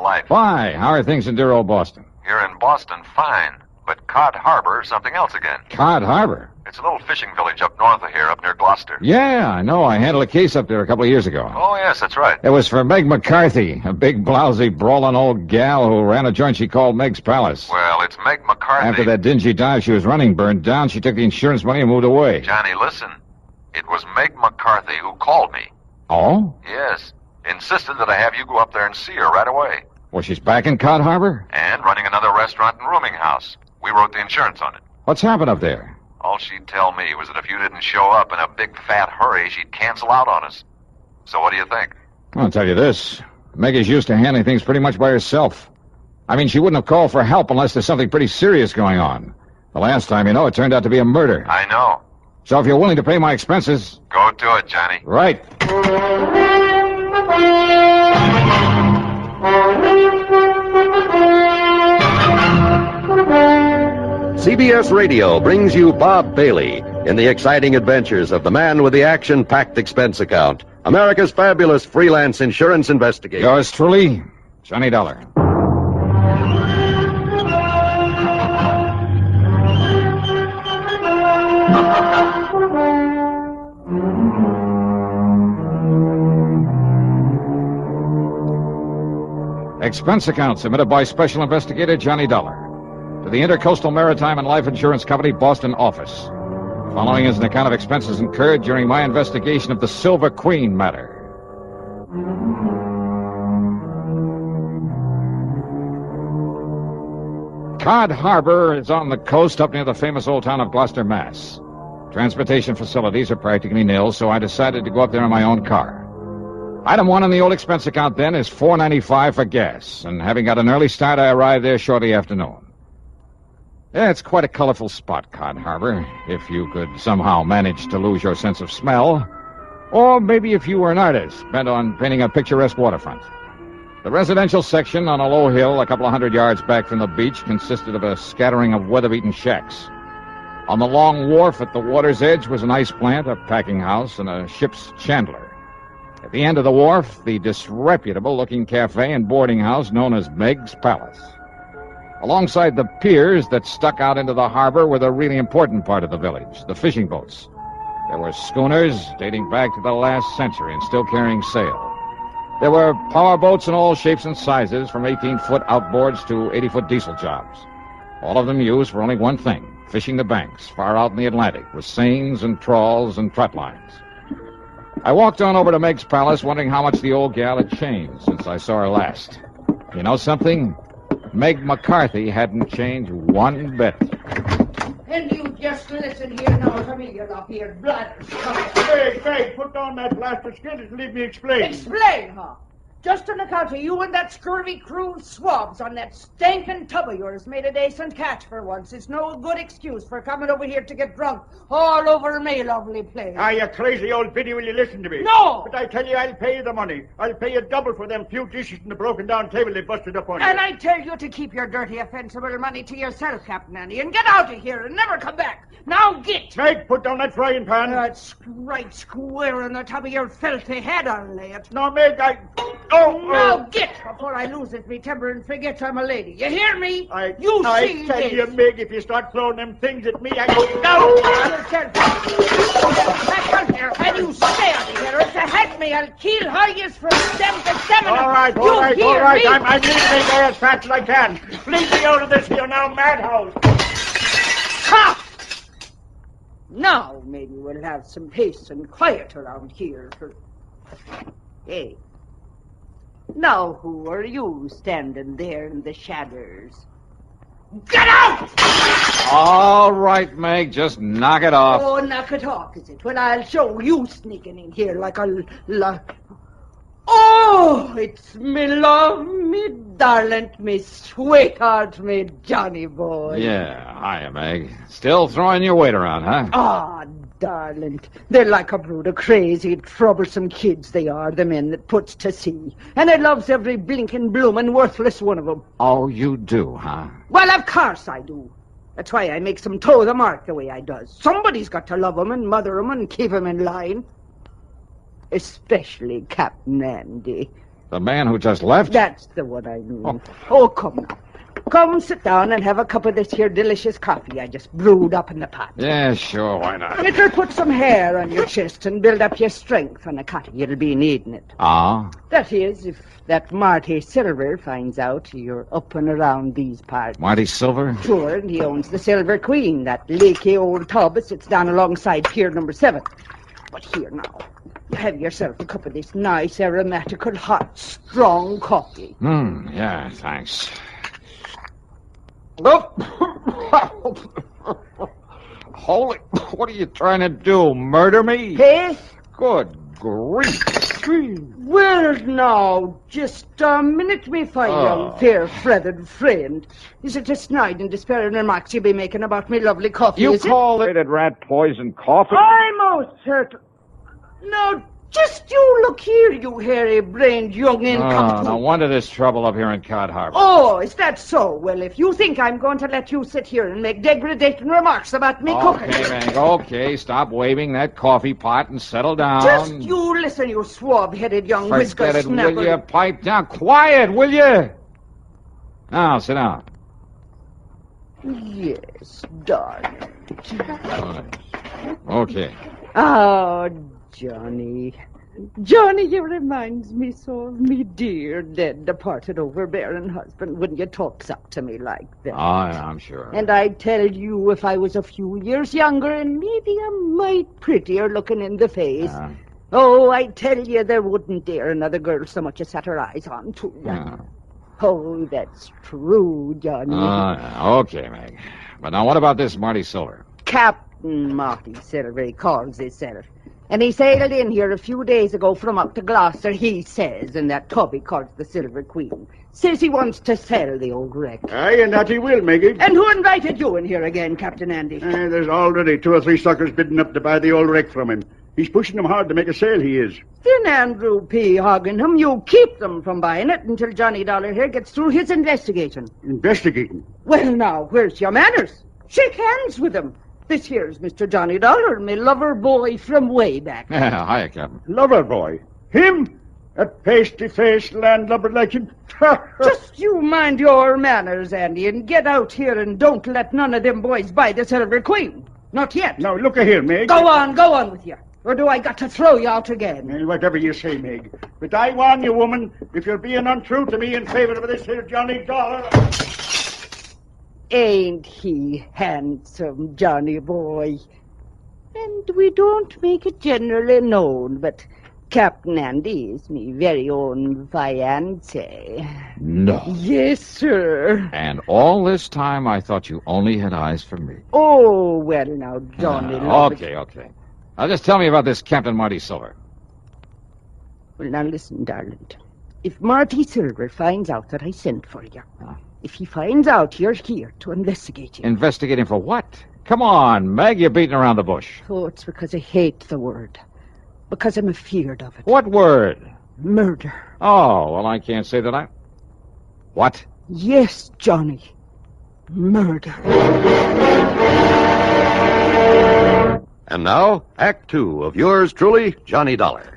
life. Why? How are things in dear old Boston? Here in Boston, fine. But Cod Harbor, something else again. Cod Harbor? It's a little fishing village up north of here, up near Gloucester. Yeah, I know. I handled a case up there a couple of years ago. Oh, yes, that's right. It was for Meg McCarthy, a big, blousy, brawling old gal who ran a joint she called Meg's Palace. Well, it's Meg McCarthy. After that dingy dive she was running burned down, she took the insurance money and moved away. Johnny, listen. It was Meg McCarthy who called me. Oh? Yes. Insisted that I have you go up there and see her right away. Well, she's back in Cod Harbor? And running another restaurant and rooming house. We wrote the insurance on it. What's happened up there? All she'd tell me was that if you didn't show up in a big fat hurry, she'd cancel out on us. So what do you think? I'll tell you this. Meg is used to handling things pretty much by herself. I mean, she wouldn't have called for help unless there's something pretty serious going on. The last time, it turned out to be a murder. I know. So if you're willing to pay my expenses... Go to it, Johnny. Right. CBS Radio brings you Bob Bailey in the exciting adventures of the man with the action-packed expense account, America's fabulous freelance insurance investigator. Yours truly, Johnny Dollar. Expense account submitted by Special Investigator Johnny Dollar to the Intercoastal Maritime and Life Insurance Company, Boston office. Following is an account of expenses incurred during my investigation of the Silver Queen matter. Cod Harbor is on the coast up near the famous old town of Gloucester, Mass. Transportation facilities are practically nil, so I decided to go up there in my own car. Item 1 on the old expense account then is $4.95 for gas, and having got an early start, I arrived there shortly after noon. Yeah, it's quite a colorful spot, Cod Harbor, if you could somehow manage to lose your sense of smell, or maybe if you were an artist bent on painting a picturesque waterfront. The residential section on a low hill a couple of hundred yards back from the beach consisted of a scattering of weather-beaten shacks. On the long wharf at the water's edge was an ice plant, a packing house, and a ship's chandler. At the end of the wharf, the disreputable-looking cafe and boarding house known as Meg's Palace. Alongside the piers that stuck out into the harbor were the really important part of the village, the fishing boats. There were schooners dating back to the last century and still carrying sail. There were power boats in all shapes and sizes, from 18-foot outboards to 80-foot diesel jobs. All of them used for only one thing, fishing the banks far out in the Atlantic with seines and trawls and trot lines. I walked on over to Meg's Palace, wondering how much the old gal had changed since I saw her last. You know something? Meg McCarthy hadn't changed one bit. And you just listen here now to me, you lop-eared bladders. Hey, put down that blasted skin and leave me explain. Explain, huh? Just on account of you and that scurvy crew of swabs on that stinking tub of yours made a decent catch for once. It's no good excuse for coming over here to get drunk all over me lovely place. Ah, you crazy old biddy, will you listen to me? No! But I tell you, I'll pay you the money. I'll pay you double for them few dishes and the broken-down table they busted up on you. And I tell you to keep your dirty, offensive little money to yourself, Captain Andy, and get out of here and never come back. Now get! Meg, put down that frying pan. That's right square on the top of your filthy head, I'll lay it. No, Meg, Now get before I lose it, me temper, and forget I'm a lady. You hear me? I see tell this. you, Meg, if you start throwing them things at me, I go, Back out here, and you stay out of here. If you hit me, I'll kill how you from stem to stem. All right. I'm leaving there as fast as I can. Leave me out of this here now, madhouse. Ha! Now maybe we'll have some peace and quiet around here. Hey. Now who are you standing there in the shadows? Get out! All right, Meg, just knock it off. Oh, knock it off, is it? Well, I'll show you sneaking in here like a... Oh, it's me love, me darling, me sweetheart, me Johnny boy. Yeah, hiya, Meg. Still throwing your weight around, huh? Ah, darling, they're like a brood of crazy, troublesome kids they are, the men that puts to sea. And I loves every blinking, bloomin', worthless one of them. Oh, you do, huh? Well, of course I do. That's why I makes them toe the mark the way I does. Somebody's got to love them and mother them and keep them in line. Especially Captain Andy. The man who just left? That's the one I mean. Oh, come now. Come sit down and have a cup of this here delicious coffee I just brewed up in the pot. Yeah, sure, why not? It'll put some hair on your chest and build up your strength on the cutting. You'll be needing it. Ah? That is, if that Marty Silver finds out you're up and around these parts. Marty Silver? Sure, and he owns the Silver Queen, that leaky old tub that sits down alongside pier number 7. But here now, have yourself a cup of this nice, aromatical, hot, strong coffee. Yeah, thanks. Holy, what are you trying to do, murder me? Hey? Good grief. Well, now, just a minute, me fine young, fair-feathered friend. Is it a snide and despairing remarks you be making about me lovely coffee, You is call it rat poison coffee? I'm most certain. No, just you look here, you hairy-brained young incompetent. No wonder there's trouble up here in Cod Harbor. Oh, is that so? Well, if you think I'm going to let you sit here and make degrading remarks about me cooking... Okay, Meg, okay, stop waving that coffee pot and settle down. Just you listen, you swab-headed young whisker Forget it, snapper. will you? Pipe down. Quiet, will you? Now, sit down. Yes, darling. Okay. Oh, Johnny. Johnny, you reminds me so of me dear, dead, departed, overbearing husband when you talks up to me like that. Oh, yeah, I'm sure. And I tell you, if I was a few years younger and maybe a mite prettier looking in the face, oh, I tell you, there wouldn't dare another girl so much as set her eyes on to you. Oh, that's true, Johnny. Okay, Meg. But now what about this Marty Silver? Captain Marty Silver, he calls himself. And he sailed in here a few days ago from up to Gloucester, he says, in that tub he calls the Silver Queen. Says he wants to sell the old wreck. Aye, and that he will, Meggie. And who invited you in here again, Captain Andy? There's already 2 or 3 suckers bidding up to buy the old wreck from him. He's pushing them hard to make a sale, he is. Then Andrew P. Hogginham, you keep them from buying it until Johnny Dollar here gets through his investigation. Investigating? Well, now, where's your manners? Shake hands with him. This here's Mr. Johnny Dollar, me lover boy from way back. Yeah, hiya, Captain. Lover boy? Him? That pasty-faced landlubber like him? Just you mind your manners, Andy, and get out here and don't let none of them boys buy the Silver Queen. Not yet. Now, look here, Meg. Go on with you. Or do I got to throw you out again? Whatever you say, Meg. But I warn you, woman, if you're being untrue to me in favor of this here Johnny Dollar... Ain't he handsome, Johnny boy? And we don't make it generally known, but Captain Andy is me very own fiancé. No. Yes, sir. And all this time I thought you only had eyes for me. Oh, well, now, Johnny... Okay. Now just tell me about this Captain Marty Silver. Well, now listen, darling. If Marty Silver finds out that I sent for you... If he finds out you're here to investigate him... Investigating for what? Come on, Meg, you're beating around the bush. Oh, it's because I hate the word. Because I'm afeard of it. What word? Murder. Oh, well, I can't say that I... What? Yes, Johnny. Murder. And now, Act 2 of yours truly, Johnny Dollar.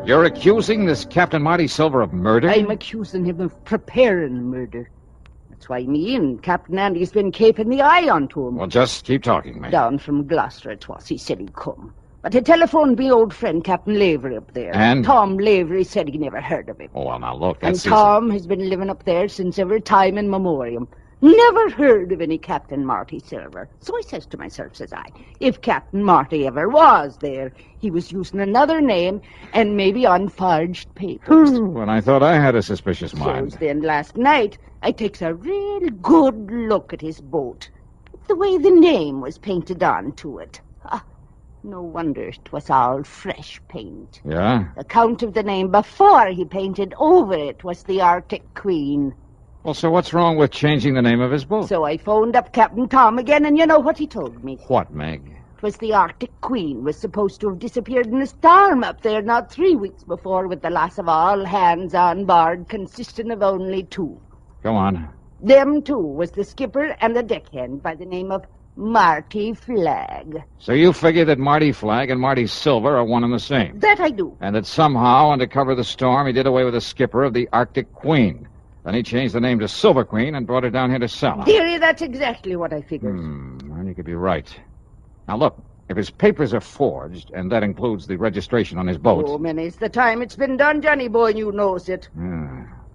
You're accusing this Captain Marty Silver of murder? I'm accusing him of preparing murder. That's why me and Captain Andy's been keeping the eye onto him. Well, just keep talking, Meg. Down from Gloucester it was. He said he'd come. But he telephoned me old friend Captain Lavery up there. And? Tom Lavery said he never heard of him. Oh, well, now look, And that's... Tom has been living up there since every time in memoriam. Never heard of any Captain Marty Silver. So I says to myself, says I, if Captain Marty ever was there, he was using another name and maybe on forged papers. When I thought I had a suspicious mind. So then last night, I takes a real good look at his boat. The way the name was painted onto it. No wonder it was all fresh paint. Yeah? The count of the name before he painted over it was the Arctic Queen. Well, so what's wrong with changing the name of his boat? So I phoned up Captain Tom again, and you know what he told me? What, Meg? It was the Arctic Queen was supposed to have disappeared in a storm up there not 3 weeks before with the loss of all hands on board, consisting of only 2. Go on. Them 2 was the skipper and the deckhand by the name of Marty Flagg. So you figure that Marty Flagg and Marty Silver are one and the same. That I do. And that somehow, under cover of the storm, he did away with the skipper of the Arctic Queen. Then he changed the name to Silver Queen and brought her down here to sell. Dearie, that's exactly what I figured. Well, you could be right. Now, look, if his papers are forged, and that includes the registration on his boat... Oh, many's the time it's been done, Johnny boy, and you knows it.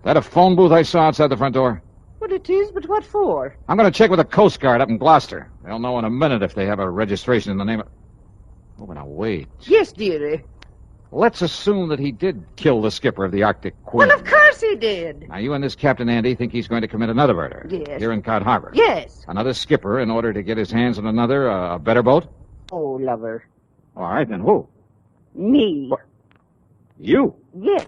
That a phone booth I saw outside the front door? What it is, but what for? I'm going to check with the Coast Guard up in Gloucester. They'll know in a minute if they have a registration in the name of... Oh, but now, wait. Yes, dearie. Let's assume that he did kill the skipper of the Arctic Queen. Well, of course he did. Now, you and this Captain Andy think he's going to commit another murder. Yes. Here in Cod Harbor. Yes. Another skipper in order to get his hands on another, a better boat? Oh, lover. All right, then who? Me. What? You? Yes.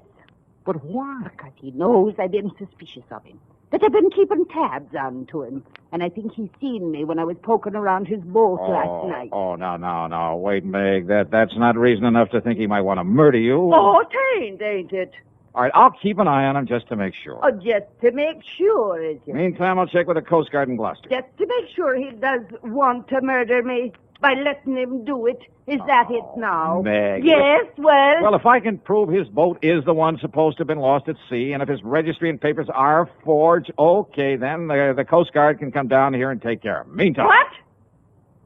But why? Because he knows I've been suspicious of him. That I've been keeping tabs on to him. And I think he's seen me when I was poking around his boat last night. Oh, no. Wait, Meg. That's not reason enough to think he might want to murder you. Oh, ain't it? All right, I'll keep an eye on him just to make sure. Oh, just to make sure, is it? Meantime, I'll check with the Coast Guard in Gloucester. Just to make sure he does want to murder me by letting him do it. Is that it now? Meg. Yes, well... Well, if I can prove his boat is the one supposed to have been lost at sea, and if his registry and papers are forged, okay, then the Coast Guard can come down here and take care of him. Meantime... What?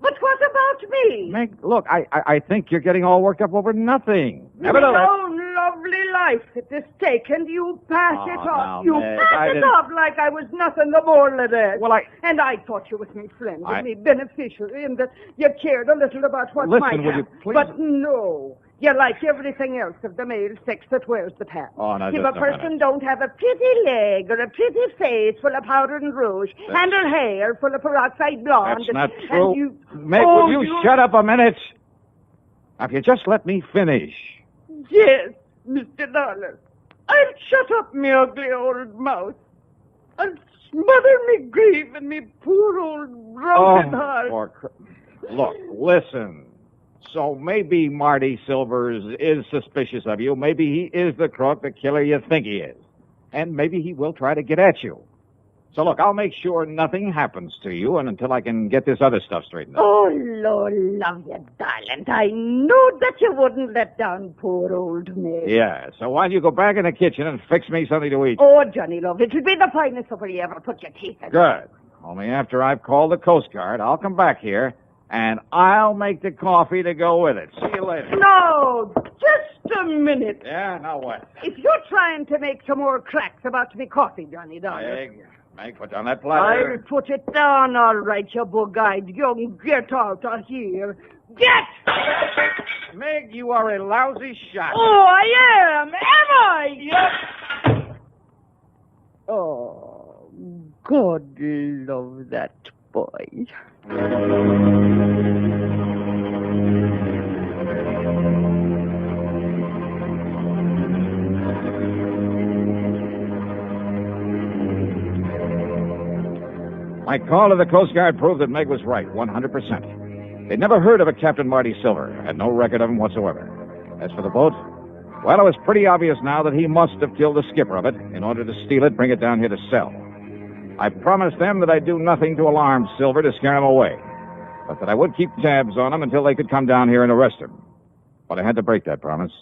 But what about me? Meg, look, I think you're getting all worked up over nothing. Your own lovely life at the stake, and you pass it now, off. You Meg, pass it off like I was nothing the more than that. Well, And I thought you was me friend, and me beneficiary, and that you cared a little about what might Listen, will you happen. please... But no. You like everything else of the male sex that wears the pants. Oh, now, if just a a person minute. don't have a pretty leg or a pretty face full of powder and rouge, and her hair full of peroxide blonde... That's not and true. you... Meg, Oh, will you shut up a minute? Now, if you just let me finish. Yes, Mr. Dollar. I'll shut up me ugly old mouth. I'll smother me grief and me poor old broken heart. Look, listen. So maybe Marty Silvers is suspicious of you. Maybe he is the crook, the killer you think he is. And maybe he will try to get at you. So look, I'll make sure nothing happens to you and until I can get this other stuff straightened out. Oh, Lord love you, darling. I knew that you wouldn't let down poor old me. Yeah, so why don't you go back in the kitchen and fix me something to eat? Oh, Johnny love, it'll be the finest supper you ever put your teeth in. Good. Only after I've called the Coast Guard, I'll come back here, and I'll make the coffee to go with it. See you later. No, just a minute. Yeah, now what? If you're trying to make some more cracks about me coffee, Johnny, darling... Meg, put down that platter. I'll put it down, all right, you bug-eyed young. Get out of here. Get! Meg, you are a lousy shot. Oh, I am. Am I? Yep. Oh, God love that boy. My call to the Coast Guard proved that Meg was right, 100%. They'd never heard of a Captain Marty Silver, had no record of him whatsoever. As for the boat, well, it was pretty obvious now that he must have killed the skipper of it in order to steal it, bring it down here to sell. I promised them that I'd do nothing to alarm Silver to scare him away, but that I would keep tabs on him until they could come down here and arrest him. But I had to break that promise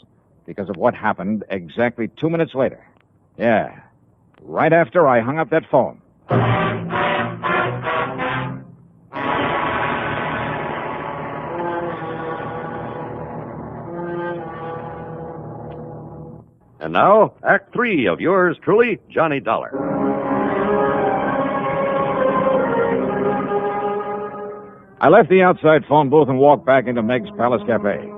because of what happened exactly 2 minutes later. Yeah, right after I hung up that phone. And now, Act 3 of yours truly, Johnny Dollar. I left the outside phone booth and walked back into Meg's Palace Cafe.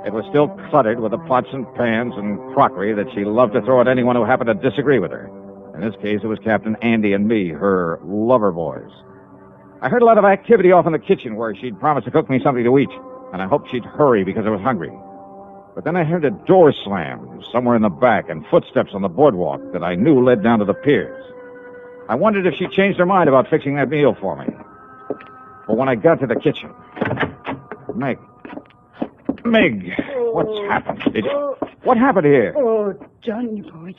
It was still cluttered with the pots and pans and crockery that she loved to throw at anyone who happened to disagree with her. In this case, it was Captain Andy and me, her lover boys. I heard a lot of activity off in the kitchen where she'd promised to cook me something to eat, and I hoped she'd hurry because I was hungry. But then I heard a door slam somewhere in the back and footsteps on the boardwalk that I knew led down to the piers. I wondered if she changed her mind about fixing that meal for me. But when I got to the kitchen... Meg, what's happened? What happened here? Oh, Johnny boy.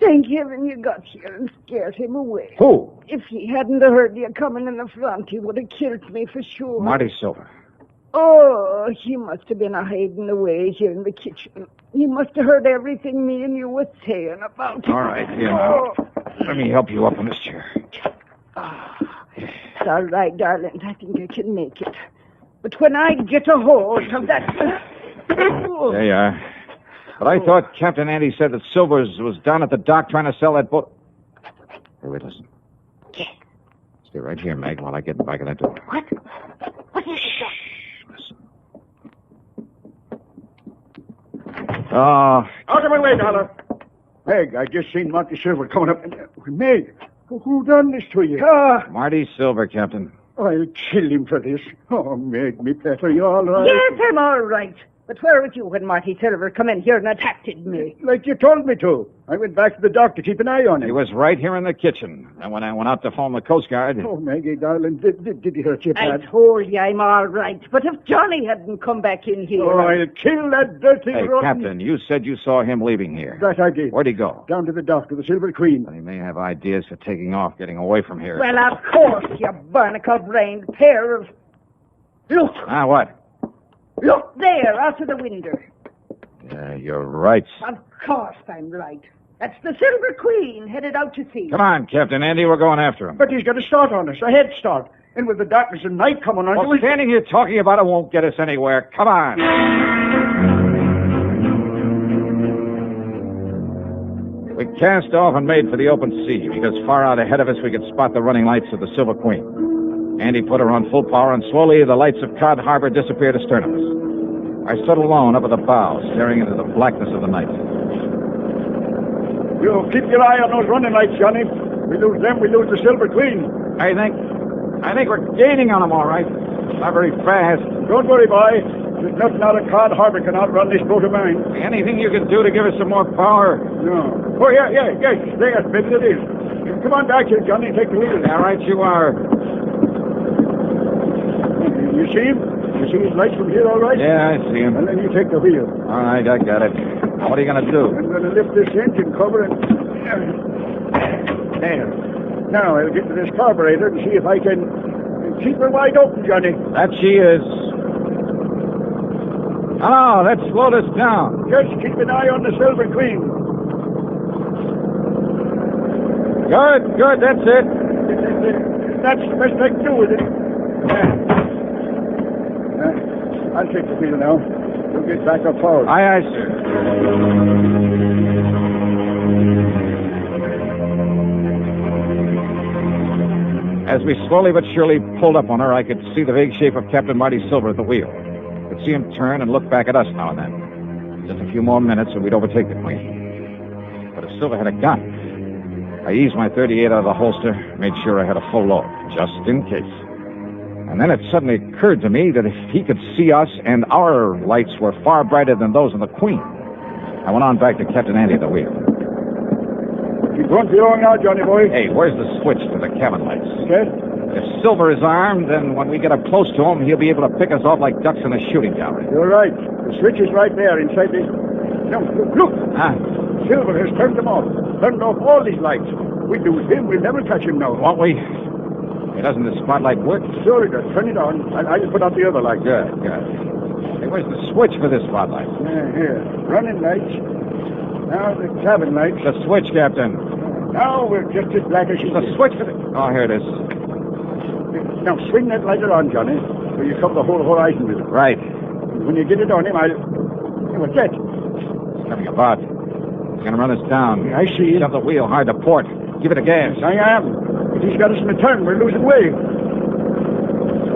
Thank heaven you got here and scared him away. Who? If he hadn't heard you coming in the front, he would have killed me for sure. Marty Silver. Oh, he must have been hiding away here in the kitchen. He must have heard everything me and you were saying about him. All right, here now. Let me help you up in this chair. It's all right, darling. I think I can make it. But when I get a hold of that... There you are. But I thought Captain Andy said that Silvers was down at the dock trying to sell that boat. Hey, wait, listen. Yeah. Stay right here, Meg, while I get back in that door. What? What is it? Listen. Out of my way, Dollar. Meg, I just seen Monty Silver coming up. Meg, who done this to you? Marty Silver, Captain. I'll kill him for this. Oh, Meg, me pet, are you all right? Yes, I'm all right. But where was you when Marty Silver come in here and attacked me? Like you told me to. I went back to the dock to keep an eye on him. He was right here in the kitchen. And when I went out to phone the Coast Guard... Oh, Maggie, darling, did he hurt you I bad? told you I'm all right. But if Johnny hadn't come back in here... Oh, I'll kill that dirty Hey, rotten... Captain, you said you saw him leaving here. That I did. Where'd he go? Down to the dock, to the Silver Queen. Well, he may have ideas for taking off, getting away from here. Well, of course, you barnacle-brained pair of... Look! Ah, what? Look there, out of the window. Yeah, you're right. Of course I'm right. That's the Silver Queen headed out to sea. Come on, Captain Andy, we're going after him. But he's got a start on us, a head start. And with the darkness and night coming on... Well, standing here talking about it won't get us anywhere. Come on. We cast off and made for the open sea, because far out ahead of us we could spot the running lights of the Silver Queen. Andy put her on full power, and slowly the lights of Cod Harbor disappeared astern of us. I stood alone up at the bow, staring into the blackness of the night. You keep your eye on those running lights, Johnny. We lose them, we lose the Silver Queen. I think we're gaining on them, all right. Not very fast. Don't worry, boy. There's nothing out of Cod Harbor can outrun this boat of mine. Anything you can do to give us some more power? No. Oh, yeah. There, maybe it is. Come on back here, Johnny. Take the wheel. All right, you are. You see him? You see his lights from here, all right? Yeah, I see him. And then you take the wheel. All right, I got it. Now, what are you going to do? I'm going to lift this engine cover and... There. Now, I'll get to this carburetor and see if I can keep her wide open, Johnny. That she is. Oh, let's slow this down. Just keep an eye on the Silver Queen. Good, that's it. That's the best I can do with it. I'll take the wheel now. We'll get back up forward. Aye, sir. As we slowly but surely pulled up on her, I could see the vague shape of Captain Marty Silver at the wheel. I could see him turn and look back at us now and then. Just a few more minutes and we'd overtake the Queen. But if Silver had a gun, I eased my .38 out of the holster, made sure I had a full load, just in case. And then it suddenly occurred to me that if he could see us and our lights were far brighter than those of the Queen. I went on back to Captain Andy at the wheel. Keep going too long now, Johnny boy. Hey, where's the switch to the cabin lights? Yes? If Silver is armed, then when we get up close to him, he'll be able to pick us off like ducks in a shooting gallery. You're right. The switch is right there inside the... No, look! Ah, Silver has turned them off. Turned off all these lights. We lose him. We'll never catch him now. won't we? Hey, doesn't the spotlight work? Sure it does. Turn it on. I'll put out the other light. Good. Hey, where's the switch for this spotlight? Here. Running lights. Now the cabin lights. The switch, Captain. Now we're just as black as you. The switch for the... Oh, here it is. Now swing that lighter on, Johnny, so you cover the whole horizon with it. Right. When you get it on him, I'll... Hey, what's that? It's coming about. He's going to run us down. I see it. Shove the wheel hard to port. Give it a gas. I am. If he's got us in a turn, we're losing way.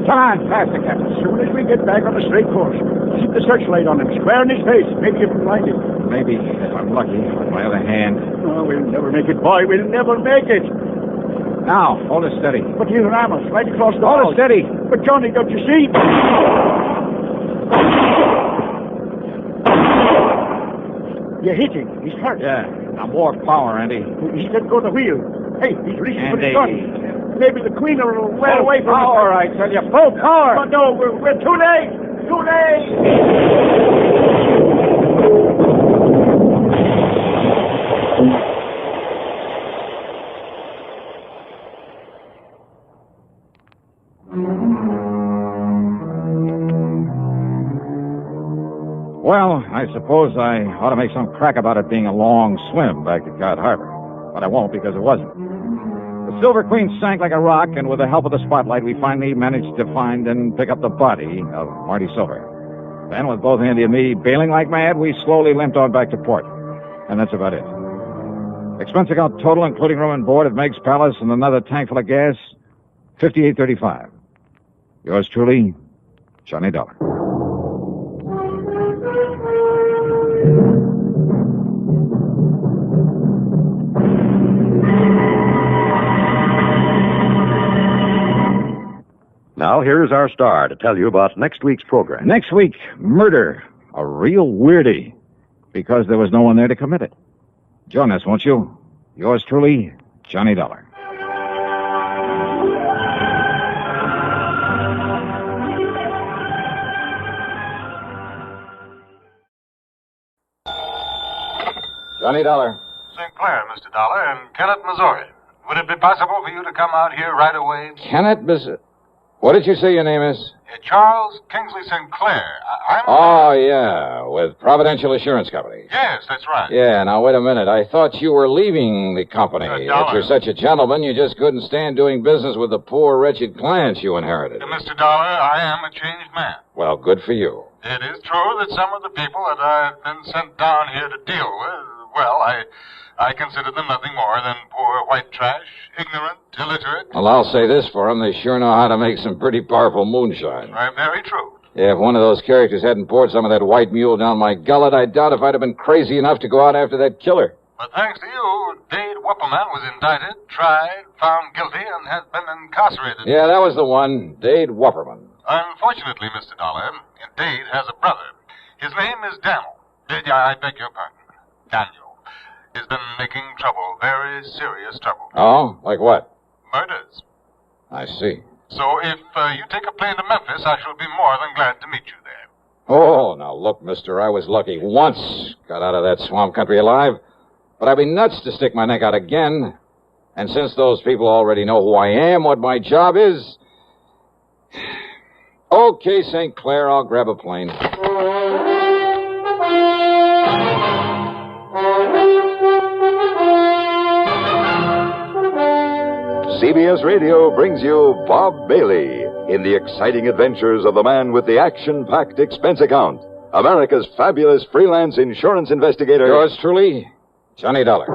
Come on, faster, Captain. As soon as we get back on the straight course, keep the searchlight on him, square in his face. Maybe you can blind him. Maybe, if I'm lucky, on my other hand. Oh, we'll never make it, boy. We'll never make it. Now, hold it steady. But he'll ram us right across the Hold it steady. But, Johnny, don't you see? You hit him. He's hurt. Yeah. Now, more power, Andy. He's let go of the wheel. Hey, he's reaching for his Andy. gun. Maybe the Queen will well away from us. Power, I tell you. Full power. Oh, no, we're too late. Too late. Well, I suppose I ought to make some crack about it being a long swim back to Cod Harbor. But I won't because it wasn't. The Silver Queen sank like a rock, and with the help of the spotlight, we finally managed to find and pick up the body of Marty Silver. Then, with both Andy and me bailing like mad, we slowly limped on back to port. And that's about it. Expense account total, including room and board at Meg's Palace and another tank full of gas, $58.35. Yours truly, Johnny Dollar. Now, here's our star to tell you about next week's program. Next week, murder. A real weirdie. Because there was no one there to commit it. Join us, won't you? Yours truly, Johnny Dollar. Johnny Dollar. St. Clair, Mr. Dollar, and Kennett, Missouri. Would it be possible for you to come out here right away? Kennett, Missouri. What did you say your name is? Charles Kingsley St. Clair. I'm... Oh, yeah, with Providential Assurance Company. Yes, that's right. Yeah, now wait a minute. I thought you were leaving the company. Dollar. If you're such a gentleman, you just couldn't stand doing business with the poor, wretched clients you inherited. Mr. Dollar, I am a changed man. Well, good for you. It is true that some of the people that I've been sent down here to deal with, well, I consider them nothing more than poor white trash, ignorant, illiterate. Well, I'll say this for them. They sure know how to make some pretty powerful moonshine. Very true. Yeah, if one of those characters hadn't poured some of that white mule down my gullet, I doubt if I'd have been crazy enough to go out after that killer. But thanks to you, Dade Wupperman was indicted, tried, found guilty, and has been incarcerated. Yeah, that was the one, Dade Wupperman. Unfortunately, Mr. Dollar, Dade has a brother. His name is Daniel. I beg your pardon. Daniel. He's been making trouble, very serious trouble. Oh? Like what? Murders. I see. So if you take a plane to Memphis, I shall be more than glad to meet you there. Oh, now look, mister, I was lucky once. Got out of that swamp country alive. But I'd be nuts to stick my neck out again. And since those people already know who I am, what my job is... Okay, St. Clair, I'll grab a plane. CBS Radio brings you Bob Bailey in the exciting adventures of the man with the action-packed expense account, America's fabulous freelance insurance investigator. Yours truly, Johnny Dollar.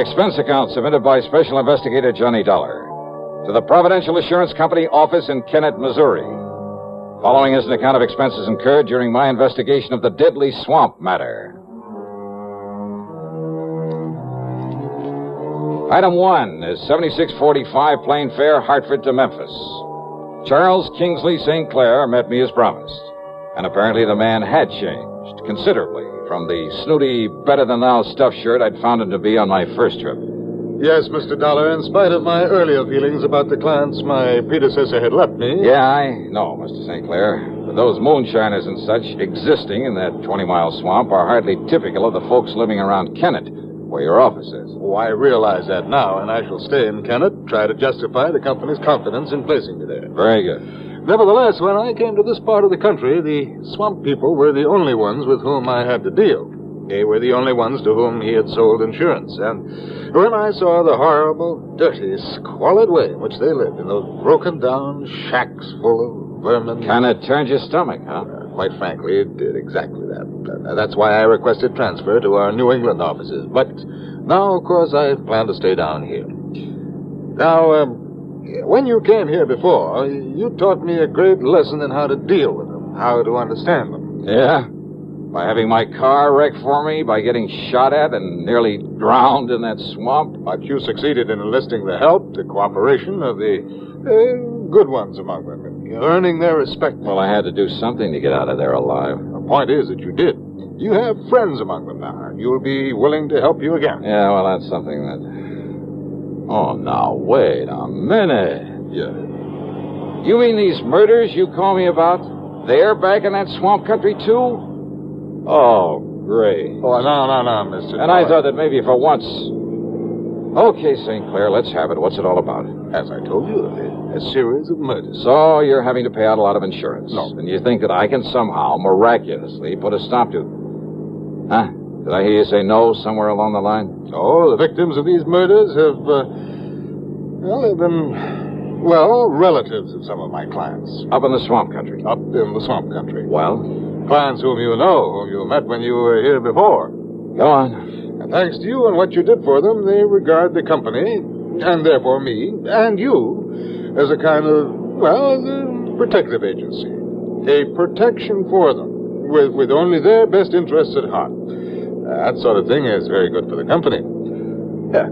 Expense account submitted by Special Investigator Johnny Dollar to the Providential Assurance Company office in Kennett, Missouri. Following is an account of expenses incurred during my investigation of the deadly swamp matter. Item 1 is 7645 plane fare, Hartford to Memphis. Charles Kingsley St. Clair met me as promised, and apparently the man had changed considerably from the snooty, better-than-thou stuffed shirt I'd found him to be on my first trip. Yes, Mr. Dollar, in spite of my earlier feelings about the clients my predecessor had left me... Yeah, I know, Mr. St. Clair. But those moonshiners and such existing in that 20-mile swamp are hardly typical of the folks living around Kennett, where your office is. Oh, I realize that now, and I shall stay in Kennett, try to justify the company's confidence in placing me there. Very good. Nevertheless, when I came to this part of the country, the swamp people were the only ones with whom I had to deal. They were the only ones to whom he had sold insurance. And when I saw the horrible, dirty, squalid way in which they lived, in those broken-down shacks full of vermin... Kind of turned your stomach, huh? Quite frankly, it did exactly that. That's why I requested transfer to our New England offices. But now, of course, I plan to stay down here. Now, when you came here before, you taught me a great lesson in how to deal with them, how to understand them. Yeah? By having my car wrecked for me, by getting shot at and nearly drowned in that swamp. But you succeeded in enlisting the help, the cooperation of the good ones among them, earning their respect. Well, I had to do something to get out of there alive. The point is that you did. You have friends among them now, and you'll be willing to help you again. Yeah, well, that's something that... Oh, now, wait a minute. Yeah. You mean these murders you call me about, they're back in that swamp country, too? Oh, great. Oh, no, Mr. And I thought that maybe for once... Okay, St. Clair, let's have it. What's it all about? As I told you, a series of murders. So you're having to pay out a lot of insurance. No. And you think that I can somehow, miraculously, put a stop to... Huh? Did I hear you say no somewhere along the line? No, the victims of these murders have been, relatives of some of my clients. Up in the swamp country. Up in the swamp country. Well? Clients whom you know, whom you met when you were here before. Go on. And thanks to you and what you did for them, they regard the company, and therefore me, and you, as a kind of, as a protective agency. A protection for them, with only their best interests at heart. That sort of thing is very good for the company. Yeah.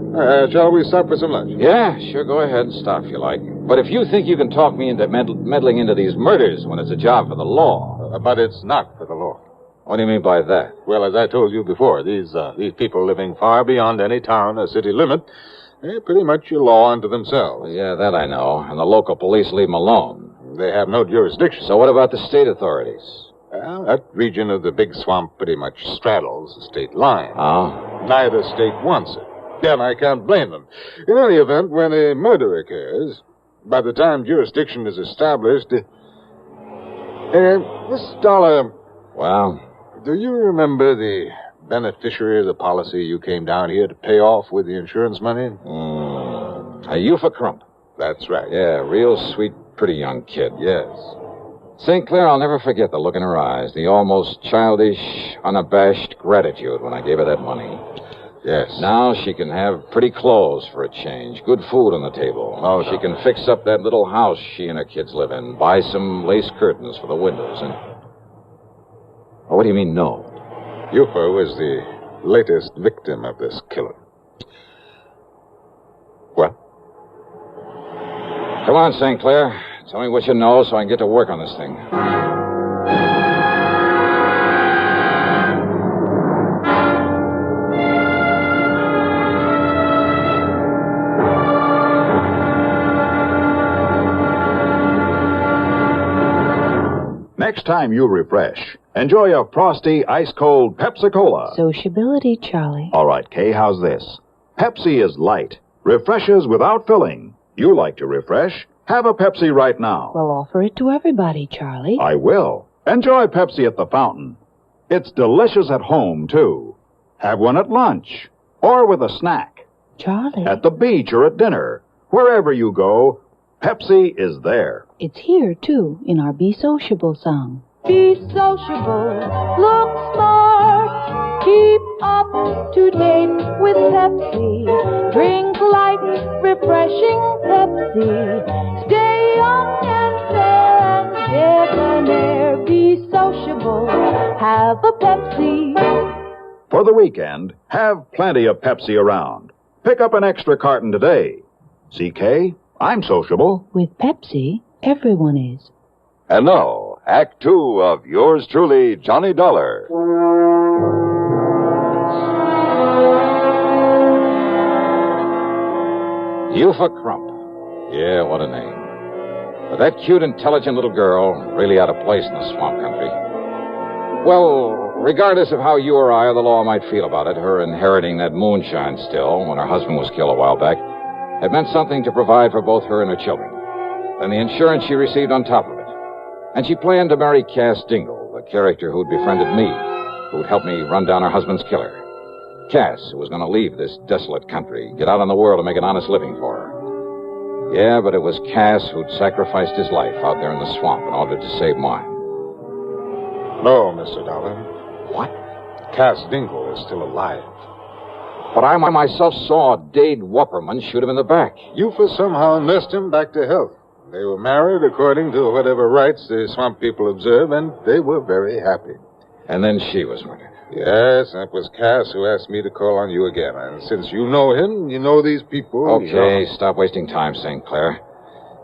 Shall we stop for some lunch? Yeah, sure, go ahead and stop if you like. But if you think you can talk me into meddling into these murders when it's a job for the law... But it's not for the law. What do you mean by that? Well, as I told you before, these people living far beyond any town or city limit, they're pretty much a law unto themselves. Well, yeah, that I know. And the local police leave them alone. They have no jurisdiction. So what about the state authorities? Well, that region of the big swamp pretty much straddles the state line. Oh? Neither state wants it. And I can't blame them. In any event, when a murder occurs, by the time jurisdiction is established... Miss Dollar... Well? Do you remember the beneficiary of the policy you came down here to pay off with the insurance money? A Eupha Crump. That's right. Yeah, real sweet, pretty young kid. Yes. St. Clair, I'll never forget the look in her eyes, the almost childish, unabashed gratitude when I gave her that money. Yes. Now she can have pretty clothes for a change, good food on the table. Oh, she can fix up that little house she and her kids live in, buy some lace curtains for the windows, and... Oh, what do you mean, no? Eupha was the latest victim of this killer. What? Come on, St. Clair. Tell me what you know so I can get to work on this thing. Next time you refresh, enjoy a frosty, ice-cold Pepsi-Cola. Sociability, Charlie. All right, Kay, how's this? Pepsi is light, refreshes without filling. You like to refresh? Have a Pepsi right now. Well, offer it to everybody, Charlie. I will. Enjoy Pepsi at the fountain. It's delicious at home, too. Have one at lunch, or with a snack. Charlie. At the beach or at dinner. Wherever you go, Pepsi is there. It's here, too, in our Be Sociable song. Be sociable, look smart, keep up to date with Pepsi. Drink light, refreshing Pepsi. Stay young and fair and debonair. Be sociable, have a Pepsi. For the weekend, have plenty of Pepsi around. Pick up an extra carton today. CK, I'm sociable. With Pepsi, everyone is. And now, Act Two of yours truly, Johnny Dollar. Eupha Crump. Yeah, what a name. But that cute, intelligent little girl, really out of place in the swamp country. Well, regardless of how you or I or the law might feel about it, her inheriting that moonshine still, when her husband was killed a while back, it meant something to provide for both her and her children. Then the insurance she received on top of it. And she planned to marry Casque, the character who'd befriended me, who'd helped me run down her husband's killer. Casque, who was going to leave this desolate country, get out in the world and make an honest living for her. Yeah, but it was Casque who'd sacrificed his life out there in the swamp in order to save mine. No, Mr. Dollar. What? Casque Dingle is still alive. But I myself saw Dade Wupperman shoot him in the back. Eupha somehow nursed him back to health. They were married according to whatever rites the swamp people observe, and they were very happy. And then she was murdered. Yes, that was Cass who asked me to call on you again. And since you know him, you know these people. Okay, stop wasting time, St. Clair.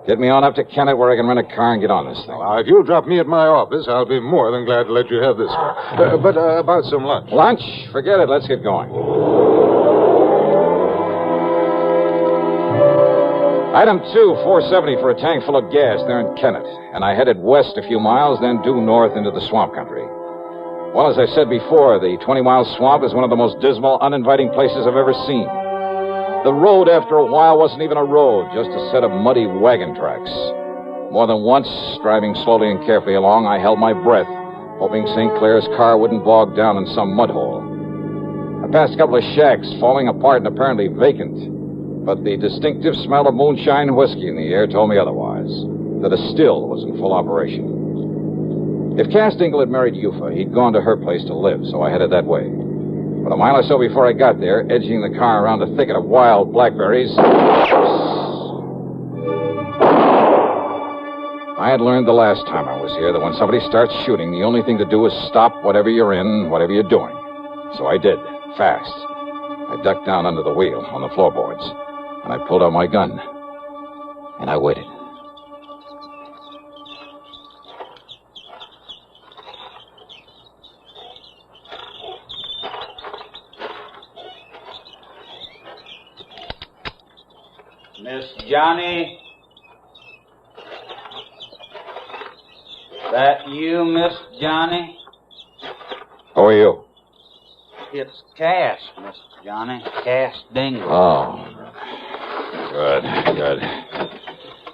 Get me on up to Kennett where I can rent a car and get on this thing. Now, if you'll drop me at my office, I'll be more than glad to let you have this one. But about some lunch. Lunch? Forget it. Let's get going. Item 2, $4.70 for a tank full of gas there in Kennett. And I headed west a few miles, then due north into the swamp country. Well, as I said before, the 20-mile swamp is one of the most dismal, uninviting places I've ever seen. The road, after a while, wasn't even a road, just a set of muddy wagon tracks. More than once, driving slowly and carefully along, I held my breath, hoping St. Clair's car wouldn't bog down in some mud hole. I passed a couple of shacks, falling apart and apparently vacant, but the distinctive smell of moonshine whiskey in the air told me otherwise, that a still was in full operation. If Casque had married Yufa, he'd gone to her place to live, so I headed that way. But a mile or so before I got there, edging the car around a thicket of wild blackberries, I had learned the last time I was here that when somebody starts shooting, the only thing to do is stop whatever you're in, whatever you're doing. So I did, fast. I ducked down under the wheel on the floorboards, and I pulled out my gun. And I waited. Miss Johnny? That you, Miss Johnny? Who are you? It's Casque, Miss Johnny. Casque Dingle. Oh. Good.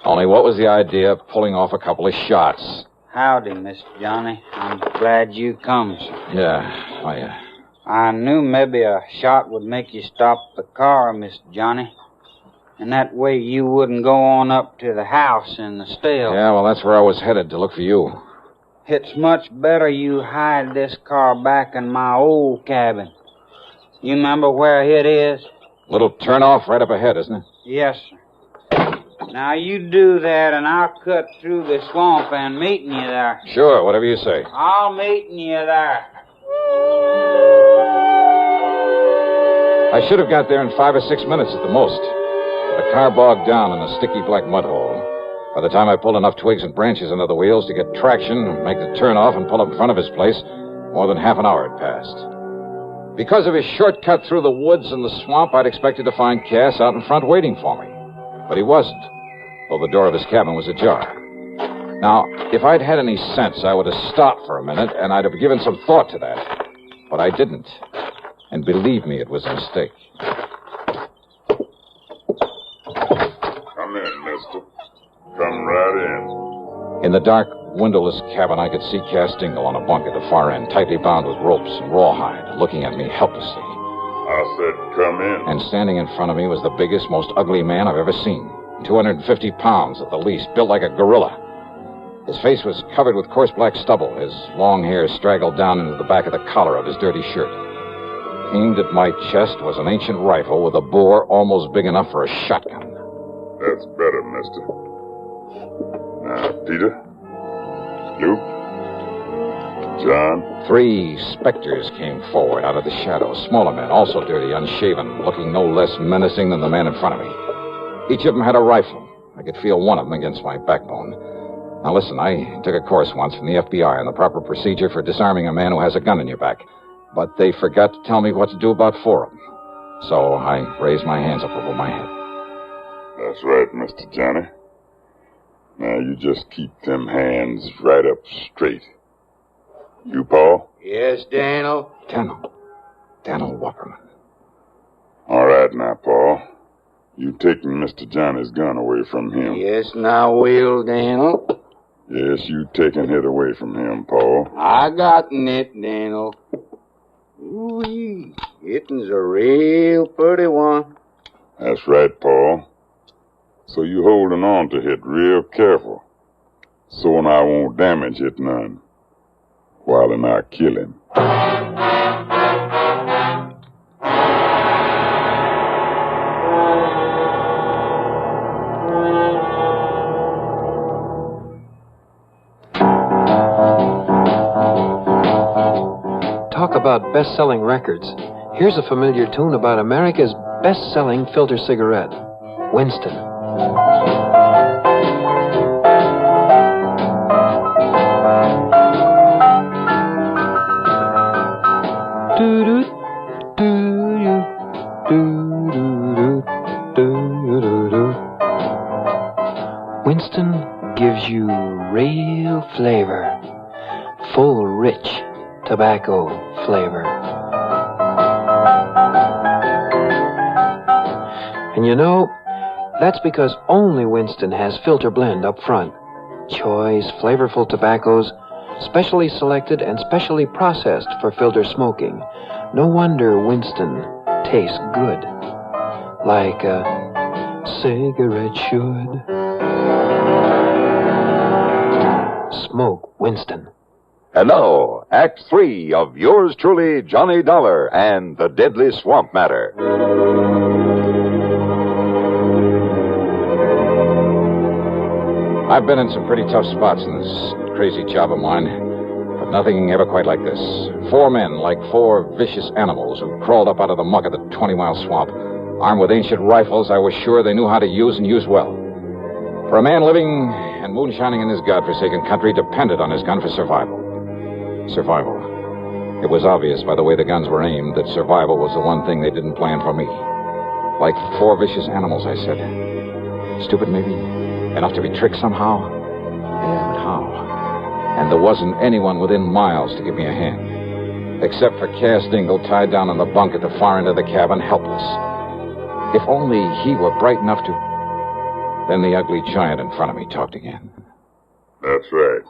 Only what was the idea of pulling off a couple of shots? Howdy, Miss Johnny. I'm glad you come, sir. Yeah, I knew maybe a shot would make you stop the car, Miss Johnny. And that way you wouldn't go on up to the house in the still. Yeah, well, that's where I was headed, to look for you. It's much better you hide this car back in my old cabin. You remember where it is? Little turnoff right up ahead, isn't it? Yes, sir. Now you do that and I'll cut through the swamp and meet you there. Sure, whatever you say. I'll meet you there. I should have got there in 5 or 6 minutes at the most. The car bogged down in a sticky black mud hole. By the time I pulled enough twigs and branches under the wheels to get traction, make the turnoff, and pull up in front of his place, more than half an hour had passed. Because of his shortcut through the woods and the swamp, I'd expected to find Casque out in front waiting for me. But he wasn't, though the door of his cabin was ajar. Now, if I'd had any sense, I would have stopped for a minute, and I'd have given some thought to that. But I didn't. And believe me, it was a mistake. Come in, mister. Come right In the dark, windowless cabin, I could see Casque on a bunk at the far end, tightly bound with ropes and rawhide, looking at me helplessly. I said come in. And standing in front of me was the biggest, most ugly man I've ever seen. 250 pounds at the least, built like a gorilla. His face was covered with coarse black stubble. His long hair straggled down into the back of the collar of his dirty shirt. Aimed at my chest was an ancient rifle with a bore almost big enough for a shotgun. That's better, mister. Now, Peter, Luke, John. 3 specters came forward out of the shadows. Smaller men, also dirty, unshaven, looking no less menacing than the man in front of me. Each of them had a rifle. I could feel one of them against my backbone. Now listen, I took a course once from the FBI on the proper procedure for disarming a man who has a gun in your back. But they forgot to tell me what to do about 4 of them. So I raised my hands up over my head. That's right, Mr. Johnny. Now you just keep them hands right up straight. You, Paul? Yes, Daniel? Daniel Whopperman. All right now, Paul. You taking Mr. Johnny's gun away from him. Yes, now will, Daniel. Yes, you taking it away from him, Paul. I gotten it, Daniel. Ooh-wee. It'n's a real pretty one. That's right, Paul. So you holding on to it real careful. So I won't damage it none. While I kill him. Talk about best-selling records. Here's a familiar tune about America's best-selling filter cigarette, Winston. Winston gives you real flavor, full, rich tobacco flavor. And you know, that's because only Winston has filter blend up front. Choice, flavorful tobaccos, specially selected and specially processed for filter smoking. No wonder Winston tastes good. Like a cigarette should. Smoke Winston. And now, Act 3 of yours truly, Johnny Dollar and the Deadly Swamp Matter. I've been in some pretty tough spots in this crazy job of mine, but nothing ever quite like this. 4 men, like 4 vicious animals who crawled up out of the muck of the 20-mile swamp. Armed with ancient rifles I was sure they knew how to use and use well. For a man living and moonshining in this godforsaken country depended on his gun for survival. Survival. It was obvious by the way the guns were aimed that survival was the one thing they didn't plan for me. Like 4 vicious animals, I said. Stupid, maybe? Enough to be tricked somehow? Yeah, but how? And there wasn't anyone within miles to give me a hand. Except for Casque Dingle tied down on the bunk at the far end of the cabin, helpless. If only he were bright enough to... Then the ugly giant in front of me talked again. That's right.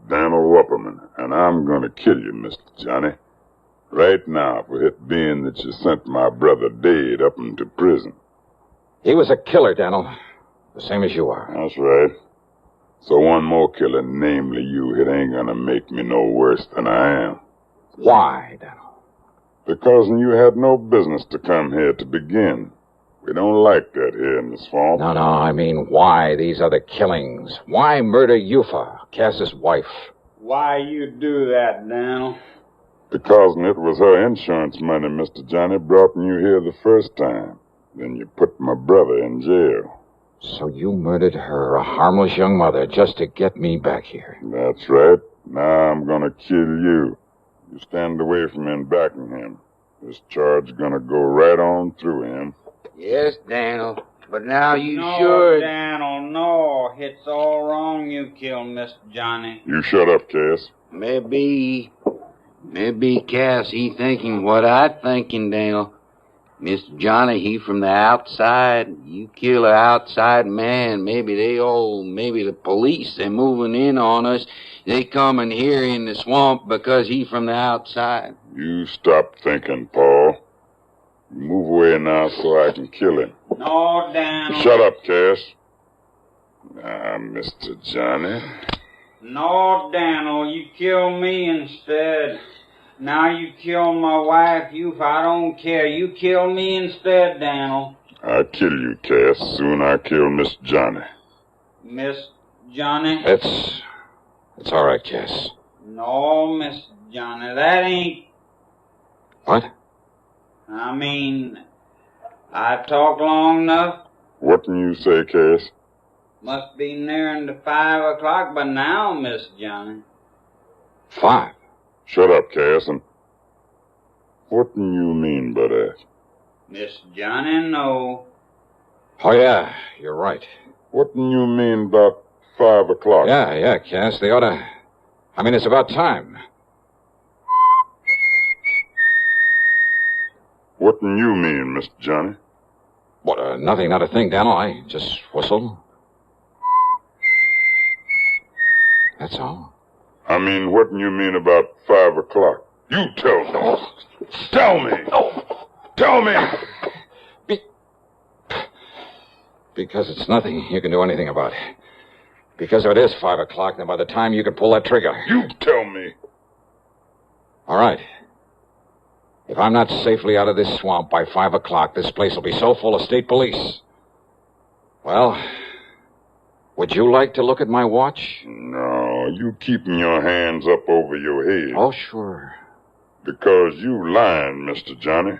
Daniel Wupperman, and I'm gonna kill you, Mr. Johnny. Right now, for it being that you sent my brother Dade up into prison. He was a killer, Daniel. The same as you are. That's right. So one more killer, namely you, it ain't gonna make me no worse than I am. Why, Daniel? Because you had no business to come here to begin. We don't like that here in the swamp. No, I mean, why these other killings? Why murder Yufa, Cass's wife? Why you do that, Daniel? Because it was her insurance money, Mr. Johnny, brought you here the first time. Then you put my brother in jail. So you murdered her, a harmless young mother, just to get me back here. That's right. Now I'm gonna kill you. You stand away from him backing him. This charge gonna go right on through him. Yes, Daniel. But now you no, should. No, Daniel, no. It's all wrong you killed Mr. Johnny. You shut up, Cass. Maybe Cass, he thinking what I thinking, Daniel. Mr. Johnny, he from the outside. You kill an outside man. Maybe the police, they moving in on us. They coming here in the swamp because he from the outside. You stop thinking, Paul. Move away now so I can kill him. No, Daniel. Shut up, Cass. Now, Mr. Johnny. No, Daniel, you kill me instead. Now you kill my wife, if I don't care. You kill me instead, Daniel. I kill you, Cass. Soon I kill Miss Johnny. Miss Johnny? It's all right, Cass. No, Miss Johnny, that ain't... What? I mean, I talked long enough. What can you say, Cass? Must be nearing to 5 o'clock by now, Miss Johnny. 5? Shut up, Cass, and what do you mean by that? Miss Johnny, no. Oh, yeah, you're right. What do you mean about 5 o'clock? Yeah, Cass, they oughta... I mean, it's about time. What do you mean, Mr. Johnny? What, nothing, not a thing, Daniel. I just whistle. That's all. I mean, what do you mean about 5 o'clock? You tell me. Tell me. Tell me. Because it's nothing you can do anything about. Because if it is 5 o'clock, then by the time you can pull that trigger... You tell me. All right. If I'm not safely out of this swamp by 5 o'clock, this place will be so full of state police. Well, would you like to look at my watch? No, you keeping your hands up over your head. Oh, sure. Because you lying, Mr. Johnny.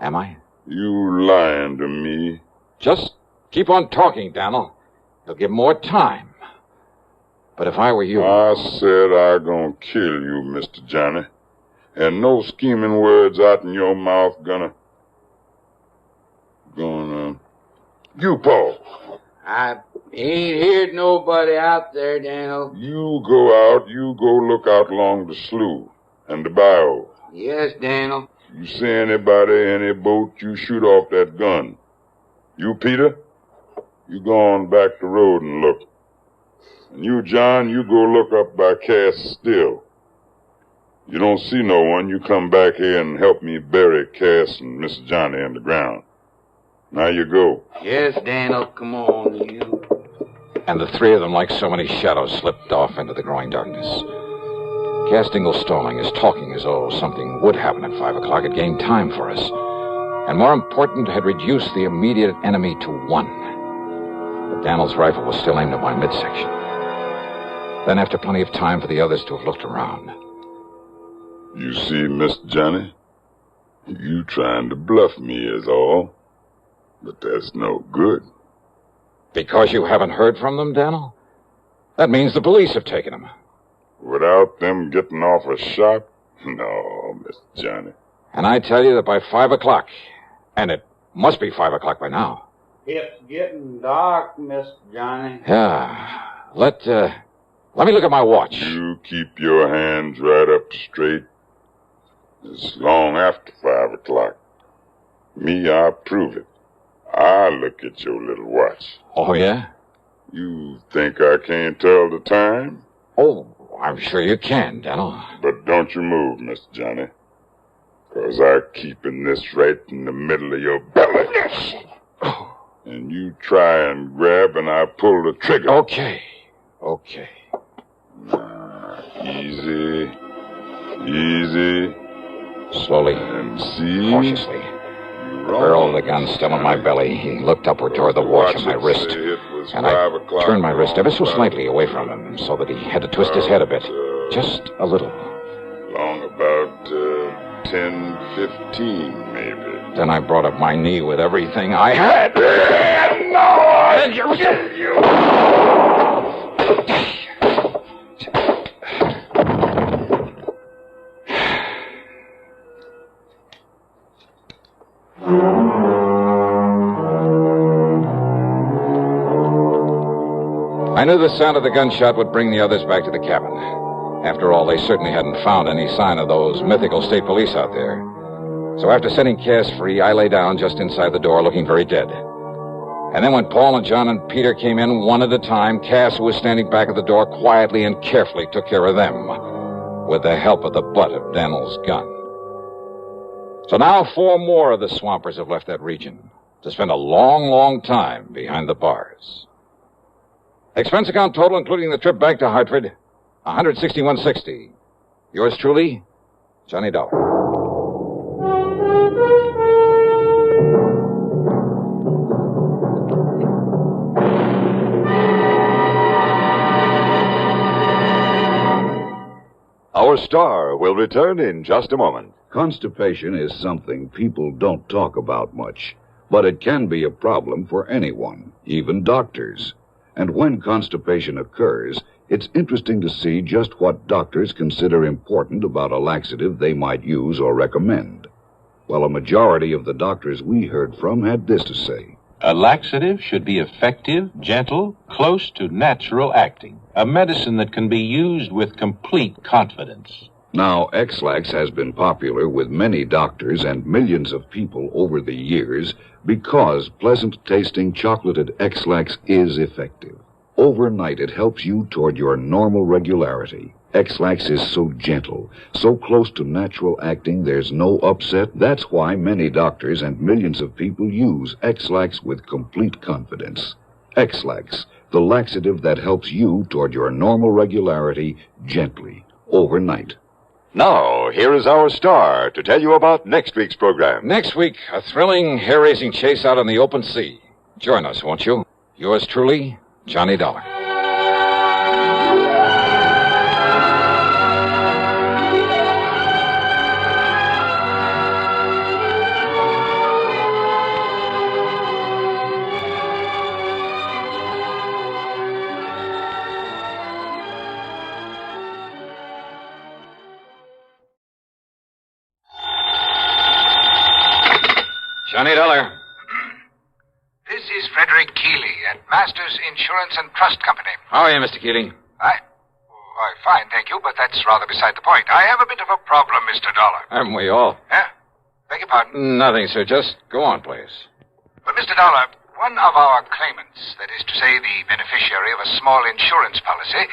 Am I? You lying to me. Just keep on talking, Daniel. You'll give more time. But if I were you... I said I gonna kill you, Mr. Johnny. And no scheming words out in your mouth gonna... You, Paul. I ain't heard nobody out there, Daniel. You go out, you go look out along the slough. And the bio. Yes, Daniel. You see anybody, any boat, you shoot off that gun. You, Peter, you go on back the road and look. And you, John, you go look up by Casque still. You don't see no one, you come back here and help me bury Casque and Mr. Johnny in the ground. Now you go. Yes, Daniel, come on, you. And the three of them, like so many shadows, slipped off into the growing darkness. Casting stalling is talking as though something would happen at 5 o'clock. It gained time for us. And more important, had reduced the immediate enemy to 1. But Daniel's rifle was still aimed at my midsection. Then, after plenty of time for the others to have looked around. You see, Mr. Johnny, you trying to bluff me is all. But that's no good. Because you haven't heard from them, Daniel? That means the police have taken them. Without them getting off a shot? No, Mr. Johnny. And I tell you that by 5 o'clock, and it must be 5 o'clock by now. It's getting dark, Mr. Johnny. Yeah. Let me look at my watch. You keep your hands right up straight. It's long after 5 o'clock. Me, I prove it. I look at your little watch. Oh, yeah? You think I can't tell the time? Oh, I'm sure you can, Daniel. But don't you move, Mr. Johnny. 'Cause I'm keeping this right in the middle of your belly. And you try and grab and I pull the trigger. Okay. Easy. Easy. Slowly. And see? Cautiously. The barrel of the gun still in my belly. He looked upward toward the watch on my wrist. And I turned my wrist ever so slightly away from him so that he had to twist his head a bit. Just a little. Long about 10:15, maybe. Then I brought up my knee with everything I had. I knew the sound of the gunshot would bring the others back to the cabin. After all, they certainly hadn't found any sign of those mythical state police out there. So after setting Casque free, I lay down just inside the door looking very dead. And then when Paul and John and Peter came in one at a time, Casque, who was standing back at the door, quietly and carefully took care of them with the help of the butt of Daniel's gun. So now 4 more of the swampers have left that region to spend a long, long time behind the bars. Expense account total, including the trip back to Hartford, $161.60. Yours truly, Johnny Dollar. Our star will return in just a moment. Constipation is something people don't talk about much, but it can be a problem for anyone, even doctors. And when constipation occurs, it's interesting to see just what doctors consider important about a laxative they might use or recommend. Well, a majority of the doctors we heard from had this to say. A laxative should be effective, gentle, close to natural acting. A medicine that can be used with complete confidence. Now, X-Lax has been popular with many doctors and millions of people over the years because pleasant-tasting chocolated X-Lax is effective. Overnight, it helps you toward your normal regularity. X-Lax is so gentle, so close to natural acting, there's no upset. That's why many doctors and millions of people use X-Lax with complete confidence. X-Lax, the laxative that helps you toward your normal regularity gently, overnight. Now, here is our star to tell you about next week's program. Next week, a thrilling, hair-raising chase out on the open sea. Join us, won't you? Yours truly, Johnny Dollar. Johnny Dollar. This is Frederick Keeley at Masters Insurance and Trust Company. How are you, Mr. Keating? Why, fine, thank you, but that's rather beside the point. I have a bit of a problem, Mr. Dollar. Haven't we all? Huh? Beg your pardon? Nothing, sir. Just go on, please. Well, Mr. Dollar, one of our claimants, that is to say the beneficiary of a small insurance policy,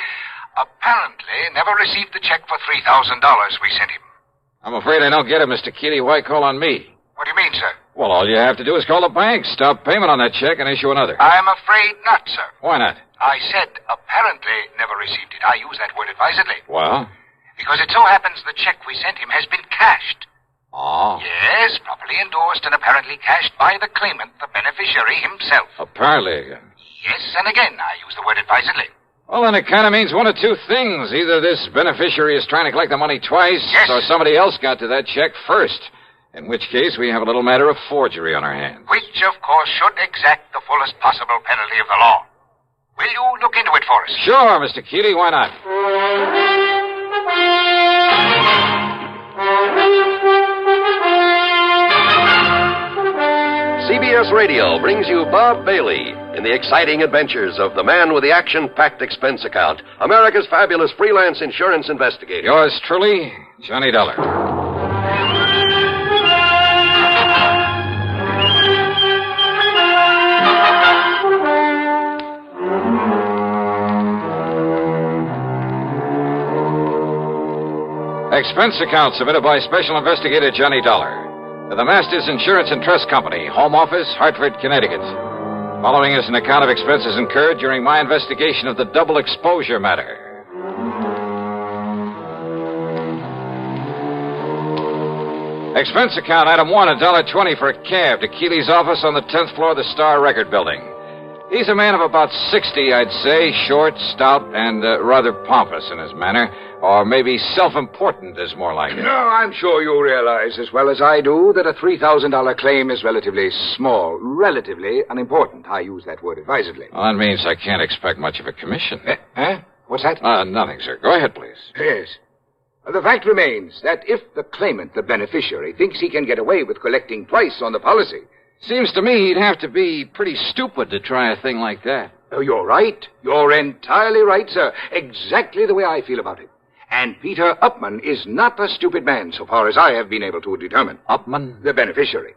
apparently never received the check for $3,000 we sent him. I'm afraid I don't get it, Mr. Keeley. Why call on me? What do you mean, sir? Well, all you have to do is call the bank, stop payment on that check, and issue another. I'm afraid not, sir. Why not? I said apparently never received it. I use that word advisedly. Well? Because it so happens the check we sent him has been cashed. Oh. Yes, properly endorsed and apparently cashed by the claimant, the beneficiary himself. Apparently again. Yes, and again, I use the word advisedly. Well, then it kind of means one of two things. Either this beneficiary is trying to collect the money twice, yes, or somebody else got to that check first. In which case, we have a little matter of forgery on our hands. Which, of course, should exact the fullest possible penalty of the law. Will you look into it for us? Sure, Mr. Keeley, why not? CBS Radio brings you Bob Bailey in the exciting adventures of the man with the action-packed expense account, America's fabulous freelance insurance investigator. Yours truly, Johnny Dollar. Expense account submitted by Special Investigator Johnny Dollar to the Masters Insurance and Trust Company, Home Office, Hartford, Connecticut. Following is an account of expenses incurred during my investigation of the double exposure matter. Expense account item 1, $1.20 for a cab to Keeley's office on the 10th floor of the Star Record Building. He's a man of about 60, I'd say, short, stout, and rather pompous in his manner. Or maybe self-important is more like it. No, I'm sure you realize as well as I do that a $3,000 claim is relatively small, relatively unimportant. I use that word advisedly. Well, that means I can't expect much of a commission. Huh? What's that? Nothing, sir. Go ahead, please. Yes. The fact remains that if the claimant, the beneficiary, thinks he can get away with collecting twice on the policy... Seems to me he'd have to be pretty stupid to try a thing like that. Oh, you're right. You're entirely right, sir. Exactly the way I feel about it. And Peter Upman is not a stupid man, so far as I have been able to determine. Upman? The beneficiary.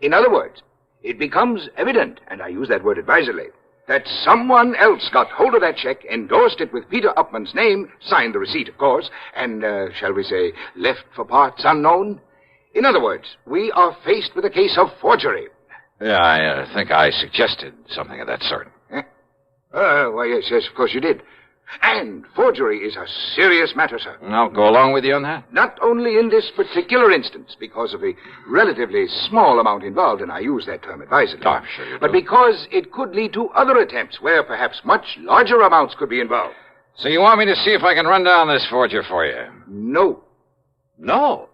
In other words, it becomes evident, and I use that word advisedly, that someone else got hold of that check, endorsed it with Peter Upman's name, signed the receipt, of course, and, shall we say, left for parts unknown. In other words, we are faced with a case of forgery. Yeah, I think I suggested something of that sort. Why, yes, of course you did. And forgery is a serious matter, sir. I'll go along with you on that. Not only in this particular instance, because of the relatively small amount involved, and I use that term advisedly. Oh, I'm sure you do. But because it could lead to other attempts where perhaps much larger amounts could be involved. So you want me to see if I can run down this forger for you? No. No?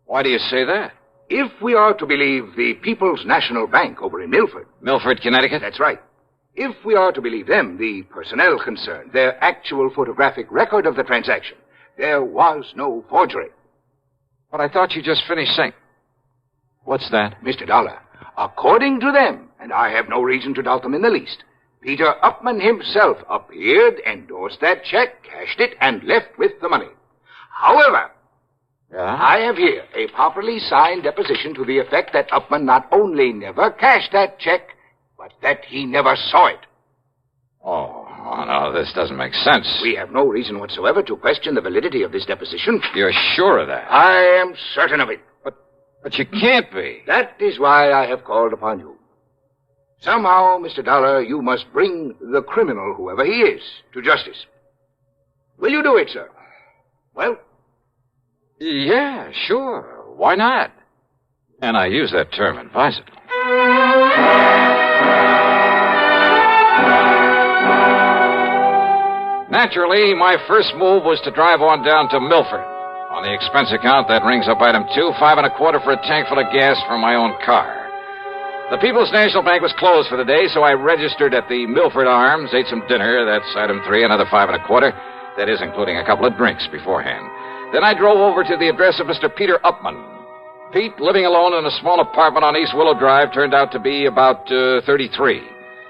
Why do you say that? If we are to believe the People's National Bank over in Milford. Milford, Connecticut? That's right. If we are to believe them, the personnel concerned, their actual photographic record of the transaction, there was no forgery. But I thought you just finished saying... What's that? Mr. Dollar, according to them, and I have no reason to doubt them in the least, Peter Upman himself appeared, endorsed that check, cashed it, and left with the money. However... Yeah? I have here a properly signed deposition to the effect that Upman not only never cashed that check, but that he never saw it. Oh, no, this doesn't make sense. We have no reason whatsoever to question the validity of this deposition. You're sure of that? I am certain of it. But you can't be. That is why I have called upon you. Somehow, Mr. Dollar, you must bring the criminal, whoever he is, to justice. Will you do it, sir? Well... Yeah, sure. Why not? And I use that term advisedly. Naturally, my first move was to drive on down to Milford. On the expense account, that rings up item 2, $5.25 for a tank full of gas from my own car. The People's National Bank was closed for the day, so I registered at the Milford Arms, ate some dinner, that's item 3, another $5.25. That is, including a couple of drinks beforehand. Then I drove over to the address of Mr. Peter Upman. Pete, living alone in a small apartment on East Willow Drive, turned out to be about 33.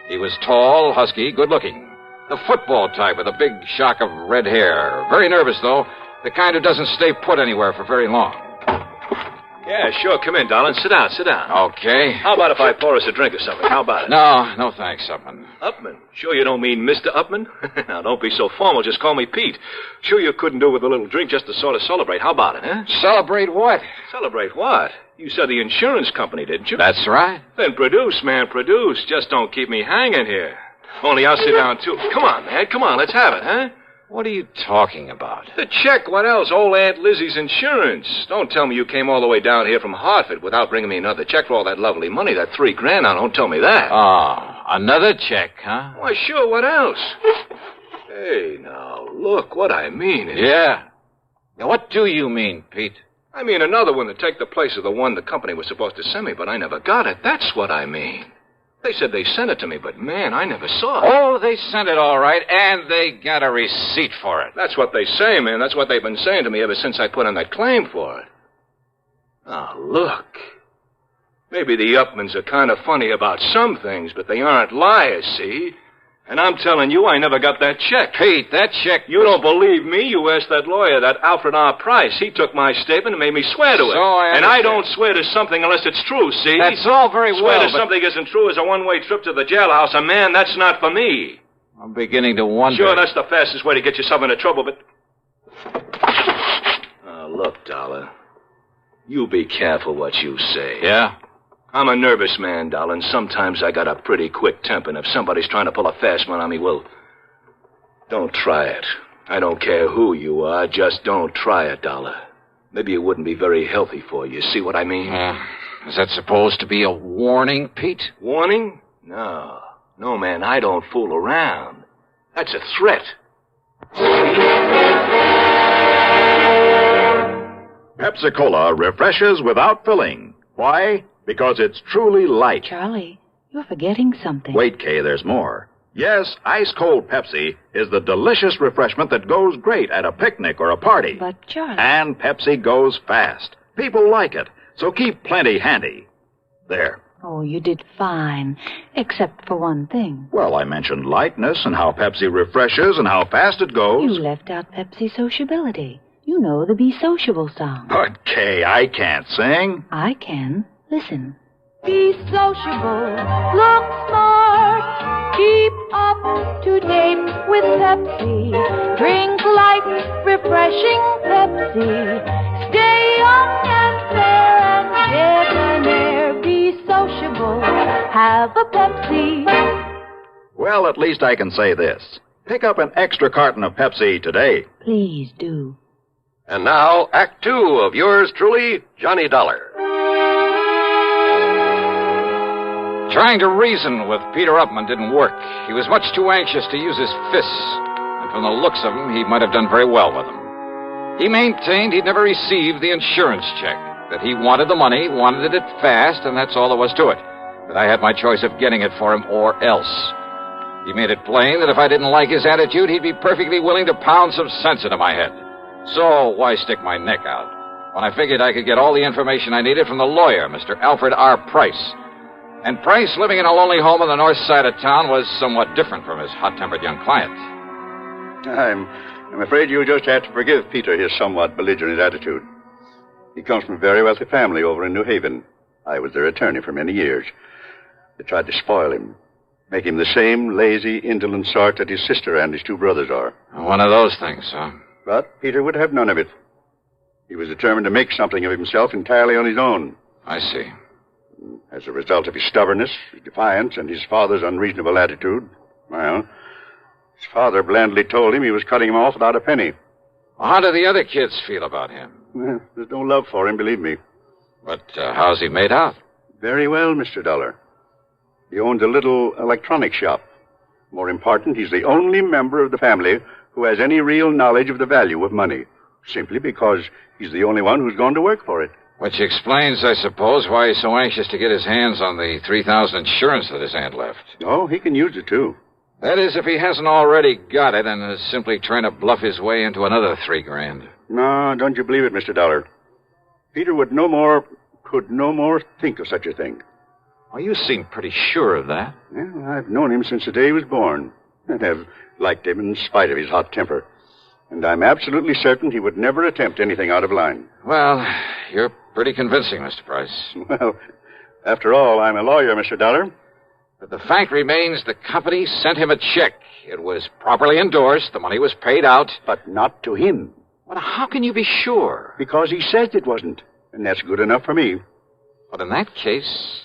He was tall, husky, good-looking. The football type with a big shock of red hair. Very nervous, though. The kind who doesn't stay put anywhere for very long. Yeah, sure. Come in, darling. Sit down, sit down. Okay. How about if I pour us a drink or something? How about it? No thanks, Upman. Upman? Sure you don't mean Mr. Upman? Now, don't be so formal. Just call me Pete. Sure you couldn't do with a little drink just to sort of celebrate. How about it, huh? Celebrate what? Celebrate what? You said the insurance company, didn't you? That's right. Then produce, man, produce. Just don't keep me hanging here. Only I'll sit down, too. Come on, man. Come on, let's have it, huh? What are you talking about? The check. What else? Old Aunt Lizzie's insurance. Don't tell me you came all the way down here from Hartford without bringing me another check for all that lovely money, that $3,000. Now, don't tell me that. Oh, another check, huh? Why, sure. What else? Hey, now, look. What I mean is... Yeah. Now, what do you mean, Pete? I mean another one to take the place of the one the company was supposed to send me, but I never got it. That's what I mean. They said they sent it to me, but, man, I never saw it. Oh, they sent it all right, and they got a receipt for it. That's what they say, man. That's what they've been saying to me ever since I put in that claim for it. Now, look. Maybe the Upmans are kind of funny about some things, but they aren't liars, see? And I'm telling you, I never got that check. Pete, that check... You don't believe me? You asked that lawyer, that Alfred R. Price. He took my statement and made me swear to it. And I don't swear to something unless it's true, see? That's all very well, Swear to something isn't true is a one-way trip to the jailhouse, and, man, that's not for me. I'm beginning to wonder... Sure, that's the fastest way to get yourself into trouble, but... Look, Dollar. You be careful what you say. Yeah? I'm a nervous man, darling. Sometimes I got a pretty quick temper, and if somebody's trying to pull a fast one on me, well, don't try it. I don't care who you are, just don't try it, Dollar. Maybe it wouldn't be very healthy for you. See what I mean? Is that supposed to be a warning, Pete? Warning? No. No, man, I don't fool around. That's a threat. Pepsi-Cola refreshes without filling. Why? Because it's truly light. Charlie, you're forgetting something. Wait, Kay, there's more. Yes, ice-cold Pepsi is the delicious refreshment that goes great at a picnic or a party. But, Charlie... And Pepsi goes fast. People like it, so keep plenty handy. There. Oh, you did fine, except for one thing. Well, I mentioned lightness and how Pepsi refreshes and how fast it goes. You left out Pepsi sociability. You know the Be Sociable song. But, Kay, I can't sing. I can. Listen. Be sociable, look smart, keep up to date with Pepsi. Drink light, refreshing Pepsi. Stay young and fair and debonair. Be sociable, have a Pepsi. Well, at least I can say this. Pick up an extra carton of Pepsi today. Please do. And now, Act Two of yours truly, Johnny Dollar. Trying to reason with Peter Upman didn't work. He was much too anxious to use his fists. And from the looks of him, he might have done very well with them. He maintained he'd never received the insurance check. That he wanted the money, wanted it fast, and that's all there was to it. That I had my choice of getting it for him or else. He made it plain that if I didn't like his attitude, he'd be perfectly willing to pound some sense into my head. So why stick my neck out? When I figured I could get all the information I needed from the lawyer, Mr. Alfred R. Price. And Price, living in a lonely home on the north side of town, was somewhat different from his hot-tempered young client. I'm afraid you'll just have to forgive Peter his somewhat belligerent attitude. He comes from a very wealthy family over in New Haven. I was their attorney for many years. They tried to spoil him, make him the same lazy, indolent sort that his sister and his two brothers are. One of those things, huh? But Peter would have none of it. He was determined to make something of himself entirely on his own. I see. As a result of his stubbornness, his defiance, and his father's unreasonable attitude, well, his father blandly told him he was cutting him off without a penny. Well, how do the other kids feel about him? Well, there's no love for him, believe me. But how's he made out? Very well, Mr. Dollar. He owns a little electronic shop. More important, he's the only member of the family who has any real knowledge of the value of money, simply because he's the only one who's gone to work for it. Which explains, I suppose, why he's so anxious to get his hands on the $3,000 insurance that his aunt left. Oh, he can use it, too. That is, if he hasn't already got it and is simply trying to bluff his way into another $3,000. No, don't you believe it, Mr. Dollar. Peter could no more think of such a thing. Oh, you seem pretty sure of that. Well, I've known him since the day he was born. I'd have liked him in spite of his hot temper. And I'm absolutely certain he would never attempt anything out of line. Well, you're pretty convincing, Mr. Price. Well, after all, I'm a lawyer, Mr. Dollar. But the fact remains the company sent him a check. It was properly endorsed. The money was paid out. But not to him. Well, how can you be sure? Because he says it wasn't. And that's good enough for me. But in that case...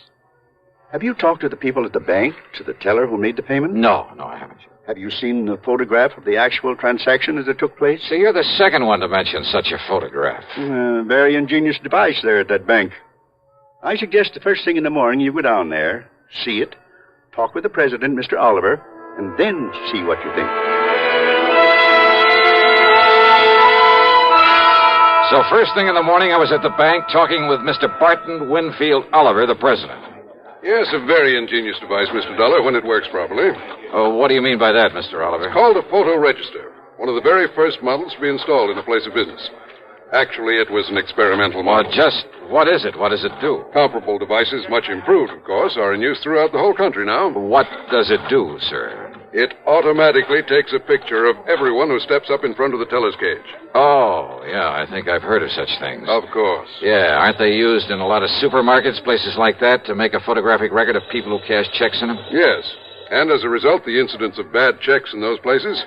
Have you talked to the people at the bank, to the teller who made the payment? No, I haven't. Have you seen the photograph of the actual transaction as it took place? See, you're the second one to mention such a photograph. Very ingenious device there at that bank. I suggest the first thing in the morning you go down there, see it, talk with the president, Mr. Oliver, and then see what you think. So first thing in the morning, I was at the bank talking with Mr. Barton Winfield Oliver, the president. Yes, a very ingenious device, Mr. Dollar, when it works properly. Oh, what do you mean by that, Mr. Oliver? It's called a photo register. One of the very first models to be installed in a place of business. Actually, it was an experimental model. Just what is it? What does it do? Comparable devices, much improved, of course, are in use throughout the whole country now. What does it do, sir? It automatically takes a picture of everyone who steps up in front of the teller's cage. Oh, yeah, I think I've heard of such things. Of course. Yeah, aren't they used in a lot of supermarkets, places like that, to make a photographic record of people who cash checks in them? Yes. And as a result, the incidence of bad checks in those places,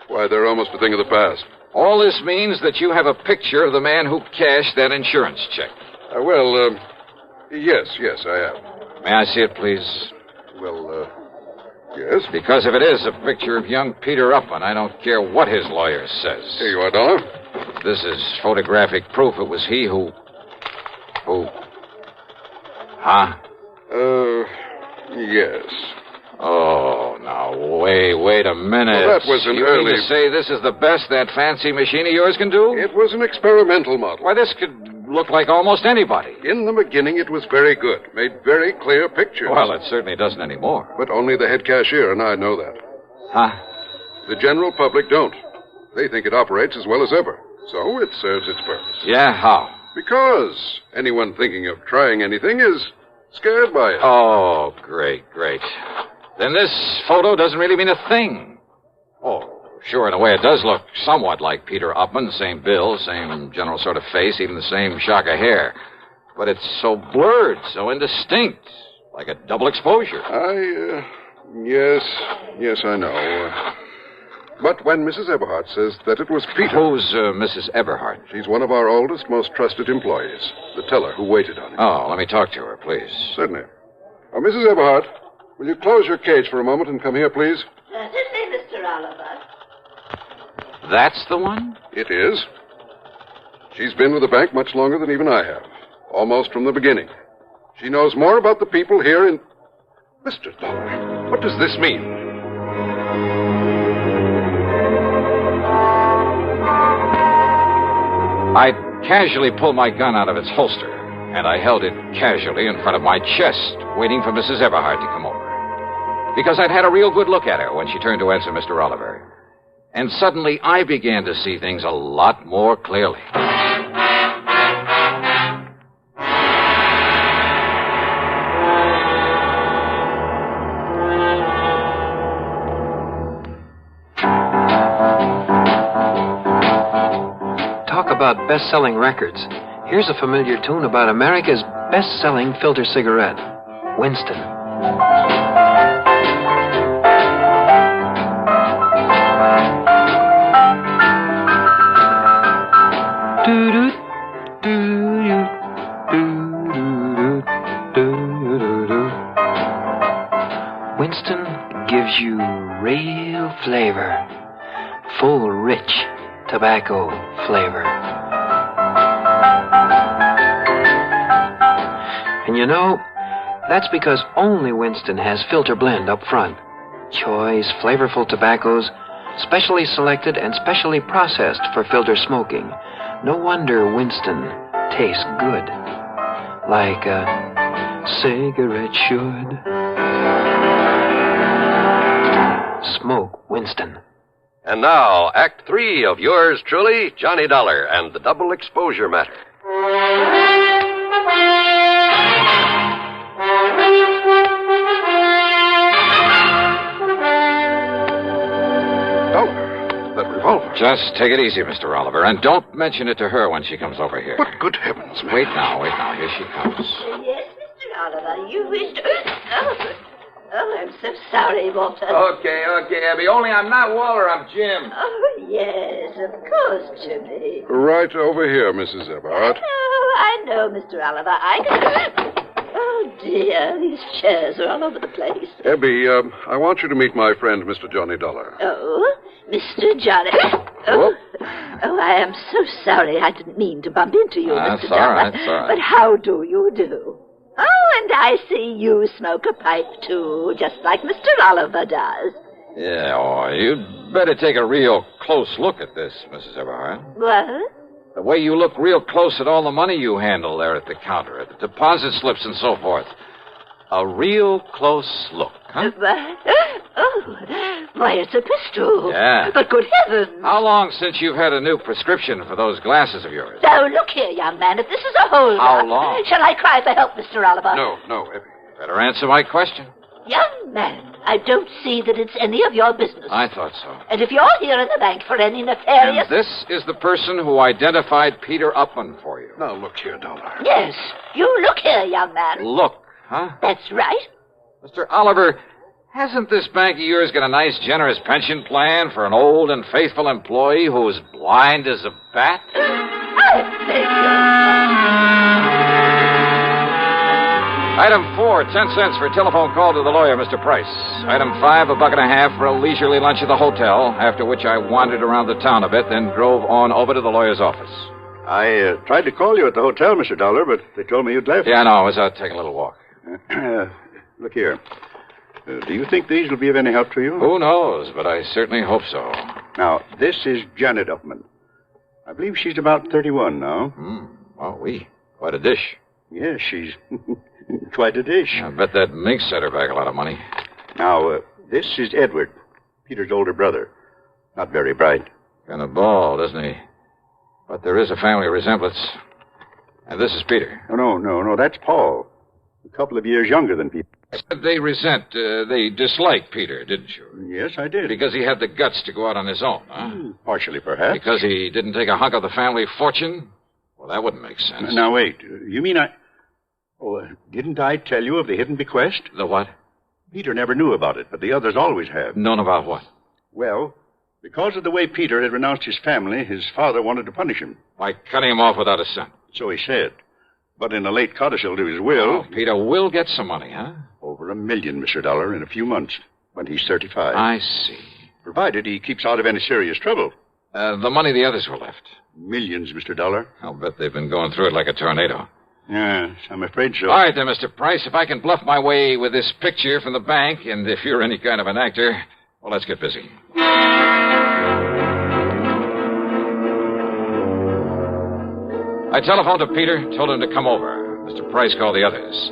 why, they're almost a thing of the past. All this means that you have a picture of the man who cashed that insurance check. Yes, I have. May I see it, please? Yes? Because if it is a picture of young Peter Upman, I don't care what his lawyer says. Here you are, Dollar. This is photographic proof it was he who... Huh? Yes. Oh, now, wait a minute. Well, that was an you early... mean to say this is the best that fancy machine of yours can do? It was an experimental model. Why, this could look like almost anybody. In the beginning, it was very good. Made very clear pictures. Well, it certainly doesn't anymore. But only the head cashier and I know that. Huh? The general public don't. They think it operates as well as ever. So it serves its purpose. Yeah, how? Because anyone thinking of trying anything is scared by it. Oh, great. Then this photo doesn't really mean a thing. Oh, sure, in a way it does look somewhat like Peter Upman. Same build, same general sort of face, even the same shock of hair. But it's so blurred, so indistinct, like a double exposure. Yes, I know. But when Mrs. Eberhardt says that it was Peter... Who's Mrs. Eberhardt? She's one of our oldest, most trusted employees. The teller who waited on him. Oh, let me talk to her, please. Certainly. Mrs. Eberhardt, will you close your cage for a moment and come here, please? Certainly, Mr. Oliver. That's the one? It is. She's been with the bank much longer than even I have. Almost from the beginning. She knows more about the people here in... Mr. Dollar, what does this mean? I casually pulled my gun out of its holster, and I held it casually in front of my chest, waiting for Mrs. Eberhardt to come over. Because I'd had a real good look at her when she turned to answer Mr. Oliver. And suddenly I began to see things a lot more clearly. Talk about best-selling records. Here's a familiar tune about America's best-selling filter cigarette, Winston. Winston gives you real flavor, full, rich tobacco flavor. And you know, that's because only Winston has filter blend up front. Choice, flavorful tobaccos, specially selected and specially processed for filter smoking. No wonder Winston tastes good, like a cigarette should. Smoke Winston. And now, Act 3 of yours truly, Johnny Dollar, and the double exposure matter. Just take it easy, Mr. Oliver, and don't mention it to her when she comes over here. But good heavens, man. Wait now. Here she comes. Yes, Mr. Oliver, you wished... Oh, I'm so sorry, Walter. Okay, Abby. Only I'm not Walter, I'm Jim. Oh, yes, of course, Jimmy. Right over here, Mrs. Eberhardt. Oh, I know, Mr. Oliver. I can... Oh, dear, these chairs are all over the place. Abby, I want you to meet my friend, Mr. Johnny Dollar. Oh, Mr. Johnny. Oh, I am so sorry. I didn't mean to bump into you, Mr. Dollar. That's all right. But how do you do? Oh, and I see you smoke a pipe, too, just like Mr. Oliver does. Yeah, you'd better take a real close look at this, Mrs. Eberhardt. What? The way you look real close at all the money you handle there at the counter, at the deposit slips and so forth. A real close look, huh? Oh, why, it's a pistol. Yeah. But good heavens. How long since you've had a new prescription for those glasses of yours? Now, look here, young man, if this is a holdup... How long? Shall I cry for help, Mr. Oliver? No, Abby. Better answer my question. Young man, I don't see that it's any of your business. I thought so. And if you're here in the bank for any nefarious... And this is the person who identified Peter Upman for you. Now, look here, Dollar. Yes, you look here, young man. Look, huh? That's right. Mr. Oliver, hasn't this bank of yours got a nice, generous pension plan for an old and faithful employee who is blind as a bat? I beg your... Item 4, 10 cents for a telephone call to the lawyer, Mr. Price. Item 5, $1.50 for a leisurely lunch at the hotel, after which I wandered around the town a bit, then drove on over to the lawyer's office. I tried to call you at the hotel, Mr. Dollar, but they told me you'd left. Yeah, no, I was out taking a little walk. Look here. Do you think these will be of any help to you? Who knows, but I certainly hope so. Now, this is Janet Upman. I believe she's about 31 now. Oh, quite a dish. Yes, she's quite a dish. I bet that Meek set her back a lot of money. Now, this is Edward, Peter's older brother. Not very bright. Kind of bald, isn't he? But there is a family resemblance. And this is Peter. No, that's Paul. A couple of years younger than Peter. They dislike Peter, didn't you? Yes, I did. Because he had the guts to go out on his own, huh? Partially, perhaps. Because he didn't take a hunk of the family fortune? Well, that wouldn't make sense. Now, wait. You mean didn't I tell you of the hidden bequest? The what? Peter never knew about it, but the others always have. Known about what? Well, because of the way Peter had renounced his family, his father wanted to punish him. By cutting him off without a cent. So he said. But in a late codicil to his will... Oh, Peter will get some money, huh? Over $1 million, Mr. Dollar, in a few months, when he's 35. I see. Provided he keeps out of any serious trouble. The money the others were left. Millions, Mr. Dollar. I'll bet they've been going through it like a tornado. Yes, I'm afraid so. All right, then, Mr. Price, if I can bluff my way with this picture from the bank, and if you're any kind of an actor, well, let's get busy. I telephoned to Peter, told him to come over. Mr. Price called the others.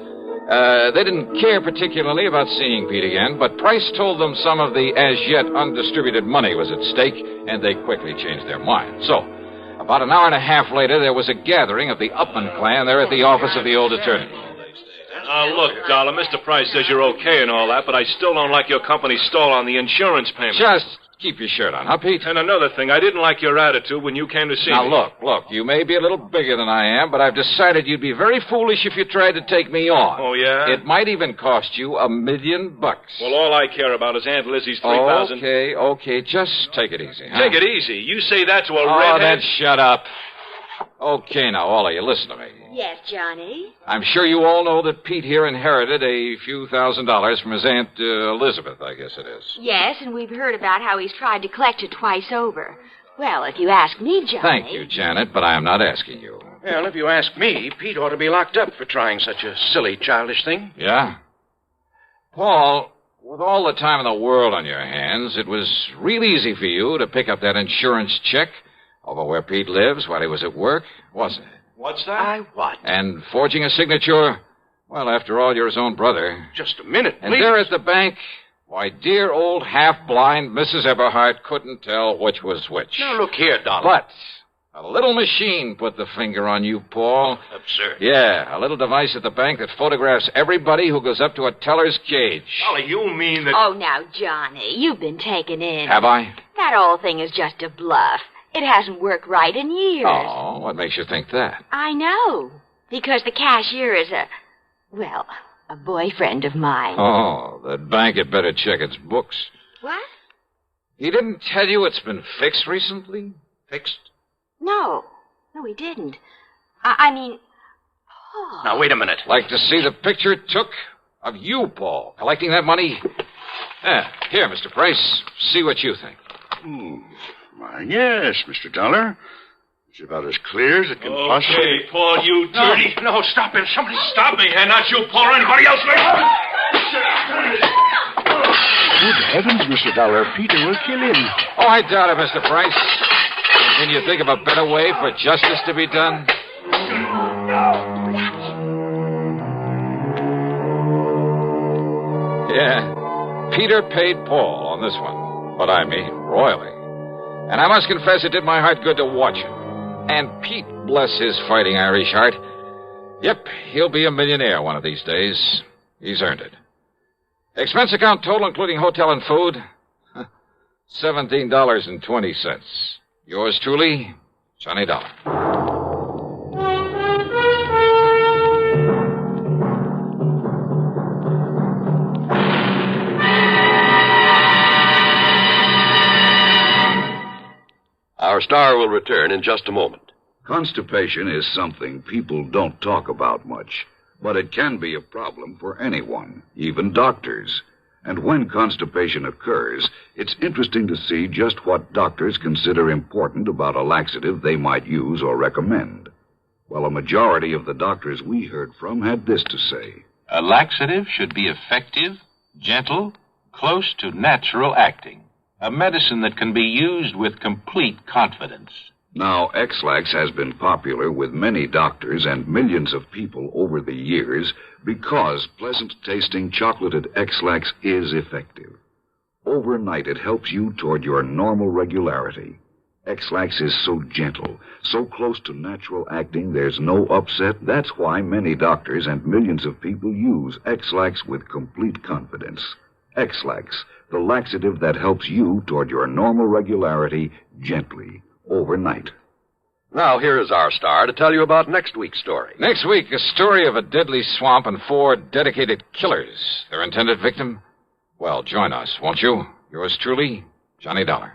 They didn't care particularly about seeing Pete again, but Price told them some of the as-yet undistributed money was at stake, and they quickly changed their minds. So, about an hour and a half later, there was a gathering of the Upman clan there at the office of the old attorney. Look, Dollar, Mr. Price says you're okay and all that, but I still don't like your company's stall on the insurance payment. Just keep your shirt on, huh, Pete? And another thing, I didn't like your attitude when you came to see me. Now, look, you may be a little bigger than I am, but I've decided you'd be very foolish if you tried to take me on. Oh, yeah? It might even cost you $1 million. Well, all I care about is Aunt Lizzie's $3,000. Okay, just take it easy, huh? Take it easy. You say that to a redhead? redhead? Then shut up. Okay, now, all of you, listen to me. Yes, Johnny? I'm sure you all know that Pete here inherited a few $1,000s from his Aunt Elizabeth, I guess it is. Yes, and we've heard about how he's tried to collect it twice over. Well, if you ask me, Johnny... Thank you, Janet, but I am not asking you. Well, if you ask me, Pete ought to be locked up for trying such a silly, childish thing. Yeah? Paul, with all the time in the world on your hands, it was real easy for you to pick up that insurance check over where Pete lives while he was at work, wasn't it? What's that? What? And forging a signature, well, after all, you're his own brother. Just a minute, please. And there at the bank, why, dear old half-blind Mrs. Eberhardt couldn't tell which was which. Now, look here, Dollar. But a little machine put the finger on you, Paul. Absurd. Yeah, a little device at the bank that photographs everybody who goes up to a teller's cage. Dollar, you mean that... Oh, now, Johnny, you've been taken in. Have I? That old thing is just a bluff. It hasn't worked right in years. Oh, what makes you think that? I know. Because the cashier is a boyfriend of mine. Oh, that bank had better check its books. What? He didn't tell you it's been fixed recently? Fixed? No, he didn't. I mean... Oh. Now, wait a minute. Like to see the picture it took of you, Paul, collecting that money? Here, Mr. Price. See what you think. Why, yes, Mr. Dollar. It's about as clear as it can possibly... Okay, Paul, you dirty... No, stop him. Somebody stop me. And not you, Paul, or anybody else. Good heavens, Mr. Dollar. Peter will kill him. Oh, I doubt it, Mr. Price. Can you think of a better way for justice to be done? Yeah, Peter paid Paul on this one, but I mean royally. And I must confess it did my heart good to watch him. And Pete, bless his fighting Irish heart. Yep, he'll be a millionaire one of these days. He's earned it. Expense account total, including hotel and food, $17.20. Yours truly, Johnny Dollar. Our star will return in just a moment. Constipation is something people don't talk about much, but it can be a problem for anyone, even doctors. And when constipation occurs, it's interesting to see just what doctors consider important about a laxative they might use or recommend. Well, a majority of the doctors we heard from had this to say. A laxative should be effective, gentle, close to natural acting. A medicine that can be used with complete confidence. Now, X-Lax has been popular with many doctors and millions of people over the years because pleasant-tasting chocolated X-Lax is effective. Overnight, it helps you toward your normal regularity. X-Lax is so gentle, so close to natural acting, there's no upset. That's why many doctors and millions of people use X-Lax with complete confidence. X-Lax, the laxative that helps you toward your normal regularity gently, overnight. Now, here is our star to tell you about next week's story. Next week, a story of a deadly swamp and 4 dedicated killers. Their intended victim? Well, join us, won't you? Yours truly, Johnny Dollar.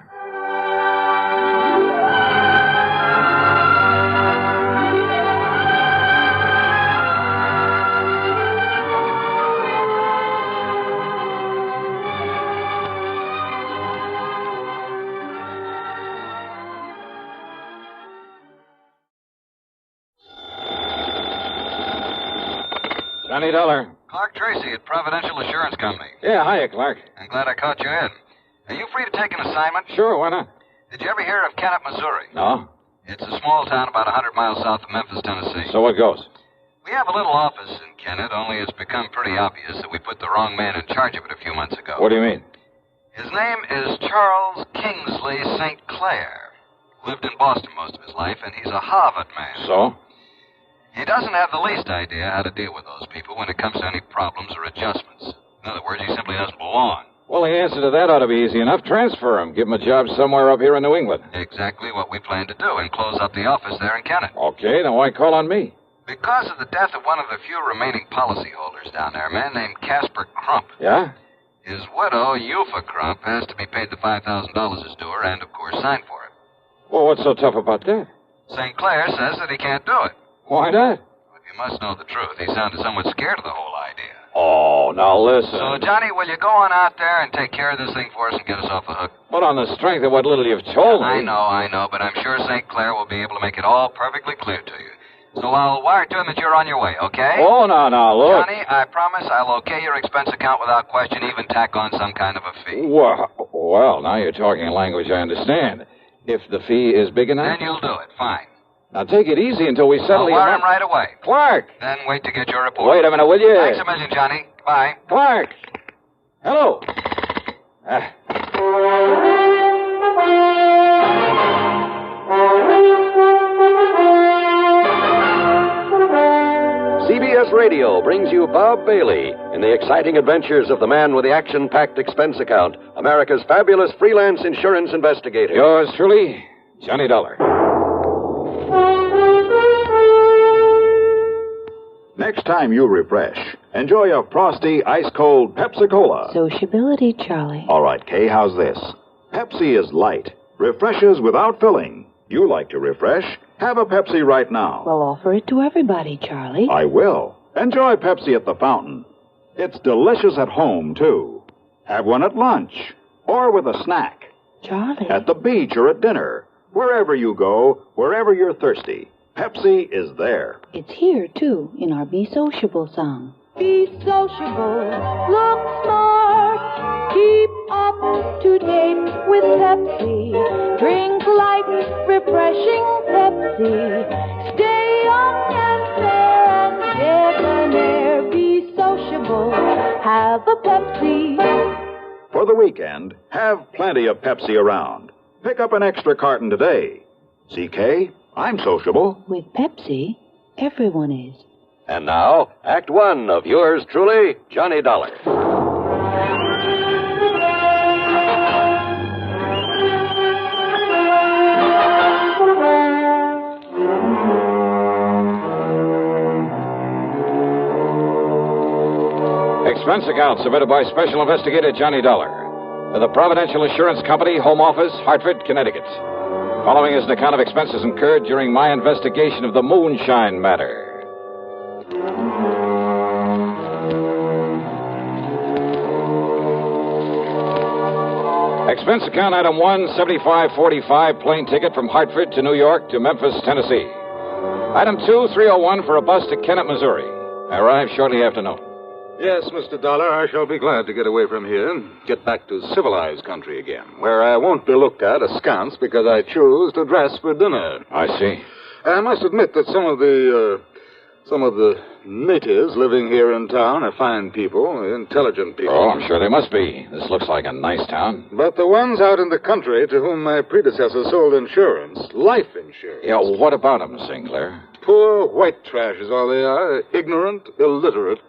Johnny Dollar. Clark Tracy at Providential Assurance Company. Yeah, hiya, Clark. I'm glad I caught you in. Are you free to take an assignment? Sure, why not? Did you ever hear of Kennett, Missouri? No. It's a small town about 100 miles south of Memphis, Tennessee. So what goes? We have a little office in Kennett, only it's become pretty obvious that we put the wrong man in charge of it a few months ago. What do you mean? His name is Charles Kingsley St. Clair. Lived in Boston most of his life, and he's a Harvard man. So? He doesn't have the least idea how to deal with those people when it comes to any problems or adjustments. In other words, he simply doesn't belong. Well, the answer to that ought to be easy enough. Transfer him. Give him a job somewhere up here in New England. Exactly what we plan to do, and close up the office there in Kennett. Okay, then why call on me? Because of the death of one of the few remaining policyholders down there, a man named Casper Crump. Yeah? His widow, Eupha Crump, has to be paid the $5,000 as due her and, of course, signed for it. Well, what's so tough about that? St. Clair says that he can't do it. Why not? If you must know the truth, he sounded somewhat scared of the whole idea. Oh, now listen. So, Johnny, will you go on out there and take care of this thing for us and get us off the hook? But on the strength of what little you've told me. I know, but I'm sure St. Clair will be able to make it all perfectly clear to you. So I'll wire to him that you're on your way, okay? Oh, now, look. Johnny, I promise I'll okay your expense account without question, even tack on some kind of a fee. Well, now you're talking a language I understand. If the fee is big enough? Then you'll do it, fine. Now take it easy until we settle I'll wire him right away. Clark! Then wait to get your report. Wait a minute, will you? Thanks a million, Johnny. Bye. Clark! Hello. CBS Radio brings you Bob Bailey in the exciting adventures of the man with the action-packed expense account, America's fabulous freelance insurance investigator. Yours truly, Johnny Dollar. Next time you refresh, enjoy a frosty, ice-cold Pepsi-Cola. Sociability, Charlie. All right, Kay, how's this? Pepsi is light, refreshes without filling. You like to refresh? Have a Pepsi right now. Well, offer it to everybody, Charlie. I will. Enjoy Pepsi at the fountain. It's delicious at home, too. Have one at lunch, or with a snack. Charlie. At the beach or at dinner. Wherever you go, wherever you're thirsty, Pepsi is there. It's here, too, in our Be Sociable song. Be sociable, look smart, keep up to date with Pepsi. Drink light, refreshing Pepsi. Stay young and fair and debonair. Be sociable, have a Pepsi. For the weekend, have plenty of Pepsi around. Pick up an extra carton today. CK, I'm sociable. With Pepsi, everyone is. And now, Act One of yours truly, Johnny Dollar. Expense account submitted by Special Investigator Johnny Dollar to the Providential Insurance Company, Home Office, Hartford, Connecticut. Following is an account of expenses incurred during my investigation of the Moonshine matter. Expense account item 1, $75.45 plane ticket from Hartford to New York to Memphis, Tennessee. Item 2, $301 for a bus to Kennett, Missouri. I arrived shortly after noon. Yes, Mr. Dollar, I shall be glad to get away from here and get back to civilized country again, where I won't be looked at askance because I choose to dress for dinner. I see. I must admit that some of the natives living here in town are fine people, intelligent people. Oh, I'm sure they must be. This looks like a nice town. But the ones out in the country to whom my predecessor sold insurance, life insurance. Yeah, what about them, Sinclair? Poor white trash is all they are, ignorant, illiterate.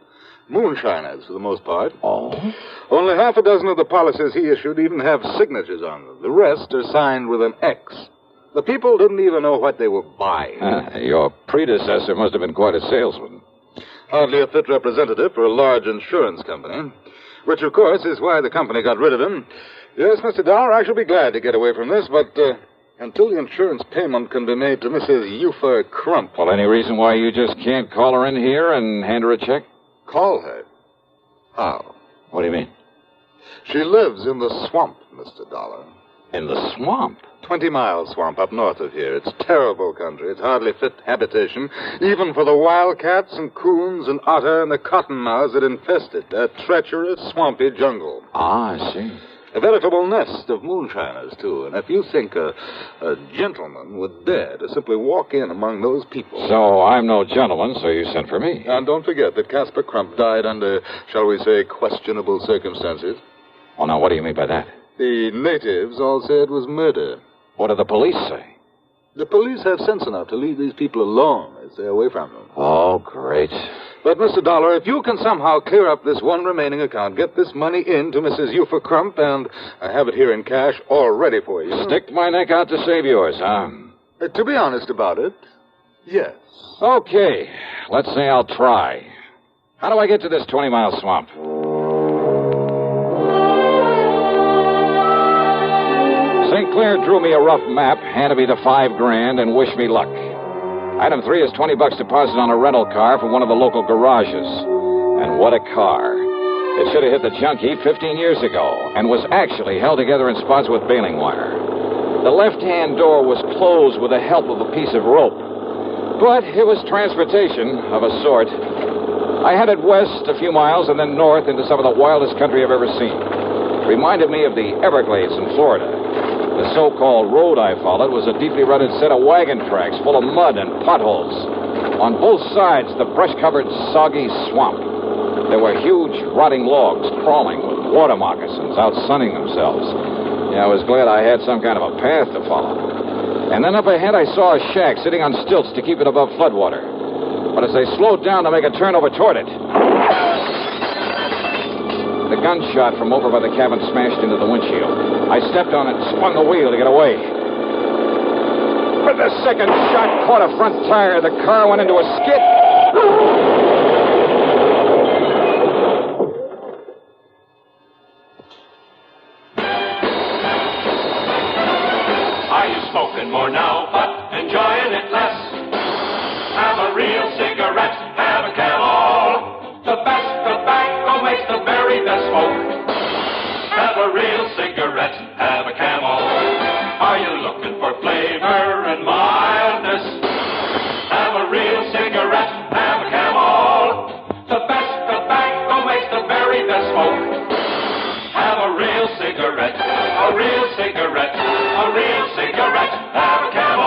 Moonshiners, for the most part. Oh? Only half a dozen of the policies he issued even have signatures on them. The rest are signed with an X. The people didn't even know what they were buying. Your predecessor must have been quite a salesman. Hardly a fit representative for a large insurance company. Which, of course, is why the company got rid of him. Yes, Mr. Dollar, I shall be glad to get away from this, but until the insurance payment can be made to Mrs. Euphor Crump. Well, any reason why you just can't call her in here and hand her a check? Call her? How? What do you mean? She lives in the swamp, Mr. Dollar. In the swamp? 20-mile swamp up north of here. It's terrible country. It's hardly fit habitation, even for the wildcats and coons and otter and the cottonmouths that infest it. A treacherous, swampy jungle. Ah, I see. A veritable nest of moonshiners, too. And if you think a gentleman would dare to simply walk in among those people... So I'm no gentleman, so you sent for me. And don't forget that Casper Crump died under, shall we say, questionable circumstances. Oh, now, what do you mean by that? The natives all said it was murder. What do the police say? The police have sense enough to leave these people alone. They stay away from them. Oh, great. But, Mr. Dollar, if you can somehow clear up this one remaining account, get this money in to Mrs. Euphor Crump, and I have it here in cash all ready for you. Stick my neck out to save yours, huh? To be honest about it, yes. Okay. Let's say I'll try. How do I get to this 20-mile swamp? St. Clair drew me a rough map, handed me the $5,000, and wished me luck. Item 3 is $20 deposit on a rental car from one of the local garages. And what a car. It should have hit the junk heap 15 years ago and was actually held together in spots with baling wire. The left-hand door was closed with the help of a piece of rope. But it was transportation of a sort. I headed west a few miles and then north into some of the wildest country I've ever seen. Reminded me of the Everglades in Florida. The so-called road I followed was a deeply rutted set of wagon tracks full of mud and potholes. On both sides, the brush-covered, soggy swamp. There were huge, rotting logs crawling with water moccasins out sunning themselves. Yeah, I was glad I had some kind of a path to follow. And then up ahead, I saw a shack sitting on stilts to keep it above floodwater. But as I slowed down to make a turn over toward it, the gunshot from over by the cabin smashed into the windshield. I stepped on it and spun the wheel to get away. But the second shot caught a front tire. The car went into a skid. Are you smoking more now, but enjoying it less? Have a real cigarette, have a Camel. The best tobacco makes the very best smoke. Have a real cigarette, have a Camel. Are you looking for flavor and mildness? Have a real cigarette, have a Camel. The best tobacco makes the very best smoke. Have a real cigarette, a real cigarette, a real cigarette, have a Camel.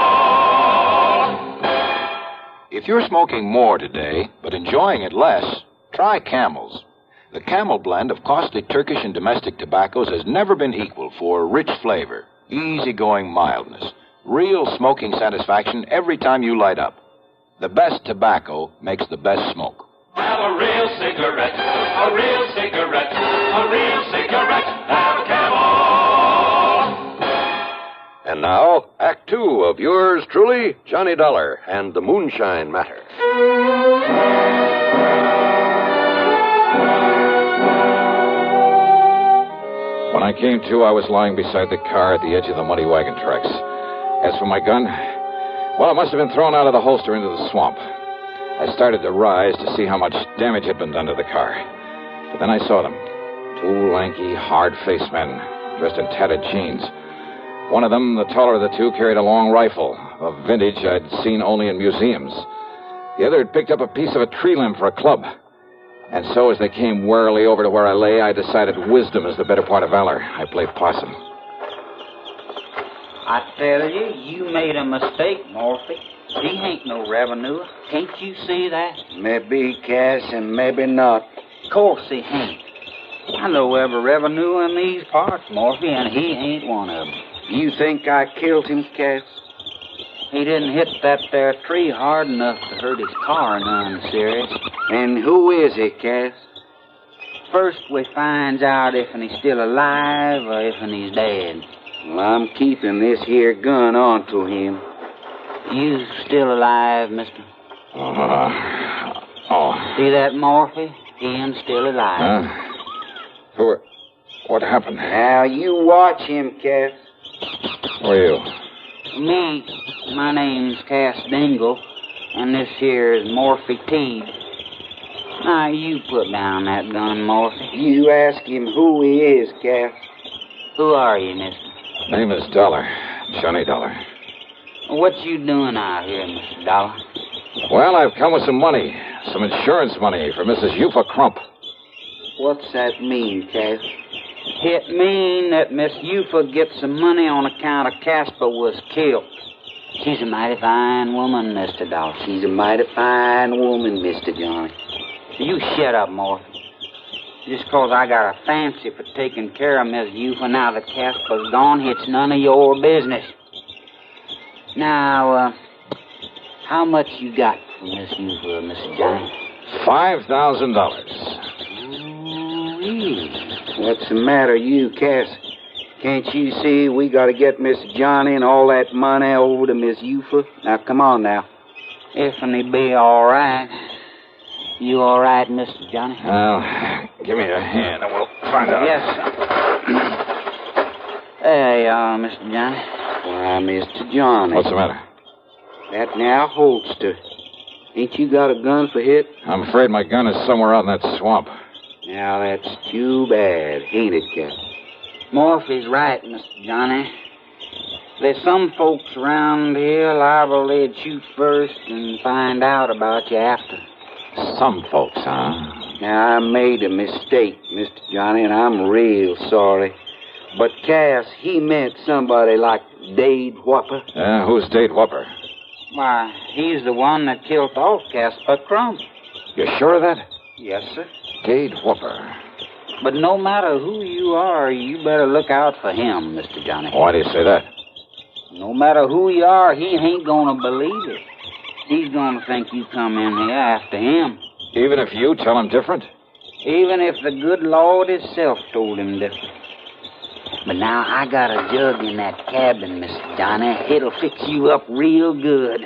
If you're smoking more today, but enjoying it less, try Camels. The Camel blend of costly Turkish and domestic tobaccos has never been equal for rich flavor, easygoing mildness, real smoking satisfaction every time you light up. The best tobacco makes the best smoke. Have a real cigarette, a real cigarette, a real cigarette, have a Camel. And now, Act Two of yours truly, Johnny Dollar and the Moonshine Matter. When I came to, I was lying beside the car at the edge of the muddy wagon tracks. As for my gun, well, it must have been thrown out of the holster into the swamp. I started to rise to see how much damage had been done to the car. But then I saw them. Two lanky, hard-faced men, dressed in tattered jeans. One of them, the taller of the two, carried a long rifle, a vintage I'd seen only in museums. The other had picked up a piece of a tree limb for a club. And so, as they came warily over to where I lay, I decided wisdom is the better part of valor. I played possum. I tell you, you made a mistake, Morphy. He ain't no revenue. Can't you see that? Maybe cash and maybe not. Of course he ain't. I know every revenue in these parts, Morphy, and he ain't one of them. You think I killed him, Cass? He didn't hit that there tree hard enough to hurt his car none serious. And who is he, Cass? First we finds out if he's still alive or if he's dead. Well, I'm keeping this here gun onto him. You still alive, mister? See that, Morphy? Ian's still alive. What happened? Now, you watch him, Cass. Who are you? Me. My name's Casque Dingle, and this here is Morphy Teed. Now, you put down that gun, Morphy. You ask him who he is, Cass. Who are you, mister? Name is Dollar. Johnny Dollar. What you doing out here, Mr. Dollar? Well, I've come with some money. Some insurance money for Mrs. Eufa Crump. What's that mean, Cass? It mean that Miss Eufa gets some money on account of Casper was killed. She's a mighty fine woman, Mr. Dollar. She's a mighty fine woman, Mr. Johnny. You shut up, Morphy. Just 'cause I got a fancy for taking care of Miss Eufa now that Casper's gone, it's none of your business. Now, how much you got for Miss Eufa, Mr. Johnny? $5,000. What's the matter, you, Cass? Can't you see we got to get Mr. Johnny and all that money over to Miss Eufa? Now, come on now. If he be all right. You all right, Mr. Johnny? Well, give me your hand and we'll find out. Yes, sir. There you are, Mr. Johnny. Why, Mr. Johnny. What's the matter? That now holster. Ain't you got a gun for hit? I'm afraid my gun is somewhere out in that swamp. Now, that's too bad, ain't it, Cap? Morphy's right, Mr. Johnny. There's some folks around here liable they'd shoot first and find out about you after. Some folks, huh? Now, I made a mistake, Mr. Johnny, and I'm real sorry. But Cass, he meant somebody like Dade Whopper. Yeah, who's Dade Whopper? Why, he's the one that killed off Casper Crump. You sure of that? Yes, sir. Dade Whopper. But no matter who you are, you better look out for him, Mr. Johnny. Why do you say that? No matter who you are, he ain't gonna believe it. He's gonna think you come in here after him. Even if you tell him different? Even if the good Lord himself told him different. But now I got a jug in that cabin, Mr. Johnny. It'll fix you up real good.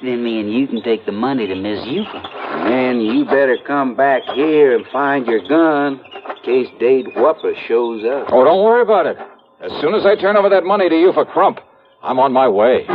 Then me and you can take the money to Miss Eufa. And then you better come back here and find your gun in case Dade Whopper shows up. Oh, don't worry about it. As soon as I turn over that money to you for Crump, I'm on my way.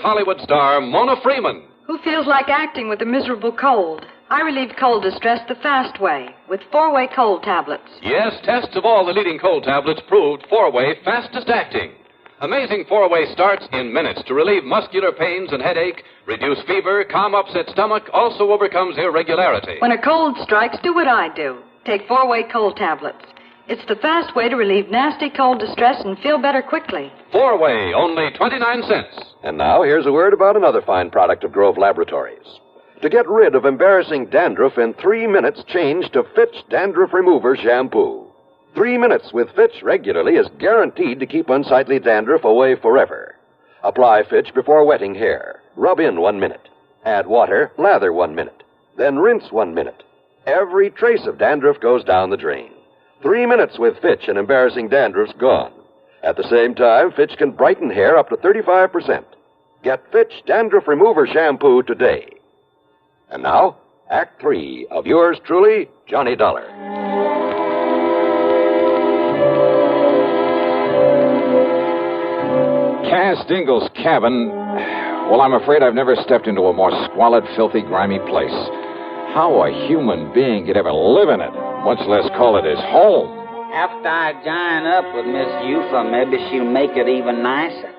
Hollywood star Mona Freeman. Who feels like acting with a miserable cold? I relieve cold distress the fast way, with 4-way cold tablets. Yes, tests of all the leading cold tablets proved 4-way fastest acting. Amazing 4-way starts in minutes to relieve muscular pains and headache, reduce fever, calm upset stomach, also overcomes irregularity. When a cold strikes, do what I do. Take 4-way cold tablets. It's the fast way to relieve nasty cold distress and feel better quickly. 4-way, only 29 cents. And now, here's a word about another fine product of Grove Laboratories. To get rid of embarrassing dandruff in 3 minutes, change to Fitch Dandruff Remover Shampoo. 3 minutes with Fitch regularly is guaranteed to keep unsightly dandruff away forever. Apply Fitch before wetting hair. Rub in 1 minute. Add water, lather 1 minute. Then rinse 1 minute. Every trace of dandruff goes down the drain. 3 minutes with Fitch and embarrassing dandruff's gone. At the same time, Fitch can brighten hair up to 35%. Get Fitch Dandruff Remover Shampoo today. And now, Act 3 of yours truly, Johnny Dollar. Cass Dingle's cabin. Well, I'm afraid I've never stepped into a more squalid, filthy, grimy place. How a human being could ever live in it, much less call it his home. After I join up with Miss Eufa, maybe she'll make it even nicer.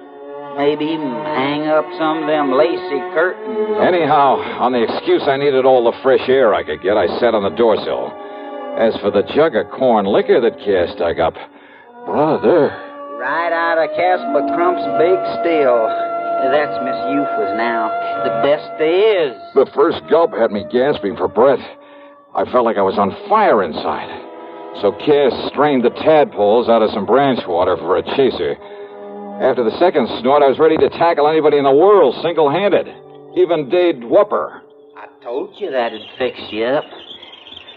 Maybe even hang up some of them lacy curtains. Anyhow, on the excuse I needed all the fresh air I could get, I sat on the doorsill. As for the jug of corn liquor that Cass dug up, brother. Right out of Casper Crump's big still. That's Miss Eufa's now. The best there is. The first gulp had me gasping for breath. I felt like I was on fire inside. So Cass strained the tadpoles out of some branch water for a chaser. After the second snort, I was ready to tackle anybody in the world single-handed. Even Dade Whopper. I told you that'd fix you up.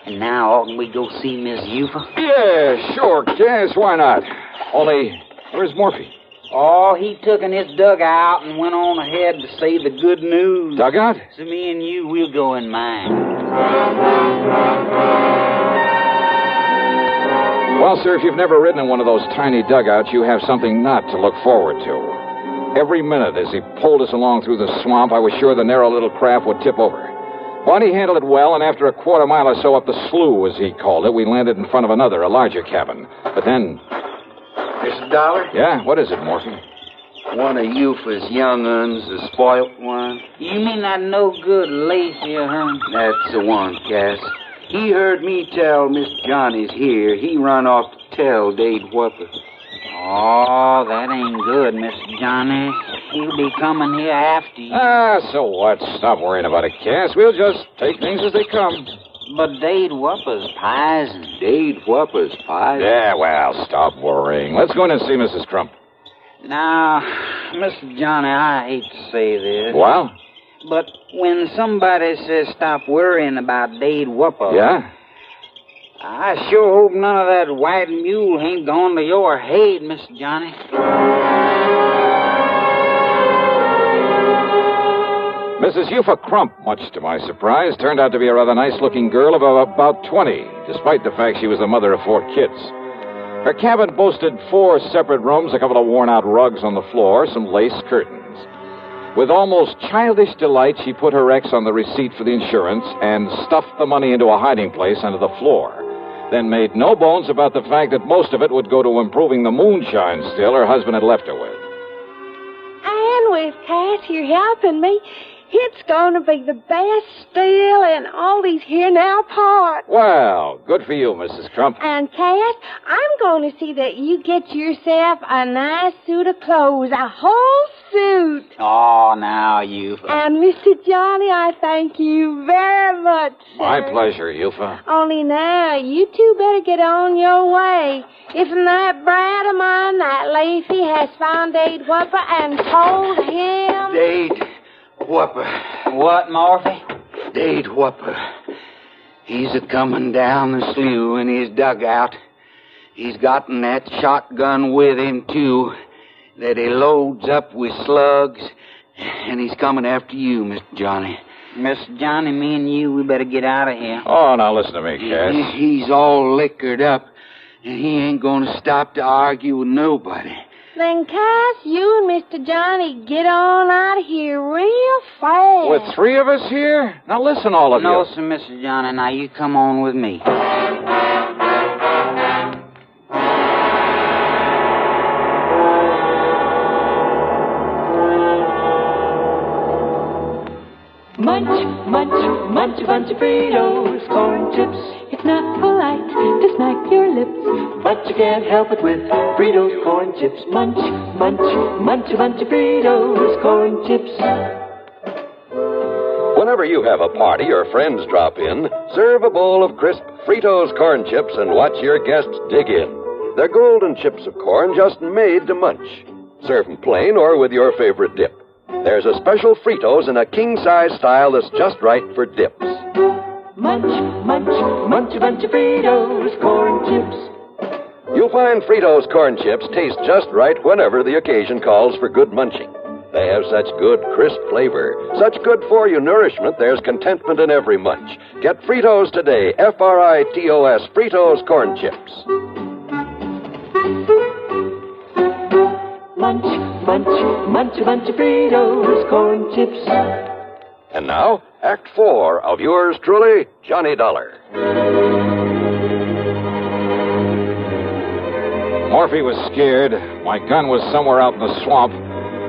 And now, oughtn't we go see Miss Eufa? Yeah, sure, Cass, why not? Only, where's Morphy? Oh, he took in his dugout and went on ahead to say the good news. Dugout? So me and you, we'll go in mine. Well, sir, if you've never ridden in one of those tiny dugouts, you have something not to look forward to. Every minute as he pulled us along through the swamp, I was sure the narrow little craft would tip over. But he handled it well, and after a quarter mile or so up the slough, as he called it, we landed in front of another, a larger cabin. But then... Mr. Dollar? Yeah? What is it, Morphy? One of Eufa's young uns, the spoilt one. You mean that no-good lazy, huh? That's the one, Cass. He heard me tell Miss Johnny's here. He run off to tell Dade Whopper. Oh, that ain't good, Mr. Johnny. He'll be coming here after you. So what? Stop worrying about it, Cass. We'll just take things as they come. But Dade Whopper's pizen. Dade Whopper's pizen? Yeah, well, stop worrying. Let's go in and see Mrs. Crump. Now, Mr. Johnny, I hate to say this. Well? But when somebody says stop worrying about Dade Whopper... Yeah? I sure hope none of that white mule ain't gone to your head, Mr. Johnny. Mrs. Eufa Crump, much to my surprise, turned out to be a rather nice-looking girl of about 20, despite the fact she was the mother of 4 kids. Her cabin boasted 4 separate rooms, a couple of worn-out rugs on the floor, some lace curtains. With almost childish delight, she put her X on the receipt for the insurance and stuffed the money into a hiding place under the floor, then made no bones about the fact that most of it would go to improving the moonshine still her husband had left her with. And with Cass, you're helping me. It's going to be the best steal in all these here now parts. Well, good for you, Mrs. Crump. And, Cass, I'm going to see that you get yourself a nice suit of clothes, a whole suit. Oh, now, Eufa. And, Mr. Johnny, I thank you very much, sir. My pleasure, Eufa. Only now, you two better get on your way. If that brat of mine, that Leafy, has found Dade Whopper and told him... Dade Whopper. What, Morphy? Dade Whopper. He's a-coming down the slough in his dugout. He's gotten that shotgun with him, too, that he loads up with slugs, and he's coming after you, Mr. Johnny. Mr. Johnny, me and you, we better get out of here. Oh, now listen to me, Cass. He's all liquored up, and he ain't going to stop to argue with nobody. Then, Cass, you and Mr. Johnny get on out of here real fast. With three of us here? Now listen, all of you. No, sir, Mr. Johnny. Now you come on with me. Munch, munch, munch a bunch of Fritos, corn chips. It's not polite to smack your lips, but you can't help it with Fritos corn chips. Munch, munch, munch a bunch of Fritos, corn chips. Whenever you have a party or friends drop in, serve a bowl of crisp Fritos corn chips and watch your guests dig in. They're golden chips of corn just made to munch. Serve them plain or with your favorite dip. There's a special Fritos in a king-size style that's just right for dips. Munch, munch, munch a bunch of Fritos corn chips. You'll find Fritos corn chips taste just right whenever the occasion calls for good munching. They have such good, crisp flavor, such good-for-you nourishment, there's contentment in every munch. Get Fritos today, Fritos, Fritos corn chips. Munch, munch, munch a bunch of Fritos corn chips. And now, Act 4 of yours truly, Johnny Dollar. Morphy was scared. My gun was somewhere out in the swamp.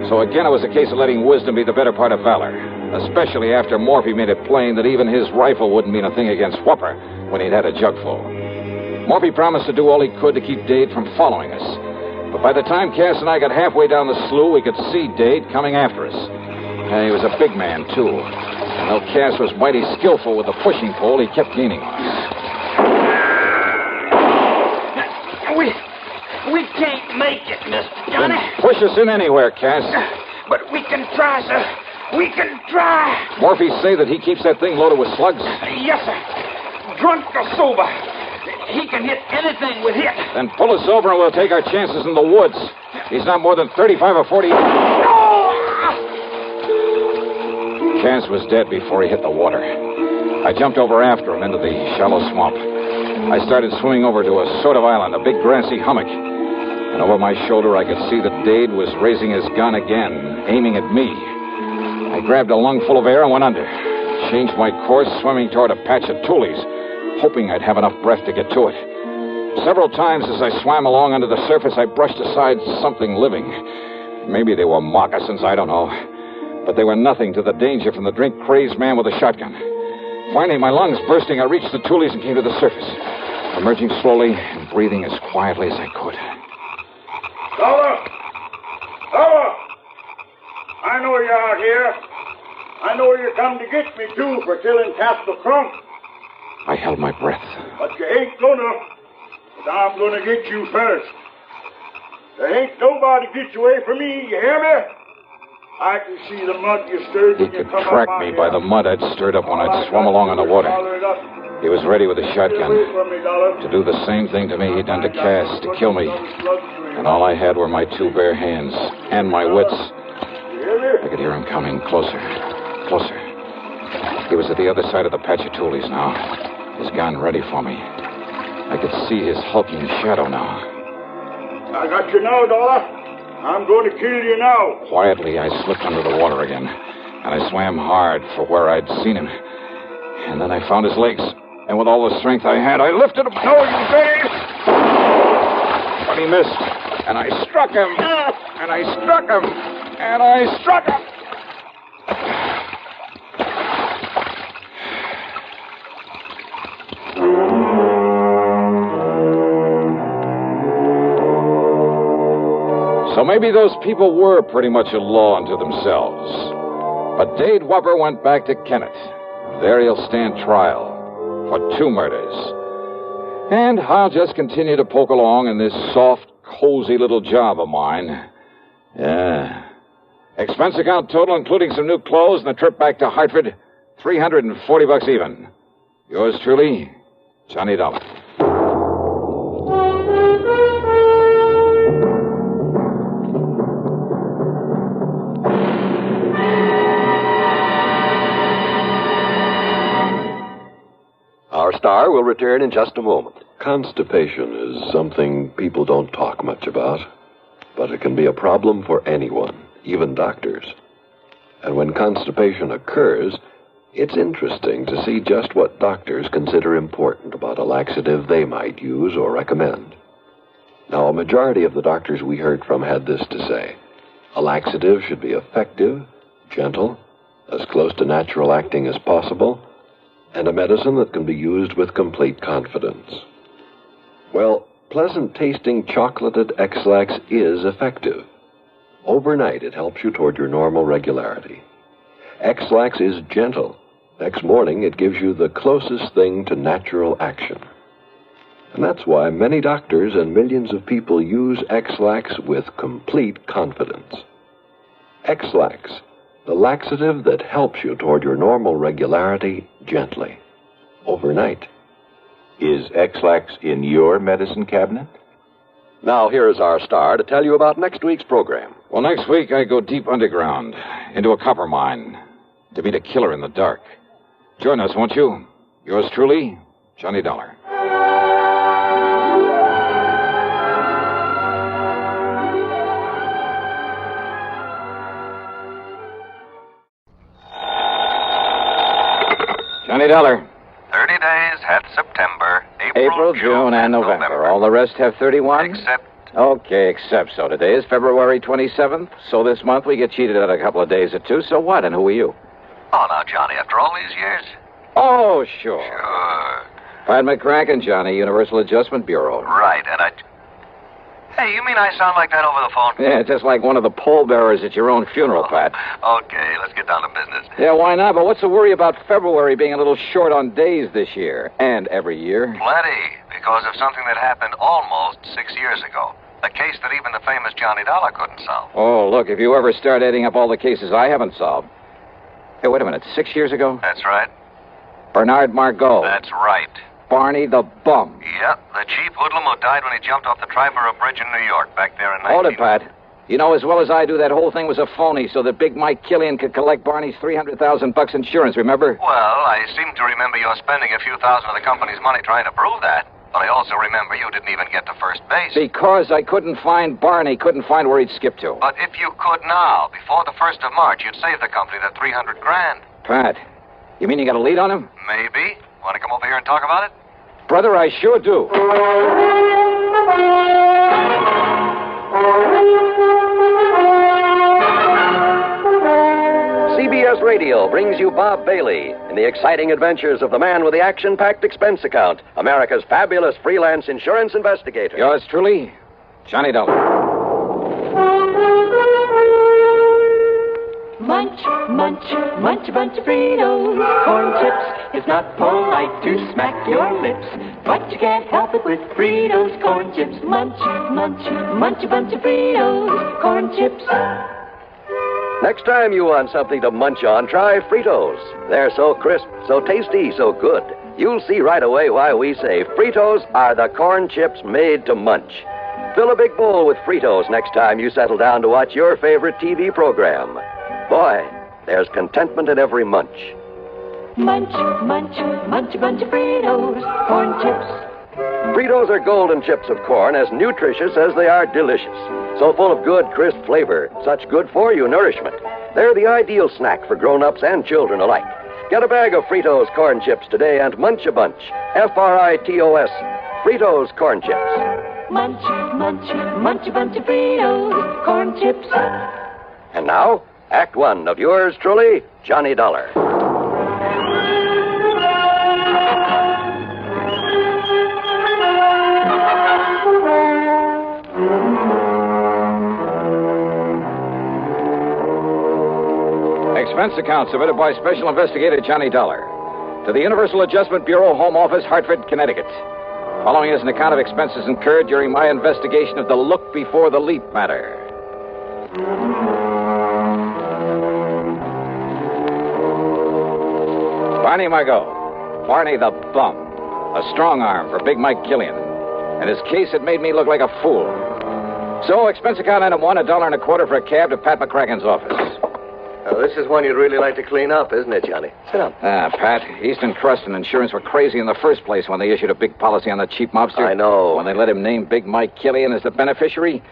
So again, it was a case of letting wisdom be the better part of valor. Especially after Morphy made it plain that even his rifle wouldn't mean a thing against Whopper when he'd had a jugful. Morphy promised to do all he could to keep Dade from following us. But by the time Cass and I got halfway down the slough, we could see Dade coming after us. And he was a big man, too. And though Cass was mighty skillful with the pushing pole, he kept gaining on us. We can't make it, Mr. Johnny. Then push us in anywhere, Cass. But we can try, sir. We can try. Morphy say that he keeps that thing loaded with slugs? Yes, sir. Drunk or sober. He can hit anything with hit. Then pull us over and we'll take our chances in the woods. He's not more than 35 or 40. Cass was dead before he hit the water. I jumped over after him into the shallow swamp. I started swimming over to a sort of island, a big grassy hummock. And over my shoulder I could see that Dade was raising his gun again, aiming at me. I grabbed a lungful of air and went under. Changed my course, swimming toward a patch of tules, hoping I'd have enough breath to get to it. Several times as I swam along under the surface, I brushed aside something living. Maybe they were moccasins, I don't know. But they were nothing to the danger from the drink-crazed man with a shotgun. Finally, my lungs bursting, I reached the tules and came to the surface, emerging slowly and breathing as quietly as I could. Dollar! Dollar! I know you're out here. I know you come to get me, too, for killing Castle Crump. I held my breath. But you ain't gonna. But I'm gonna get you first. There ain't nobody gets you away from me, you hear me? I can see the mud you stirred when you come up. He could track me by the mud I'd stirred up when I'd swum along in the water. He was ready with a shotgun to do the same thing to me he'd done to Cass, to kill me. And all I had were my two bare hands and my wits. I could hear him coming closer, closer. He was at the other side of the patch of tules now, his gun ready for me. I could see his hulking shadow now. I got you now, Dollar. I'm going to kill you now. Quietly, I slipped under the water again, and I swam hard for where I'd seen him. And then I found his legs, and with all the strength I had, I lifted him. No, you babe! But he missed, and I struck him, and I struck him, and I struck him. maybe those people were pretty much a law unto themselves. But Dade Wupper went back to Kennett. There he'll stand trial for 2 murders. And I'll just continue to poke along in this soft, cozy little job of mine. Yeah. Expense account total, including some new clothes and the trip back to Hartford, $340 even. Yours truly, Johnny Dollar. Our star will return in just a moment. Constipation is something people don't talk much about, but it can be a problem for anyone, even doctors. And when constipation occurs, it's interesting to see just what doctors consider important about a laxative they might use or recommend. Now, a majority of the doctors we heard from had this to say. A laxative should be effective, gentle, as close to natural acting as possible, and a medicine that can be used with complete confidence. Well, pleasant-tasting chocolated X-Lax is effective. Overnight, it helps you toward your normal regularity. X-Lax is gentle. Next morning, it gives you the closest thing to natural action. And that's why many doctors and millions of people use X-Lax with complete confidence. X-Lax, the laxative that helps you toward your normal regularity gently, overnight. Is X-Lax in your medicine cabinet? Now, here is our star to tell you about next week's program. Well, next week I go deep underground, into a copper mine, to meet a killer in the dark. Join us, won't you? Yours truly, Johnny Dollar. Johnny Dollar. 30 days had September, April, June, and November. All the rest have 31? Except... Okay, except so. Today is February 27th, so this month we get cheated at a couple of days or two. So what, and who are you? Oh, now, Johnny, after all these years? Oh, sure. Sure. Pat McCracken, Johnny, Universal Adjustment Bureau. Right, and I... Hey, you mean I sound like that over the phone? Yeah, just like one of the pallbearers at your own funeral, Pat. Okay, let's get down to business. Yeah, why not? But what's the worry about February being a little short on days this year? And every year? Plenty, because of something that happened almost 6 years ago. A case that even the famous Johnny Dollar couldn't solve. Oh, look, if you ever start adding up all the cases I haven't solved. Hey, wait a minute, 6 years ago? That's right. Bernard Margot. That's right. Barney the Bum. Yeah, the cheap hoodlum who died when he jumped off the Trifera Bridge in New York back there in 19... Hold it, Pat. You know as well as I do that whole thing was a phony so that Big Mike Killian could collect Barney's $300,000 insurance, remember? Well, I seem to remember you spending a few thousand of the company's money trying to prove that. But I also remember you didn't even get to first base. Because I couldn't find Barney, couldn't find where he'd skipped to. But if you could now, before the 1st of March, you'd save the company that $300,000. Pat, you mean you got a lead on him? Maybe. Want to come over here and talk about it? Brother, I sure do. CBS Radio brings you Bob Bailey in the exciting adventures of the man with the action-packed expense account, America's fabulous freelance insurance investigator. Yours truly, Johnny Dollar. Munch, munch, munch a bunch of Fritos, corn chips. It's not polite to smack your lips, but you can't help it with Fritos, corn chips. Munch, munch, munch a bunch of Fritos, corn chips. Next time you want something to munch on, try Fritos. They're so crisp, so tasty, so good. You'll see right away why we say Fritos are the corn chips made to munch. Fill a big bowl with Fritos next time you settle down to watch your favorite TV program. Boy, there's contentment in every munch. Munch, munch, munch a bunch of Fritos, corn chips. Fritos are golden chips of corn, as nutritious as they are delicious. So full of good, crisp flavor, such good-for-you nourishment. They're the ideal snack for grown-ups and children alike. Get a bag of Fritos corn chips today and munch a bunch. Fritos. Fritos corn chips. Munch, munch, munch a bunch of Fritos, corn chips. And now, Act One of yours truly, Johnny Dollar. expense account submitted by Special Investigator Johnny Dollar to the Universal Adjustment Bureau, Home Office, Hartford, Connecticut. Following is an account of expenses incurred during my investigation of the look before the leap matter. Barney Margot. Barney the Bum. A strong arm for Big Mike Killian. And his case had made me look like a fool. So, expense account item 1, $1.25 for a cab to Pat McCracken's office. This is one you'd really like to clean up, isn't it, Johnny? Sit down. Pat, Eastern Trust and Insurance were crazy in the first place when they issued a big policy on the cheap mobster. I know. When they let him name Big Mike Killian as the beneficiary.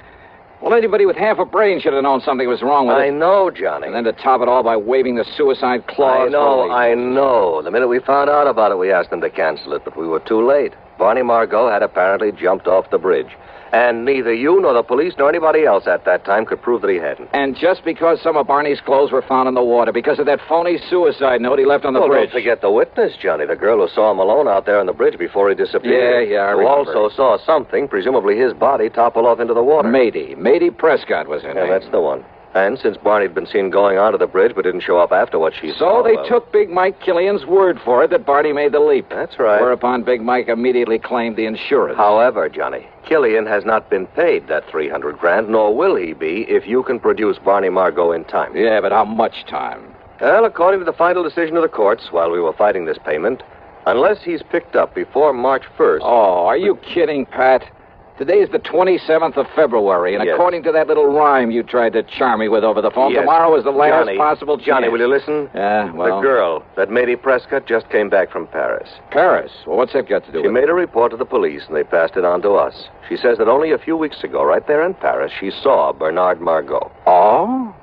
Well, anybody with half a brain should have known something was wrong with it. I know, Johnny. And then to top it all by waving the suicide clause. I know. The minute we found out about it, we asked them to cancel it, but we were too late. Barney Margot had apparently jumped off the bridge. And neither you nor the police nor anybody else at that time could prove that he hadn't. And just because some of Barney's clothes were found in the water, because of that phony suicide note he left on the bridge. Don't forget the witness, Johnny, the girl who saw him alone out there on the bridge before he disappeared. Yeah, I who remember. also saw something, presumably his body, topple off into the water. Mady Prescott was her name. Yeah, that's the one. And since Barney'd been seen going onto the bridge but didn't show up after what she saw... So they took Big Mike Killian's word for it that Barney made the leap. That's right. Whereupon Big Mike immediately claimed the insurance. However, Johnny, Killian has not been paid that $300,000, nor will he be if you can produce Barney Margot in time. Yeah, but how much time? Well, according to the final decision of the courts, while we were fighting this payment, unless he's picked up before March 1st... Oh, are you kidding, Pat? Today is the 27th of February, and yes. According to that little rhyme you tried to charm me with over the phone, yes. Tomorrow is the last possible chance. Johnny, will you listen? Yeah, well... The girl, that Mady Prescott, just came back from Paris. Paris? Well, what's that got to do with it? She made a report to the police, and they passed it on to us. She says that only a few weeks ago, right there in Paris, she saw Bernard Margot. Oh?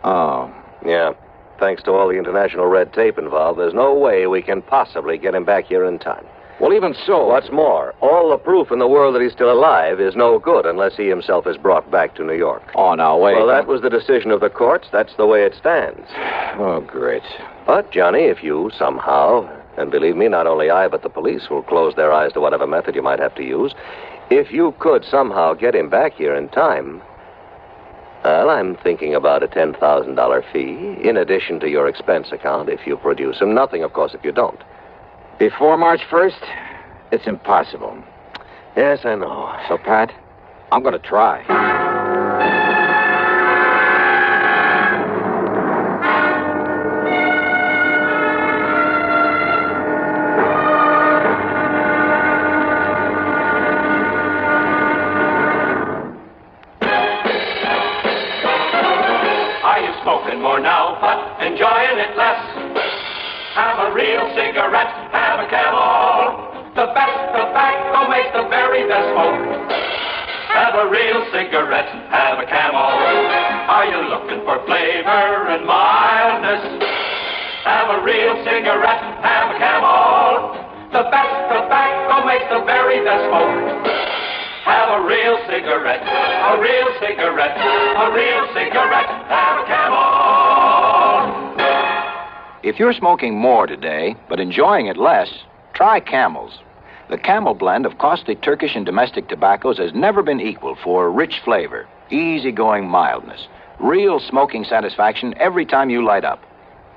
Oh. Yeah. Thanks to all the international red tape involved, there's no way we can possibly get him back here in time. Well, even so... What's more, all the proof in the world that he's still alive is no good unless he himself is brought back to New York. Oh, now, wait. Well, that was the decision of the courts. That's the way it stands. Oh, great. But, Johnny, if you somehow, and believe me, not only I, but the police will close their eyes to whatever method you might have to use, if you could somehow get him back here in time... Well, I'm thinking about a $10,000 fee, in addition to your expense account, if you produce him. Nothing, of course, if you don't. Before March 1st? It's impossible. Yes, I know. So, Pat, I'm going to try. Are you smoking more now, but enjoying it less? Have a real cigarette, have a Camel. The best tobacco makes the very best smoke. Have a real cigarette, have a Camel. Are you looking for flavor and mildness? Have a real cigarette, have a Camel. The best tobacco makes the very best smoke. Have a real cigarette, a real cigarette, a real cigarette, have a Camel. If you're smoking more today, but enjoying it less, try Camels. The Camel blend of costly Turkish and domestic tobaccos has never been equal for rich flavor, easygoing mildness, real smoking satisfaction every time you light up.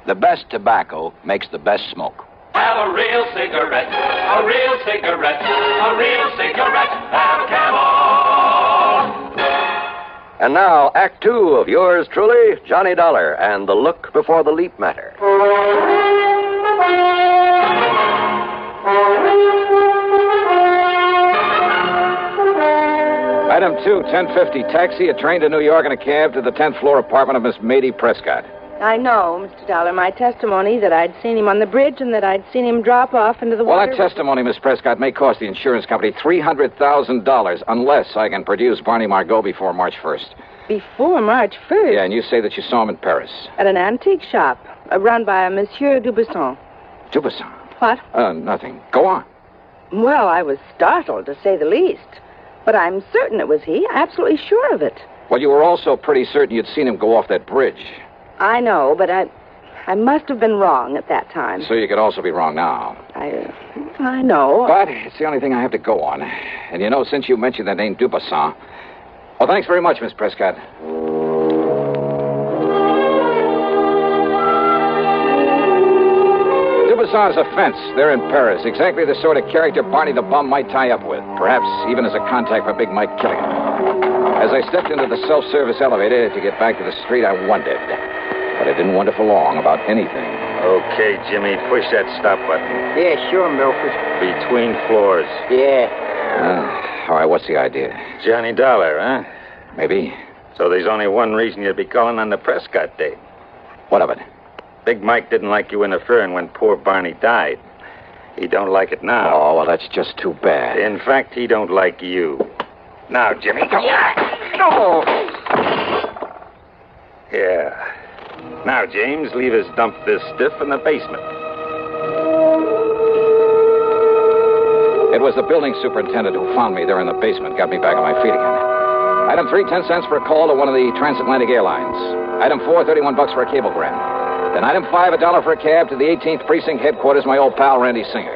The best tobacco makes the best smoke. Have a real cigarette, a real cigarette, a real cigarette, have a Camel. And now, Act 2 of yours truly, Johnny Dollar, and the look before the leap matter. Item 2, 1050, taxi, a train to New York, and a cab to the 10th floor apartment of Miss Mady Prescott. I know, Mr. Dollar. My testimony that I'd seen him on the bridge and that I'd seen him drop off into the Well, water... that testimony, Miss Prescott, may cost the insurance company $300,000 unless I can produce Barney Margot before March 1st. Before March 1st? Yeah, and you say that you saw him in Paris. At an antique shop, run by a Monsieur Dubuisson. Dubuisson? What? Nothing. Go on. Well, I was startled, to say the least. But I'm certain it was he. Absolutely sure of it. Well, you were also pretty certain you'd seen him go off that bridge. I know, but I must have been wrong at that time. So you could also be wrong now. I know. But it's the only thing I have to go on. And you know, since you mentioned the name Dubuisson... Well, thanks very much, Miss Prescott. Dubuisson is a fence. They're in Paris. Exactly the sort of character Barney the Bum might tie up with. Perhaps even as a contact for Big Mike Killian. As I stepped into the self-service elevator to get back to the street, I wondered. But I didn't wonder for long about anything. Okay, Jimmy, push that stop button. Yeah, sure, Milford. Between floors. Yeah. All right, what's the idea? Johnny Dollar, huh? Maybe. So there's only one reason you'd be calling on the Prescott date. What of it? Big Mike didn't like you interfering when poor Barney died. He don't like it now. Oh, well, that's just too bad. In fact, he don't like you. Now, Jimmy, come on. No! Yeah. Now, James, leave us dump this stiff in the basement. It was the building superintendent who found me there in the basement, got me back on my feet again. Item 3, 10 cents for a call to one of the transatlantic airlines. Item 4, $31 for a cablegram. Then item 5, $1 for a cab to the 18th Precinct headquarters, my old pal Randy Singer.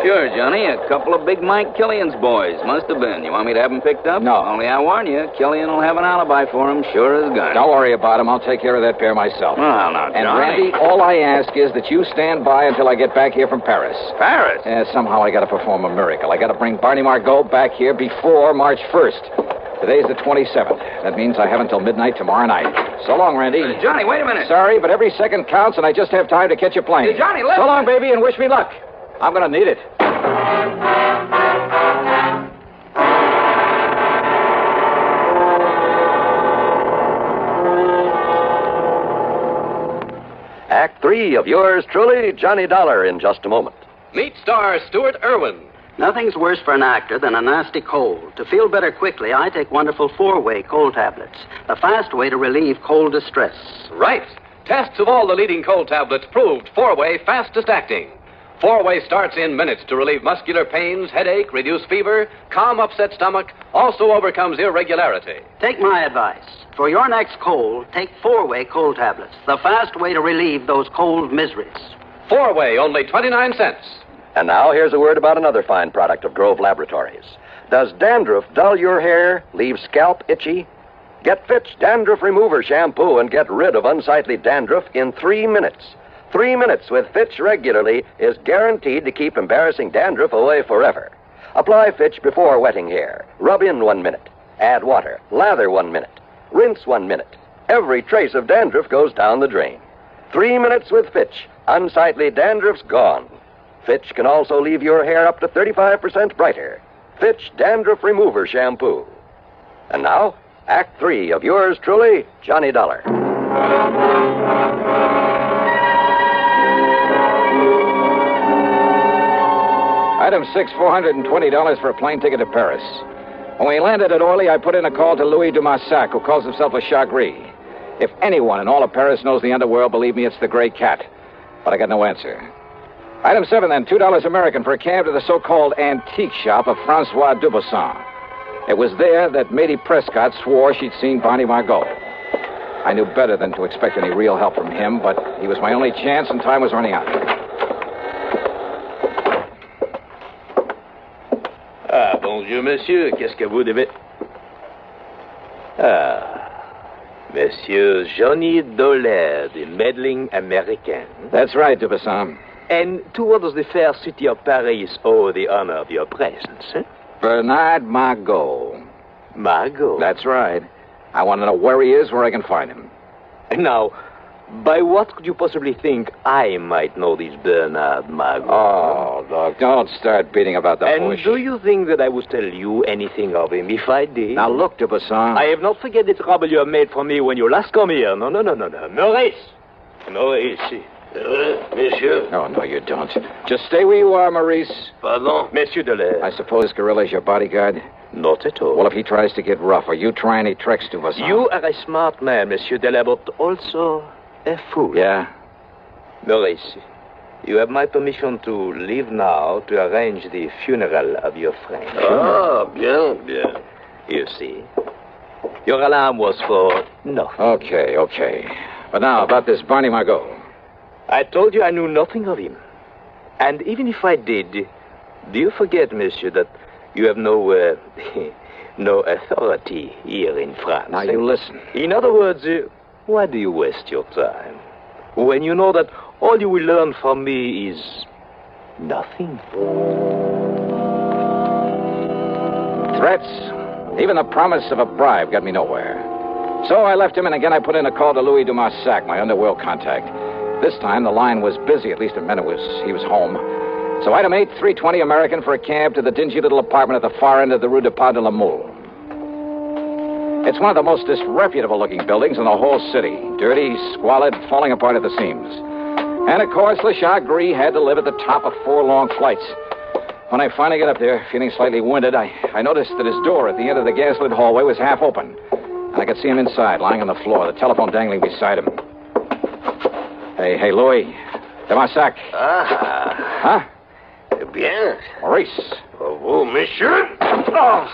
Sure, Johnny. A couple of Big Mike Killian's boys. Must have been. You want me to have them picked up? No. Only I warn you, Killian will have an alibi for him, sure as gun. Don't worry about him. I'll take care of that pair myself. Well, now, Johnny. And, Randy, all I ask is that you stand by until I get back here from Paris. Paris? Somehow I got to perform a miracle. I got to bring Barney Margot back here before March 1st. Today's the 27th. That means I have until midnight tomorrow night. So long, Randy. Johnny, wait a minute. Sorry, but every second counts, and I just have time to catch a plane. Hey, Johnny, listen. So long, baby, and wish me luck. I'm going to need it. Act 3 of yours truly, Johnny Dollar, in just a moment. Meet star Stuart Irwin. Nothing's worse for an actor than a nasty cold. To feel better quickly, I take wonderful 4-way cold tablets. The fast way to relieve cold distress. Right. Tests of all the leading cold tablets proved 4-way fastest acting. 4-way starts in minutes to relieve muscular pains, headache, reduce fever, calm upset stomach, also overcomes irregularity. Take my advice. For your next cold, take 4-way cold tablets. The fast way to relieve those cold miseries. 4-way, only 29 cents. And now here's a word about another fine product of Grove Laboratories. Does dandruff dull your hair, leave scalp itchy? Get Fitch Dandruff Remover Shampoo and get rid of unsightly dandruff in 3 minutes. 3 minutes with Fitch regularly is guaranteed to keep embarrassing dandruff away forever. Apply Fitch before wetting hair. Rub in 1 minute. Add water. Lather 1 minute. Rinse 1 minute. Every trace of dandruff goes down the drain. 3 minutes with Fitch. Unsightly dandruff's gone. Fitch can also leave your hair up to 35% brighter. Fitch Dandruff Remover Shampoo. And now, Act 3 of yours truly, Johnny Dollar. Item 6, $420 for a plane ticket to Paris. When we landed at Orly, I put in a call to Louis Dumassac, who calls himself a Chagris. If anyone in all of Paris knows the underworld, believe me, it's the Gray Cat. But I got no answer. Item 7, then, $2 American for a cab to the so-called antique shop of Francois Dubuisson. It was there that Matey Prescott swore she'd seen Barney Margot. I knew better than to expect any real help from him, but he was my only chance, and time was running out. Ah, bonjour, monsieur. Qu'est-ce que vous devez... Ah, Monsieur Johnny Dollar, the meddling American. That's right, Dubuisson. And to what does the fair city of Paris owe the honor of your presence, eh? Bernard Margot. Margot? That's right. I want to know where he is, where I can find him. Now, by what could you possibly think I might know this Bernard Margot? Oh, look, don't start beating about the bush. And do you think that I would tell you anything of him if I did? Now, look, Dubuisson. I have not forget the trouble you have made for me when you last come here. No. Maurice! Maurice. Monsieur? Oh, no, you don't. Just stay where you are, Maurice. Pardon? Monsieur Dollar. I suppose Gorilla's your bodyguard? Not at all. Well, if he tries to get rough, or you try any tricks, Dubuisson... You are a smart man, Monsieur Dollar, but also a fool. Yeah? Maurice, you have my permission to leave now to arrange the funeral of your friend. Ah, bien. You see, your alarm was for nothing. Okay. But now, about this Barney Margot. I told you I knew nothing of him. And even if I did, do you forget, monsieur, that you have no authority here in France? Now, you listen. In other words, why do you waste your time? When you know that all you will learn from me is nothing. Threats, even the promise of a bribe got me nowhere. So I left him, and again I put in a call to Louis de Marsac, my underworld contact. This time the line was busy, at least it meant he was home. So item 8, 320 American for a cab to the dingy little apartment at the far end of the Rue de Pas de la Mule. It's one of the most disreputable-looking buildings in the whole city. Dirty, squalid, falling apart at the seams. And, of course, Le Chat Gris had to live at the top of 4 long flights. When I finally got up there, feeling slightly winded, I noticed that his door at the end of the gas-lit hallway was half open. And I could see him inside, lying on the floor, the telephone dangling beside him. Hey, Louis. De Marsac. Ah. Huh? Bien. Maurice. Vous, monsieur. Oh.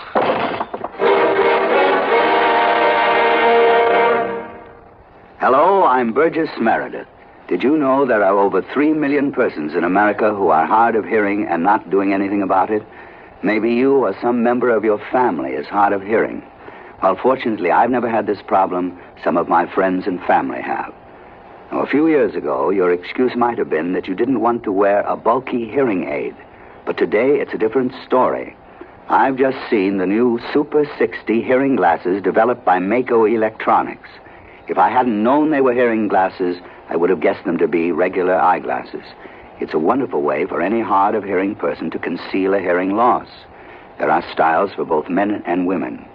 Hello, I'm Burgess Meredith. Did you know there are over 3 million persons in America who are hard of hearing and not doing anything about it? Maybe you or some member of your family is hard of hearing. Well, fortunately, I've never had this problem. Some of my friends and family have. Now, a few years ago, your excuse might have been that you didn't want to wear a bulky hearing aid. But today, it's a different story. I've just seen the new Super 60 hearing glasses developed by Mako Electronics. If I hadn't known they were hearing glasses, I would have guessed them to be regular eyeglasses. It's a wonderful way for any hard-of-hearing person to conceal a hearing loss. There are styles for both men and women.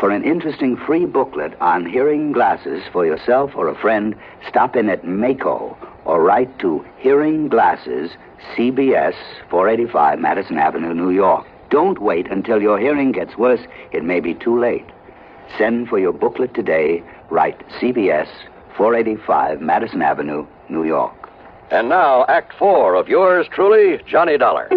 For an interesting free booklet on hearing glasses for yourself or a friend, stop in at Mako or write to Hearing Glasses, CBS, 485 Madison Avenue, New York. Don't wait until your hearing gets worse. It may be too late. Send for your booklet today. Write CBS, 485 Madison Avenue, New York. And now, Act 4 of yours truly, Johnny Dollar.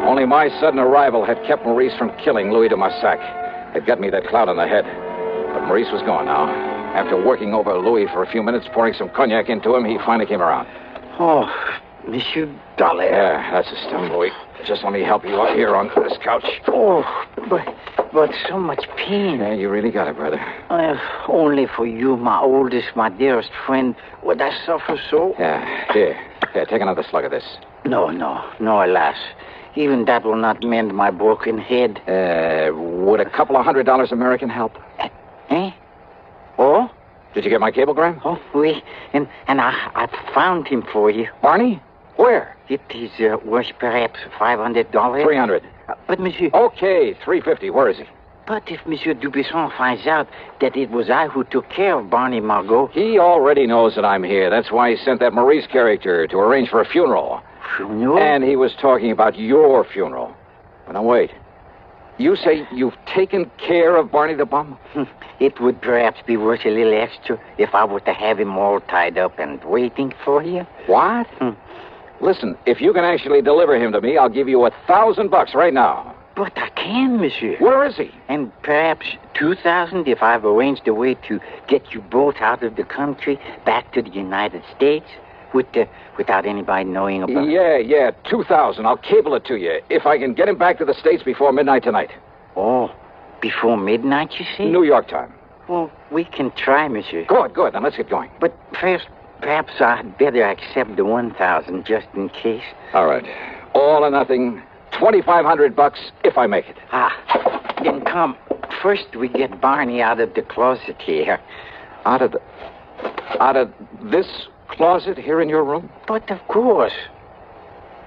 Only my sudden arrival had kept Maurice from killing Louis de Marsac. It got me that clout on the head. But Maurice was gone now. After working over Louis for a few minutes, pouring some cognac into him, he finally came around. Oh, Monsieur Dollar. Yeah, that's the stuff, Louis. Just let me help you up here on this couch. Oh, but so much pain. Yeah, you really got it, brother. Only for you, my oldest, my dearest friend, would I suffer so? Yeah, here, take another slug of this. No, alas. Even that will not mend my broken head. Would a couple of $100 American help? Oh? Did you get my cablegram? Oh, oui. And I found him for you. Barney? Where? It is worth perhaps $500. $300. But, monsieur... Okay, $350. Where is he? But if Monsieur Dubuisson finds out that it was I who took care of Barney Margot... He already knows that I'm here. That's why he sent that Maurice character to arrange for a funeral. Funeral? And he was talking about your funeral. But now, wait. You say you've taken care of Barney the Bum? It would perhaps be worth a little extra if I were to have him all tied up and waiting for you. What? Listen, if you can actually deliver him to me, I'll give you $1,000 right now. But I can, monsieur. Where is he? And perhaps $2,000 if I've arranged a way to get you both out of the country, back to the United States, without anybody knowing about it. Yeah, $2,000. I'll cable it to you, if I can get him back to the States before midnight tonight. Oh, before midnight, you say? New York time. Well, we can try, monsieur. Good. Then let's get going. But first, perhaps I'd better accept the $1,000 just in case. All right. All or nothing. $2,500 if I make it. Then come. First, we get Barney out of the closet here. Out of this closet here in your room? But of course.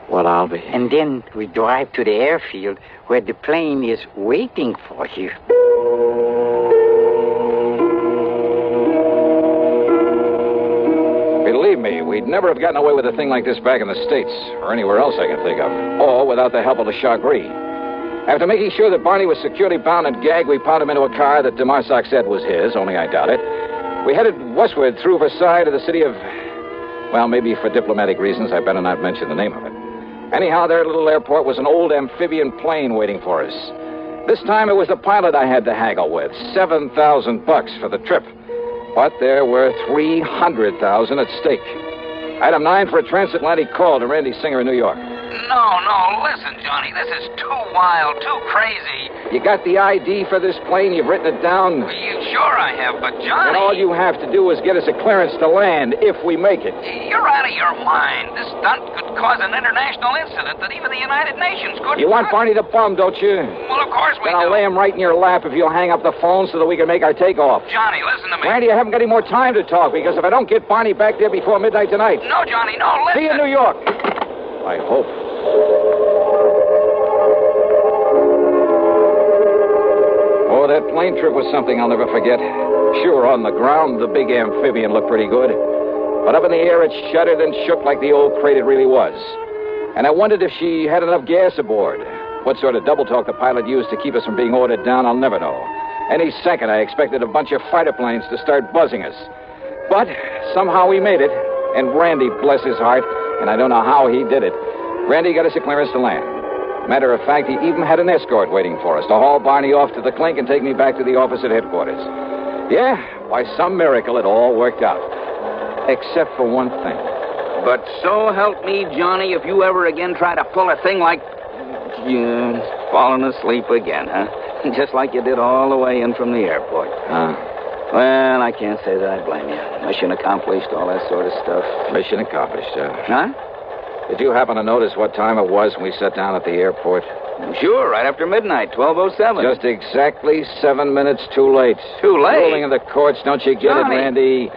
Well, I'll be. And then we drive to the airfield where the plane is waiting for you. Believe me, we'd never have gotten away with a thing like this back in the States, or anywhere else I can think of, or without the help of Le Chat Gris. After making sure that Barney was securely bound and gagged, we piled him into a car that de Marsac said was his, only I doubt it. We headed westward through Versailles to the city of... Well, maybe for diplomatic reasons, I better not mention the name of it. Anyhow, their little airport was an old amphibian plane waiting for us. This time it was the pilot I had to haggle with, $7,000 for the trip. But there were $300,000 at stake. Item 9 for a transatlantic call to Randy Singer in New York. No, listen, Johnny. This is too wild, too crazy. You got the ID for this plane? You've written it down? Sure I have, but Johnny... And all you have to do is get us a clearance to land, if we make it. You're out of your mind. This stunt could cause an international incident that even the United Nations couldn't... You want Barney the bum, don't you? Well, of course we Then I'll do. lay him right in your lap if you'll hang up the phone so that we can make our takeoff. Johnny, listen to me. Randy, I haven't got any more time to talk, because if I don't get Barney back there before midnight tonight... No, Johnny, no, listen. See you in New York. I hope. Oh, that plane trip was something I'll never forget. Sure, on the ground, the big amphibian looked pretty good. But up in the air, it shuddered and shook like the old crate it really was. And I wondered if she had enough gas aboard. What sort of double talk the pilot used to keep us from being ordered down, I'll never know. Any second, I expected a bunch of fighter planes to start buzzing us. But somehow we made it. And Randy, bless his heart, and I don't know how he did it, Randy got us a clearance to land. Matter of fact, he even had an escort waiting for us to haul Barney off to the clink and take me back to the office at headquarters. Yeah, by some miracle, it all worked out. Except for one thing. But so help me, Johnny, if you ever again try to pull a thing like... falling asleep again, huh? Just like you did all the way in from the airport. Well, I can't say that I blame you. Mission accomplished, all that sort of stuff. Mission accomplished, Huh? Did you happen to notice what time it was when we sat down at the airport? Sure, right after midnight, 12:07. Just exactly 7 minutes too late. Too late? Rolling in the courts, don't you get Johnny. it, Randy?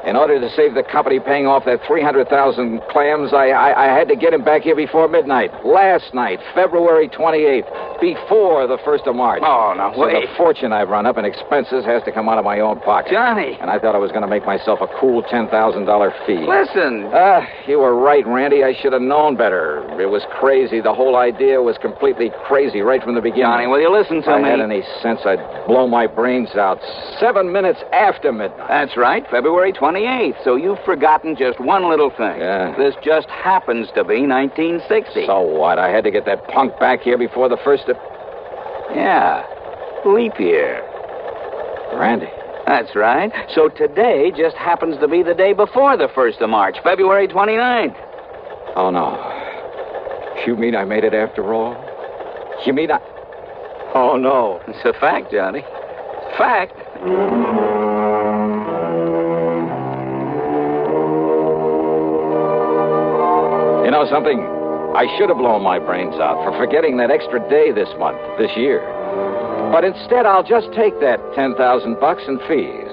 In order to save the company paying off that 300,000 clams, I had to get him back here before midnight. Last night, February 28th, before the 1st of March. Oh, now, so wait. the fortune I've run up in expenses has to come out of my own pocket. Johnny. And I thought I was going to make myself a cool $10,000 fee. Listen. You were right, Randy. I should have known better. It was crazy. The whole idea was completely crazy right from the beginning. Johnny, will you listen to if me? I had any sense, I'd blow my brains out 7 minutes after midnight. That's right, February 28th. So you've forgotten just one little thing. Yeah. This just happens to be 1960. So what? I had to get that punk back here before the 1st of... Yeah, leap year. Randy. That's right. So today just happens to be the day before the 1st of March, February 29th. Oh, no. You mean I made it after all? You mean I... Oh, no. It's a fact, Johnny. Fact. You know something? I should have blown my brains out for forgetting that extra day this month, this year. But instead, I'll just take that $10,000 in fees.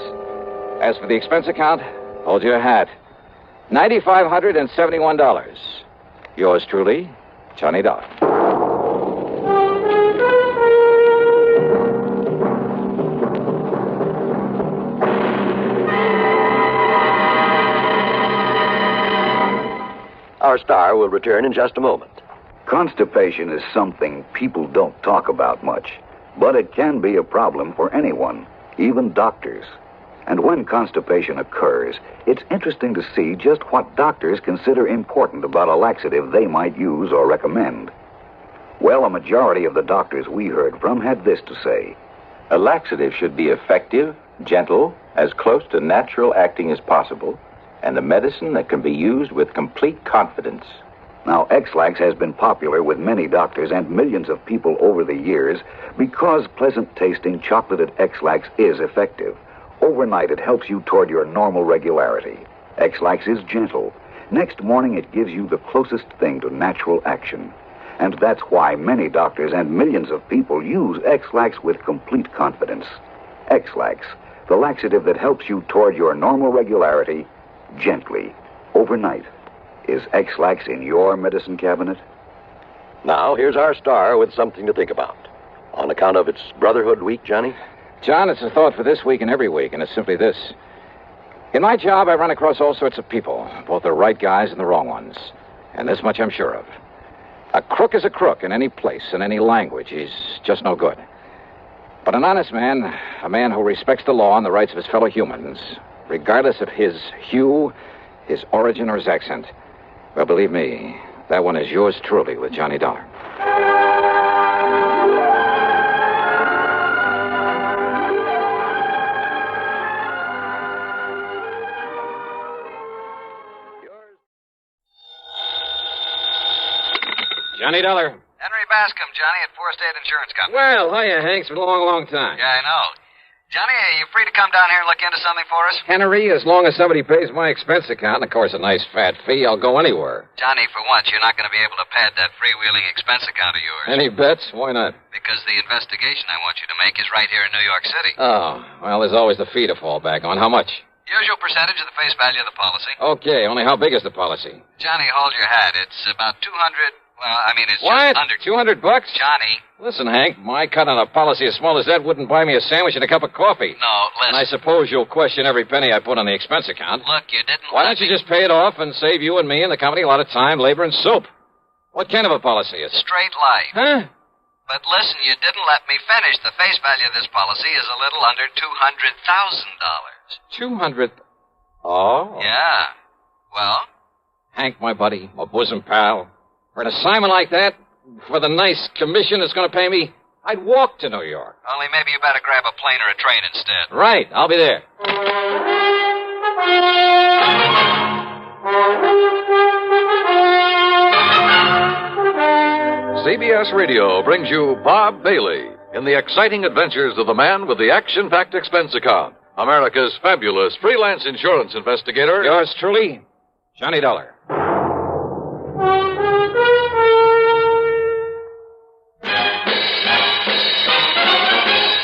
As for the expense account, hold your hat. $9,571. Yours truly, Johnny Dollar. Our star will return in just a moment. Constipation is something people don't talk about much, but it can be a problem for anyone, even doctors. And when constipation occurs, it's interesting to see just what doctors consider important about a laxative they might use or recommend. Well, a majority of the doctors we heard from had this to say. A laxative should be effective, gentle, as close to natural acting as possible, and a medicine that can be used with complete confidence. Now, X-Lax has been popular with many doctors and millions of people over the years because pleasant-tasting chocolated X-Lax is effective. Overnight, it helps you toward your normal regularity. X-Lax is gentle. Next morning, it gives you the closest thing to natural action. And that's why many doctors and millions of people use X-Lax with complete confidence. X-Lax, the laxative that helps you toward your normal regularity gently, overnight. Is X-Lax in your medicine cabinet? Now, here's our star with something to think about. On account of its Brotherhood Week, Johnny? John, it's a thought for this week and every week, and it's simply this. In my job, I run across all sorts of people, both the right guys and the wrong ones. And this much I'm sure of. A crook is a crook in any place, in any language. He's just no good. But an honest man, a man who respects the law and the rights of his fellow humans, regardless of his hue, his origin, or his accent, well, believe me, that one is yours truly with Johnny Dollar. Johnny Dollar. Henry Bascom, Johnny, at Four State Insurance Company. Well, hiya, Hank. It's been a long, long time. Yeah, I know. Johnny, are you free to come down here and look into something for us? Henry, as long as somebody pays my expense account, and of course a nice fat fee, I'll go anywhere. Johnny, for once, you're not going to be able to pad that freewheeling expense account of yours. Any bets? Why not? Because the investigation I want you to make is right here in New York City. Oh, well, there's always the fee to fall back on. How much? Usual percentage of the face value of the policy. Okay, only how big is the policy? Johnny, hold your hat. It's about 200... Well, I mean, it's what? just under... $200? Johnny. Listen, Hank, my cut on a policy as small as that wouldn't buy me a sandwich and a cup of coffee. No, listen. And I suppose you'll question every penny I put on the expense account. Look, you didn't... Why don't you just pay it off and save you and me and the company a lot of time, labor, and soap? What kind of a policy is it? Straight life. Huh? But listen, you didn't let me finish. The face value of this policy is a little under $200,000. 200... Oh? Yeah. Well? Hank, my buddy, my bosom pal, for an assignment like that, for the nice commission it's going to pay me, I'd walk to New York. Only maybe you better grab a plane or a train instead. Right, I'll be there. CBS Radio brings you Bob Bailey in the exciting adventures of the man with the action-packed expense account, America's fabulous freelance insurance investigator. Yours truly, Johnny Dollar.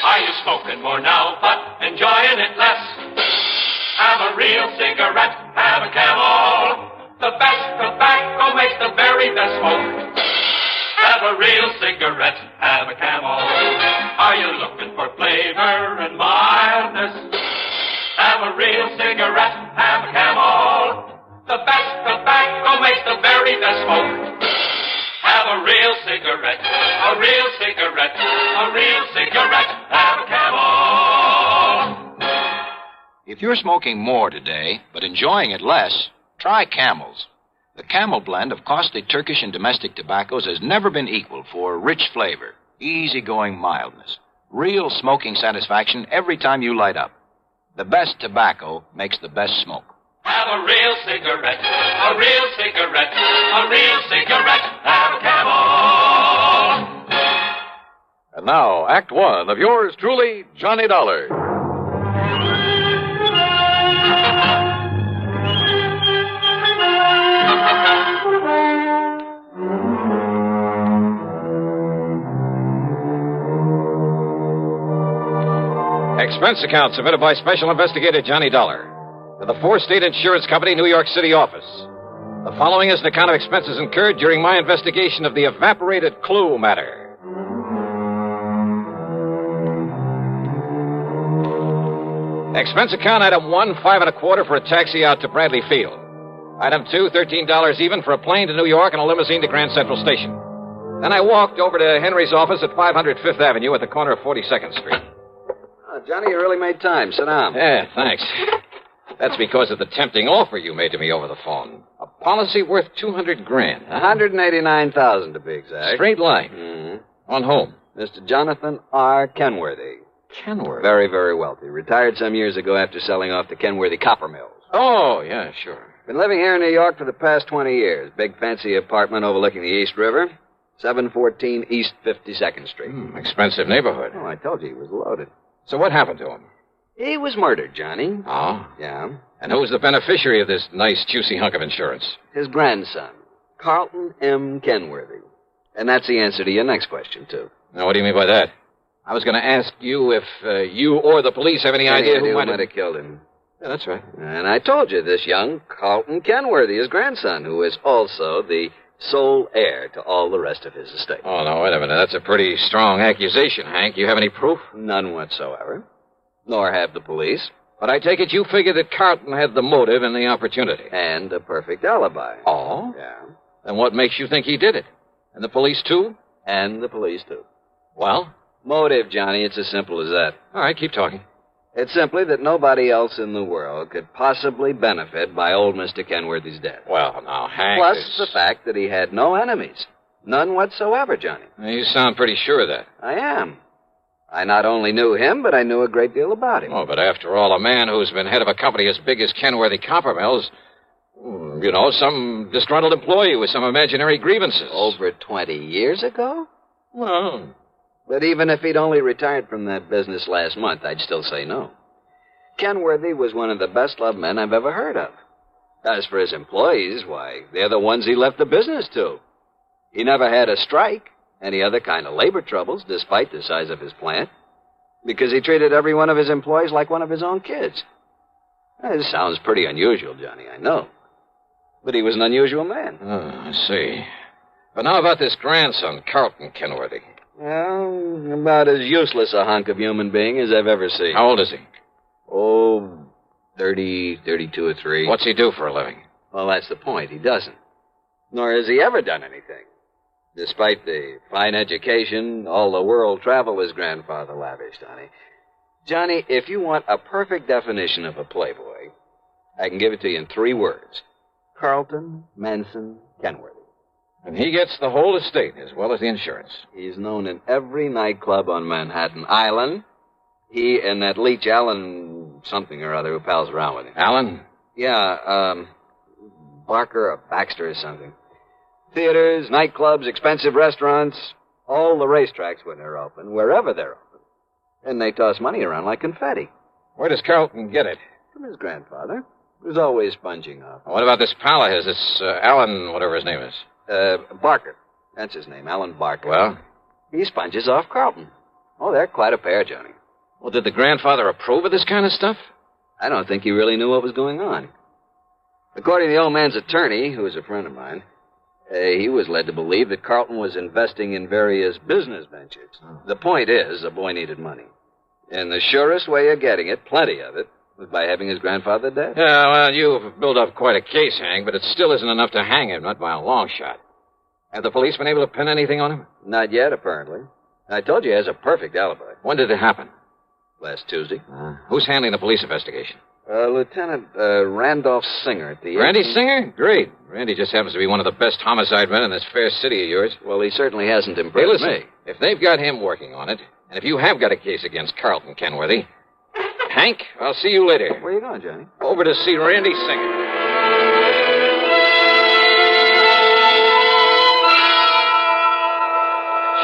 Are you smoking more now, but enjoying it less? Have a real cigarette, have a Camel. The best tobacco makes the very best smoke. Have a real cigarette, have a Camel. Are you looking for flavor and mildness? Have a real cigarette, have a Camel. The best tobacco makes the very best smoke. Have a real cigarette, a real cigarette, a real cigarette, have a Camel. If you're smoking more today, but enjoying it less, try Camels. The Camel blend of costly Turkish and domestic tobaccos has never been equal for rich flavor, easygoing mildness, real smoking satisfaction every time you light up. The best tobacco makes the best smoke. Have a real cigarette, a real cigarette, a real cigarette, have a Camel. And now, Act One of yours truly, Johnny Dollar. Expense account submitted by Special Investigator Johnny Dollar to the Four State Insurance Company, New York City office. The following is an account of expenses incurred during my investigation of the Evaporated clue matter. Expense account item 1, $5.25 for a taxi out to Bradley Field. Item 2, $13 even for a plane to New York and a limousine to Grand Central Station. Then I walked over to Henry's office at 500 Fifth Avenue at the corner of 42nd Street. Johnny, you really made time. Sit down. Yeah, thanks. That's because of the tempting offer you made to me over the phone. A policy worth $200,000. $189,000 to be exact. Straight line. Mm-hmm. On whom? Mr. Jonathan R. Kenworthy. Kenworthy? Very, very wealthy. Retired some years ago after selling off the Kenworthy copper mills. Oh, yeah, sure. Been living here in New York for the past 20 years. Big fancy apartment overlooking the East River. 714 East 52nd Street. Expensive neighborhood. Oh, I told you he was loaded. So what happened to him? He was murdered, Johnny. Oh? Yeah. And who's the beneficiary of this nice, juicy hunk of insurance? His grandson, Carlton M. Kenworthy. And that's the answer to your next question, too. Now, what do you mean by that? I was going to ask you if you or the police have any idea who might have killed him. Yeah, that's right. And I told you, this young Carlton Kenworthy, his grandson, who is also the sole heir to all the rest of his estate. Oh, no, wait a minute. That's a pretty strong accusation, Hank. You have any proof? None whatsoever. Nor have the police. But I take it you figure that Carlton had the motive and the opportunity. And a perfect alibi. Oh? Yeah. Then what makes you think he did it? And the police, too? And the police, too. Well? Motive, Johnny. It's as simple as that. All right, keep talking. It's simply that nobody else in the world could possibly benefit by old Mr. Kenworthy's death. Well, now, Hank... Plus the fact that he had no enemies. None whatsoever, Johnny. You sound pretty sure of that. I am. I not only knew him, but I knew a great deal about him. Oh, but after all, a man who's been head of a company as big as Kenworthy Copper Mills, some disgruntled employee with some imaginary grievances. Over 20 years ago? Well, But even if he'd only retired from that business last month, I'd still say no. Kenworthy was one of the best-loved men I've ever heard of. As for his employees, why, they're the ones he left the business to. He never had a strike, any other kind of labor troubles, despite the size of his plant, because he treated every one of his employees like one of his own kids. This sounds pretty unusual, Johnny, I know. But he was an unusual man. Oh, I see. But now about this grandson, Carlton Kenworthy. Well, about as useless a hunk of human being as I've ever seen. How old is he? Oh, 30, 32 or 3. What's he do for a living? Well, that's the point. He doesn't. Nor has he ever done anything. Despite the fine education, all the world travel his grandfather lavished on him. Johnny, if you want a perfect definition of a playboy, I can give it to you in 3 words. Carlton Manson Kenworthy. And he gets the whole estate as well as the insurance. He's known in every nightclub on Manhattan Island. He and that leech Allen something or other who pals around with him. Allen? Yeah, Barker or Baxter or something. Theaters, nightclubs, expensive restaurants, all the racetracks when they're open, wherever they're open. And they toss money around like confetti. Where does Carlton get it? From his grandfather, who's always sponging off. What about this pal of his, this Allen, whatever his name is? Barker. That's his name, Alan Barker. Well? He sponges off Carlton. Oh, they're quite a pair, Johnny. Well, did the grandfather approve of this kind of stuff? I don't think he really knew what was going on. According to the old man's attorney, who was a friend of mine, he was led to believe that Carlton was investing in various business ventures. The point is, the boy needed money. And the surest way of getting it, plenty of it, was by having his grandfather dead. Yeah, well, you've built up quite a case, Hank, but it still isn't enough to hang him, not by a long shot. Have the police been able to pin anything on him? Not yet, apparently. I told you he has a perfect alibi. When did it happen? Last Tuesday. Who's handling the police investigation? Lieutenant Randolph Singer at the... Randy Singer? Great. Randy just happens to be one of the best homicide men in this fair city of yours. Well, he certainly hasn't impressed me. If they've got him working on it, and if you have got a case against Carlton Kenworthy, Hank, I'll see you later. Where are you going, Johnny? Over to see Randy Singer.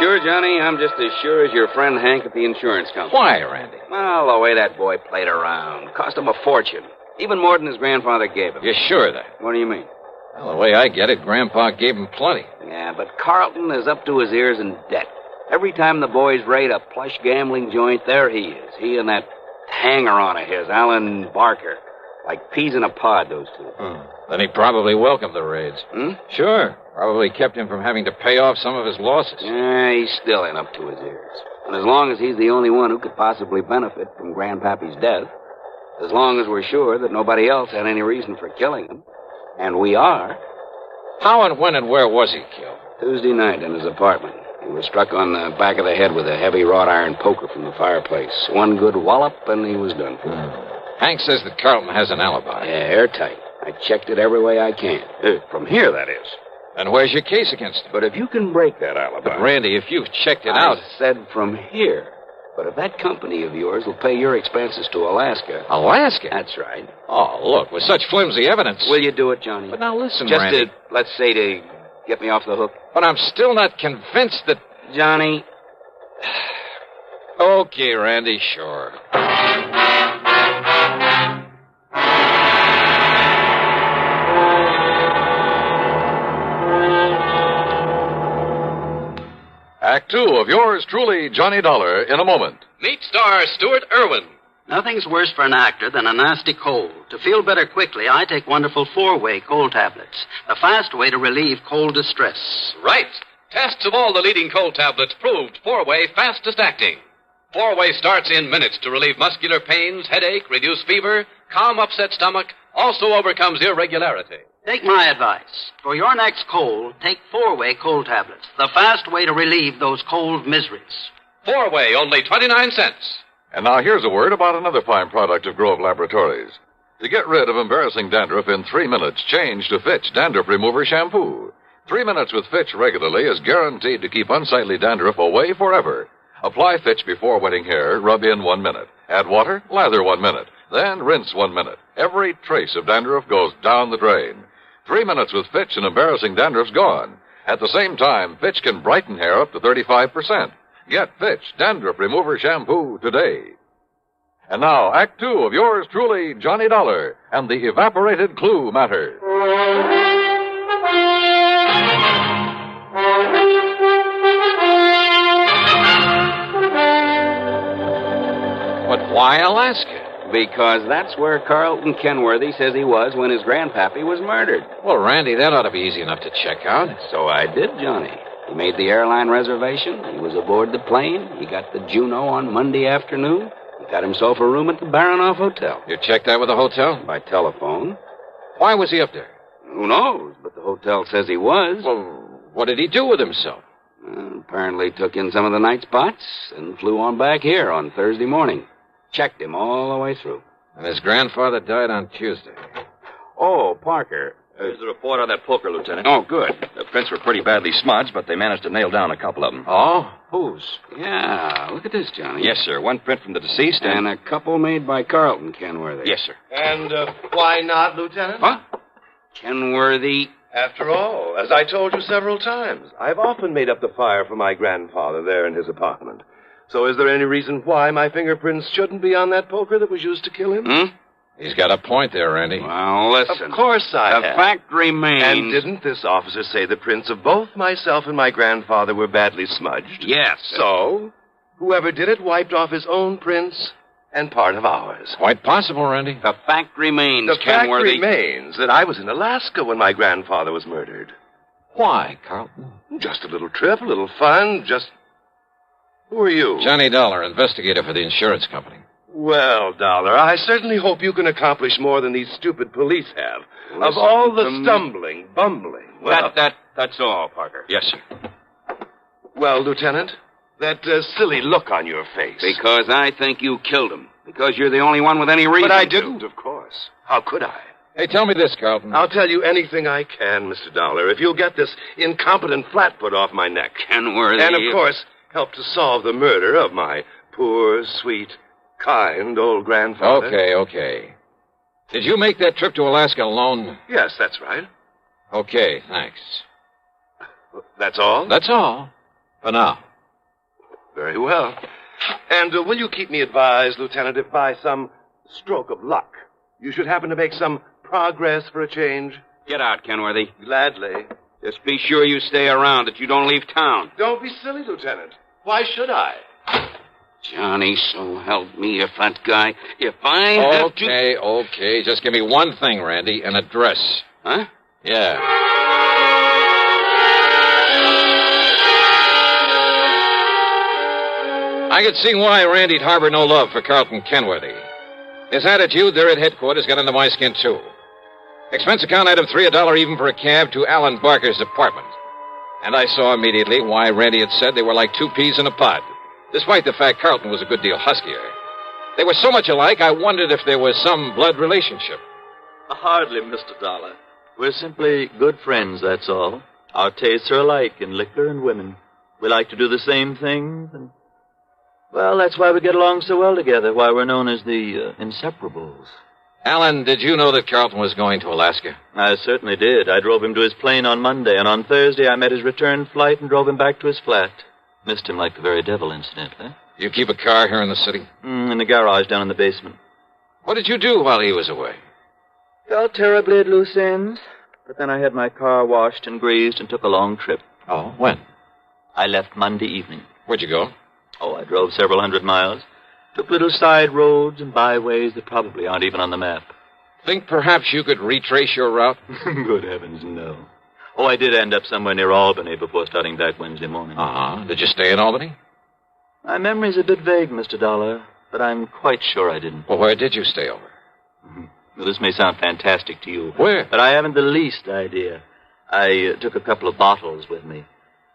Sure, Johnny, I'm just as sure as your friend Hank at the insurance company. Why, Randy? Well, the way that boy played around. Cost him a fortune. Even more than his grandfather gave him. You're sure of that? What do you mean? Well, the way I get it, Grandpa gave him plenty. Yeah, but Carlton is up to his ears in debt. Every time the boys raid a plush gambling joint, there he is. He and that hanger-on of his, Alan Barker. Like peas in a pod, those two. Then he probably welcomed the raids. Sure. Probably kept him from having to pay off some of his losses. Yeah, he's still in up to his ears. And as long as he's the only one who could possibly benefit from Grandpappy's death, as long as we're sure that nobody else had any reason for killing him, and we are... How and when and where was he killed? Tuesday night in his apartment. He was struck on the back of the head with a heavy wrought iron poker from the fireplace. One good wallop, and he was done for. Hank says that Carlton has an alibi. Yeah, airtight. I checked it every way I can. From here, that is. And where's your case against him? But if you can break that alibi... But, Randy, if you've checked it out... I said from here. But if that company of yours will pay your expenses to Alaska... Alaska? That's right. Oh, look, with such flimsy evidence... Will you do it, Johnny? But now listen, Just Randy... to, let's say, to get me off the hook. But I'm still not convinced that... Johnny... Okay, Randy, sure. Act 2 of yours truly, Johnny Dollar, in a moment. Meet star Stuart Irwin. Nothing's worse for an actor than a nasty cold. To feel better quickly, I take wonderful 4-way cold tablets. The fast way to relieve cold distress. Right. Tests of all the leading cold tablets proved 4-way fastest acting. 4-way starts in minutes to relieve muscular pains, headache, reduce fever, calm upset stomach, also overcomes irregularity. Take my advice. For your next cold, take 4-way cold tablets. The fast way to relieve those cold miseries. 4-way, only 29 cents. And now here's a word about another fine product of Grove Laboratories. To get rid of embarrassing dandruff in 3 minutes, change to Fitch Dandruff Remover Shampoo. 3 minutes with Fitch regularly is guaranteed to keep unsightly dandruff away forever. Apply Fitch before wetting hair, rub in 1 minute. Add water, lather 1 minute. Then rinse 1 minute. Every trace of dandruff goes down the drain. 3 minutes with Fitch and embarrassing dandruff's gone. At the same time, Fitch can brighten hair up to 35%. Get Fitch Dandruff Remover Shampoo today. And now, Act 2 of yours truly, Johnny Dollar, and the Evaporated Clue Matter. But why Alaska? Because that's where Carlton Kenworthy says he was when his grandpappy was murdered. Well, Randy, that ought to be easy enough to check out. So I did, Johnny. He made the airline reservation. He was aboard the plane. He got the Juno on Monday afternoon. He got himself a room at the Baronoff Hotel. You checked that with the hotel? By telephone. Why was he up there? Who knows? But the hotel says he was. Well, what did he do with himself? Apparently took in some of the night spots and flew on back here on Thursday morning. Checked him all the way through. And his grandfather died on Tuesday. Oh, Parker. There's a report on that poker, Lieutenant. Oh, good. The prints were pretty badly smudged, but they managed to nail down a couple of them. Oh? Whose? Yeah, look at this, Johnny. Yes, sir. One print from the deceased and a couple made by Carlton Kenworthy. Yes, sir. And why not, Lieutenant? Huh? Kenworthy. After all, as I told you several times, I've often made up the fire for my grandfather there in his apartment. So is there any reason why my fingerprints shouldn't be on that poker that was used to kill him? He's got a point there, Randy. Well, listen. Of course I have. The fact remains... And didn't this officer say the prints of both myself and my grandfather were badly smudged? Yes. So, whoever did it wiped off his own prints and part of ours. Quite possible, Randy. The fact remains, The fact Kenworthy... remains that I was in Alaska when my grandfather was murdered. Why, Carlton? Just a little trip, a little fun, just... Who are you? Johnny Dollar, investigator for the insurance company. Well, Dollar, I certainly hope you can accomplish more than these stupid police have. Of all the stumbling, bumbling... Well, That's all, Parker. Yes, sir. Well, Lieutenant, that silly look on your face. Because I think you killed him. Because you're the only one with any reason But I to. didn't, of course. How could I? Hey, tell me this, Carlton. I'll tell you anything I can, Mr. Dollar, if you'll get this incompetent flat put off my neck. Kenworthy... And, of course, help to solve the murder of my poor, sweet, kind old grandfather. Okay. Did you make that trip to Alaska alone? Yes, that's right. Okay, thanks. That's all? That's all. For now. Very well. And will you keep me advised, Lieutenant, if by some stroke of luck you should happen to make some progress for a change? Get out, Kenworthy. Gladly. Just be sure you stay around, that you don't leave town. Don't be silly, Lieutenant. Why should I? Johnny, so help me if that guy... If I have to... Okay. Just give me one thing, Randy. An address. Huh? Yeah. I could see why Randy'd harbor no love for Carlton Kenworthy. His attitude there at headquarters got under my skin, too. Expense account item 3, $1 even for a cab to Alan Barker's apartment. And I saw immediately why Randy had said they were like two peas in a pod, despite the fact Carlton was a good deal huskier. They were so much alike, I wondered if there was some blood relationship. Hardly, Mr. Dollar. We're simply good friends, that's all. Our tastes are alike in liquor and women. We like to do the same things, and... well, that's why we get along so well together, why we're known as the Inseparables. Alan, did you know that Carlton was going to Alaska? I certainly did. I drove him to his plane on Monday, and on Thursday I met his return flight and drove him back to his flat. Missed him like the very devil, incidentally. You keep a car here in the city? In the garage down in the basement. What did you do while he was away? Felt terribly at loose ends, but then I had my car washed and greased and took a long trip. Oh, when? I left Monday evening. Where'd you go? Oh, I drove several hundred miles. Took little side roads and byways that probably aren't even on the map. Think perhaps you could retrace your route? Good heavens, no. Oh, I did end up somewhere near Albany before starting back Wednesday morning. Uh-huh. Did you stay in Albany? My memory's a bit vague, Mr. Dollar, but I'm quite sure I didn't. Well, where did you stay over? Well, this may sound fantastic to you. Where? But I haven't the least idea. I took a couple of bottles with me.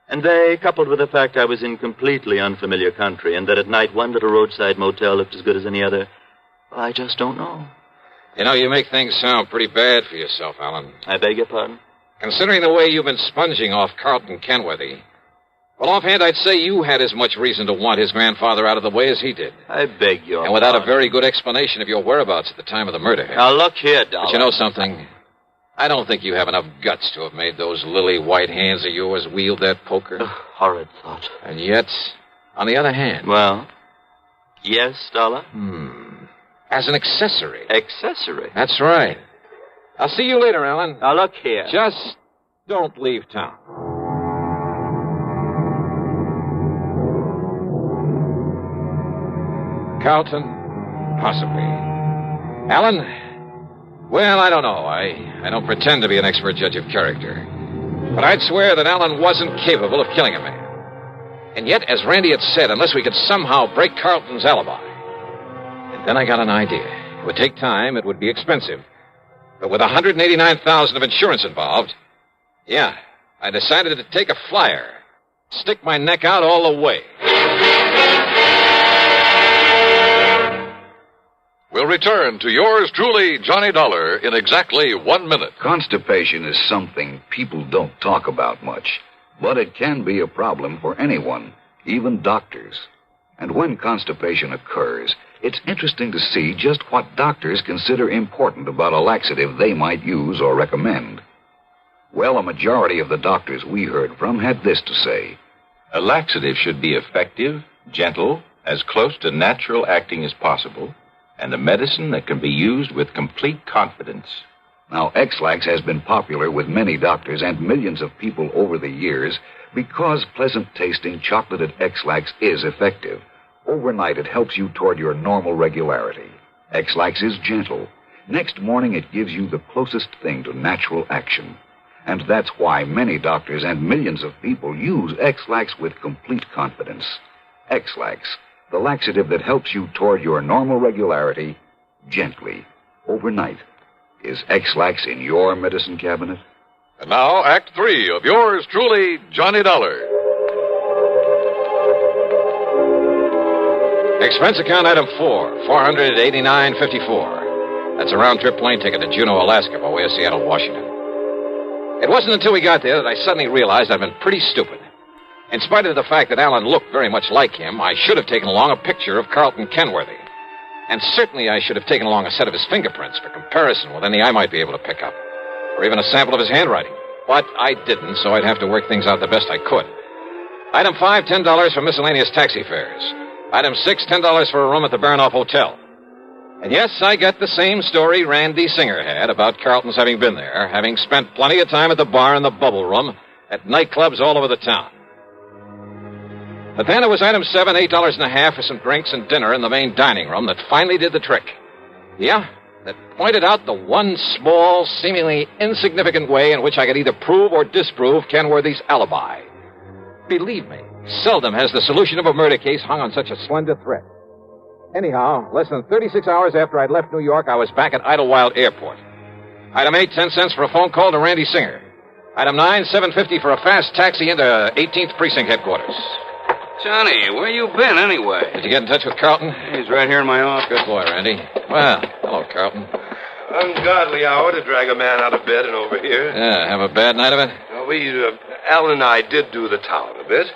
And they, coupled with the fact I was in completely unfamiliar country, and that at night one little roadside motel looked as good as any other, well, I just don't know. You know, you make things sound pretty bad for yourself, Alan. I beg your pardon? Considering the way you've been sponging off Carlton Kenworthy, well, offhand, I'd say you had as much reason to want his grandfather out of the way as he did. I beg your And without pardon. a very good explanation of your whereabouts at the time of the murder. Now, look here, Dollar. But you know something? I don't think you have enough guts to have made those lily white hands of yours wield that poker. Horrid thought. And yet, on the other hand... Well, yes, Dollar? As an accessory. Accessory? That's right. I'll see you later, Alan. Now, look here. Just don't leave town. Carlton? Possibly. Alan? Well, I don't know. I don't pretend to be an expert judge of character. But I'd swear that Alan wasn't capable of killing a man. And yet, as Randy had said, unless we could somehow break Carlton's alibi. And then I got an idea. It would take time. It would be expensive. But with $189,000 of insurance involved, yeah, I decided to take a flyer. Stick my neck out all the way. We'll return to yours truly, Johnny Dollar, in exactly 1 minute. Constipation is something people don't talk about much, but it can be a problem for anyone, even doctors. And when constipation occurs, it's interesting to see just what doctors consider important about a laxative they might use or recommend. Well, a majority of the doctors we heard from had this to say. A laxative should be effective, gentle, as close to natural acting as possible, and a medicine that can be used with complete confidence. Now, X-Lax has been popular with many doctors and millions of people over the years because pleasant-tasting chocolated X-Lax is effective. Overnight, it helps you toward your normal regularity. X-Lax is gentle. Next morning, it gives you the closest thing to natural action. And that's why many doctors and millions of people use X-Lax with complete confidence. X-Lax, the laxative that helps you toward your normal regularity, gently, overnight. Is X-Lax in your medicine cabinet? And now, Act 3 of yours truly, Johnny Dollar. Expense account item 4, $489.54. That's a round-trip plane ticket to Juneau, Alaska, by way of Seattle, Washington. It wasn't until we got there that I suddenly realized I'd been pretty stupid. In spite of the fact that Alan looked very much like him, I should have taken along a picture of Carlton Kenworthy. And certainly I should have taken along a set of his fingerprints for comparison with any I might be able to pick up. Or even a sample of his handwriting. But I didn't, so I'd have to work things out the best I could. Item 5, $10 for miscellaneous taxi fares. Item 6, $10 for a room at the Baranoff Hotel. And yes, I get the same story Randy Singer had about Carlton's having been there, having spent plenty of time at the bar and the bubble room, at nightclubs all over the town. But then it was item 7, $8.50 for some drinks and dinner in the main dining room that finally did the trick. Yeah, that pointed out the one small, seemingly insignificant way in which I could either prove or disprove Kenworthy's alibi. Believe me, seldom has the solution of a murder case hung on such a slender thread. Anyhow, less than 36 hours after I'd left New York, I was back at Idlewild Airport. Item 8, 10 cents for a phone call to Randy Singer. Item 9, $7.50 for a fast taxi into 18th Precinct headquarters. Johnny, where you been anyway? Did you get in touch with Carlton? He's right here in my office. Good boy, Randy. Well, hello, Carlton. Ungodly hour to drag a man out of bed and over here. Yeah, have a bad night of it? Alan and I did do the town a bit.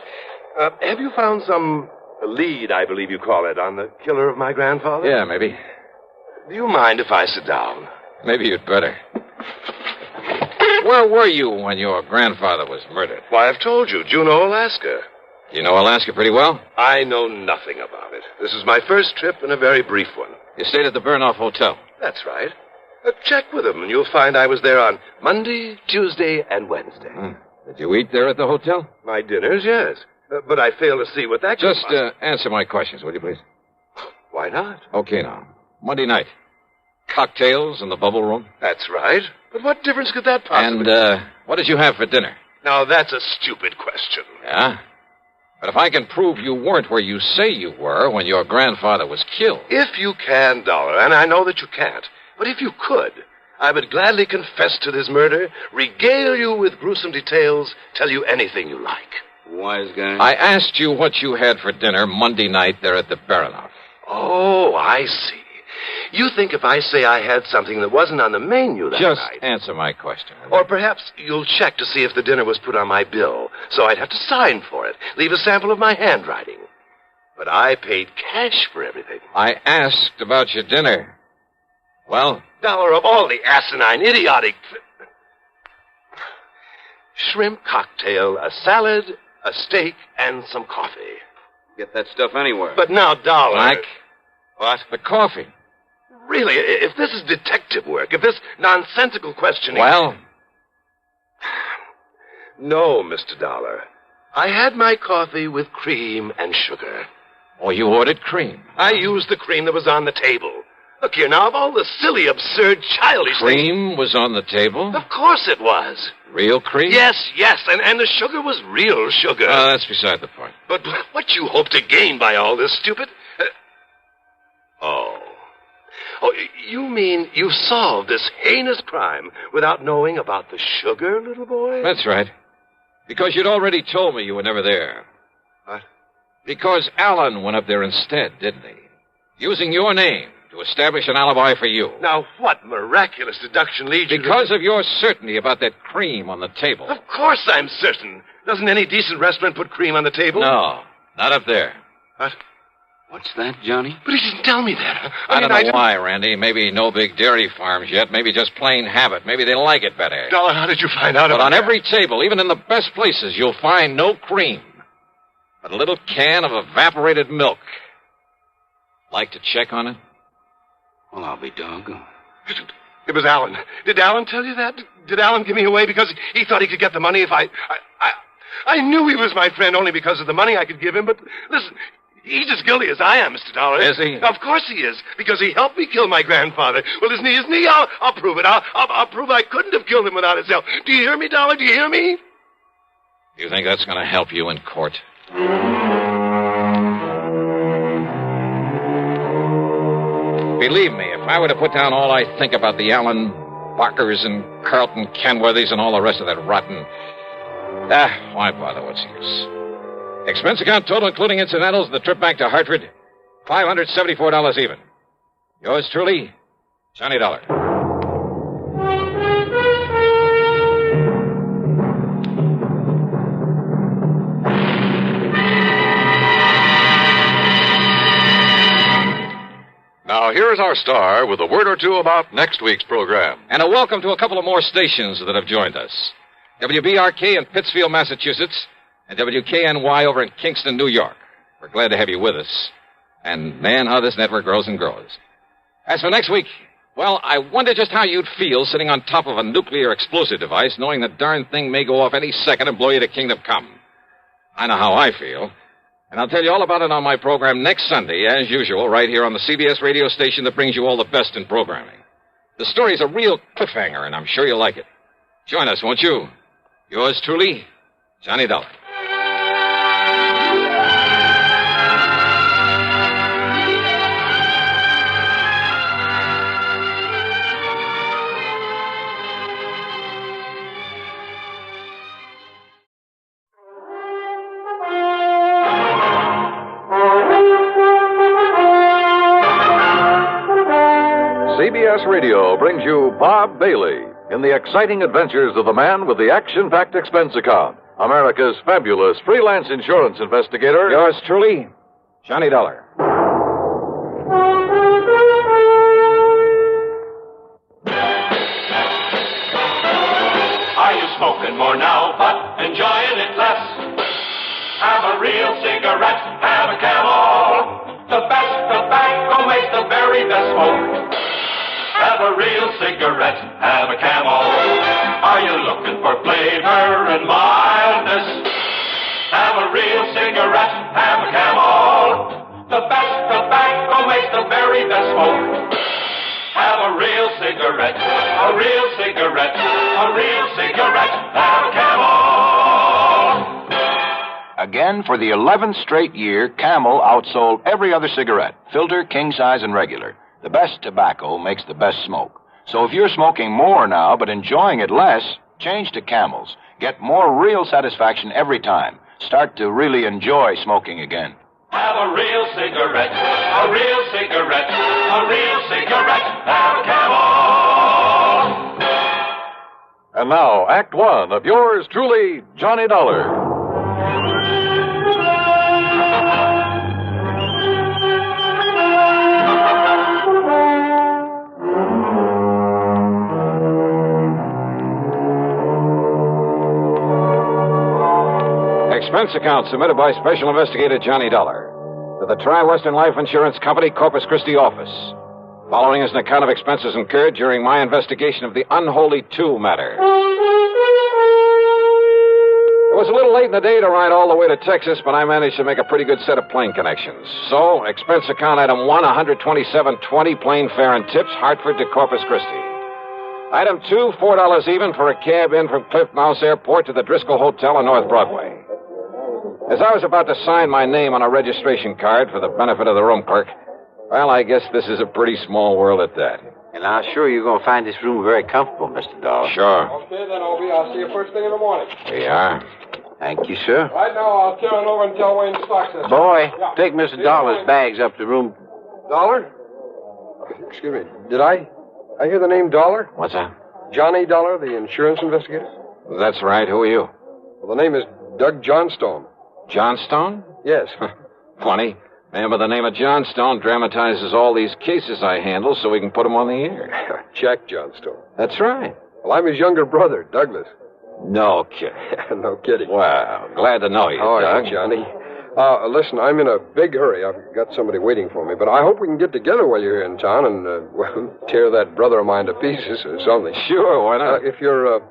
Have you found some lead, I believe you call it, on the killer of my grandfather? Yeah, maybe. Do you mind if I sit down? Maybe you'd better. Where were you when your grandfather was murdered? Why, I've told you, Juneau, Alaska. You know Alaska pretty well? I know nothing about it. This is my first trip and a very brief one. You stayed at the Baranoff Hotel? That's right. Check with them, and you'll find I was there on Monday, Tuesday, and Wednesday. Did you eat there at the hotel? My dinners, yes. But I fail to see what that could Just answer my questions, would you, please? Why not? Okay, now. Monday night. Cocktails in the bubble room? That's right. But what difference could that possibly... And, what did you have for dinner? Now, that's a stupid question. Yeah? But if I can prove you weren't where you say you were when your grandfather was killed... If you can, Dollar, and I know that you can't, but if you could, I would gladly confess to this murder, regale you with gruesome details, tell you anything you like. Wise guy. I asked you what you had for dinner Monday night there at the Baranoff. Oh, I see. You think if I say I had something that wasn't on the menu that Just night... answer my question. Or perhaps you'll check to see if the dinner was put on my bill, so I'd have to sign for it, leave a sample of my handwriting. But I paid cash for everything. I asked about your dinner. Well? Dollar, of all the asinine, idiotic... shrimp cocktail, a salad, a steak, and some coffee. Get that stuff anywhere. But now, Dollar... Mike? What? The coffee. Really, if this is detective work, if this nonsensical questioning... Well? No, Mr. Dollar. I had my coffee with cream and sugar. Oh, you ordered cream? I used the cream that was on the table. Look here, now, of all the silly, absurd, childish Cream was on the table? Of course it was. Real cream? Yes, and the sugar was real sugar. That's beside the point. But what you hope to gain by all this stupid... Oh, you mean you solved this heinous crime without knowing about the sugar, little boy? That's right. Because you'd already told me you were never there. What? Because Alan went up there instead, didn't he? Using your name to establish an alibi for you. Now, what miraculous deduction leads you Because of your certainty about that cream on the table. Of course I'm certain. Doesn't any decent restaurant put cream on the table? No, not up there. What? What's that, Johnny? But he didn't tell me that. I don't know why, Randy. Maybe no big dairy farms yet. Maybe just plain habit. Maybe they like it better. Dollar, how did you find out But about on that? every table, even in the best places, you'll find no cream. But a little can of evaporated milk. Like to check on it? Well, I'll be doggone. It was Alan. Did Alan tell you that? Did Alan give me away because he thought he could get the money if I knew he was my friend only because of the money I could give him, but listen, he's as guilty as I am, Mr. Dollar. Is he? Of course he is, because he helped me kill my grandfather. Well, isn't he? I'll prove it. I'll prove I couldn't have killed him without his help. Do you hear me, Dollar? Do you hear me? You think that's going to help you in court? Believe me, if I were to put down all I think about the Allen Barkers and Carlton Kenworthys and all the rest of that rotten... why bother? What's the use? Expense account total, including incidentals, the trip back to Hartford, $574 even. Yours truly, Johnny Dollar. Now, here's our star with a word or two about next week's program. And a welcome to a couple of more stations that have joined us. WBRK in Pittsfield, Massachusetts, and WKNY over in Kingston, New York. We're glad to have you with us. And, man, how this network grows and grows. As for next week, well, I wonder just how you'd feel sitting on top of a nuclear explosive device, knowing the darn thing may go off any second and blow you to kingdom come. I know how I feel. And I'll tell you all about it on my program next Sunday, as usual, right here on the CBS radio station that brings you all the best in programming. The story's a real cliffhanger, and I'm sure you'll like it. Join us, won't you? Yours truly, Johnny Dollar. CBS Radio brings you Bob Bailey in the exciting adventures of the man with the action-packed expense account, America's fabulous freelance insurance investigator. Yours truly, Johnny Dollar. Are you smoking more now, but enjoying it less? Have a real cigarette, have a Camel. The best tobacco makes the very best smoke. Have a real cigarette, have a Camel. Are you looking for flavor and mildness? Have a real cigarette, have a Camel. The best tobacco makes the very best smoke. Have a real cigarette, a real cigarette, a real cigarette, have a Camel. Again, for the 11th straight year, Camel outsold every other cigarette, filter, king size, and regular. The best tobacco makes the best smoke. So if you're smoking more now but enjoying it less, change to Camels. Get more real satisfaction every time. Start to really enjoy smoking again. Have a real cigarette, a real cigarette, a real cigarette, have a Camel. And now, Act One of yours truly, Johnny Dollar. expense account submitted by Special Investigator Johnny Dollar to the Tri-Western Life Insurance Company, Corpus Christi office. Following is an account of expenses incurred during my investigation of the Unholy 2 matter. It was a little late in the day to ride all the way to Texas, but I managed to make a pretty good set of plane connections. So, expense account item 1, $127.20 plane fare and tips, Hartford to Corpus Christi. Item 2, $4 even for a cab in from Cliff Mouse Airport to the Driscoll Hotel on North Broadway. As I was about to sign my name on a registration card for the benefit of the room clerk, well, I guess this is a pretty small world at that. And I'm sure you're going to find this room very comfortable, Mr. Dollar. Sure. Okay, then, Obi. I'll see you first thing in the morning. We are. Thank you, sir. Right now, I'll turn over and tell Wayne Stocks this. Boy, Yeah. take Mr. Dollar's bags up to room. Dollar? Excuse me. Did I hear the name Dollar? What's that? Johnny Dollar, the insurance investigator? That's right. Who are you? Well, the name is Doug Johnstone. Johnstone? Yes. Funny. Man by the name of Johnstone dramatizes all these cases I handle so we can put them on the air. Jack Johnstone. That's right. Well, I'm his younger brother, Douglas. No kidding. No kidding. Well, glad to know you, How Doug. are you, Johnny? Listen, I'm in a big hurry. I've got somebody waiting for me, but I hope we can get together while you're here in town and, well, tear that brother of mine to pieces or something. Sure, why not? If you're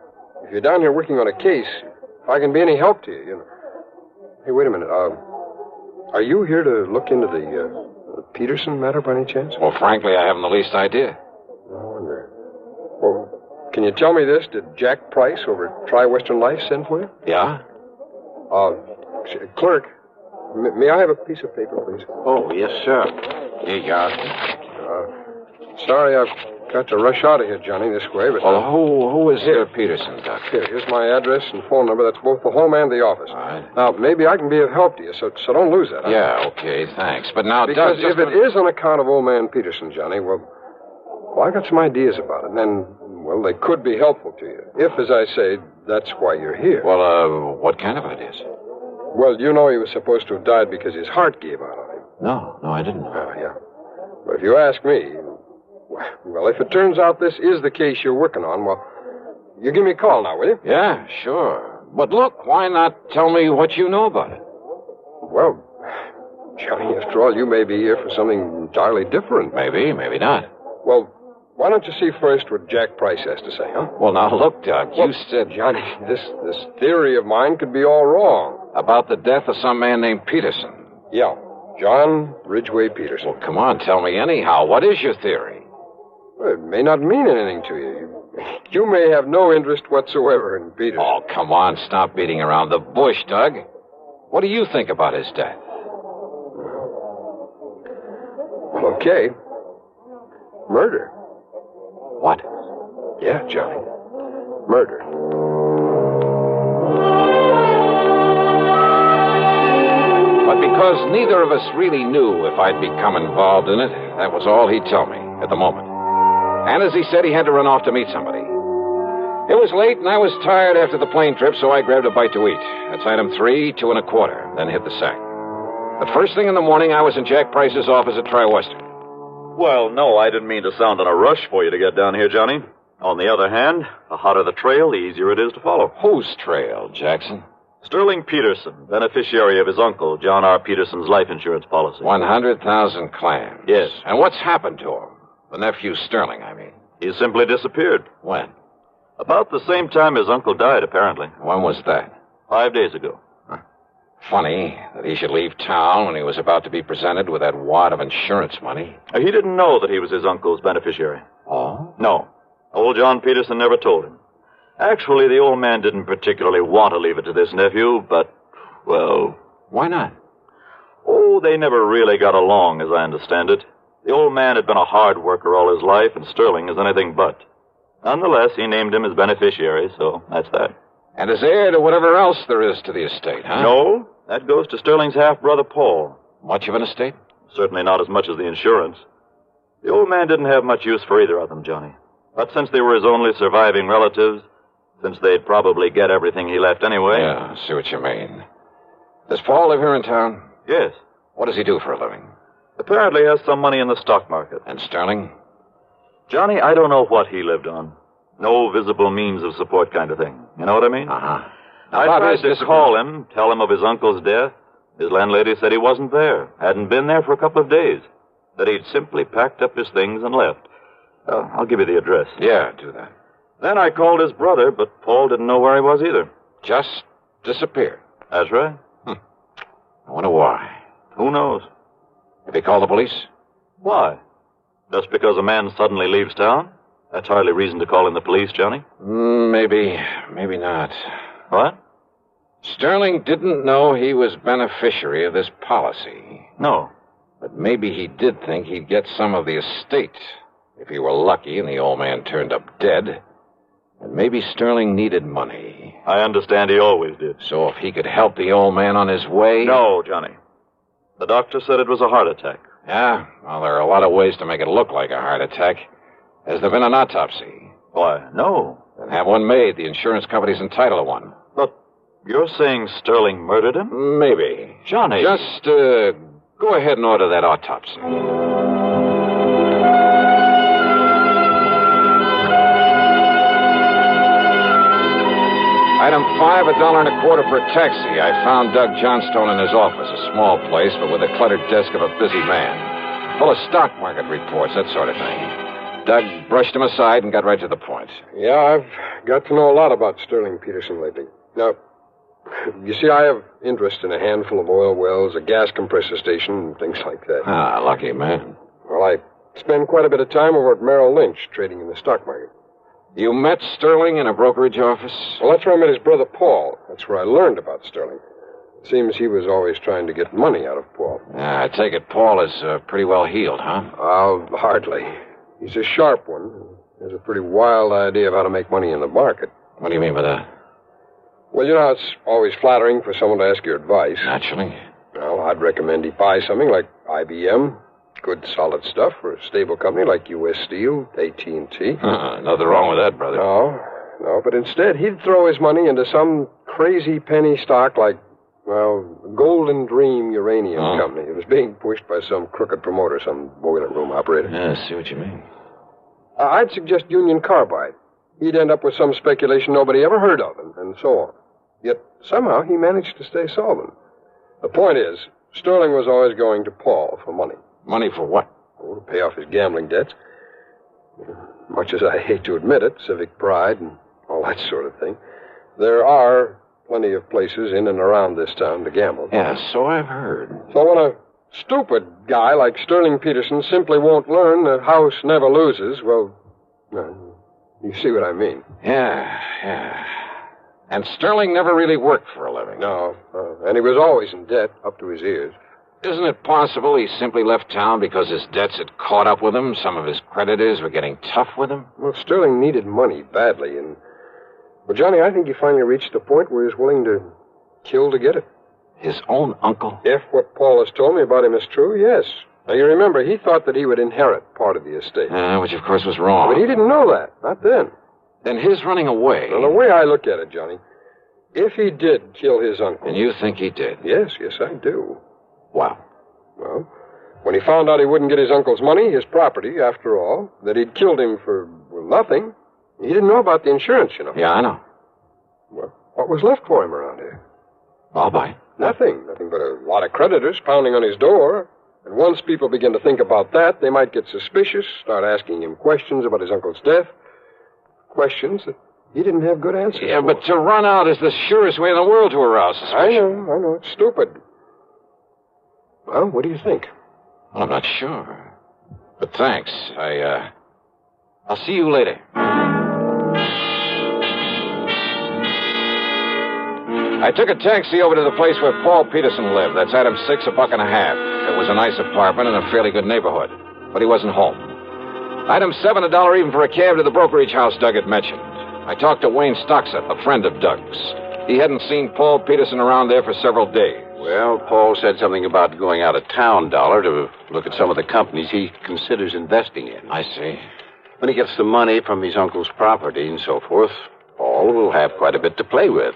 down here working on a case, if I can be any help to you, you know. Hey, wait a minute. Are you here to look into the Peterson matter by any chance? Well, frankly, I haven't the least idea. I wonder. Well, can you tell me this? Did Jack Price over at Tri-Western Life send for you? Yeah? Clerk, may I have a piece of paper, please? Oh, yes, sir. Here you are. Sorry, I've got to rush out of here, Johnny, this way, but... Well, who is here, Peterson, Doc? Here's my address and phone number. That's both the home and the office. All right. Now, maybe I can be of help to you, so don't lose that. Huh? Yeah, okay, thanks. But now, because Doug, if it is on account of old man Peterson, Johnny, well, I got some ideas about it, and then, well, they could be helpful to you. If, as I say, that's why you're here. Well, what kind of ideas? Well, you know he was supposed to have died because his heart gave out on him. No, I didn't know. Oh, yeah. But if you ask me, well, if it turns out this is the case you're working on, well, you give me a call now, will you? Yeah, sure. But look, why not tell me what you know about it? Well, Johnny, after all, you may be here for something entirely different. Maybe, maybe not. Well, why don't you see first what Jack Price has to say, huh? Well, now, look, Doug, you said... Johnny, this theory of mine could be all wrong. About the death of some man named Peterson. Yeah, John Ridgway Peterson. Well, come on, tell me anyhow. What is your theory? Well, it may not mean anything to you. You may have no interest whatsoever in Peterson. Oh, come on, stop beating around the bush, Doug. What do you think about his death? Well, okay. Murder. What? Yeah, Johnny. Murder. But because neither of us really knew if I'd become involved in it, that was all he'd tell me at the moment. And as he said, he had to run off to meet somebody. It was late, and I was tired after the plane trip, so I grabbed a bite to eat. That's item 3, 2 1/4, then hit the sack. The first thing in the morning, I was in Jack Price's office at Tri-Western. Well, no, I didn't mean to sound in a rush for you to get down here, Johnny. On the other hand, the hotter the trail, the easier it is to follow. Whose trail, Jackson? Sterling Peterson, beneficiary of his uncle, John R. Peterson's life insurance policy. 100,000 clams. Yes. And what's happened to him? The nephew Sterling, I mean. He simply disappeared. When? About the same time his uncle died, apparently. When was that? 5 days ago. Funny that he should leave town when he was about to be presented with that wad of insurance money. He didn't know that he was his uncle's beneficiary. Oh? No. Old John Peterson never told him. Actually, the old man didn't particularly want to leave it to this nephew, but, well... Why not? Oh, they never really got along, as I understand it. The old man had been a hard worker all his life, and Sterling is anything but. Nonetheless, he named him his beneficiary, so that's that. And as heir to whatever else there is to the estate, huh? No, that goes to Sterling's half-brother, Paul. Much of an estate? Certainly not as much as the insurance. The old man didn't have much use for either of them, Johnny. But since they were his only surviving relatives, since they'd probably get everything he left anyway... Yeah, I see what you mean. Does Paul live here in town? Yes. What does he do for a living? Apparently has some money in the stock market. And Sterling? Johnny, I don't know what he lived on. No visible means of support kind of thing. You know what I mean? Uh-huh. I tried to call him, tell him of his uncle's death. His landlady said he wasn't there, hadn't been there for a couple of days, that he'd simply packed up his things and left. I'll give you the address. Yeah, do that. Then I called his brother, but Paul didn't know where he was either. Just disappeared. That's right. I wonder why. Who knows? Did he call the police? Why? Just because a man suddenly leaves town? That's hardly reason to call in the police, Johnny. Maybe not. What? Sterling didn't know he was beneficiary of this policy. No. But maybe he did think he'd get some of the estate if he were lucky and the old man turned up dead. And maybe Sterling needed money. I understand he always did. So if he could help the old man on his way... No, Johnny. The doctor said it was a heart attack. Yeah? Well, there are a lot of ways to make it look like a heart attack. Has there been an autopsy? Why, no. Then have one made. The insurance company's entitled to one. But you're saying Sterling murdered him? Maybe. Johnny. Just, go ahead and order that autopsy. Item 5, $1.25 for a taxi. I found Doug Johnstone in his office, a small place, but with the cluttered desk of a busy man. Full of stock market reports, that sort of thing. Doug brushed him aside and got right to the point. Yeah, I've got to know a lot about Sterling Peterson lately. Now, you see, I have interest in a handful of oil wells, a gas compressor station, and things like that. Ah, lucky man. Well, I spend quite a bit of time over at Merrill Lynch trading in the stock market. You met Sterling in a brokerage office? Well, that's where I met his brother, Paul. That's where I learned about Sterling. It seems he was always trying to get money out of Paul. I take it Paul is pretty well healed, huh? Oh, hardly. He's a sharp one. He has a pretty wild idea of how to make money in the market. What do you mean by that? Well, you know, it's always flattering for someone to ask your advice. Naturally. Well, I'd recommend he buy something like IBM. Good, solid stuff for a stable company like U.S. Steel, AT&T. Nothing wrong with that, brother. No, but instead he'd throw his money into some crazy penny stock like, well, Golden Dream Uranium Company. It was being pushed by some crooked promoter, some boiler room operator. Yeah, I see what you mean. I'd suggest Union Carbide. He'd end up with some speculation nobody ever heard of, and so on. Yet somehow he managed to stay solvent. The point is, Sterling was always going to Paul for money. Money for what? Oh, to pay off his gambling debts. Much as I hate to admit it, civic pride and all that sort of thing, there are plenty of places in and around this town to gamble. Yeah, so I've heard. So when a stupid guy like Sterling Peterson simply won't learn that house never loses, well, you see what I mean. Yeah. And Sterling never really worked for a living. No, and he was always in debt, up to his ears. Isn't it possible he simply left town because his debts had caught up with him? Some of his creditors were getting tough with him? Well, Sterling needed money badly, and... Well, Johnny, I think he finally reached the point where he's willing to kill to get it. His own uncle? If what Paul has told me about him is true, yes. Now, you remember, he thought that he would inherit part of the estate. Which, of course, was wrong. But he didn't know that. Not then. Then his running away... Well, the way I look at it, Johnny, if he did kill his uncle... And you think he did? Yes, I do. Wow. Well, when he found out he wouldn't get his uncle's money, his property, after all, that he'd killed him for, nothing, he didn't know about the insurance, you know. Yeah, I know. Well, what was left for him around here? I'll buy. Nothing but a lot of creditors pounding on his door. And once people begin to think about that, they might get suspicious, start asking him questions about his uncle's death. Questions that he didn't have good answers for. But to run out is the surest way in the world to arouse suspicion. I know. It's stupid. Well, what do you think? Well, I'm not sure. But thanks. I'll see you later. I took a taxi over to the place where Paul Peterson lived. That's Item 6, $1.50. It was a nice apartment in a fairly good neighborhood. But he wasn't home. Item 7, $1 even for a cab to the brokerage house Doug had mentioned. I talked to Wayne Stocksett, a friend of Doug's. He hadn't seen Paul Peterson around there for several days. Well, Paul said something about going out of town, Dollar, to look at some of the companies he considers investing in. I see. When he gets the money from his uncle's property and so forth, Paul will have quite a bit to play with.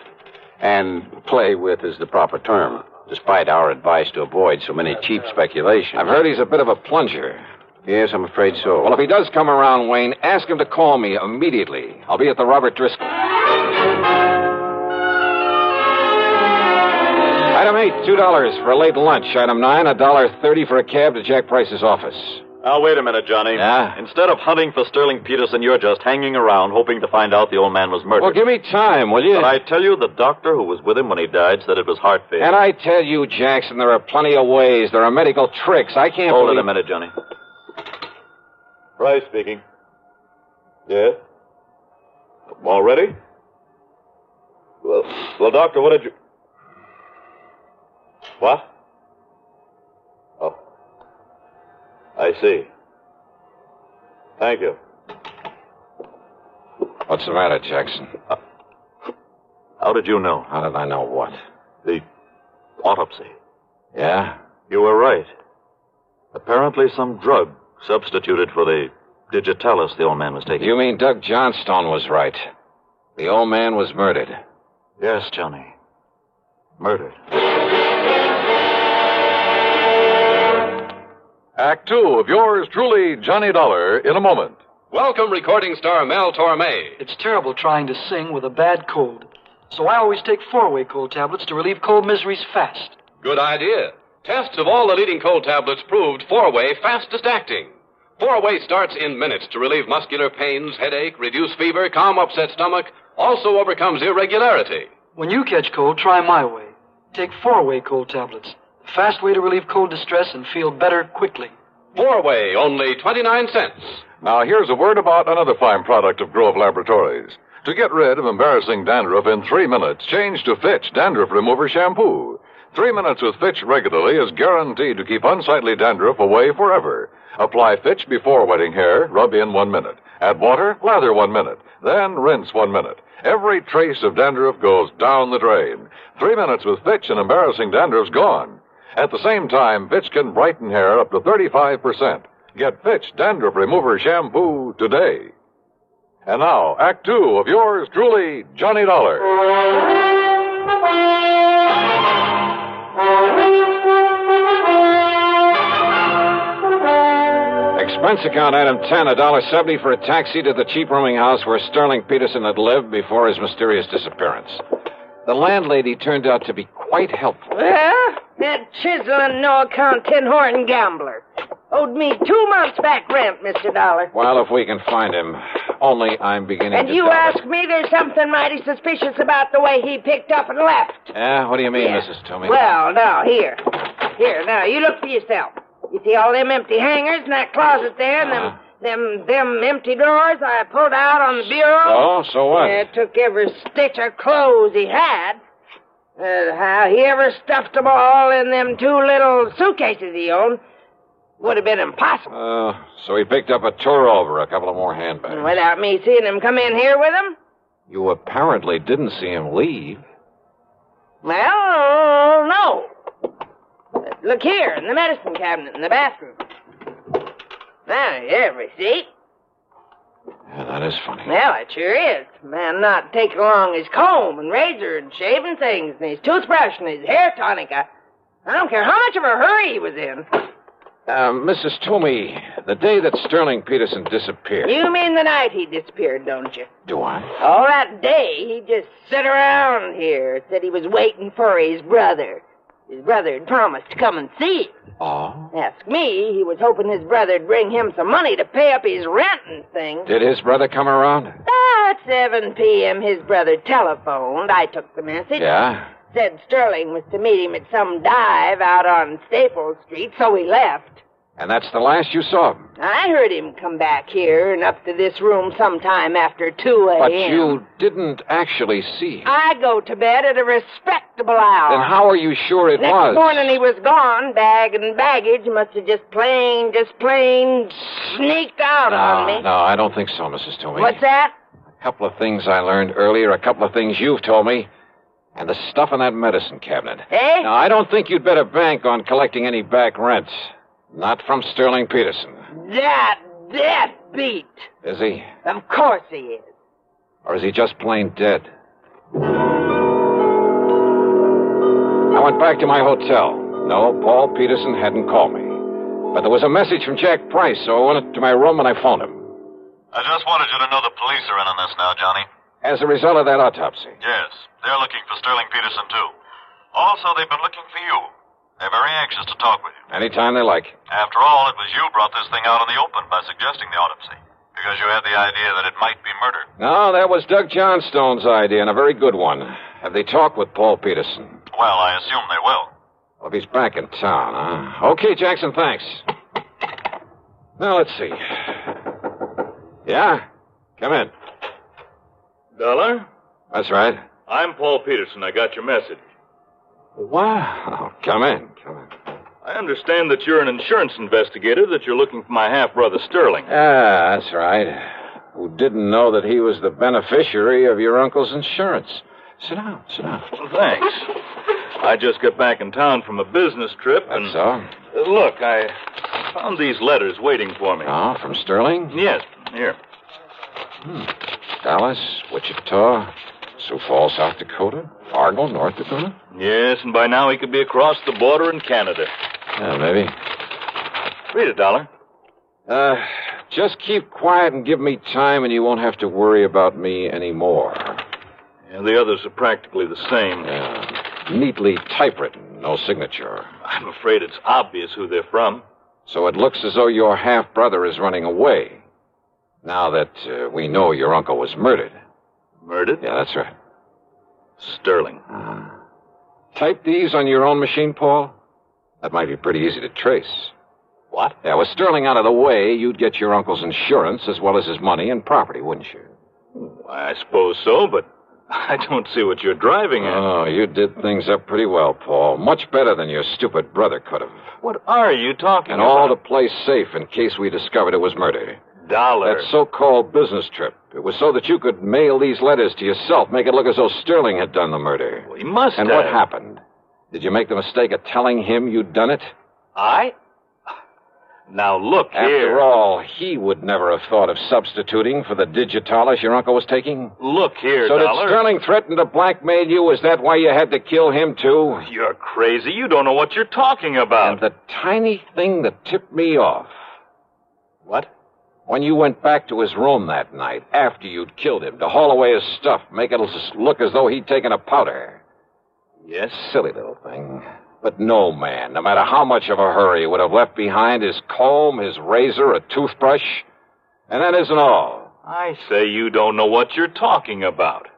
And play with is the proper term, despite our advice to avoid so many cheap speculations. I've heard he's a bit of a plunger. Yes, I'm afraid so. Well, if he does come around, Wayne, ask him to call me immediately. I'll be at the Robert Driscoll. Item 8, $2 for a late lunch. Item 9, $1.30 for a cab to Jack Price's office. Now, wait a minute, Johnny. Yeah? Instead of hunting for Sterling Peterson, you're just hanging around hoping to find out the old man was murdered. Well, give me time, will you? But I tell you, the doctor who was with him when he died said it was heart failure. And I tell you, Jackson, there are plenty of ways. There are medical tricks. I can't Hold believe... it a minute, Johnny. Price speaking. Yes? All ready? Well, doctor, what did you... What? Oh. I see. Thank you. What's the matter, Jackson? How did you know? How did I know what? The autopsy. Yeah? You were right. Apparently some drug substituted for the digitalis the old man was taking. You mean Doug Johnstone was right. The old man was murdered. Yes, Johnny. Murdered. Act 2 of yours truly, Johnny Dollar, in a moment. Welcome, recording star Mel Torme. It's terrible trying to sing with a bad cold. So I always take 4-way cold tablets to relieve cold miseries fast. Good idea. Tests of all the leading cold tablets proved 4-way fastest acting. 4-way starts in minutes to relieve muscular pains, headache, reduce fever, calm upset stomach, also overcomes irregularity. When you catch cold, try my way. Take 4-way cold tablets. The fast way to relieve cold distress and feel better quickly. 4-way, only 29 cents. Now, here's a word about another fine product of Grove Laboratories. To get rid of embarrassing dandruff in 3 minutes, change to Fitch Dandruff Remover Shampoo. 3 minutes with Fitch regularly is guaranteed to keep unsightly dandruff away forever. Apply Fitch before wetting hair, rub in 1 minute. Add water, lather 1 minute. Then rinse 1 minute. Every trace of dandruff goes down the drain. 3 minutes with Fitch and embarrassing dandruff's gone. At the same time, Fitch can brighten hair up to 35%. Get Fitch Dandruff Remover Shampoo today. And now, Act 2 of yours truly, Johnny Dollar. Expense account item 10, $1.70 for a taxi to the cheap rooming house where Sterling Peterson had lived before his mysterious disappearance. The landlady turned out to be quite helpful. Well, that chiseling, no-account, tin-horn gambler owed me 2 months back rent, Mr. Dollar. Well, if we can find him. Only I'm beginning And to you doubt ask me there's something mighty suspicious about the way he picked up and left. Yeah, what do you mean, Yeah. Mrs. Toomey? Well, now, here, now, you look for yourself. You see all them empty hangers in that closet there, and them empty drawers I pulled out on the bureau? Oh, so what? Yeah, took every stitch of clothes he had. How he ever stuffed them all in them 2 little suitcases he owned would have been impossible. So he picked up a tour over, a couple of more handbags. Without me seeing him come in here with him? You apparently didn't see him leave. Well, no. Look here, in the medicine cabinet in the bathroom. Now, every receipt. Yeah, that is funny. Well, it sure is. Man not taking along his comb and razor and shaving things and his toothbrush and his hair tonic. I don't care how much of a hurry he was in. Mrs. Toomey, the day that Sterling Peterson disappeared... You mean the night he disappeared, don't you? Do I? All that day, he just sat around here, said he was waiting for his brother. His brother had promised to come and see him. Oh? Ask me, he was hoping his brother'd bring him some money to pay up his rent and things. Did his brother come around? At 7 p.m., his brother telephoned. I took the message. Yeah? Said Sterling was to meet him at some dive out on Staples Street, so he left. And that's the last you saw of him? I heard him come back here and up to this room sometime after 2 a.m. But you didn't actually see him. I go to bed at a respectable hour. Then how are you sure it Next was? morning he was gone. Bag and baggage must have just plain sneaked out on me. No, I don't think so, Mrs. Toomey. What's that? A couple of things I learned earlier, a couple of things you've told me, and the stuff in that medicine cabinet. Eh? Now, I don't think you'd better bank on collecting any back rents. Not from Sterling Peterson. That beat. Is he? Of course he is. Or is he just plain dead? I went back to my hotel. No, Paul Peterson hadn't called me. But there was a message from Jack Price, so I went to my room and I phoned him. I just wanted you to know the police are in on this now, Johnny. As a result of that autopsy. Yes, they're looking for Sterling Peterson, too. Also, they've been looking for you. They're very anxious to talk with you. Anytime they like. After all, it was you brought this thing out in the open by suggesting the autopsy. Because you had the idea that it might be murder. No, that was Doug Johnstone's idea, and a very good one. Have they talked with Paul Peterson? Well, I assume they will. Well, if he's back in town, huh? Okay, Jackson, thanks. Now, let's see. Yeah? Come in. Dollar? That's right. I'm Paul Peterson. I got your message. Wow. Come in. I understand that you're an insurance investigator, that you're looking for my half-brother Sterling. Ah, that's right. Who didn't know that he was the beneficiary of your uncle's insurance. Sit down. Well, thanks. I just got back in town from a business trip, and... That's all? Look, I found these letters waiting for me. Oh, from Sterling? Yes, here. Dallas, Wichita, Sioux Falls, South Dakota, Fargo, North Dakota? Yes, and by now he could be across the border in Canada. Yeah, maybe. Read it, Dollar. Just keep quiet and give me time, and you won't have to worry about me anymore. Yeah, the others are practically the same. Yeah. Neatly typewritten, no signature. I'm afraid it's obvious who they're from. So it looks as though your half-brother is running away. Now that we know your uncle was murdered. Murdered? Yeah, that's right. Sterling. Type these on your own machine, Paul? That might be pretty easy to trace. What? Yeah, with Sterling out of the way, you'd get your uncle's insurance as well as his money and property, wouldn't you? I suppose so, but I don't see what you're driving at. Oh, you did things up pretty well, Paul. Much better than your stupid brother could have. What are you talking and about? And all to play safe in case we discovered it was murder. Dollar. That so-called business trip. It was so that you could mail these letters to yourself, make it look as though Sterling had done the murder. Well, he must and have. What happened? Did you make the mistake of telling him you'd done it? I? Now, look here. After all, he would never have thought of substituting for the digitalis your uncle was taking. Look here, So Dollar. did Sterling threaten to blackmail you? Is that why you had to kill him, too? You're crazy. You don't know what you're talking about. And the tiny thing that tipped me off. What? When you went back to his room that night, after you'd killed him, to haul away his stuff, make it look as though he'd taken a powder. Yes? Silly little thing. But no man, no matter how much of a hurry, would have left behind his comb, his razor, a toothbrush. And that isn't all. I say you don't know what you're talking about.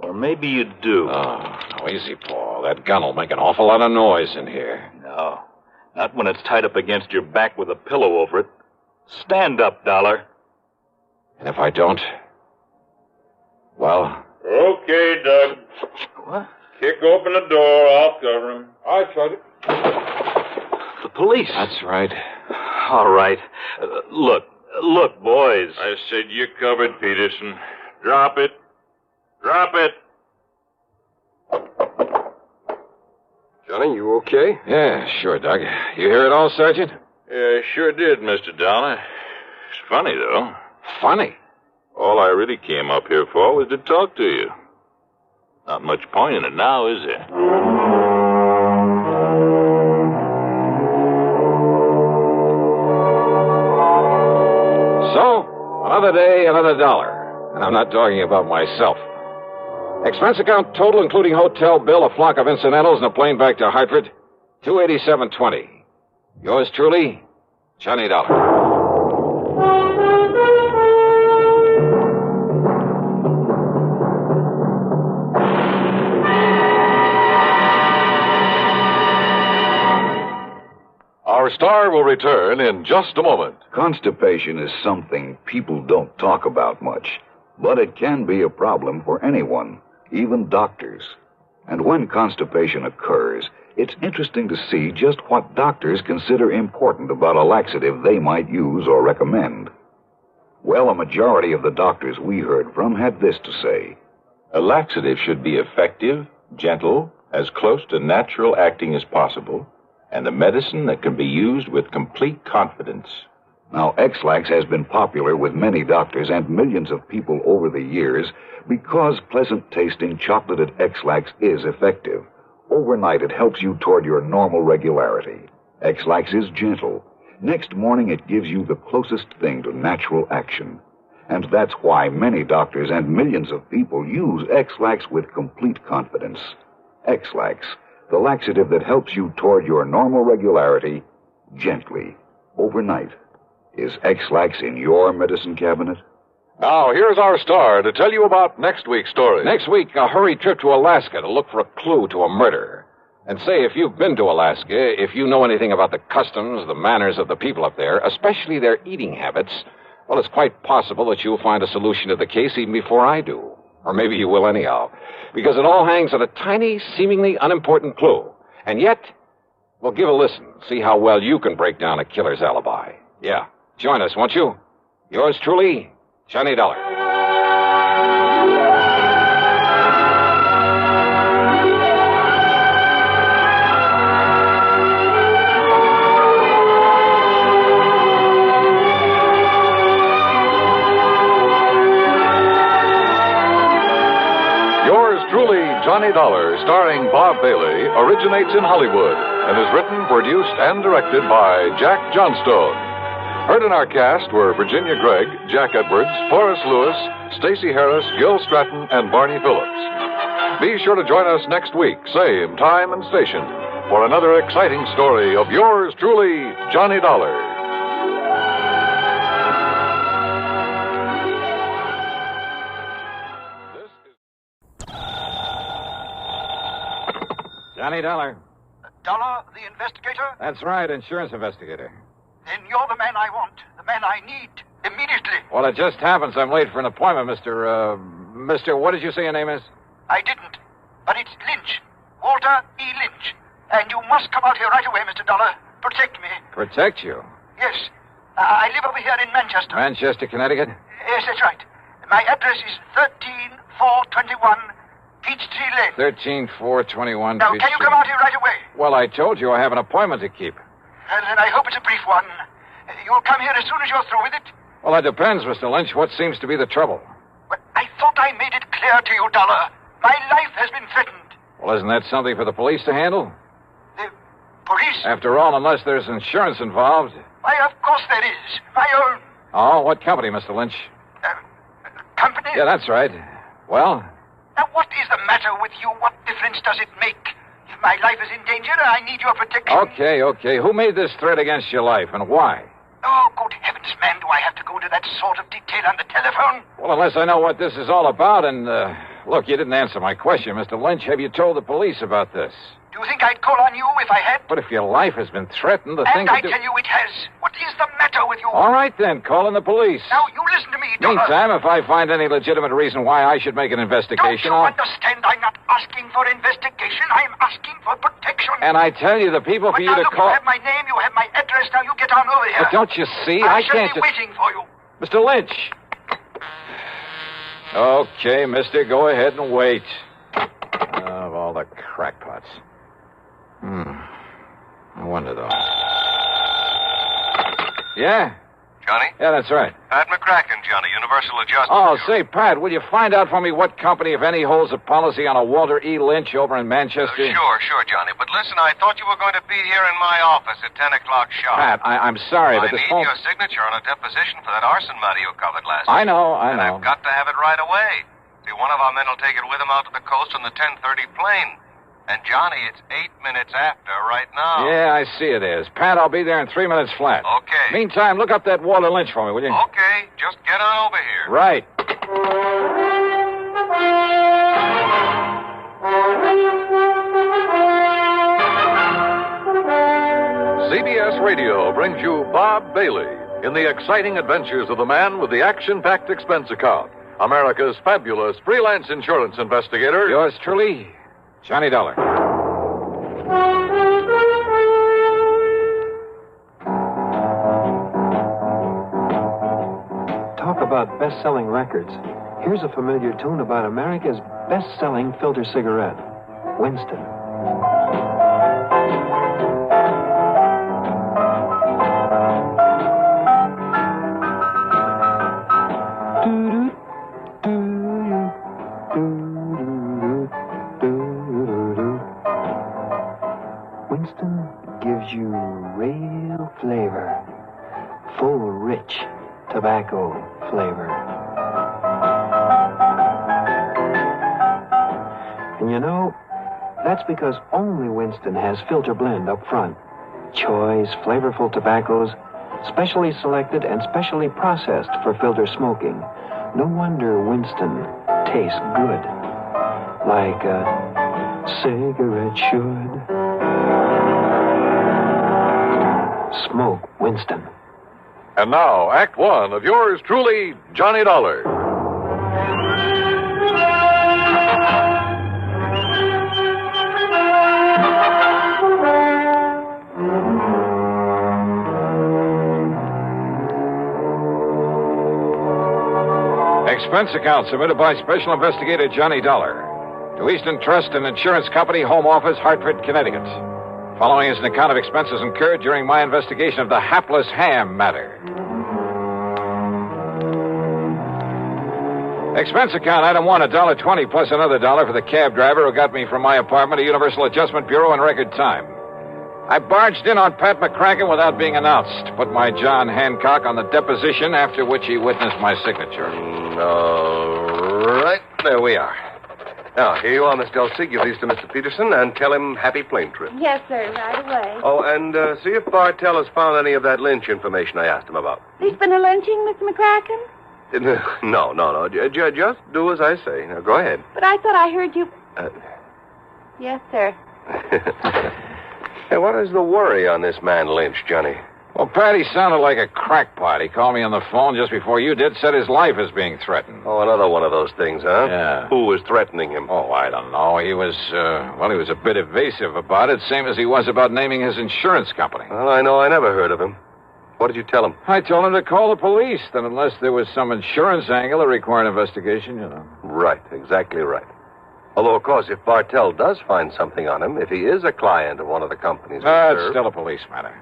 Or maybe you do. Oh, no, easy, Paul. That gun'll make an awful lot of noise in here. No. Not when it's tied up against your back with a pillow over it. Stand up, Dollar. And if I don't? Well? Okay, Doug. What? Kick open the door. I'll cover him. I tried it. The police. That's right. All right. Look, boys. I said you're covered, Peterson. Drop it. Drop it. Johnny, you okay? Yeah, sure, Doug. You hear it all, Sergeant? Yeah, sure did, Mr. Dollar. It's funny, though. Funny? All I really came up here for was to talk to you. Not much point in it now, is there? So, another day, another dollar. And I'm not talking about myself. Expense account total, including hotel bill, a flock of incidentals, and a plane back to Hartford, $287.20. Yours truly, Johnny Dollar. Our star will return in just a moment. Constipation is something people don't talk about much, but it can be a problem for anyone, even doctors. And when constipation occurs, it's interesting to see just what doctors consider important about a laxative they might use or recommend. Well, a majority of the doctors we heard from had this to say. A laxative should be effective, gentle, as close to natural acting as possible, and a medicine that can be used with complete confidence. Now, X-Lax has been popular with many doctors and millions of people over the years because pleasant-tasting chocolated X-Lax is effective. Overnight, it helps you toward your normal regularity. X-Lax is gentle. Next morning, it gives you the closest thing to natural action. And that's why many doctors and millions of people use X-Lax with complete confidence. X-Lax, the laxative that helps you toward your normal regularity gently, overnight. Is X-Lax in your medicine cabinet? Now, here's our star to tell you about next week's story. Next week, a hurried trip to Alaska to look for a clue to a murder. And say, if you've been to Alaska, if you know anything about the customs, the manners of the people up there, especially their eating habits, well, it's quite possible that you'll find a solution to the case even before I do. Or maybe you will anyhow. Because it all hangs on a tiny, seemingly unimportant clue. And yet, well, give a listen. See how well you can break down a killer's alibi. Yeah. Join us, won't you? Yours truly, Johnny Dollar. Yours truly, Johnny Dollar, starring Bob Bailey, originates in Hollywood and is written, produced, and directed by Jack Johnstone. Heard in our cast were Virginia Gregg, Jack Edwards, Forrest Lewis, Stacey Harris, Gil Stratton, and Barney Phillips. Be sure to join us next week, same time and station, for another exciting story of yours truly, Johnny Dollar. Johnny Dollar. Dollar, the investigator? That's right, insurance investigator. Then you're the man I want, the man I need, immediately. Well, it just happens I'm late for an appointment, Mr. What did you say your name is? I didn't, but it's Lynch. Walter E. Lynch. And you must come out here right away, Mr. Dollar. Protect me. Protect you? Yes. I live over here in Manchester. Manchester, Connecticut? Yes, that's right. My address is 13421 Peachtree Lane. 13421 Now, can you come out here right away? Well, I told you I have an appointment to keep. Well, then I hope it's a brief one. You'll come here as soon as you're through with it? Well, that depends, Mr. Lynch. What seems to be the trouble? Well, I thought I made it clear to you, Dollar. My life has been threatened. Well, isn't that something for the police to handle? The police? After all, unless there's insurance involved. Why, of course there is. My own. Oh, what company, Mr. Lynch? Company? Yeah, that's right. Well? Now, what is the matter with you? What difference does it make? If my life is in danger, I need your protection. Okay. Who made this threat against your life, and why? Oh, good heavens, man, do I have to go into that sort of detail on the telephone? Well, unless I know what this is all about, and, look, you didn't answer my question, Mr. Lynch. Have you told the police about this? Do you think I'd call on you if I had? But if your life has been threatened, the thing And I to do... tell you it has. What is the matter with you? All right, then, call in the police. Now, you listen to me, Dollar. Meantime, if I find any legitimate reason why I should make an investigation, Don't you understand? I'm not asking for investigation. I'm asking for protection. And I tell you, the people for But you now, to look, call... you have my name, you have my address. Now, you get on over here. But don't you see? I can't shall be waiting for you. Mr. Lynch. Okay, mister, go ahead and wait. Of all the crackpots. I wonder, though. Yeah? Johnny? Yeah, that's right. Pat McCracken, Johnny, Universal Adjustment. Oh, say, Pat, will you find out for me what company, if any, holds a policy on a Walter E. Lynch over in Manchester? Sure, Johnny. But listen, I thought you were going to be here in my office at 10 o'clock sharp. Pat, I'm sorry, but this I need phone... your signature on a deposition for that arson matter you covered last I week. know. And I've got to have it right away. See, one of our men will take it with him out to the coast on the 10:30 plane. And, Johnny, it's 8 minutes after right now. Yeah, I see it is. Pat, I'll be there in 3 minutes flat. Okay. Meantime, look up that Walter Lynch for me, will you? Okay, just get on over here. Right. CBS Radio brings you Bob Bailey in the exciting adventures of the man with the action-packed expense account, America's fabulous freelance insurance investigator. Yours truly, Johnny Dollar. Talk about best-selling records. Here's a familiar tune about America's best-selling filter cigarette, Winston. Winston gives you real flavor, full, rich tobacco. tobacco flavor. And you know, that's because only Winston has filter blend up front. Choice, flavorful tobaccos, specially selected and specially processed for filter smoking. No wonder Winston tastes good. Like a cigarette should. Smoke Winston. And now, Act One of yours truly, Johnny Dollar. Expense account submitted by Special Investigator Johnny Dollar to Eastern Trust and Insurance Company, Home Office, Hartford, Connecticut. Following is an account of expenses incurred during my investigation of the Hapless ham matter. Expense account item 1, $1.20 plus another $1 for the cab driver who got me from my apartment to Universal Adjustment Bureau in record time. I barged in on Pat McCracken without being announced. Put my John Hancock on the deposition, after which he witnessed my signature. All right, there we are. Now, here you are, Miss Delsey. Give these to Mr. Peterson and tell him happy plane trip. Yes, sir, right away. Oh, and see if Bartell has found any of that lynch information I asked him about. There's been a lynching, Mr. McCracken? No. Just do as I say. Now, go ahead. But I thought I heard you... Yes, sir. Hey, what is the worry on this man Lynch, Johnny? Well, Patty sounded like a crackpot. He called me on the phone just before you did, said his life is being threatened. Oh, another one of those things, huh? Yeah. Who was threatening him? Oh, I don't know. He was a bit evasive about it, same as he was about naming his insurance company. Well, I know I never heard of him. What did you tell him? I told him to call the police, that unless there was some insurance angle that required investigation, you know. Right, exactly right. Although, of course, if Bartell does find something on him, if he is a client of one of the companies... It's still a police matter.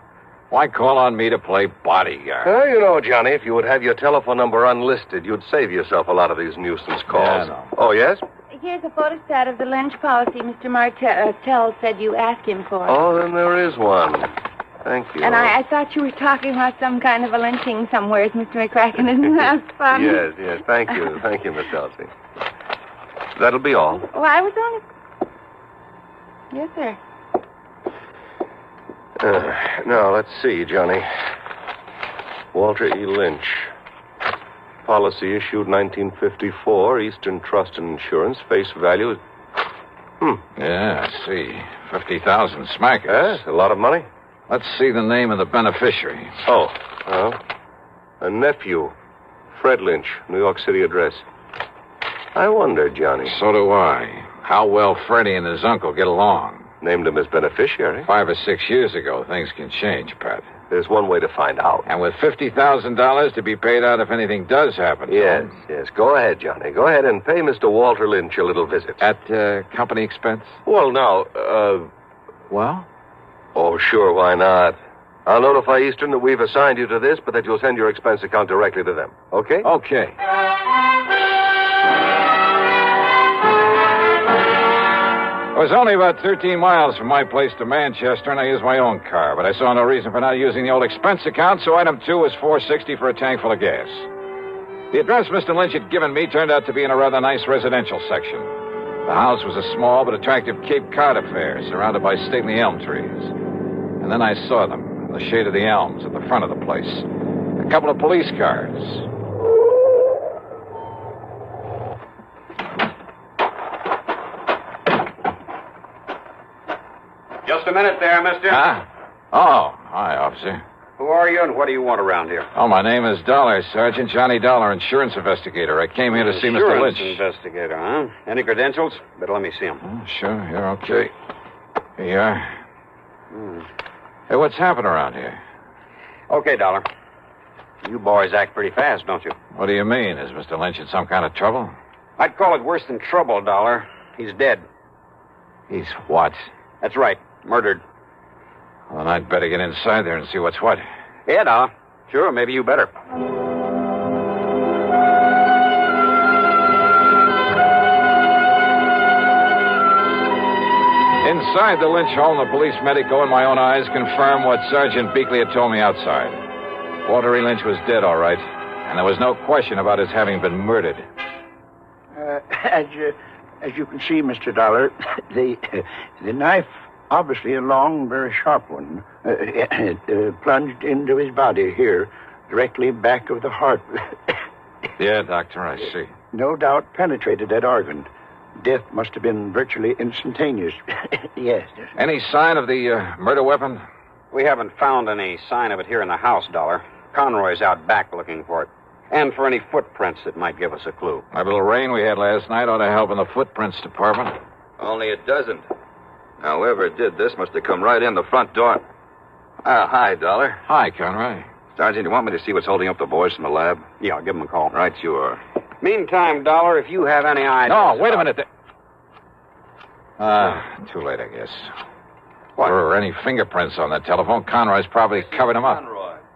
Why call on me to play bodyguard? Well, you know, Johnny, if you would have your telephone number unlisted, you'd save yourself a lot of these nuisance calls. Yeah, I know. Oh, yes? Here's a photostat of the lynch policy Mr. Martell said you asked him for. Oh, then there is one. Thank you. And I thought you were talking about some kind of a lynching somewhere, Mr. McCracken. Isn't that funny? Yes. Thank you. Thank you, Miss Delsey. That'll be all. Well, I was only... Yes, sir. Now, let's see, Johnny. Walter E. Lynch. Policy issued 1954, Eastern Trust and Insurance, face value... Yeah, I see. 50,000 smackers. Yes, a lot of money. Let's see the name of the beneficiary. Oh, well, a nephew, Fred Lynch, New York City address. I wonder, Johnny. So do I. How well Freddie and his uncle get along. Named him as beneficiary. 5 or 6 years ago, things can change, Pat. There's one way to find out. And with $50,000 to be paid out if anything does happen. Yes. Go ahead, Johnny. Go ahead and pay Mr. Walter Lynch a little visit. At company expense? Well, now, Well? Oh, sure, why not? I'll notify Eastern that we've assigned you to this, but that you'll send your expense account directly to them. Okay? Okay. It was only about 13 miles from my place to Manchester, and I used my own car, but I saw no reason for not using the old expense account, so item 2 was $4.60 for a tank full of gas. The address Mr. Lynch had given me turned out to be in a rather nice residential section. The house was a small but attractive Cape Cod affair, surrounded by stately elm trees. And then I saw them, in the shade of the elms at the front of the place. A couple of police cars. Just a minute there, mister. Huh? Oh, hi, officer. Who are you and what do you want around here? Oh, my name is Dollar, Sergeant Johnny Dollar, insurance investigator. I came here to see Mr. Lynch. Investigator, huh? Any credentials? Better let me see them. Oh, sure, you're okay. Here you are. Hey, what's happened around here? Okay, Dollar. You boys act pretty fast, don't you? What do you mean? Is Mr. Lynch in some kind of trouble? I'd call it worse than trouble, Dollar. He's dead. He's what? That's right. Murdered. Well, then I'd better get inside there and see what's what. Yeah, Dollar. Sure, maybe you better. Inside the Lynch home, the police medico and my own eyes confirmed what Sergeant Beakley had told me outside. Walter E. Lynch was dead, all right. And there was no question about his having been murdered. As you can see, Mr. Dollar, the knife, obviously a long, very sharp one, plunged into his body here, directly back of the heart. Yeah, Doctor, I see. No doubt penetrated that organ. Death must have been virtually instantaneous. Yes. Any sign of the murder weapon? We haven't found any sign of it here in the house, Dollar. Conroy's out back looking for it. And for any footprints that might give us a clue. That little rain we had last night ought to help in the footprints department. Only it doesn't. Now, whoever did this must have come right in the front door. Hi, Dollar. Hi, Conroy. Sergeant, you want me to see what's holding up the boys from the lab? Yeah, I'll give them a call. Right, you are. Meantime, Dollar, if you have any ideas... No, wait a minute. Too late, I guess. What? If there were any fingerprints on the telephone, Conroy's probably covered them up.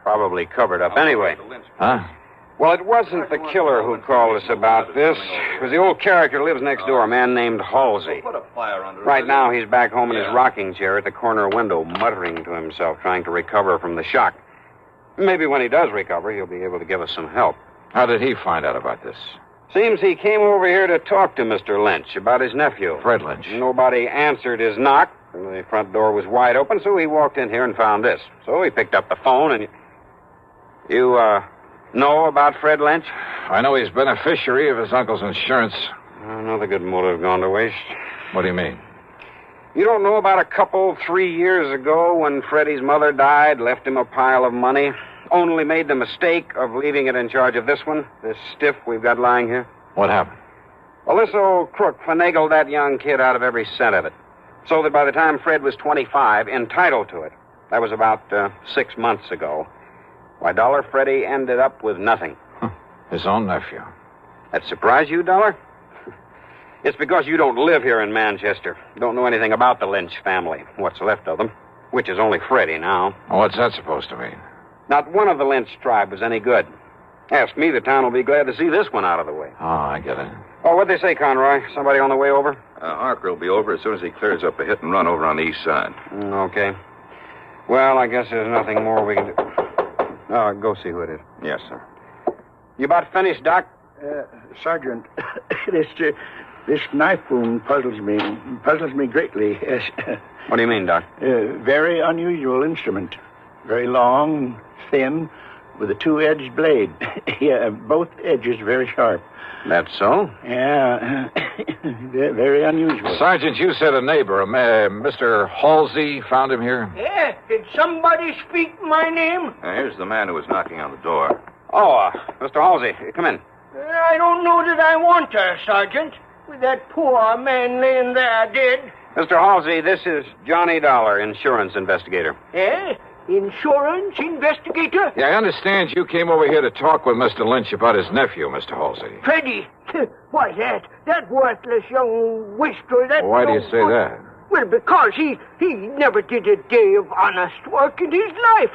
Probably covered up anyway. Huh? Well, it wasn't the killer who called us about this. It was the old character who lives next door, a man named Halsey. Right now, he's back home in his rocking chair at the corner window, muttering to himself, trying to recover from the shock. Maybe when he does recover, he'll be able to give us some help. How did he find out about this? Seems he came over here to talk to Mr. Lynch about his nephew. Fred Lynch. Nobody answered his knock. The front door was wide open, so he walked in here and found this. So he picked up the phone and... You, know about Fred Lynch? I know he's beneficiary of his uncle's insurance. Another good motive gone to waste. What do you mean? You don't know about a couple 3 years ago when Freddie's mother died, left him a pile of money, only made the mistake of leaving it in charge of this one, this stiff we've got lying here? What happened? Well, this old crook finagled that young kid out of every cent of it, so that by the time Fred was 25, entitled to it. That was about 6 months ago. Why, Dollar, Freddie ended up with nothing. His own nephew. That surprise you, Dollar? It's because you don't live here in Manchester. Don't know anything about the Lynch family, what's left of them, which is only Freddie now. Well, what's that supposed to mean? Not one of the Lynch tribe was any good. Ask me, the town will be glad to see this one out of the way. Oh, I get it. Oh, what'd they say, Conroy? Somebody on the way over? Harker will be over as soon as he clears up a hit and run over on the east side. Okay. Well, I guess there's nothing more we can do. Go see who it is. Yes, sir. You about finished, Doc? Sergeant, this knife wound puzzles me greatly. Yes. What do you mean, Doc? Very unusual instrument. Very long, thin, with a two-edged blade. Yeah, both edges very sharp. That's so? Yeah, very unusual. Sergeant, you said a neighbor, Mr. Halsey, found him here? Yeah, did somebody speak my name? Here's the man who was knocking on the door. Oh, Mr. Halsey, come in. I don't know that I want her, Sergeant. With that poor man laying there dead. Mr. Halsey, this is Johnny Dollar, insurance investigator. Eh? Insurance investigator? Yeah, I understand you came over here to talk with Mr. Lynch about his nephew, Mr. Halsey. Freddie. Why, that worthless young wastrel, that... Why do you say that? Well, because he never did a day of honest work in his life.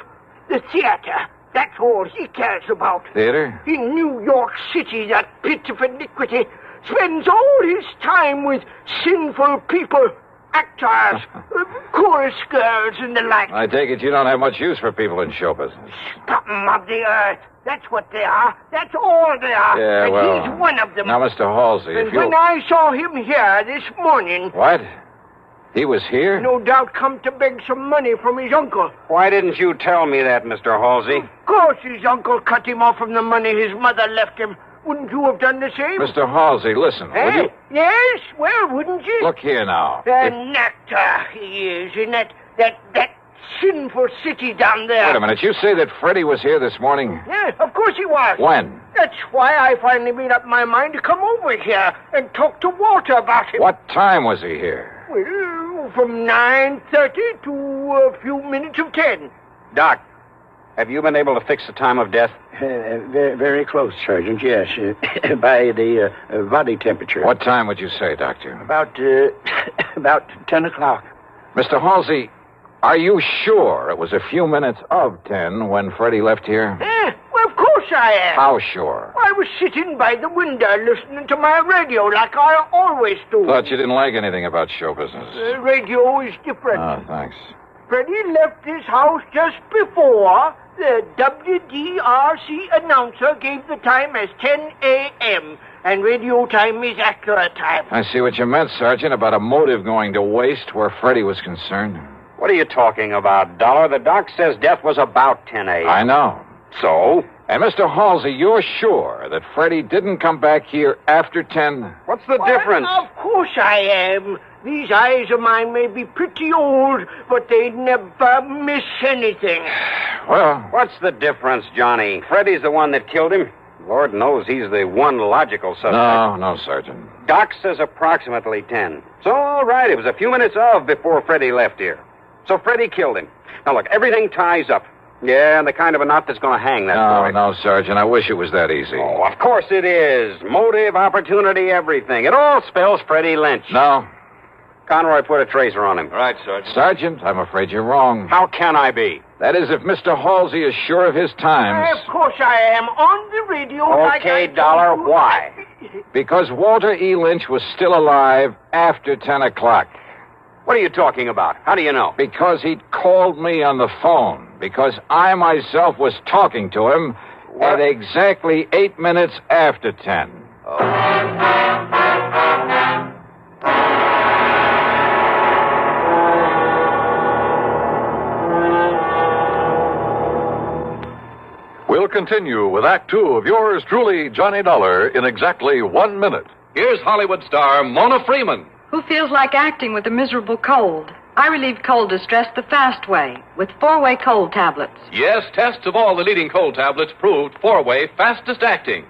The theater, that's all he cares about. Theater? In New York City, that pit of iniquity spends all his time with sinful people, actors, chorus girls, and the like. I take it you don't have much use for people in show business. Scum of the earth. That's what they are. That's all they are. Yeah, and well... he's one of them. Now, Mr. Halsey, and if you... when I saw him here this morning... What? He was here? No doubt come to beg some money from his uncle. Why didn't you tell me that, Mr. Halsey? Of course his uncle cut him off from the money his mother left him. Wouldn't you have done the same? Mr. Halsey, listen, will you... Yes, well, wouldn't you? Look here now. An actor he is in that sinful city down there. Wait a minute, you say that Freddie was here this morning? Yeah, of course he was. When? That's why I finally made up my mind to come over here and talk to Walter about him. What time was he here? Well, from 9:30 to a few minutes of 10. Doc, have you been able to fix the time of death? Very, very close, Sergeant, yes. By the body temperature. What time would you say, Doctor? About 10 o'clock. Mr. Halsey, are you sure it was a few minutes of 10 when Freddie left here? Well, of course I am. How sure? I was sitting by the window listening to my radio like I always do. Thought you didn't like anything about show business. Radio is different. Oh, thanks. Freddie left this house just before The WDRC announcer gave the time as 10 a.m., and radio time is accurate time. I see what you meant, Sergeant, about a motive going to waste where Freddie was concerned. What are you talking about, Dollar? The doc says death was about 10 a.m. I know. So? And Mr. Halsey, you're sure that Freddie didn't come back here after 10? What's the difference? Of course I am. These eyes of mine may be pretty old, but they never miss anything. Well... What's the difference, Johnny? Freddie's the one that killed him. Lord knows he's the one logical suspect. No, Sergeant. Doc says approximately 10. So, all right, it was a few minutes of before Freddie left here. So Freddie killed him. Now, look, everything ties up. Yeah, and the kind of a knot that's going to hang that boy. No, Sergeant, I wish it was that easy. Oh, of course it is. Motive, opportunity, everything. It all spells Freddie Lynch. No. Conroy put a tracer on him. Right, Sergeant. Sergeant, I'm afraid you're wrong. How can I be? That is, if Mr. Halsey is sure of his times. Of course I am. On the radio. Okay, Dollar, why? Because Walter E. Lynch was still alive after 10 o'clock. What are you talking about? How do you know? Because he'd called me on the phone. Because I myself was talking to him at exactly 8 minutes after 10. We'll continue with Act Two of yours truly, Johnny Dollar, in exactly 1 minute. Here's Hollywood star Mona Freeman. Who feels like acting with a miserable cold? I relieve cold distress the fast way with 4-way cold tablets. Yes, tests of all the leading cold tablets proved 4-way fastest acting.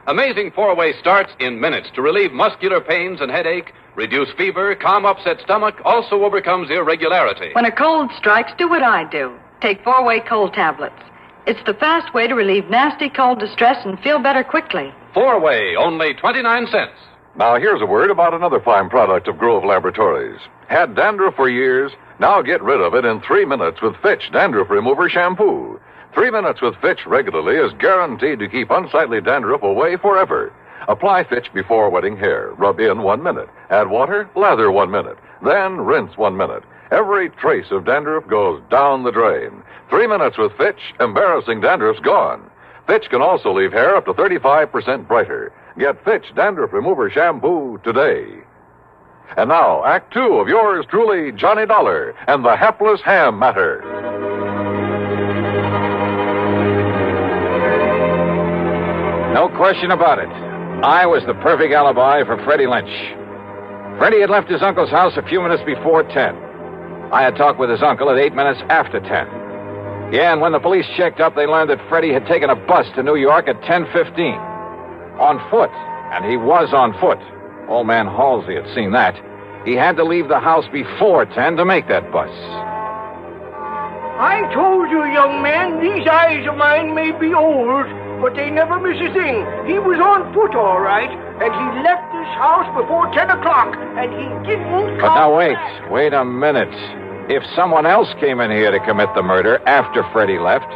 Amazing 4-way starts in minutes to relieve muscular pains and headache, reduce fever, calm upset stomach, also overcomes irregularity. When a cold strikes, do what I do. Take 4-way cold tablets. It's the fast way to relieve nasty cold distress and feel better quickly. 4-way, only 29 cents. Now, here's a word about another fine product of Grove Laboratories. Had dandruff for years? Now get rid of it in 3 minutes with Fitch Dandruff Remover Shampoo. 3 minutes with Fitch regularly is guaranteed to keep unsightly dandruff away forever. Apply Fitch before wetting hair. Rub in 1 minute. Add water, lather 1 minute. Then rinse 1 minute. Every trace of dandruff goes down the drain. 3 minutes with Fitch, embarrassing dandruff's gone. Fitch can also leave hair up to 35% brighter. Get Fitch Dandruff Remover Shampoo today. And now, Act Two of yours truly, Johnny Dollar, and the Hapless Ham Matter. No question about it. I was the perfect alibi for Freddie Lynch. Freddie had left his uncle's house a few minutes before 10. I had talked with his uncle at 8 minutes after 10. Yeah, and when the police checked up, they learned that Freddie had taken a bus to New York at 10:15. On foot, and he was on foot. Old man Halsey had seen that. He had to leave the house before 10 to make that bus. I told you, young man, these eyes of mine may be old, but they never miss a thing. He was on foot, all right, and he left this house before 10 o'clock, and he didn't come But now back. wait a minute. If someone else came in here to commit the murder after Freddie left,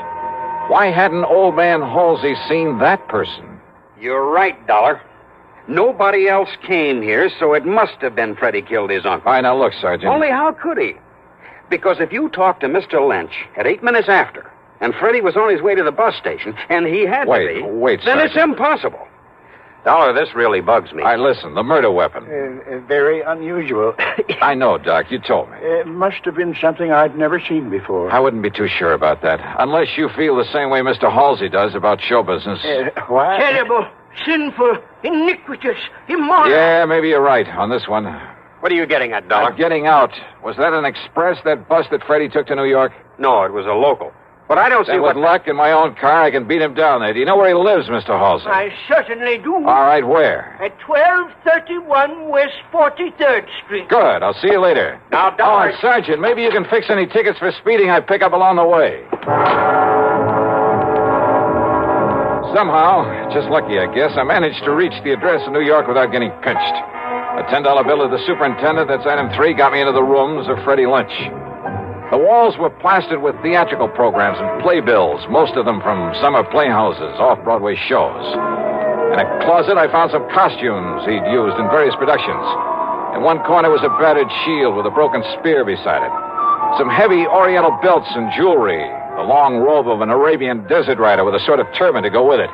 why hadn't old man Halsey seen that person? You're right, Dollar. Nobody else came here, so it must have been Freddie killed his uncle. All right, now look, Sergeant. Only how could he? Because if you talked to Mr. Lynch at 8 minutes after, and Freddie was on his way to the bus station, and he had to be... Wait, then Sergeant. it's impossible. Dollar, this really bugs me. All right, listen, the murder weapon. Very unusual. I know, Doc, you told me. It must have been something I'd never seen before. I wouldn't be too sure about that, unless you feel the same way Mr. Halsey does about show business. What? Terrible, sinful, iniquitous, immoral. Yeah, maybe you're right on this one. What are you getting at, Dollar? Getting out. Was that an express, that bus that Freddie took to New York? No, it was a local. But I don't see Then what... with luck in my own car, I can beat him down there. Do you know where he lives, Mr. Halsey? I certainly do. All right, where? At 1231 West 43rd Street. Good. I'll see you later. Now, Dollar... Oh, Sergeant, maybe you can fix any tickets for speeding I pick up along the way. Somehow, just lucky, I guess, I managed to reach the address in New York without getting pinched. A $10 bill to the superintendent, that's item 3, got me into the rooms of Freddie Lynch. The walls were plastered with theatrical programs and playbills, most of them from summer playhouses, off-Broadway shows. In a closet, I found some costumes he'd used in various productions. In one corner was a battered shield with a broken spear beside it. Some heavy oriental belts and jewelry, The long robe of an Arabian desert rider with a sort of turban to go with it.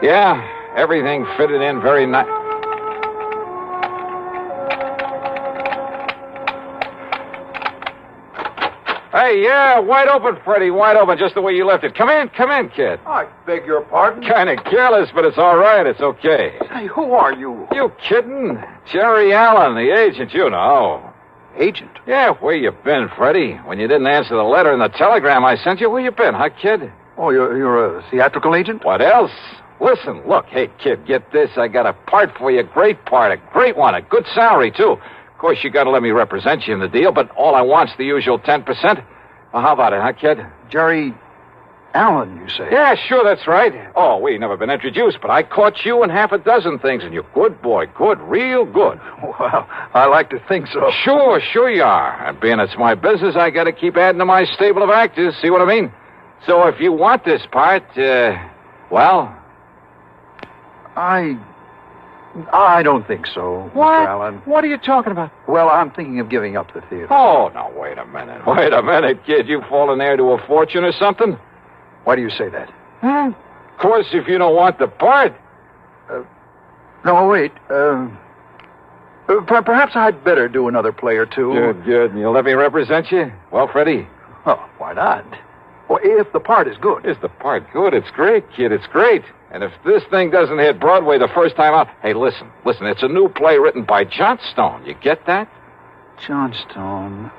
Yeah, everything fitted in very nice. Hey, yeah, wide open, Freddie, wide open, just the way you left it. Come in, kid. I beg your pardon? Kind of careless, but it's all right. It's okay. Hey, who are you? You kidding? Jerry Allen, the agent, you know. Agent? Yeah, where you been, Freddie? When you didn't answer the letter and the telegram I sent you, where you been, huh, kid? Oh, you're a theatrical agent? What else? Listen, look, hey, kid, get this. I got a part for you, great part, a great one, a good salary, too. Of course, you got to let me represent you in the deal, but all I want's the usual 10%. Well, how about it, huh, kid? Jerry Allen, you say? Yeah, sure, that's right. Oh, we never been introduced, but I caught you in half a dozen things, and you're good, boy, good, real good. Well, I like to think so. Sure you are. And being it's my business, I got to keep adding to my stable of actors, see what I mean? So if you want this part, well... I don't think so, What? Mr. Allen. What are you talking about? Well, I'm thinking of giving up the theater. Oh, now, wait a minute. Wait a minute, kid. You fallen heir to a fortune or something? Why do you say that? Huh? Of course, if you don't want the part. No, wait. Perhaps I'd better do another play or two. Good. And you'll let me represent you? Well, Freddie? Oh, why not? Well, if the part is good. Is the part good? It's great, kid. It's great. And if this thing doesn't hit Broadway the first time out... Hey, listen. It's a new play written by Johnstone. You get that? Johnstone?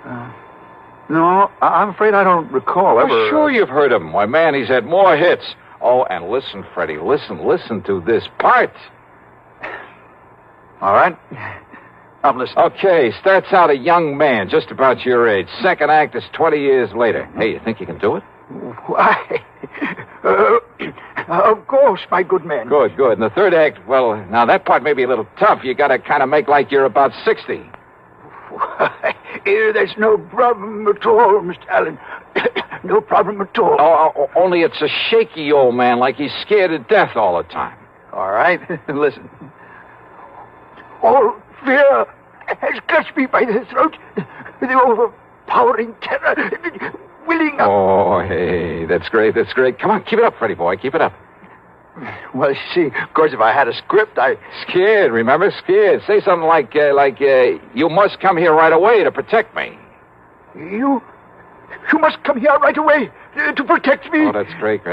No, I'm afraid I don't recall ever... Oh, sure you've heard of him. Why, man, he's had more hits. Oh, and listen, Freddie, listen to this part. All right. I'm listening. Okay, starts out a young man, just about your age. Second act is 20 years later. Hey, you think you can do it? Why? Of course, my good man. Good. And the third act, well, now that part may be a little tough. You gotta kind of make like you're about 60. Why, there's no problem at all, Mr. Allen. No problem at all. Oh, only it's a shaky old man, like he's scared to death all the time. All right, listen. All fear has clutched me by the throat. The overpowering terror, willing up. Oh, hey, that's great. Come on, keep it up, Freddie boy, keep it up. Well, you see, of course, if I had a script, Scared, remember? Scared. Say something like, you must come here right away to protect me. You must come here right away to protect me. Oh, that's great.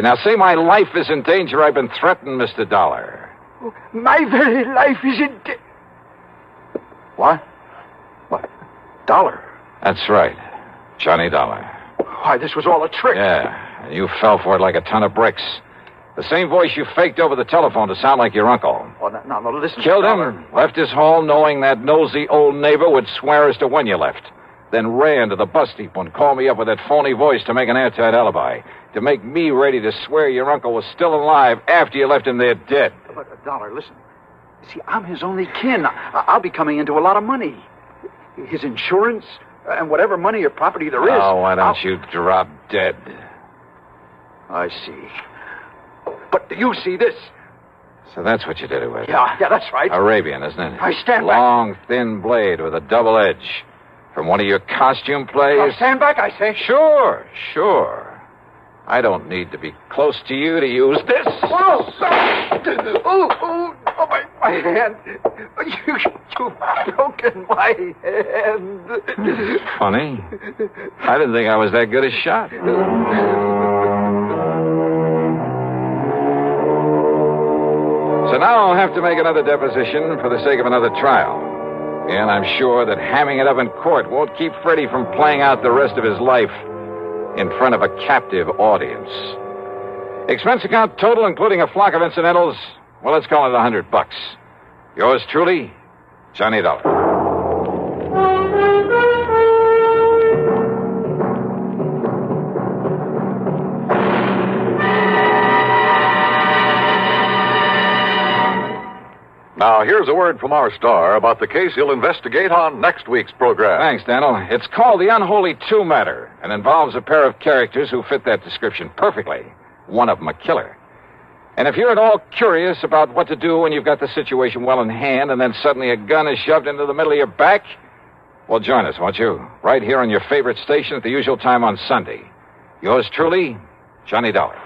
Now, say my life is in danger. I've been threatened, Mr. Dollar. My very life is in danger. What? Dollar? That's right. Johnny Dollar. Why, this was all a trick. Yeah, and you fell for it like a ton of bricks. The same voice you faked over the telephone to sound like your uncle. Oh, now, listen. Killed him, left his home knowing that nosy old neighbor would swear as to when you left. Then ran to the bus depot and called me up with that phony voice to make an airtight alibi. To make me ready to swear your uncle was still alive after you left him there dead. But, Dollar, listen. See, I'm his only kin. I'll be coming into a lot of money. His insurance and whatever money or property there is. Oh, why don't you drop dead? I see. But you see this. So that's what you did it with. Yeah, that's right. Arabian, isn't it? I stand back. Long, thin blade with a double edge. From one of your costume plays? I'll stand back, I say. Sure. I don't need to be close to you to use this. Oh, my hand. You've broken my hand. Funny. I didn't think I was that good a shot. So now I'll have to make another deposition for the sake of another trial. And I'm sure that hamming it up in court won't keep Freddie from playing out the rest of his life in front of a captive audience. Expense account total, including a flock of incidentals, well, let's call it $100. Yours truly, Johnny Dollar. Now, here's a word from our star about the case he'll investigate on next week's program. Thanks, Daniel. It's called The Unholy 2 Matter and involves a pair of characters who fit that description perfectly. One of them a killer. And if you're at all curious about what to do when you've got the situation well in hand and then suddenly a gun is shoved into the middle of your back, well, join us, won't you? Right here on your favorite station at the usual time on Sunday. Yours truly, Johnny Dollar.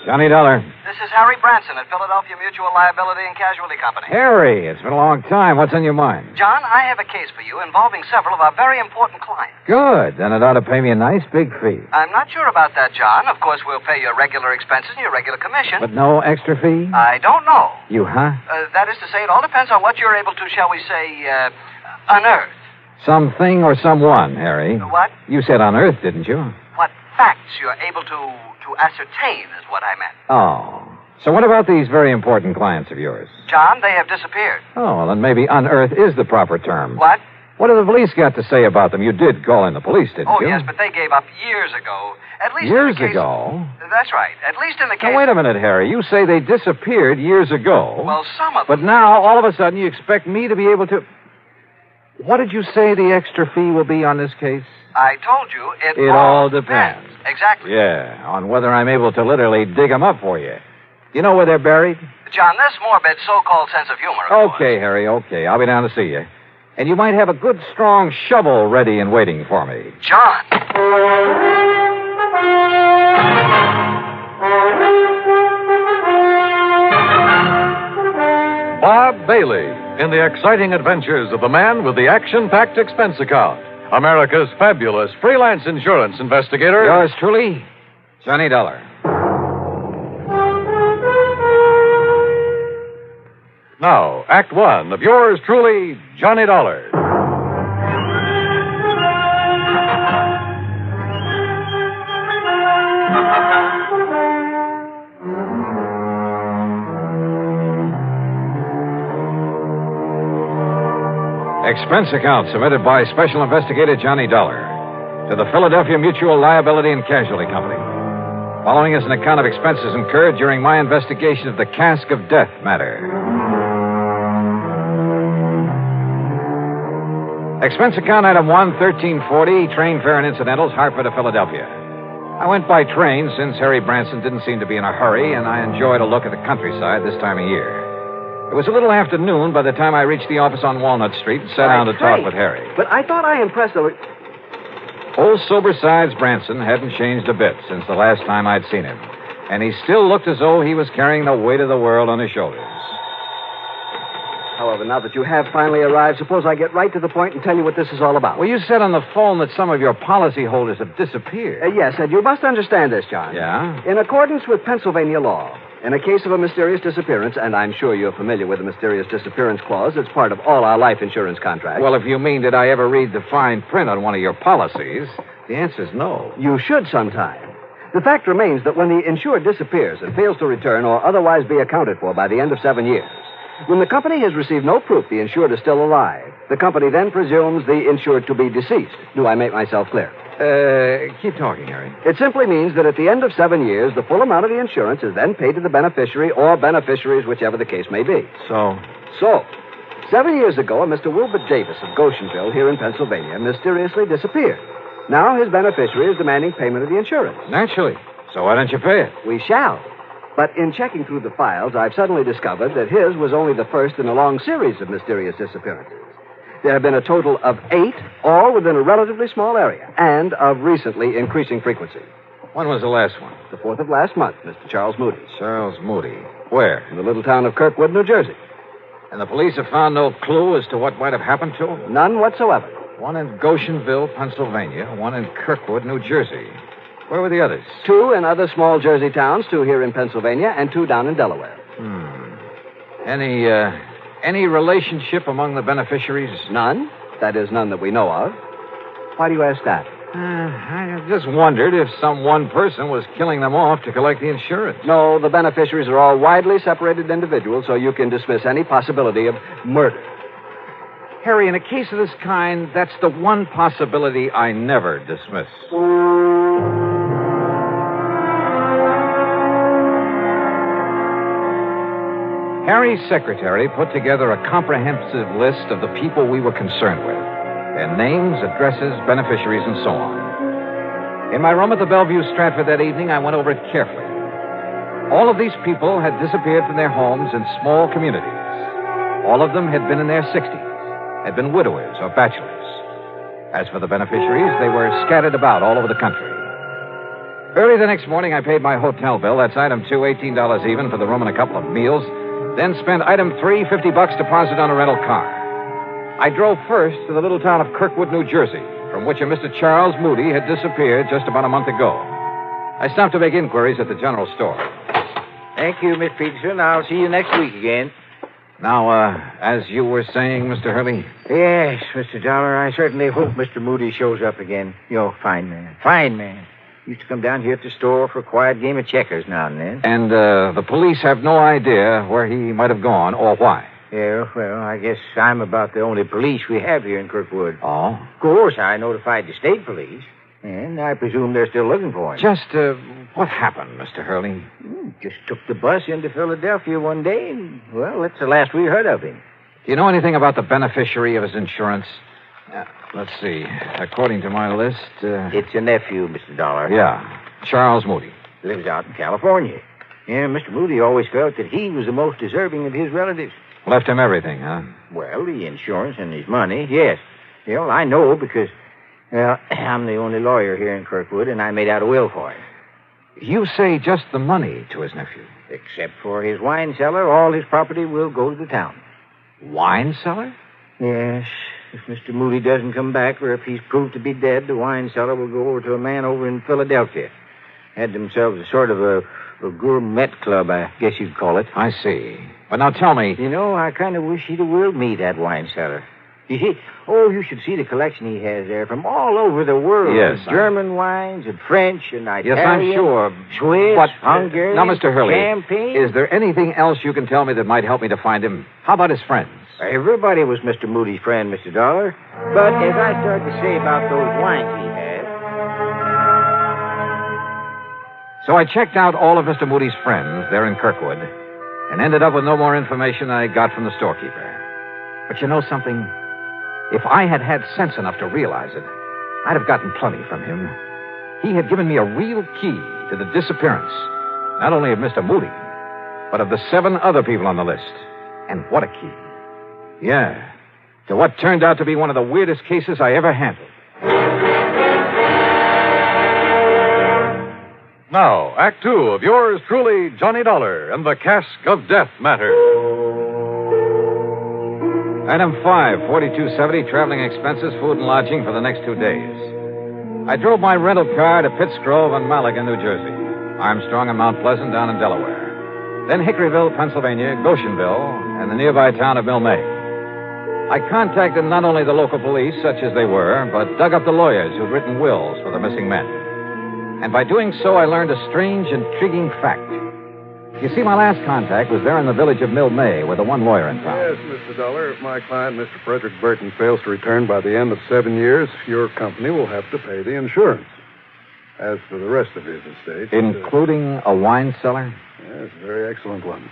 Johnny Dollar. This is Harry Branson at Philadelphia Mutual Liability and Casualty Company. Harry, it's been a long time. What's on your mind? John, I have a case for you involving several of our very important clients. Good. Then it ought to pay me a nice big fee. I'm not sure about that, John. Of course, we'll pay your regular expenses and your regular commission. But no extra fee? I don't know. You, huh? That is to say, it all depends on what you're able to, shall we say, unearth. Something or someone, Harry. What? You said unearth, didn't you? What facts you're able to ascertain is what I meant. Oh. So what about these very important clients of yours? John, they have disappeared. Oh, well, then maybe unearth is the proper term. What? What have the police got to say about them? You did call in the police, didn't you? Oh, yes, but they gave up years ago. At least years in the case... ago? That's right. At least in the case... Now, wait a minute, Harry. You say they disappeared years ago. Well, some of them... But now, all of a sudden, you expect me to be able to... What did you say the extra fee will be on this case? I told you it all depends. Exactly. Yeah, on whether I'm able to literally dig them up for you. You know where they're buried? John, this morbid so-called sense of humor, of course. Okay, Harry, okay. I'll be down to see you. And you might have a good, strong shovel ready and waiting for me. John! Bob Bailey in the exciting adventures of the man with the action-packed expense account. America's fabulous freelance insurance investigator. Yours truly, Johnny Dollar. Now, Act One of yours truly, Johnny Dollar. Expense account submitted by Special Investigator Johnny Dollar to the Philadelphia Mutual Liability and Casualty Company. Following is an account of expenses incurred during my investigation of the Casque of Death matter. Expense account item 1, 1340, train fare and incidentals, Hartford to Philadelphia. I went by train since Harry Branson didn't seem to be in a hurry, and I enjoyed a look at the countryside this time of year. It was a little after noon by the time I reached the office on Walnut Street and sat down to talk with Harry. But I thought I impressed the... Old sober-sides Branson hadn't changed a bit since the last time I'd seen him, and he still looked as though he was carrying the weight of the world on his shoulders. However, now that you have finally arrived, suppose I get right to the point and tell you what this is all about. Well, you said on the phone that some of your policyholders have disappeared. Yes, and you must understand this, John. Yeah? In accordance with Pennsylvania law, in a case of a mysterious disappearance, and I'm sure you're familiar with the mysterious disappearance clause, it's part of all our life insurance contracts. Well, if you mean, did I ever read the fine print on one of your policies, the answer's no. You should sometime. The fact remains that when the insured disappears and fails to return or otherwise be accounted for by the end of 7 years, when the company has received no proof the insured is still alive, the company then presumes the insured to be deceased. Do I make myself clear? Keep talking, Harry. It simply means that at the end of 7 years, the full amount of the insurance is then paid to the beneficiary or beneficiaries, whichever the case may be. So, 7 years ago, a Mr. Wilbur Davis of Goshenville here in Pennsylvania mysteriously disappeared. Now his beneficiary is demanding payment of the insurance. Naturally. So why don't you pay it? We shall. But in checking through the files, I've suddenly discovered that his was only the first in a long series of mysterious disappearances. There have been a total of 8, all within a relatively small area, and of recently increasing frequency. When was the last one? The 4th of last month, Mr. Charles Moody. Charles Moody. Where? In the little town of Kirkwood, New Jersey. And the police have found no clue as to what might have happened to him? None whatsoever. One in Goshenville, Pennsylvania, one in Kirkwood, New Jersey. Where were the others? 2 in other small Jersey towns, 2 here in Pennsylvania, and 2 down in Delaware. Any relationship among the beneficiaries? None. That is, none that we know of. Why do you ask that? I just wondered if some one person was killing them off to collect the insurance. No, the beneficiaries are all widely separated individuals, so you can dismiss any possibility of murder. Harry, in a case of this kind, that's the one possibility I never dismiss. Harry's secretary put together a comprehensive list of the people we were concerned with. Their names, addresses, beneficiaries, and so on. In my room at the Bellevue Stratford that evening, I went over it carefully. All of these people had disappeared from their homes in small communities. All of them had been in their 60s, had been widowers or bachelors. As for the beneficiaries, they were scattered about all over the country. Early the next morning, I paid my hotel bill. That's item 2, $18 even for the room and a couple of meals. Then spent item 3, $50 deposit on a rental car. I drove first to the little town of Kirkwood, New Jersey, from which a Mr. Charles Moody had disappeared just about a month ago. I stopped to make inquiries at the general store. Thank you, Miss Peterson. I'll see you next week again. Now, as you were saying, Mr. Hurley? Yes, Mr. Dollar, I certainly hope Mr. Moody shows up again. You're a fine man. Fine man. Used to come down here at the store for a quiet game of checkers now and then. And the police have no idea where he might have gone or why? Yeah, well, I guess I'm about the only police we have here in Kirkwood. Oh? Of course, I notified the state police, and I presume they're still looking for him. Just, what happened, Mr. Hurley? Just took the bus into Philadelphia one day, and, well, that's the last we heard of him. Do you know anything about the beneficiary of his insurance? Let's see. According to my list... It's a nephew, Mr. Dollar. Yeah, Charles Moody. Lives out in California. Yeah, Mr. Moody always felt that he was the most deserving of his relatives. Left him everything, huh? Well, the insurance and his money, yes. Well, I know because, well, I'm the only lawyer here in Kirkwood, and I made out a will for him. You say just the money to his nephew? Except for his wine cellar, all his property will go to the town. Wine cellar? Yes. If Mr. Moody doesn't come back, or if he's proved to be dead, the wine cellar will go over to a man over in Philadelphia. Had themselves a sort of a gourmet club, I guess you'd call it. I see. But now tell me... You know, I kind of wish he'd have willed me that wine cellar. You see, oh, you should see the collection he has there from all over the world. Yes. German wines and French and Italian. Yes, I'm sure. Swiss, but, Hungarian, now, Mr. Hurley, champagne. Is there anything else you can tell me that might help me to find him? How about his friends? Everybody was Mr. Moody's friend, Mr. Dollar. But as I started to say about those wines he had... So I checked out all of Mr. Moody's friends there in Kirkwood and ended up with no more information than I got from the storekeeper. But you know something? If I had had sense enough to realize it, I'd have gotten plenty from him. He had given me a real key to the disappearance, not only of Mr. Moody, but of the 7 other people on the list. And what a key. Yeah, to what turned out to be one of the weirdest cases I ever handled. Now, Act 2 of yours truly, Johnny Dollar and the Casque of Death matter. Item 5, $42.70, traveling expenses, food and lodging for the next 2 days. I drove my rental car to Pittsgrove and Malaga, New Jersey, Armstrong and Mount Pleasant down in Delaware, then Hickoryville, Pennsylvania, Goshenville, and the nearby town of Milne. I contacted not only the local police, such as they were, but dug up the lawyers who'd written wills for the missing men. And by doing so, I learned a strange, intriguing fact. You see, my last contact was there in the village of Milne with the one lawyer in town. Yes, Mr. Dollar. If my client, Mr. Frederick Burton, fails to return by the end of 7 years, your company will have to pay the insurance. As for the rest of his estate... Including a wine cellar? Yes, a very excellent one.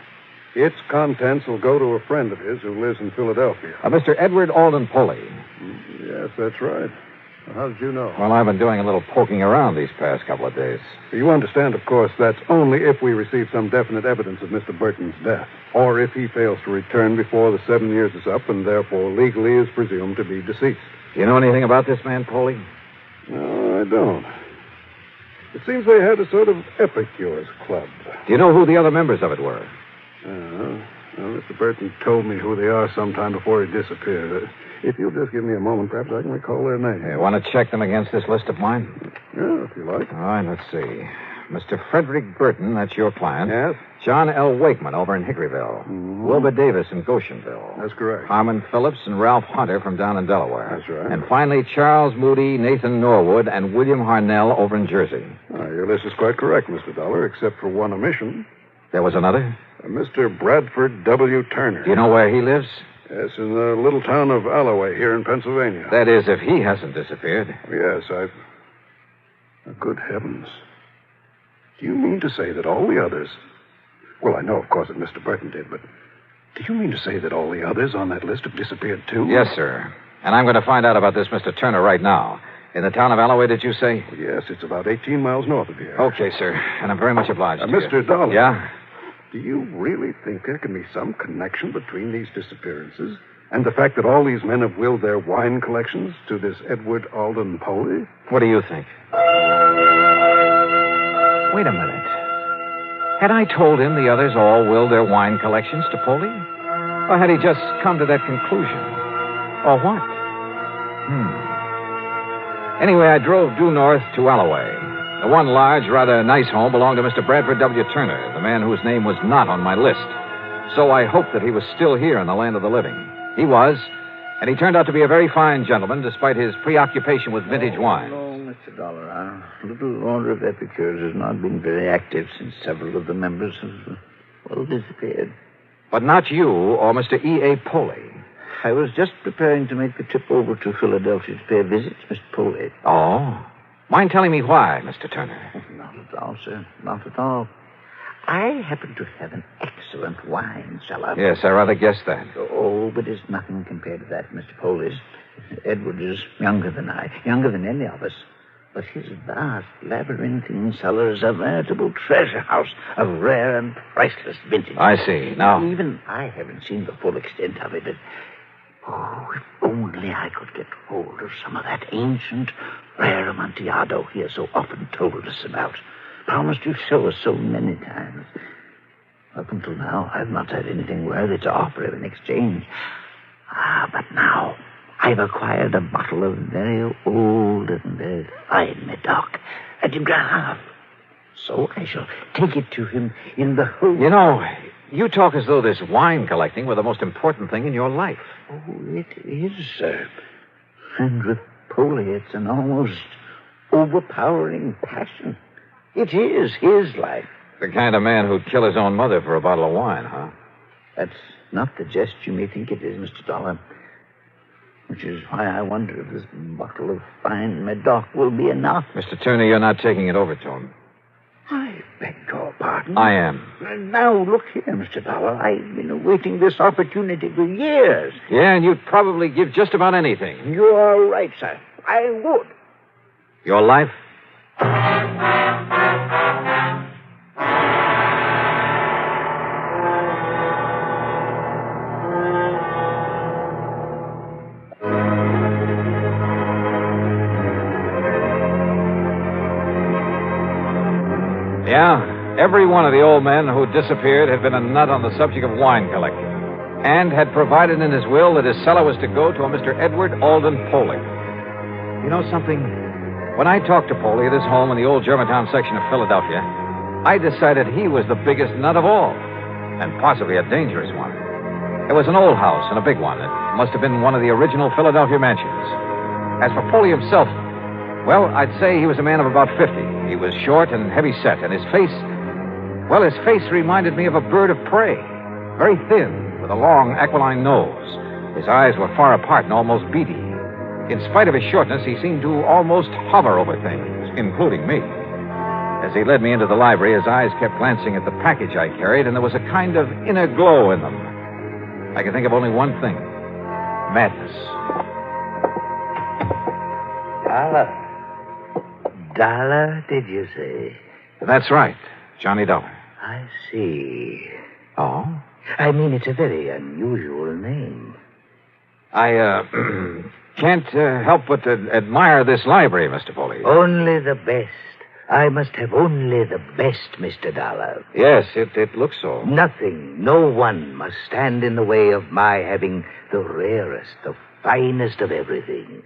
Its contents will go to a friend of his who lives in Philadelphia. Mr. Edward Alden Poley. Yes, that's right. How did you know? Well, I've been doing a little poking around these past couple of days. You understand, of course, that's only if we receive some definite evidence of Mr. Burton's death, or if he fails to return before the 7 years is up and therefore legally is presumed to be deceased. Do you know anything about this man, Poley? No, I don't. It seems they had a sort of epicures club. Do you know who the other members of it were? Well, Mr. Burton told me who they are sometime before he disappeared. If you'll just give me a moment, perhaps I can recall their names. You want to check them against this list of mine? Yeah, if you like. All right, let's see. Mr. Frederick Burton, that's your client. Yes? John L. Wakeman over in Hickoryville. Mm-hmm. Wilbur Davis in Goshenville. That's correct. Harmon Phillips and Ralph Hunter from down in Delaware. That's right. And finally, Charles Moody, Nathan Norwood, and William Harnell over in Jersey. Your list is quite correct, Mr. Dollar, except for one omission. There was another? Mr. Bradford W. Turner. Do you know where he lives? Yes, in the little town of Alloway here in Pennsylvania. That is, if he hasn't disappeared. Yes, Good heavens. Do you mean to say that all the others... Well, I know, of course, that Mr. Burton did, but Do you mean to say that all the others on that list have disappeared, too? Yes, sir. And I'm going to find out about this Mr. Turner right now. In the town of Alloway, did you say? Well, yes, it's about 18 miles north of here. Okay, sir. And I'm very much obliged to you. Mr. Dollar. Yeah? Do you really think there can be some connection between these disappearances and the fact that all these men have willed their wine collections to this Edward Alden Poley? What do you think? Wait a minute. Had I told him the others all willed their wine collections to Poley? Or had he just come to that conclusion? Or what? Anyway, I drove due north to Alloway. The one large, rather nice home belonged to Mr. Bradford W. Turner, the man whose name was not on my list. So I hoped that he was still here in the land of the living. He was, and he turned out to be a very fine gentleman, despite his preoccupation with vintage wine. No, Mr. Dollar. Our little order of epicures has not been very active since several of the members have, disappeared. But not you or Mr. E.A. Poley. I was just preparing to make the trip over to Philadelphia to pay a visit to Mr. Poley. Oh? Mind telling me why, Mr. Turner? Not at all, sir. Not at all. I happen to have an excellent wine cellar. Yes, I rather guessed that. Oh, but it's nothing compared to that, Mr. Poley's. Edward is younger than I, younger than any of us. But his vast, labyrinthine cellar is a veritable treasure house of rare and priceless vintage. I see. Now... Even I haven't seen the full extent of it, but... Oh, if only I could get hold of some of that ancient, rare Amontillado he has so often told us about. Promised to show us so many times. Up until now, I've not had anything worthy to offer him in exchange. But now, I've acquired a bottle of very old and very fine Medoc, a de Grave. So I shall take it to him in the hope... You know, you talk as though this wine collecting were the most important thing in your life. Oh, it is, sir. And with Poley, it's an almost overpowering passion. It is his life. The kind of man who'd kill his own mother for a bottle of wine, huh? That's not the jest you may think it is, Mr. Dollar. Which is why I wonder if this bottle of fine Medoc will be enough. Mr. Turner, you're not taking it over to him. I beg your pardon. I am. Now, look here, Mr. Dollar. I've been awaiting this opportunity for years. Yeah, and you'd probably give just about anything. You're right, sir. I would. Your life? Yeah, every one of the old men who disappeared had been a nut on the subject of wine collecting, and had provided in his will that his cellar was to go to a Mr. Edward Alden Poley. You know something? When I talked to Poley at his home in the old Germantown section of Philadelphia, I decided he was the biggest nut of all, and possibly a dangerous one. It was an old house and a big one. It must have been one of the original Philadelphia mansions. As for Poley himself, well, I'd say he was a man of about 50. He was short and heavy-set, and his face reminded me of a bird of prey. Very thin, with a long, aquiline nose. His eyes were far apart and almost beady. In spite of his shortness, he seemed to almost hover over things, including me. As he led me into the library, his eyes kept glancing at the package I carried, and there was a kind of inner glow in them. I could think of only one thing. Madness. Dollar, did you say? That's right. Johnny Dollar. I see. Oh? I mean, it's a very unusual name. I, can't help but admire this library, Mr. Foley. Only the best. I must have only the best, Mr. Dollar. Yes, it looks so. Nothing, no one must stand in the way of my having the rarest, the finest of everything.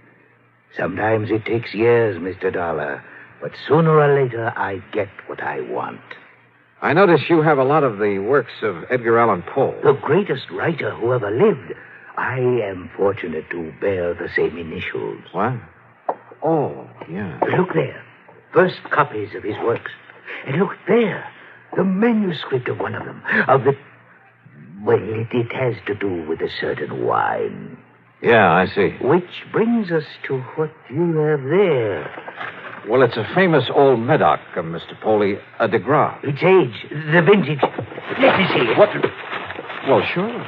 Sometimes it takes years, Mr. Dollar, but sooner or later I get what I want. I notice you have a lot of the works of Edgar Allan Poe. The greatest writer who ever lived. I am fortunate to bear the same initials. What? Oh, yeah. Look there. First copies of his works. And look there. The manuscript of one of them. Well, it has to do with a certain wine. Yeah, I see. Which brings us to what you have there. Well, it's a famous old Medoc, Mr. Poley, a de Grave. Its age, the vintage. Let me see it. What? Well, sure.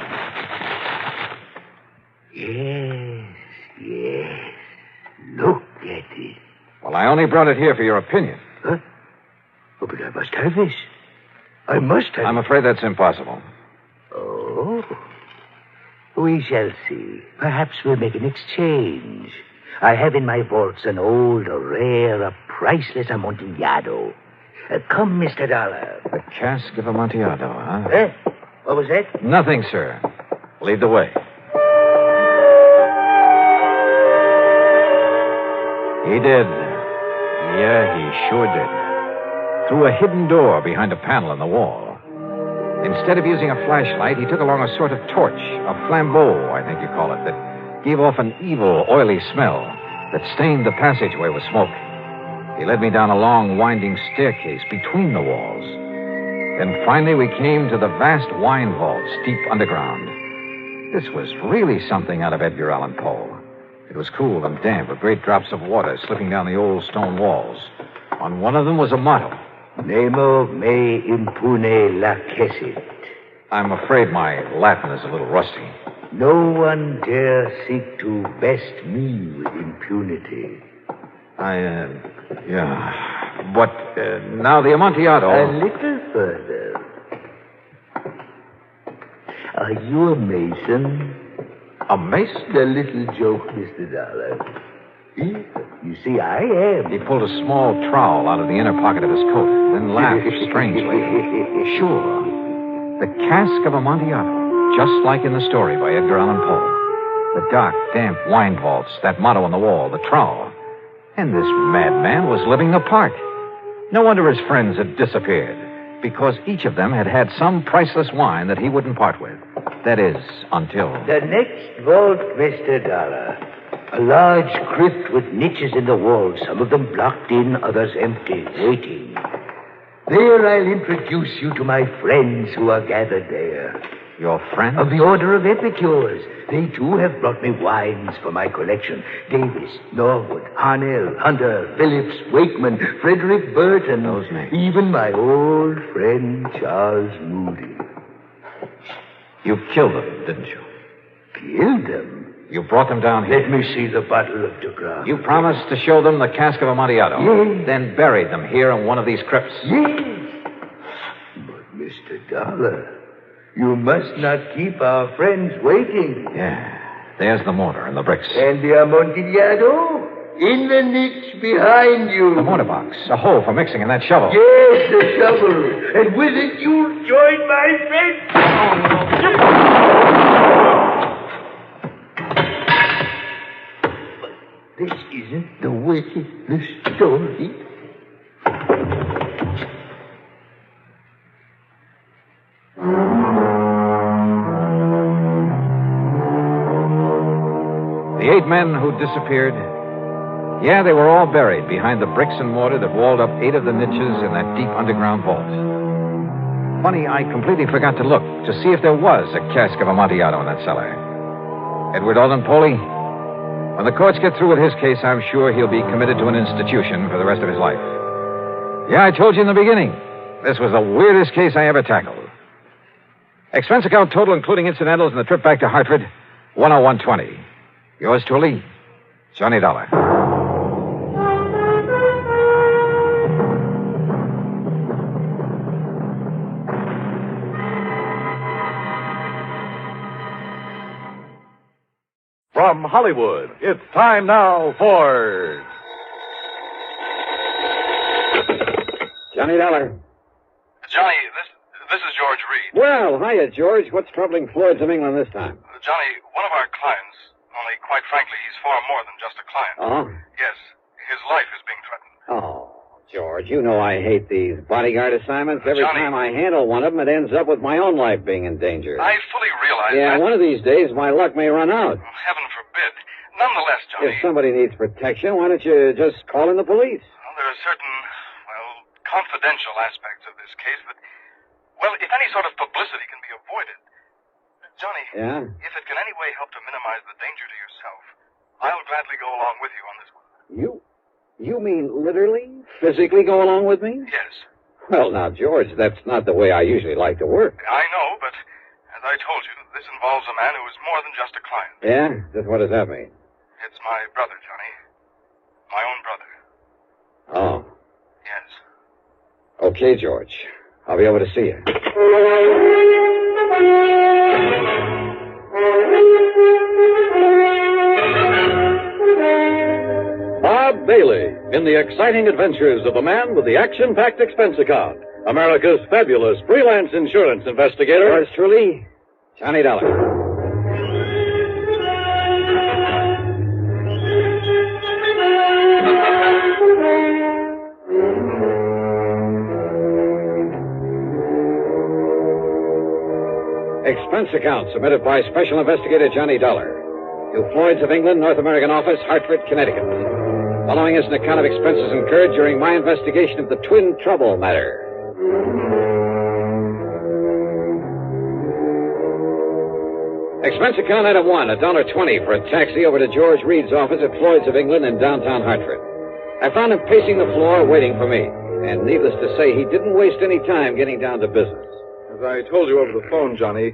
Yes. Look at it. Well, I only brought it here for your opinion. Huh? Oh, but I must have this. I must have... I'm afraid that's impossible. Oh. We shall see. Perhaps we'll make an exchange. I have in my vaults an old, a rare, a priceless Amontillado. Come, Mr. Dollar. The Casque of Amontillado, huh? What was that? Nothing, sir. Lead the way. He did. Yeah, he sure did. Through a hidden door behind a panel in the wall. Instead of using a flashlight, he took along a sort of torch, a flambeau, I think you call it, that gave off an evil, oily smell that stained the passageway with smoke. He led me down a long, winding staircase between the walls. Then finally we came to the vast wine vaults deep underground. This was really something out of Edgar Allan Poe. It was cool and damp with great drops of water slipping down the old stone walls. On one of them was a motto. Nemo me impune lacessit. I'm afraid my Latin is a little rusty. No one dare seek to best me with impunity. Yeah. But now the Amontillado... A little further. Are you a mason? A mason? A little joke, Mr. Dollar. You see, I am. He pulled a small trowel out of the inner pocket of his coat, then laughed strangely. Sure. The Casque of Amontillado, just like in the story by Edgar Allan Poe. The dark, damp wine vaults, that motto on the wall, the trowel. And this madman was living the part. No wonder his friends had disappeared, because each of them had had some priceless wine that he wouldn't part with. That is, until... The next vault, Mr. Dollar. A large crypt with niches in the wall, some of them blocked in, others empty, waiting. There I'll introduce you to my friends who are gathered there. Your friends? Of the Order of Epicures. They, too, have brought me wines for my collection. Davis, Norwood, Harnell, Hunter, Phillips, Wakeman, Frederick Burton. Those names. Even my old friend Charles Moody. You killed them, didn't you? Killed them? You brought them down here. Let me see the bottle of Durango. You promised to show them the Casque of Amontillado. Yes. Then buried them here in one of these crypts. Yes. But, Mr. Dollar, you must not keep our friends waiting. Yeah. There's the mortar and the bricks. And the Amontillado? In the niche behind you. The mortar box. A hole for mixing in that shovel. Yes, the shovel. And with it, you'll join my friends. This isn't the way the story. The 8 men who disappeared, yeah, they were all buried behind the bricks and mortar that walled up 8 of the niches in that deep underground vault. Funny, I completely forgot to look to see if there was a Casque of Amontillado in that cellar. Edward Alden Poley, when the courts get through with his case, I'm sure he'll be committed to an institution for the rest of his life. Yeah, I told you in the beginning, this was the weirdest case I ever tackled. Expense account total, including incidentals and the trip back to Hartford, $101.20. Yours truly, Johnny Dollar. From Hollywood, it's time now for... Johnny Dollar. Johnny, this is George Reed. Well, hiya, George. What's troubling Floyd's of England this time? Johnny, one of our clients, only quite frankly, he's far more than just a client. Oh? Yes, his life is being threatened. Oh, George, you know I hate these bodyguard assignments. Every Johnny, time I handle one of them, it ends up with my own life being in danger. I fully realize Yeah, that. one of these days my luck may run out. Heaven forbid. Nonetheless, Johnny, If somebody needs protection, why don't you just call in the police? there are certain, confidential aspects of this case that, if any sort of publicity can be avoided. Johnny, Yeah? if it can any way help to minimize the danger to yourself, I'll gladly go along with you on this one. You mean literally, physically go along with me? Yes. Well, now, George, that's not the way I usually like to work. I know, but as I told you, this involves a man who is more than just a client. Yeah? Just what does that mean? It's my brother, Johnny. My own brother. Oh. Yes. Okay, George. I'll be over to see you. Bob Bailey in the exciting adventures of the man with the action-packed expense account. America's fabulous freelance insurance investigator. Yours truly, Johnny Dollar. Expense account submitted by Special Investigator Johnny Dollar to Floyd's of England, North American Office, Hartford, Connecticut. Following is an account of expenses incurred during my investigation of the Twin Trouble matter. Expense account item 1, $1.20 for a taxi over to George Reed's office at Floyd's of England in downtown Hartford. I found him pacing the floor waiting for me, and needless to say, he didn't waste any time getting down to business. As I told you over the phone, Johnny,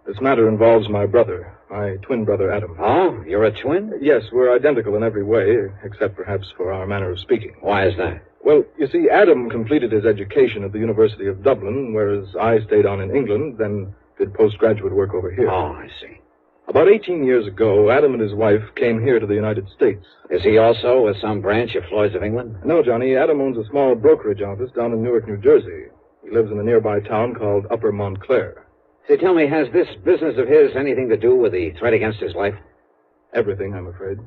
this matter involves my brother, my twin brother, Adam. Oh, you're a twin? Yes, we're identical in every way, except perhaps for our manner of speaking. Why is that? Well, you see, Adam completed his education at the University of Dublin, whereas I stayed on in England, then did postgraduate work over here. Oh, I see. About 18 years ago, Adam and his wife came here to the United States. Is he also with some branch of Floyd's of England? No, Johnny. Adam owns a small brokerage office down in Newark, New Jersey. He lives in a nearby town called Upper Montclair. Say, tell me, has this business of his anything to do with the threat against his life? Everything, I'm afraid.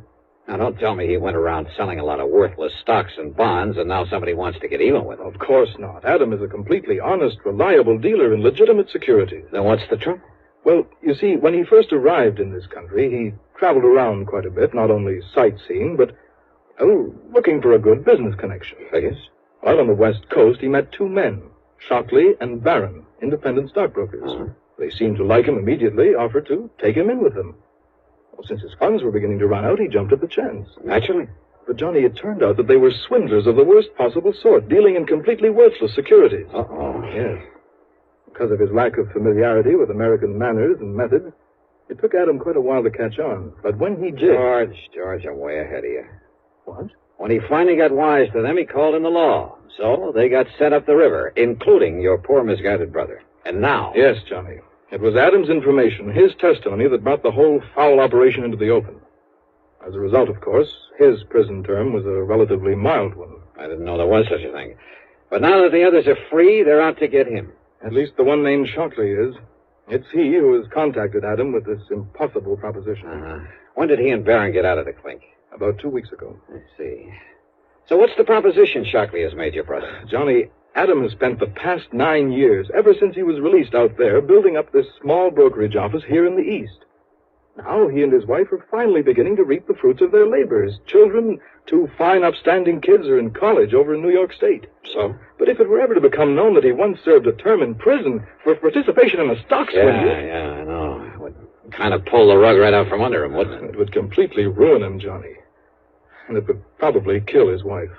Now, don't tell me he went around selling a lot of worthless stocks and bonds, and now somebody wants to get even with him. Of course not. Adam is a completely honest, reliable dealer in legitimate securities. Then what's the trouble? Well, you see, when he first arrived in this country, he traveled around quite a bit, not only sightseeing, but, looking for a good business connection. Figures. While on the West Coast, he met two men, Shockley and Barron, independent stockbrokers. They seemed to like him immediately, offered to take him in with them. Well, since his funds were beginning to run out, he jumped at the chance. Naturally. But, Johnny, it turned out that they were swindlers of the worst possible sort, dealing in completely worthless securities. Uh-oh. Yes. Because of his lack of familiarity with American manners and methods, it took Adam quite a while to catch on. But when he did... George, I'm way ahead of you. What? When he finally got wise to them, he called in the law. So they got sent up the river, including your poor misguided brother. And now... Yes, Johnny. It was Adam's information, his testimony, that brought the whole foul operation into the open. As a result, of course, his prison term was a relatively mild one. I didn't know there was such a thing. But now that the others are free, they're out to get him. At least the one named Shockley is. It's he who has contacted Adam with this impossible proposition. Uh-huh. When did he and Barron get out of the clink? About 2 weeks ago. I see. So what's the proposition Shockley has made your brother? Johnny, Adam has spent the past 9 years, ever since he was released out there, building up this small brokerage office here in the East. Now he and his wife are finally beginning to reap the fruits of their labor. His children, 2 fine, upstanding kids, are in college over in New York State. So? But if it were ever to become known that he once served a term in prison for participation in a stock swindle... Yeah, I know. It would kind of pull the rug right out from under him, wouldn't it? It would completely ruin him, Johnny. And it would probably kill his wife.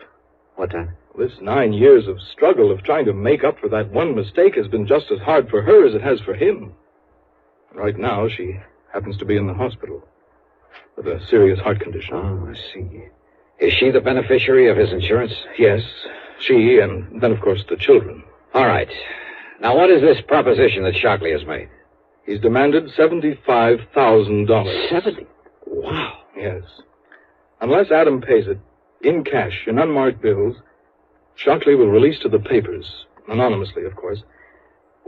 What then? This 9 years of struggle of trying to make up for that one mistake has been just as hard for her as it has for him. Right now, she happens to be in the hospital with a serious heart condition. Oh, I see. Is she the beneficiary of his insurance? Yes, she, and then, of course, the children. All right. Now, what is this proposition that Shockley has made? He's demanded $75,000. 70? Wow. Yes. Unless Adam pays it, in cash, in unmarked bills, Shockley will release to the papers, anonymously, of course.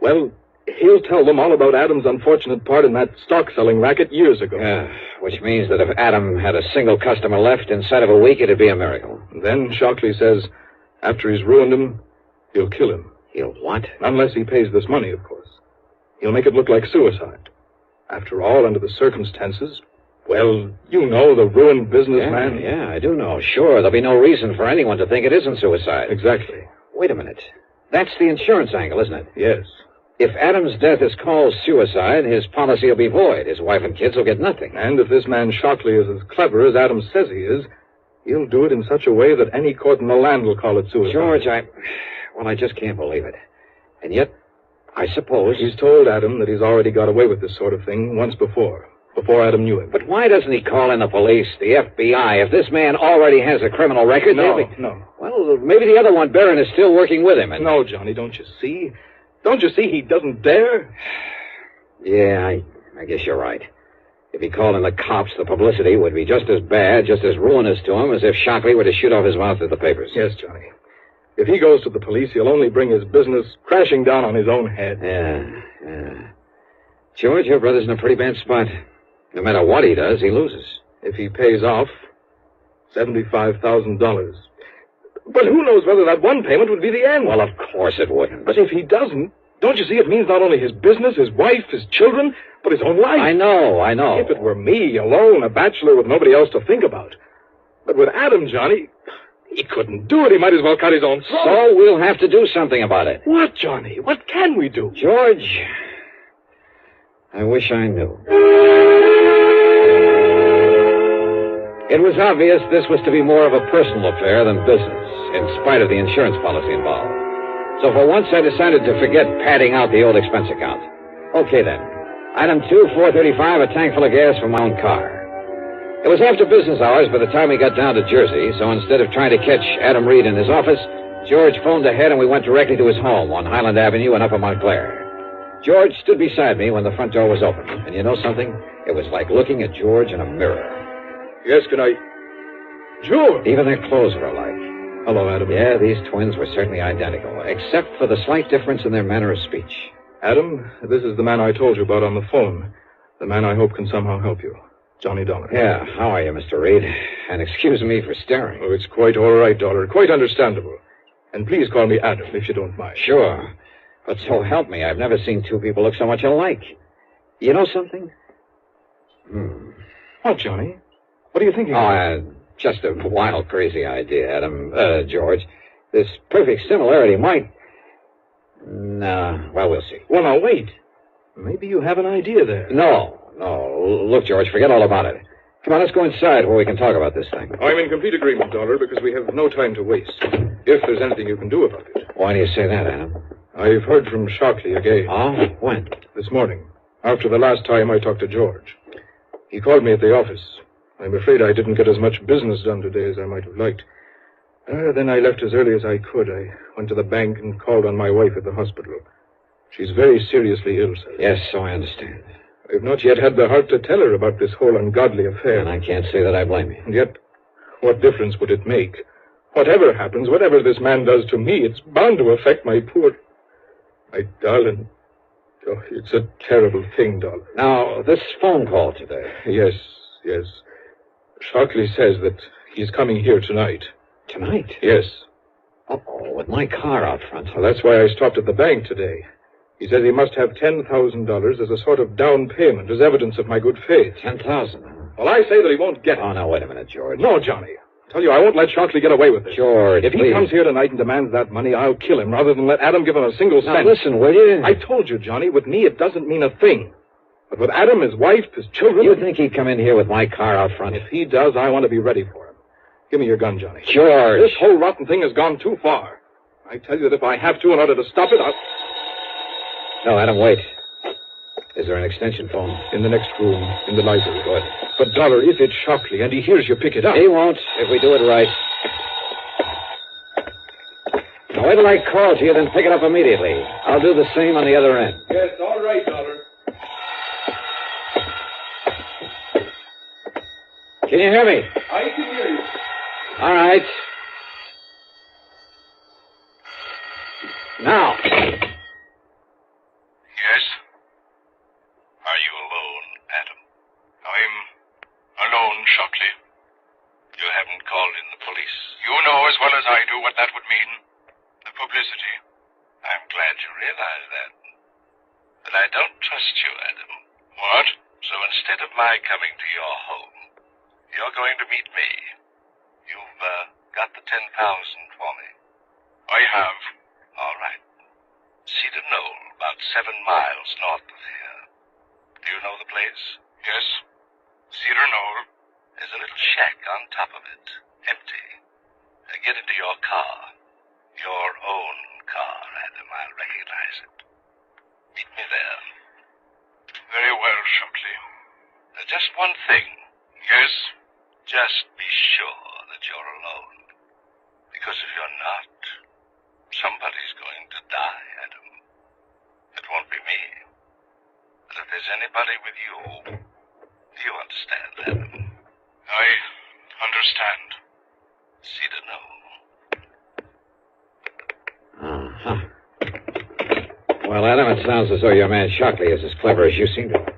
Well, he'll tell them all about Adam's unfortunate part in that stock-selling racket years ago. Yeah, which means that if Adam had a single customer left inside of a week, it'd be a miracle. Then Shockley says, after he's ruined him, he'll kill him. He'll what? Unless he pays this money, of course. He'll make it look like suicide. After all, under the circumstances, well, you know, the ruined businessman. Yeah, I do know. Sure, there'll be no reason for anyone to think it isn't suicide. Exactly. Wait a minute. That's the insurance angle, isn't it? Yes. If Adam's death is called suicide, his policy will be void. His wife and kids will get nothing. And if this man Shockley is as clever as Adam says he is, he'll do it in such a way that any court in the land will call it suicide. George, I just can't believe it. And yet, I suppose. He's told Adam that he's already got away with this sort of thing once before Adam knew him. But why doesn't he call in the police, the FBI? If this man already has a criminal record, No. Well, maybe the other one, Barron, is still working with him. No, Johnny, don't you see? Don't you see he doesn't dare? Yeah, I guess you're right. If he called in the cops, the publicity would be just as bad, just as ruinous to him as if Shockley were to shoot off his mouth at the papers. Yes, Johnny. If he goes to the police, he'll only bring his business crashing down on his own head. Yeah. George, your brother's in a pretty bad spot. No matter what he does, he loses. If he pays off, $75,000. But who knows whether that one payment would be the end? Well, of course it wouldn't. But if he doesn't, don't you see it means not only his business, his wife, his children, but his own life? I know. If it were me, alone, a bachelor with nobody else to think about. But with Adam, Johnny, he couldn't do it. He might as well cut his own throat. So we'll have to do something about it. What, Johnny? What can we do? George, I wish I knew. It was obvious this was to be more of a personal affair than business, in spite of the insurance policy involved. So for once, I decided to forget padding out the old expense account. Okay, then. Item 2, $4.35, a tank full of gas for my own car. It was after business hours by the time we got down to Jersey, so instead of trying to catch Adam Reed in his office, George phoned ahead and we went directly to his home on Highland Avenue in Upper Montclair. George stood beside me when the front door was open, and you know something? It was like looking at George in a mirror. Yes, can I... George! Even their clothes were alike. Hello, Adam. Yeah, these twins were certainly identical, except for the slight difference in their manner of speech. Adam, this is the man I told you about on the phone. The man I hope can somehow help you. Johnny Dollar. Yeah, how are you, Mr. Reed? And excuse me for staring. Oh, it's quite all right, Dollar. Quite understandable. And please call me Adam, if you don't mind. Sure. But so help me, I've never seen two people look so much alike. You know something? What, Johnny? What are you thinking of? Just a wild, crazy idea, Adam. George. This perfect similarity might... No, well, we'll see. Well, now, wait. Maybe you have an idea there. No. Look, George, forget all about it. Come on, let's go inside where we can talk about this thing. I'm in complete agreement, Dollar, because we have no time to waste. If there's anything you can do about it. Why do you say that, Adam? I've heard from Shockley again. Oh? When? This morning, after the last time I talked to George. He called me at the office. I'm afraid I didn't get as much business done today as I might have liked. Then I left as early as I could. I went to the bank and called on my wife at the hospital. She's very seriously ill, sir. Yes, so I understand. I've not yet had the heart to tell her about this whole ungodly affair. And I can't say that I blame you. And yet, what difference would it make? Whatever happens, whatever this man does to me, it's bound to affect my darling. Oh, it's a terrible thing, darling. Now, this phone call today. Yes. Shockley says that he's coming here tonight. Tonight? Yes. Uh-oh, with my car out front. Well, that's why I stopped at the bank today. He says he must have $10,000 as a sort of down payment, as evidence of my good faith. $10,000? Well, I say that he won't get it. Oh, now, wait a minute, George. No, Johnny. I tell you, I won't let Shockley get away with it. George, if he comes here tonight and demands that money, I'll kill him rather than let Adam give him a single cent. Now, listen, will you? I told you, Johnny, with me it doesn't mean a thing. But with Adam, his wife, his children... You think he'd come in here with my car out front? If he does, I want to be ready for him. Give me your gun, Johnny. George. This whole rotten thing has gone too far. I tell you that if I have to in order to stop it, I'll... No, Adam, wait. Is there an extension phone? In the next room, in the library. Good. But, Dollar, if it's Shockley and he hears you pick it up... He won't, if we do it right. Now, wait till I call to you, then pick it up immediately. I'll do the same on the other end. Yes, all right, Dollar. Can you hear me? I can hear you. All right. Now. Yes? Are you alone, Adam? I'm alone, Shockley. You haven't called in the police. You know as well as I do what that would mean. The publicity. I'm glad you realize that. But I don't trust you, Adam. What? So instead of my coming to your home, you're going to meet me. You've got the $10,000 for me. I have. All right. Cedar Knoll, about 7 miles north of here. Do you know the place? Yes. Cedar Knoll. There's a little shack on top of it, empty. Get into your car. Your own car, Adam. I'll recognize it. Meet me there. Very well, Shockley. Just one thing. Yes? Just be sure that you're alone. Because if you're not, somebody's going to die, Adam. It won't be me. But if there's anybody with you, you understand, Adam. I understand. Cedar Knoll. Well, Adam, it sounds as though your man Shockley is as clever as you seem to.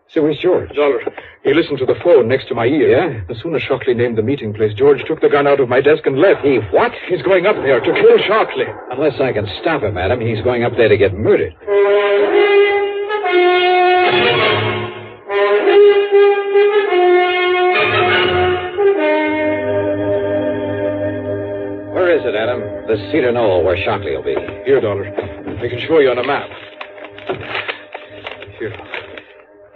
So where's George? Dollar, he listened to the phone next to my ear. Yeah? As soon as Shockley named the meeting place, George took the gun out of my desk and left. He what? He's going up there to kill Shockley. Unless I can stop him, Adam, he's going up there to get murdered. Where is it, Adam? The Cedar Knoll, where Shockley will be. Here, Dollar. I can show you on a map. Here.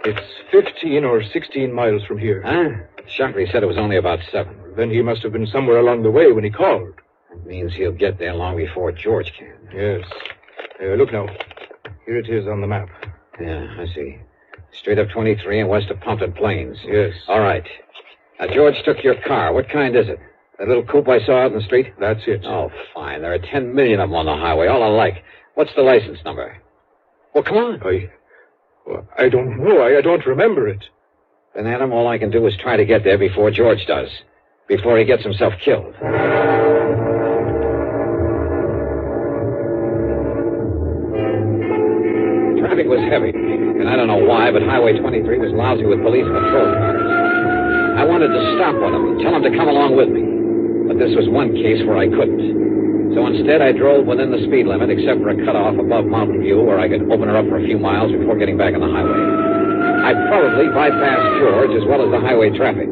It's 15 or 16 miles from here. Huh? Shockley said it was only about 7. Then he must have been somewhere along the way when he called. That means he'll get there long before George can. Yes. Look now. Here it is on the map. Yeah, I see. Straight up 23 and west of Pumpton Plains. Yes. All right. Now, George took your car. What kind is it? That little coupe I saw out in the street? That's it. Oh, fine. There are 10 million of them on the highway, all alike. What's the license number? Well, come on. I don't know. I don't remember it. Then, Adam, all I can do is try to get there before George does. Before he gets himself killed. Traffic was heavy, and I don't know why, but Highway 23 was lousy with police patrol cars. I wanted to stop one of them, tell him to come along with me. But this was one case where I couldn't. So instead, I drove within the speed limit, except for a cutoff above Mountain View where I could open her up for a few miles before getting back on the highway. I probably bypassed George as well as the highway traffic.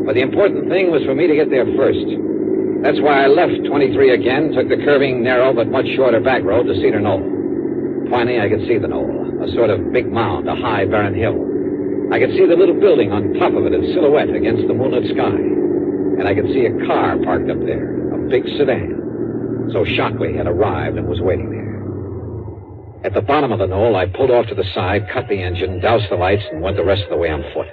But the important thing was for me to get there first. That's why I left 23 again, took the curving, narrow, but much shorter back road to Cedar Knoll. Finally, I could see the knoll, a sort of big mound, a high, barren hill. I could see the little building on top of it in silhouette against the moonlit sky. And I could see a car parked up there, a big sedan. So Shockley had arrived and was waiting there. At the bottom of the knoll, I pulled off to the side, cut the engine, doused the lights, and went the rest of the way on foot.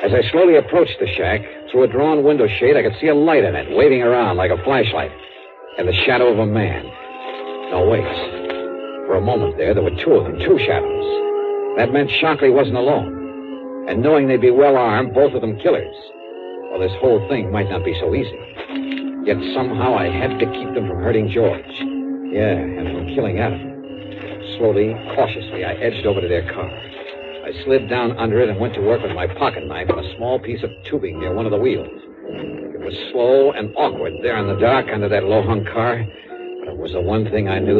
As I slowly approached the shack, through a drawn window shade, I could see a light in it, waving around like a flashlight, and the shadow of a man. No, wait. For a moment there were two of them, two shadows. That meant Shockley wasn't alone. And knowing they'd be well armed, both of them killers. Well, this whole thing might not be so easy. Yet somehow I had to keep them from hurting George. Yeah, and from killing Adam. Slowly, cautiously, I edged over to their car. I slid down under it and went to work with my pocket knife on a small piece of tubing near one of the wheels. It was slow and awkward there in the dark under that low-hung car, but it was the one thing I knew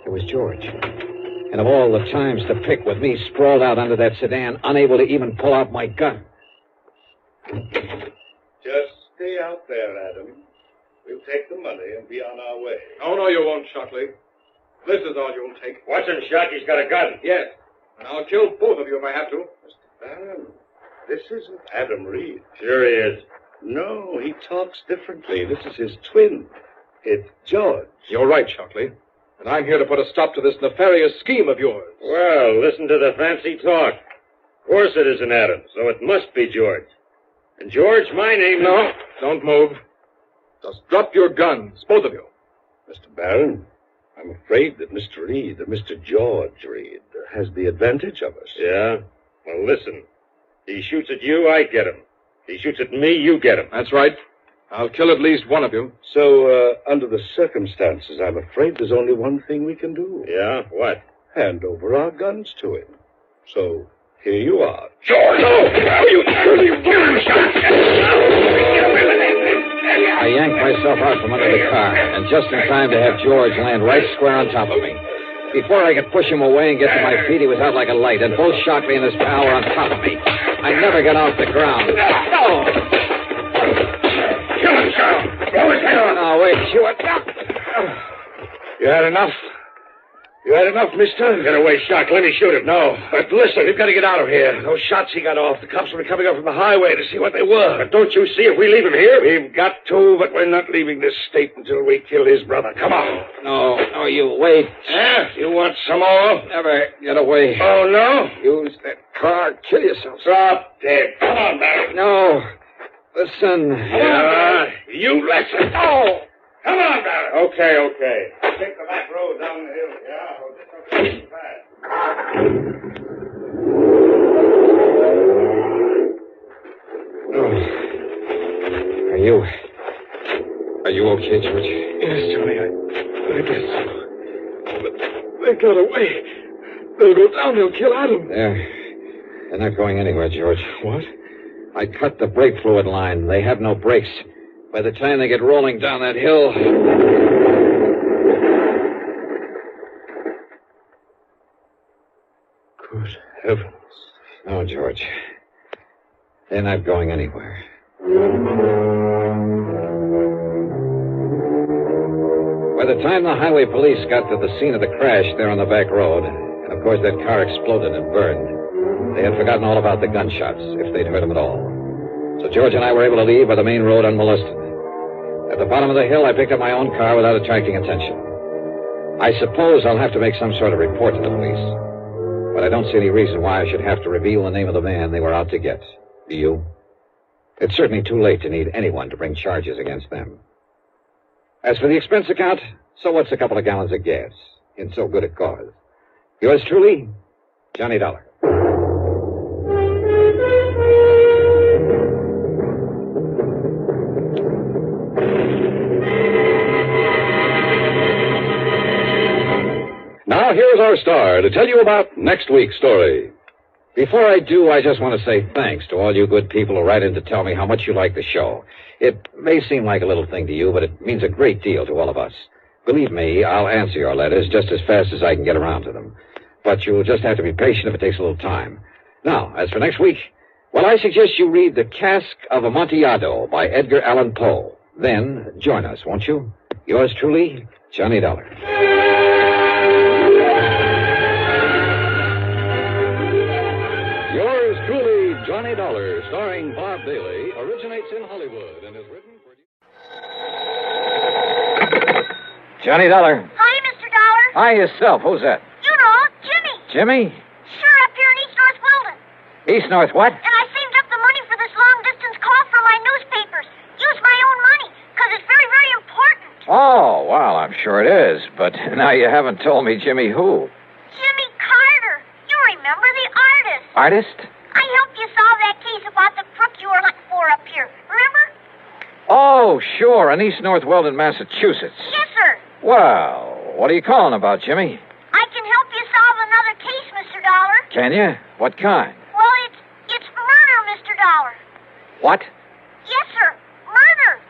It was George. And of all the times to pick with me sprawled out under that sedan, unable to even pull out my gun. Just stay out there, Adam. We'll take the money and be on our way. No, you won't, Shockley. This is all you'll take. Watson Shockey's got a gun. Yes. And I'll kill both of you if I have to. Mr. Barron, this isn't Adam Reed. Sure he is. No, he talks differently. This is his twin. It's George. You're right, Shockley. And I'm here to put a stop to this nefarious scheme of yours. Well, listen to the fancy talk. Of course it isn't Adam, so it must be George. And George, my name... No, don't move. Just drop your guns, both of you. Mr. Barron, I'm afraid that Mr. Reed, or Mr. George Reed, has the advantage of us. Yeah? Well, listen. He shoots at you, I get him. He shoots at me, you get him. That's right. I'll kill at least one of you. So, under the circumstances, I'm afraid there's only one thing we can do. Yeah? What? Hand over our guns to him. So, here you are. George! No! You surely I yanked myself out from under the car, and just in time to have George land right square on top of me. Before I could push him away and get to my feet, he was out like a light, and both Shockley and his pal were on top of me. I never got off the ground. Oh! Kill him, Charles! Blow his head off! Oh, wait, Stuart. You had enough? You had enough, mister? Get away, Shock. Let me shoot him. No. But listen, we've got to get out of here. Those shots he got off, the cops will be coming up from the highway to see what they were. But don't you see if we leave him here? We've got to, but we're not leaving this state until we kill his brother. Come on. No, you wait. Yeah? You want some more? Never get away. Oh, no? Use that car. Kill yourself. Drop dead. Come on, Barry. No. Listen. Yeah, you listen. Oh! Come on, Barry. Okay. Take the back road down the hill. Yeah, well, this will be fast. Are you okay, George? Yes, Johnny, I guess so. But they got away. They'll go down. They'll kill Adam. They're not going anywhere, George. What? I cut the brake fluid line. They have no brakes. By the time they get rolling down that hill... Good heavens. No, George. They're not going anywhere. By the time the highway police got to the scene of the crash there on the back road, and of course that car exploded and burned, they had forgotten all about the gunshots, if they'd heard them at all. So George and I were able to leave by the main road unmolested. At the bottom of the hill, I picked up my own car without attracting attention. I suppose I'll have to make some sort of report to the police. But I don't see any reason why I should have to reveal the name of the man they were out to get. Do you? It's certainly too late to need anyone to bring charges against them. As for the expense account, so what's a couple of gallons of gas in so good a cause? Yours truly, Johnny Dollar. Now, here's our star to tell you about next week's story. Before I do, I just want to say thanks to all you good people who write in to tell me how much you like the show. It may seem like a little thing to you, but it means a great deal to all of us. Believe me, I'll answer your letters just as fast as I can get around to them. But you'll just have to be patient if it takes a little time. Now, as for next week, well, I suggest you read The Casque of Amontillado by Edgar Allan Poe. Then join us, won't you? Yours truly, Johnny Dollar. Yours truly, Johnny Dollar, starring Bob Bailey, originates in Hollywood and is written for you. Johnny Dollar. Hi, Mr. Dollar. Hi, yourself. Who's that? You know, Jimmy. Jimmy? Sure, up here in East North Weldon. East North what? And I saved up the money for this long-distance call for my newspapers. Use my own money, because it's very, very important. Oh, well, I'm sure it is. But now you haven't told me Jimmy who. Jimmy Carter. You remember the artist. Artist? I helped you solve that case about the crook you were hunting for up here. Remember? Oh, sure, in East North Weldon, Massachusetts. Yes, sir. Well, what are you calling about, Jimmy? I can help you solve another case, Mr. Dollar. Can you? What kind? Well, it's murder, Mr. Dollar. What? Yes, sir. Murder.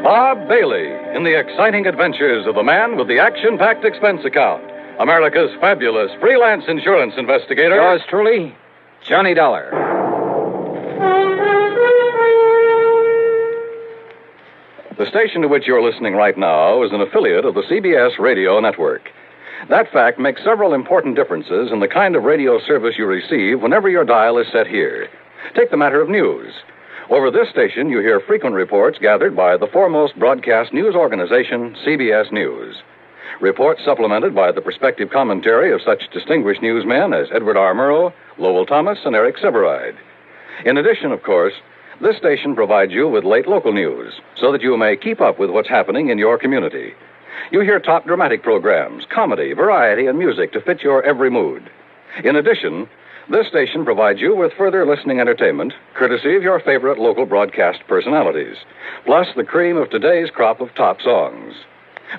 Bob Bailey in the exciting adventures of the man with the action-packed expense account. America's fabulous freelance insurance investigator. Yours truly, Johnny Dollar. The station to which you're listening right now is an affiliate of the CBS radio network. That fact makes several important differences in the kind of radio service you receive whenever your dial is set here. Take the matter of news. Over this station, you hear frequent reports gathered by the foremost broadcast news organization, CBS News. Reports supplemented by the perspective commentary of such distinguished newsmen as Edward R. Murrow, Lowell Thomas, and Eric Seberide. In addition, of course, this station provides you with late local news so that you may keep up with what's happening in your community. You hear top dramatic programs, comedy, variety, and music to fit your every mood. In addition, this station provides you with further listening entertainment, courtesy of your favorite local broadcast personalities, plus the cream of today's crop of top songs.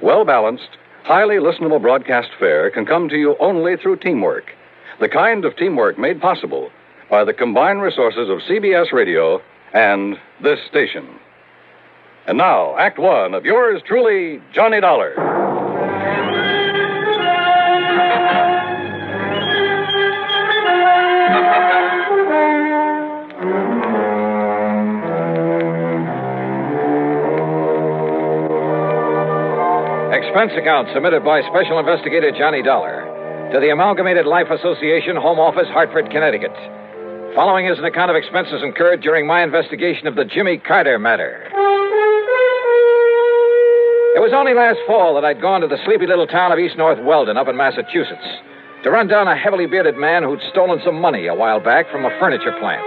Well-balanced, highly listenable broadcast fare can come to you only through teamwork, the kind of teamwork made possible by the combined resources of CBS Radio and this station. And now, Act One of yours truly, Johnny Dollar. Expense account submitted by Special Investigator Johnny Dollar to the Amalgamated Life Association, Home Office, Hartford, Connecticut. Following is an account of expenses incurred during my investigation of the Jimmy Carter matter. It was only last fall that I'd gone to the sleepy little town of East North Weldon up in Massachusetts to run down a heavily bearded man who'd stolen some money a while back from a furniture plant.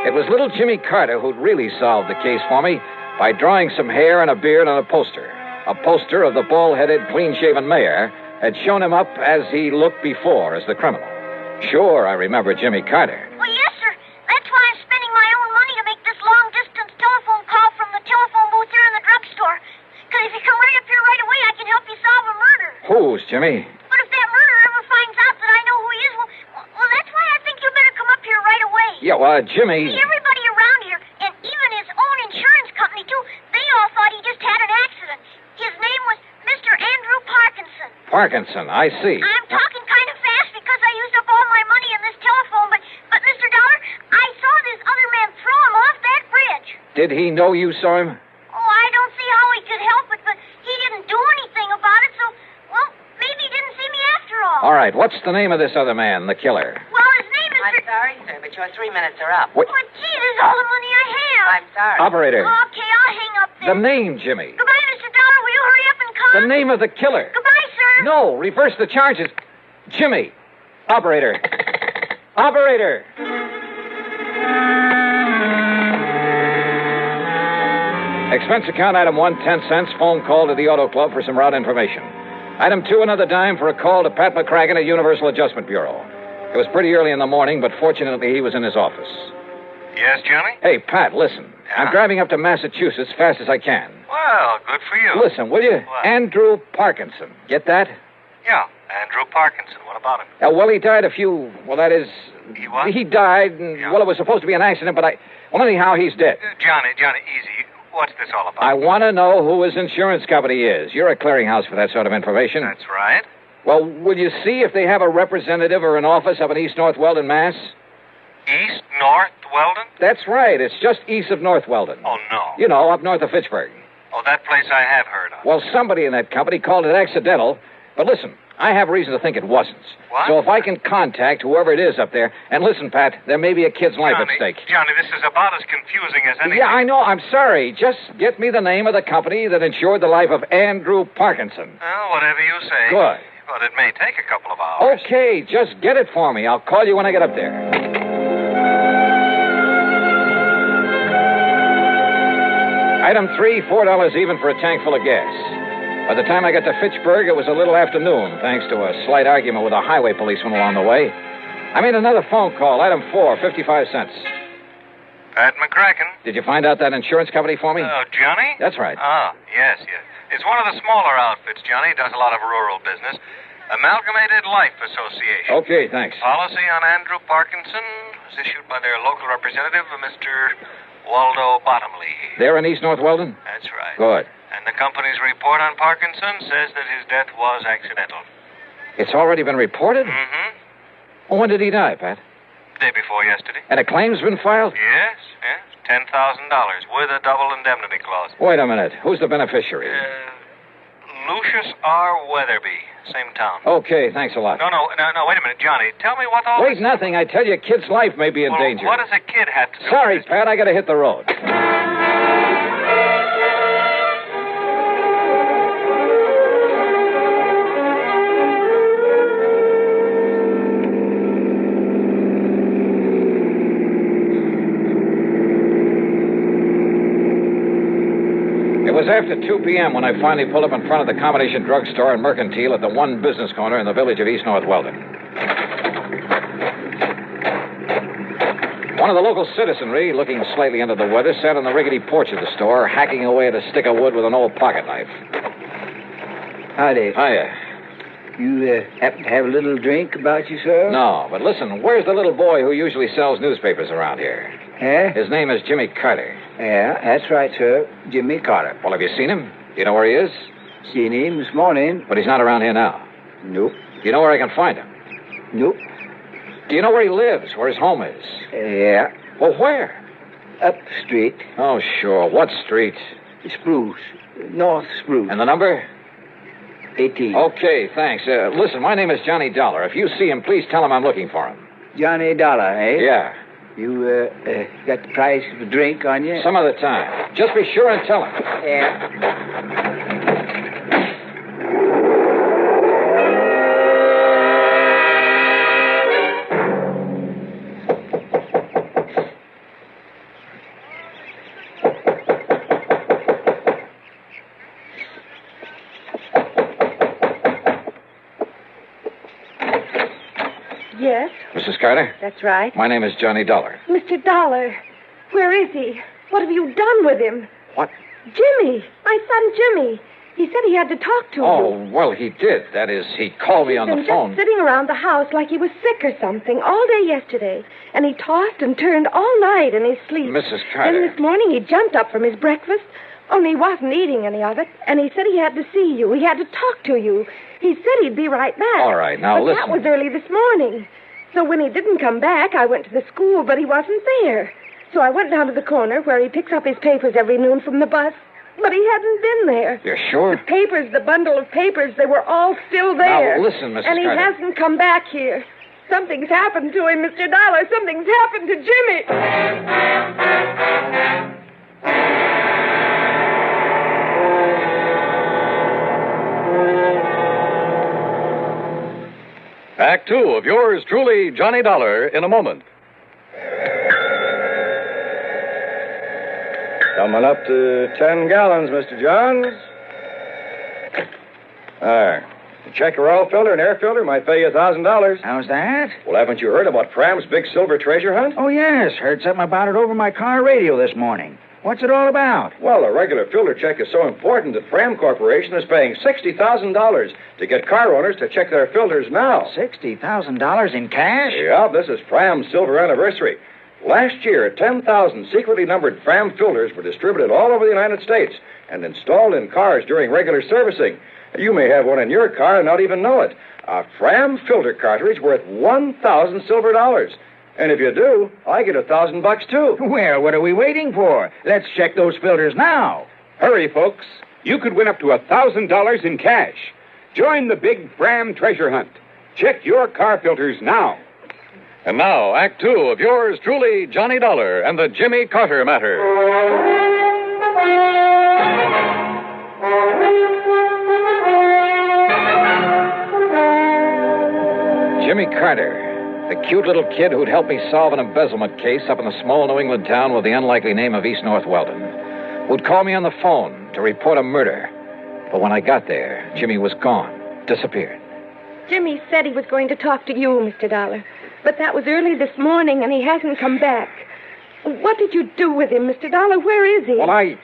It was little Jimmy Carter who'd really solved the case for me by drawing some hair and a beard on a poster. A poster of the bald-headed, clean-shaven mayor had shown him up as he looked before as the criminal. Sure, I remember Jimmy Carter. Well, yes, sir. That's why I'm spending my own money to make this long-distance telephone call from the telephone booth here in the drugstore. Because if you come right up here right away, I can help you solve a murder. Whose, Jimmy? But if that murderer ever finds out that I know who he is, well, that's why I think you better come up here right away. Yeah, Jimmy... See, everybody around here, and even his own insurance company, too, they all thought he just had an accident. His name was Mr. Andrew Parkinson. Parkinson, I see. I'm talking kind of fast because I used up all my money in this telephone, but Mr. Dollar, I saw this other man throw him off that bridge. Did he know you saw him? Oh, I don't see how he could help it, but he didn't do anything about it, so, well, maybe he didn't see me after all. All right, what's the name of this other man, the killer? Well, his name is... I'm sorry, sir, but your 3 minutes are up. What? Oh, gee, there's all the money I have. I'm sorry. Operator. Okay, I'll hang up then. The name, Jimmy. Goodbye, Mr. Dollar. Will you hurry up and come? The name of the killer. Goodbye, sir. No, reverse the charges. Jimmy. Operator. Operator. Expense account item 1, 10 cents. Phone call to the Auto Club for some route information. Item 2, another dime for a call to Pat McCracken at Universal Adjustment Bureau. It was pretty early in the morning, but fortunately he was in his office. Yes, Johnny? Hey, Pat, listen. Yeah? I'm driving up to Massachusetts fast as I can. Well, good for you. Listen, will you? What? Andrew Parkinson. Get that? Yeah, Andrew Parkinson. What about him? Well, he died He what? He died, and, Yeah. well, it was supposed to be an accident, but anyhow, he's dead. Johnny, easy. What's this all about? I want to know who his insurance company is. You're a clearinghouse for that sort of information. That's right. Well, will you see if they have a representative or an office up in East North Weldon, Mass? East North Weldon? That's right. It's just east of North Weldon. Oh, no. You know, up north of Fitchburg. Oh, that place I have heard of. Well, somebody in that company called it accidental. But listen, I have reason to think it wasn't. What? So if I can contact whoever it is up there, and listen, Pat, there may be a kid's life at stake. Johnny, this is about as confusing as anything. Yeah, I know. I'm sorry. Just get me the name of the company that insured the life of Andrew Parkinson. Well, whatever you say. Good. But it may take a couple of hours. Okay, just get it for me. I'll call you when I get up there. Item 3, $4 even for a tank full of gas. By the time I got to Fitchburg, it was a little afternoon, thanks to a slight argument with a highway policeman along the way. I made another phone call. Item 4, 55 cents. Pat McCracken. Did you find out that insurance company for me? Oh, Johnny? That's right. Ah, yes. It's one of the smaller outfits, Johnny. Does a lot of rural business. Amalgamated Life Association. Okay, thanks. Policy on Andrew Parkinson was issued by their local representative, Mr. Waldo Bottomley. They're in East North Weldon? That's right. Good. And the company's report on Parkinson says that his death was accidental. It's already been reported? Mm-hmm. Well, when did he die, Pat? Day before yesterday. And a claim's been filed? Yes. $10,000 with a double indemnity clause. Wait a minute. Who's the beneficiary? Lucius R. Weatherby. Same town. Okay, thanks a lot. No, wait a minute, Johnny. Tell me what all Wait, this... nothing. I tell you, a kid's life may be in danger. What does a kid have to do Sorry, with this? Pat, I gotta hit the road. It was after 2 p.m. when I finally pulled up in front of the combination drugstore and mercantile at the one business corner in the village of East North Weldon. One of the local citizenry, looking slightly under the weather, sat on the rickety porch of the store, hacking away at a stick of wood with an old pocket knife. Howdy. Hiya. You happen to have a little drink about you, sir? No, but listen, where's the little boy who usually sells newspapers around here? His name is Jimmy Carter. Yeah, that's right, sir. Jimmy Carter. Well, have you seen him? Do you know where he is? Seen him this morning. But he's not around here now. Nope. Do you know where I can find him? Nope. Do you know where he lives, where his home is? Yeah. Well, where? Up the street. Oh, sure. What street? Spruce. North Spruce. And the number? 18. Okay, thanks. Listen, my name is Johnny Dollar. If you see him, please tell him I'm looking for him. Johnny Dollar, eh? Yeah. You got the price of a drink on you? Some other time. Just be sure and tell him. Yeah. Yes, Mrs. Carter? that's right. My name is Johnny Dollar. Mr. Dollar, where is he? What have you done with him? What? Jimmy, my son Jimmy. He said he had to talk to you. Oh, well, he did. That is, he called me on the phone. Just sitting around the house like he was sick or something all day yesterday. And he tossed and turned all night in his sleep. Mrs. Carter. Then this morning he jumped up from his breakfast, only he wasn't eating any of it. And he said he had to see you. He had to talk to you. He said he'd be right back. All right, now but listen. That was early this morning. So when he didn't come back, I went to the school, but he wasn't there. So I went down to the corner where he picks up his papers every noon from the bus. But he hadn't been there. You're sure? The papers, the bundle of papers, they were all still there. Now, listen, Mrs. And he Carter. hasn't come back here. Something's happened to him, Mr. Dollar. Something's happened to Jimmy. Act 2 of yours truly, Johnny Dollar, in a moment. Coming up to 10 gallons, Mr. Johns. There. To check your oil filter and air filter might pay you $1,000. How's that? Well, haven't you heard about Fram's big silver treasure hunt? Oh, yes. Heard something about it over my car radio this morning. What's it all about? Well, a regular filter check is so important that Fram Corporation is paying $60,000 to get car owners to check their filters now. $60,000 in cash? Yeah, this is Fram's silver anniversary. Last year, 10,000 secretly numbered Fram filters were distributed all over the United States and installed in cars during regular servicing. You may have one in your car and not even know it. A Fram filter cartridge worth 1,000 silver dollars. And if you do, I get $1,000 too. Well, what are we waiting for? Let's check those filters now. Hurry, folks. You could win up to $1,000 in cash. Join the big Fram treasure hunt. Check your car filters now. And now, Act 2 of yours truly, Johnny Dollar and the Jimmy Carter Matter. Jimmy Carter, the cute little kid who'd helped me solve an embezzlement case up in the small New England town with the unlikely name of East North Weldon, who'd call me on the phone to report a murder. But when I got there, Jimmy was gone, disappeared. Jimmy said he was going to talk to you, Mr. Dollar. But that was early this morning, and he hasn't come back. What did you do with him, Mr. Dollar? Where is he? Well, I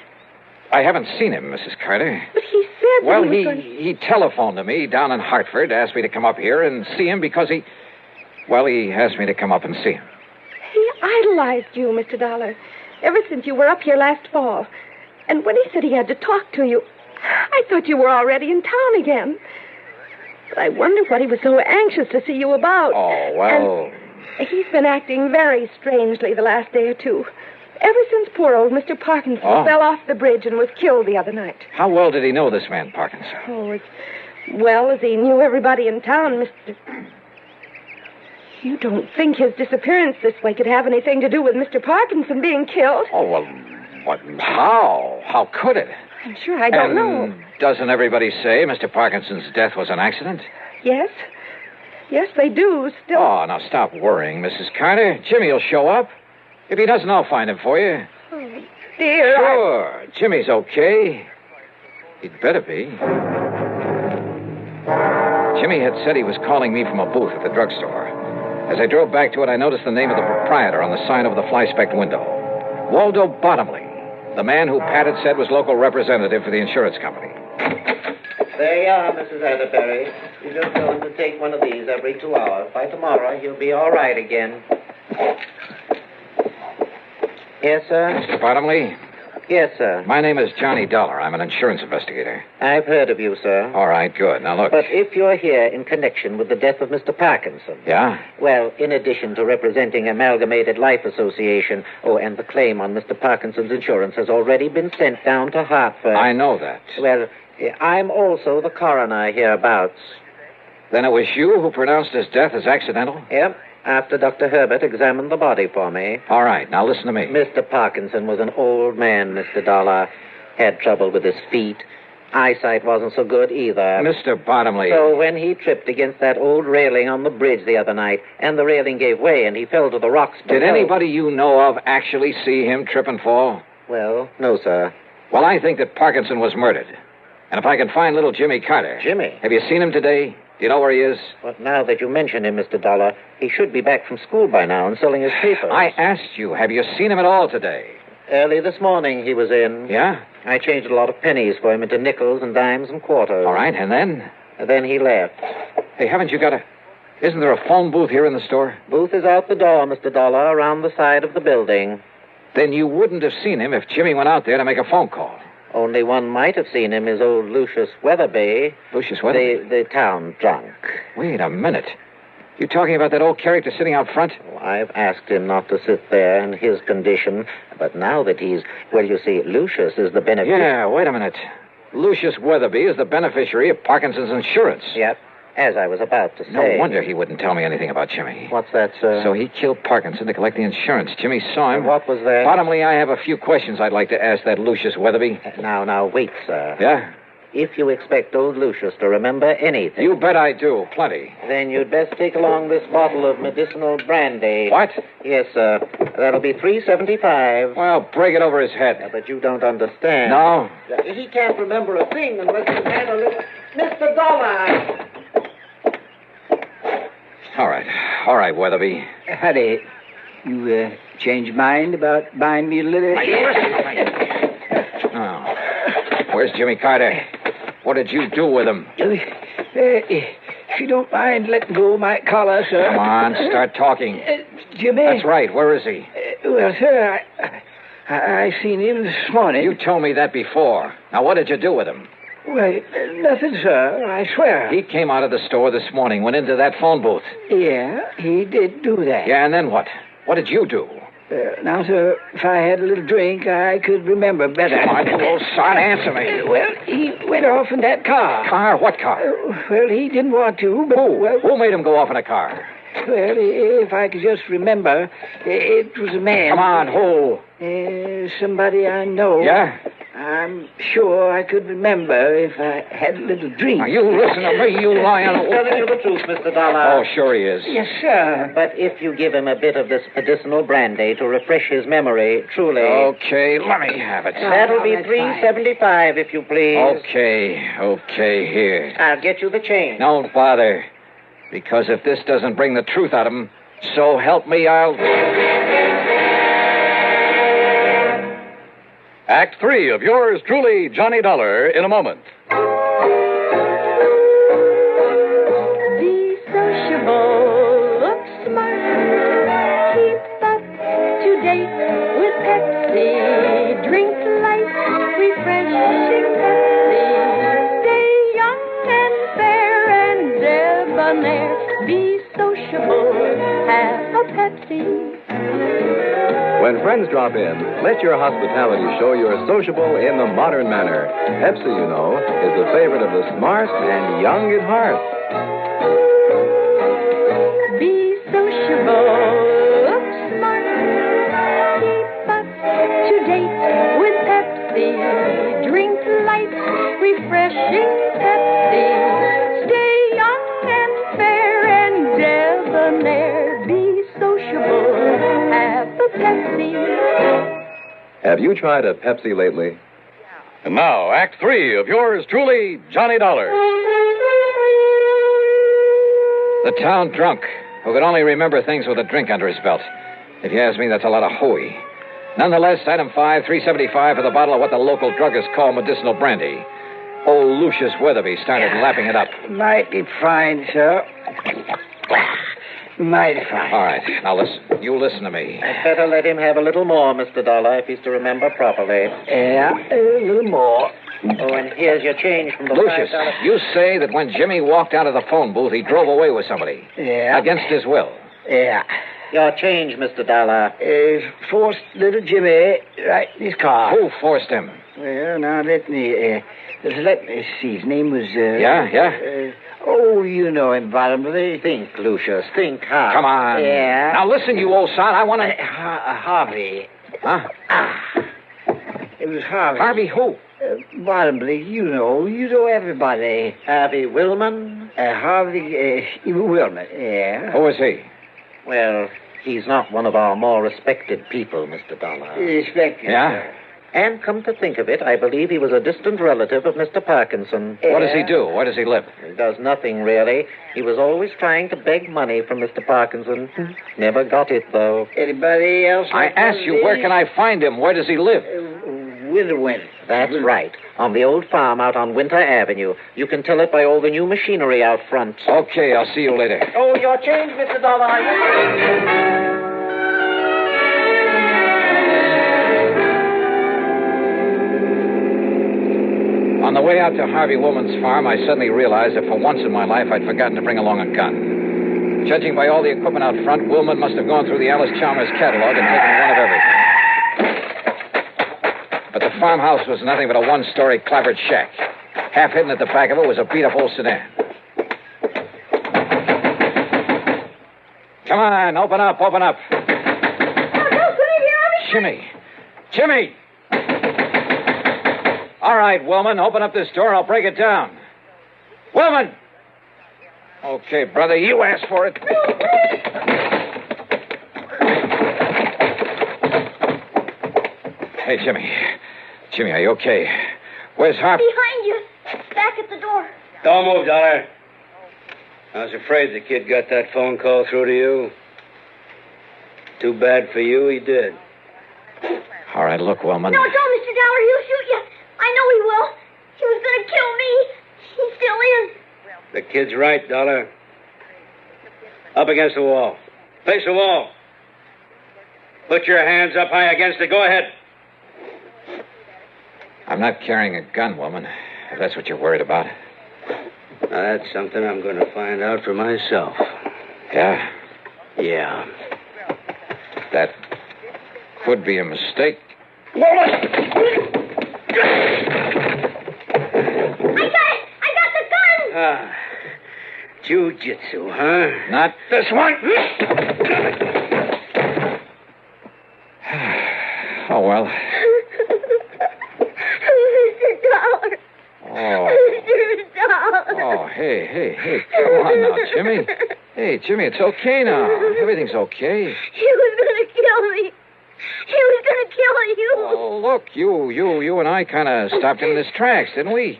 haven't seen him, Mrs. Carter. But he said Well, that he he, was going to... he telephoned to me down in Hartford, asked me to come up here and see him because he asked me to come up and see him. He idolized you, Mr. Dollar, ever since you were up here last fall. And when he said he had to talk to you, I thought you were already in town again. But I wonder what he was so anxious to see you about. Oh, well... And he's been acting very strangely the last day or two. Ever since poor old Mr. Parkinson fell off the bridge and was killed the other night. How well did he know this man, Parkinson? Oh, as well as he knew everybody in town, Mr. You don't think his disappearance this way could have anything to do with Mr. Parkinson being killed? Oh, well, what? How? How could it? I'm sure I don't know. Doesn't everybody say Mr. Parkinson's death was an accident? Yes. Yes, they do. Still. Oh, now stop worrying, Mrs. Carter. Jimmy will show up. If he doesn't, I'll find him for you. Oh, dear. Sure. Jimmy's okay. He'd better be. Jimmy had said he was calling me from a booth at the drugstore. As I drove back to it, I noticed the name of the proprietor on the sign over the fly-specked window. Waldo Bottomley, the man who Pat had said was local representative for the insurance company. There you are, Mrs. Atterbury. You just tell him to take one of these every 2 hours. By tomorrow, he'll be all right again. Yes, sir? Mr. Bottomley? Yes, sir. My name is Johnny Dollar. I'm an insurance investigator. I've heard of you, sir. All right, good. Now, look. But if you're here in connection with the death of Mr. Parkinson... Yeah? Well, in addition to representing Amalgamated Life Association, and the claim on Mr. Parkinson's insurance has already been sent down to Hartford. I know that. Well, I'm also the coroner hereabouts. Then it was you who pronounced his death as accidental? Yep, after Dr. Herbert examined the body for me. All right, now listen to me. Mr. Parkinson was an old man, Mr. Dollar. Had trouble with his feet. Eyesight wasn't so good either. Mr. Bottomley. So when he tripped against that old railing on the bridge the other night, and the railing gave way and he fell to the rocks below... Did anybody you know of actually see him trip and fall? Well, no, sir. Well, I think that Parkinson was murdered. And if I can find little Jimmy Carter... Jimmy? Have you seen him today? Do you know where he is? Well, now that you mention him, Mr. Dollar, he should be back from school by now and selling his papers. I asked you, have you seen him at all today? Early this morning he was in. Yeah? I changed a lot of pennies for him into nickels and dimes and quarters. All right, and then? And then he left. Hey, haven't you got a... Isn't there a phone booth here in the store? Booth is out the door, Mr. Dollar, around the side of the building. Then you wouldn't have seen him if Jimmy went out there to make a phone call. Only one might have seen him is old Lucius Weatherby. Lucius Weatherby? The town drunk. Wait a minute. You talking about that old character sitting out front? Oh, I've asked him not to sit there in his condition, but now that he's... Well, you see, Lucius is the beneficiary. Yeah, wait a minute. Lucius Weatherby is the beneficiary of Parkinson's insurance. Yep, as I was about to say. No wonder he wouldn't tell me anything about Jimmy. What's that, sir? So he killed Parkinson to collect the insurance. Jimmy saw him. What was that? Bottomley, I have a few questions I'd like to ask that Lucius Weatherby. Now, wait, sir. Yeah? If you expect old Lucius to remember anything... You bet I do. Plenty. Then you'd best take along this bottle of medicinal brandy. What? Yes, sir. That'll be $3.75. Well, break it over his head. But you don't understand. No? He can't remember a thing unless he's had a little... Mr. Dollar! All right, Weatherby. Howdy. You changed your mind about buying me a little... Oh. Where's Jimmy Carter? What did you do with him? If you don't mind letting go of my collar, sir. Come on, start talking. Jimmy? That's right. Where is he? Well, sir, I seen him this morning. You told me that before. Now, what did you do with him? Well, nothing, sir. I swear. He came out of the store this morning, went into that phone booth. Yeah, he did do that. Yeah, and then what? What did you do? Now, sir, if I had a little drink, I could remember better. Come on, you old son, answer me. Well, he went off in that car. Car? What car? Well, he didn't want to, but... Who? Well, who made him go off in a car? Well, if I could just remember, it was a man. Come on, who? Somebody I know. Yeah? I'm sure I could remember if I had a little drink. Now, you listen to me, you lying... He's telling you the truth, Mr. Dollar. Oh, sure he is. Yes, sir. But if you give him a bit of this medicinal brandy to refresh his memory, truly... Okay, let me have it. That'll be $3.75, if you please. Okay, here. I'll get you the change. Don't bother. Because if this doesn't bring the truth out of him, so help me, I'll... Act 3 of yours truly, Johnny Dollar, in a moment. Be sociable, look smart, keep up to date with Pepsi. Drink light, refreshing Pepsi. Stay young and fair and debonair. Be sociable, have a Pepsi. When friends drop in, let your hospitality show you're sociable in the modern manner. Pepsi, you know, is the favorite of the smart and young at heart. Be sociable, look smart, keep up to date with Pepsi. Drink light, refreshing Pepsi. Stay young and fair and debonair. Be sociable, have a Pepsi. Have you tried a Pepsi lately? And now, Act 3 of yours truly, Johnny Dollar. The town drunk, who could only remember things with a drink under his belt. If you ask me, that's a lot of hooey. Nonetheless, item 5, $3.75 for the bottle of what the local druggists call medicinal brandy. Old Lucius Weatherby started lapping it up. Mighty fine, sir. Mighty fine. All right, now listen. You listen to me. I'd better let him have a little more, Mr. Dollar, if he's to remember properly. Yeah, a little more. Oh, and here's your change from the Lucius, $5. you say that when Jimmy walked out of the phone booth, he drove away with somebody. Yeah. Against his will. Yeah. Your change, Mr. Dollar. Forced little Jimmy right in his car. Who forced him? Well, now let me see. His name was. Yeah? You know him, Bottomley. Think, Lucius. Think hard. Come on. Yeah. Now listen, you old sod. I want to. Harvey. Huh? It was Harvey. Harvey who? Bottomley, you know everybody. Harvey Willman? Harvey Willman, yeah. Who is he? Well, he's not one of our more respected people, Mr. Dollar. Respected, Yeah? sir. And come to think of it, I believe he was a distant relative of Mr. Parkinson. What does he do? Where does he live? He does nothing, really. He was always trying to beg money from Mr. Parkinson. Never got it, though. Anybody else? I asked you, where can I find him? Where does he live? Winter. That's right. On the old farm out on Winter Avenue. You can tell it by all the new machinery out front. Okay, I'll see you later. Oh, your change, Mr. Dollar. On the way out to Harvey Woolman's farm, I suddenly realized that for once in my life I'd forgotten to bring along a gun. Judging by all the equipment out front, Woolman must have gone through the Alice Chalmers catalog and taken one of everything. But the farmhouse was nothing but a one-story clapboard shack. Half hidden at the back of it was a beat-up old sedan. Come on, open up. Jimmy! All right, Woolman, open up this door. I'll break it down. Woolman! Okay, brother, you asked for it. Hey, Jimmy. Jimmy, are you okay? Where's Harvey? Behind you. Back at the door. Don't move, Dollar. I was afraid the kid got that phone call through to you. Too bad for you, he did. All right, look, Woolman. No, don't, Mr. Dollar. He'll shoot you. I know he will. He was going to kill me. He still is. The kid's right, Dollar. Up against the wall. Face the wall. Put your hands up high against it. Go ahead. I'm not carrying a gun, Woolman, if that's what you're worried about. Now, that's something I'm going to find out for myself. Yeah? Yeah. That could be a mistake. I got the gun! Ah. Jiu-jitsu, huh? Not this one. Oh, well. Mr. Dollar. Mr. Dollar. Oh, hey. Come on now, Jimmy. Hey, Jimmy, it's okay now. Everything's okay. He was going to kill me. He was going to kill you. Oh, look, you and I kind of stopped him in his tracks, didn't we?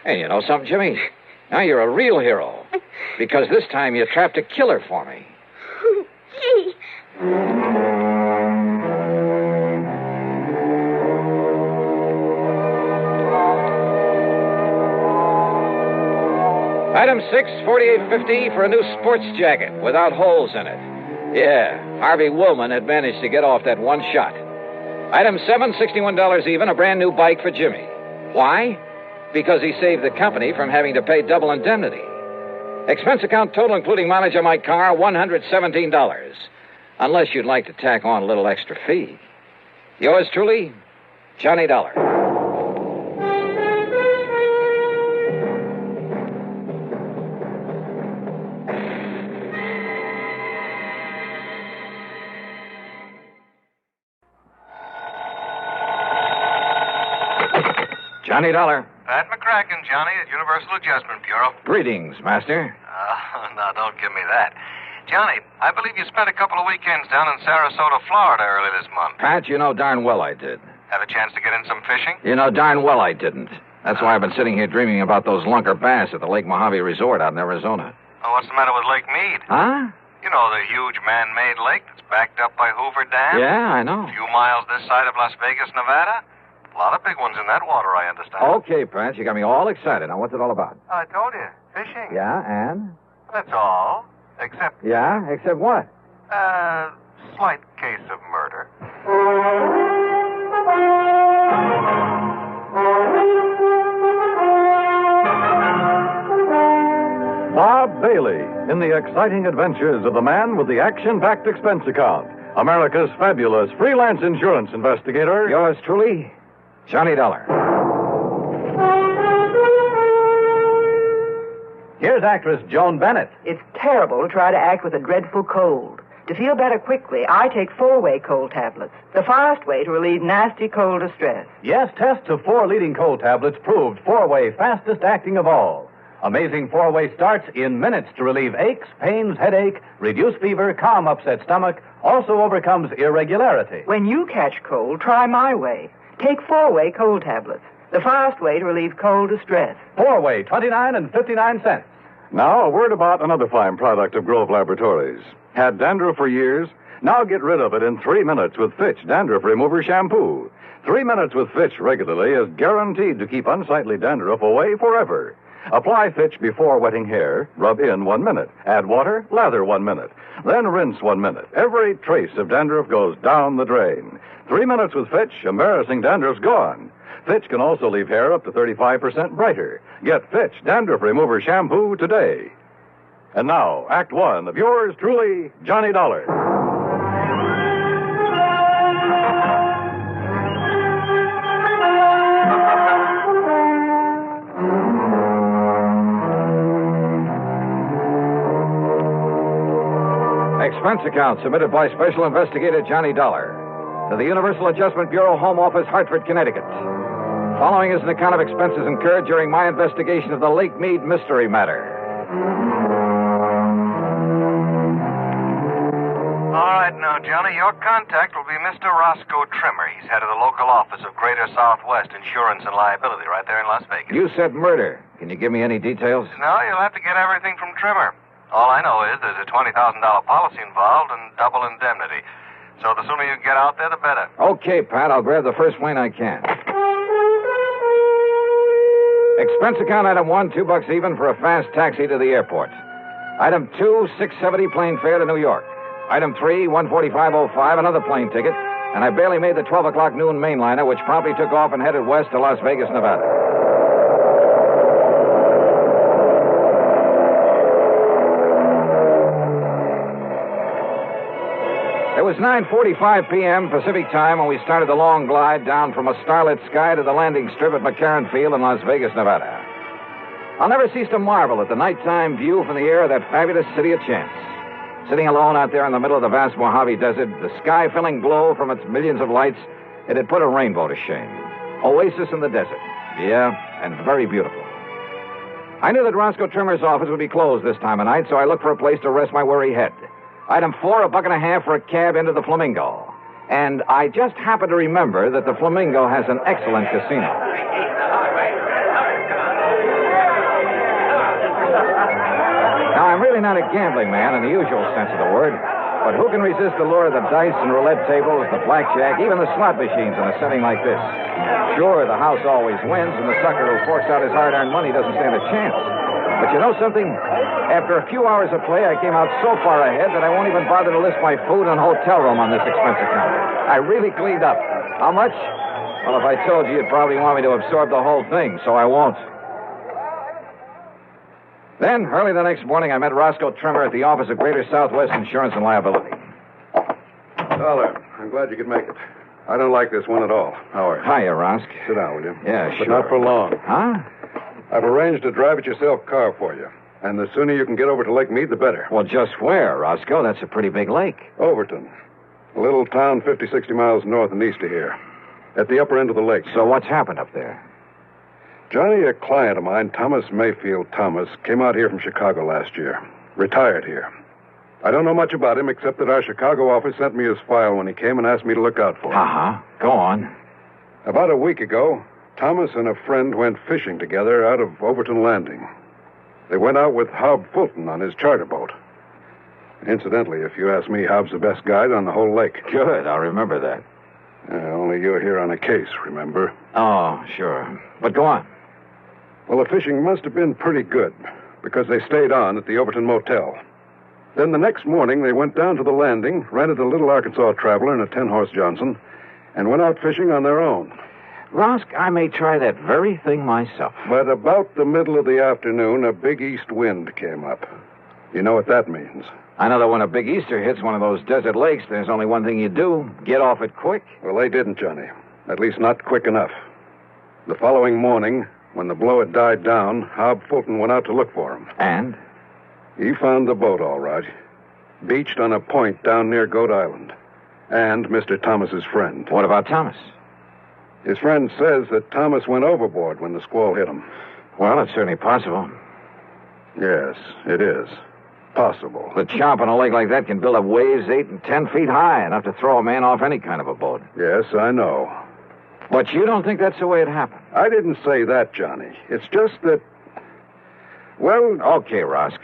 Hey, you know something, Jimmy? Now you're a real hero. Because this time you trapped a killer for me. Gee. Item 6, 4850 for a new sports jacket without holes in it. Yeah, Harvey Woolman had managed to get off that one shot. Item 7, $61 even, a brand new bike for Jimmy. Why? Because he saved the company from having to pay double indemnity. Expense account total, including mileage on my car, $117. Unless you'd like to tack on a little extra fee. Yours truly, Johnny Dollar. Johnny Dollar. Pat McCracken, Johnny, at Universal Adjustment Bureau. Greetings, Master. No, don't give me that. Johnny, I believe you spent a couple of weekends down in Sarasota, Florida early this month. Pat, you know darn well I did. Have a chance to get in some fishing? You know darn well I didn't. That's why I've been sitting here dreaming about those lunker bass at the Lake Mojave Resort out in Arizona. Oh, what's the matter with Lake Mead? Huh? You know, the huge man-made lake that's backed up by Hoover Dam? Yeah, I know. A few miles this side of Las Vegas, Nevada. A lot of big ones in that water, I understand. Okay, Pat, you got me all excited. Now, what's it all about? I told you, fishing. Yeah, and? That's all. Except... Yeah, except what? Slight case of murder. The daily in the exciting adventures of the man with the action-packed expense account, America's fabulous freelance insurance investigator. Yours truly, Johnny Dollar. Here's actress Joan Bennett. It's terrible to try to act with a dreadful cold. To feel better quickly, I take 4-way cold tablets, the fast way to relieve nasty cold distress. Yes, tests of 4 leading cold tablets proved 4-way fastest acting of all. Amazing 4-way starts in minutes to relieve aches, pains, headache, reduce fever, calm upset stomach, also overcomes irregularity. When you catch cold, try my way. Take 4-way cold tablets, the fast way to relieve cold distress. 4-way, 29 and 59 cents. Now, a word about another fine product of Grove Laboratories. Had dandruff for years? Now get rid of it in 3 minutes with Fitch Dandruff Remover Shampoo. 3 minutes with Fitch regularly is guaranteed to keep unsightly dandruff away forever. Apply Fitch before wetting hair, rub in 1 minute. Add water, lather 1 minute. Then rinse 1 minute. Every trace of dandruff goes down the drain. 3 minutes with Fitch, embarrassing dandruff's gone. Fitch can also leave hair up to 35% brighter. Get Fitch Dandruff Remover Shampoo today. And now, Act 1 of yours truly, Johnny Dollar. Expense account submitted by Special Investigator Johnny Dollar to the Universal Adjustment Bureau, Home Office, Hartford, Connecticut. Following is an account of expenses incurred during my investigation of the Lake Mead mystery matter. All right, now, Johnny, your contact will be Mr. Roscoe Trimmer. He's head of the local office of Greater Southwest Insurance and Liability right there in Las Vegas. You said murder. Can you give me any details? No, you'll have to get everything from Trimmer. All I know is there's a $20,000 policy involved and double indemnity. So the sooner you get out there, the better. Okay, Pat. I'll grab the first plane I can. Expense account item 1, $2 even for a fast taxi to the airport. Item 2, $6.70 plane fare to New York. Item 3, $145.05, another plane ticket. And I barely made the 12 o'clock noon mainliner, which promptly took off and headed west to Las Vegas, Nevada. It was 9:45 p.m. Pacific time when we started the long glide down from a starlit sky to the landing strip at McCarran Field in Las Vegas, Nevada. I'll never cease to marvel at the nighttime view from the air of that fabulous city of chance. Sitting alone out there in the middle of the vast Mojave Desert, the sky filling glow from its millions of lights, it had put a rainbow to shame. Oasis in the desert. Yeah, and very beautiful. I knew that Roscoe Trimmer's office would be closed this time of night, so I looked for a place to rest my weary head. Item 4, $1.50 for a cab into the Flamingo. And I just happened to remember that the Flamingo has an excellent casino. Now, I'm really not a gambling man in the usual sense of the word, but who can resist the lure of the dice and roulette tables, the blackjack, even the slot machines in a setting like this? Sure, the house always wins, and the sucker who forks out his hard-earned money doesn't stand a chance. But you know something? After a few hours of play, I came out so far ahead that I won't even bother to list my food and hotel room on this expense account. I really cleaned up. How much? Well, if I told you, you'd probably want me to absorb the whole thing, so I won't. Then, early the next morning, I met Roscoe Trimmer at the office of Greater Southwest Insurance and Liability. Dollar, I'm glad you could make it. I don't like this one at all. How are you? Hiya, Rosk. Sit down, will you? Yeah, But sure. not for long. Huh? I've arranged a drive-it-yourself car for you. And the sooner you can get over to Lake Mead, the better. Well, just where, Roscoe? That's a pretty big lake. Overton. A little town 50, 60 miles north and east of here. At the upper end of the lake. So what's happened up there? Johnny, a client of mine, Thomas Mayfield Thomas, came out here from Chicago last year. Retired here. I don't know much about him, except that our Chicago office sent me his file when he came and asked me to look out for him. Uh-huh. Go on. About a week ago, Thomas and a friend went fishing together out of Overton Landing. They went out with Hob Fulton on his charter boat. Incidentally, if you ask me, Hob's the best guide on the whole lake. Good, I'll remember that. Only you're here on a case, remember? Oh, sure. But go on. Well, the fishing must have been pretty good, because they stayed on at the Overton Motel. Then the next morning, they went down to the landing, rented a little Arkansas Traveler and a 10-horse Johnson, and went out fishing on their own. Rosk, I may try that very thing myself. But about the middle of the afternoon, a big east wind came up. You know what that means? I know that when a big Easter hits one of those desert lakes, there's only one thing you do. Get off it quick. Well, they didn't, Johnny. At least not quick enough. The following morning, when the blow had died down, Hob Fulton went out to look for him. And? He found the boat, all right. Beached on a point down near Goat Island. And Mr. Thomas's friend. What about Thomas? His friend says that Thomas went overboard when the squall hit him. Well, it's certainly possible. Yes, it is. Possible. The chomp on a lake like that can build up waves 8 and 10 feet high, enough to throw a man off any kind of a boat. Yes, I know. But you don't think that's the way it happened? I didn't say that, Johnny. It's just that... Well... Okay, Rosk.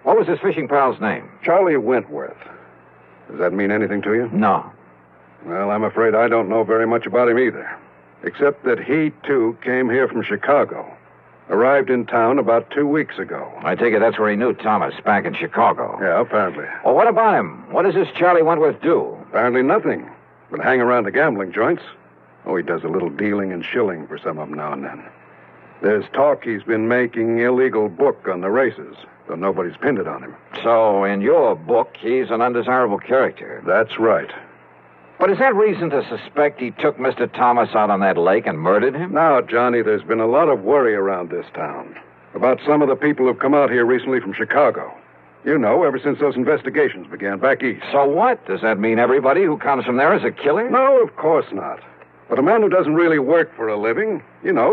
What was his fishing pal's name? Charlie Wentworth. Does that mean anything to you? No. Well, I'm afraid I don't know very much about him either. Except that he, too, came here from Chicago. Arrived in town about 2 weeks ago. I take it that's where he knew Thomas, back in Chicago. Yeah, apparently. Well, what about him? What does this Charlie Wentworth do? Apparently nothing. But hang around the gambling joints. Oh, he does a little dealing and shilling for some of them now and then. There's talk he's been making illegal book on the races, though nobody's pinned it on him. So, in your book, he's an undesirable character. That's right. But is that reason to suspect he took Mr. Thomas out on that lake and murdered him? Now, Johnny, there's been a lot of worry around this town about some of the people who've come out here recently from Chicago. You know, ever since those investigations began back east. So what? Does that mean everybody who comes from there is a killer? No, of course not. But a man who doesn't really work for a living,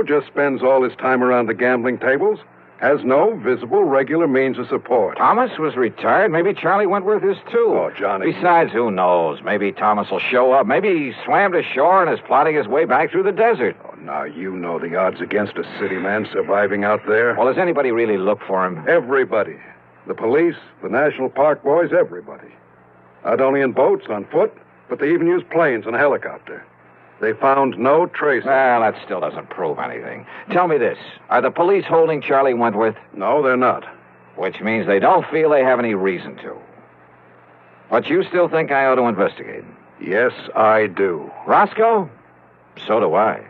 just spends all his time around the gambling tables, has no visible, regular means of support. Thomas was retired. Maybe Charlie Wentworth is, too. Oh, Johnny. Besides, who knows? Maybe Thomas will show up. Maybe he swam to shore and is plotting his way back through the desert. Oh, now, you know the odds against a city man surviving out there. Well, does anybody really look for him? Everybody. The police, the National Park boys, everybody. Not only in boats, on foot, but they even use planes and a helicopter. They found no trace. Well, that still doesn't prove anything. Tell me this. Are the police holding Charlie Wentworth? No, they're not. Which means they don't feel they have any reason to. But you still think I ought to investigate? Yes, I do. Roscoe? So do I.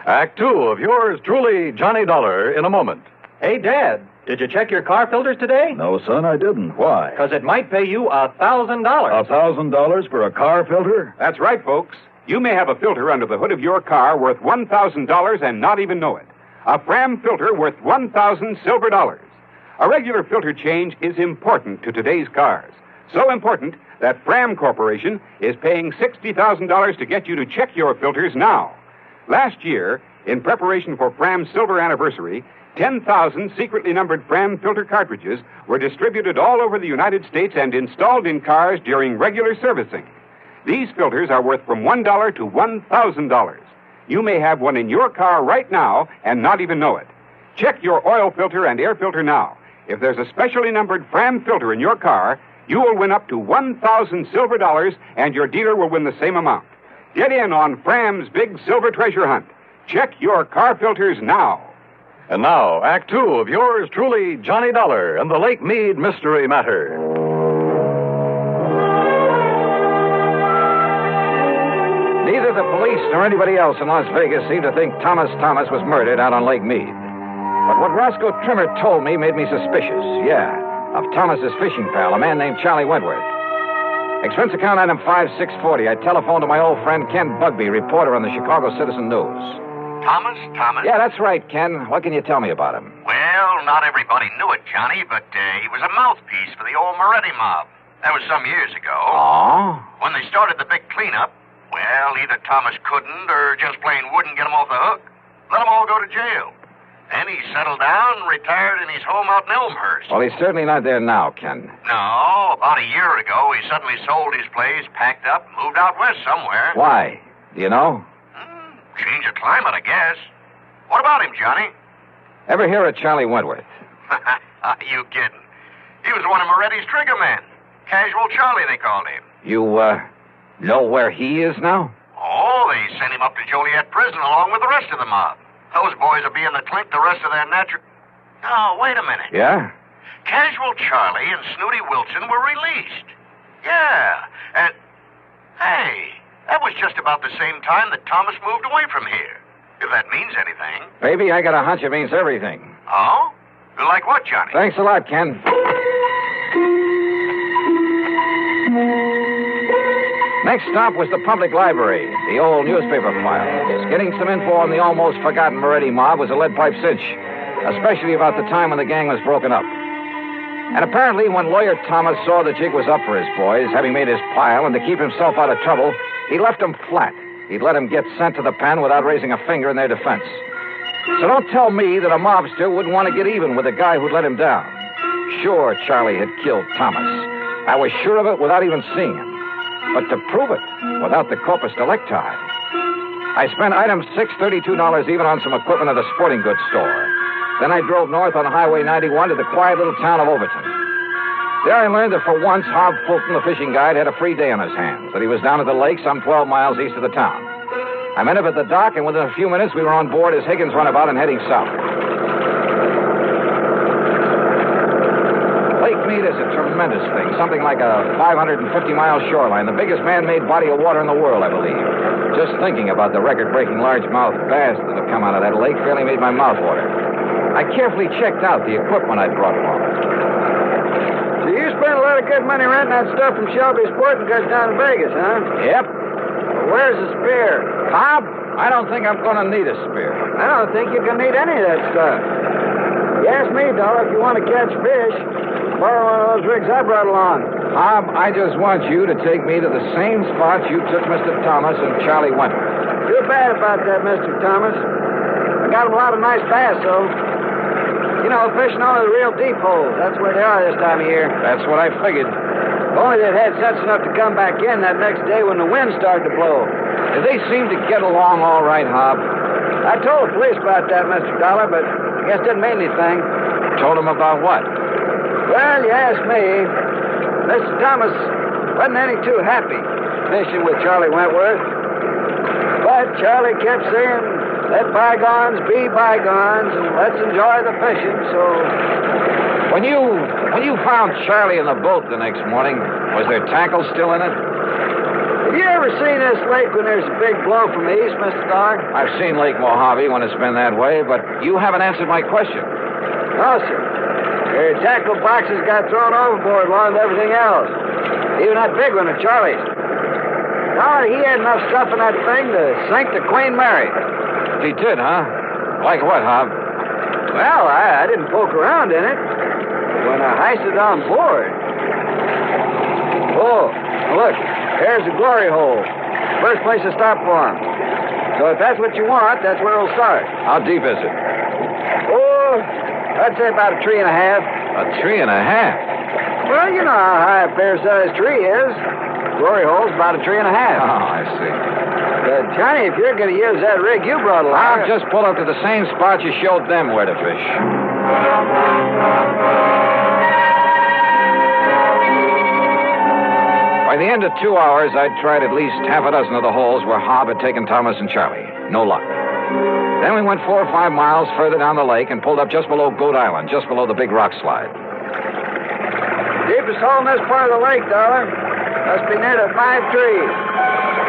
Act 2 of yours truly, Johnny Dollar, in a moment. Hey, Dad, did you check your car filters today? No, son, I didn't. Why? Because it might pay you $1,000. $1,000 for a car filter? That's right, folks. You may have a filter under the hood of your car worth $1,000 and not even know it. A Fram filter worth 1,000 silver dollars. A regular filter change is important to today's cars. So important that Fram Corporation is paying $60,000 to get you to check your filters now. Last year, in preparation for Fram's silver anniversary, 10,000 secretly numbered Fram filter cartridges were distributed all over the United States and installed in cars during regular servicing. These filters are worth from $1 to $1,000. You may have one in your car right now and not even know it. Check your oil filter and air filter now. If there's a specially numbered Fram filter in your car, you will win up to 1,000 silver dollars, and your dealer will win the same amount. Get in on Fram's big silver treasure hunt. Check your car filters now. And now, Act 2 of yours truly, Johnny Dollar, and the Lake Mead Mystery Matter. Neither the police nor anybody else in Las Vegas seemed to think Thomas was murdered out on Lake Mead. But what Roscoe Trimmer told me made me suspicious, of Thomas's fishing pal, a man named Charlie Wentworth. Expense account item 5640. I telephoned to my old friend Ken Bugby, reporter on the Chicago Citizen News. Thomas? Yeah, that's right, Ken. What can you tell me about him? Well, not everybody knew it, Johnny, but he was a mouthpiece for the old Moretti mob. That was some years ago. Oh? When they started the big cleanup, well, either Thomas couldn't or just plain wouldn't get him off the hook. Let them all go to jail. Then he settled down and retired in his home out in Elmhurst. Well, he's certainly not there now, Ken. No, about a year ago, he suddenly sold his place, packed up, and moved out west somewhere. Why? Do you know? Change of climate, I guess. What about him, Johnny? Ever hear of Charlie Wentworth? You kidding. He was one of Moretti's trigger men. Casual Charlie, they called him. You, know where he is now? Oh, they sent him up to Joliet prison along with the rest of the mob. Those boys will be in the clink the rest of their natural... Oh, wait a minute. Yeah? Casual Charlie and Snooty Wilson were released. Yeah, and... Hey, That was just about the same time that Thomas moved away from here. If that means anything. Baby, I got a hunch it means everything. Oh? Like what, Johnny? Thanks a lot, Ken. Next stop was the public library, the old newspaper files. Getting some info on the almost forgotten Moretti mob was a lead pipe cinch, especially about the time when the gang was broken up. And apparently when Lawyer Thomas saw the jig was up for his boys, having made his pile, and to keep himself out of trouble, he left them flat. He'd let them get sent to the pen without raising a finger in their defense. So don't tell me that a mobster wouldn't want to get even with the guy who'd let him down. Sure, Charlie had killed Thomas. I was sure of it without even seeing him. But to prove it, without the corpus delicti, I spent item $632 even on some equipment at a sporting goods store. Then I drove north on Highway 91 to the quiet little town of Overton. There I learned that for once, Hob Fulton, the fishing guide, had a free day on his hands, that he was down at the lake some 12 miles east of the town. I met him at the dock, and within a few minutes, we were on board as Higgins runabout and heading south. Lake Mead is a tremendous thing, something like a 550-mile shoreline, the biggest man-made body of water in the world, I believe. Just thinking about the record-breaking largemouth bass that have come out of that lake fairly made my mouth water. I carefully checked out the equipment I'd brought along. So you spent a lot of good money renting that stuff from Shelby's Sporting Goods down in Vegas, huh? Yep. Well, where's the spear? Bob, I don't think I'm going to need a spear. I don't think you're going to need any of that stuff. You ask me, Dollar, if you want to catch fish, borrow one of those rigs I brought along. Bob, I just want you to take me to the same spot you took Mr. Thomas and Charlie Wentworth. Too bad about that, Mr. Thomas. I got him a lot of nice bass, though. You know, fishing only the real deep holes. That's where they are this time of year. That's what I figured. If only they'd had sense enough to come back in that next day when the wind started to blow. Did they seem to get along all right, Hob? I told the police about that, Mr. Dollar, but I guess it didn't mean anything. Told them about what? Well, you asked me. Mr. Thomas wasn't any too happy fishing with Charlie Wentworth. But Charlie kept saying, let bygones be bygones, and let's enjoy the fishing, so... When you found Charlie in the boat the next morning, was there tackle still in it? Have you ever seen this lake when there's a big blow from the east, Mr. Dollar? I've seen Lake Mojave when it's been that way, but you haven't answered my question. No, sir. Their tackle boxes got thrown overboard along with everything else. Even that big one of Charlie's. No, he had enough stuff in that thing to sink the Queen Mary. He did, huh? Like what, Hob? Well, I didn't poke around in it. When I heisted on board. Oh, look. There's the glory hole. First place to stop for him. So if that's what you want, that's where we'll start. How deep is it? Oh, I'd say about 3 1/2. A 3 1/2? Well, you know how high a fair-sized tree is. Glory hole's about a 3 1/2. Oh, I see. But, Johnny, if you're going to use that rig you brought along... I'll just pull up to the same spot you showed them where to fish. By the end of 2 hours, I'd tried at least half a dozen of the holes where Hob had taken Thomas and Charlie. No luck. Then we went 4 or 5 miles further down the lake and pulled up just below Goat Island, just below the big rock slide. Deepest hole in this part of the lake, Dollar. Must be near the 5 trees.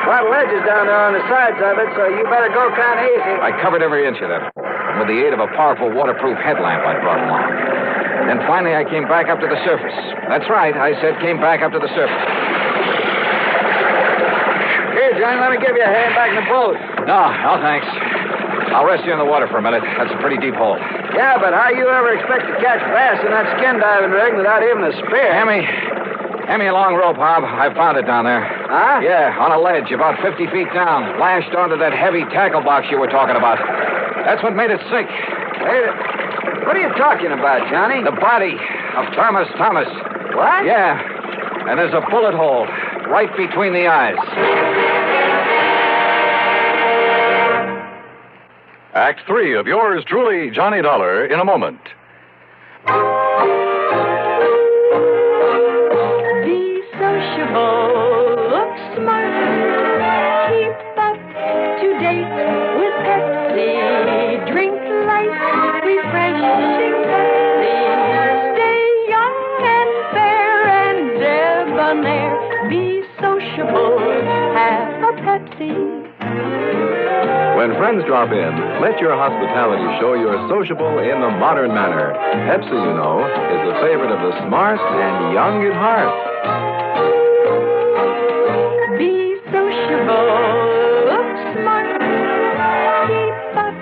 A lot of ledges down there on the sides of it, so you better go kind of easy. I covered every inch of that hole, with the aid of a powerful waterproof headlamp I brought along. Then finally I came back up to the surface. That's right, I said came back up to the surface. Here, Johnny, let me give you a hand back in the boat. No, thanks. I'll rest you in the water for a minute. That's a pretty deep hole. Yeah, but how you ever expect to catch bass in that skin diving rig without even a spear? Hand me a long rope, Hob. I found it down there. Huh? Yeah, on a ledge about 50 feet down, lashed onto that heavy tackle box you were talking about. That's what made it sink. Hey, what are you talking about, Johnny? The body of Thomas. What? Yeah, and there's a bullet hole right between the eyes. Act 3 of yours truly, Johnny Dollar, in a moment. Be sociable, look smart, keep up to date with Pepsi, drink light, refreshing Pepsi, stay young and fair and debonair, be sociable, have a Pepsi. When friends drop in, let your hospitality show you're sociable in the modern manner. Pepsi, you know, is the favorite of the smart and young at heart. Be sociable, look smart, keep up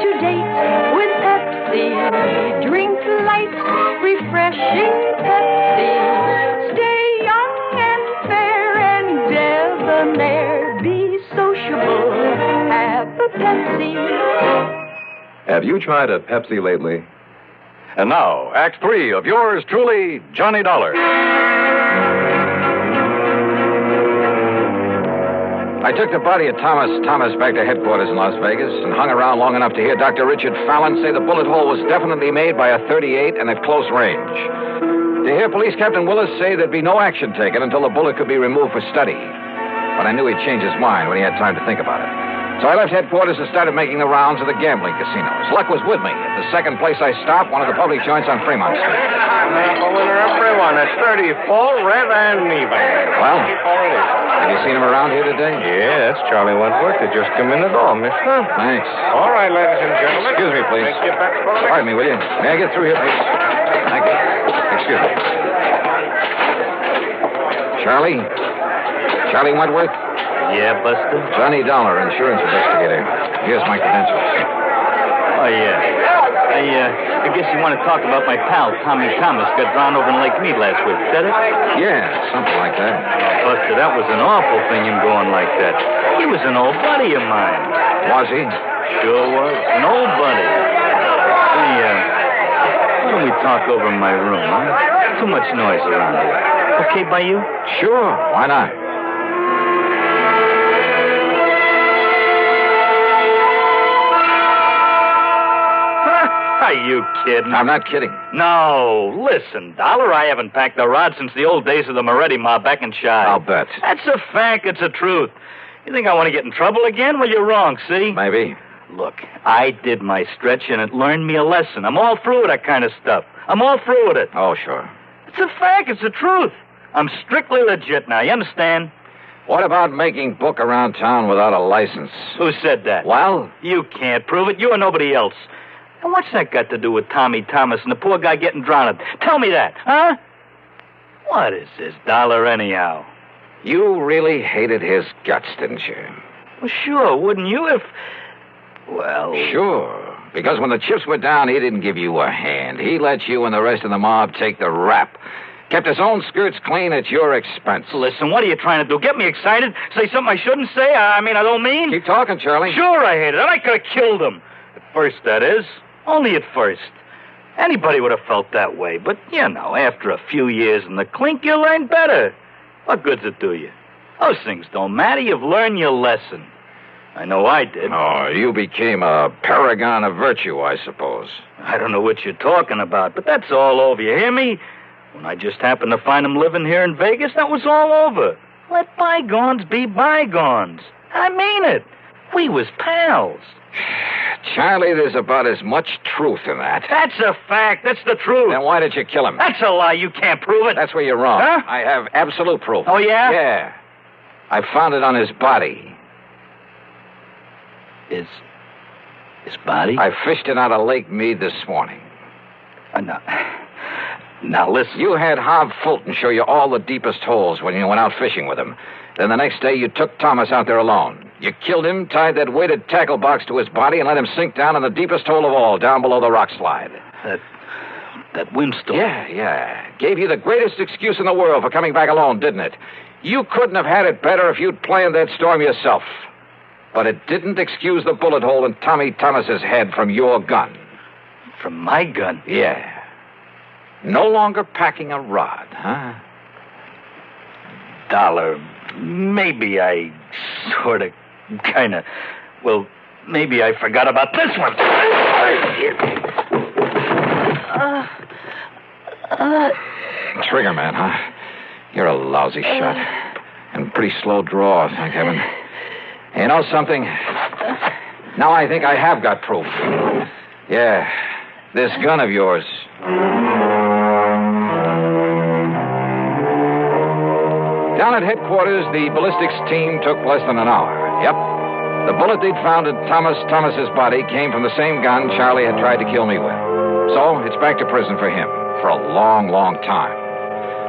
to date with Pepsi. Drink light, refreshing Pepsi. Stay young and fair and debonair. Be sociable, have a Pepsi. Have you tried a Pepsi lately? And now, Act 3 of yours truly, Johnny Dollar. I took the body of Thomas back to headquarters in Las Vegas and hung around long enough to hear Dr. Richard Fallon say the bullet hole was definitely made by a .38 and at close range. To hear Police Captain Willis say there'd be no action taken until the bullet could be removed for study. But I knew he'd change his mind when he had time to think about it. So I left headquarters and started making the rounds of the gambling casinos. Luck was with me. At the second place I stopped, one of the public joints on Fremont Street. Make a winner everyone. It's 30, full, red, and even. Well, have you seen him around here today? Yeah, that's Charlie Wentworth. They just come in the door, mister. Thanks. All right, ladies and gentlemen. Excuse me, please. Take your bets for the Pardon me, will you? May I get through here, please? Thank you. Excuse me. Charlie Wentworth? Yeah, Buster? Johnny Dollar, insurance investigator. Here's my credentials. Oh, yeah. I guess you want to talk about my pal, Tommy Thomas, got drowned over in Lake Mead last week. Is that it? Yeah, something like that. Oh, Buster, that was an awful thing, him going like that. He was an old buddy of mine. Was he? Sure was. An old buddy. Hey, why don't we talk over in my room, huh? Too much noise around here. Okay by you? Sure, why not? Are you kidding? I'm not kidding. No. Listen, Dollar, I haven't packed a rod since the old days of the Moretti mob back in Chi. I'll bet. That's a fact. It's the truth. You think I want to get in trouble again? Well, you're wrong, see? Maybe. Look, I did my stretch, and it learned me a lesson. I'm all through with that kind of stuff. I'm all through with it. Oh, sure. It's a fact. It's the truth. I'm strictly legit now. You understand? What about making book around town without a license? Who said that? Well? You can't prove it. You or nobody else. And what's that got to do with Tommy Thomas and the poor guy getting drowned? Tell me that, huh? What is this, Dollar, anyhow? You really hated his guts, didn't you? Well, sure, wouldn't you if... Well... Sure. Because when the chips were down, he didn't give you a hand. He let you and the rest of the mob take the rap. Kept his own skirts clean at your expense. Listen, what are you trying to do? Get me excited? Say something I shouldn't say? I don't mean... Keep talking, Charlie. Sure I hated him. I could have killed him. At first, that is. Only at first. Anybody would have felt that way. But, after a few years in the clink, you learn better. What good's it do you? Those things don't matter. You've learned your lesson. I know I did. Oh, you became a paragon of virtue, I suppose. I don't know what you're talking about, but that's all over. You hear me? When I just happened to find him living here in Vegas, that was all over. Let bygones be bygones. I mean it. We was pals. Charlie, there's about as much truth in that. That's a fact. That's the truth. Then why did you kill him? That's a lie. You can't prove it. That's where you're wrong. Huh? I have absolute proof. Oh, yeah? Yeah. I found it on his body. His body? I fished it out of Lake Mead this morning. Now, listen. You had Hob Fulton show you all the deepest holes when you went out fishing with him. Then the next day, you took Thomas out there alone. You killed him, tied that weighted tackle box to his body, and let him sink down in the deepest hole of all, down below the rock slide. That windstorm. Yeah. Gave you the greatest excuse in the world for coming back alone, didn't it? You couldn't have had it better if you'd planned that storm yourself. But it didn't excuse the bullet hole in Tommy Thomas's head from your gun. From my gun? Yeah. No longer packing a rod, huh? Dollar, maybe I sort of, kind of... Well, maybe I forgot about this one. Trigger man, huh? You're a lousy shot. And pretty slow draw, thank heaven. You know something? Now I think I have got proof. Yeah, this gun of yours. Down at headquarters, the ballistics team took less than an hour. Yep. The bullet they'd found at Thomas's body came from the same gun Charlie had tried to kill me with. So it's back to prison for him for a long, long time.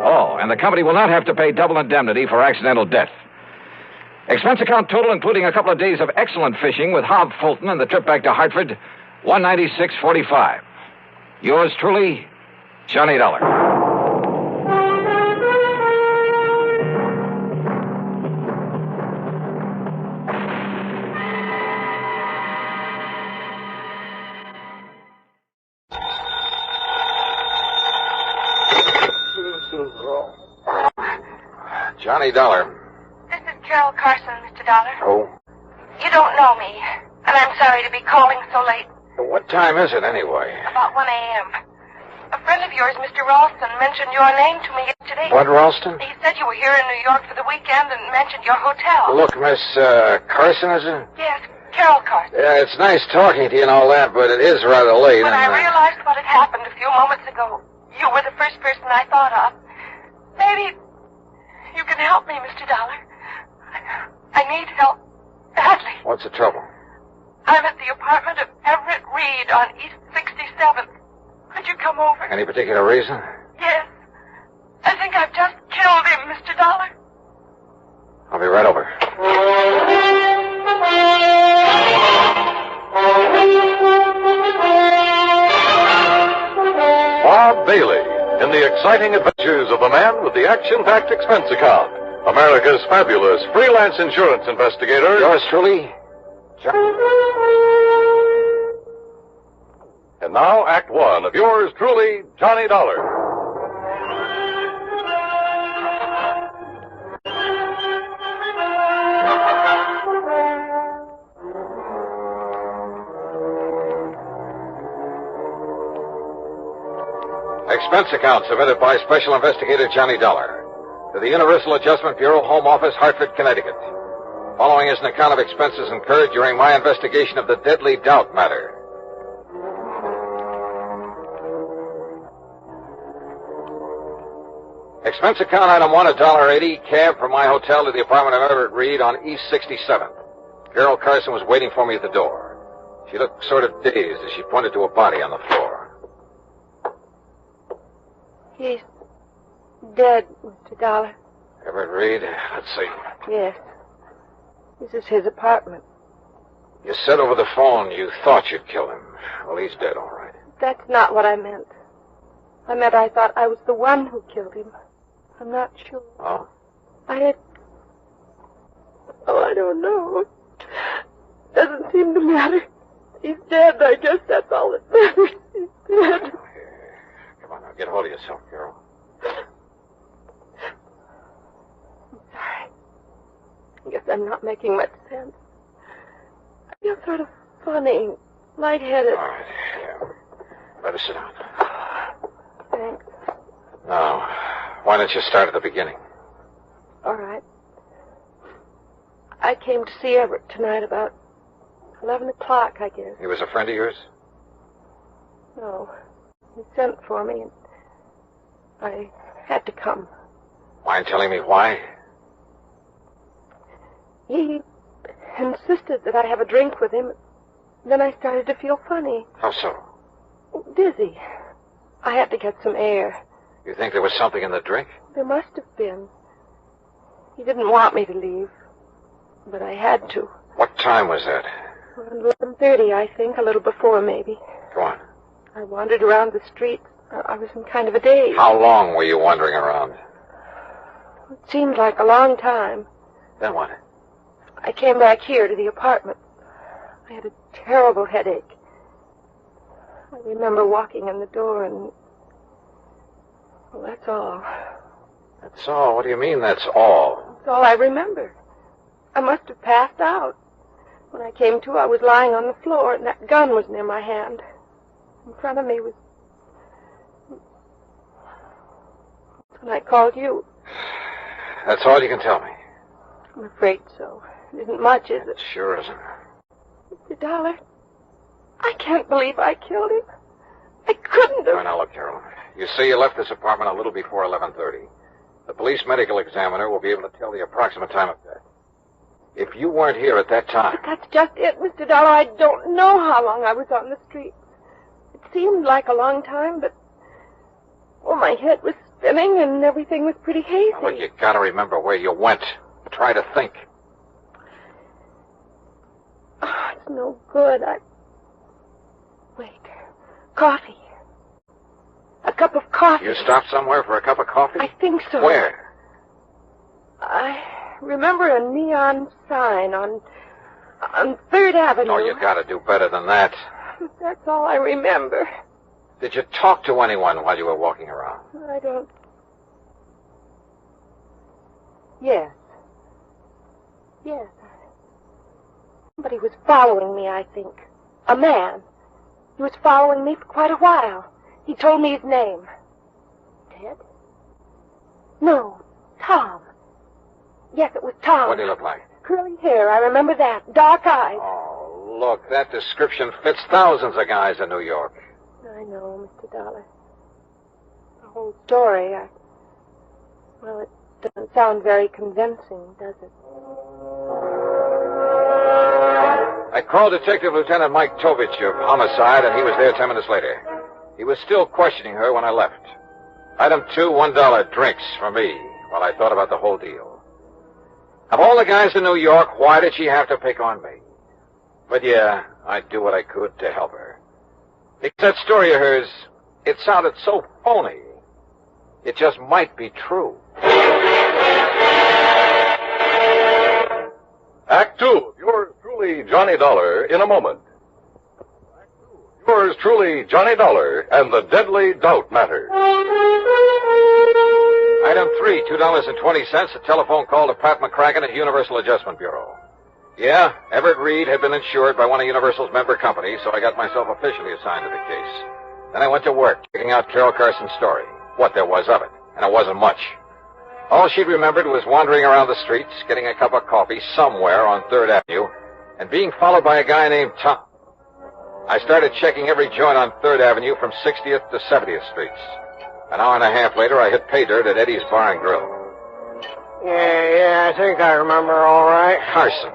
Oh, and the company will not have to pay double indemnity for accidental death. Expense account total, including a couple of days of excellent fishing with Hob Fulton and the trip back to Hartford, $196.45. Yours truly, Johnny Dollar. Johnny Dollar. This is Carol Carson, Mr. Dollar. Oh? You don't know me, and I'm sorry to be calling so late. What time is it, anyway? About 1 a.m. A friend of yours, Mr. Ralston, mentioned your name to me yesterday. What, Ralston? He said you were here in New York for the weekend and mentioned your hotel. Look, Miss Carson, is it? Yes, Carol Carson. Yeah, it's nice talking to you and all that, but it is rather late. When I realized what had happened a few moments ago, you were the first person I thought of. Maybe you can help me, Mr. Dollar. I need help badly. What's the trouble? I'm at the apartment of Everett Reed on East 67th. Could you come over? Any particular reason? Yes. I think I've just killed him, Mr. Dollar. I'll be right over. Bob Bailey in the exciting adventures of a man with the action-packed expense account. America's fabulous freelance insurance investigator. Yours truly, And now, Act One of yours truly, Johnny Dollar. Expense account submitted by Special Investigator Johnny Dollar to the Universal Adjustment Bureau, Home Office, Hartford, Connecticut. Following is an account of expenses incurred during my investigation of the deadly Doubt matter. Expense account item 1, $1.80, cab from my hotel to the apartment of Everett Reed on East 67th. Carol Carson was waiting for me at the door. She looked sort of dazed as she pointed to a body on the floor. He's dead, Mr. Dollar. Everett Reed, let's see. Yes. This is his apartment. You said over the phone you thought you'd kill him. Well, he's dead, all right. That's not what I meant. I meant I thought I was the one who killed him. I'm not sure. Oh? I don't know. Doesn't seem to matter. He's dead. I guess that's all that matters. He's dead. Come on, now, get hold of yourself, Carol. I'm sorry. I guess I'm not making much sense. I feel sort of funny, lightheaded. All right, yeah. Better sit down. Thanks. Now, why don't you start at the beginning? All right. I came to see Everett tonight about 11 o'clock, I guess. He was a friend of yours? No. He sent for me, and I had to come. Mind telling me why? He insisted that I have a drink with him. Then I started to feel funny. How so? Dizzy. I had to get some air. You think there was something in the drink? There must have been. He didn't want me to leave, but I had to. What time was that? Around 11:30, I think, a little before, maybe. Go on. I wandered around the streets. I was in kind of a daze. How long were you wandering around? It seemed like a long time. Then what? I came back here to the apartment. I had a terrible headache. I remember walking in the door and... Well, that's all. That's all? What do you mean, that's all? That's all I remember. I must have passed out. When I came to, I was lying on the floor, and that gun was near my hand. In front of me was... When I called you. That's all you can tell me? I'm afraid so. It isn't much, is it? It sure isn't. Mr. Dollar, I can't believe I killed him. I couldn't have... Now, look, Carol. You say you left this apartment a little before 11:30. The police medical examiner will be able to tell the approximate time of death. If you weren't here at that time... But that's just it, Mr. Dollar. I don't know how long I was on the street. It seemed like a long time, but... Well, my head was spinning and everything was pretty hazy. Well, you gotta remember where you went. Try to think. Oh, it's no good. Wait. Coffee. A cup of coffee. You stopped somewhere for a cup of coffee? I think so. Where? I remember a neon sign on 3rd Avenue. Oh, you gotta do better than that. That's all I remember. Did you talk to anyone while you were walking around? I don't... Yes. Yes. Somebody was following me, I think. A man. He was following me for quite a while. He told me his name. Ted? No, Tom. Yes, it was Tom. What did he look like? Curly hair, I remember that. Dark eyes. Oh, look, that description fits thousands of guys in New York. I know, Mr. Dollar. The whole story, well, it doesn't sound very convincing, does it? I called Detective Lieutenant Mike Tovich of Homicide, and he was there 10 minutes later. He was still questioning her when I left. Item 2, $1 drinks for me while I thought about the whole deal. Of all the guys in New York, why did she have to pick on me? But yeah, I'd do what I could to help her. Because that story of hers, it sounded so phony. It just might be true. Act 2, yours truly, Johnny Dollar, in a moment. Act 2, yours truly, Johnny Dollar, and the deadly doubt matter. Item 3, $2.20, a telephone call to Pat McCracken at Universal Adjustment Bureau. Yeah, Everett Reed had been insured by one of Universal's member companies, so I got myself officially assigned to the case. Then I went to work, checking out Carol Carson's story, what there was of it, and it wasn't much. All she'd remembered was wandering around the streets, getting a cup of coffee somewhere on 3rd Avenue, and being followed by a guy named Tom. I started checking every joint on 3rd Avenue from 60th to 70th Streets. An hour and a half later, I hit pay dirt at Eddie's Bar and Grill. Yeah, I think I remember all right. Carson.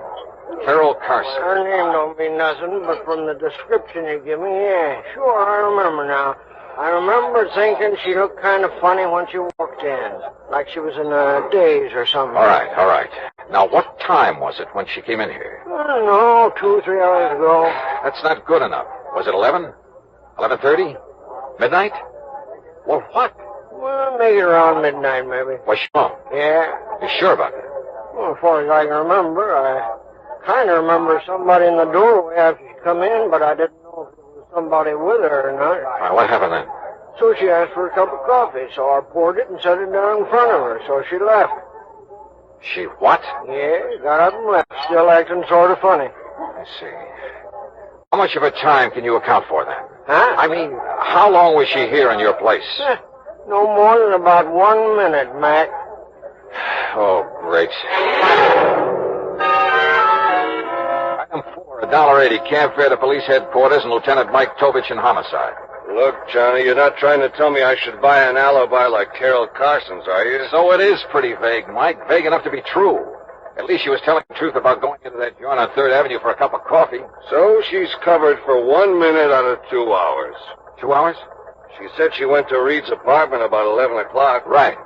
Carol Carson. Her name don't mean nothing, but from the description you give me, yeah, sure, I remember now. I remember thinking she looked kind of funny when she walked in, like she was in a daze or something. All right. Now, what time was it when she came in here? I don't know, 2 or 3 hours ago. That's not good enough. Was it 11? 11:30? Midnight? Well, what? Well, maybe around midnight, maybe. Was she home? Yeah. You sure about that? Well, as far as I can remember, I kind of remember somebody in the doorway after she come in, but I didn't know if it was somebody with her or not. All right, what happened then? So she asked for a cup of coffee, so I poured it and set it down in front of her, so she left. She what? Yeah, got up and left, still acting sort of funny. I see. How much of her time can you account for then? Huh? I mean, how long was she here in your place? No more than about 1 minute, Mac. Oh, great. Item 4, $1.80 cab fare to police headquarters and Lieutenant Mike Tovich in Homicide. Look, Johnny, you're not trying to tell me I should buy an alibi like Carol Carson's, are you? So it is pretty vague, Mike. Vague enough to be true. At least she was telling the truth about going into that joint on 3rd Avenue for a cup of coffee. So she's covered for 1 minute out of 2 hours. 2 hours? She said she went to Reed's apartment about 11 o'clock. Right.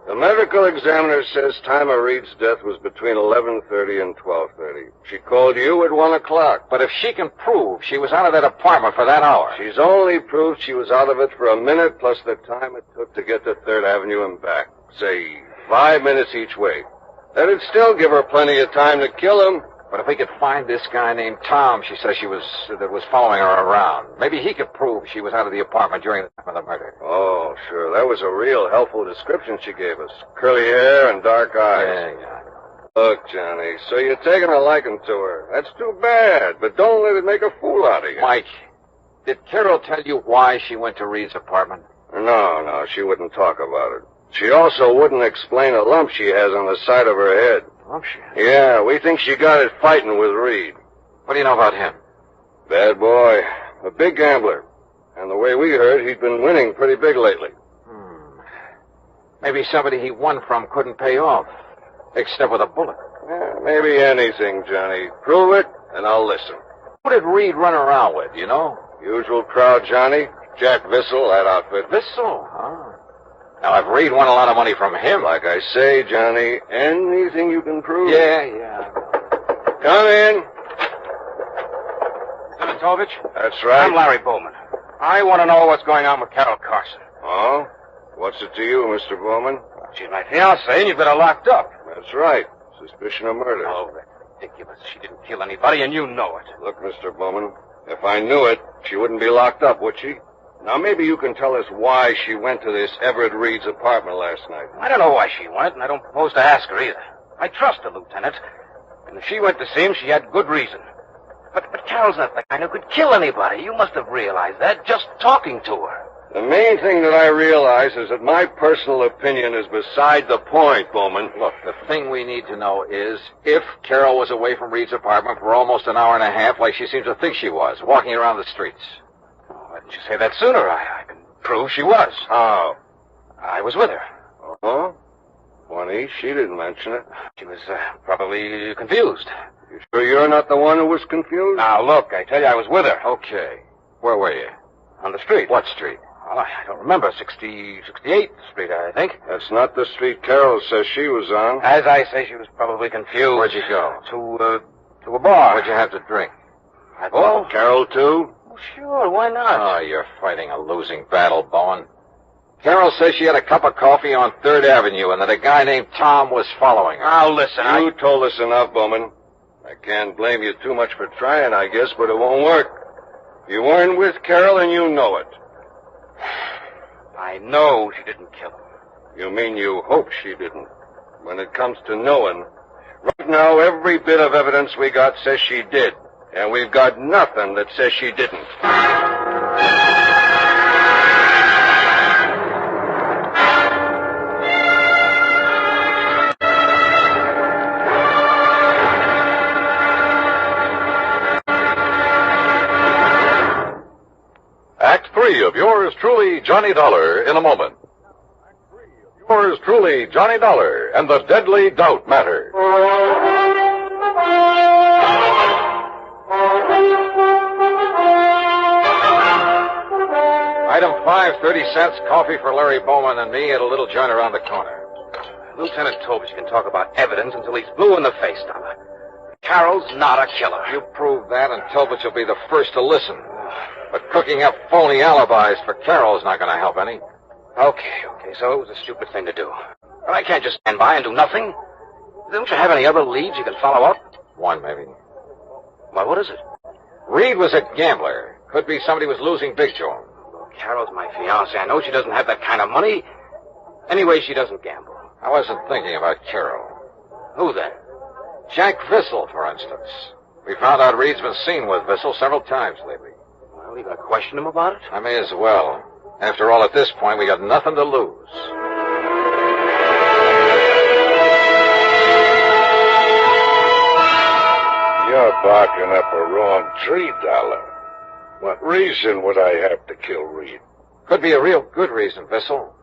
The medical examiner says time of Reed's death was between 11:30 and 12:30. She called you at 1 o'clock. But if she can prove she was out of that apartment for that hour... She's only proved she was out of it for a minute plus the time it took to get to 3rd Avenue and back. Say, 5 minutes each way. That'd still give her plenty of time to kill him. But if we could find this guy named Tom she says that was following her around, maybe he could prove she was out of the apartment during the time of the murder. Oh, sure. That was a real helpful description she gave us. Curly hair and dark eyes. Yeah. Look, Johnny, so you're taking a liking to her. That's too bad, but don't let it make a fool out of you. Mike, did Carol tell you why she went to Reed's apartment? No, she wouldn't talk about it. She also wouldn't explain a lump she has on the side of her head. Lump she has? Yeah, we think she got it fighting with Reed. What do you know about him? Bad boy. A big gambler. And the way we heard, he'd been winning pretty big lately. Maybe somebody he won from couldn't pay off, except with a bullet. Yeah, maybe anything, Johnny. Prove it, and I'll listen. Who did Reed run around with, you know? Usual crowd, Johnny. Jack Vissel, that outfit. Vissel? Huh? Now, if Reed won a lot of money from him... Like I say, Johnny, anything you can prove. Yeah. Come in. Lieutenant That's right. I'm Larry Bowman. I want to know what's going on with Carol Carson. Oh? What's it to you, Mr. Bowman? She's my fiancée, and you've got her locked up. That's right. Suspicion of murder. Oh, that's ridiculous. She didn't kill anybody, and you know it. Look, Mr. Bowman, if I knew it, she wouldn't be locked up, would she? Now, maybe you can tell us why she went to this Everett Reed's apartment last night. I don't know why she went, and I don't propose to ask her either. I trust her, Lieutenant. And if she went to see him, she had good reason. But Carol's not the kind who could kill anybody. You must have realized that just talking to her. The main thing that I realize is that my personal opinion is beside the point, Bowman. Look, the thing we need to know is if Carol was away from Reed's apartment for almost an hour and a half, like she seems to think she was, walking around the streets. Why didn't you say that sooner? I can prove she was. How? I was with her. Oh? Funny, she didn't mention it. She was probably confused. You sure you're not the one who was confused? Now, look, I tell you, I was with her. Okay. Where were you? On the street. What street? Well, I don't remember. 68th Street, I think. That's not the street Carol says she was on. As I say, she was probably confused. Where'd you go? To a bar. What'd you have to drink? Oh, Carol, too? Oh, sure, why not? Oh, you're fighting a losing battle, Bowen. Carol says she had a cup of coffee on 3rd Avenue and that a guy named Tom was following her. Now, listen, You told us enough, Bowman. I can't blame you too much for trying, I guess, but it won't work. You weren't with Carol and you know it. I know she didn't kill him. You mean you hope she didn't? When it comes to knowing, right now every bit of evidence we got says she did. And we've got nothing that says she didn't. Act 3 of yours truly, Johnny Dollar, in a moment. Yours truly, Johnny Dollar, and the Deadly Doubt Matter. Item 5, 30 cents, coffee for Larry Bowman and me at a little joint around the corner. Lieutenant Tobish can talk about evidence until he's blue in the face, Dollar. Carol's not a killer. You prove that, and Talbot will be the first to listen. But cooking up phony alibis for Carol's not going to help any. Okay, so it was a stupid thing to do. But I can't just stand by and do nothing. Don't you have any other leads you can follow up? One, maybe. Well, what is it? Reed was a gambler. Could be somebody was losing big to him. Carol's my fiancée. I know she doesn't have that kind of money. Anyway, she doesn't gamble. I wasn't thinking about Carol. Who then? Jack Vissel, for instance. We found out Reed's been seen with Vissel several times lately. Well, you gonna question him about it? I may as well. After all, at this point, we got nothing to lose. You're barking up a wrong tree, Dollar. What reason would I have to kill Reed? Could be a real good reason, Vissel.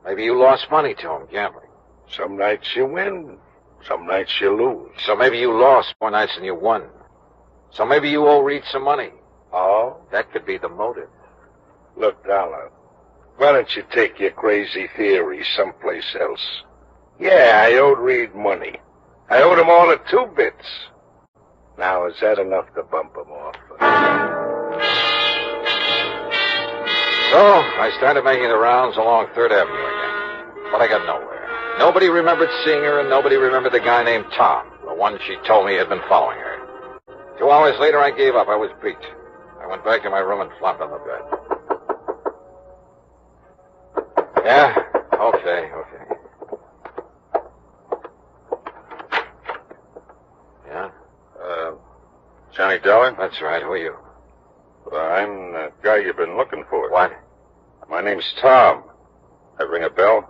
Maybe you lost money to him gambling. Some nights you win, some nights you lose. So maybe you lost more nights than you won. So maybe you owe Reed some money. Oh? That could be the motive. Look, Dollar, why don't you take your crazy theory someplace else? Yeah, I owed Reed money. I owed him all of 2 bits. Now, is that enough to bump him off? So, I started making the rounds along 3rd Avenue again. But I got nowhere. Nobody remembered seeing her, and nobody remembered the guy named Tom, the one she told me had been following her. 2 hours later, I gave up. I was beat. I went back to my room and flopped on the bed. Yeah? Okay. Yeah? Johnny Dollar? That's right. Who are you? Well, I'm the guy you've been looking for. What? My name's Tom. That ring a bell?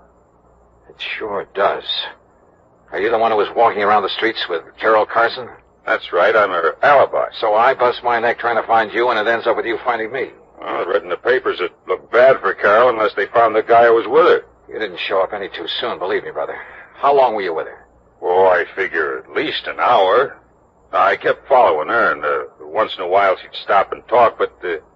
It sure does. Are you the one who was walking around the streets with Carol Carson? That's right. I'm her alibi. So I bust my neck trying to find you, and it ends up with you finding me. Well, I read in the papers it looked bad for Carol unless they found the guy who was with her. You didn't show up any too soon, believe me, brother. How long were you with her? Oh, I figure at least an hour. I kept following her, and once in a while she'd stop and talk, but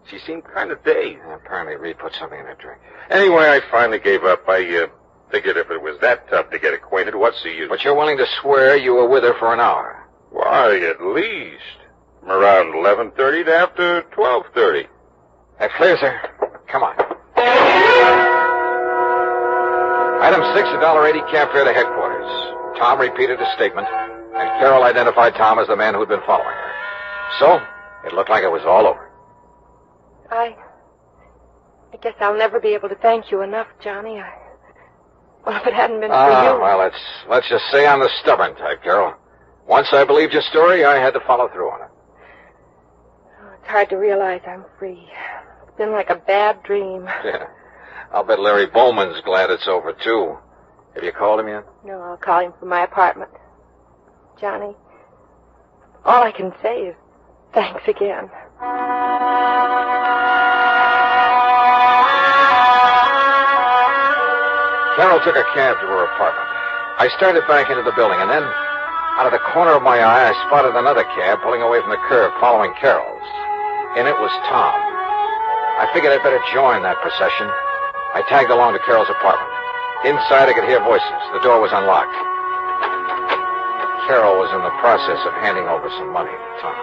she seemed kind of dazed. Apparently Reed put something in her drink. Anyway, I finally gave up. I figured if it was that tough to get acquainted, what's the use? But you're willing to swear you were with her for an hour? Why, at least. From around 11:30 to after 12:30. That clears her. Come on. Item 6, $1.80 cab fare to headquarters. Tom repeated his statement, and Carol identified Tom as the man who'd been following her. So, it looked like it was all over. I guess I'll never be able to thank you enough, Johnny. Well, if it hadn't been for you... Well, let's just say I'm the stubborn type, Carol. Once I believed your story, I had to follow through on it. It's hard to realize I'm free. It's been like a bad dream. Yeah. I'll bet Larry Bowman's glad it's over, too. Have you called him yet? No, I'll call him from my apartment. Johnny, all I can say is thanks again. Carol took a cab to her apartment. I started back into the building, and then, out of the corner of my eye, I spotted another cab pulling away from the curb, following Carol's. And it was Tom. I figured I'd better join that procession. I tagged along to Carol's apartment. Inside, I could hear voices. The door was unlocked. Carol was in the process of handing over some money to Tom.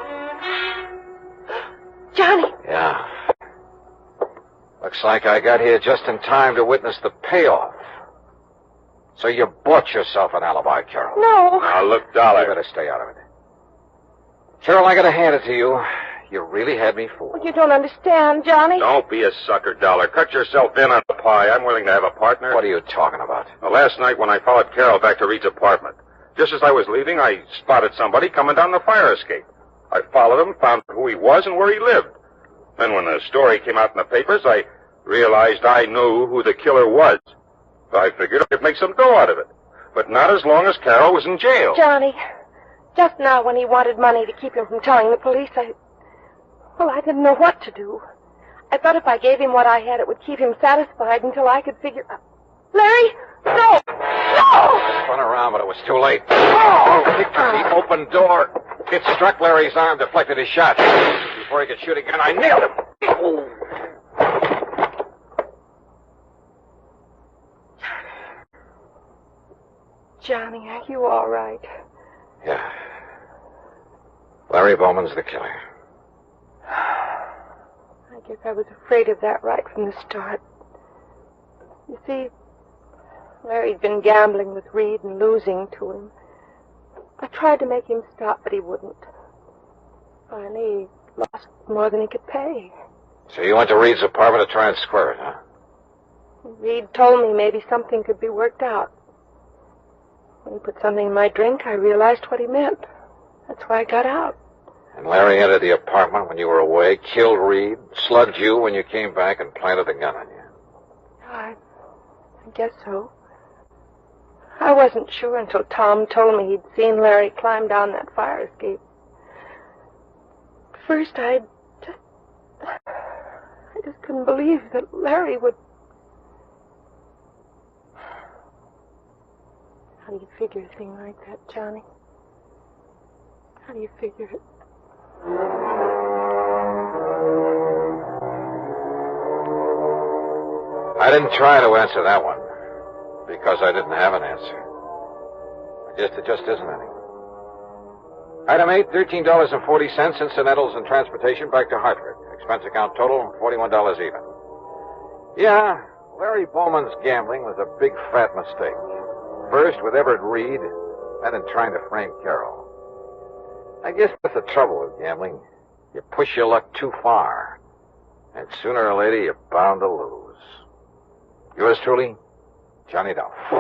Johnny! Yeah. Looks like I got here just in time to witness the payoff. So you bought yourself an alibi, Carol. No. Now, look, Dollar. You better stay out of it. Carol, I gotta hand it to you. You really had me fooled. You don't understand, Johnny. Don't be a sucker, Dollar. Cut yourself in on the pie. I'm willing to have a partner. What are you talking about? Well, last night when I followed Carol back to Reed's apartment, just as I was leaving, I spotted somebody coming down the fire escape. I followed him, found who he was and where he lived. Then when the story came out in the papers, I realized I knew who the killer was. So I figured I could make some dough out of it. But not as long as Carol was in jail. Johnny, just now when he wanted money to keep him from telling the police, I didn't know what to do. I thought if I gave him what I had, it would keep him satisfied until I could figure... Larry! No! No! I spun around, but it was too late. Oh! Kicked at the open door. It struck Larry's arm, deflected his shot. Before he could shoot again, I nailed him. Oh. Johnny, are you all right? Yeah. Larry Bowman's the killer. I guess I was afraid of that right from the start. You see, Larry'd been gambling with Reed and losing to him. I tried to make him stop, but he wouldn't. Finally, he lost more than he could pay. So you went to Reed's apartment to try and square it, huh? Reed told me maybe something could be worked out. When he put something in my drink, I realized what he meant. That's why I got out. And Larry entered the apartment when you were away, killed Reed, slugged you when you came back, and planted the gun on you. I guess so. I wasn't sure until Tom told me he'd seen Larry climb down that fire escape. First, I just couldn't believe that Larry would... How do you figure a thing like that, Johnny? How do you figure it? I didn't try to answer that one, because I didn't have an answer. I guess there just isn't any. Item 8, $13.40, incidentals and transportation back to Hartford. Expense account total, $41 even. Yeah, Larry Bowman's gambling was a big fat mistake. First with Everett Reed, then in trying to frame Carol. I guess that's the trouble with gambling. You push your luck too far, and sooner or later you're bound to lose. Yours truly, Johnny Doubtful.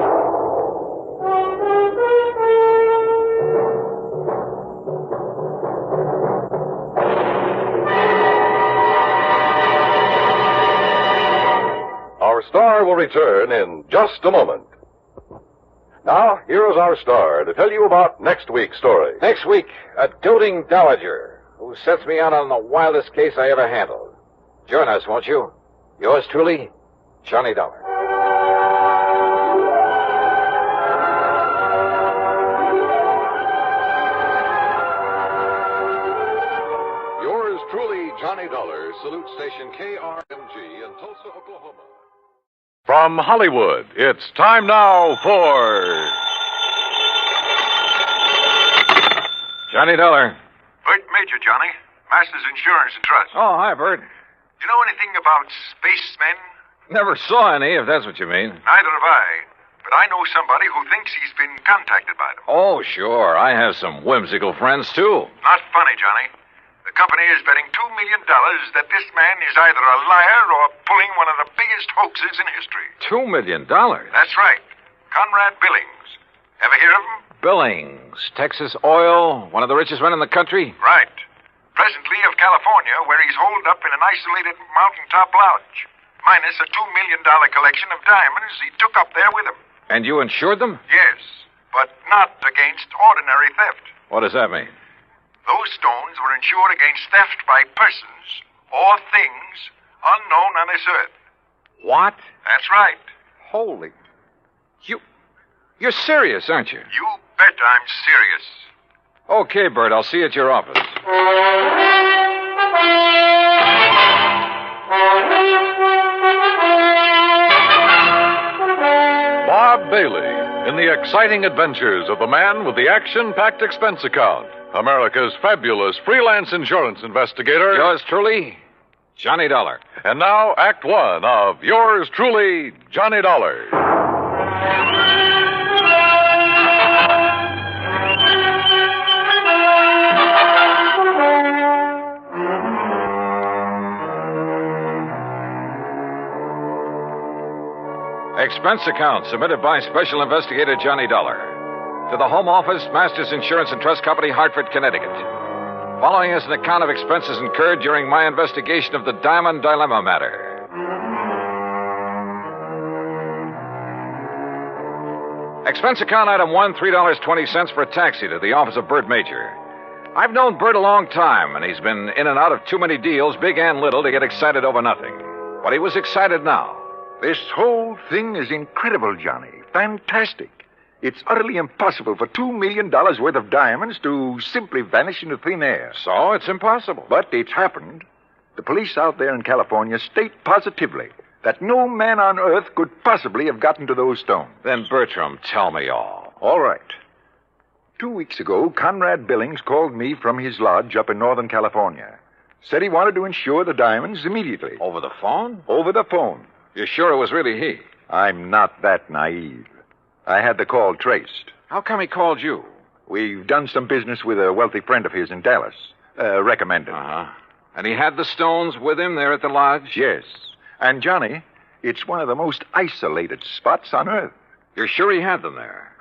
Our star will return in just a moment. Now, here is our star to tell you about next week's story. Next week, a doting dowager who sets me out on the wildest case I ever handled. Join us, won't you? Yours truly, Johnny Dollar. Johnny Dollar salutes station KRMG in Tulsa, Oklahoma. From Hollywood, it's time now for Johnny Dollar. Bert Major, Johnny. Masters Insurance and Trust. Oh, hi, Bert. You know anything about spacemen? Never saw any, if that's what you mean. Neither have I. But I know somebody who thinks he's been contacted by them. Oh, sure. I have some whimsical friends, too. Not funny, Johnny. The company is betting $2 million that this man is either a liar or pulling one of the biggest hoaxes in history. $2 million? That's right. Conrad Billings. Ever hear of him? Billings, Texas Oil, one of the richest men in the country? Right. Presently of California, where he's holed up in an isolated mountaintop lodge, minus a $2 million collection of diamonds he took up there with him. And you insured them? Yes, but not against ordinary theft. What does that mean? Those stones were insured against theft by persons or things unknown on this earth. What? That's right. Holy. You're serious, aren't you? You bet I'm serious. Okay, Bert, I'll see you at your office. Bob Bailey in the exciting adventures of the man with the action-packed expense account. America's fabulous freelance insurance investigator. Yours truly, Johnny Dollar. And now, Act One of yours truly, Johnny Dollar. Expense account submitted by Special Investigator Johnny Dollar to the Home Office, Masters Insurance and Trust Company, Hartford, Connecticut. Following is an account of expenses incurred during my investigation of the Diamond Dilemma matter. Expense account item 1, $3.20 for a taxi to the office of Bert Major. I've known Bert a long time, and he's been in and out of too many deals, big and little, to get excited over nothing. But he was excited now. This whole thing is incredible, Johnny. Fantastic. It's utterly impossible for $2 million worth of diamonds to simply vanish into thin air. So it's impossible. But it's happened. The police out there in California state positively that no man on earth could possibly have gotten to those stones. Then, Bertram, tell me all. All right. 2 weeks ago, Conrad Billings called me from his lodge up in Northern California. Said he wanted to insure the diamonds immediately. Over the phone? Over the phone. You're sure it was really he? I'm not that naive. I had the call traced. How come he called you? We've done some business with a wealthy friend of his in Dallas. Recommended. Uh-huh. And he had the stones with him there at the lodge? Yes. And, Johnny, it's one of the most isolated spots on Earth. You're sure he had them there?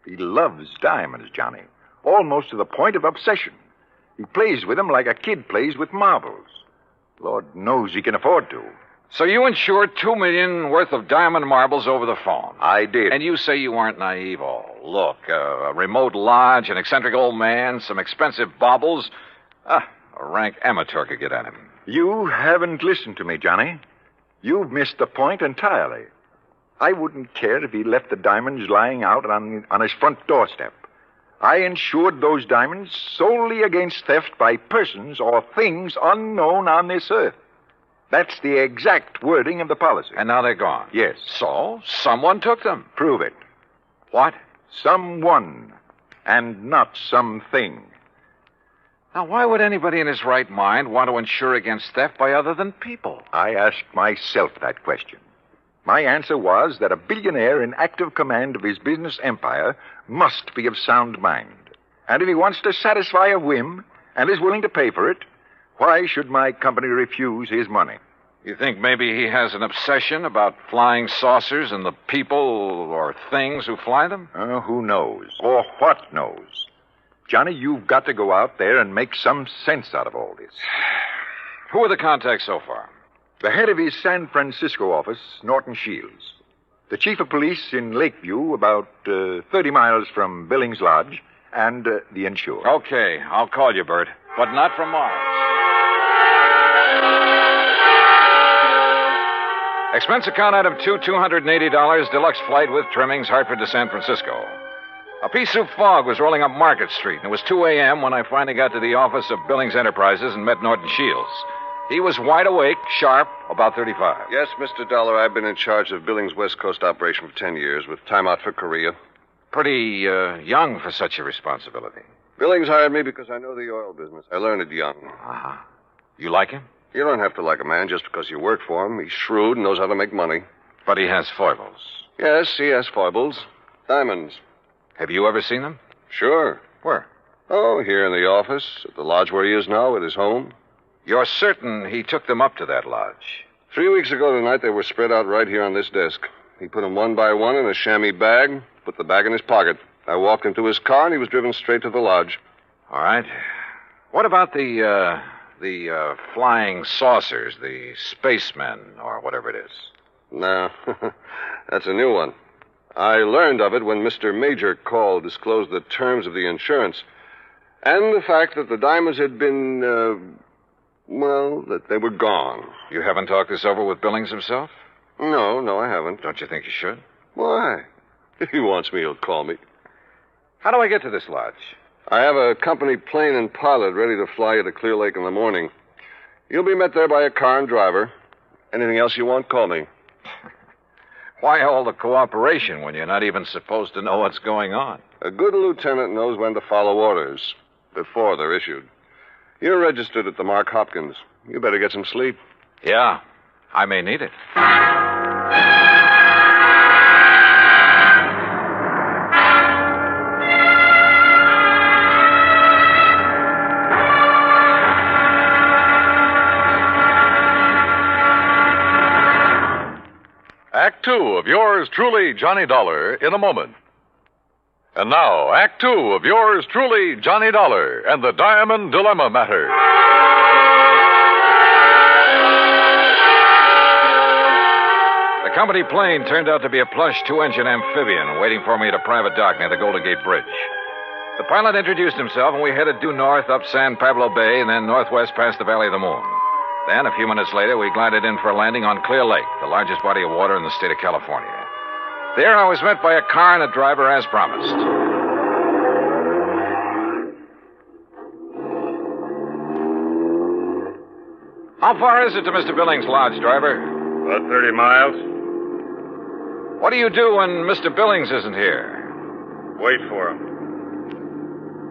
He loves diamonds, Johnny. Almost to the point of obsession. He plays with them like a kid plays with marbles. Lord knows he can afford to. So you insured $2 million worth of diamond marbles over the phone? I did. And you say you aren't naive. Oh, look, a remote lodge, an eccentric old man, some expensive baubles. A rank amateur could get at him. You haven't listened to me, Johnny. You've missed the point entirely. I wouldn't care if he left the diamonds lying out on his front doorstep. I insured those diamonds solely against theft by persons or things unknown on this earth. That's the exact wording of the policy. And now they're gone? Yes. So, someone took them? Prove it. What? Someone, and not something. Now, why would anybody in his right mind want to insure against theft by other than people? I asked myself that question. My answer was that a billionaire in active command of his business empire must be of sound mind. And if he wants to satisfy a whim and is willing to pay for it, why should my company refuse his money? You think maybe he has an obsession about flying saucers and the people or things who fly them? Who knows? Or what knows? Johnny, you've got to go out there and make some sense out of all this. Who are the contacts so far? The head of his San Francisco office, Norton Shields. The chief of police in Lakeview, about 30 miles from Billings Lodge, and the insured. Okay, I'll call you, Bert, but not from Mars. Expense account item 2, $280, deluxe flight with trimmings, Hartford to San Francisco. A pea soup fog was rolling up Market Street, and it was 2 a.m. when I finally got to the office of Billings Enterprises and met Norton Shields. He was wide awake, sharp, about 35. Yes, Mr. Dollar, I've been in charge of Billings' West Coast operation for 10 years with time out for Korea. Pretty young for such a responsibility. Billings hired me because I know the oil business. I learned it young. Uh-huh. You like him? You don't have to like a man just because you work for him. He's shrewd and knows how to make money. But he has foibles. Yes, he has foibles. Diamonds. Have you ever seen them? Sure. Where? Oh, here in the office, at the lodge where he is now, at his home. You're certain he took them up to that lodge? 3 weeks ago tonight, they were spread out right here on this desk. He put them one by one in a chamois bag, put the bag in his pocket. I walked him to his car, and he was driven straight to the lodge. All right. What about the flying saucers, the spacemen, or whatever it is? No, that's a new one. I learned of it when Mr. Major called, disclosed the terms of the insurance, and the fact that the diamonds had been, that they were gone. You haven't talked this over with Billings himself? No, I haven't. Don't you think you should? Why? If he wants me, he'll call me. How do I get to this lodge? I have a company plane and pilot ready to fly you to Clear Lake in the morning. You'll be met there by a car and driver. Anything else you want, call me. Why all the cooperation when you're not even supposed to know what's going on? A good lieutenant knows when to follow orders before they're issued. You're registered at the Mark Hopkins. You better get some sleep. Yeah, I may need it. Act Two of yours truly, Johnny Dollar, in a moment. And now, Act Two of yours truly, Johnny Dollar, and the Diamond Dilemma Matter. The company plane turned out to be a plush two-engine amphibian waiting for me at a private dock near the Golden Gate Bridge. The pilot introduced himself, and we headed due north up San Pablo Bay and then northwest past the Valley of the Moon. Then, a few minutes later, we glided in for a landing on Clear Lake, the largest body of water in the state of California. There, I was met by a car and a driver as promised. How far is it to Mr. Billings' lodge, driver? About 30 miles. What do you do when Mr. Billings isn't here? Wait for him.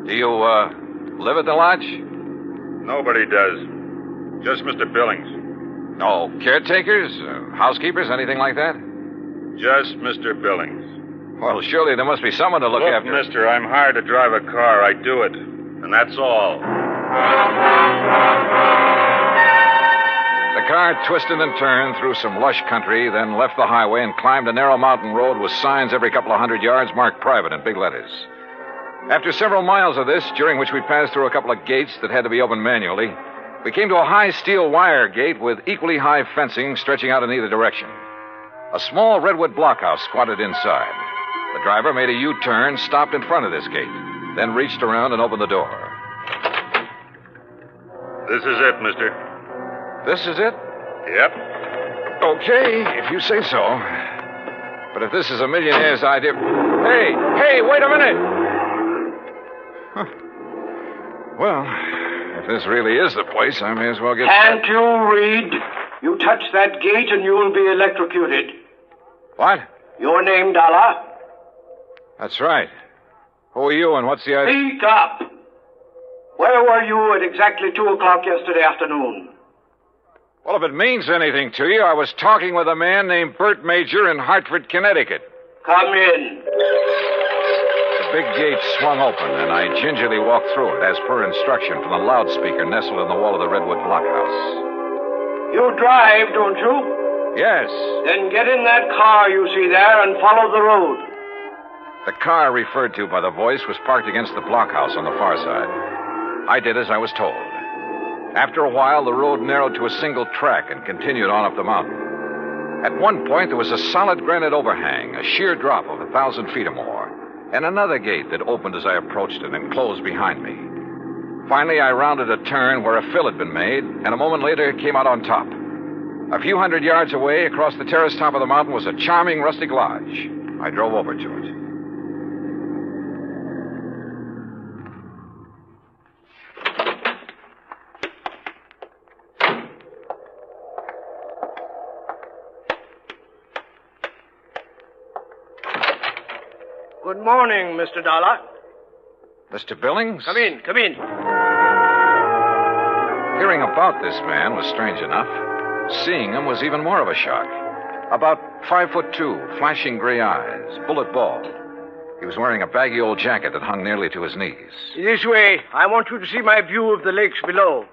Do you, live at the lodge? Nobody does. Just Mr. Billings. No caretakers, housekeepers, anything like that? Just Mr. Billings. Well, surely there must be someone to look after. Look, mister, I'm hired to drive a car. I do it. And that's all. The car twisted and turned through some lush country, then left the highway and climbed a narrow mountain road with signs every couple of 100 yards marked private in big letters. After several miles of this, during which we passed through a couple of gates that had to be opened manually, we came to a high steel wire gate with equally high fencing stretching out in either direction. A small redwood blockhouse squatted inside. The driver made a U-turn, stopped in front of this gate, then reached around and opened the door. This is it, mister. This is it? Yep. Okay, if you say so. But if this is a millionaire's idea... Hey, wait a minute! Huh. Well... if this really is the place, I may as well get... Can't you read? You touch that gate and you'll be electrocuted. What? Your name, Dollar? That's right. Who are you and what's the idea? Speak up. Where were you at exactly 2 o'clock yesterday afternoon? Well, if it means anything to you, I was talking with a man named Bert Major in Hartford, Connecticut. Come in. The big gate swung open, and I gingerly walked through it, as per instruction from the loudspeaker nestled in the wall of the redwood blockhouse. You drive, don't you? Yes. Then get in that car you see there and follow the road. The car referred to by the voice was parked against the blockhouse on the far side. I did as I was told. After a while, the road narrowed to a single track and continued on up the mountain. At one point, there was a solid granite overhang, a sheer drop of 1,000 feet or more, and another gate that opened as I approached it and closed behind me. Finally, I rounded a turn where a fill had been made, and a moment later came out on top. A few hundred yards away, across the terrace top of the mountain, was a charming rustic lodge. I drove over to it. Good morning, Mr. Dollar. Mr. Billings? Come in. Hearing about this man was strange enough. Seeing him was even more of a shock. About 5'2", flashing gray eyes, bullet bald. He was wearing a baggy old jacket that hung nearly to his knees. This way. I want you to see my view of the lakes below.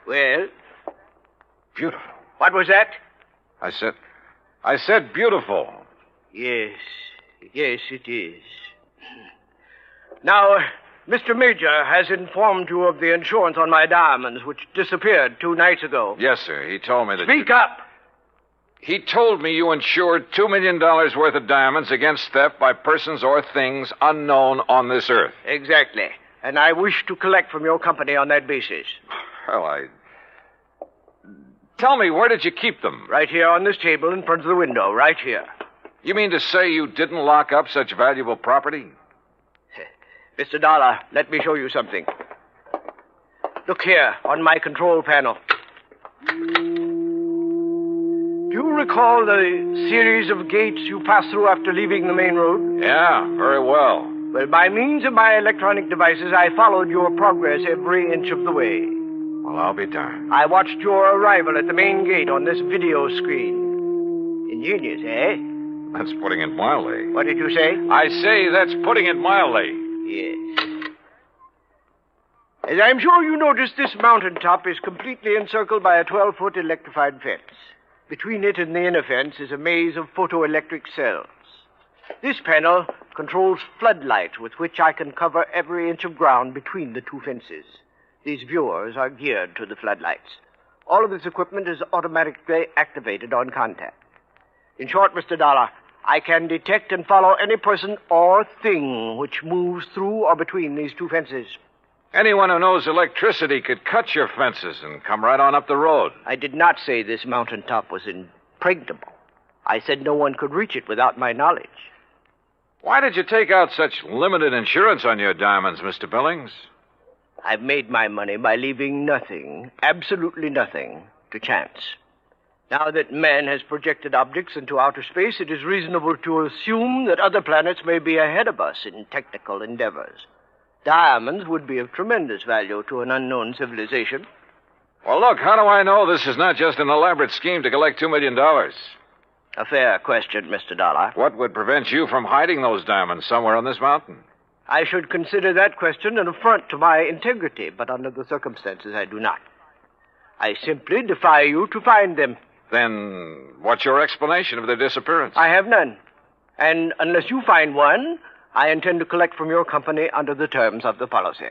Well? Beautiful. What was that? I said beautiful. Yes, it is. Now, Mr. Major has informed you of the insurance on my diamonds, which disappeared 2 nights ago. Yes, sir. He told me that... Speak up! He told me you insured $2 million worth of diamonds against theft by persons or things unknown on this earth. Exactly. And I wish to collect from your company on that basis. Well, Tell me, where did you keep them? Right here on this table in front of the window, right here. You mean to say you didn't lock up such valuable property? Mr. Dollar, let me show you something. Look here, on my control panel. Do you recall the series of gates you pass through after leaving the main road? Yeah, very well. Well, by means of my electronic devices, I followed your progress every inch of the way. Well, I'll be darned. I watched your arrival at the main gate on this video screen. Ingenious, eh? That's putting it mildly. What did you say? I say that's putting it mildly. Yes. As I'm sure you noticed, this mountaintop is completely encircled by a 12-foot electrified fence. Between it and the inner fence is a maze of photoelectric cells. This panel controls floodlights with which I can cover every inch of ground between the 2 fences. These viewers are geared to the floodlights. All of this equipment is automatically activated on contact. In short, Mr. Dollar, I can detect and follow any person or thing which moves through or between these 2 fences. Anyone who knows electricity could cut your fences and come right on up the road. I did not say this mountaintop was impregnable. I said no one could reach it without my knowledge. Why did you take out such limited insurance on your diamonds, Mr. Billings? I've made my money by leaving nothing, absolutely nothing, to chance. Now that man has projected objects into outer space, it is reasonable to assume that other planets may be ahead of us in technical endeavors. Diamonds would be of tremendous value to an unknown civilization. Well, look, how do I know this is not just an elaborate scheme to collect $2 million? A fair question, Mr. Dollar. What would prevent you from hiding those diamonds somewhere on this mountain? I should consider that question an affront to my integrity, but under the circumstances I do not. I simply defy you to find them. Then what's your explanation of their disappearance? I have none. And unless you find one, I intend to collect from your company under the terms of the policy.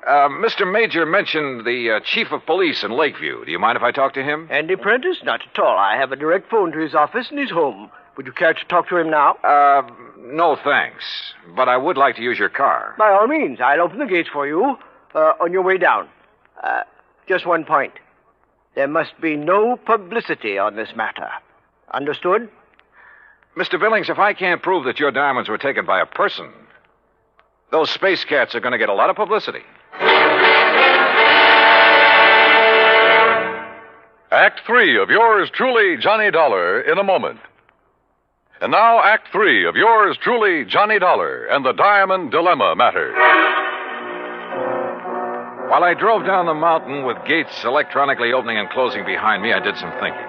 Mr. Major mentioned the chief of police in Lakeview. Do you mind if I talk to him? Andy Prentice? Not at all. I have a direct phone to his office and his home. Would you care to talk to him now? No, thanks. But I would like to use your car. By all means. I'll open the gates for you on your way down. Just one point. There must be no publicity on this matter. Understood? Mr. Billings, if I can't prove that your diamonds were taken by a person, those space cats are going to get a lot of publicity. Act 3 of yours truly, Johnny Dollar, in a moment. And now, Act 3 of yours truly, Johnny Dollar, and the Diamond Dilemma matter. While I drove down the mountain with gates electronically opening and closing behind me, I did some thinking.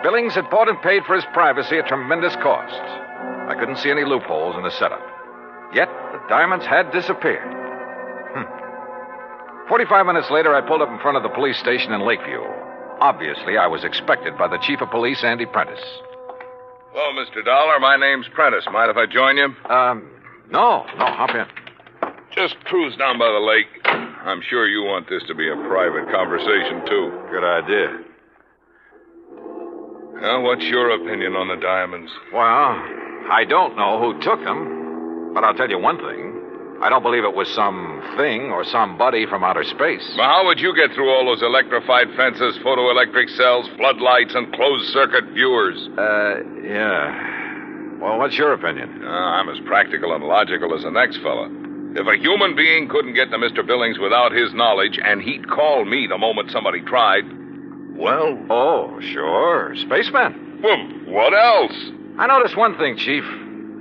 Billings had bought and paid for his privacy at tremendous cost. I couldn't see any loopholes in the setup. Yet, the diamonds had disappeared. 45 minutes later, I pulled up in front of the police station in Lakeview. Obviously, I was expected by the chief of police, Andy Prentice. Hello, Mr. Dollar. My name's Prentice. Mind if I join you? No, hop in. Just cruise down by the lake. I'm sure you want this to be a private conversation, too. Good idea. Now, what's your opinion on the diamonds? Well, I don't know who took them, but I'll tell you one thing. I don't believe it was some thing or somebody from outer space. Well, how would you get through all those electrified fences, photoelectric cells, floodlights, and closed-circuit viewers? Yeah. Well, what's your opinion? I'm as practical and logical as the next fella. If a human being couldn't get to Mr. Billings without his knowledge, and he'd call me the moment somebody tried, well... Oh, sure. Spaceman. Well, what else? I noticed one thing, Chief.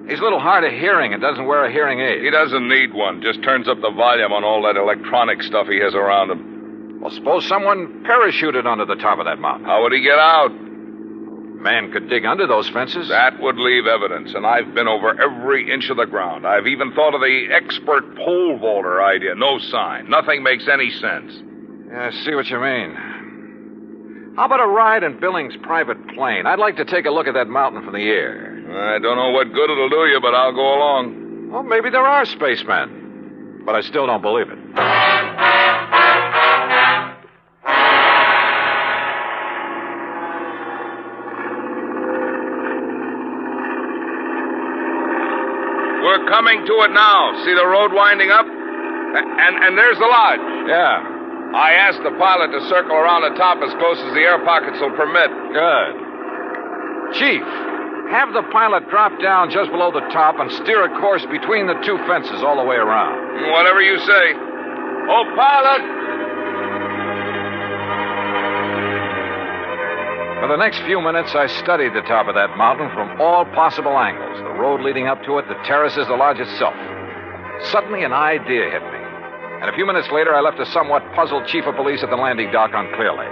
He's a little hard of hearing and doesn't wear a hearing aid. He doesn't need one. Just turns up the volume on all that electronic stuff he has around him. Well, suppose someone parachuted onto the top of that mountain. How would he get out? Man could dig under those fences. That would leave evidence, and I've been over every inch of the ground. I've even thought of the expert pole vaulter idea. No sign. Nothing makes any sense. Yeah, I see what you mean. How about a ride in Billings' private plane? I'd like to take a look at that mountain from the air. I don't know what good it'll do you, but I'll go along. Well, maybe there are spacemen. But I still don't believe it. We're coming to it now. See the road winding up? And there's the lodge. Yeah. I asked the pilot to circle around the top as close as the air pockets will permit. Good. Chief, have the pilot drop down just below the top and steer a course between the two fences all the way around. Whatever you say. Oh, pilot! For the next few minutes, I studied the top of that mountain from all possible angles. The road leading up to it, the terraces, the lodge itself. Suddenly, an idea hit me. And a few minutes later, I left a somewhat puzzled chief of police at the landing dock on Clear Lake.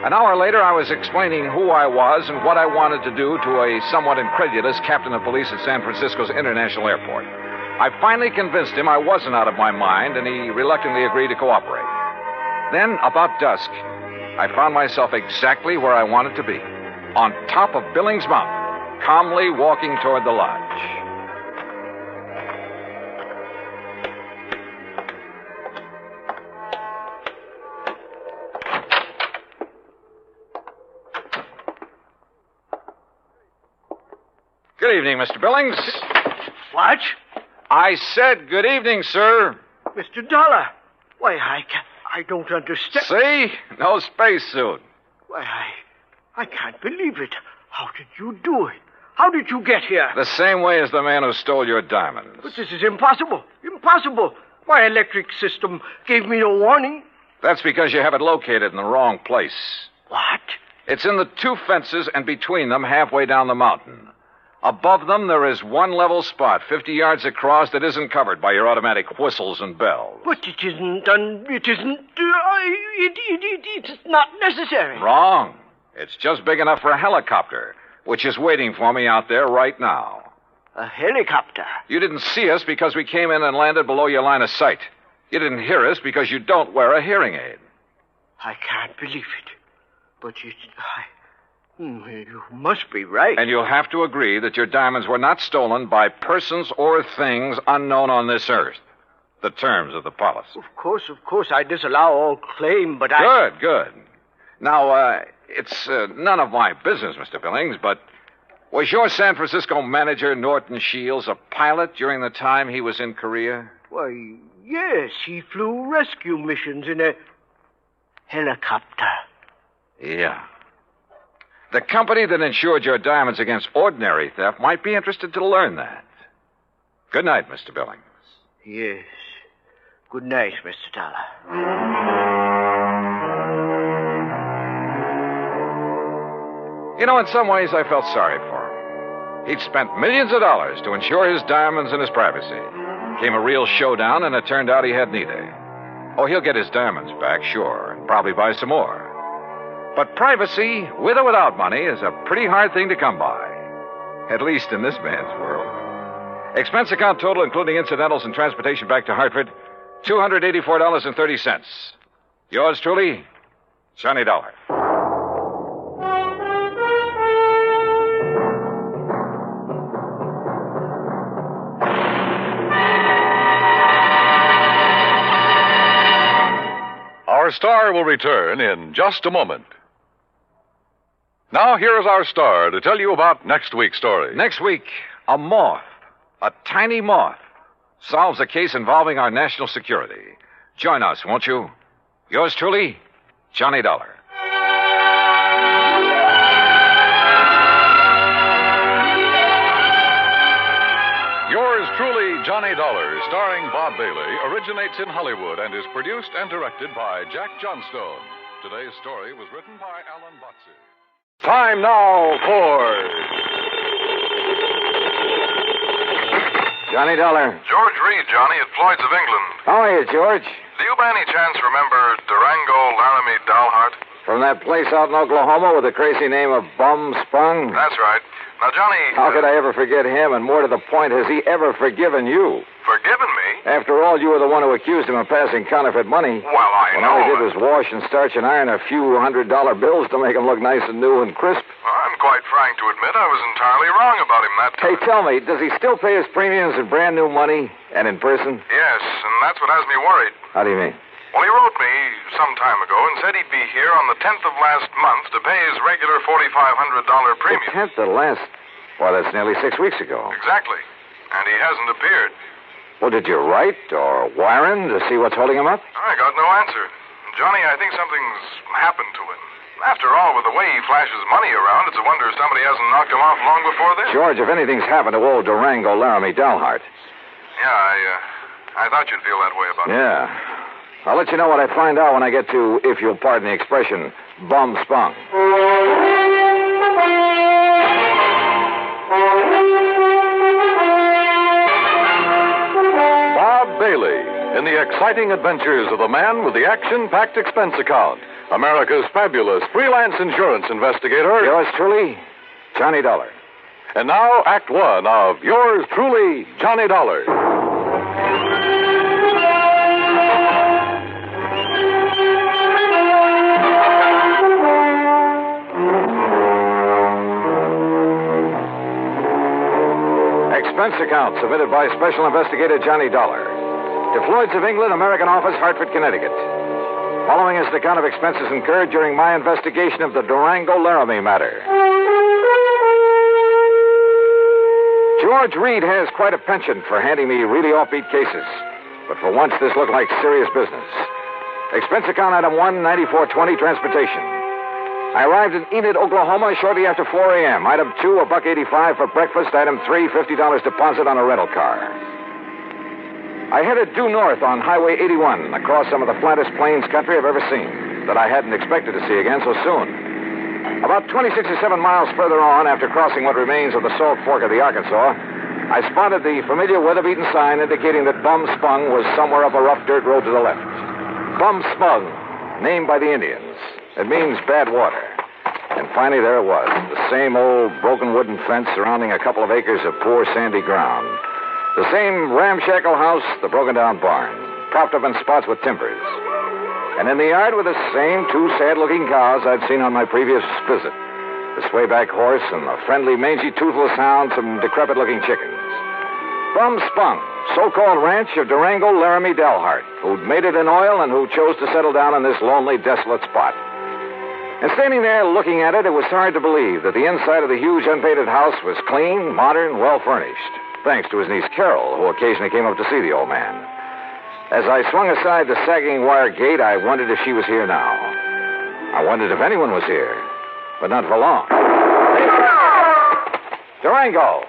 An hour later, I was explaining who I was and what I wanted to do to a somewhat incredulous captain of police at San Francisco's International Airport. I finally convinced him I wasn't out of my mind, and he reluctantly agreed to cooperate. Then, about dusk, I found myself exactly where I wanted to be, on top of Billings Mountain, calmly walking toward the lodge. Good evening, Mr. Billings. What? I said good evening, sir. Mr. Dollar. Why, I don't understand. See? No spacesuit. Why, I can't believe it. How did you do it? How did you get here? The same way as the man who stole your diamonds. But this is impossible. Impossible. My electric system gave me no warning. That's because you have it located in the wrong place. What? It's in the two fences and between them halfway down the mountain. Above them, there is one level spot, 50 yards across, that isn't covered by your automatic whistles and bells. But it isn't it's not necessary. Wrong. It's just big enough for a helicopter, which is waiting for me out there right now. A helicopter? You didn't see us because we came in and landed below your line of sight. You didn't hear us because you don't wear a hearing aid. I can't believe it. But you must be right. And you'll have to agree that your diamonds were not stolen by persons or things unknown on this earth. The terms of the policy. Of course, I disallow all claim, but Good. Now, it's none of my business, Mr. Billings, but was your San Francisco manager, Norton Shields, a pilot during the time he was in Korea? Why, yes, he flew rescue missions in a helicopter. Yeah. The company that insured your diamonds against ordinary theft might be interested to learn that. Good night, Mr. Billings. Yes. Good night, Mr. Dollar. You know, in some ways, I felt sorry for him. He'd spent millions of dollars to insure his diamonds and his privacy. Came a real showdown, and it turned out he had neither. Oh, he'll get his diamonds back, sure, and probably buy some more. But privacy, with or without money, is a pretty hard thing to come by. At least in this man's world. Expense account total, including incidentals and transportation back to Hartford, $284.30. Yours truly, Johnny Dollar. Our star will return in just a moment. Now, here is our star to tell you about next week's story. Next week, a moth, a tiny moth, solves a case involving our national security. Join us, won't you? Yours truly, Johnny Dollar. Yours truly, Johnny Dollar, starring Bob Bailey, originates in Hollywood and is produced and directed by Jack Johnstone. Today's story was written by Alan Botzer. Time now for Johnny Dollar. George Reed, Johnny, at Floyd's of England. How are you, George? Do you by any chance remember Durango, Laramie, Dalhart? From that place out in Oklahoma with the crazy name of Bum Spung? That's right. Now, Johnny... How could I ever forget him? And more to the point, has he ever forgiven you? Forgiven me? After all, you were the one who accused him of passing counterfeit money. Well, I know. All he did was wash and starch and iron a few $100 bills to make him look nice and new and crisp. I'm quite frank to admit I was entirely wrong about him that time. Hey, tell me, does he still pay his premiums in brand new money and in person? Yes, and that's what has me worried. How do you mean? Well, he wrote me some time ago and said he'd be here on the 10th of last month to pay his regular $4,500 premium. The 10th of last... Well, that's nearly 6 weeks ago. Exactly. And he hasn't appeared. Well, did you write or wire him to see what's holding him up? I got no answer. Johnny, I think something's happened to him. After all, with the way he flashes money around, it's a wonder somebody hasn't knocked him off long before this. George, if anything's happened to old Durango, Laramie, Dalhart. Yeah, I thought you'd feel that way about it. Yeah. I'll let you know what I find out when I get to, if you'll pardon the expression, Bum Spung. Bob Bailey in the exciting adventures of the man with the action-packed expense account. America's fabulous freelance insurance investigator. Yours truly, Johnny Dollar. And now, Act One of yours truly, Johnny Dollar. Expense account submitted by Special Investigator Johnny Dollar to Floyd's of England, American Office, Hartford, Connecticut. Following is the account of expenses incurred during my investigation of the Durango Laramie matter. George Reed has quite a penchant for handing me really offbeat cases. But for once, this looked like serious business. Expense account item 1, 9420, transportation. I arrived in Enid, Oklahoma shortly after 4 a.m. Item 2, $1.85 for breakfast. Item 3, $50 deposit on a rental car. I headed due north on Highway 81 across some of the flattest plains country I've ever seen that I hadn't expected to see again so soon. About 26 or 7 miles further on, after crossing what remains of the Salt Fork of the Arkansas, I spotted the familiar weather-beaten sign indicating that Bum Spung was somewhere up a rough dirt road to the left. Bum Spung, named by the Indians. It means bad water. And finally, there it was, the same old broken wooden fence surrounding a couple of acres of poor sandy ground. The same ramshackle house, the broken-down barn, propped up in spots with timbers. And in the yard were the same 2 sad-looking cows I'd seen on my previous visit. The swayback horse and the friendly, mangy, toothless hound, some decrepit-looking chickens. Bum Spung, so-called ranch of Durango, Laramie, Dalhart, who'd made it in oil and who chose to settle down in this lonely, desolate spot. And standing there looking at it, it was hard to believe that the inside of the huge, unpainted house was clean, modern, well-furnished, thanks to his niece Carol, who occasionally came up to see the old man. As I swung aside the sagging wire gate, I wondered if she was here now. I wondered if anyone was here, but not for long. Durango!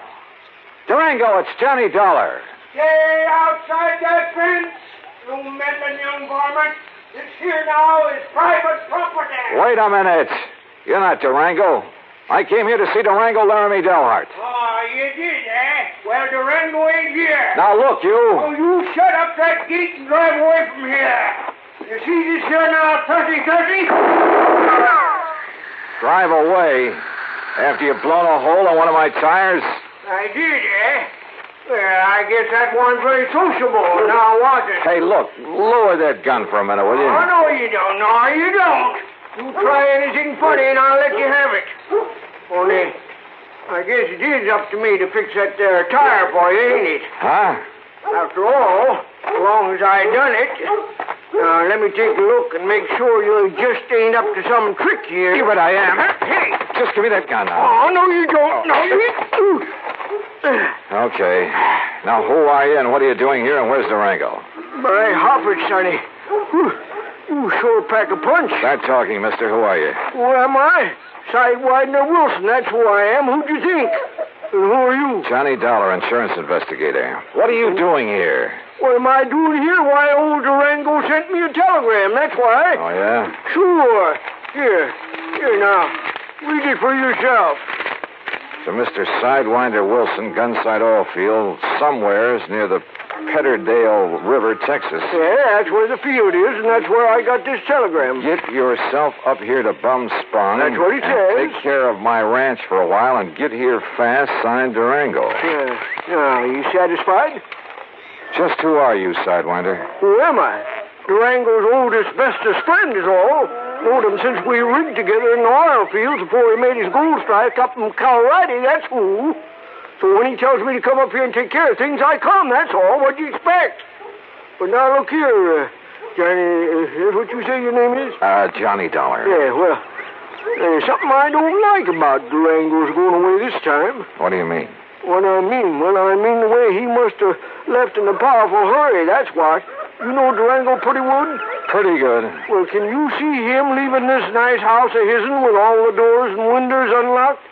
Durango, it's Johnny Dollar. Stay outside that fence, you meddling young varmint. This here now is private property. Wait a minute. You're not Durango. I came here to see Durango, Laramie, Dalhart. Oh, you did, eh? Well, Durango ain't here. Now, look, you. Oh, you shut up that gate and drive away from here. You see this here now, 30-30? Drive away? After you've blown a hole in one of my tires? I did, eh? Well, I guess that wasn't very sociable, now was it? Hey, look, lower that gun for a minute, will you? Oh, no, you don't. No, you don't. You try anything funny and I'll let you have it. Only, I guess it is up to me to fix that there tire for you, ain't it? Huh? After all, as long as I done it. Now, let me take a look and make sure you just ain't up to some trick here. Yeah, but I am. Hey! Just give me that gun now. Oh, no, you don't. No, you... Okay. Now, who are you and what are you doing here and where's Durango? My Hoppers, sonny. You sure pack a punch. Start talking, mister. Who are you? Who am I? Cy Widener Wilson, that's who I am. Who'd you think? And who are you? Johnny Dollar, insurance investigator. What are you doing here? What am I doing here? Why, old Durango sent me a telegram, that's why. Oh, yeah? Sure. Here now. Read it for yourself. to Mr. Sidewinder Wilson, Gunsight Oil Field, somewheres near the Petterdale River, Texas. Yeah, that's where the field is, and that's where I got this telegram. Get yourself up here to Bumspung. That's what he and says. Take care of my ranch for a while and get here fast, signed Durango. Are you satisfied? Just who are you, Sidewinder? Who am I? Durango's oldest, bestest friend is all. Known him since we rigged together in the oil fields before he made his gold strike up in Colorado, that's who. So when he tells me to come up here and take care of things, I come, that's all. What'd you expect? But now look here, Johnny, is what you say your name is? Johnny Dollar. Yeah, well, there's something I don't like about Durango's going away this time. What do you mean? What I mean? Well, I mean the way he must have left in a powerful hurry, that's what. You know Durango pretty good? Pretty good. Well, can you see him leaving this nice house of his'n with all the doors and windows unlocked?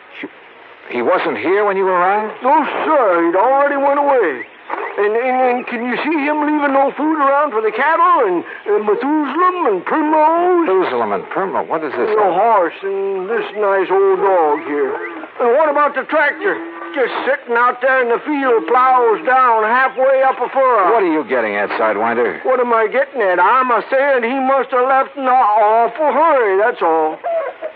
He wasn't here when you arrived? No, sir. He'd already went away. And can you see him leaving no food around for the cattle and Methuselah and Primrose? Methuselah and Primrose? What is this? The horse and this nice old dog here. And what about the tractor? Just sitting out there in the field, plows down halfway up a furrow. What are you getting at, Sidewinder? What am I getting at? I'm saying he must have left in an awful hurry, that's all.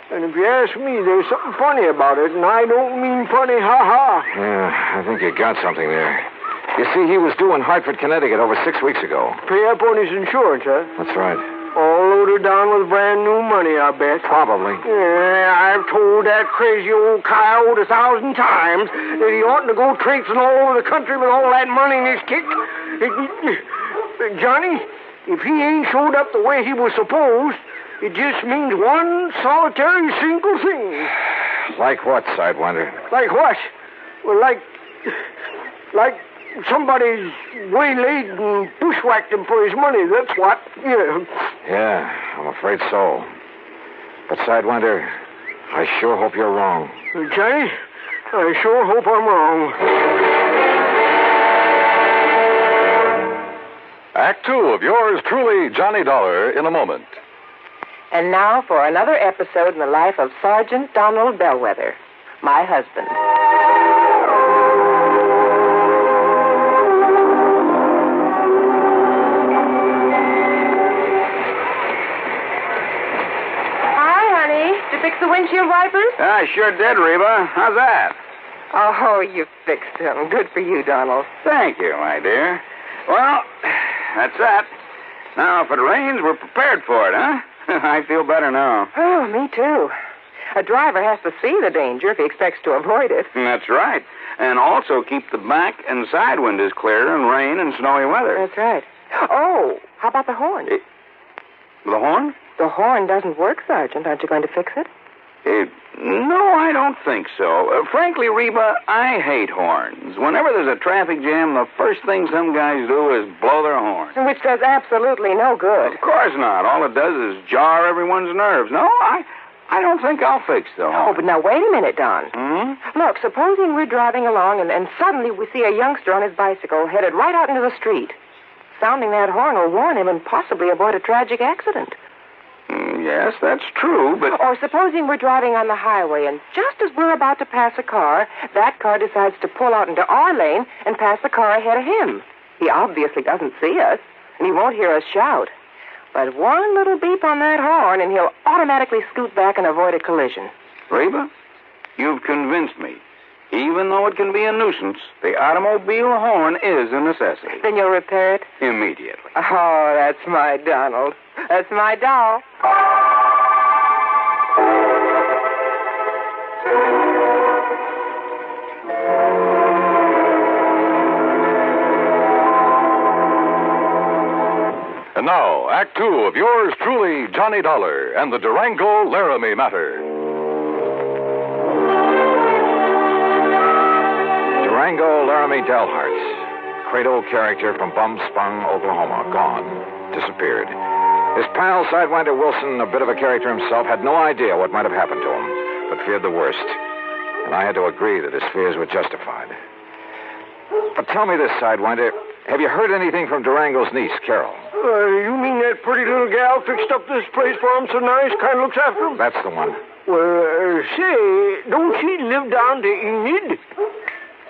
And if you ask me, there's something funny about it, and I don't mean funny, ha-ha. Yeah, I think you got something there. You see, he was due in Hartford, Connecticut over 6 weeks ago. Pay up on his insurance, huh? That's right. All loaded down with brand new money, I bet. Probably. Yeah, I've told that crazy old coyote 1,000 times that he oughtn't to go traipsing all over the country with all that money in his kick. Johnny, if he ain't showed up the way he was supposed, it just means one solitary single thing. Like what, Sidewinder? Like what? Well, like somebody's waylaid and bushwhacked him for his money, that's what. Yeah, I'm afraid so. But, Sidewinder, I sure hope you're wrong. Johnny, I sure hope I'm wrong. Act 2 of yours truly, Johnny Dollar, in a moment. And now for another episode in the life of Sergeant Donald Bellwether, my husband. Hi, honey. Did you fix the windshield wipers? I sure did, Reba. How's that? Oh, you fixed them. Good for you, Donald. Thank you, my dear. Well, that's that. Now, if it rains, we're prepared for it, huh? I feel better now. Oh, me too. A driver has to see the danger if he expects to avoid it. That's right. And also keep the back and side windows clear in rain and snowy weather. That's right. Oh, how about the horn? The horn? The horn doesn't work, Sergeant. Aren't you going to fix it? No, I don't think so. Frankly, Reba, I hate horns. Whenever there's a traffic jam, the first thing some guys do is blow their horn. Which does absolutely no good. Of course not. All it does is jar everyone's nerves. No, I don't think I'll fix the horn. Oh, but now wait a minute, Don. Hmm? Look, supposing we're driving along and suddenly we see a youngster on his bicycle headed right out into the street. Sounding that horn will warn him and possibly avoid a tragic accident. Yes, that's true, but... Or supposing we're driving on the highway, and just as we're about to pass a car, that car decides to pull out into our lane and pass the car ahead of him. He obviously doesn't see us, and he won't hear us shout. But one little beep on that horn, and he'll automatically scoot back and avoid a collision. Reba, you've convinced me. Even though it can be a nuisance, the automobile horn is a necessity. Then you'll repair it? Immediately. Oh, that's my Donald. That's my doll. And now, Act 2 of yours truly, Johnny Dollar, and the Durango Laramie matter. Durango Laramie Delharts, cradle character from Bumspung, Oklahoma, gone, disappeared. His pal, Sidewinder Wilson, a bit of a character himself, had no idea what might have happened to him, but feared the worst. And I had to agree that his fears were justified. But tell me this, Sidewinder, have you heard anything from Durango's niece, Carol? You mean that pretty little gal fixed up this place for him so nice, kind of looks after him? That's the one. Well, say, don't she live down to Enid?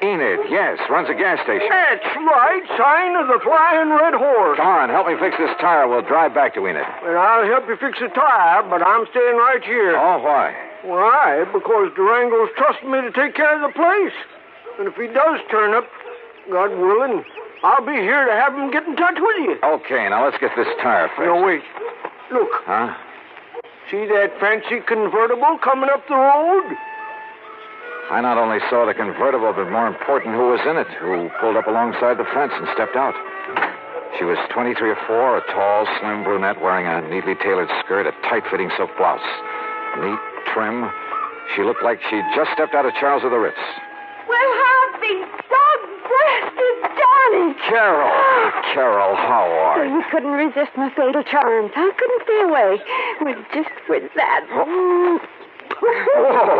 Enid, yes, runs a gas station. That's right, sign of the Flying Red Horse. Come on, help me fix this tire. We'll drive back to Enid. Well, I'll help you fix the tire, but I'm staying right here. Oh, why? Why? Because Durango's trusted me to take care of the place. And if he does turn up, God willing, I'll be here to have him get in touch with you. Okay, now let's get this tire fixed. No, wait. Look. Huh? See that fancy convertible coming up the road? I not only saw the convertible, but more important, who was in it, who pulled up alongside the fence and stepped out. She was 23 or 4, a tall, slim brunette wearing a neatly tailored skirt, a tight-fitting silk blouse. Neat, trim. She looked like she'd just stepped out of Charles of the Ritz. Well, how the dog-breasted Johnny! Carol, how are you? You couldn't resist my fatal charms. I couldn't stay away. Just with that. Oh,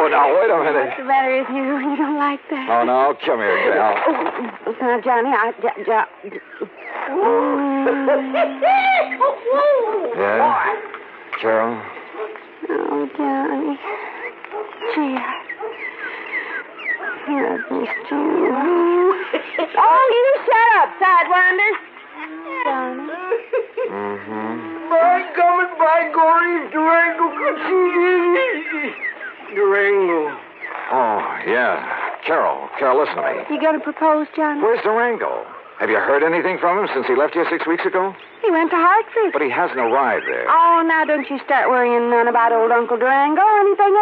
now, wait a minute. What's the matter with you? You don't like that? Oh, no, come here, Gal. Now, Johnny, Yeah? Carol? Oh, Johnny. Gee, I missed you. Oh, you shut up, Sidewinder. Johnny. Mm-hmm. By coming by Gory, Durango could see Durango. Oh, yeah. Carol, listen to me. You gonna propose, Johnny? Where's Durango? Have you heard anything from him since he left here 6 weeks ago? He went to Hartford. But he hasn't arrived there. Oh, now don't you start worrying none about old Uncle Durango or anything.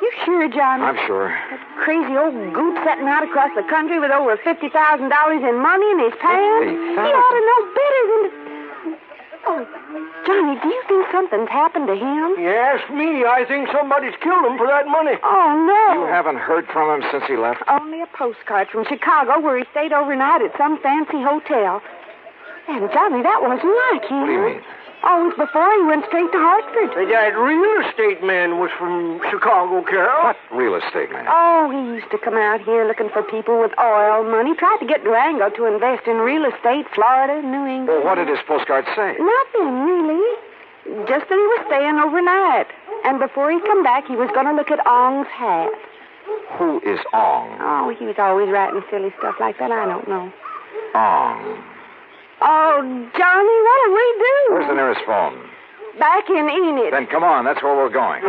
You sure, Johnny? I'm sure. That crazy old goot setting out across the country with over $50,000 in money in his pants. He ought to know better than to... Oh, Johnny, do you think something's happened to him? Yes, me. I think somebody's killed him for that money. Oh, no. You haven't heard from him since he left? Only a postcard from Chicago where he stayed overnight at some fancy hotel. And, Johnny, that wasn't like him. What do you mean? Oh, it was before he went straight to Hartford. That real estate man was from Chicago, Carol. What real estate man? Oh, he used to come out here looking for people with oil money. Tried to get Durango to invest in real estate, Florida, New England. Well, what did his postcard say? Nothing, really. Just that he was staying overnight. And before he come back, he was going to look at Ong's hat. Who is Ong? Oh, he was always writing silly stuff like that. I don't know. Ong. Oh, Johnny, what'll we do? Where's the nearest phone? Back in Enid. Then come on, that's where we're going.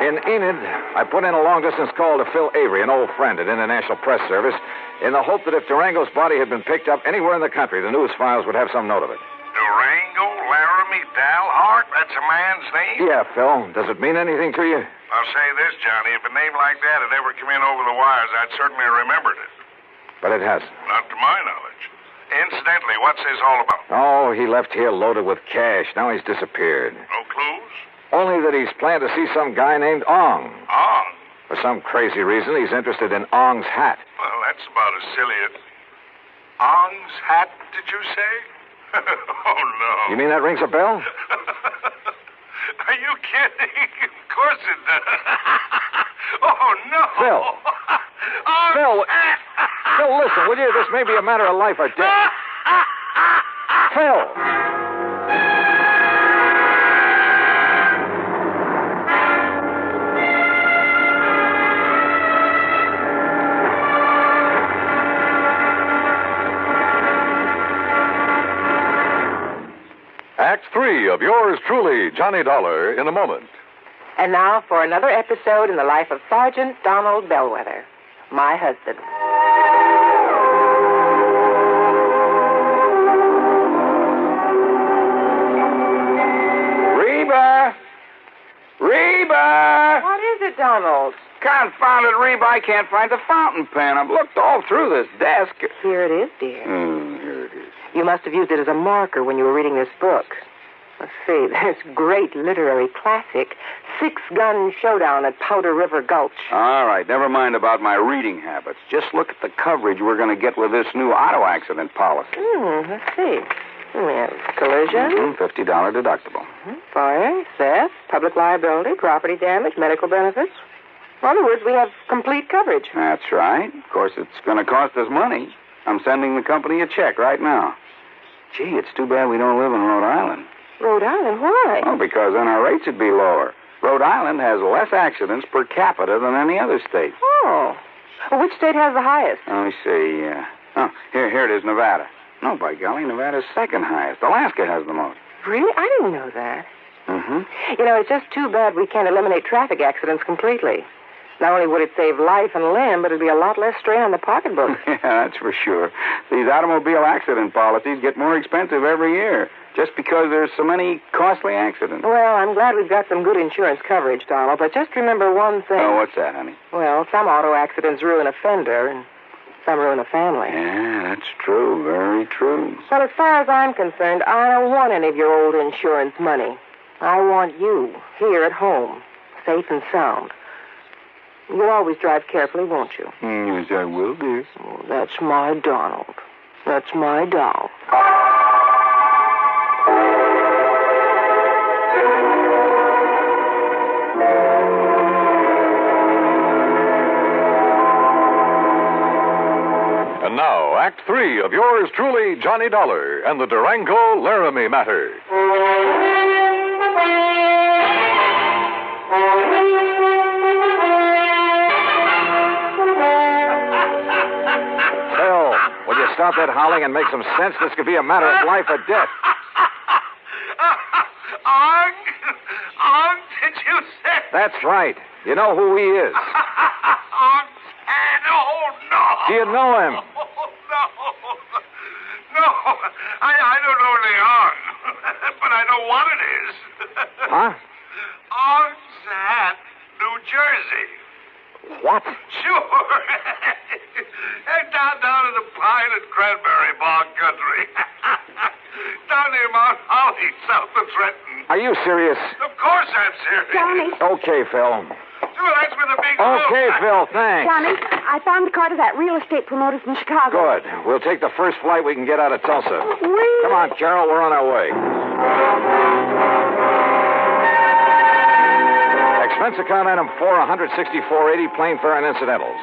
In Enid, I put in a long-distance call to Phil Avery, an old friend at International Press Service, in the hope that if Durango's body had been picked up anywhere in the country, the news files would have some note of it. Durango, Laramie, Dalhart, that's a man's name? Yeah, Phil. Does it mean anything to you? I'll say this, Johnny. If a name like that had ever come in over the wires, I'd certainly remembered it. But it hasn't. Not to my knowledge. Incidentally, what's this all about? Oh, he left here loaded with cash. Now he's disappeared. No clues? Only that he's planned to see some guy named Ong. Ong? For some crazy reason, he's interested in Ong's hat. Well, that's about as silly as... Ong's hat, did you say? Oh, no. You mean that rings a bell? Are you kidding? Of course it does. Oh, no. Phil. Phil. Phil, listen, will you? This may be a matter of life or death. Phil. Act 3 of yours truly, Johnny Dollar, in a moment. And now for another episode in the life of Sergeant Donald Bellwether, my husband. Reba! Reba! What is it, Donald? Confounded Reba, I can't find the fountain pen. I've looked all through this desk. Here it is, dear. Here it is. You must have used it as a marker when you were reading this book. Let's see, this great literary classic, Six Gun Showdown at Powder River Gulch. All right, never mind about my reading habits. Just look at the coverage we're going to get with this new auto accident policy. Let's see. We have collision. $50 deductible. Fire, theft, public liability, property damage, medical benefits. In other words, we have complete coverage. That's right. Of course, it's going to cost us money. I'm sending the company a check right now. Gee, it's too bad we don't live in Rhode Island. Rhode Island? Why? Oh, because then our rates would be lower. Rhode Island has less accidents per capita than any other state. Oh. Well, which state has the highest? Let me see. Here it is, Nevada. No, by golly, Nevada's second highest. Alaska has the most. Really? I didn't know that. Mm-hmm. You know, it's just too bad we can't eliminate traffic accidents completely. Not only would it save life and limb, but it'd be a lot less strain on the pocketbook. Yeah, that's for sure. These automobile accident policies get more expensive every year just because there's so many costly accidents. Well, I'm glad we've got some good insurance coverage, Donald, but just remember one thing. Oh, what's that, honey? Well, some auto accidents ruin a fender, and some ruin a family. Yeah, that's true. Very true. Well, as far as I'm concerned, I don't want any of your old insurance money. I want you here at home, safe and sound. You'll always drive carefully, won't you? Yes, I will, dear. Oh, that's my Donald. That's my doll. And now, Act 3 of yours truly, Johnny Dollar, and the Durango Laramie matter. Phil, will you stop that howling and make some sense? This could be a matter of life or death. Ong, did you say? That's right. You know who he is. Ong, and oh, no. Do you know him? No, I don't know the Ong, but I know what it is. Huh? Ong's Hat, New Jersey. What? Sure. down in the pine and cranberry bog country. Down near Mount Holly, south of Trenton. Are you serious? Of course I'm serious. Johnny. Okay, Phil. Well, that's where the big Okay, Phil, thanks. Johnny, I found the car to that real estate promoter from Chicago. Good. We'll take the first flight we can get out of Tulsa. Come on, Carol, we're on our way. Expense account item 4, $164.80, plane fare and incidentals.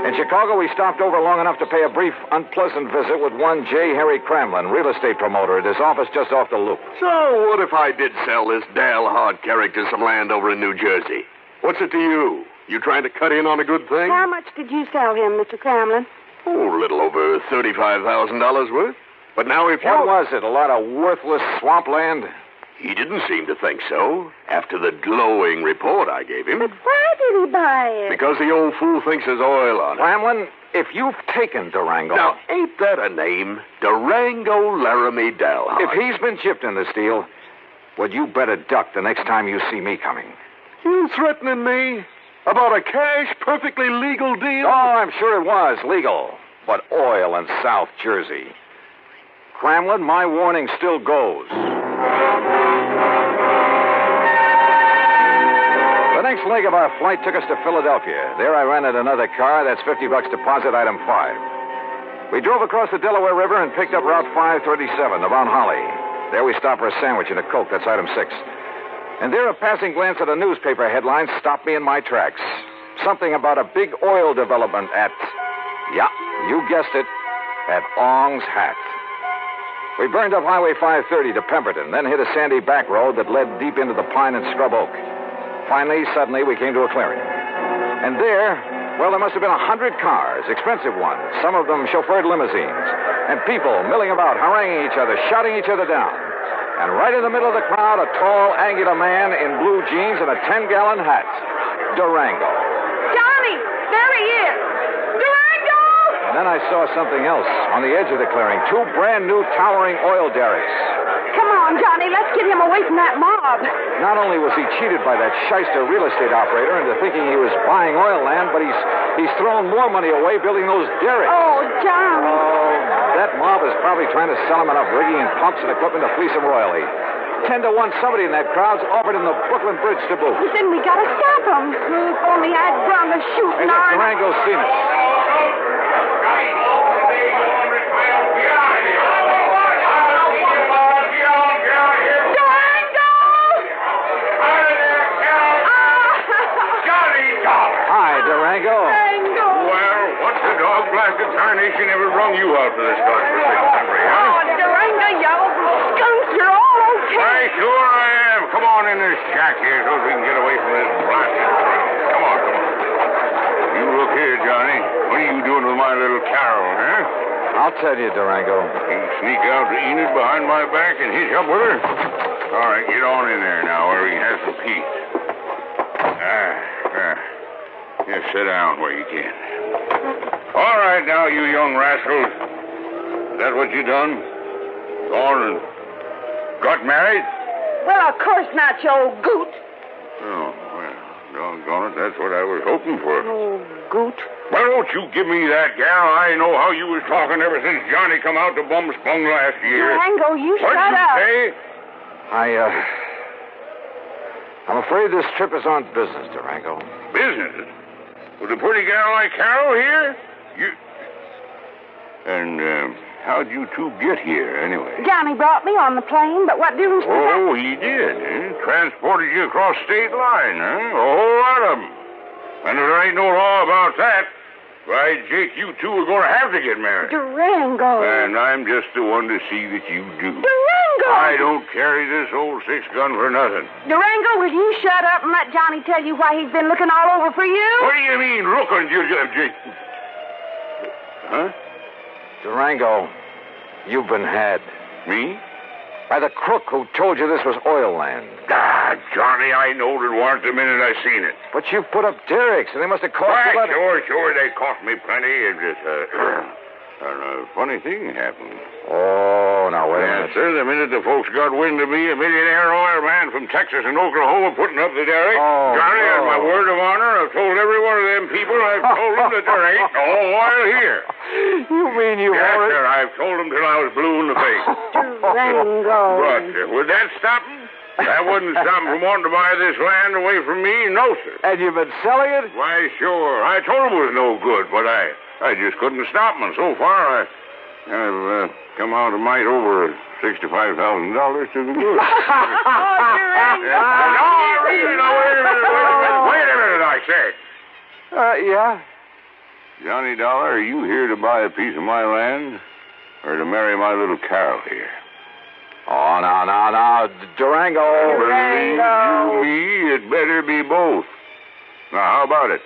In Chicago, we stopped over long enough to pay a brief, unpleasant visit with one J. Harry Cramlin, real estate promoter, at his office just off the loop. So, what if I did sell this Dale Hard character some land over in New Jersey? What's it to you? You trying to cut in on a good thing? How much did you sell him, Mr. Cramlin? Oh, a little over $35,000 worth. But now if you... What was it, a lot of worthless swampland? He didn't seem to think so, after the glowing report I gave him. But why did he buy it? Because the old fool thinks there's oil on it. Cramlin, if you've taken Durango... Now, ain't that a name? Durango Laramie Dalhart. If he's been chipped in this deal, well, you better duck the next time you see me coming. You threatening me? About a cash, perfectly legal deal? Oh, I'm sure it was legal. But oil in South Jersey. Cramlin, my warning still goes. The next leg of our flight took us to Philadelphia. There I rented another car. That's $50 deposit, item 5. We drove across the Delaware River and picked up Route 537 of Unholy. There we stopped for a sandwich and a Coke. That's item 6. And there a passing glance at a newspaper headline stopped me in my tracks. Something about a big oil development at... Yeah, you guessed it. At Ong's Hat. We burned up Highway 530 to Templeton, then hit a sandy back road that led deep into the pine and scrub oak. Finally, suddenly, we came to a clearing. And there, well, there must have been 100 cars, expensive ones, some of them chauffeured limousines, and people milling about, haranguing each other, shouting each other down. And right in the middle of the crowd, a tall, angular man in blue jeans and a 10-gallon hat. Durango. Johnny, there he is. Durango! And then I saw something else on the edge of the clearing. 2 brand-new towering oil derricks. Come on, Johnny, let's get him away from that mob. Not only was he cheated by that shyster real estate operator into thinking he was buying oil land, but he's thrown more money away building those derricks. Oh, Johnny. Oh, that mob is probably trying to sell him enough rigging and pumps and equipment to fleece him royally. 10 to 1, somebody in that crowd's offered him the Brooklyn Bridge to boot. Well, then we gotta stop him. If only I'd run the shooting Hey, look, iron. Durango's seen us. Hi, Durango. Durango. Well, what's the dog-blasted turn investigation ever brung you out to this godforsaken country, huh? Oh, Durango, you old skunk, you're all okay. Why, sure I am. Come on in this shack here so we can get away from this blasted crowd. Come on. You look here, Johnny. What are you doing with my little Carol, huh? I'll tell you, Durango. You sneak out to Enid behind my back and hitch up with her? All right, get on in there now where we can have some peace. Just sit down where you can. All right now, you young rascals. Is that what you done? Gone and got married? Well, of course not, you old goot. Oh, well, doggone it, that's what I was hoping for. Oh, goot. Well, don't you give me that, gal. I know how you was talking ever since Johnny come out to Bum Spung last year. Durango, you What'd shut you up. say? I'm afraid this trip is on business, Durango. Business? With a pretty gal like Carol here? And how'd you two get here, anyway? Johnny brought me on the plane, but what difference does that... Oh, he did, eh? Transported you across state line, huh? A whole lot of them. And there ain't no law about that. Why, Jake, you two are going to have to get married. Durango. And I'm just the one to see that you do. Durango! I don't carry this old 6-gun for nothing. Durango, will you shut up and let Johnny tell you why he's been looking all over for you? What do you mean, looking, Jake? Huh? Durango, you've been had. Me? By the crook who told you this was oil land. Ah, Johnny, I knowed it weren't the minute I seen it. But you put up derricks, and they must have cost you... Sure, they cost me plenty. It just, a funny thing happened. Oh, now, wait a minute. Sir, the minute the folks got wind of me, a millionaire oil man from Texas and Oklahoma putting up the derrick, Johnny, on my word of honor, I've told every one of them people, I've told them that there ain't no oil here. You mean you Yes, sir, I've told them till I was blue in the face. Durango. But would that stop them? That wouldn't stop them from wanting to buy this land away from me, no, sir. And you've been selling it? Why, sure. I told them it was no good, but I just couldn't stop them. And so far, I've come out a mite over $65,000 to the good. Wait a minute, I say. Yeah? Johnny Dollar, are you here to buy a piece of my land or to marry my little Carol here? Oh, now, Durango. Believe you me, it better be both. Now, how about it?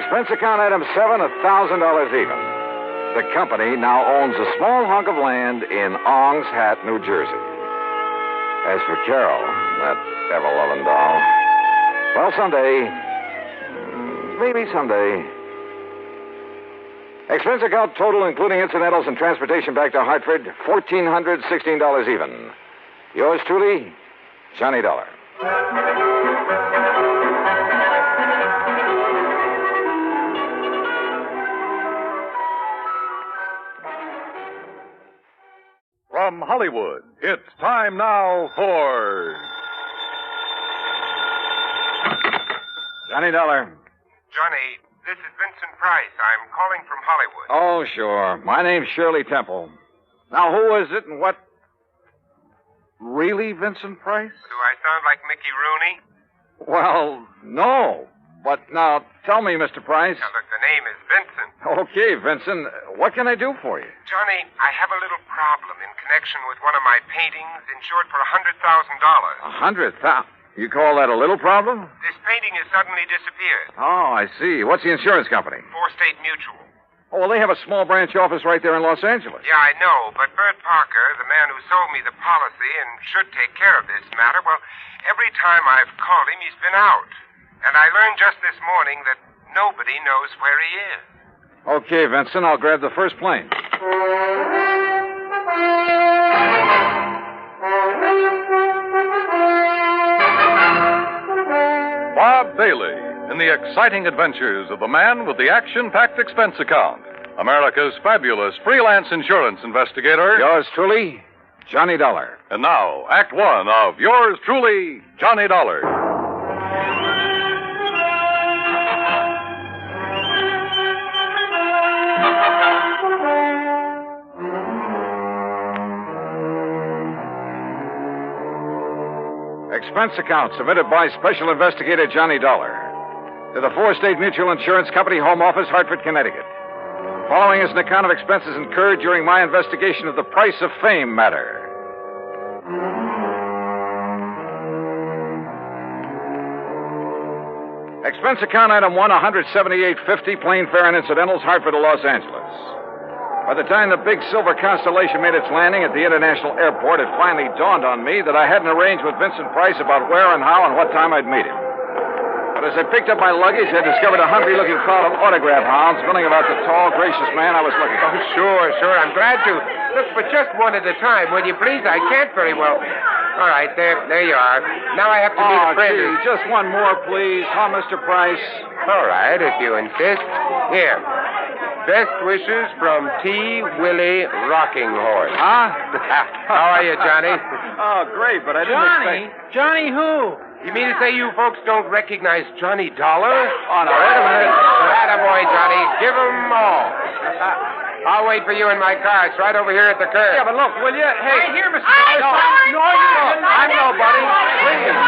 Expense account item 7, $1,000 even. The company now owns a small hunk of land in Ong's Hat, New Jersey. As for Carol, that ever-loving doll, well, someday, maybe someday. Expense account total, including incidentals and transportation back to Hartford, $1,416 even. Yours truly, Johnny Dollar. From Hollywood, it's time now for... Johnny Dollar. Johnny, this is Vincent Price. I'm calling from Hollywood. Oh, sure. My name's Shirley Temple. Now, who is it and what? Really, Vincent Price? Do I sound like Mickey Rooney? Well, no. But now, tell me, Mr. Price. Now, look, the name is Vincent. Okay, Vincent. What can I do for you? Johnny, I have a little problem in connection with one of my paintings insured for $100,000. $100,000? You call that a little problem? This painting has suddenly disappeared. Oh, I see. What's the insurance company? State Mutual. Oh, well, they have a small branch office right there in Los Angeles. Yeah, I know, but Bert Parker, the man who sold me the policy and should take care of this matter, well, every time I've called him, he's been out. And I learned just this morning that nobody knows where he is. Okay, Vincent, I'll grab the first plane. Bob Bailey in the exciting adventures of the man with the action-packed expense account. America's fabulous freelance insurance investigator. Yours truly, Johnny Dollar. And now, Act One of yours truly, Johnny Dollar. Expense account submitted by Special Investigator Johnny Dollar. to the Four-State Mutual Insurance Company Home Office, Hartford, Connecticut. Following is an account of expenses incurred during my investigation of the price of fame matter. Expense account item 1, $178.50, plane fare and incidentals, Hartford to Los Angeles. By the time the big silver Constellation made its landing at the international airport, it finally dawned on me that I hadn't arranged with Vincent Price about where and how and what time I'd meet him. But as I picked up my luggage, I discovered a hungry-looking crowd of autograph hounds milling about the tall, gracious man I was looking for. Oh, sure. I'm glad to. Look, but just one at a time, will you please? I can't very well. All right, there you are. Now I have to meet a friend. Gee, just one more, please. Huh, Mr. Price? All right, if you insist. Here. Best wishes from T. Willie Rocking Horse. Huh? How are you, Johnny? Oh, great, but I didn't expect... Johnny who? You mean to say you folks don't recognize Johnny Dollar? Oh, no, wait a minute. Attaboy, Johnny. Give 'em all. I'll wait for you in my car. It's right over here at the curb. Yeah, but look, will you? Hey. Right here, Mr. No, I'm nobody. Please.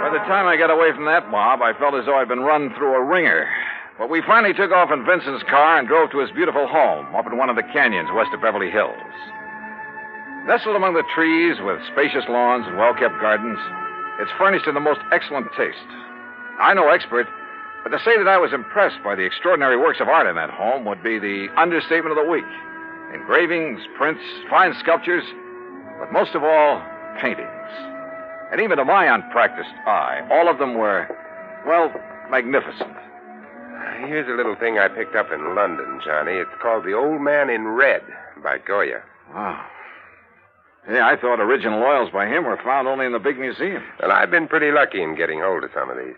By the time I got away from that mob, I felt as though I'd been run through a ringer. But we finally took off in Vincent's car and drove to his beautiful home up in one of the canyons west of Beverly Hills. Nestled among the trees with spacious lawns and well-kept gardens, it's furnished in the most excellent taste. I'm no expert, but to say that I was impressed by the extraordinary works of art in that home would be the understatement of the week. Engravings, prints, fine sculptures, but most of all, paintings. And even to my unpracticed eye, all of them were, well, magnificent. Here's a little thing I picked up in London, Johnny. It's called The Old Man in Red by Goya. Wow. Yeah, I thought original oils by him were found only in the big museum. Well, I've been pretty lucky in getting hold of some of these.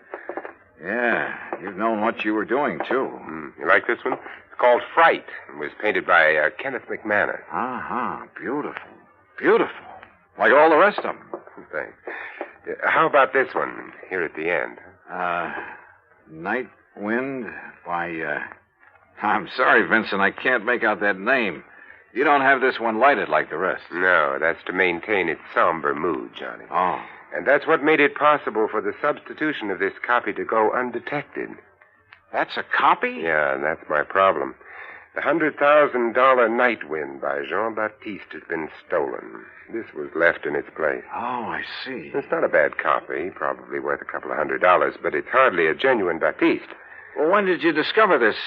Yeah, you've known what you were doing, too. You like this one? It's called Fright. It was painted by Kenneth McManus. Beautiful. Beautiful. Like all the rest of them. Thanks. How about this one here at the end? Night Wind by, I'm sorry, Vincent, I can't make out that name. You don't have this one lighted like the rest. No, that's to maintain its somber mood, Johnny. Oh. And that's what made it possible for the substitution of this copy to go undetected. That's a copy? Yeah, that's my problem. The $100,000 Night Wind by Jean-Baptiste has been stolen. This was left in its place. Oh, I see. It's not a bad copy, probably worth a couple of $100, but it's hardly a genuine Baptiste. Well, when did you discover this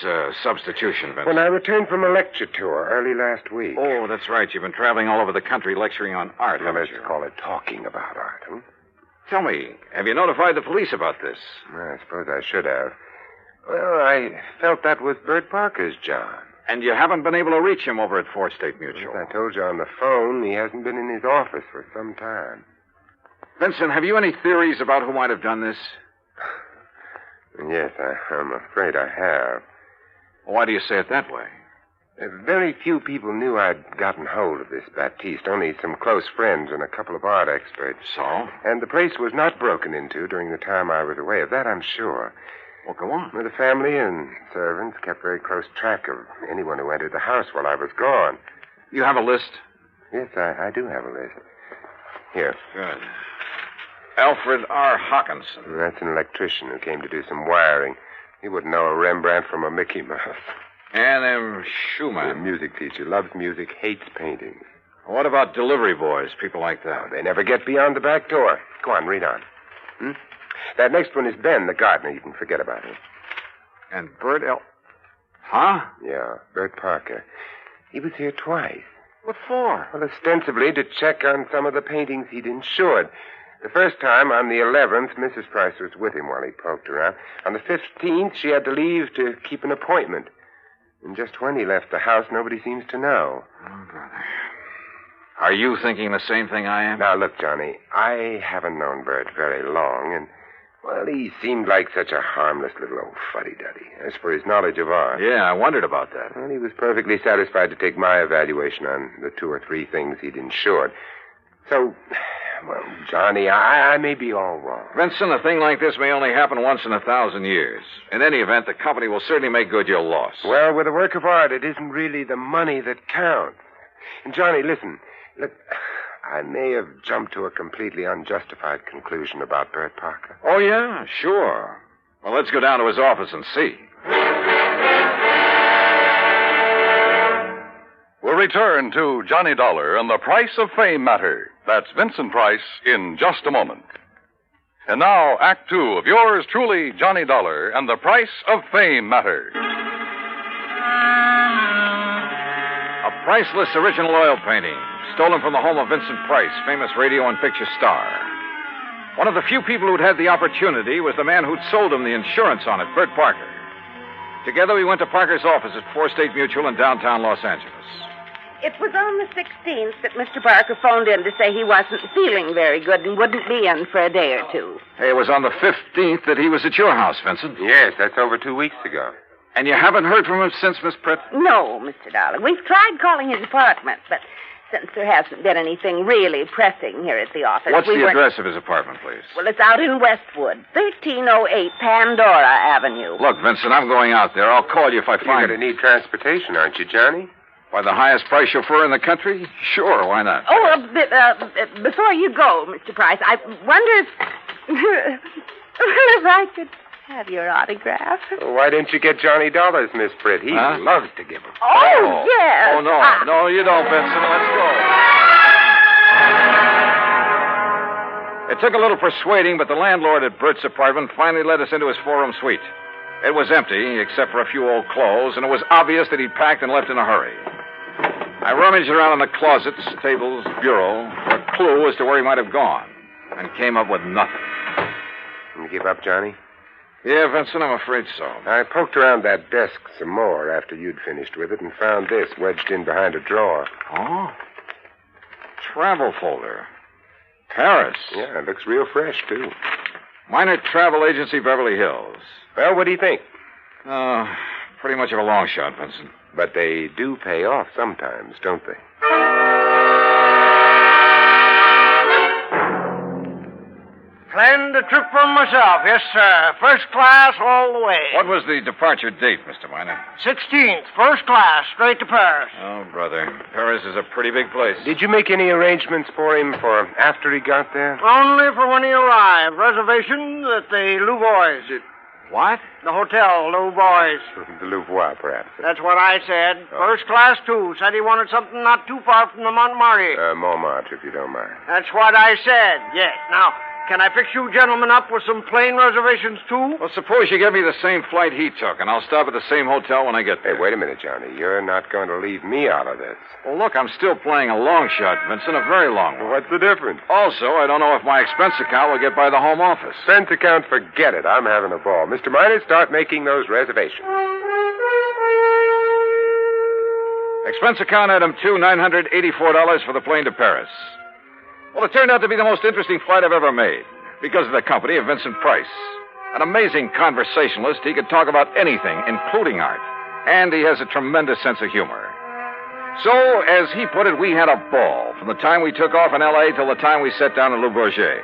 substitution, Vincent? When I returned from a lecture tour early last week. Oh, that's right. You've been traveling all over the country lecturing on art, Now, haven't let's you? call it talking about art, huh? Tell me, have you notified the police about this? I suppose I should have. Well, I felt that was Bert Parker's job. And you haven't been able to reach him over at Four-State Mutual? As I told you on the phone, he hasn't been in his office for some time. Vincent, have you any theories about who might have done this? Yes, I'm afraid I have. Why do you say it that way? Very few people knew I'd gotten hold of this Baptiste, only some close friends and a couple of art experts. So? And the place was not broken into during the time I was away. Of that I'm sure. Well, go on. The family and servants kept very close track of anyone who entered the house while I was gone. You have a list? Yes, I do have a list. Here. Good. Alfred R. Hawkinson. That's an electrician who came to do some wiring. He wouldn't know a Rembrandt from a Mickey Mouse. And M. Schumann. A music teacher. Loves music, hates painting. What about delivery boys, people like that? Oh, they never get beyond the back door. Go on, read on. That next one is Ben, the gardener. You can forget about him. And Bert L. Huh? Yeah, Bert Parker. He was here twice. What for? Well, ostensibly to check on some of the paintings he'd insured. The first time, on the 11th, Mrs. Price was with him while he poked around. On the 15th, she had to leave to keep an appointment. And just when he left the house, nobody seems to know. Oh, brother. Are you thinking the same thing I am? Now, look, Johnny, I haven't known Bert very long, and, well, he seemed like such a harmless little old fuddy-duddy. As for his knowledge of art... Yeah, I wondered about that. Well, he was perfectly satisfied to take my evaluation on the 2 or 3 things he'd insured. So, well, Johnny, I may be all wrong. Vincent, a thing like this may only happen once in 1,000 years. In any event, the company will certainly make good your loss. Well, with a work of art, it isn't really the money that counts. And, Johnny, listen. Look, I may have jumped to a completely unjustified conclusion about Bert Parker. Oh, yeah? Sure. Well, let's go down to his office and see. We'll return to Johnny Dollar and the Price of Fame matter. That's Vincent Price in just a moment. And now, Act Two of yours truly, Johnny Dollar and the Price of Fame matter. A priceless original oil painting, stolen from the home of Vincent Price, famous radio and picture star. One of the few people who'd had the opportunity was the man who'd sold him the insurance on it, Bert Parker. Together, we went to Parker's office at 4 State Mutual in downtown Los Angeles. It was on the 16th that Mr. Parker phoned in to say he wasn't feeling very good and wouldn't be in for a day or two. Hey, it was on the 15th that he was at your house, Vincent. Yes, that's over 2 weeks ago. And you haven't heard from him since, Miss Pritt? No, Mr. Dollar. We've tried calling his apartment, but since there hasn't been anything really pressing here at the office... What's the address of his apartment, please? Well, it's out in Westwood, 1308 Pandora Avenue. Look, Vincent, I'm going out there. I'll call you if I find... You're going to need transportation, aren't you, Johnny? By the highest price chauffeur in the country? Sure, why not? Oh, before you go, Mr. Price, I wonder if... if I could have your autograph. Well, why didn't you get Johnny Dollars, Miss Britt? He loves to give them. Oh, yes. Oh, no. No, you don't, Vincent. Let's go. It took a little persuading, but the landlord at Bert's apartment finally let us into his 4-room suite. It was empty, except for a few old clothes, and it was obvious that he'd packed and left in a hurry. I rummaged around in the closets, tables, bureau, for a clue as to where he might have gone, and came up with nothing. You give up, Johnny? Yeah, Vincent, I'm afraid so. I poked around that desk some more after you'd finished with it and found this wedged in behind a drawer. Oh? Travel folder. Paris. Yeah, it looks real fresh, too. Minor Travel Agency, Beverly Hills. Well, what do you think? Pretty much of a long shot, Vincent. But they do pay off sometimes, don't they? Planned a trip for myself, yes, sir. First class all the way. What was the departure date, Mr. Miner? 16th, first class, straight to Paris. Oh, brother. Paris is a pretty big place. Did you make any arrangements for him for after he got there? Only for when he arrived. Reservations at the Louvois. What? The hotel, Louvois. The Louvois, perhaps. That's what I said. First class, too. Said he wanted something not too far from the Montmartre. Montmartre, if you don't mind. That's what I said, yes. Now, can I fix you gentlemen up with some plane reservations, too? Well, suppose you give me the same flight he took, and I'll stop at the same hotel when I get there. Hey, wait a minute, Johnny. You're not going to leave me out of this. Well, look, I'm still playing a long shot, Vincent, a very long one. What's the difference? Also, I don't know if my expense account will get by the home office. Expense account, forget it. I'm having a ball. Mr. Miner, start making those reservations. Expense account item 2, $984 for the plane to Paris. Well, it turned out to be the most interesting flight I've ever made because of the company of Vincent Price. An amazing conversationalist. He could talk about anything, including art. And he has a tremendous sense of humor. So, as he put it, we had a ball from the time we took off in L.A. till the time we set down in Le Bourget.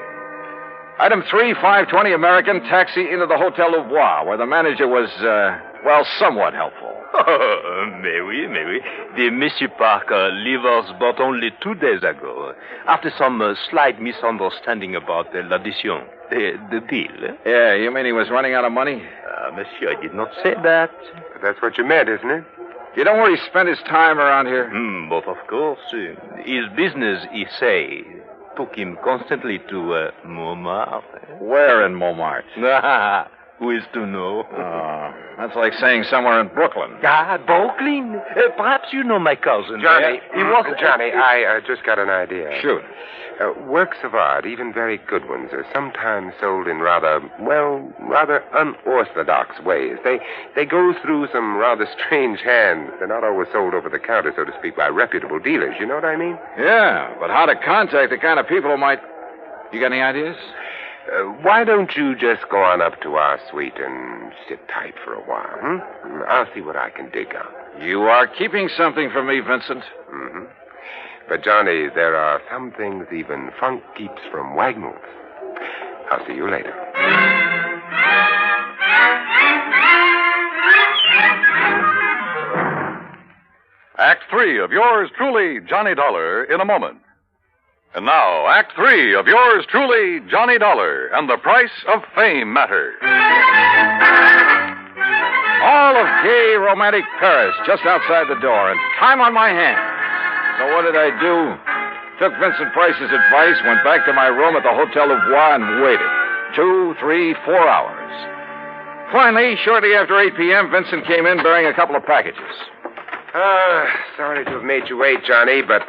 Item 3, 5:20 American, taxi into the Hotel Louvois, where the manager was, somewhat helpful. Mais oui. The Monsieur Parker leave us but only 2 days ago, after some slight misunderstanding about l'addition, the deal. Yeah, you mean he was running out of money? Monsieur, I did not say that. But that's what you meant, isn't it? You know where he spent his time around here? But of course. His business, he say, took him constantly to Montmartre. Where in Montmartre? Who is to know? That's like saying somewhere in Brooklyn. Brooklyn? Perhaps you know my cousin. Johnny, he was... Johnny, I just got an idea. Shoot. Works of art, even very good ones, are sometimes sold in rather unorthodox ways. They go through some rather strange hands. They're not always sold over the counter, so to speak, by reputable dealers. You know what I mean? Yeah, but how to contact the kind of people who might... You got any ideas? Why don't you just go on up to our suite and sit tight for a while, I'll see what I can dig up. You are keeping something from me, Vincent. Mm-hmm. But, Johnny, there are some things even funk keeps from wagons. I'll see you later. Act 3 of yours truly, Johnny Dollar, in a moment. And now, Act 3 of yours truly, Johnny Dollar, and the Price of Fame Matter. All of gay, romantic Paris just outside the door, and time on my hands. So what did I do? Took Vincent Price's advice, went back to my room at the Hotel du Bois, and waited. 2, 3, 4 hours. Finally, shortly after 8 p.m., Vincent came in bearing a couple of packages. Sorry to have made you wait, Johnny, but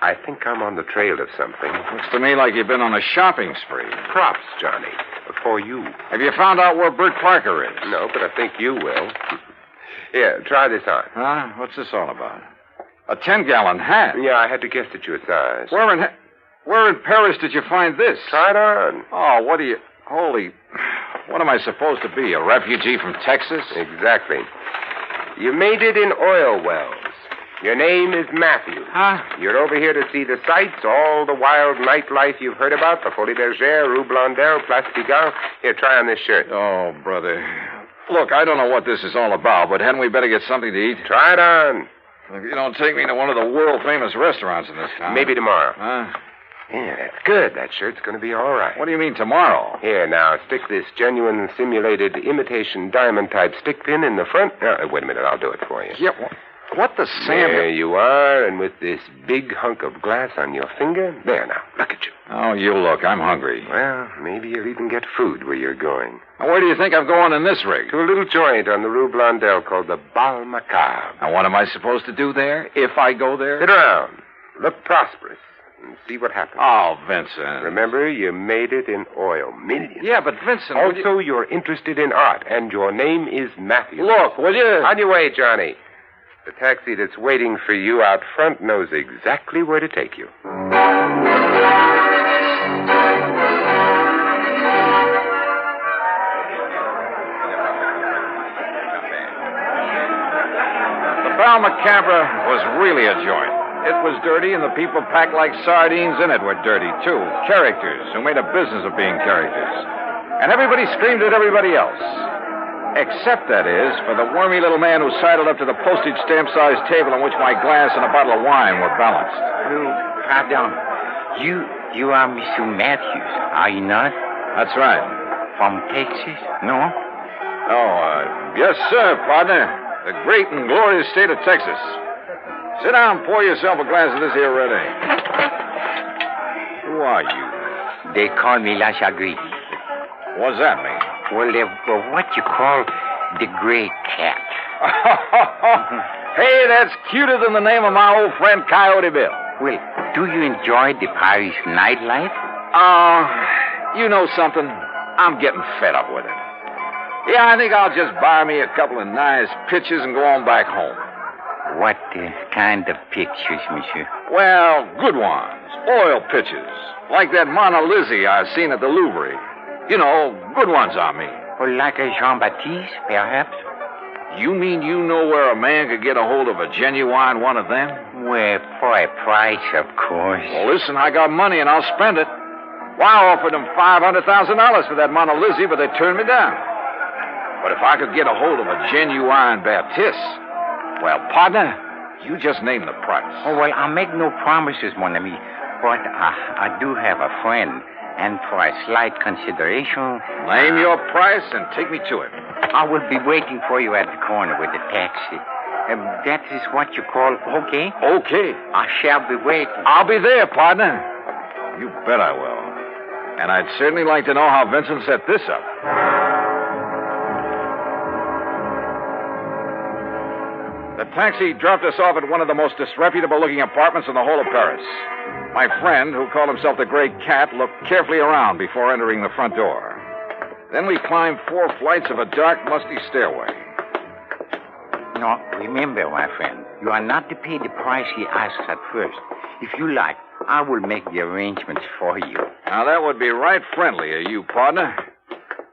I think I'm on the trail of something. Looks to me like you've been on a shopping spree. Props, Johnny, for you. Have you found out where Bert Parker is? No, but I think you will. Here, try this on. Huh? What's this all about? A 10-gallon hat? Yeah, I had to guess at your size. Where in Paris did you find this? Try it on. Oh, what do you... Holy... What am I supposed to be, a refugee from Texas? Exactly. You made it in oil wells. Your name is Matthew. Huh? You're over here to see the sights, all the wild nightlife you've heard about, the Folie Bergère, Rue Blondel, Place Pigalle. Here, try on this shirt. Oh, brother. Look, I don't know what this is all about, but hadn't we better get something to eat? Try it on. If you don't take me to one of the world-famous restaurants in this town. Maybe tomorrow. Huh? Yeah, that's good. That shirt's going to be all right. What do you mean tomorrow? Here, now, stick this genuine simulated imitation diamond-type stick pin in the front. Wait a minute, I'll do it for you. Yeah, what the Sam... There you are, and with this big hunk of glass on your finger. There, now, look at you. Oh, you look. I'm hungry. Well, maybe you'll even get food where you're going. Now, where do you think I'm going in this rig? To a little joint on the Rue Blondel called the Bal Macabre. Now, what am I supposed to do there, if I go there? Sit around. Look prosperous. And see what happens. Oh, Vincent. Remember, you made it in oil. Millions. Yeah, but Vincent... Also, you're interested in art, and your name is Matthew. Look, will you... On your way, Johnny. The taxi that's waiting for you out front knows exactly where to take you. The Bal Macabre was really a joint. It was dirty, and the people packed like sardines in it were dirty, too. Characters who made a business of being characters. And everybody screamed at everybody else. Except, that is, for the wormy little man who sidled up to the postage stamp-sized table on which my glass and a bottle of wine were balanced. Pardon. You are Mr. Matthews, are you not? That's right. From Texas, no? Yes, sir, partner. The great and glorious state of Texas. Sit down and pour yourself a glass of this here red ale. Who are you? They call me La Chagrin. What's that mean? Well, they're what you call the gray cat. Hey, that's cuter than the name of my old friend Coyote Bill. Well, do you enjoy the Paris nightlife? You know something? I'm getting fed up with it. Yeah, I think I'll just buy me a couple of nice pictures and go on back home. What kind of pictures, monsieur? Well, good ones. Oil pictures. Like that Mona Lisa I seen at the Louvre. You know, good ones, I mean. Well, like a Jean-Baptiste, perhaps? You mean you know where a man could get a hold of a genuine one of them? Well, for a price, of course. Well, listen, I got money and I'll spend it. Well, I offered them $500,000 for that Mona Lisa, but they turned me down. But if I could get a hold of a genuine Baptiste, well, partner, you just name the price. Oh, well, I'll make no promises, mon ami. But I do have a friend. And for a slight consideration... Name your price and take me to it. I will be waiting for you at the corner with the taxi. That is what you call okay? Okay. I shall be waiting. I'll be there, partner. You bet I will. And I'd certainly like to know how Vincent set this up. The taxi dropped us off at one of the most disreputable-looking apartments in the whole of Paris. My friend, who called himself the Gray Cat, looked carefully around before entering the front door. Then we climbed 4 flights of a dark, musty stairway. No, remember, my friend, you are not to pay the price he asks at first. If you like, I will make the arrangements for you. Now, that would be right friendly of you, partner.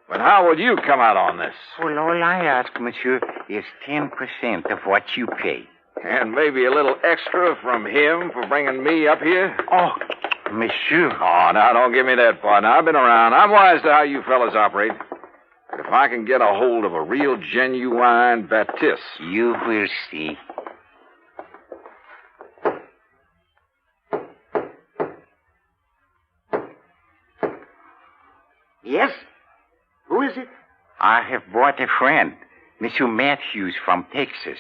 But how would you come out on this? Well, all I ask, monsieur, is 10% of what you pay. And maybe a little extra from him for bringing me up here? Oh, monsieur. Oh, now, don't give me that, partner. I've been around. I'm wise to how you fellas operate. But if I can get a hold of a real, genuine Baptiste... You will see. Yes? Who is it? I have brought a friend, Monsieur Matthews from Texas.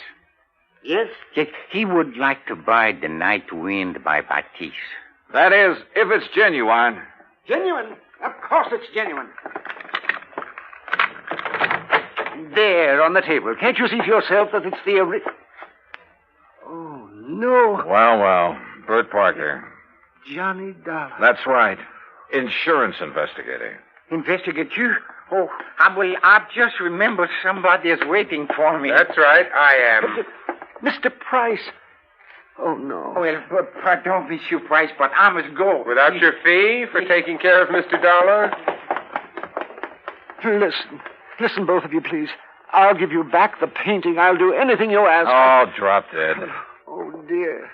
Yes? Yes, he would like to buy The Night Wind by Batiste. That is, if it's genuine. Genuine? Of course it's genuine. There, on the table. Can't you see for yourself that it's the Oh, no. Well. Bert Parker. Johnny Dollar. That's right. Insurance investigator. Investigate you? Oh, I've just remembered somebody is waiting for me. That's right, I am. Mr. Price. Oh, no. Well, pardon, Monsieur Price, but I must go. Without your fee for taking care of Mr. Dollar? Listen, both of you, please. I'll give you back the painting. I'll do anything you ask. Oh, drop dead. Oh, dear.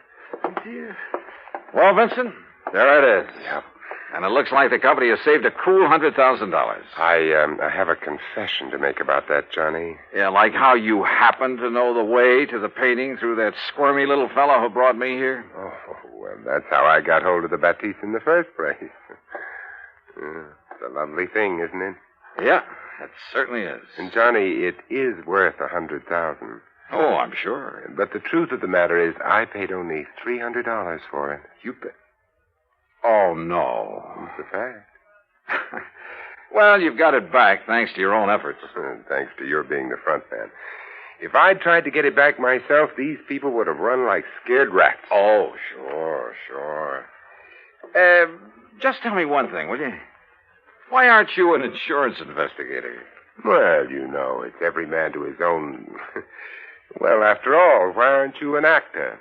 Well, Vincent, there it is. Yep. And it looks like the company has saved a cool $100,000. I have a confession to make about that, Johnny. Yeah, like how you happen to know the way to the painting through that squirmy little fellow who brought me here. Oh, well, that's how I got hold of the Batiste in the first place. It's a lovely thing, isn't it? Yeah, it certainly is. And, Johnny, it is worth $100,000. Oh, I'm sure. But the truth of the matter is I paid only $300 for it. You paid? Oh, no. It's a fact. Well, you've got it back, thanks to your own efforts. Thanks to your being the front man. If I'd tried to get it back myself, these people would have run like scared rats. Oh, sure. Just tell me one thing, will you? Why aren't you an insurance investigator? Well, you know, it's every man to his own. Well, after all, why aren't you an actor?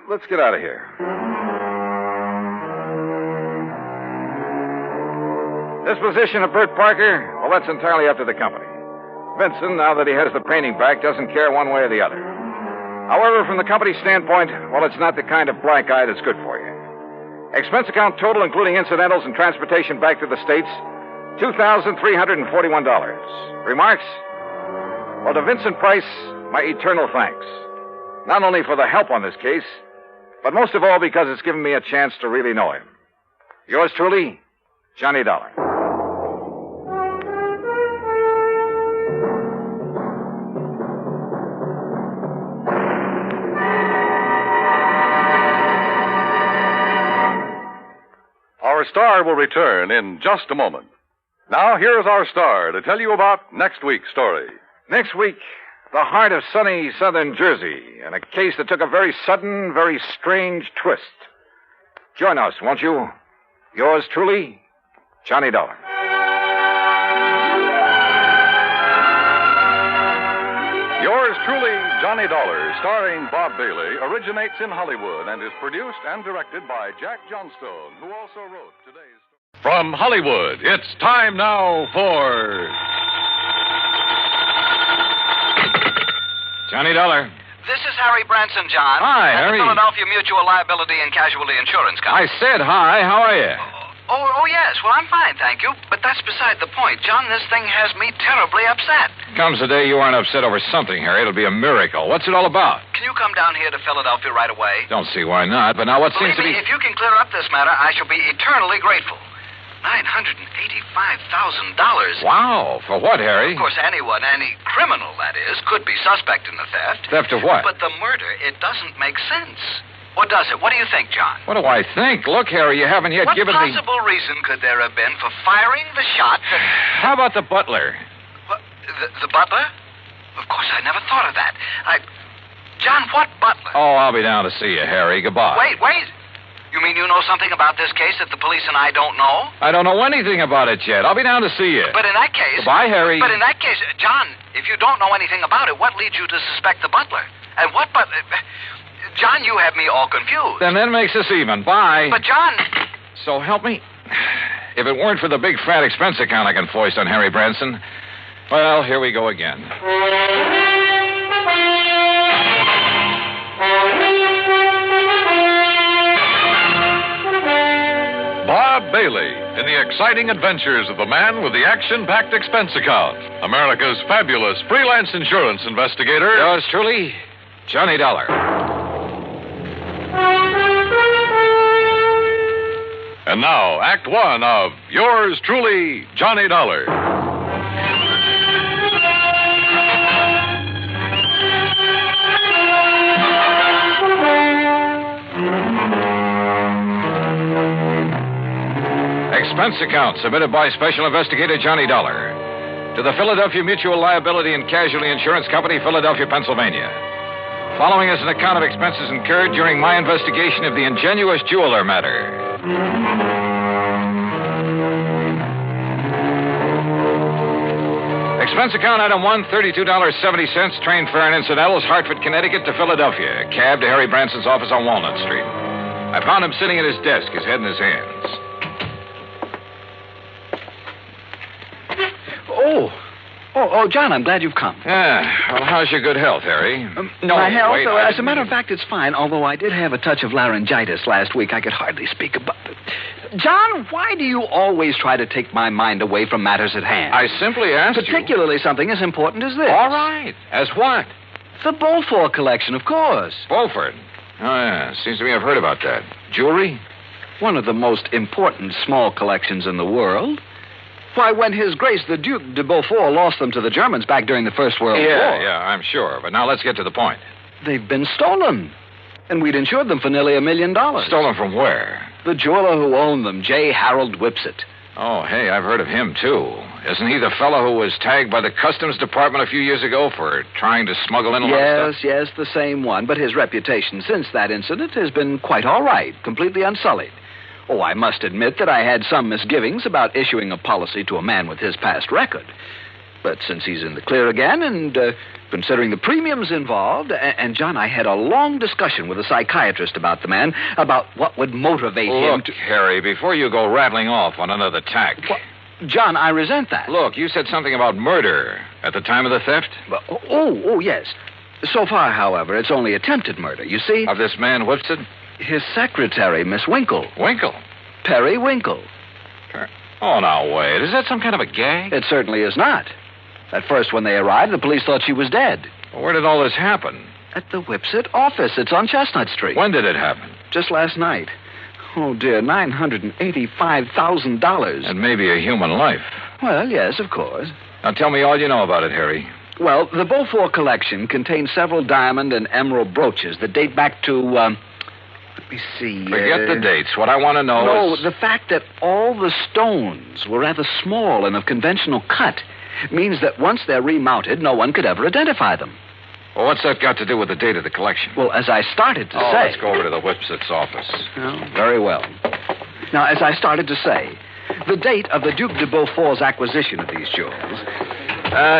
Let's get out of here. Disposition of Bert Parker? Well, that's entirely up to the company. Vincent, now that he has the painting back, doesn't care one way or the other. However, from the company's standpoint, well, it's not the kind of black eye that's good for you. Expense account total, including incidentals and transportation back to the States, $2,341. Remarks? Well, to Vincent Price, my eternal thanks. Not only for the help on this case, but most of all because it's given me a chance to really know him. Yours truly, Johnny Dollar. Our star will return in just a moment. Now, here's our star to tell you about next week's story. Next week, the heart of sunny southern Jersey, and a case that took a very sudden, very strange twist. Join us, won't you? Yours truly, Johnny Dollar. Yours truly, Johnny Dollar, starring Bob Bailey, originates in Hollywood and is produced and directed by Jack Johnstone, who also wrote today's... From Hollywood, it's time now for... Johnny Dollar. This is Harry Branson, John. Hi, at Harry. the Philadelphia Mutual Liability and Casualty Insurance Company. I said hi. How are you? Oh, yes. Well, I'm fine, thank you. But that's beside the point. John, this thing has me terribly upset. Comes the day you aren't upset over something, Harry. It'll be a miracle. What's it all about? Can you come down here to Philadelphia right away? Don't see why not, but now what Believe seems to me, be... if you can clear up this matter, I shall be eternally grateful. $985,000. Wow. For what, Harry? Of course, anyone, any criminal, that is, could be suspect in the theft. Theft of what? But the murder, it doesn't make sense. Or does it? What do you think, John? What do I think? Look, Harry, you haven't yet given me... What possible reason could there have been for firing the shot that... How about the butler? What, the butler? Of course, I never thought of that. John, what butler? Oh, I'll be down to see you, Harry. Goodbye. Wait. You mean you know something about this case that the police and I don't know? I don't know anything about it yet. I'll be down to see you. But in that case... Goodbye, Harry. But in that case, John, if you don't know anything about it, what leads you to suspect the butler? And what butler... John, you have me all confused. Then that makes us even. Bye. But, John... So help me. If it weren't for the big fat expense account I can foist on Harry Branson, well, here we go again. Bob Bailey in the exciting adventures of the man with the action-packed expense account, America's fabulous freelance insurance investigator. Yours truly, Johnny Dollar. And now, Act One of Yours Truly, Johnny Dollar. Expense account submitted by Special Investigator Johnny Dollar to the Philadelphia Mutual Liability and Casualty Insurance Company, Philadelphia, Pennsylvania. Following is an account of expenses incurred during my investigation of the Ingenuous jeweler matter. Expense account item 1, $32.70, train fare and incidentals, Hartford, Connecticut to Philadelphia. Cab to Harry Branson's office on Walnut Street. I found him sitting at his desk, his head in his hands. Oh, John, I'm glad you've come. Yeah. Well, how's your good health, Harry? My health? Wait, as a matter of fact, it's fine, although I did have a touch of laryngitis last week. I could hardly speak about it. John, why do you always try to take my mind away from matters at hand? I simply asked Particularly something as important as this. All right. As what? The Beaufort collection, of course. Beaufort? Oh, yeah. Seems to me I've heard about that. Jewelry? One of the most important small collections in the world. Why, when His Grace the Duke de Beaufort lost them to the Germans back during the First World War. Yeah, I'm sure. But now let's get to the point. They've been stolen. And we'd insured them for nearly $1 million. Stolen from where? The jeweler who owned them, J. Harold Whipsett. Oh, hey, I've heard of him, too. Isn't he the fellow who was tagged by the Customs Department a few years ago for trying to smuggle in a lot of stuff? Yes, the same one. But his reputation since that incident has been quite all right, completely unsullied. Oh, I must admit that I had some misgivings about issuing a policy to a man with his past record. But since he's in the clear again, and considering the premiums involved, and John, I had a long discussion with a psychiatrist about the man, about what would motivate him to... Look, Harry, before you go rattling off on another tack... John, I resent that. Look, you said something about murder at the time of the theft? Oh, yes. So far, however, it's only attempted murder, you see? Of this man, Whipsett? His secretary, Miss Winkle. Winkle? Perry Winkle. Oh, now, wait. Is that some kind of a gag? It certainly is not. At first, when they arrived, the police thought she was dead. Well, where did all this happen? At the Whipsett office. It's on Chestnut Street. When did it happen? Just last night. Oh, dear, $985,000. And maybe a human life. Well, yes, of course. Now, tell me all you know about it, Harry. Well, the Beaufort collection contains several diamond and emerald brooches that date back to, let me see. Forget the dates. What I want to know is... No, the fact that all the stones were rather small and of conventional cut means that once they're remounted, no one could ever identify them. Well, what's that got to do with the date of the collection? Well, as I started to say... let's go over to the Whipsett's office. Oh, very well. Now, as I started to say, the date of the Duke de Beaufort's acquisition of these jewels...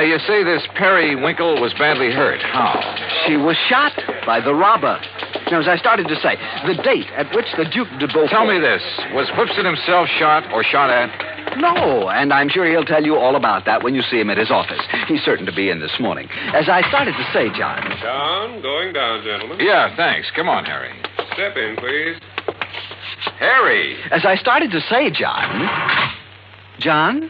you say this Perry Winkle was badly hurt. How? She was shot by the robber. Now, as I started to say, the date at which the Duke de Beaufort... Tell me this. Was Whipsett himself shot or shot at? No, and I'm sure he'll tell you all about that when you see him at his office. He's certain to be in this morning. As I started to say, John... John, going down, gentlemen. Yeah, thanks. Come on, Harry. Step in, please. Harry! As I started to say, John... John?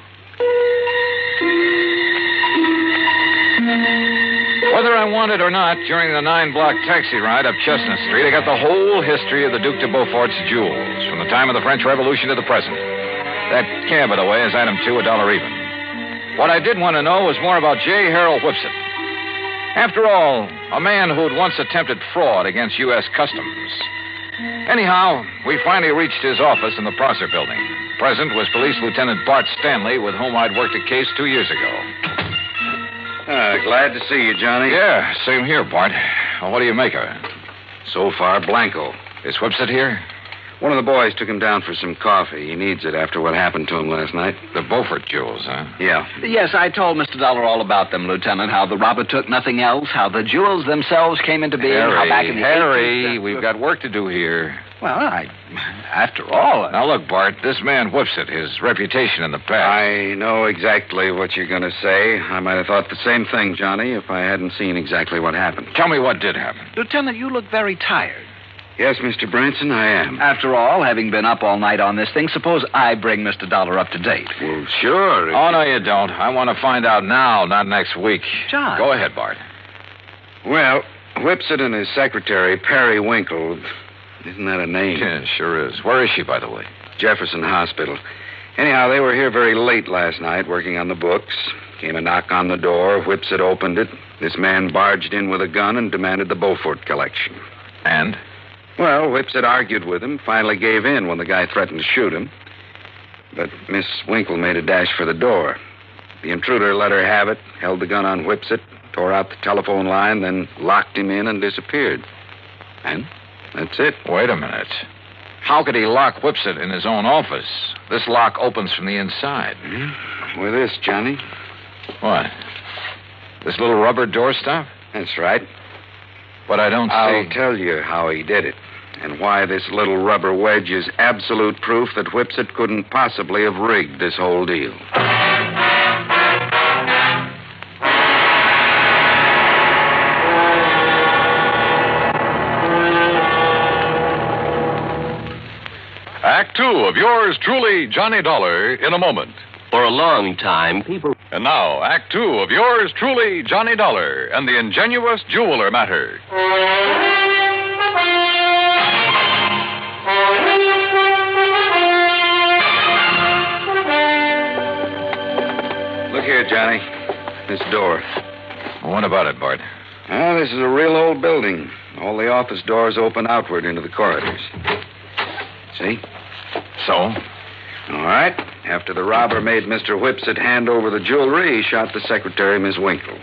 Whether I want it or not, during the 9-block taxi ride up Chestnut Street, I got the whole history of the Duke de Beaufort's jewels, from the time of the French Revolution to the present. That cab, by the way, is item 2, $1 even. What I did want to know was more about J. Harold Whipsett. After all, a man who'd once attempted fraud against U.S. Customs. Anyhow, we finally reached his office in the Prosser building. Present was Police Lieutenant Bart Stanley, with whom I'd worked a case 2 years ago. Glad to see you, Johnny. Yeah, same here, Bart. Well, what do you make of it? So far, blanco. Is Whipsett here? One of the boys took him down for some coffee. He needs it after what happened to him last night. The Beaufort jewels, huh? Yeah. Yes, I told Mr. Dollar all about them, Lieutenant. How the robber took nothing else, how the jewels themselves came into being, how back in the 80s... we've got work to do here. Well, after all... Now, look, Bart, this man Whipsett, his reputation in the past... I know exactly what you're going to say. I might have thought the same thing, Johnny, if I hadn't seen exactly what happened. Tell me what did happen. Lieutenant, you look very tired. Yes, Mr. Branson, I am. After all, having been up all night on this thing, suppose I bring Mr. Dollar up to date. Well, sure. Oh, no, you don't. I want to find out now, not next week. John. Go ahead, Bart. Well, Whipsett and his secretary, Perry Winkle... Isn't that a name? Yeah, sure is. Where is she, by the way? Jefferson Hospital. Anyhow, they were here very late last night working on the books. Came a knock on the door. Whipsit opened it. This man barged in with a gun and demanded the Beaufort collection. And? Well, Whipsit argued with him, finally gave in when the guy threatened to shoot him. But Miss Winkle made a dash for the door. The intruder let her have it, held the gun on Whipsit, tore out the telephone line, then locked him in and disappeared. And that's it. Wait a minute. How could he lock Whipsit in his own office? This lock opens from the inside. With this, Johnny. What? This little rubber doorstop? That's right. But I don't see... I'll tell you how he did it, and why this little rubber wedge is absolute proof that Whipsit couldn't possibly have rigged this whole deal. Act two of yours truly, Johnny Dollar, in a moment. For a long time, people... And now, Act two of yours truly, Johnny Dollar, and the Ingenuous Jeweler matter. Look here, Johnny. This door. What about it, Bart? This is a real old building. All the office doors open outward into the corridors. See? So? All right. After the robber made Mr. Whipsit hand over the jewelry, he shot the secretary, Miss Winkle.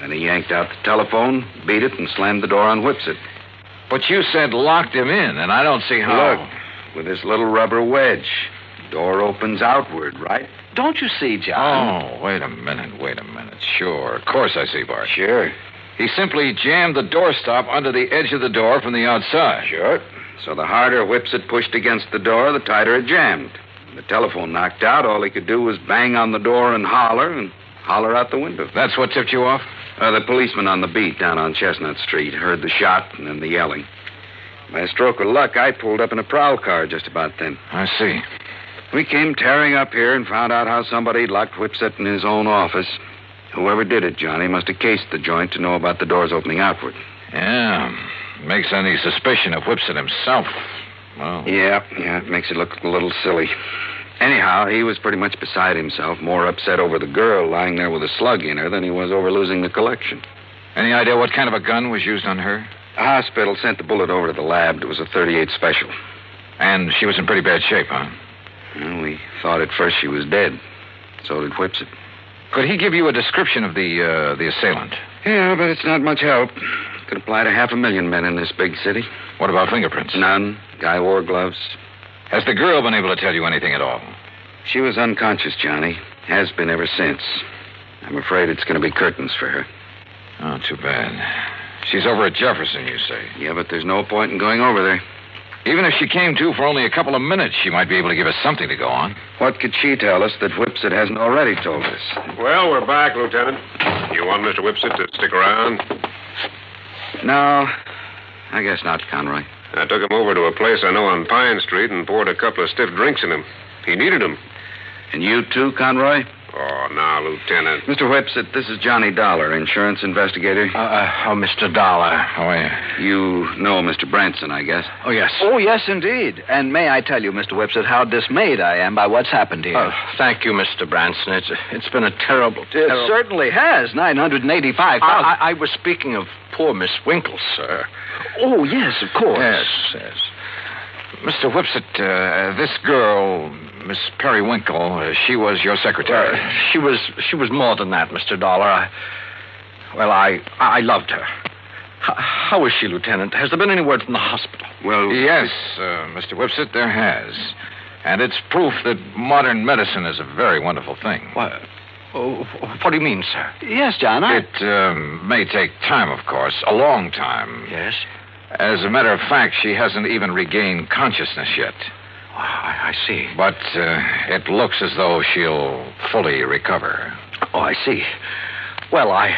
Then he yanked out the telephone, beat it, and slammed the door on Whipsit. But you said locked him in, and I don't see how... Look, with this little rubber wedge, the door opens outward, right? Don't you see, John? Oh, wait a minute. Sure, of course I see, Bart. Sure. He simply jammed the doorstop under the edge of the door from the outside. Sure. So the harder Whipsit pushed against the door, the tighter it jammed. The telephone knocked out. All he could do was bang on the door and holler out the window. That's what tipped you off? The policeman on the beat down on Chestnut Street heard the shot and then the yelling. By a stroke of luck, I pulled up in a prowl car just about then. I see. We came tearing up here and found out how somebody locked Whipsit in his own office. Whoever did it, Johnny, must have cased the joint to know about the doors opening outward. Yeah. Makes any suspicion of Whipsit himself. Well... Yeah, it makes it look a little silly. Anyhow, he was pretty much beside himself, more upset over the girl lying there with a slug in her than he was over losing the collection. Any idea what kind of a gun was used on her? The hospital sent the bullet over to the lab. It was a .38 special. And she was in pretty bad shape, huh? Well, we thought at first she was dead. So did Whipsit. Could he give you a description of the assailant? Yeah, but it's not much help. Could apply to 500,000 men in this big city. What about fingerprints? None. Guy wore gloves. Has the girl been able to tell you anything at all? She was unconscious, Johnny. Has been ever since. I'm afraid it's going to be curtains for her. Oh, too bad. She's over at Jefferson, you say? Yeah, but there's no point in going over there. Even if she came to for only a couple of minutes, she might be able to give us something to go on. What could she tell us that Whipsit hasn't already told us? Well, we're back, Lieutenant. You want Mr. Whipsit to stick around? No, I guess not, Conroy. I took him over to a place I know on Pine Street and poured a couple of stiff drinks in him. He needed them. And you too, Conroy? Oh, now, Lieutenant. Mr. Whipsit, this is Johnny Dollar, insurance investigator. Mr. Dollar. How are you? You know Mr. Branson, I guess. Oh, yes. Oh, yes, indeed. And may I tell you, Mr. Whipsit, how dismayed I am by what's happened here. Thank you, Mr. Branson. It's been a terrible... It certainly has. $985,000. I was speaking of poor Miss Winkle, sir. Oh, yes, of course. Yes. Mr. Whipsit, this girl, Miss Periwinkle, she was your secretary. She was more than that, Mr. Dollar. I loved her. How is she, Lieutenant? Has there been any word from the hospital? Well... Yes, Mr. Whipsit, there has. And it's proof that modern medicine is a very wonderful thing. What do you mean, sir? Yes, John, It may take time, of course, a long time. Yes? As a matter of fact, she hasn't even regained consciousness yet. I see. But it looks as though she'll fully recover. Oh, I see. Well, I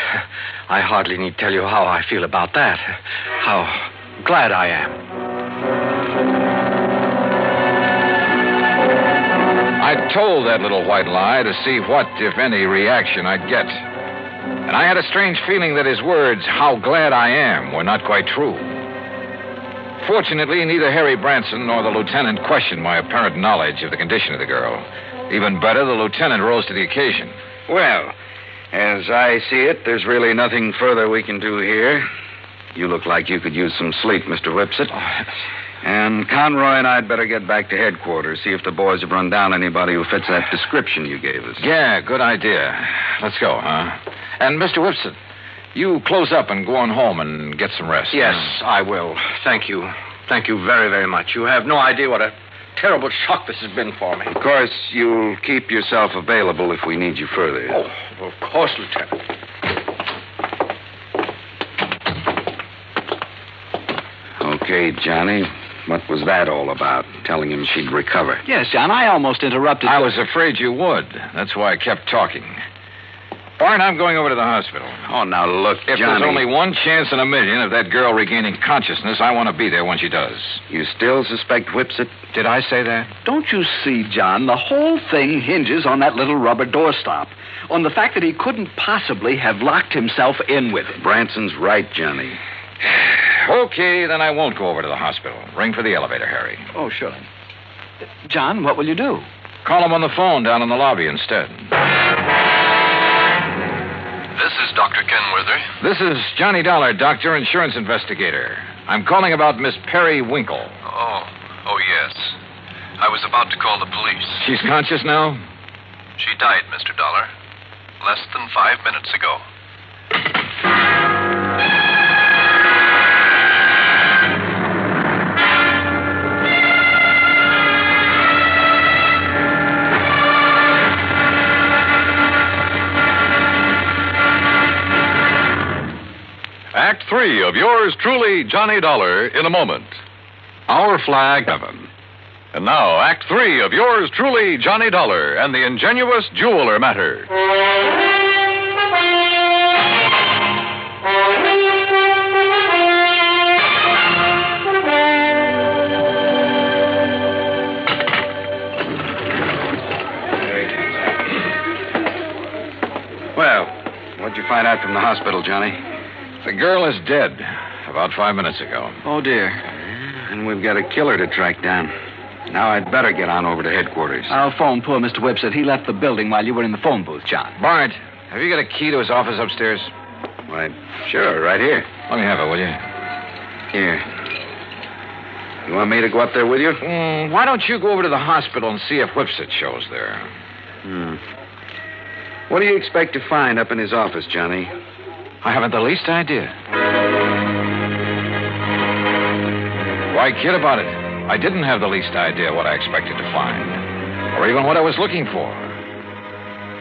hardly need tell you how I feel about that. How glad I am. I told that little white lie to see what, if any, reaction I'd get. And I had a strange feeling that his words, how glad I am, were not quite true. Fortunately, neither Harry Branson nor the lieutenant questioned my apparent knowledge of the condition of the girl. Even better, the lieutenant rose to the occasion. Well, as I see it, there's really nothing further we can do here. You look like you could use some sleep, Mr. Whipsit. And Conroy and I'd better get back to headquarters, see if the boys have run down anybody who fits that description you gave us. Yeah, good idea. Let's go, huh? And Mr. Whipsit, you close up and go on home and get some rest. Yes, I will. Thank you. Thank you very, very much. You have no idea what a terrible shock this has been for me. Of course, you'll keep yourself available if we need you further. Oh, of course, Lieutenant. Okay, Johnny. What was that all about? Telling him she'd recover. Yes, John, I almost interrupted. I was afraid you would. That's why I kept talking. Bart, I'm going over to the hospital. Oh, now look, If Johnny. there's only one chance in a million of that girl regaining consciousness, I want to be there when she does. You still suspect Whipsit? Did I say that? Don't you see, John, the whole thing hinges on that little rubber doorstop. On the fact that he couldn't possibly have locked himself in with it. Branson's right, Johnny. Okay, then I won't go over to the hospital. Ring for the elevator, Harry. Oh, sure. John, what will you do? Call him on the phone down in the lobby instead. This is Dr. Kenworthy. This is Johnny Dollar, doctor, insurance investigator. I'm calling about Miss Perry Winkle. Oh, yes. I was about to call the police. She's conscious now? She died, Mr. Dollar, less than 5 minutes ago. Act 3 of yours truly, Johnny Dollar, in a moment. Our flag, heaven. And now, Act 3 of yours truly, Johnny Dollar, and the Ingenuous Jeweler matter. Well, what'd you find out from the hospital, Johnny? The girl is dead about 5 minutes ago. Oh, dear. And we've got a killer to track down. Now I'd better get on over to headquarters. I'll phone poor Mr. Whipsit. He left the building while you were in the phone booth, John. Bart, have you got a key to his office upstairs? Why, sure, right here. Let me have it, will you? Here. You want me to go up there with you? Why don't you go over to the hospital and see if Whipsit shows there? What do you expect to find up in his office, Johnny? I haven't the least idea. Why kid about it? I didn't have the least idea what I expected to find, or even what I was looking for.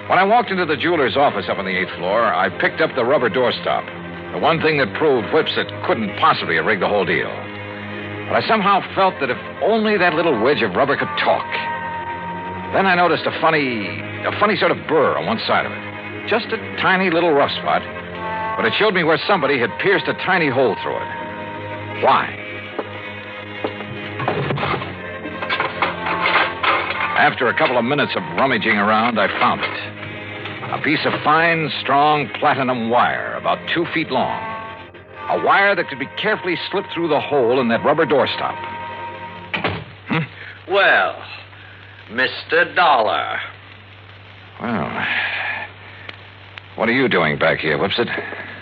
When I walked into the jeweler's office up on the 8th floor, I picked up the rubber doorstop, the one thing that proved Whipsit couldn't possibly have rigged the whole deal. But I somehow felt that if only that little wedge of rubber could talk. Then I noticed a funny sort of burr on one side of it. Just a tiny little rough spot. But it showed me where somebody had pierced a tiny hole through it. Why? After a couple of minutes of rummaging around, I found it. A piece of fine, strong platinum wire, about 2 feet long. A wire that could be carefully slipped through the hole in that rubber doorstop. Well, Mr. Dollar. Well, what are you doing back here, Whipsit?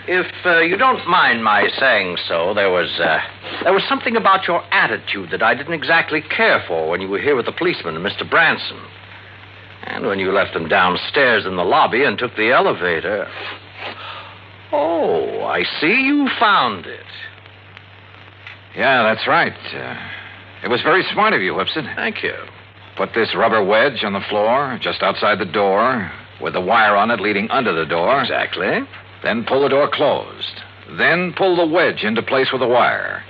If you don't mind my saying so, there was something about your attitude that I didn't exactly care for when you were here with the policeman and Mr. Branson. And when you left them downstairs in the lobby and took the elevator. Oh, I see you found it. Yeah, that's right. It was very smart of you, Whipsit. Thank you. Put this rubber wedge on the floor, just outside the door, with the wire on it leading under the door. Exactly. Then pull the door closed. Then pull the wedge into place with the wire.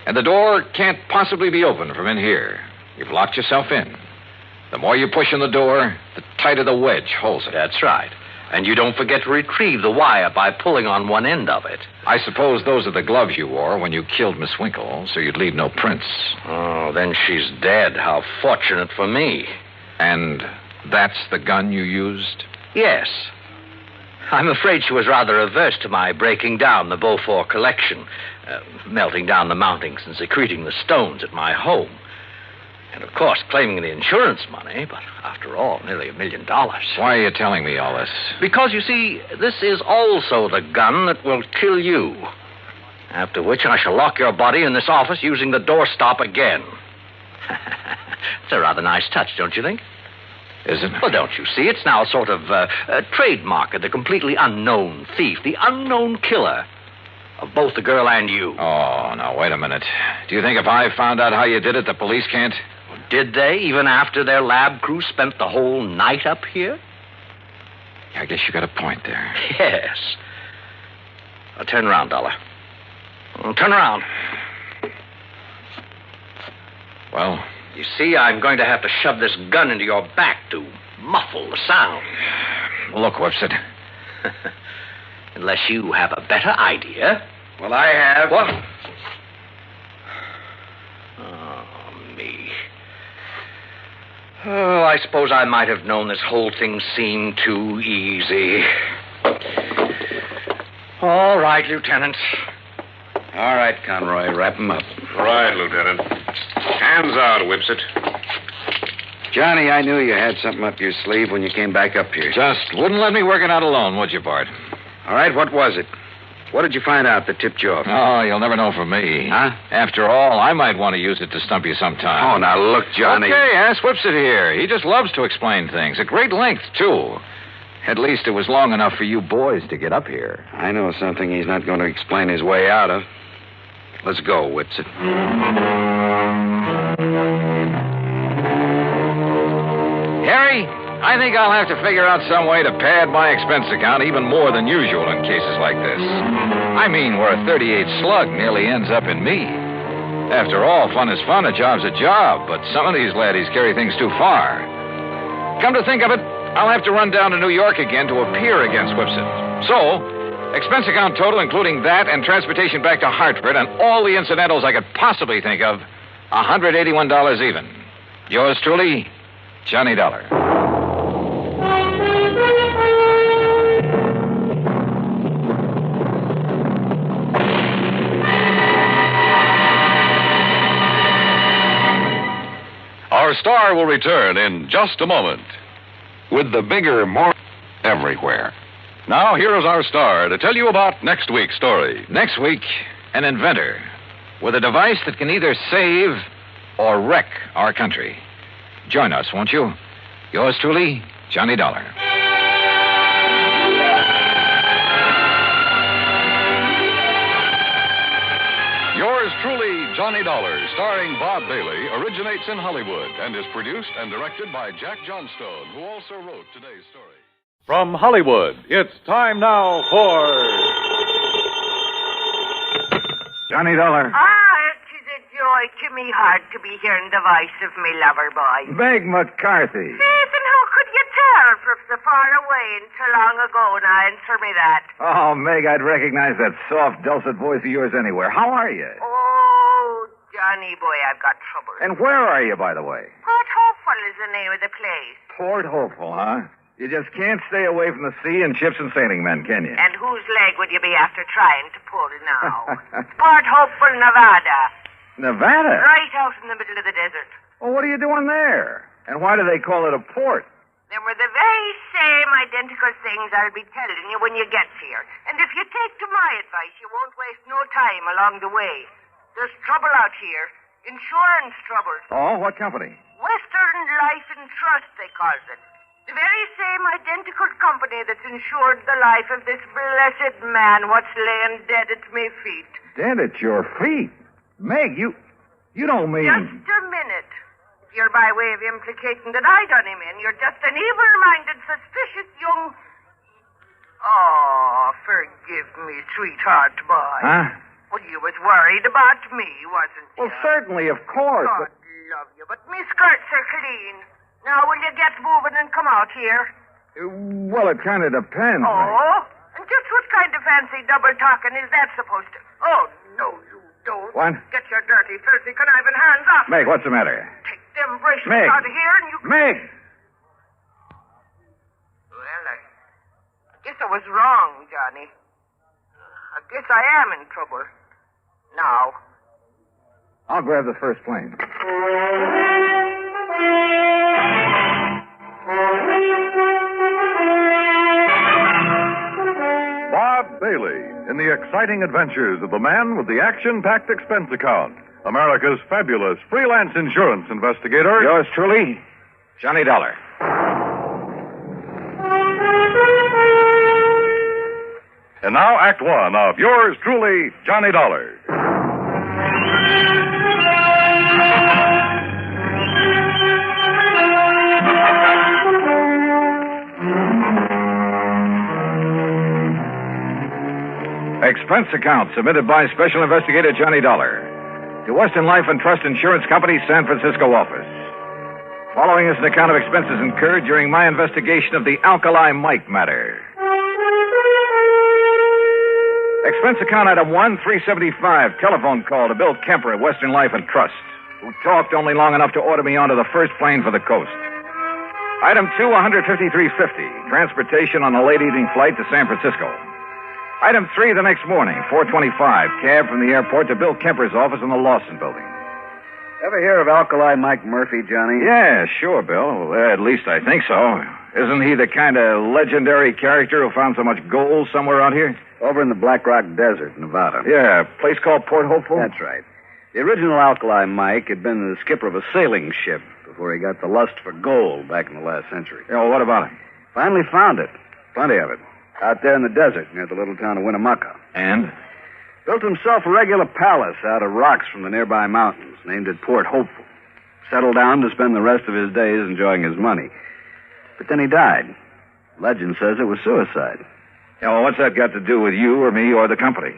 And the door can't possibly be opened from in here. You've locked yourself in. The more you push on the door, the tighter the wedge holds it. That's right. And you don't forget to retrieve the wire by pulling on one end of it. I suppose those are the gloves you wore when you killed Miss Winkle, so you'd leave no prints. Oh, then she's dead. How fortunate for me. And that's the gun you used? Yes. I'm afraid she was rather averse to my breaking down the Beaufort collection, melting down the mountings and secreting the stones at my home. And, of course, claiming the insurance money, but after all, nearly $1 million. Why are you telling me all this? Because, you see, this is also the gun that will kill you. After which I shall lock your body in this office using the doorstop again. It's a rather nice touch, don't you think? Is it? Well, don't you see? It's now a sort of a trademark of the completely unknown thief, the unknown killer of both the girl and you. Oh, now, wait a minute. Do you think if I found out how you did it, the police can't? Did they, even after their lab crew spent the whole night up here? Yeah, I guess you got a point there. Yes. Now, turn around, Dollar. Turn around. Well? You see, I'm going to have to shove this gun into your back to muffle the sound. Look, Whipsit. Unless you have a better idea. Well, I have. What? Oh, me. Oh, I suppose I might have known this whole thing seemed too easy. All right, Lieutenant. All right, Conroy, wrap him up. Right, Lieutenant. Hands out, Whipsit. Johnny, I knew you had something up your sleeve when you came back up here. Just wouldn't let me work it out alone, would you, Bart? All right, what was it? What did you find out that tipped you off? Oh, you'll never know from me. Huh? After all, I might want to use it to stump you sometime. Oh, now look, Johnny. Okay, ask Whipsit here. He just loves to explain things. At great length, too. At least it was long enough for you boys to get up here. I know something he's not going to explain his way out of. Let's go, Whipsit. Harry, I think I'll have to figure out some way to pad my expense account even more than usual in cases like this. I mean, where a 38 slug nearly ends up in Mead. After all, fun is fun, a job's a job, but some of these laddies carry things too far. Come to think of it, I'll have to run down to New York again to appear against Whipsit. So, expense account total, including that and transportation back to Hartford and all the incidentals I could possibly think of, $181 even. Yours truly, Johnny Dollar. Our star will return in just a moment with the bigger, more everywhere. Now, here is our star to tell you about next week's story. Next week, an inventor with a device that can either save or wreck our country. Join us, won't you? Yours truly, Johnny Dollar. Yours truly, Johnny Dollar, starring Bob Bailey, originates in Hollywood and is produced and directed by Jack Johnstone, who also wrote today's story. From Hollywood, it's time now for Johnny Dollar. It is a joy to me heart to be hearing the voice of me lover boy. Meg McCarthy. Yes, and how could you tell from so far away and so long ago? Now answer me that. Oh, Meg, I'd recognize that soft, dulcet voice of yours anywhere. How are you? Oh, Johnny boy, I've got trouble. And where are you, by the way? Port Hopeful is the name of the place. Port Hopeful, huh? You just can't stay away from the sea and ships and sailing men, can you? And whose leg would you be after trying to pull now? Port Hopeful, Nevada. Nevada? Right out in the middle of the desert. Well, what are you doing there? And why do they call it a port? Them were the very same identical things I'll be telling you when you get here. And if you take to my advice, you won't waste no time along the way. There's trouble out here. Insurance trouble. Oh, what company? Western Life and Trust, they calls it. The very same identical company that's insured the life of this blessed man what's laying dead at me feet. Dead at your feet? Meg, you don't mean... Just a minute. If you're by way of implicating that I done him in, you're just an evil-minded, suspicious young... Oh, forgive me, sweetheart boy. Huh? Well, you was worried about me, wasn't you? Well, certainly, of course. God love you, but me skirts are clean. Now, will you get moving and come out here? Well, it kind of depends. Oh? And just what kind of fancy double talking is that supposed to... Oh, no, you don't. What? Get your dirty, filthy, conniving hands off. Meg, what's the matter? Take them bracelets Meg. out of here and you... Meg! Well, I Guess I was wrong, Johnny. I guess I am in trouble. Now. I'll grab the first plane. Bob Bailey in the exciting adventures of the man with the action-packed expense account. America's fabulous freelance insurance investigator. Yours truly, Johnny Dollar. And now, Act One of yours truly, Johnny Dollar. Expense account submitted by Special Investigator Johnny Dollar to Western Life and Trust Insurance Company, San Francisco office. Following is an account of expenses incurred during my investigation of the Alkali Mike matter. Expense account item 1375, telephone call to Bill Kemper at Western Life and Trust, who talked only long enough to order me onto the first plane for the coast. Item 2, 153.50, transportation on a late evening flight to San Francisco. Item 3, the next morning, 4:25, cab from the airport to Bill Kemper's office in the Lawson building. Ever hear of Alkali Mike Murphy, Johnny? Yeah, sure, Bill. At least I think so. Isn't he the kind of legendary character who found so much gold somewhere out here? Over in the Black Rock Desert, Nevada. Yeah, a place called Port Hopeful? That's right. The original Alkali Mike had been the skipper of a sailing ship before he got the lust for gold back in the last century. Yeah, well, what about it? Finally found it. Plenty of it. Out there in the desert near the little town of Winnemucca. And? Built himself a regular palace out of rocks from the nearby mountains, named it Port Hopeful. Settled down to spend the rest of his days enjoying his money. But then he died. Legend says it was suicide. Yeah, well, what's that got to do with you or me or the company?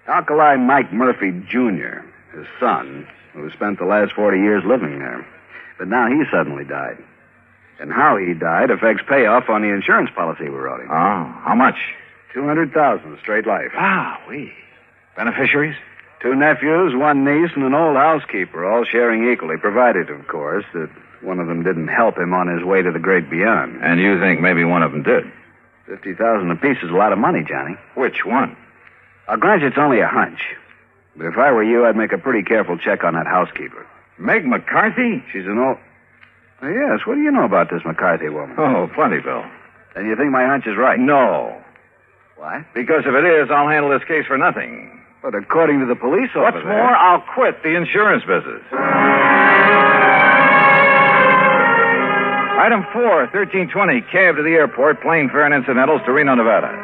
Alkali Mike Murphy, Jr., his son, who spent the last 40 years living there. But now he suddenly died. And how he died affects payoff on the insurance policy we wrote him. Oh, how much? $200,000 straight life. Ah, we. Beneficiaries? 2 nephews, 1 niece, and an old housekeeper, all sharing equally, provided, of course, that one of them didn't help him on his way to the great beyond. And you think maybe one of them did? $50,000 apiece is a lot of money, Johnny. Which one? I'll grant you it's only a hunch. But if I were you, I'd make a pretty careful check on that housekeeper. Meg McCarthy? She's an old... Oh, yes, what do you know about this McCarthy woman? Oh, plenty, Bill. Then you think my hunch is right? No. Why? Because if it is, I'll handle this case for nothing. But according to the police over What's more, I'll quit the insurance business. Item 4, 1320, cab to the airport, plane fare and incidentals to Reno, Nevada.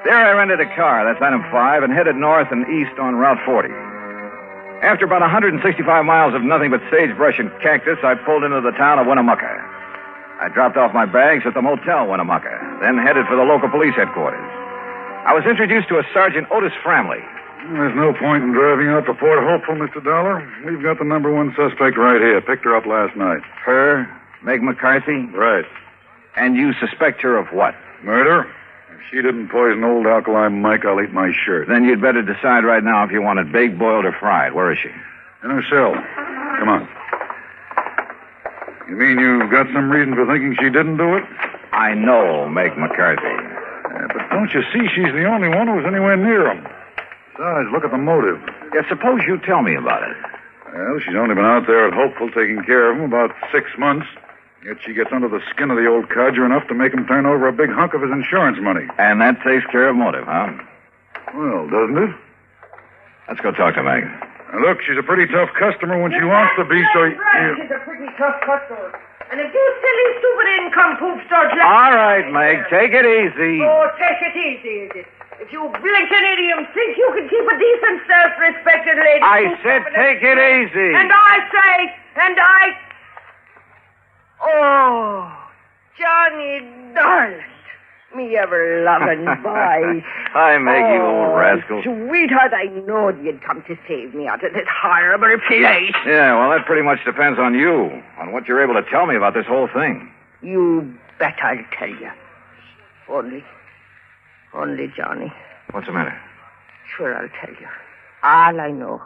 There I rented a car, that's item 5, and headed north and east on Route 40. After about 165 miles of nothing but sagebrush and cactus, I pulled into the town of Winnemucca. I dropped off my bags at the Motel Winnemucca, then headed for the local police headquarters. I was introduced to a Sergeant Otis Framley. There's no point in driving out to Port Hopeful, Mr. Dollar. We've got the number 1 suspect right here. Picked her up last night. Her? Meg McCarthy? Right. And you suspect her of what? Murder? If she didn't poison old Alkali Mike, I'll eat my shirt. Then you'd better decide right now if you want it baked, boiled, or fried. Where is she? In her cell. Come on. You mean you've got some reason for thinking she didn't do it? I know Meg McCarthy. Yeah, but don't you see she's the only one who was anywhere near him? Besides, look at the motive. Yeah, suppose you tell me about it. Well, she's only been out there at Hopeful taking care of him about 6 months. Yet she gets under the skin of the old codger enough to make him turn over a big hunk of his insurance money. And that takes care of motive, huh? Well, doesn't it? Let's go talk to Meg. Now, look, she's a pretty tough customer when she wants to be, so... She's a pretty tough customer. And if you silly, stupid income-poop start... All right, Meg, take it easy. Oh, take it easy, is it? If you blinking idiom think you can keep a decent, self-respected lady... I said take it easy. And I... Oh, Johnny, darling. Me ever-loving boy. Hi, Meg, you old rascal. Sweetheart, I knowed you'd come to save me out of this horrible place. Yeah, well, that pretty much depends on you, on what you're able to tell me about this whole thing. You bet I'll tell you. Only, Johnny. What's the matter? Sure, I'll tell you. All I know.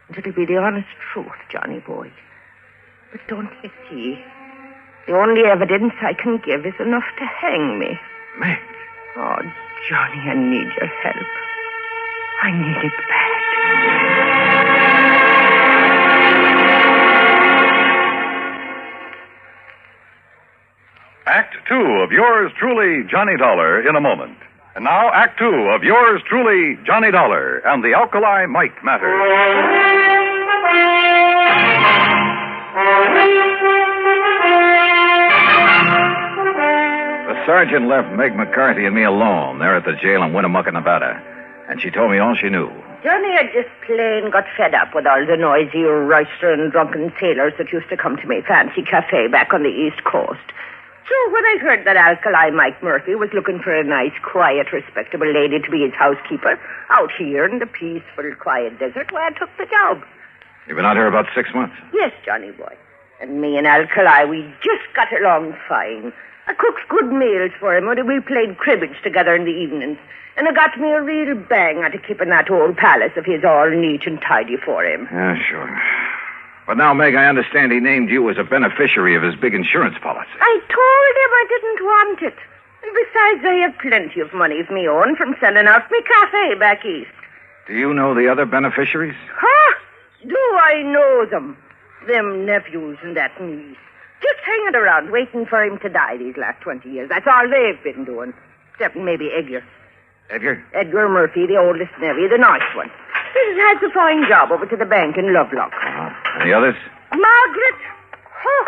And it'll be the honest truth, Johnny boy. But don't you see? The only evidence I can give is enough to hang me. Meg. Oh, Johnny, I need your help. I need it bad. Act two of yours truly, Johnny Dollar, in a moment. And now, Act two of yours truly, Johnny Dollar, and the Alkali Mike matter. The sergeant left Meg McCarthy and me alone there at the jail in Winnemucca, Nevada. And she told me all she knew. Johnny had just plain got fed up with all the noisy, roistering, drunken sailors that used to come to my fancy cafe back on the East Coast. So when I heard that Alkali Mike Murphy was looking for a nice, quiet, respectable lady to be his housekeeper out here in the peaceful, quiet desert, well, I took the job. You've been out here about 6 months. Yes, Johnny boy. And me and Alkali, we just got along fine. I cooked good meals for him, and we played cribbage together in the evenings. And it got me a real bang out of keeping that old palace of his all neat and tidy for him. Yeah, sure. But now, Meg, I understand he named you as a beneficiary of his big insurance policy. I told him I didn't want it. And besides, I have plenty of money of me own from selling out me cafe back east. Do you know the other beneficiaries? Huh? Do I know them? Them nephews and that niece. Just hanging around waiting for him to die these last 20 years. That's all they've been doing. Except maybe Edgar. Edgar? Edgar Murphy, the oldest nephew, the nice one. He has a fine job over to the bank in Lovelock. And the others? Margaret! Oh,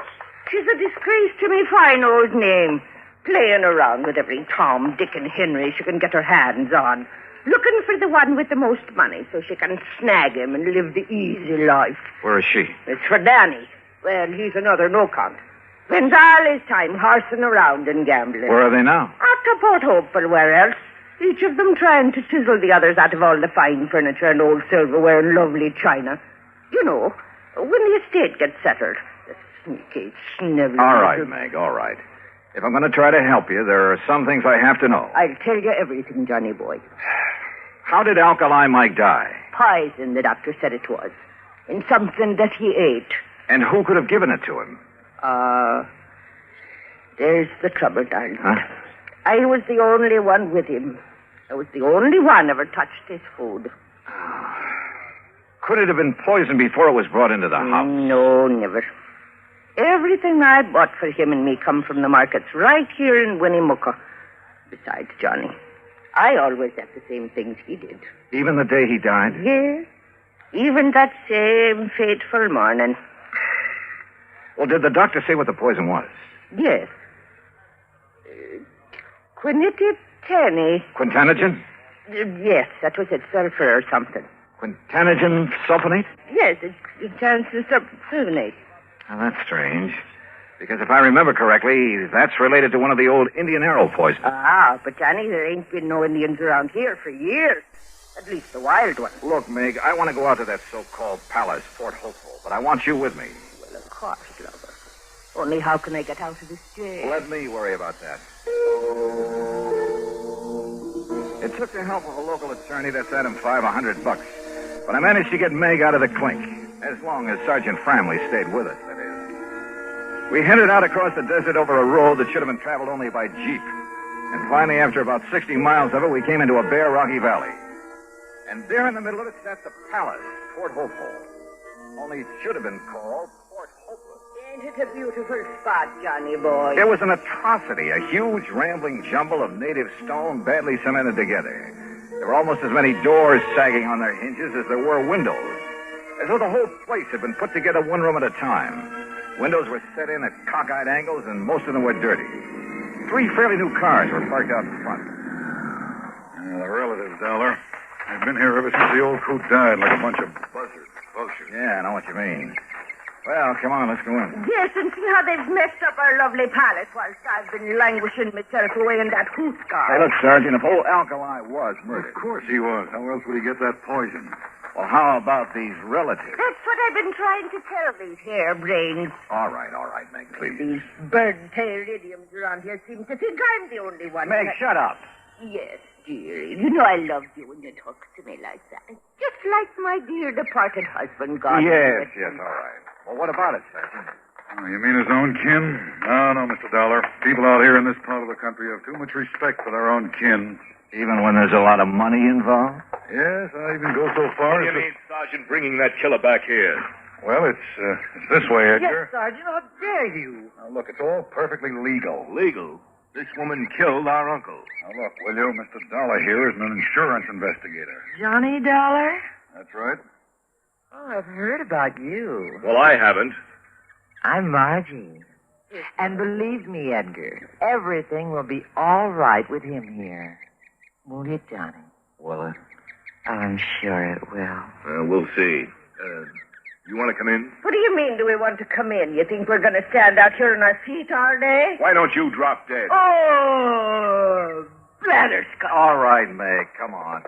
she's a disgrace to me fine old name. Playing around with every Tom, Dick, and Henry she can get her hands on. Looking for the one with the most money so she can snag him and live the easy life. Where is she? It's for Danny. Well, he's another no-count. Spends all his time horsing around and gambling. Where are they now? Up to Port Hopeful, where else? Each of them trying to chisel the others out of all the fine furniture and old silverware and lovely china. You know, when the estate gets settled. The sneaky, snivelly... All right, Meg, all right. If I'm going to try to help you, there are some things I have to know. I'll tell you everything, Johnny boy. How did Alkali Mike die? Poison, the doctor said it was. In something that he ate. And who could have given it to him? There's the trouble, darling. Huh? I was the only one with him. I was the only one ever touched his food. Could it have been poisoned before it was brought into the house? No, never. Everything I bought for him and me come from the markets right here in Winnemucca. Besides, Johnny, I always had the same things he did. Even the day he died? Yes. Even that same fateful morning. Well, did the doctor say what the poison was? Yes. Quinititani. Quintanogen? Yes, that was it. Sulfur or something. Quintanogen sulfonate? Yes, it's sulfonate. Now, that's strange. Because if I remember correctly, that's related to one of the old Indian arrow poisons. But Johnny, there ain't been no Indians around here for years. At least the wild ones. Look, Meg, I want to go out to that so-called palace, Fort Hopeful, but I want you with me. Well, of course, lover. Only how can I get out of this jail? Let me worry about that. It took the help of a local attorney that set him $500. But I managed to get Meg out of the clink, as long as Sergeant Framley stayed with us, that is. We headed out across the desert over a road that should have been traveled only by jeep. And finally, after about 60 miles of it, we came into a bare, rocky valley. And there in the middle of it sat the palace, Fort Hopeful. Only it should have been called Fort Hopeless. Ain't it a beautiful spot, Johnny boy? It was an atrocity, a huge, rambling jumble of native stone badly cemented together. There were almost as many doors sagging on their hinges as there were windows, as though the whole place had been put together one room at a time. Windows were set in at cockeyed angles, and most of them were dirty. 3 fairly new cars were parked out in front. The relatives, Dollar. They've been here ever since the old coot died, like a bunch of buzzards. Vultures. Yeah, I know what you mean. Well, come on, let's go in. Yes, and see how they've messed up our lovely palace whilst I've been languishing myself away in that hoot car. Hey, look, Sergeant, if old Alkali was murdered... Of course he was. How else would he get that poison? Well, how about these relatives? That's what I've been trying to tell these harebrains. All right, Meg, please. These bird-tailed idioms around here seem to think I'm the only one. Meg, shut up. Yes, dearie. You know I loved you when you talked to me like that. Just like my dear departed husband, God. Yes, all right. Well, what about it, Sergeant? Oh, you mean his own kin? No, Mr. Dollar. People out here in this part of the country have too much respect for their own kin. Even when there's a lot of money involved? Yes, I even go so far What do as you mean, Sergeant, bringing that killer back here? Well, it's this way, Edgar. Yes, Sergeant, how dare you? Now, look, it's all perfectly legal. Legal? This woman killed our uncle. Now, look, will you? Mr. Dollar here is an insurance investigator. Johnny Dollar? That's right. Oh, I've heard about you. Well, I haven't. I'm Margie. And believe me, Edgar, everything will be all right with him here. Won't it, Johnny? Will it? I'm sure it will. We'll see. You want to come in? What do you mean, do we want to come in? You think we're going to stand out here on our feet all day? Why don't you drop dead? Oh, blatherskite. All right, Meg. Come on.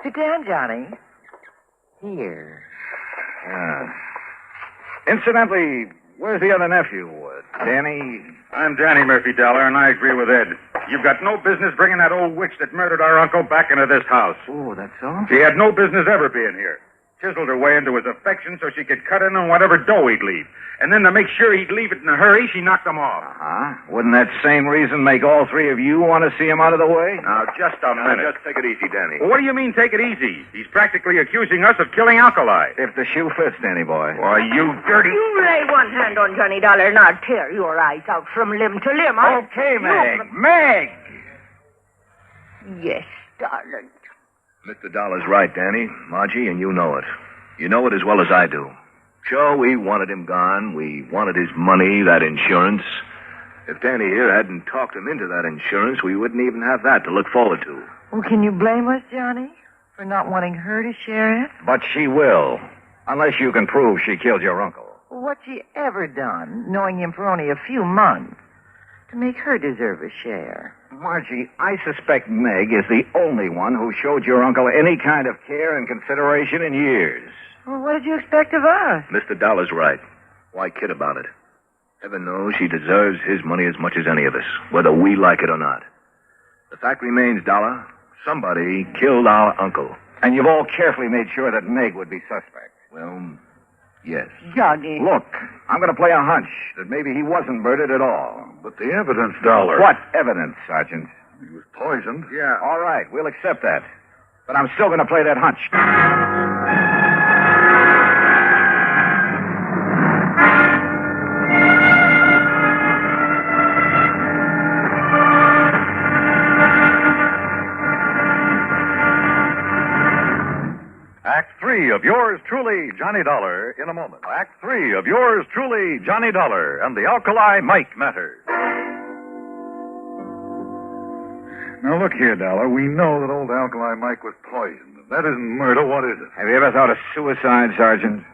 Sit down, Johnny. Here. Incidentally, where's the other nephew, Danny? I'm Danny Murphy Dollar, and I agree with Ed. You've got no business bringing that old witch that murdered our uncle back into this house. Oh, that's all? She had no business ever being here. Chiseled her way into his affection so she could cut in on whatever dough he'd leave. And then to make sure he'd leave it in a hurry, she knocked him off. Uh-huh. Wouldn't that same reason make all three of you want to see him out of the way? Now, just a minute. Just take it easy, Danny. Well, what do you mean, take it easy? He's practically accusing us of killing Alkali. If the shoe fits, Danny boy. Why, you dirty... You lay one hand on Johnny Dollar and I'll tear your eyes out from limb to limb. Okay, Meg. Meg! Yes, darling. Mr. Dollar's right, Danny. Margie, and you know it. You know it as well as I do. Sure, we wanted him gone. We wanted his money, that insurance. If Danny here hadn't talked him into that insurance, we wouldn't even have that to look forward to. Well, can you blame us, Johnny, for not wanting her to share it? But she will. Unless you can prove she killed your uncle. What's she ever done, knowing him for only a few months, to make her deserve a share? Margie, I suspect Meg is the only one who showed your uncle any kind of care and consideration in years. Well, what did you expect of us? Mr. Dollar's right. Why kid about it? Heaven knows she deserves his money as much as any of us, whether we like it or not. The fact remains, Dollar, somebody killed our uncle. And you've all carefully made sure that Meg would be suspect. Well, yes. Johnny. Look, I'm going to play a hunch that maybe he wasn't murdered at all. But the evidence, Dollar. What evidence, Sergeant? He was poisoned. Yeah, all right, we'll accept that. But I'm still going to play that hunch. Act 3 of yours truly, Johnny Dollar, in a moment. Act 3 of yours truly, Johnny Dollar, and the Alkali Mike matter. Now, look here, Dollar. We know that old Alkali Mike was poisoned. If that isn't murder, what is it? Have you ever thought of suicide, Sergeant?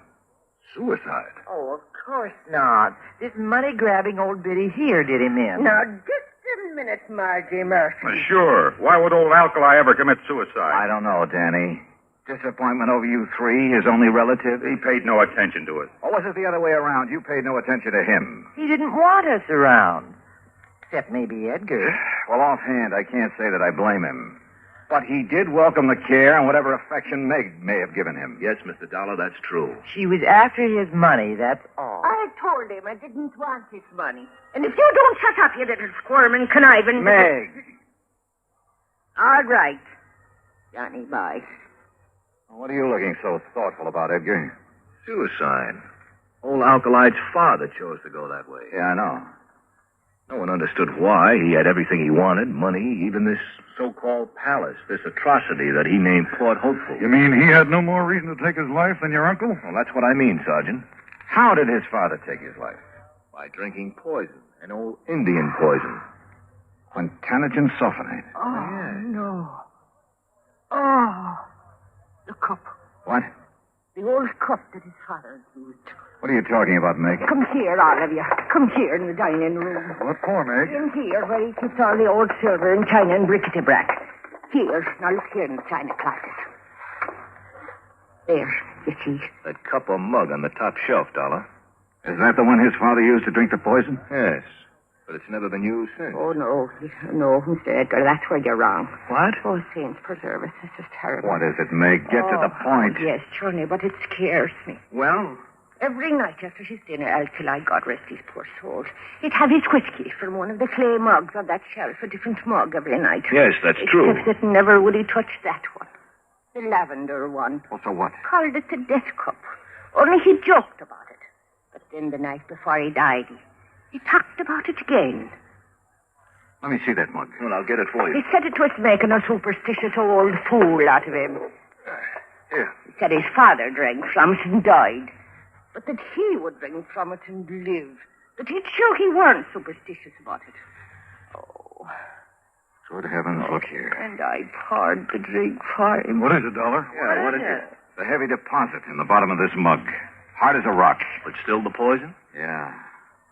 Suicide? Oh, of course not. This money-grabbing old biddy here did him in. Now, just a minute, Margie Murphy. Sure. Why would old Alkali ever commit suicide? I don't know, Danny. Disappointment over you three, his only relative? He paid no attention to us. Or was it the other way around? You paid no attention to him. He didn't want us around. Except maybe Edgar. Well, offhand, I can't say that I blame him. But he did welcome the care and whatever affection Meg may have given him. Yes, Mr. Dollar, that's true. She was after his money, that's all. I told him I didn't want his money. And if you don't shut up, you little squirm and conniving... Meg! All right. Johnny, bye. What are you looking so thoughtful about, Edgar? Suicide. Old Alkali's father chose to go that way. Yeah, I know. No one understood why. He had everything he wanted, money, even this so-called palace, this atrocity that he named Port Hopeful. You mean he had no more reason to take his life than your uncle? Well, that's what I mean, Sergeant. How did his father take his life? By drinking poison, an old Indian poison. Quintanogen sulfonate. Oh, no. Oh, the cup. What? The old cup that his father used. What are you talking about, Meg? Come here, all of you. Come here in the dining room. What for, Meg? In here, where he keeps all the old silver and china and bric-a-brac. Here. Now look here in the china closet. There, you see. That cup or mug on the top shelf, Dollar. Is that the one his father used to drink the poison? Yes. But it's never been used since. Oh, no, Mr. Edgar, that's where you're wrong. What? Oh, saints preserve us. This is terrible. What is it, Meg? Get to the point. Yes, Johnny, but it scares me. Well? Every night after his dinner, Alkali, God rest his poor soul, he'd have his whiskey from one of the clay mugs on that shelf, a different mug every night. Yes, that's true. Except that never would he touch that one. The lavender one. Well, so what? Called it the death cup. Only he joked about it. But then the night before he died, he talked about it again. Let me see that mug. Well, I'll get it for you. He said it was making a superstitious old fool out of him. Here. He said his father drank from it and died. But that he would drink from it and live. That he'd show he weren't superstitious about it. Oh. Good heavens, look here. And I poured the drink for him. What is it, Dollar? Yeah, what is it? The heavy deposit in the bottom of this mug. Hard as a rock. But still the poison? Yeah.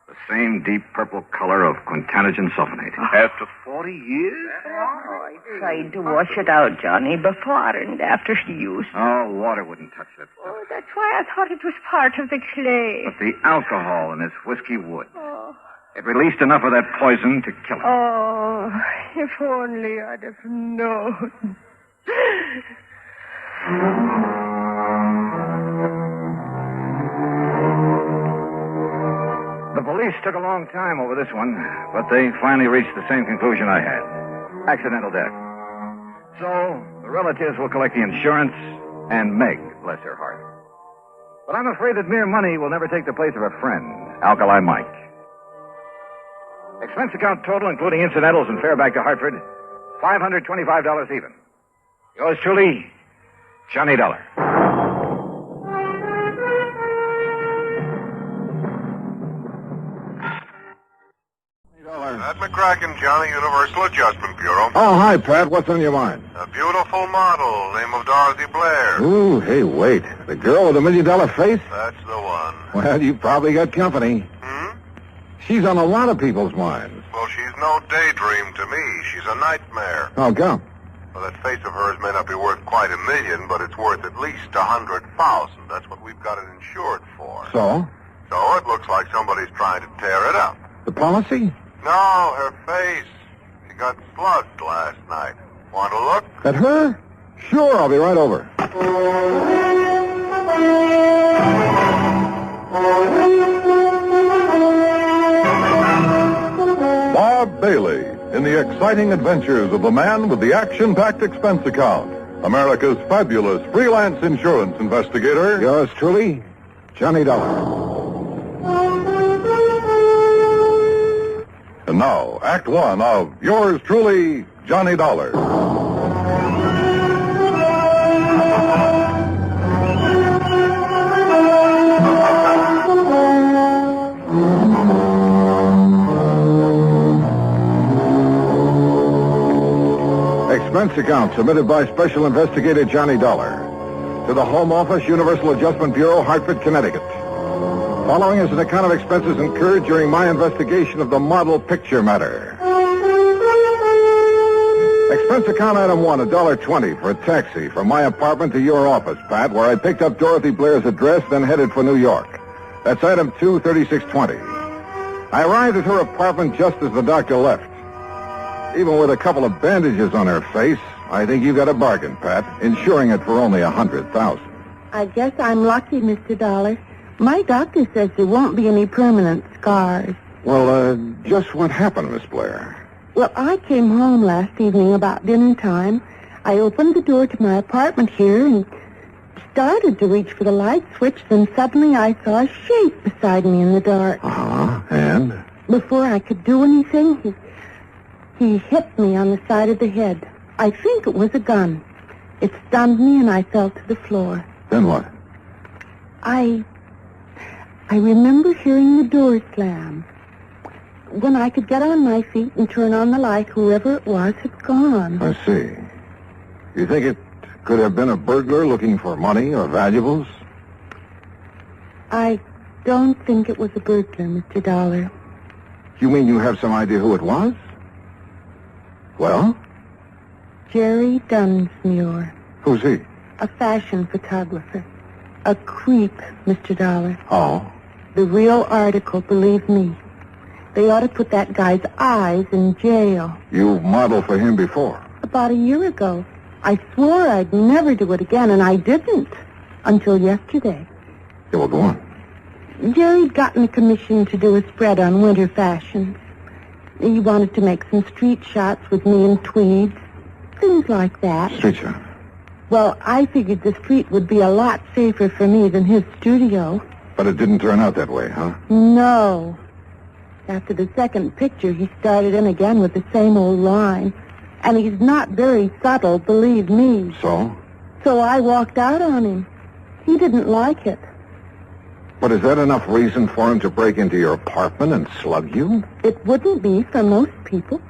The same deep purple color of quintanogen sulfonate. After 40 years? Oh, I tried to wash it out, Johnny, before and after use. Oh, water wouldn't touch that stuff. Oh, that's why I thought it was part of the clay. But the alcohol in this whiskey would. Oh. It released enough of that poison to kill him. Oh, if only I'd have known. The police took a long time over this one, but they finally reached the same conclusion I had. Accidental death. So, the relatives will collect the insurance, and Meg, bless her heart. But I'm afraid that mere money will never take the place of a friend, Alkali Mike. Expense account total, including incidentals and fare back to Hartford, $525 even. Yours truly, Johnny Dollar. Pat McCracken, Johnny, Universal Adjustment Bureau. Oh, hi, Pat. What's on your mind? A beautiful model, name of Dorothy Blair. Ooh, hey, wait. The girl with the $1 million face? That's the one. Well, you probably got company. She's on a lot of people's minds. Well, she's no daydream to me. She's a nightmare. How come? Well, that face of hers may not be worth quite $1 million, but it's worth at least $100,000. That's what we've got it insured for. So? So it looks like somebody's trying to tear it up. The policy? No, her face. She got slugged last night. Want to look? At her? Sure, I'll be right over. Bob Bailey in the exciting adventures of the man with the action-packed expense account. America's fabulous freelance insurance investigator. Yours truly, Johnny Dollar. And now, Act One of yours truly, Johnny Dollar. Expense account submitted by Special Investigator Johnny Dollar to the Home Office, Universal Adjustment Bureau, Hartford, Connecticut. Following is an account of expenses incurred during my investigation of the model picture matter. Expense account item 1, $1.20 for a taxi from my apartment to your office, Pat, where I picked up Dorothy Blair's address, then headed for New York. That's item 2, $36.20. I arrived at her apartment just as the doctor left. Even with a couple of bandages on her face, I think you got a bargain, Pat, insuring it for only $100,000. I guess I'm lucky, Mr. Dollar. My doctor says there won't be any permanent scars. Well, just what happened, Miss Blair? Well, I came home last evening about dinner time. I opened the door to my apartment here and started to reach for the light switch, then suddenly I saw a shape beside me in the dark. And? Before I could do anything, he hit me on the side of the head. I think it was a gun. It stunned me and I fell to the floor. Then what? I remember hearing the door slam. When I could get on my feet and turn on the light, whoever it was had gone. I see. You think it could have been a burglar looking for money or valuables? I don't think it was a burglar, Mr. Dollar. You mean you have some idea who it was? Well? Jerry Dunsmuir. Who's he? A fashion photographer. A creep, Mr. Dollar. Oh? The real article, believe me. They ought to put that guy's eyes in jail. You modeled for him before. About a year ago. I swore I'd never do it again, and I didn't. Until yesterday. Yeah, well, go on. Jerry'd gotten a commission to do a spread on winter fashions. He wanted to make some street shots with me in tweeds. Things like that. Street shot? Well, I figured the street would be a lot safer for me than his studio. But it didn't turn out that way, huh? No. After the second picture, he started in again with the same old line. And he's not very subtle, believe me. So? So I walked out on him. He didn't like it. But is that enough reason for him to break into your apartment and slug you? It wouldn't be for most people.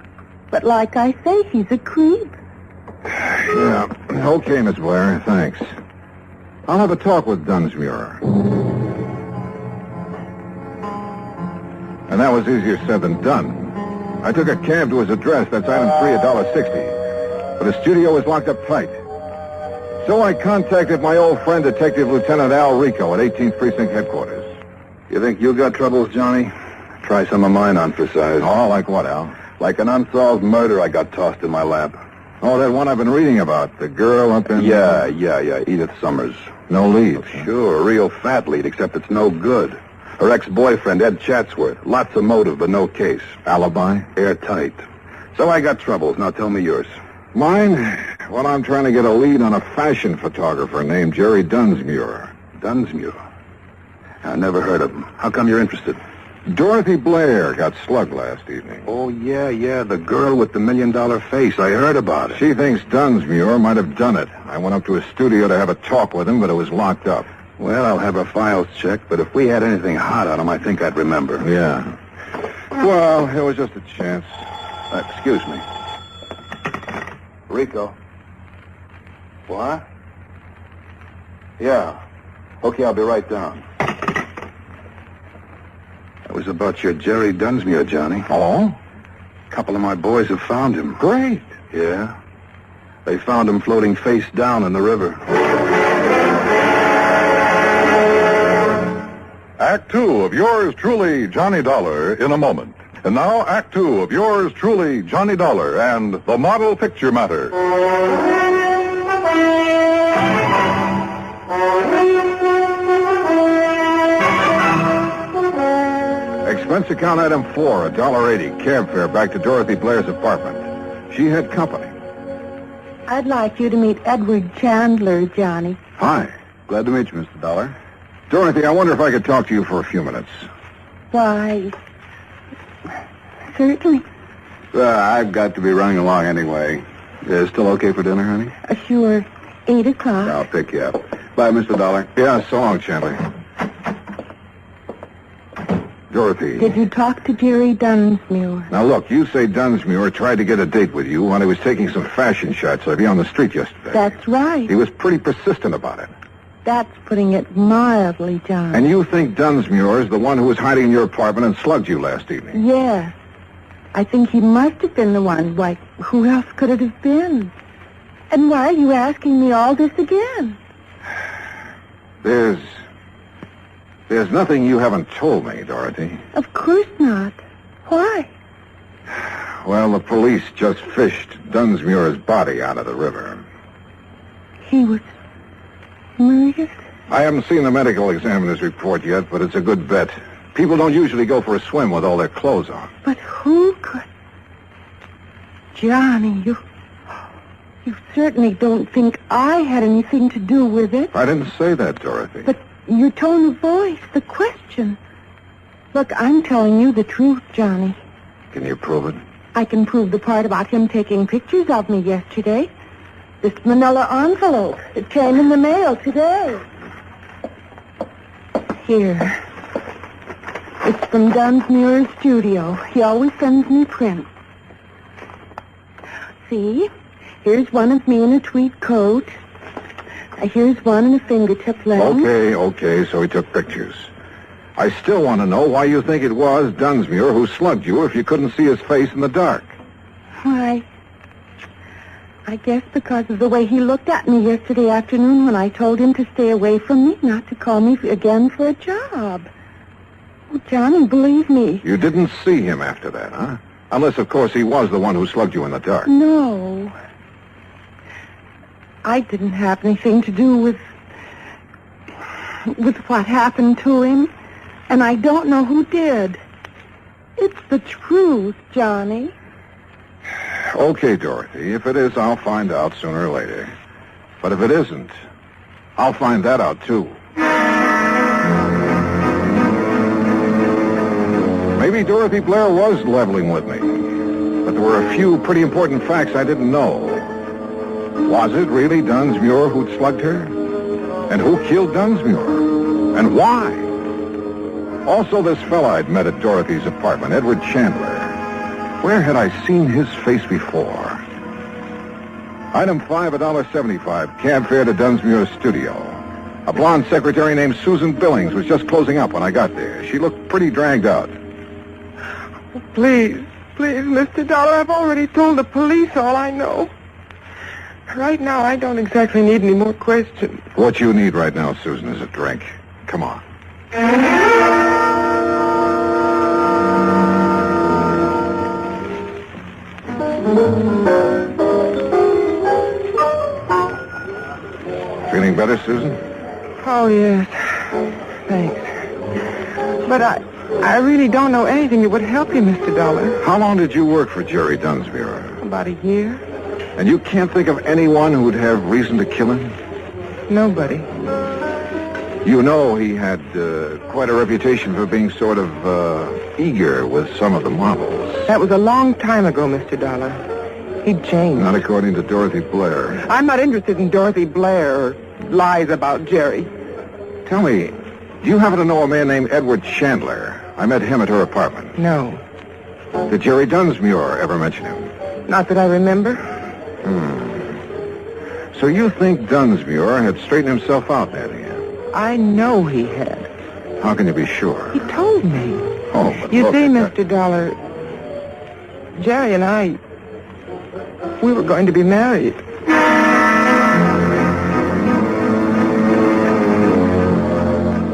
But like I say, he's a creep. Yeah. Okay, Miss Blair. Thanks. I'll have a talk with Dunsmuir. And that was easier said than done. I took a cab to his address. That's item 3, $1.60. But his studio was locked up tight. So I contacted my old friend, Detective Lieutenant Al Rico at 18th Precinct Headquarters. You think you got troubles, Johnny? Try some of mine on for size. Oh, like what, Al? Like an unsolved murder I got tossed in my lap. Oh, that one I've been reading about. The girl up in... Yeah. Edith Summers. No lead. Sure, a real fat lead, except it's no good. Her ex-boyfriend, Ed Chatsworth. Lots of motive, but no case. Alibi? Airtight. So I got troubles. Now tell me yours. Mine? Well, I'm trying to get a lead on a fashion photographer named Jerry Dunsmuir. Dunsmuir? I never heard of him. How come you're interested? Dorothy Blair got slugged last evening. Oh, yeah, the girl with the $1 million face. I heard about it. She thinks Dunsmuir might have done it. I went up to his studio to have a talk with him, but it was locked up. Well, I'll have her files checked, but if we had anything hot on him, I think I'd remember. Yeah. Well, it was just a chance. Excuse me. Rico. What? Yeah. Okay, I'll be right down. That was about your Jerry Dunsmuir, Johnny. Oh? A couple of my boys have found him. Great. Yeah. They found him floating face down in the river. Act 2 of yours truly, Johnny Dollar, in a moment. And now, Act 2 of yours truly, Johnny Dollar, and The Model Picture Matter. Expense account item 4, $1.80, cab fare back to Dorothy Blair's apartment. She had company. I'd like you to meet Edward Chandler, Johnny. Hi. Glad to meet you, Mr. Dollar. Dorothy, I wonder if I could talk to you for a few minutes. Why, certainly. I've got to be running along anyway. Still okay for dinner, honey? Sure. 8 o'clock. I'll pick you up. Bye, Mr. Dollar. Yeah, so long, Chandler. Dorothy. Did you talk to Jerry Dunsmuir? Now, look, you say Dunsmuir tried to get a date with you when he was taking some fashion shots of you on the street yesterday. That's right. He was pretty persistent about it. That's putting it mildly, John. And you think Dunsmuir is the one who was hiding in your apartment and slugged you last evening? Yes. I think he must have been the one. Why, who else could it have been? And why are you asking me all this again? There's nothing you haven't told me, Dorothy. Of course not. Why? Well, the police just fished Dunsmuir's body out of the river. He was murdered? I haven't seen the medical examiner's report yet, but it's a good bet. People don't usually go for a swim with all their clothes on. But who could... Johnny, you certainly don't think I had anything to do with it. I didn't say that, Dorothy. But your tone of voice, the question. Look, I'm telling you the truth, Johnny. Can you prove it? I can prove the part about him taking pictures of me yesterday. This manila envelope. It came in the mail today. Here. It's from Dunsmuir's studio. He always sends me prints. See? Here's one of me in a tweed coat. Here's one in a fingertip lens. Okay, so he took pictures. I still want to know why you think it was Dunsmuir who slugged you if you couldn't see his face in the dark. Why, I guess because of the way he looked at me yesterday afternoon when I told him to stay away from me, not to call me again for a job. Oh, Johnny, believe me. You didn't see him after that, huh? Unless, of course, he was the one who slugged you in the dark. No. I didn't have anything to do with what happened to him. And I don't know who did. It's the truth, Johnny. Okay, Dorothy. If it is, I'll find out sooner or later. But if it isn't, I'll find that out, too. Maybe Dorothy Blair was leveling with me. But there were a few pretty important facts I didn't know. Was it really Dunsmuir who'd slugged her? And who killed Dunsmuir? And why? Also, this fella I'd met at Dorothy's apartment, Edward Chandler. Where had I seen his face before? Item 5, $1.75, cab fare to Dunsmuir's studio. A blonde secretary named Susan Billings was just closing up when I got there. She looked pretty dragged out. Please, Mr. Dollar, I've already told the police all I know. Right now, I don't exactly need any more questions. What you need right now, Susan, is a drink. Come on. Feeling better, Susan? Oh, yes. Thanks. But I really don't know anything that would help you, Mr. Dollar. How long did you work for Jerry Dunsmuir? About a year. And you can't think of anyone who'd have reason to kill him? Nobody. You know he had quite a reputation for being sort of eager with some of the models. That was a long time ago, Mr. Dollar. He'd changed. Not according to Dorothy Blair. I'm not interested in Dorothy Blair or lies about Jerry. Tell me, do you happen to know a man named Edward Chandler? I met him at her apartment. No. Did Jerry Dunsmuir ever mention him? Not that I remember. So you think Dunsmuir had straightened himself out there again? I know he had. How can you be sure? He told me. Oh, but You look, see, Mr. Dollar, Jerry and I, we were going to be married.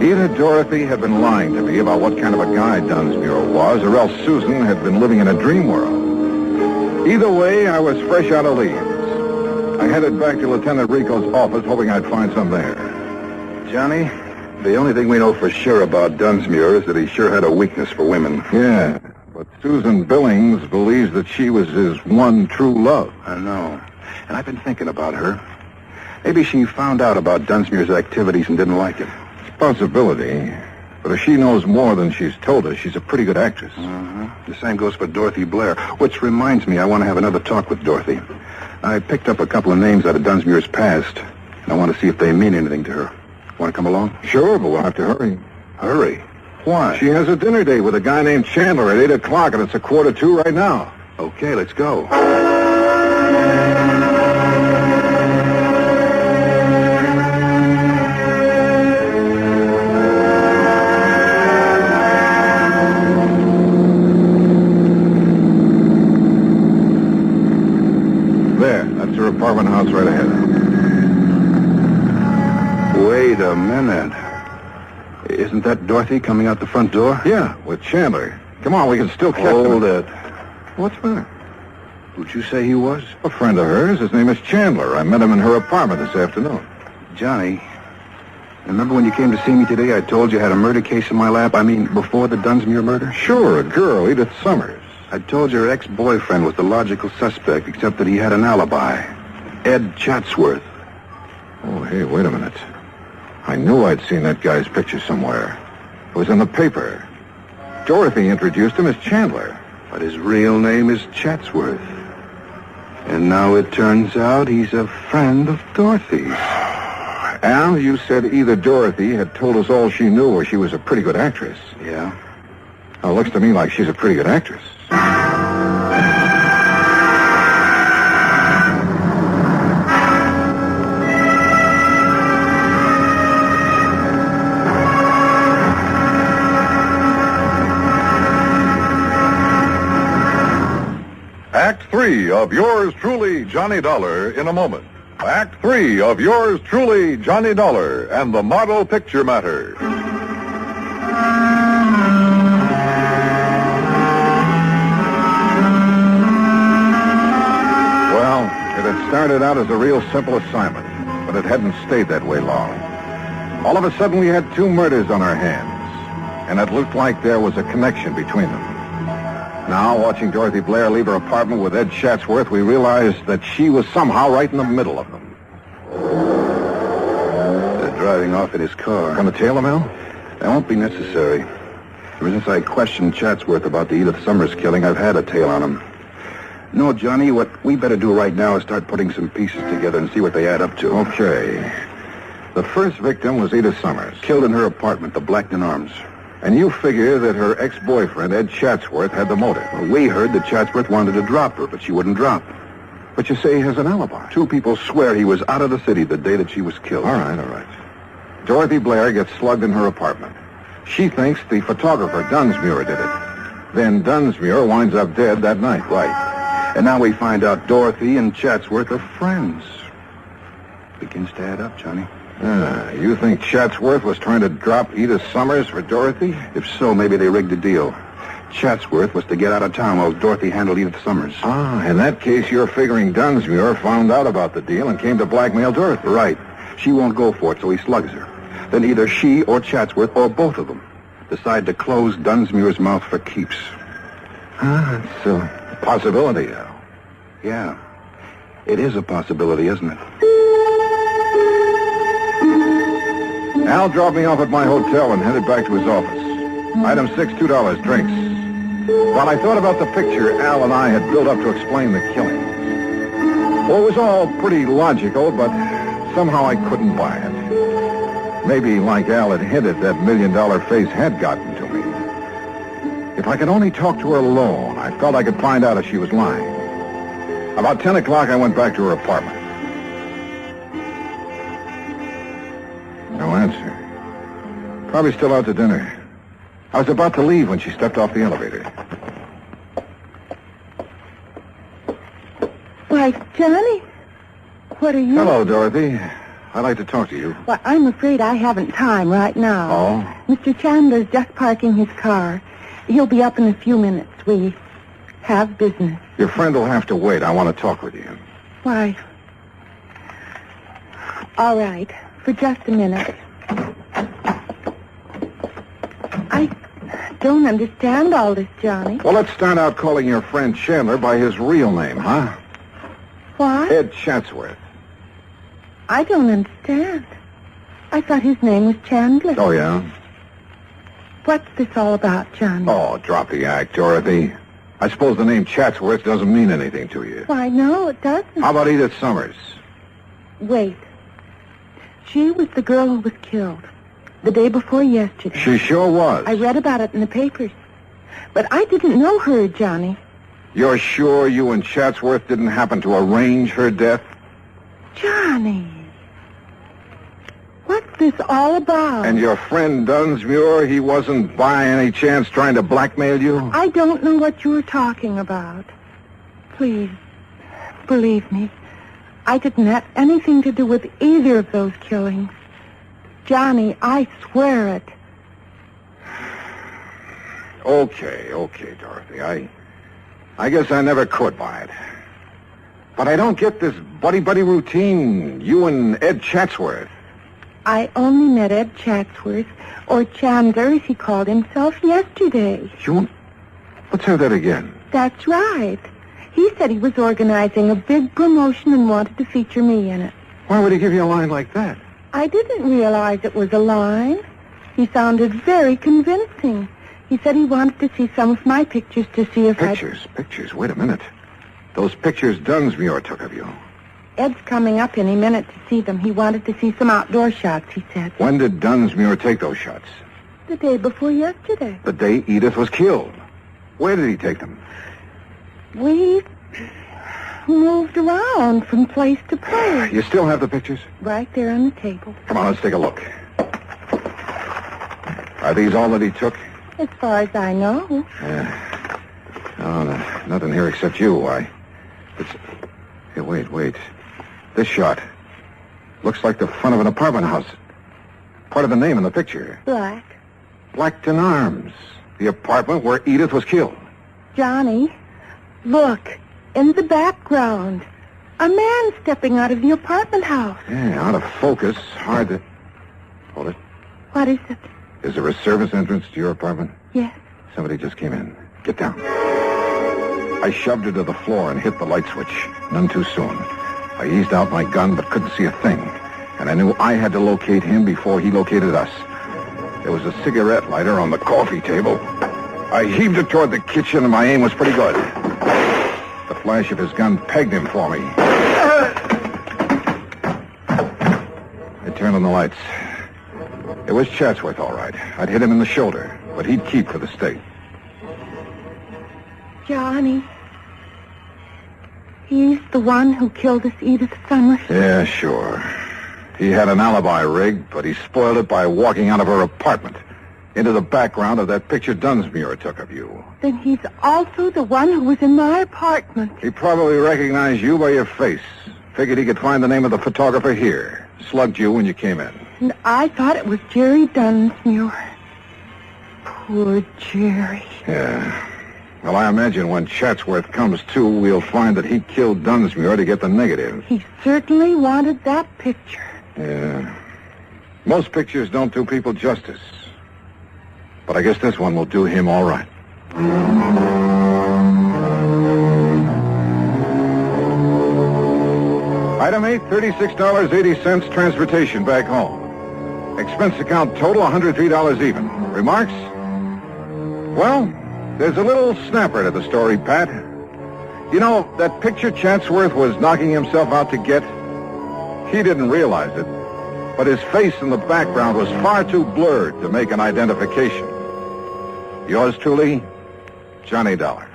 Either Dorothy had been lying to me about what kind of a guy Dunsmuir was, or else Susan had been living in a dream world. Either way, I was fresh out of leaves. I headed back to Lieutenant Rico's office, hoping I'd find some there. Johnny, the only thing we know for sure about Dunsmuir is that he sure had a weakness for women. Yeah, but Susan Billings believes that she was his one true love. I know. And I've been thinking about her. Maybe she found out about Dunsmuir's activities and didn't like him. It's a possibility. But if she knows more than she's told us, she's a pretty good actress. The same goes for Dorothy Blair, which reminds me I want to have another talk with Dorothy. I picked up a couple of names out of Dunsmuir's past, and I want to see if they mean anything to her. Want to come along? Sure, but we'll have to hurry. Hurry? Why? She has a dinner date with a guy named Chandler at 8 o'clock, and it's 1:45 right now. Okay, let's go. Her apartment house right ahead. Wait a minute. Isn't that Dorothy coming out the front door? Yeah, with Chandler. Come on, we can still catch them. Hold it. What's the matter? Who'd you say he was? A friend of hers. His name is Chandler. I met him in her apartment this afternoon. Johnny, remember when you came to see me today, I told you I had a murder case in my lap? I mean, before the Dunsmuir murder? Sure, a girl, Edith Summers. I told you her ex-boyfriend was the logical suspect, except that he had an alibi. Ed Chatsworth. Oh, hey, wait a minute. I knew I'd seen that guy's picture somewhere. It was in the paper. Dorothy introduced him as Chandler. But his real name is Chatsworth. And now it turns out he's a friend of Dorothy's. Al, you said either Dorothy had told us all she knew or she was a pretty good actress. Yeah? Now, it looks to me like she's a pretty good actress. Act 3 of yours truly, Johnny Dollar, in a moment. Act 3 of yours truly, Johnny Dollar, and the Model Picture Matter. started out as a real simple assignment, but it hadn't stayed that way long. All of a sudden, we had 2 murders on our hands, and it looked like there was a connection between them. Now, watching Dorothy Blair leave her apartment with Ed Chatsworth, we realized that she was somehow right in the middle of them. They're driving off in his car. Gonna tail him, Al? That won't be necessary. Ever since I questioned Chatsworth about the Edith Summers killing, I've had a tail on him. No, Johnny, what we better do right now is start putting some pieces together and see what they add up to. Okay. The first victim was Edith Summers. Killed in her apartment, the Blackton Arms. And you figure that her ex-boyfriend, Ed Chatsworth, had the motive. Well, we heard that Chatsworth wanted to drop her, but she wouldn't drop. But you say he has an alibi. 2 people swear he was out of the city the day that she was killed. All right. Dorothy Blair gets slugged in her apartment. She thinks the photographer, Dunsmuir, did it. Then Dunsmuir winds up dead that night. Right. And now we find out Dorothy and Chatsworth are friends. Begins to add up, Johnny. You think Chatsworth was trying to drop Edith Summers for Dorothy? If so, maybe they rigged the deal. Chatsworth was to get out of town while Dorothy handled Edith Summers. In that case, you're figuring Dunsmuir found out about the deal and came to blackmail Dorothy. Right. She won't go for it, so he slugs her. Then either she or Chatsworth, or both of them, decide to close Dunsmuir's mouth for keeps. It's a possibility, Al. Yeah. It is a possibility, isn't it? Al dropped me off at my hotel and headed back to his office. Item 6, $2, drinks. While I thought about the picture Al and I had built up to explain the killing. Well, it was all pretty logical, but somehow I couldn't buy it. Maybe, like Al had hinted, that $1 million face had gotten to me. If I could only talk to her alone, I felt I could find out if she was lying. About 10 o'clock, I went back to her apartment. No answer. Probably still out to dinner. I was about to leave when she stepped off the elevator. Why, Johnny, what are you... Hello, Dorothy. I'd like to talk to you. Well, I'm afraid I haven't time right now. Oh? Mr. Chandler's just parking his car. He'll be up in a few minutes. We have business. Your friend will have to wait. I want to talk with you. Why? All right. For just a minute. I don't understand all this, Johnny. Well, let's start out calling your friend Chandler by his real name, huh? What? Ed Chatsworth. I don't understand. I thought his name was Chandler. Oh, yeah? What's this all about, Johnny? Oh, drop the act, Dorothy. I suppose the name Chatsworth doesn't mean anything to you. Why, no, it doesn't. How about Edith Summers? Wait. She was the girl who was killed the day before yesterday. She sure was. I read about it in the papers. But I didn't know her, Johnny. You're sure you and Chatsworth didn't happen to arrange her death? Johnny. What's this all about? And your friend Dunsmuir, he wasn't by any chance trying to blackmail you? I don't know what you're talking about. Please, believe me. I didn't have anything to do with either of those killings. Johnny, I swear it. Okay, Dorothy. I guess I never could buy it. But I don't get this buddy-buddy routine. You and Ed Chatsworth. I only met Ed Chatsworth, or Chandler, as he called himself, yesterday. Let's have that again. That's right. He said he was organizing a big promotion and wanted to feature me in it. Why would he give you a line like that? I didn't realize it was a line. He sounded very convincing. He said he wanted to see some of my pictures to see if Pictures? Wait a minute. Those pictures Dunsmuir took of you. Ed's coming up any minute to see them. He wanted to see some outdoor shots, he said. When did Dunsmuir take those shots? The day before yesterday. The day Edith was killed. Where did he take them? We moved around from place to place. You still have the pictures? Right there on the table. Come on, let's take a look. Are these all that he took? As far as I know. Yeah. No, nothing here except you. Here, wait. This shot looks like the front of an apartment house. Part of the name in the picture. Blackton Arms. The apartment where Edith was killed. Johnny, look. In the background. A man stepping out of the apartment house. Yeah, out of focus. Hard to... Hold it. What is it? Is there a service entrance to your apartment? Yes. Somebody just came in. Get down. I shoved her to the floor and hit the light switch. None too soon. I eased out my gun but couldn't see a thing. And I knew I had to locate him before he located us. There was a cigarette lighter on the coffee table. I heaved it toward the kitchen and my aim was pretty good. The flash of his gun pegged him for me. I turned on the lights. It was Chatsworth, all right. I'd hit him in the shoulder, but he'd keep for the state. Johnny. He's the one who killed this Edith Summers. Yeah, sure. He had an alibi rigged, but he spoiled it by walking out of her apartment into the background of that picture Dunsmuir took of you. Then he's also the one who was in my apartment. He probably recognized you by your face. Figured he could find the name of the photographer here. Slugged you when you came in. And I thought it was Jerry Dunsmuir. Poor Jerry. Yeah. Well, I imagine when Chatsworth comes to, we'll find that he killed Dunsmuir to get the negative. He certainly wanted that picture. Yeah. Most pictures don't do people justice. But I guess this one will do him all right. Item 8, $36.80 transportation back home. Expense account total, $103 even. Remarks? Well, there's a little snapper to the story, Pat. You know, that picture Chatsworth was knocking himself out to get? He didn't realize it, but his face in the background was far too blurred to make an identification. Yours truly, Johnny Dollar.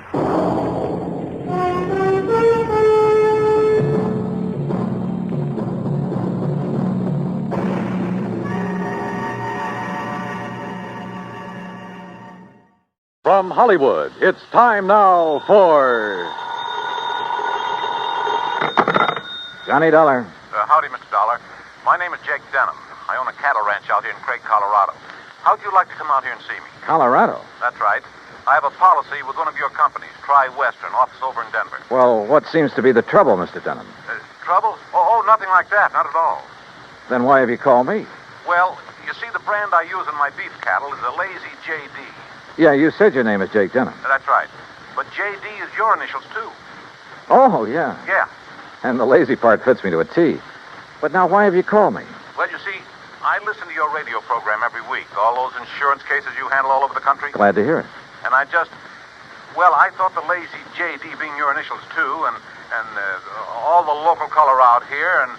From Hollywood, it's time now for... Johnny Dollar. Howdy, Mr. Dollar. My name is Jake Denham. I own a cattle ranch out here in Craig, Colorado. How'd you like to come out here and see me? Colorado? That's right. I have a policy with one of your companies, Tri-Western, office over in Denver. Well, what seems to be the trouble, Mr. Denham? Trouble? Oh, nothing like that. Not at all. Then why have you called me? Well, you see, the brand I use in my beef cattle is a Lazy JD. Yeah, you said your name is Jake Denham. That's right. But JD is your initials, too. Oh, yeah. Yeah. And the lazy part fits me to a T. But now why have you called me? Well, you see, I listen to your radio program every week. All those insurance cases you handle all over the country. Glad to hear it. And I thought the Lazy JD being your initials, too, and all the local color out here, and,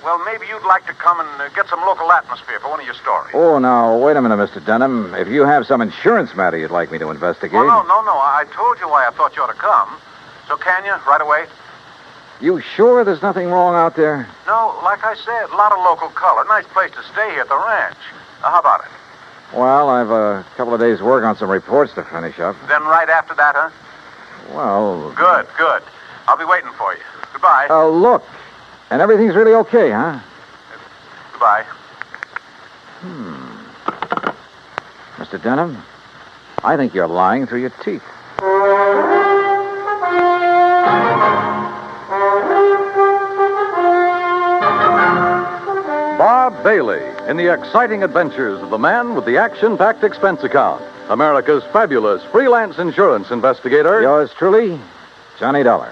well, maybe you'd like to come and get some local atmosphere for one of your stories. Oh, now, wait a minute, Mr. Denham. If you have some insurance matter you'd like me to investigate... Oh, no. I told you why I thought you ought to come. So can you, right away? You sure there's nothing wrong out there? No, like I said, a lot of local color. Nice place to stay here at the ranch. How about it? Well, I've a couple of days' work on some reports to finish up. Then right after that, huh? Well... Good. I'll be waiting for you. Goodbye. Look. And everything's really okay, huh? Goodbye. Mr. Denham, I think you're lying through your teeth. Bob Bailey in the exciting adventures of the man with the action-packed expense account. America's fabulous freelance insurance investigator. Yours truly, Johnny Dollar.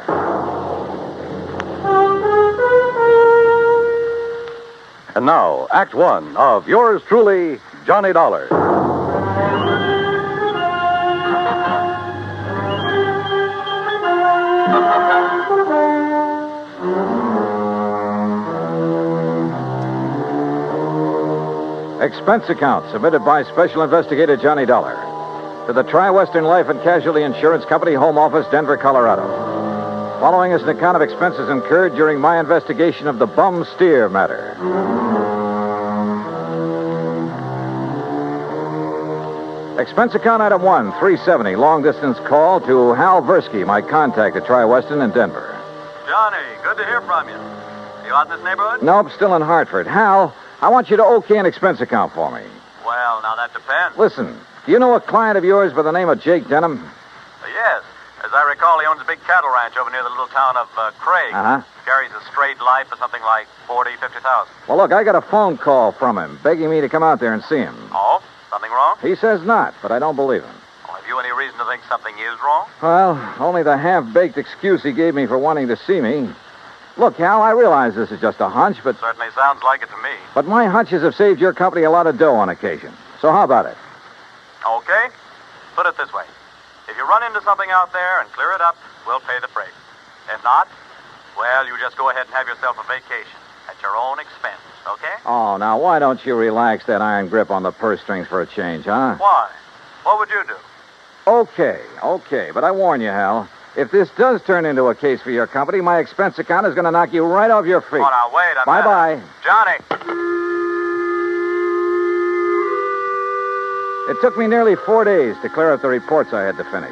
And now, Act One of yours truly, Johnny Dollar. Expense account submitted by Special Investigator Johnny Dollar to the Tri-Western Life and Casualty Insurance Company, Home Office, Denver, Colorado. Following is an account of expenses incurred during my investigation of the bum steer matter. Expense account item 1, $370, long-distance call to Hal Versky, my contact at Tri-Western in Denver. Johnny, good to hear from you. You out in this neighborhood? Nope, still in Hartford. Hal, I want you to okay an expense account for me. Well, now that depends. Listen, do you know a client of yours by the name of Jake Denham? Yes. As I recall, recall he owns a big cattle ranch over near the little town of Craig. Uh-huh. Carries a straight life for something like 40, 50,000. Well, look, I got a phone call from him begging me to come out there and see him. Oh? Something wrong? He says not, but I don't believe him. Well, have you any reason to think something is wrong? Well, only the half-baked excuse he gave me for wanting to see me. Look, Hal, I realize this is just a hunch, but... Certainly sounds like it to me. But my hunches have saved your company a lot of dough on occasion. So how about it? Okay. Put it this way. If you run into something out there and clear it up, we'll pay the freight. If not, well, you just go ahead and have yourself a vacation at your own expense, okay? Oh, now, why don't you relax that iron grip on the purse strings for a change, huh? Why? What would you do? Okay. But I warn you, Hal, if this does turn into a case for your company, my expense account is going to knock you right off your feet. Oh, now, wait a minute. Bye-bye. Johnny! It took me nearly 4 days to clear up the reports I had to finish.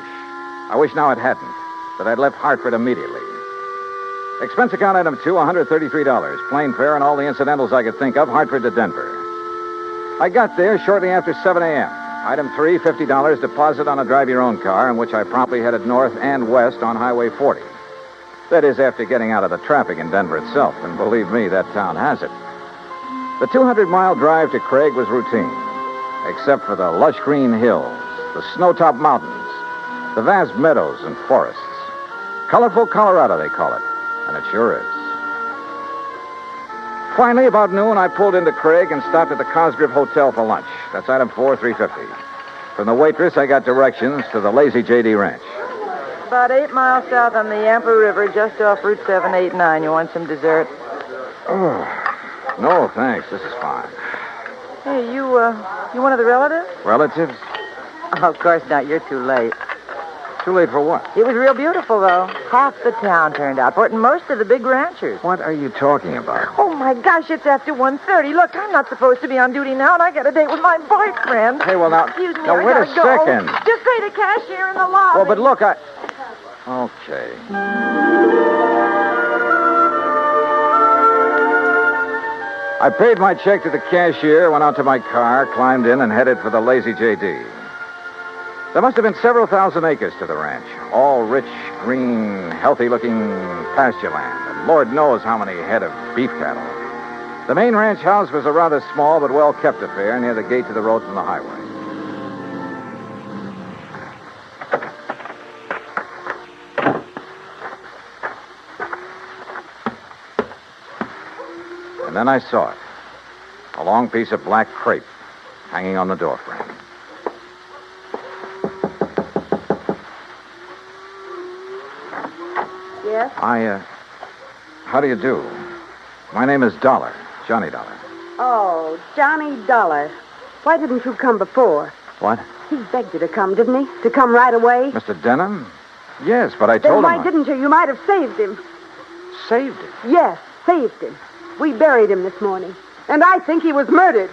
I wish now it hadn't, that I'd left Hartford immediately. Expense account item 2, $133. Plane fare and all the incidentals I could think of, Hartford to Denver. I got there shortly after 7 a.m. Item 3, $50 deposit on a drive-your-own car, in which I promptly headed north and west on Highway 40. That is, after getting out of the traffic in Denver itself, and believe me, that town has it. The 200-mile drive to Craig was routine, except for the lush green hills, the snow-topped mountains, the vast meadows and forests. Colorful Colorado, they call it, and it sure is. Finally, about noon, I pulled into Craig and stopped at the Cosgrove Hotel for lunch. That's item 4, $350. From the waitress, I got directions to the YTJD ranch. About 8 miles south on the Yampa River, just off Route 789. You want some dessert? Oh, no, thanks. This is fine. Hey, you one of the relatives? Relatives? Oh, of course not. You're too late. Too late for what? It was real beautiful, though. Half the town turned out for it, and most of the big ranchers. What are you talking about? Oh, my gosh, it's after 1:30. Look, I'm not supposed to be on duty now, and I got a date with my boyfriend. Hey, well, now... Excuse me, now, I wait a gotta go. second. Just say the cashier in the lobby. Well, but look, Okay. I paid my check to the cashier, went out to my car, climbed in, and headed for the YTJD. There must have been several thousand acres to the ranch, all rich, green, healthy-looking pasture land, and Lord knows how many head of beef cattle. The main ranch house was a rather small but well-kept affair near the gate to the road from the highway. And then I saw it. A long piece of black crepe hanging on the doorframe. Yes? How do you do? My name is Dollar, Johnny Dollar. Oh, Johnny Dollar. Why didn't you come before? What? He begged you to come, didn't he? To come right away? Mr. Denham? Yes, but I Then told why him... didn't you? You might have saved him. Saved him? Yes, saved him. We buried him this morning. And I think he was murdered.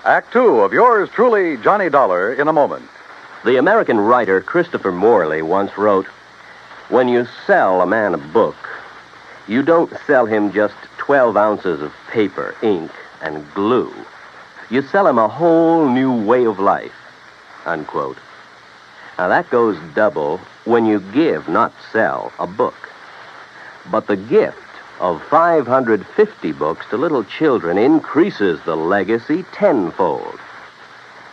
Act 2 of yours truly, Johnny Dollar, in a moment. The American writer Christopher Morley once wrote, "When you sell a man a book, you don't sell him just 12 ounces of paper, ink, and glue. You sell him a whole new way of life," unquote. Now that goes double when you give, not sell, a book. But the gift of 550 books to little children increases the legacy tenfold.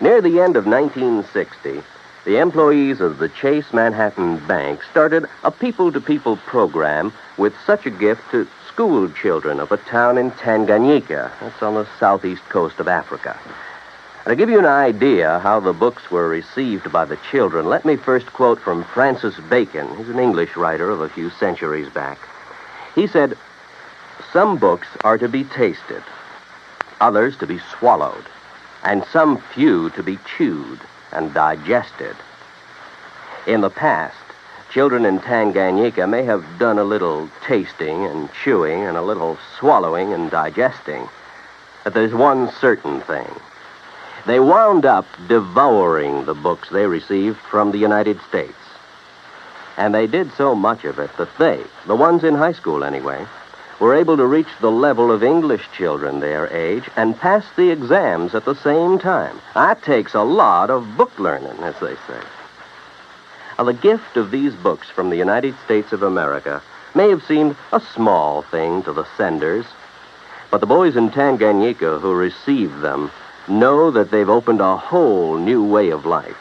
Near the end of 1960, the employees of the Chase Manhattan Bank started a people-to-people program with such a gift to school children of a town in Tanganyika. That's on the southeast coast of Africa. To give you an idea how the books were received by the children, let me first quote from Francis Bacon. He's an English writer of a few centuries back. He said, "Some books are to be tasted, others to be swallowed, and some few to be chewed and digested." In the past, children in Tanganyika may have done a little tasting and chewing and a little swallowing and digesting. But there's one certain thing. They wound up devouring the books they received from the United States. And they did so much of it that they, the ones in high school anyway, were able to reach the level of English children their age and pass the exams at the same time. That takes a lot of book learning, as they say. Now, the gift of these books from the United States of America may have seemed a small thing to the senders, but the boys in Tanganyika who received them know that they've opened a whole new way of life.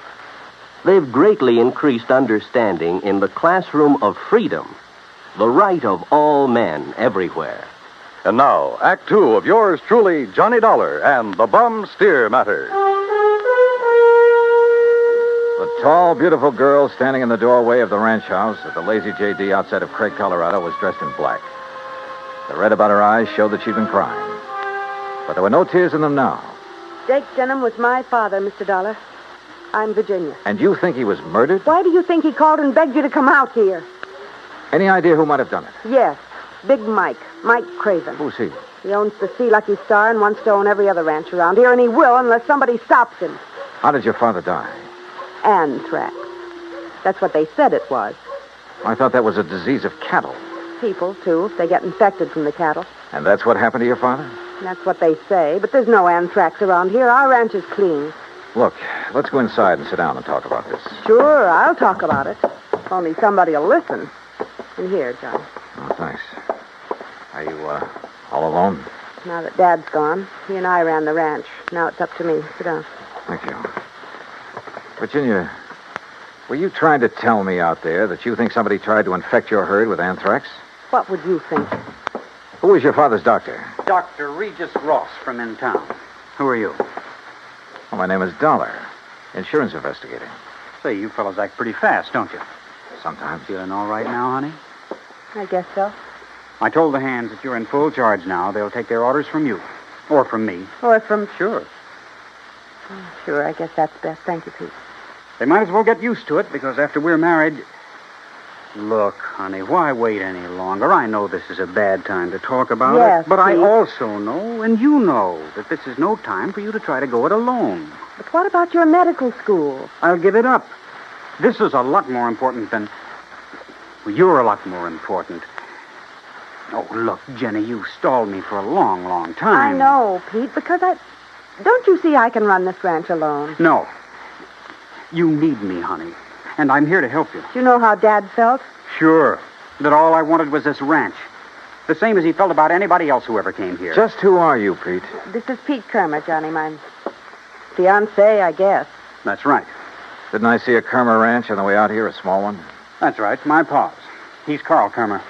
They've greatly increased understanding in the classroom of freedom, the right of all men everywhere. And now, Act Two of yours truly, Johnny Dollar and the Bum Steer Matter. The tall, beautiful girl standing in the doorway of the ranch house at the Lazy JD outside of Craig, Colorado, was dressed in black. The red about her eyes showed that she'd been crying. But there were no tears in them now. Jake Denham was my father, Mr. Dollar. I'm Virginia. And you think he was murdered? Why do you think he called and begged you to come out here? Any idea who might have done it? Yes, Big Mike Craven. Who's he? He owns the Sea Lucky Star and wants to own every other ranch around here, and he will unless somebody stops him. How did your father die? Anthrax. That's what they said it was. I thought that was a disease of cattle. People, too, if they get infected from the cattle. And that's what happened to your father? That's what they say, but there's no anthrax around here. Our ranch is clean. Look, let's go inside and sit down and talk about this. Sure, I'll talk about it. Only somebody will listen. And here, John. Oh, thanks. Are you, all alone? Now that Dad's gone, he and I ran the ranch. Now it's up to me. Sit down. Thank you. Virginia, were you trying to tell me out there that you think somebody tried to infect your herd with anthrax? What would you think? Who was your father's doctor? Dr. Regis Ross from in town. Who are you? Well, my name is Dollar, insurance investigator. Say, you fellas act pretty fast, don't you? Sometimes. Feeling all right now, honey? I guess so. I told the hands that you're in full charge now. They'll take their orders from you. Or from me. Or from... Sure. Sure, I guess that's best. Thank you, Pete. They might as well get used to it, because after we're married... Look, honey, why wait any longer? I know this is a bad time to talk about yes, it, but Pete. I also know, and you know, that this is no time for you to try to go it alone. But what about your medical school? I'll give it up. This is a lot more important than... Well, you're a lot more important. Oh, look, Jenny, you stalled me for a long, long time. I know, Pete, because Don't you see I can run this ranch alone? No. You need me, honey. And I'm here to help you. Do you know how Dad felt? Sure. That all I wanted was this ranch. The same as he felt about anybody else who ever came here. Just who are you, Pete? This is Pete Kermer, Johnny, my fiancé, I guess. That's right. Didn't I see a Kermer ranch on the way out here, a small one? That's right, my pa's. He's Carl Kermer.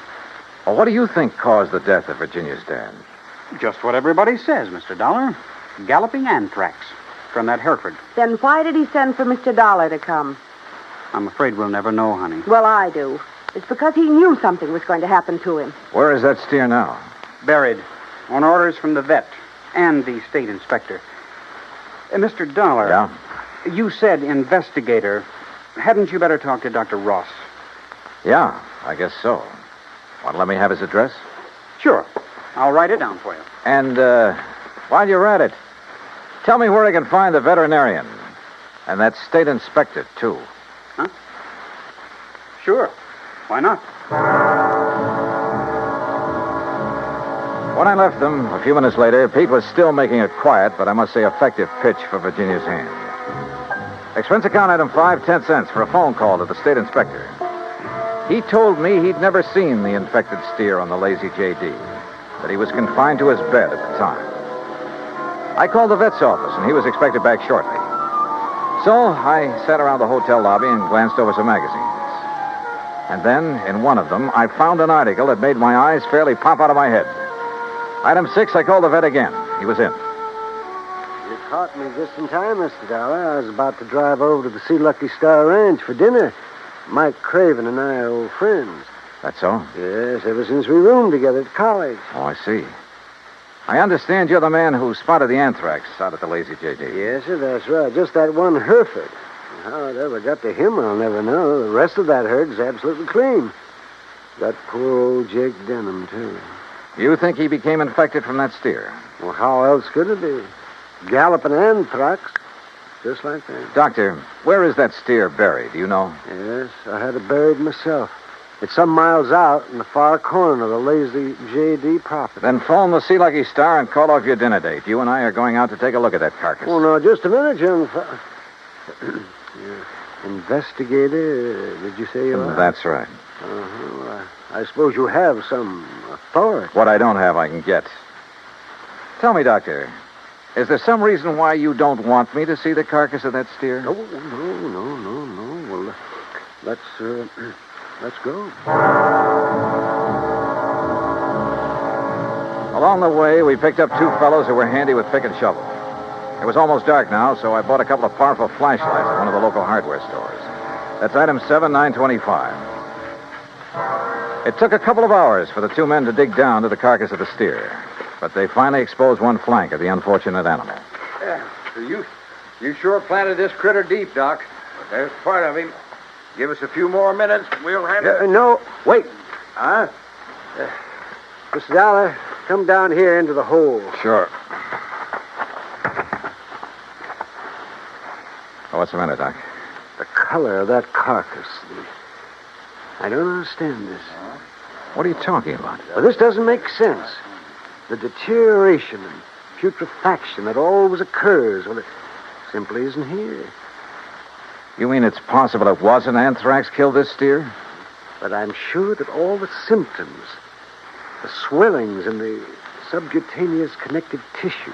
Well, what do you think caused the death of Virginia's dad? Just what everybody says, Mr. Dollar. Galloping anthrax from that Hereford. Then why did he send for Mr. Dollar to come? I'm afraid we'll never know, honey. Well, I do. It's because he knew something was going to happen to him. Where is that steer now? Buried. On orders from the vet and the state inspector. Mr. Dollar. Yeah? You said investigator. Hadn't you better talk to Dr. Ross? Yeah, I guess so. Want to let me have his address? Sure. I'll write it down for you. And, while you're at it, tell me where I can find the veterinarian. And that state inspector, too. Huh? Sure. Why not? When I left them, a few minutes later, Pete was still making a quiet, but I must say effective pitch for Virginia's hand. Expense account item 5, 10 cents for a phone call to the state inspector. He told me he'd never seen the infected steer on the Lazy JD, that he was confined to his bed at the time. I called the vet's office, and he was expected back shortly. So I sat around the hotel lobby and glanced over some magazines. And then, in one of them, I found an article that made my eyes fairly pop out of my head. Item 6, I called the vet again. He was in. You caught me just in time, Mr. Dollar. I was about to drive over to the Sea Lucky Star Ranch for dinner. Mike Craven and I are old friends. That's so? Yes, ever since we roomed together at college. Oh, I see. I understand you're the man who spotted the anthrax out at the Lazy JD. Yes, sir, that's right. Just that one Hereford. How it ever got to him, I'll never know. The rest of that herd's absolutely clean. That poor old Jake Denham, too. You think he became infected from that steer? Well, how else could it be? Galloping anthrax. Just like that. Doctor, where is that steer buried? Do you know? Yes, I had it buried myself. It's some miles out in the far corner of the lazy JD property. Then phone the Sea Lucky Star and call off your dinner date. You and I are going out to take a look at that carcass. Oh, no, just a minute, young Investigator, did you say you are? That's right. Well, I suppose you have some authority. What I don't have, I can get. Tell me, Doctor, is there some reason why you don't want me to see the carcass of that steer? No. Well, let's go. Along the way, we picked up two fellows who were handy with pick and shovel. It was almost dark now, so I bought a couple of powerful flashlights at one of the local hardware stores. That's item 7925. It took a couple of hours for the two men to dig down to the carcass of the steer, but they finally exposed one flank of the unfortunate animal. So you sure planted this critter deep, Doc. But there's part of him. Give us a few more minutes, we'll handle it. No, wait. Mr. Dollar, come down here into the hole. Sure. What's the matter, Doc? The color of that carcass. I don't understand this. What are you talking about? Well, this doesn't make sense. The deterioration and putrefaction that always occurs, well, it simply isn't here. You mean it's possible it wasn't anthrax killed this steer? But I'm sure that all the symptoms, the swellings in the subcutaneous connective tissues,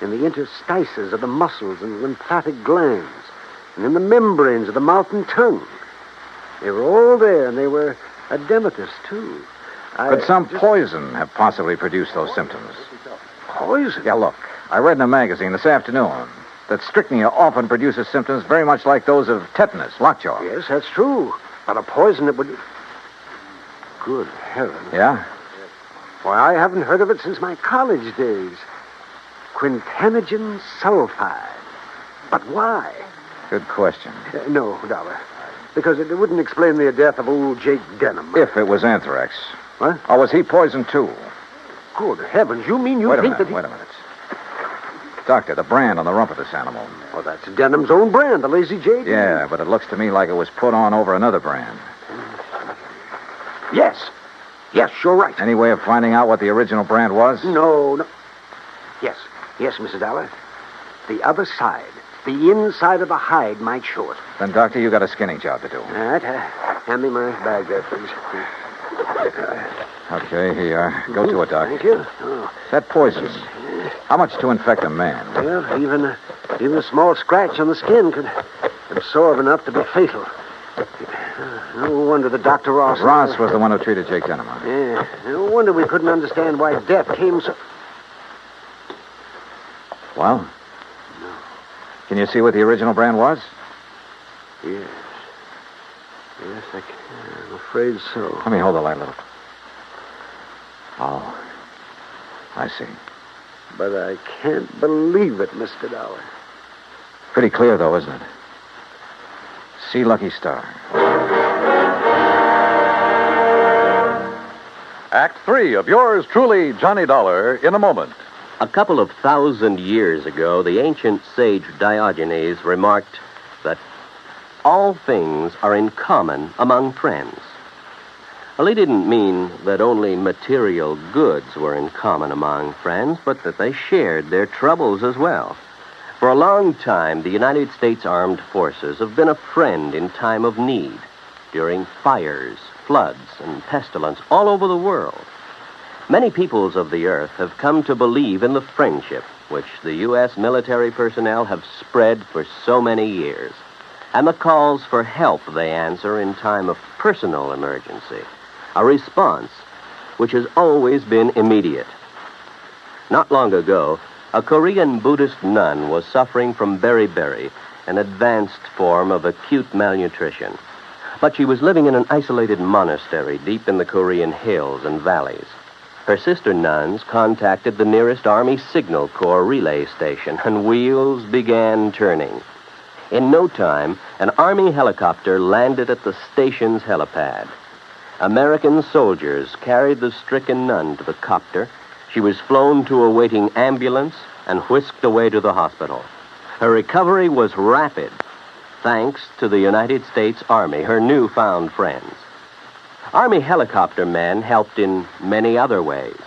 in the interstices of the muscles and lymphatic glands, and in the membranes of the mouth and tongue. They were all there, and they were edematous, too. Could some poison have possibly produced those symptoms? Poison? Yeah, look. I read in a magazine this afternoon that strychnia often produces symptoms very much like those of tetanus, lockjaw. Yes, that's true. But a poison that would... Good heavens. Yeah? Why, I haven't heard of it since my college days. Quintanogen sulfide. But why? Good question. No, Dollar. Because it wouldn't explain the death of old Jake Denham. If it was anthrax. What? Or was he poisoned, too? Good heavens, you mean you Wait a think minute, that he... Wait a minute. Doctor, the brand on the rump of this animal. Well, that's Denham's own brand, the Lazy JD. Yeah, but it looks to me like it was put on over another brand. Yes. Yes, you're right. Any way of finding out what the original brand was? No. Yes, Mr. Dollar. The other side, the inside of the hide might show it. Then, Doctor, you got a skinning job to do. All right, hand me my bag there, please. Okay, here you are. Go to it, Doc. Thank you. Oh. That poison. How much to infect a man? Well, even a small scratch on the skin could absorb enough to be fatal. No wonder that Dr. Ross... Ross was the one who treated Jake Denham. Yeah, no wonder we couldn't understand why death came so... Well? No. Can you see what the original brand was? Yes. Yes, I can. I'm afraid so. Let me hold the light a little. Oh. I see. But I can't believe it, Mr. Dollar. Pretty clear, though, isn't it? Sea Lucky Star. Act 3 of yours truly, Johnny Dollar, in a moment. A couple of 1,000 years ago, the ancient sage Diogenes remarked that all things are in common among friends. Well, he didn't mean that only material goods were in common among friends, but that they shared their troubles as well. For a long time, the United States Armed Forces have been a friend in time of need, during fires, floods, and pestilence all over the world. Many peoples of the earth have come to believe in the friendship which the U.S. military personnel have spread for so many years, and the calls for help they answer in time of personal emergency, a response which has always been immediate. Not long ago, a Korean Buddhist nun was suffering from beriberi, an advanced form of acute malnutrition. But she was living in an isolated monastery deep in the Korean hills and valleys. Her sister nuns contacted the nearest Army Signal Corps relay station, and wheels began turning. In no time, an Army helicopter landed at the station's helipad. American soldiers carried the stricken nun to the copter. She was flown to a waiting ambulance and whisked away to the hospital. Her recovery was rapid, thanks to the United States Army, her newfound friends. Army helicopter men helped in many other ways.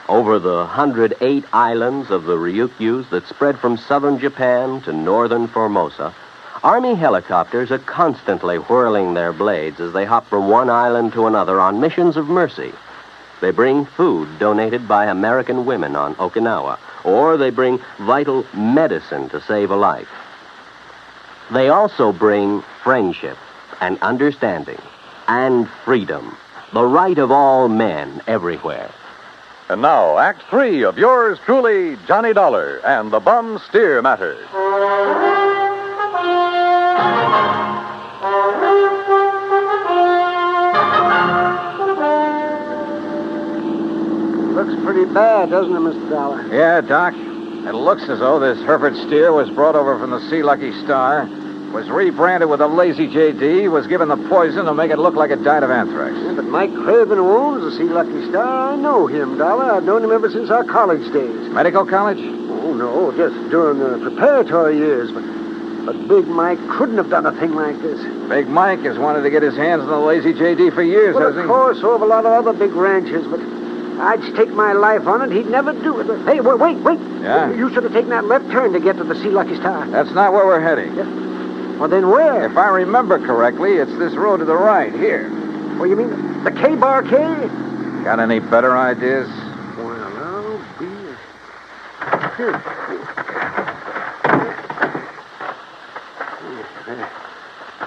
Over the 108 islands of the Ryukyus that spread from southern Japan to northern Formosa, Army helicopters are constantly whirling their blades as they hop from one island to another on missions of mercy. They bring food donated by American women on Okinawa, or they bring vital medicine to save a life. They also bring friendship and understanding and freedom, the right of all men everywhere. And now, Act 3 of yours truly, Johnny Dollar and the Bum Steer Matter. Looks pretty bad, doesn't it, Mr. Dollar? Yeah, Doc. It looks as though this Hereford steer was brought over from the Sea Lucky Star, was rebranded with a Lazy JD, was given the poison to make it look like it died of anthrax. Yeah, but Mike Craven, who owns the Sea Lucky Star, I know him, Dollar. I've known him ever since our college days. Medical college? Oh, no, just during the preparatory years. But Big Mike couldn't have done a thing like this. Big Mike has wanted to get his hands on the Lazy JD for years, Well, hasn't of he? course, so have a lot of other big ranchers, but I'd stake my life on it. He'd never do it. Hey, wait. Yeah? You should have taken that left turn to get to the Sea Lucky Star. That's not where we're heading. Yeah. Well, then where? If I remember correctly, it's this road to the right, here. Well, you mean the K-Bar K? Got any better ideas? Well, I'll be...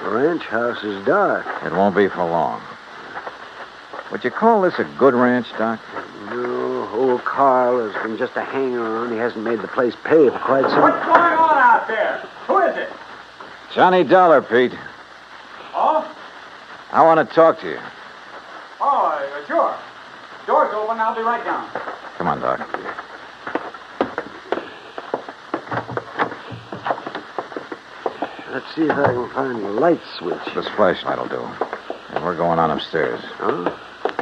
The ranch house is dark. It won't be for long. Would you call this a good ranch, Doc? No, old Carl has been just a hanger-on. He hasn't made the place pay for quite some... What's going on out there? Who is it? Johnny Dollar, Pete. Oh? I want to talk to you. Oh, sure. Door's open. I'll be right down. Come on, Doc. Let's see if I can find the light switch. This flashlight will do. And we're going on upstairs. Huh?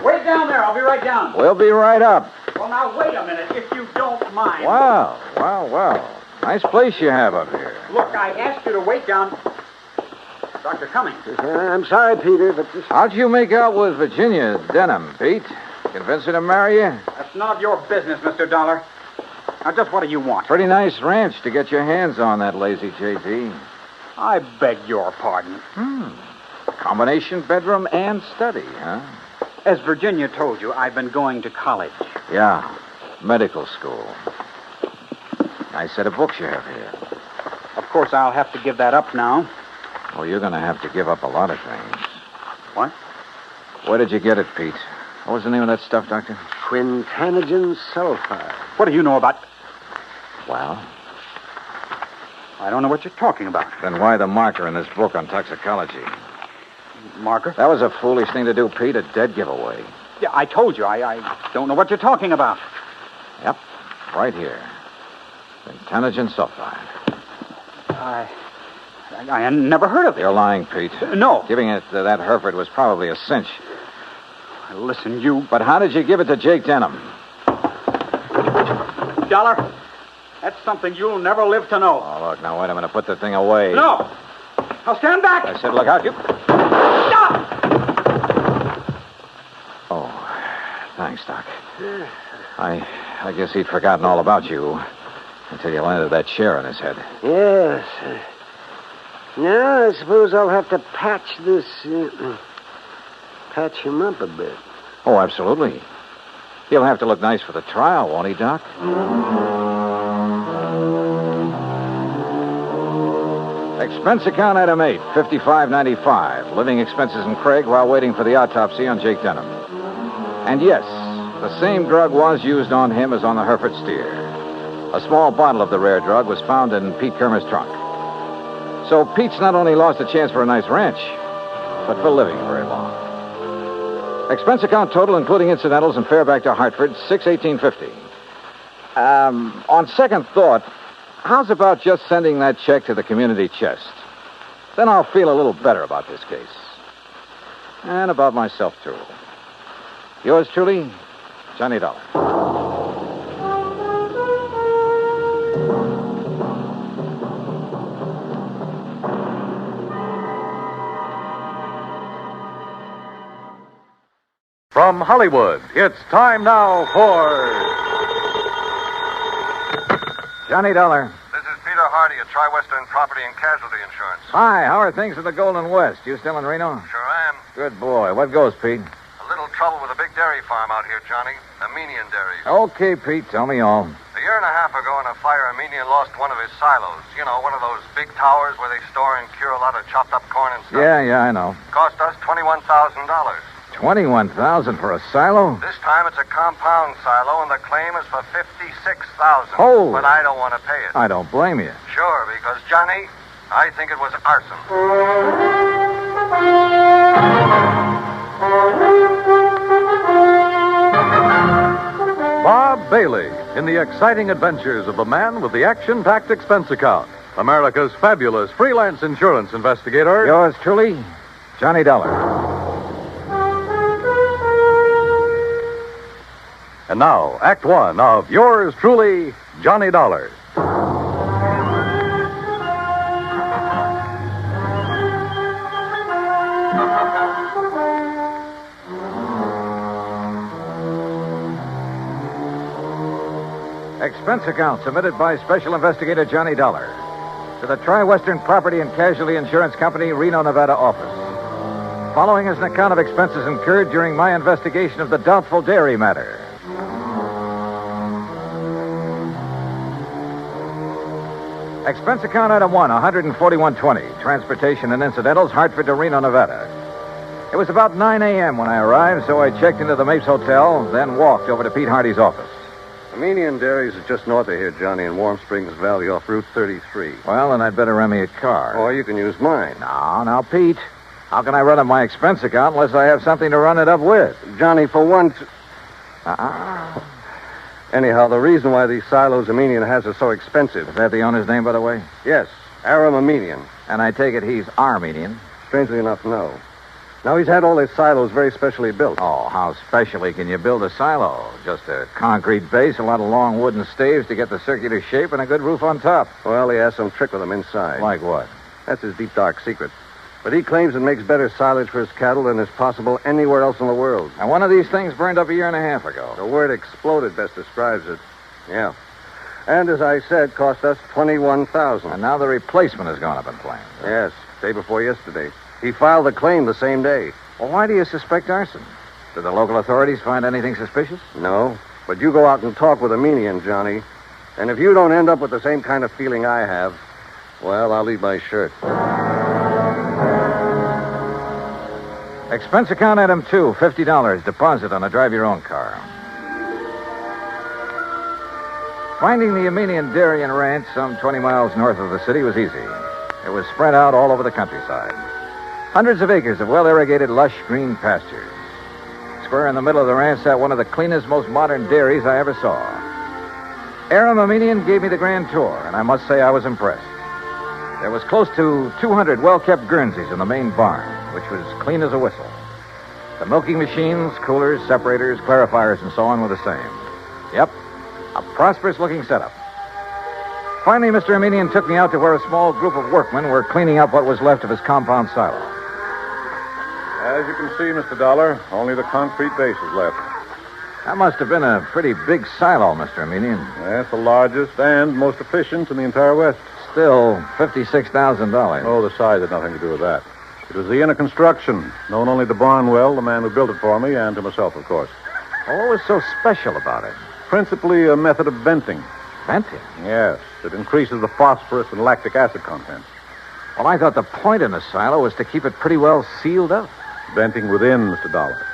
Wait down there. I'll be right down. We'll be right up. Well, now, wait a minute, if you don't mind. Wow. Nice place you have up here. Look, I asked you to wait down. Dr. Cummings. I'm sorry, Peter, but this... How'd you make out with Virginia Denham, Pete? Convince her to marry you? That's none of your business, Mr. Dollar. Now, just what do you want? Pretty nice ranch to get your hands on, that Lazy JD. I beg your pardon. Combination bedroom and study, huh? As Virginia told you, I've been going to college. Yeah, medical school. Nice set of books you have here. Of course, I'll have to give that up now. Well, you're going to have to give up a lot of things. What? Where did you get it, Pete? What was the name of that stuff, Doctor? Quintanogen sulfide. What do you know about... Well? I don't know what you're talking about. Then why the marker in this book on toxicology? Marker? That was a foolish thing to do, Pete. A dead giveaway. Yeah, I told you. I don't know what you're talking about. Yep. Right here. Quintanogen sulfide. I had never heard of it. You're lying, Pete. No. Giving it to that Hereford was probably a cinch. Listen, you... But how did you give it to Jake Denham? Dollar, that's something you'll never live to know. Oh, look, now wait a minute. Put the thing away. No. Now stand back. I said, look out, you... Stop! Oh, thanks, Doc. I guess he'd forgotten all about you until you landed that chair on his head. Yes. Now, I suppose I'll have to patch this... patch him up a bit. Oh, absolutely. He'll have to look nice for the trial, won't he, Doc? Expense account item 8, $55.95. Living expenses in Craig while waiting for the autopsy on Jake Denham. And yes, the same drug was used on him as on the Hereford steer. A small bottle of the rare drug was found in Pete Kermer's trunk. So Pete's not only lost a chance for a nice ranch, but for living very long. Expense account total, including incidentals and fare back to Hartford, $618.50. On second thought, how's about just sending that check to the community chest? Then I'll feel a little better about this case. And about myself, too. Yours truly, Johnny Dollar. From Hollywood, it's time now for Johnny Dollar. This is Peter Hardy at Tri-Western Property and Casualty Insurance. Hi, how are things in the Golden West? You still in Reno? Sure am. Good boy. What goes, Pete? A little trouble with a big dairy farm out here, Johnny. Armenian Dairies. Okay, Pete, tell me all. A year and a half ago in a fire, Armenian lost one of his silos. You know, one of those big towers where they store and cure a lot of chopped up corn and stuff. Yeah, I know. Cost us $21,000. $21,000 for a silo? This time it's a compound silo, and the claim is for $56,000. Oh. But I don't want to pay it. I don't blame you. Sure, because, Johnny, I think it was arson. Bob Bailey in the exciting adventures of the man with the action-packed expense account. America's fabulous freelance insurance investigator. Yours truly, Johnny Dollar. And now, Act One of yours truly, Johnny Dollar. Expense account submitted by Special Investigator Johnny Dollar to the Tri-Western Property and Casualty Insurance Company, Reno, Nevada office. Following is an account of expenses incurred during my investigation of the Doubtful dairy matter. Expense account item 1, $141.20. Transportation and incidentals, Hartford to Reno, Nevada. It was about 9 a.m. when I arrived, so I checked into the Mapes Hotel, then walked over to Pete Hardy's office. Armenian Dairies is just north of here, Johnny, in Warm Springs Valley off Route 33. Well, then I'd better rent me a car. Or you can use mine. Now, Pete. How can I run up my expense account unless I have something to run it up with? Johnny, for once... Anyhow, the reason why these silos Armenian has are so expensive... Is that the owner's name, by the way? Yes, Aram Armenian. And I take it he's Armenian? Strangely enough, no. Now, he's had all his silos very specially built. Oh, how specially can you build a silo? Just a concrete base, a lot of long wooden staves to get the circular shape, and a good roof on top. Well, he has some trick with them inside. Like what? That's his deep, dark secret. But he claims it makes better silage for his cattle than is possible anywhere else in the world. And one of these things burned up a year and a half ago. The word exploded best describes it. Yeah. And as I said, cost us $21,000. And now the replacement has gone up in flames. Yes, day before yesterday. He filed the claim the same day. Well, why do you suspect arson? Did the local authorities find anything suspicious? No. But you go out and talk with Armenian, Johnny. And if you don't end up with the same kind of feeling I have, well, I'll leave my shirt. Expense account item 2, $50. Deposit on a drive-your-own car. Finding the Armenian dairy and ranch some 20 miles north of the city was easy. It was spread out all over the countryside. Hundreds of acres of well-irrigated, lush green pastures. Square in the middle of the ranch sat one of the cleanest, most modern dairies I ever saw. Aram Armenian gave me the grand tour, and I must say I was impressed. There was close to 200 well-kept Guernseys in the main barn, which was clean as a whistle. The milking machines, coolers, separators, clarifiers, and so on were the same. Yep, a prosperous-looking setup. Finally, Mr. Armenian took me out to where a small group of workmen were cleaning up what was left of his compound silo. As you can see, Mr. Dollar, only the concrete base is left. That must have been a pretty big silo, Mr. Armenian. That's the largest and most efficient in the entire West. Still, $56,000. Oh, the size had nothing to do with that. It was the inner construction, known only to Barnwell, the man who built it for me, and to myself, of course. What was so special about it? Principally a method of venting. Venting? Yes. It increases the phosphorus and lactic acid content. Well, I thought the point in the silo was to keep it pretty well sealed up. Venting within, Mr. Dollar.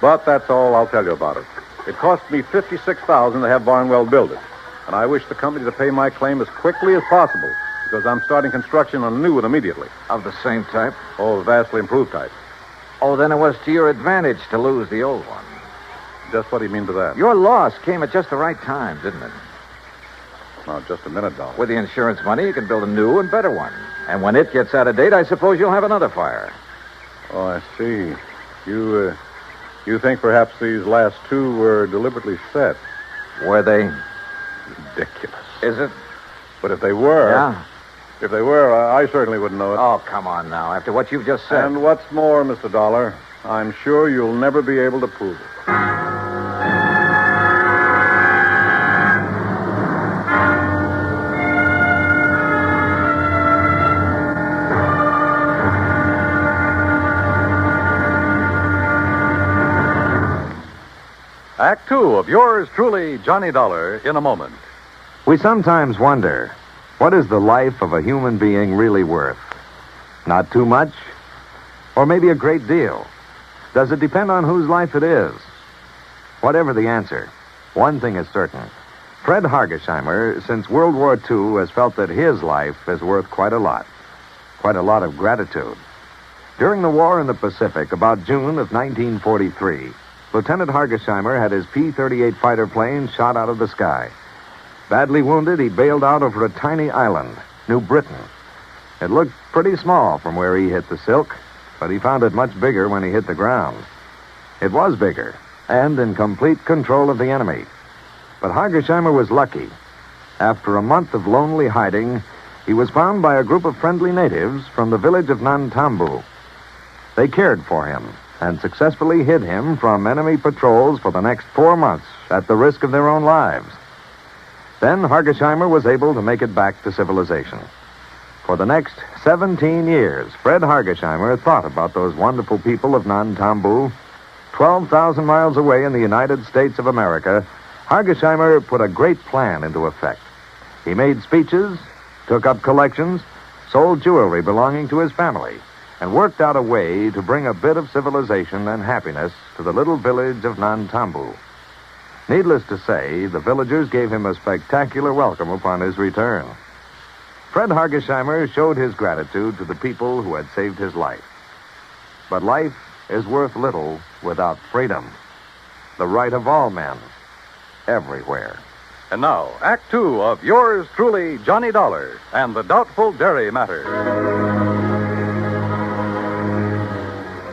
But that's all I'll tell you about it. It cost me $56,000 to have Barnwell build it. And I wish the company to pay my claim as quickly as possible, because I'm starting construction on a new one immediately. Of the same type? Oh, vastly improved type. Oh, then it was to your advantage to lose the old one. Just what do you mean by that? Your loss came at just the right time, didn't it? Now, just a minute, Dollar. With the insurance money, you can build a new and better one. And when it gets out of date, I suppose you'll have another fire. Oh, I see. You think perhaps these last two were deliberately set? Were they? Ridiculous. Is it? But if they were... Yeah? If they were, I certainly wouldn't know it. Oh, come on now. After what you've just said. And what's more, Mr. Dollar, I'm sure you'll never be able to prove it. Act two of yours truly, Johnny Dollar, in a moment. We sometimes wonder, what is the life of a human being really worth? Not too much? Or maybe a great deal? Does it depend on whose life it is? Whatever the answer, one thing is certain. Fred Hargesheimer, since World War II, has felt that his life is worth quite a lot of gratitude. During the war in the Pacific, about June of 1943, Lieutenant Hargesheimer had his P-38 fighter plane shot out of the sky. Badly wounded, he bailed out over a tiny island, New Britain. It looked pretty small from where he hit the silk, but he found it much bigger when he hit the ground. It was bigger, and in complete control of the enemy. But Hargesheimer was lucky. After a month of lonely hiding, he was found by a group of friendly natives from the village of Nantambu. They cared for him and successfully hid him from enemy patrols for the next 4 months at the risk of their own lives. Then Hargesheimer was able to make it back to civilization. For the next 17 years, Fred Hargesheimer thought about those wonderful people of Nantambu. 12,000 miles away in the United States of America, Hargesheimer put a great plan into effect. He made speeches, took up collections, sold jewelry belonging to his family, and worked out a way to bring a bit of civilization and happiness to the little village of Nantambu. Needless to say, the villagers gave him a spectacular welcome upon his return. Fred Hargesheimer showed his gratitude to the people who had saved his life. But life is worth little without freedom, the right of all men, everywhere. And now, Act two of yours truly, Johnny Dollar, and the Doubtful Dairy Matter.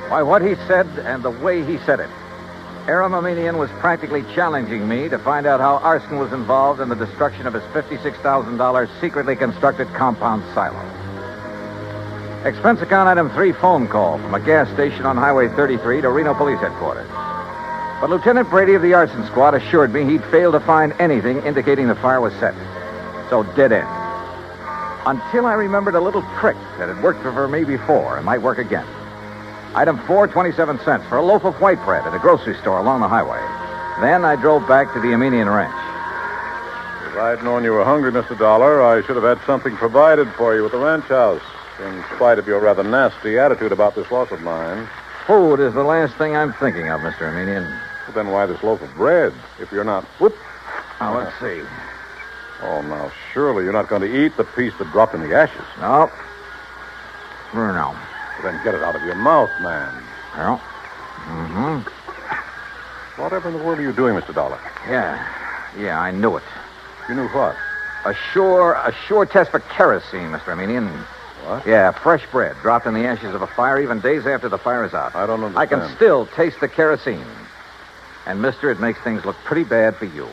By what he said and the way he said it, Aramamenian was practically challenging me to find out how arson was involved in the destruction of his $56,000 secretly constructed compound silo. Expense account item 3 phone call from a gas station on Highway 33 to Reno Police Headquarters. But Lieutenant Brady of the arson squad assured me he'd failed to find anything indicating the fire was set. So dead end. Until I remembered a little trick that had worked for me before and might work again. Item 4, 27 cents for a loaf of white bread at a grocery store along the highway. Then I drove back to the Armenian ranch. If I'd known you were hungry, Mr. Dollar, I should have had something provided for you at the ranch house, in spite of your rather nasty attitude about this loss of mine. Food is the last thing I'm thinking of, Mr. Armenian. Well, then why this loaf of bread, if you're not... Whoop! Now, let's see. Oh, now, surely you're not going to eat the piece that dropped in the ashes. No. No. Then get it out of your mouth, man. Well, mm-hmm. Whatever in the world are you doing, Mr. Dollar? Yeah, I knew it. You knew what? A sure test for kerosene, Mr. Armenian. What? Yeah, fresh bread dropped in the ashes of a fire even days after the fire is out. I don't understand. I can still taste the kerosene. And, mister, it makes things look pretty bad for you.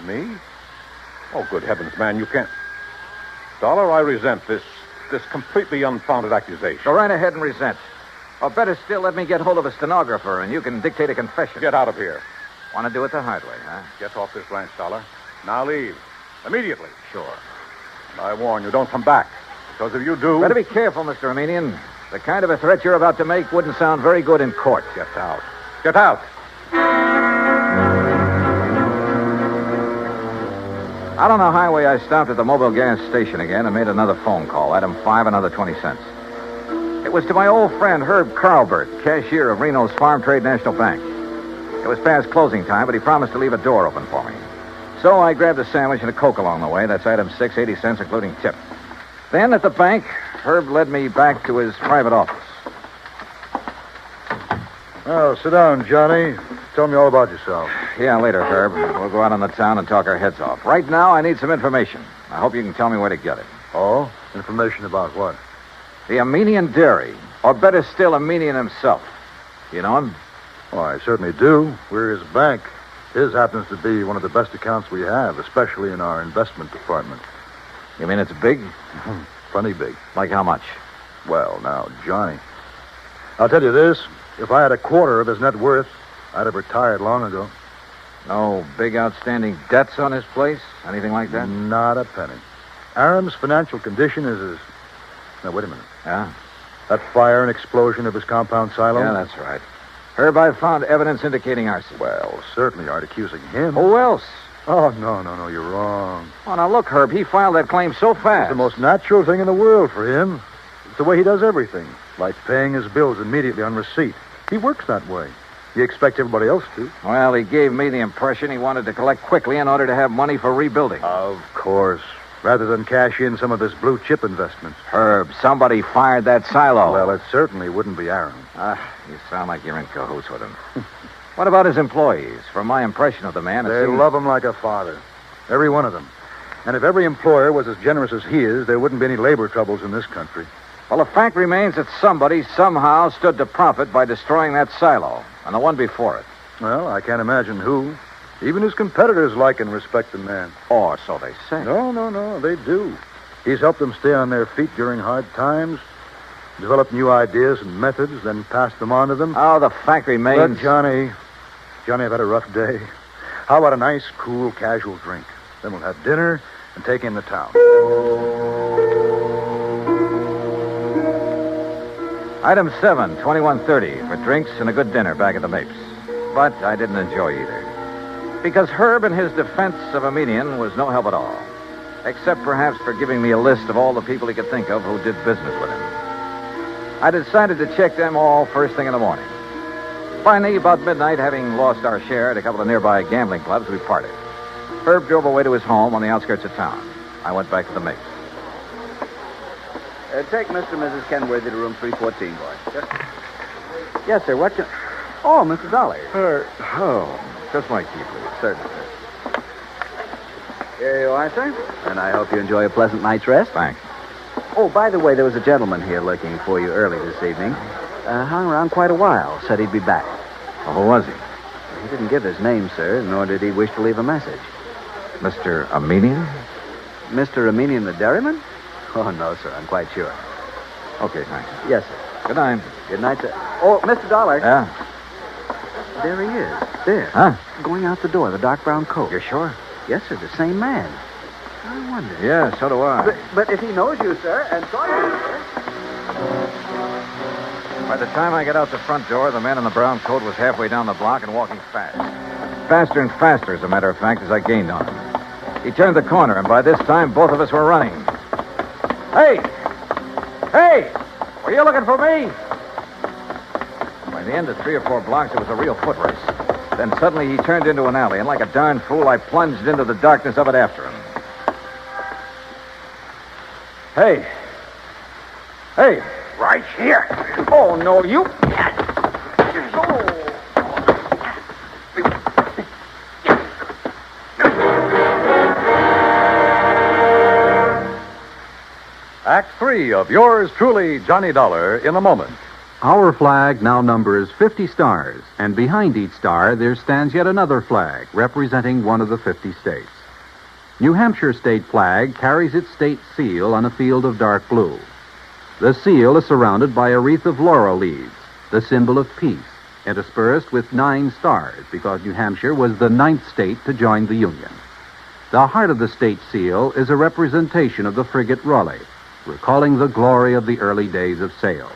Me? Oh, good heavens, man, you can't... Dollar, I resent this completely unfounded accusation. Go right ahead and resent. Or better still, let me get hold of a stenographer and you can dictate a confession. Get out of here. Want to do it the hard way, huh? Get off this ranch, Dollar. Now leave. Immediately. Sure. And I warn you, don't come back. Because if you do... Better be careful, Mr. Armenian. The kind of a threat you're about to make wouldn't sound very good in court. Get out. Get out. Out on the highway, I stopped at the Mobile gas station again and made another phone call. Item 5, another 20 cents. It was to my old friend Herb Carlbert, cashier of Reno's Farm Trade National Bank. It was past closing time, but he promised to leave a door open for me. So I grabbed a sandwich and a Coke along the way. That's item 6, 80 cents, including tip. Then at the bank, Herb led me back to his private office. Oh, sit down, Johnny. Tell me all about yourself. Yeah, later, Herb. We'll go out on the town and talk our heads off. Right now, I need some information. I hope you can tell me where to get it. Oh? Information about what? The Armenian Dairy. Or better still, Armenian himself. You know him? Oh, I certainly do. We're his bank. His happens to be one of the best accounts we have, especially in our investment department. You mean it's big? Plenty big. Like how much? Well, now, Johnny, I'll tell you this. If I had a quarter of his net worth, I'd have retired long ago. No big outstanding debts on his place? Anything like that? Not a penny. Aram's financial condition is as... Now, wait a minute. Yeah? That fire and explosion of his compound silo? Yeah, that's right. Herb, I found evidence indicating arson. Well, certainly aren't accusing him. Who else? Oh, no, you're wrong. Oh, now look, Herb, he filed that claim so fast. It's the most natural thing in the world for him. It's the way he does everything. Like paying his bills immediately on receipt. He works that way. You expect everybody else to. Well, he gave me the impression he wanted to collect quickly in order to have money for rebuilding. Of course. Rather than cash in some of his blue chip investments. Herb, somebody fired that silo. Well, it certainly wouldn't be Aram. You sound like you're in cahoots with him. What about his employees? From my impression of the man, They love him like a father. Every one of them. And if every employer was as generous as he is, there wouldn't be any labor troubles in this country. Well, the fact remains that somebody somehow stood to profit by destroying that silo, and the one before it. Well, I can't imagine who. Even his competitors like and respect the man. Or so they say. No, they do. He's helped them stay on their feet during hard times, developed new ideas and methods, then passed them on to them. Oh, the fact remains... Look, Johnny, I've had a rough day. How about a nice, cool, casual drink? Then we'll have dinner and take in the town. Item 7, 2130, for drinks and a good dinner back at the Mapes. But I didn't enjoy either. Because Herb in his defense of a median was no help at all. Except perhaps for giving me a list of all the people he could think of who did business with him. I decided to check them all first thing in the morning. Finally, about midnight, having lost our share at a couple of nearby gambling clubs, we parted. Herb drove away to his home on the outskirts of town. I went back to the Mapes. Take Mr. and Mrs. Kenworthy to room 314, boys. Yes, sir. What can... Oh, Mr. Dollar. Just my key, please. Certainly, sir. Here you are, sir. And I hope you enjoy a pleasant night's rest. Thanks. Oh, by the way, there was a gentleman here looking for you early this evening. Hung around quite a while. Said he'd be back. Oh, who was he? He didn't give his name, sir, nor did he wish to leave a message. Mr. Armenian? Mr. Armenian the dairyman? Oh, no, sir. I'm quite sure. Okay, thanks. Yes, sir. Good night. Good night, sir. Oh, Mr. Dollar. Yeah? There he is. There. Huh? Going out the door, the dark brown coat. You're sure? Yes, sir. The same man. I wonder. Yeah, so do I. But if he knows you, sir, and saw you, sir... By the time I got out the front door, the man in the brown coat was halfway down the block and walking fast. Faster and faster, as a matter of fact, as I gained on him. He turned the corner, and by this time, both of us were running. Hey! Hey! Were you looking for me? By the end of 3 or 4 blocks, it was a real foot race. Then suddenly he turned into an alley, and like a darn fool, I plunged into the darkness of it after him. Hey! Hey! Right here. Oh, no, you... Act 3 of yours truly, Johnny Dollar, in a moment. Our flag now numbers 50 stars, and behind each star there stands yet another flag representing one of the 50 states. New Hampshire state flag carries its state seal on a field of dark blue. The seal is surrounded by a wreath of laurel leaves, the symbol of peace, interspersed with 9 stars because New Hampshire was the 9th state to join the Union. The heart of the state seal is a representation of the frigate Raleigh, recalling the glory of the early days of sail.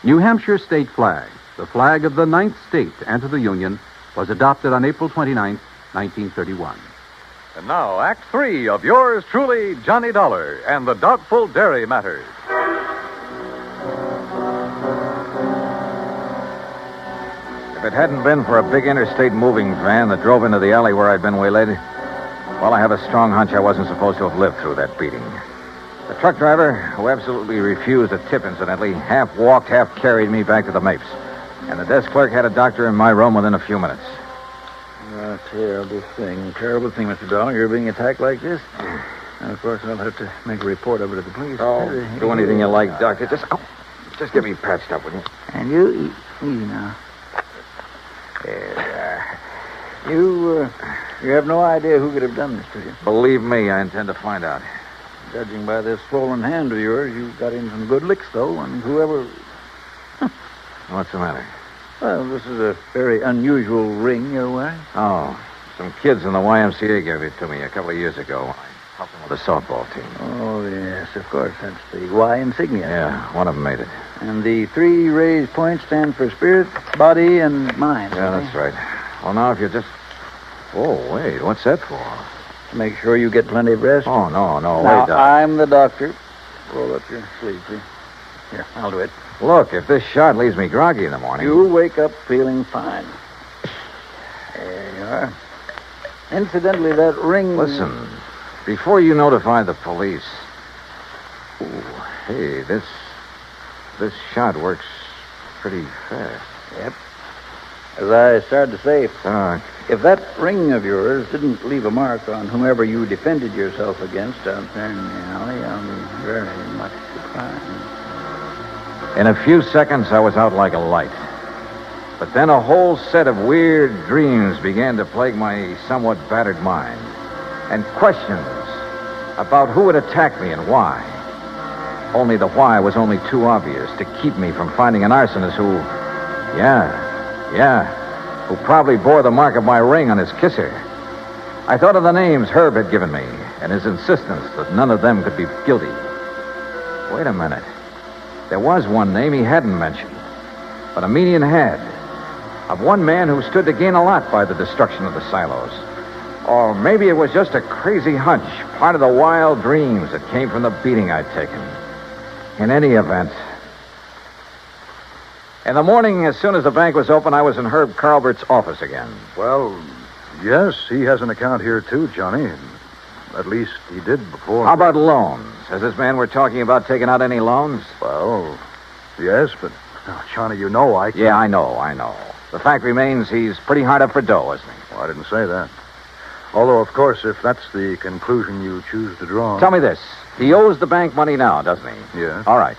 New Hampshire state flag, the flag of the 9th state to enter the Union, was adopted on April 29, 1931. And now, Act 3 of yours truly, Johnny Dollar, and the Doubtful Dairy Matters. If it hadn't been for a big interstate moving van that drove into the alley where I'd been waylaid, well, I have a strong hunch I wasn't supposed to have lived through that beating. The truck driver, who absolutely refused a tip, incidentally, half walked, half carried me back to the Mapes. And the desk clerk had a doctor in my room within a few minutes. Terrible thing, Mr. Dollar. You're being attacked like this. And, of course, I'll have to make a report of it at the police. Oh, do anything you like, Doctor. Just get me patched up, will you? And you, easy now. You have no idea who could have done this to you. Believe me, I intend to find out. Judging by this swollen hand of yours, you got in some good licks, though, and whoever... What's the matter? Well, this is a very unusual ring you're wearing. Oh, some kids in the YMCA gave it to me a couple of years ago. I helped them with the softball team. Oh, yes, of course. That's the Y insignia. Yeah, one of them made it. And the 3 raised points stand for spirit, body, and mind. Yeah, that's right. Well, now, if you just... Oh, wait, what's that for? To make sure you get plenty of rest. Oh, no, Now, wait, Doc. I'm the doctor. Roll up your sleeve, please. Here, I'll do it. Look, if this shot leaves me groggy in the morning... You wake up feeling fine. There you are. Incidentally, that ring... Listen, before you notify the police... Ooh, hey, this shot works pretty fast. Yep. As I started to say, if that ring of yours didn't leave a mark on whomever you defended yourself against out there in the alley, I'll be very much surprised. In a few seconds, I was out like a light. But then a whole set of weird dreams began to plague my somewhat battered mind. And questions about who had attacked me and why. Only the why was only too obvious to keep me from finding an arsonist who... who probably bore the mark of my ring on his kisser. I thought of the names Herb had given me and his insistence that none of them could be guilty. Wait a minute. There was one name he hadn't mentioned, but a median had, of one man who stood to gain a lot by the destruction of the silos. Or maybe it was just a crazy hunch, part of the wild dreams that came from the beating I'd taken. In any event... In the morning, as soon as the bank was open, I was in Herb Carlbert's office again. Well, yes, he has an account here, too, Johnny. At least he did before. How about loans? Has this man we're talking about taken out any loans? Well, yes, but, Johnny, you know I can't... Yeah, I know. The fact remains he's pretty hard up for dough, isn't he? Well, I didn't say that. Although, of course, if that's the conclusion you choose to draw... Tell me this. He owes the bank money now, doesn't he? Yeah. All right.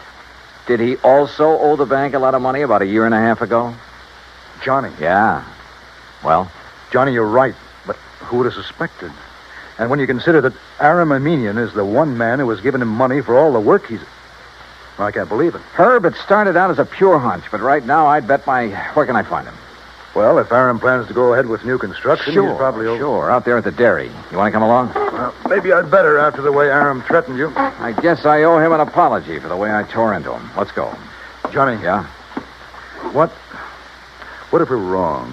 Did he also owe the bank a lot of money about a year and a half ago? Johnny. Yeah. Well? Johnny, you're right, but who would have suspected? And when you consider that Aram Armenian is the one man who has given him money for all the work he's... I can't believe it. Herb, it started out as a pure hunch, but right now I'd bet my... Where can I find him? Well, if Aram plans to go ahead with new construction, he's probably... Sure, out there at the dairy. You want to come along? Well, maybe I'd better after the way Aram threatened you. I guess I owe him an apology for the way I tore into him. Let's go. Johnny. Yeah? What if we're wrong?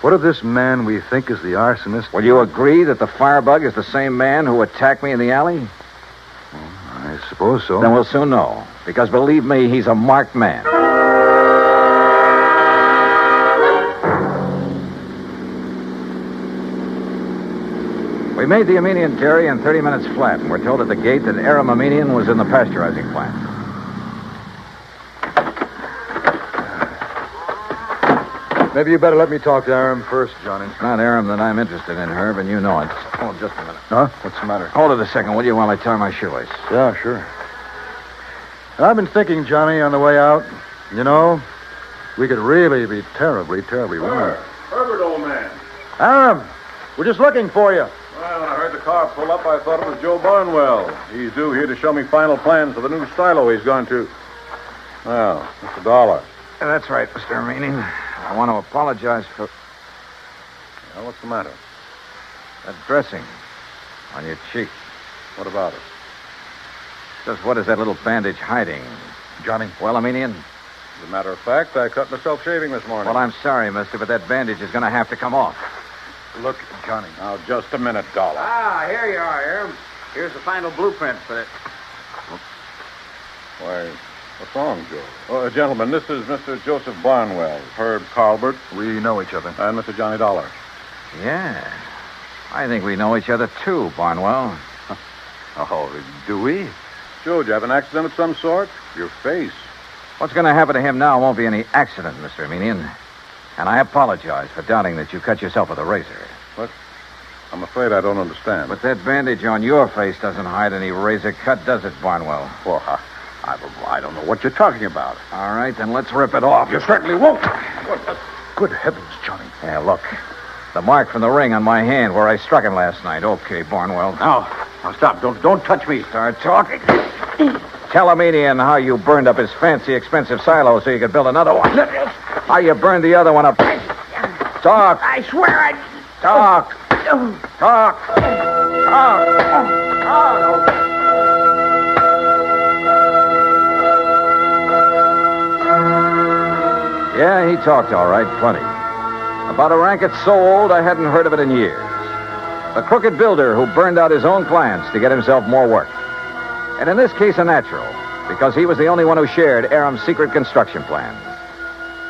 What if this man we think is the arsonist... Will you agree that the firebug is the same man who attacked me in the alley? Well, I suppose so. Then we'll soon know. Because believe me, he's a marked man. We made the Armenian dairy in 30 minutes flat, and we're told at the gate that Aram Armenian was in the pasteurizing plant. Maybe you better let me talk to Aram first, Johnny. It's not Aram that I'm interested in, Herb, and you know it. Hold just a minute. Huh? What's the matter? Hold it a second, will you, while I tie my shoelace? Yeah, sure. I've been thinking, Johnny, on the way out, you know, we could really be terribly, terribly wrong. Herbert, old man. Aram, we're just looking for you. Well, when I heard the car pull up, I thought it was Joe Barnwell. He's due here to show me final plans for the new silo he's going to. Well, that's $1. Yeah, that's right, Mr. Armenian. I want to apologize for... Well, what's the matter? That dressing on your cheek. What about it? Just what is that little bandage hiding? Johnny. Well, Armenian? As a matter of fact, I cut myself shaving this morning. Well, I'm sorry, mister, but that bandage is going to have to come off. Look, Johnny. Now, just a minute, Dollar. Ah, here you are, Aram. Here's the final blueprint for it. Why, what's wrong, Joe? Oh, gentlemen, this is Mr. Joseph Barnwell, Herb Carlbert. We know each other. And Mr. Johnny Dollar. Yeah. I think we know each other, too, Barnwell. Oh, do we? Joe, did you have an accident of some sort? Your face. What's going to happen to him now won't be any accident, Mr. Armenian. And I apologize for doubting that you cut yourself with a razor. What? I'm afraid I don't understand. But that bandage on your face doesn't hide any razor cut, does it, Barnwell? Well, I don't know what you're talking about. All right, then let's rip it off. You certainly won't. Good heavens, Johnny. Yeah, look. The mark from the ring on my hand where I struck him last night. Okay, Barnwell. Now stop. Don't touch me. Start talking. Tell Armenian how you burned up his fancy, expensive silo so you could build another one. How you burned the other one up? Talk. I swear I... Talk. Talk. Yeah, he talked all right, plenty. About a racket so old I hadn't heard of it in years. The crooked builder who burned out his own clients to get himself more work. And in this case, a natural, because he was the only one who shared Aram's secret construction plans.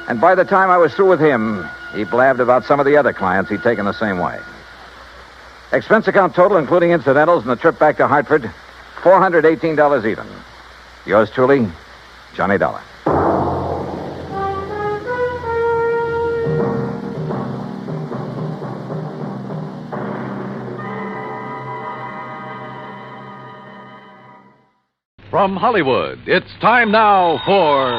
And by the time I was through with him, he blabbed about some of the other clients he'd taken the same way. Expense account total, including incidentals and the trip back to Hartford, $418 even. Yours truly, Johnny Dollar. From Hollywood, it's time now for...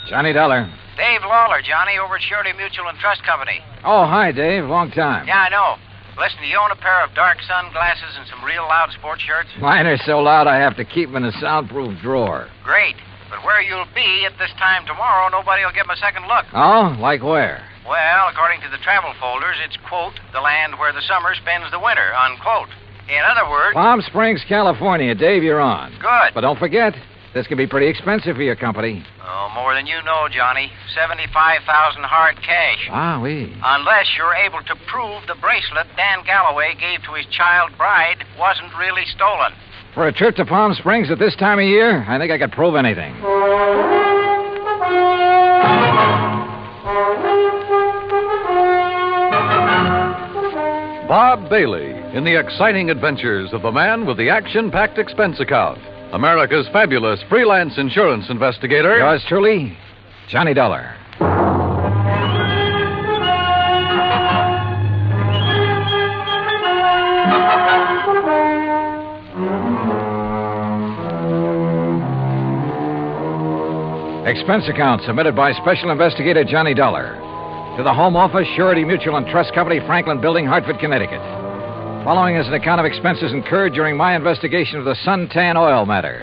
Johnny Dollar. Dave Lawler, Johnny, over at Surety Mutual and Trust Company. Oh, hi, Dave. Long time. Yeah, I know. Listen, do you own a pair of dark sunglasses and some real loud sports shirts? Mine are so loud I have to keep them in a soundproof drawer. Great. But where you'll be at this time tomorrow, nobody will get 'em a second look. Oh? Like where? Well, according to the travel folders, it's, quote, the land where the summer spends the winter, unquote. In other words... Palm Springs, California. Dave, you're on. Good. But don't forget, this can be pretty expensive for your company. Oh, more than you know, Johnny. $75,000 hard cash. Ah, oui. Unless you're able to prove the bracelet Dan Galloway gave to his child bride wasn't really stolen. For a trip to Palm Springs at this time of year, I think I could prove anything. Bob Bailey in the exciting adventures of the man with the action-packed expense account. America's fabulous freelance insurance investigator. Yours truly, Johnny Dollar. Expense account submitted by Special Investigator Johnny Dollar to the Home Office, Surety Mutual and Trust Company, Franklin Building, Hartford, Connecticut. Following is an account of expenses incurred during my investigation of the Suntan oil matter.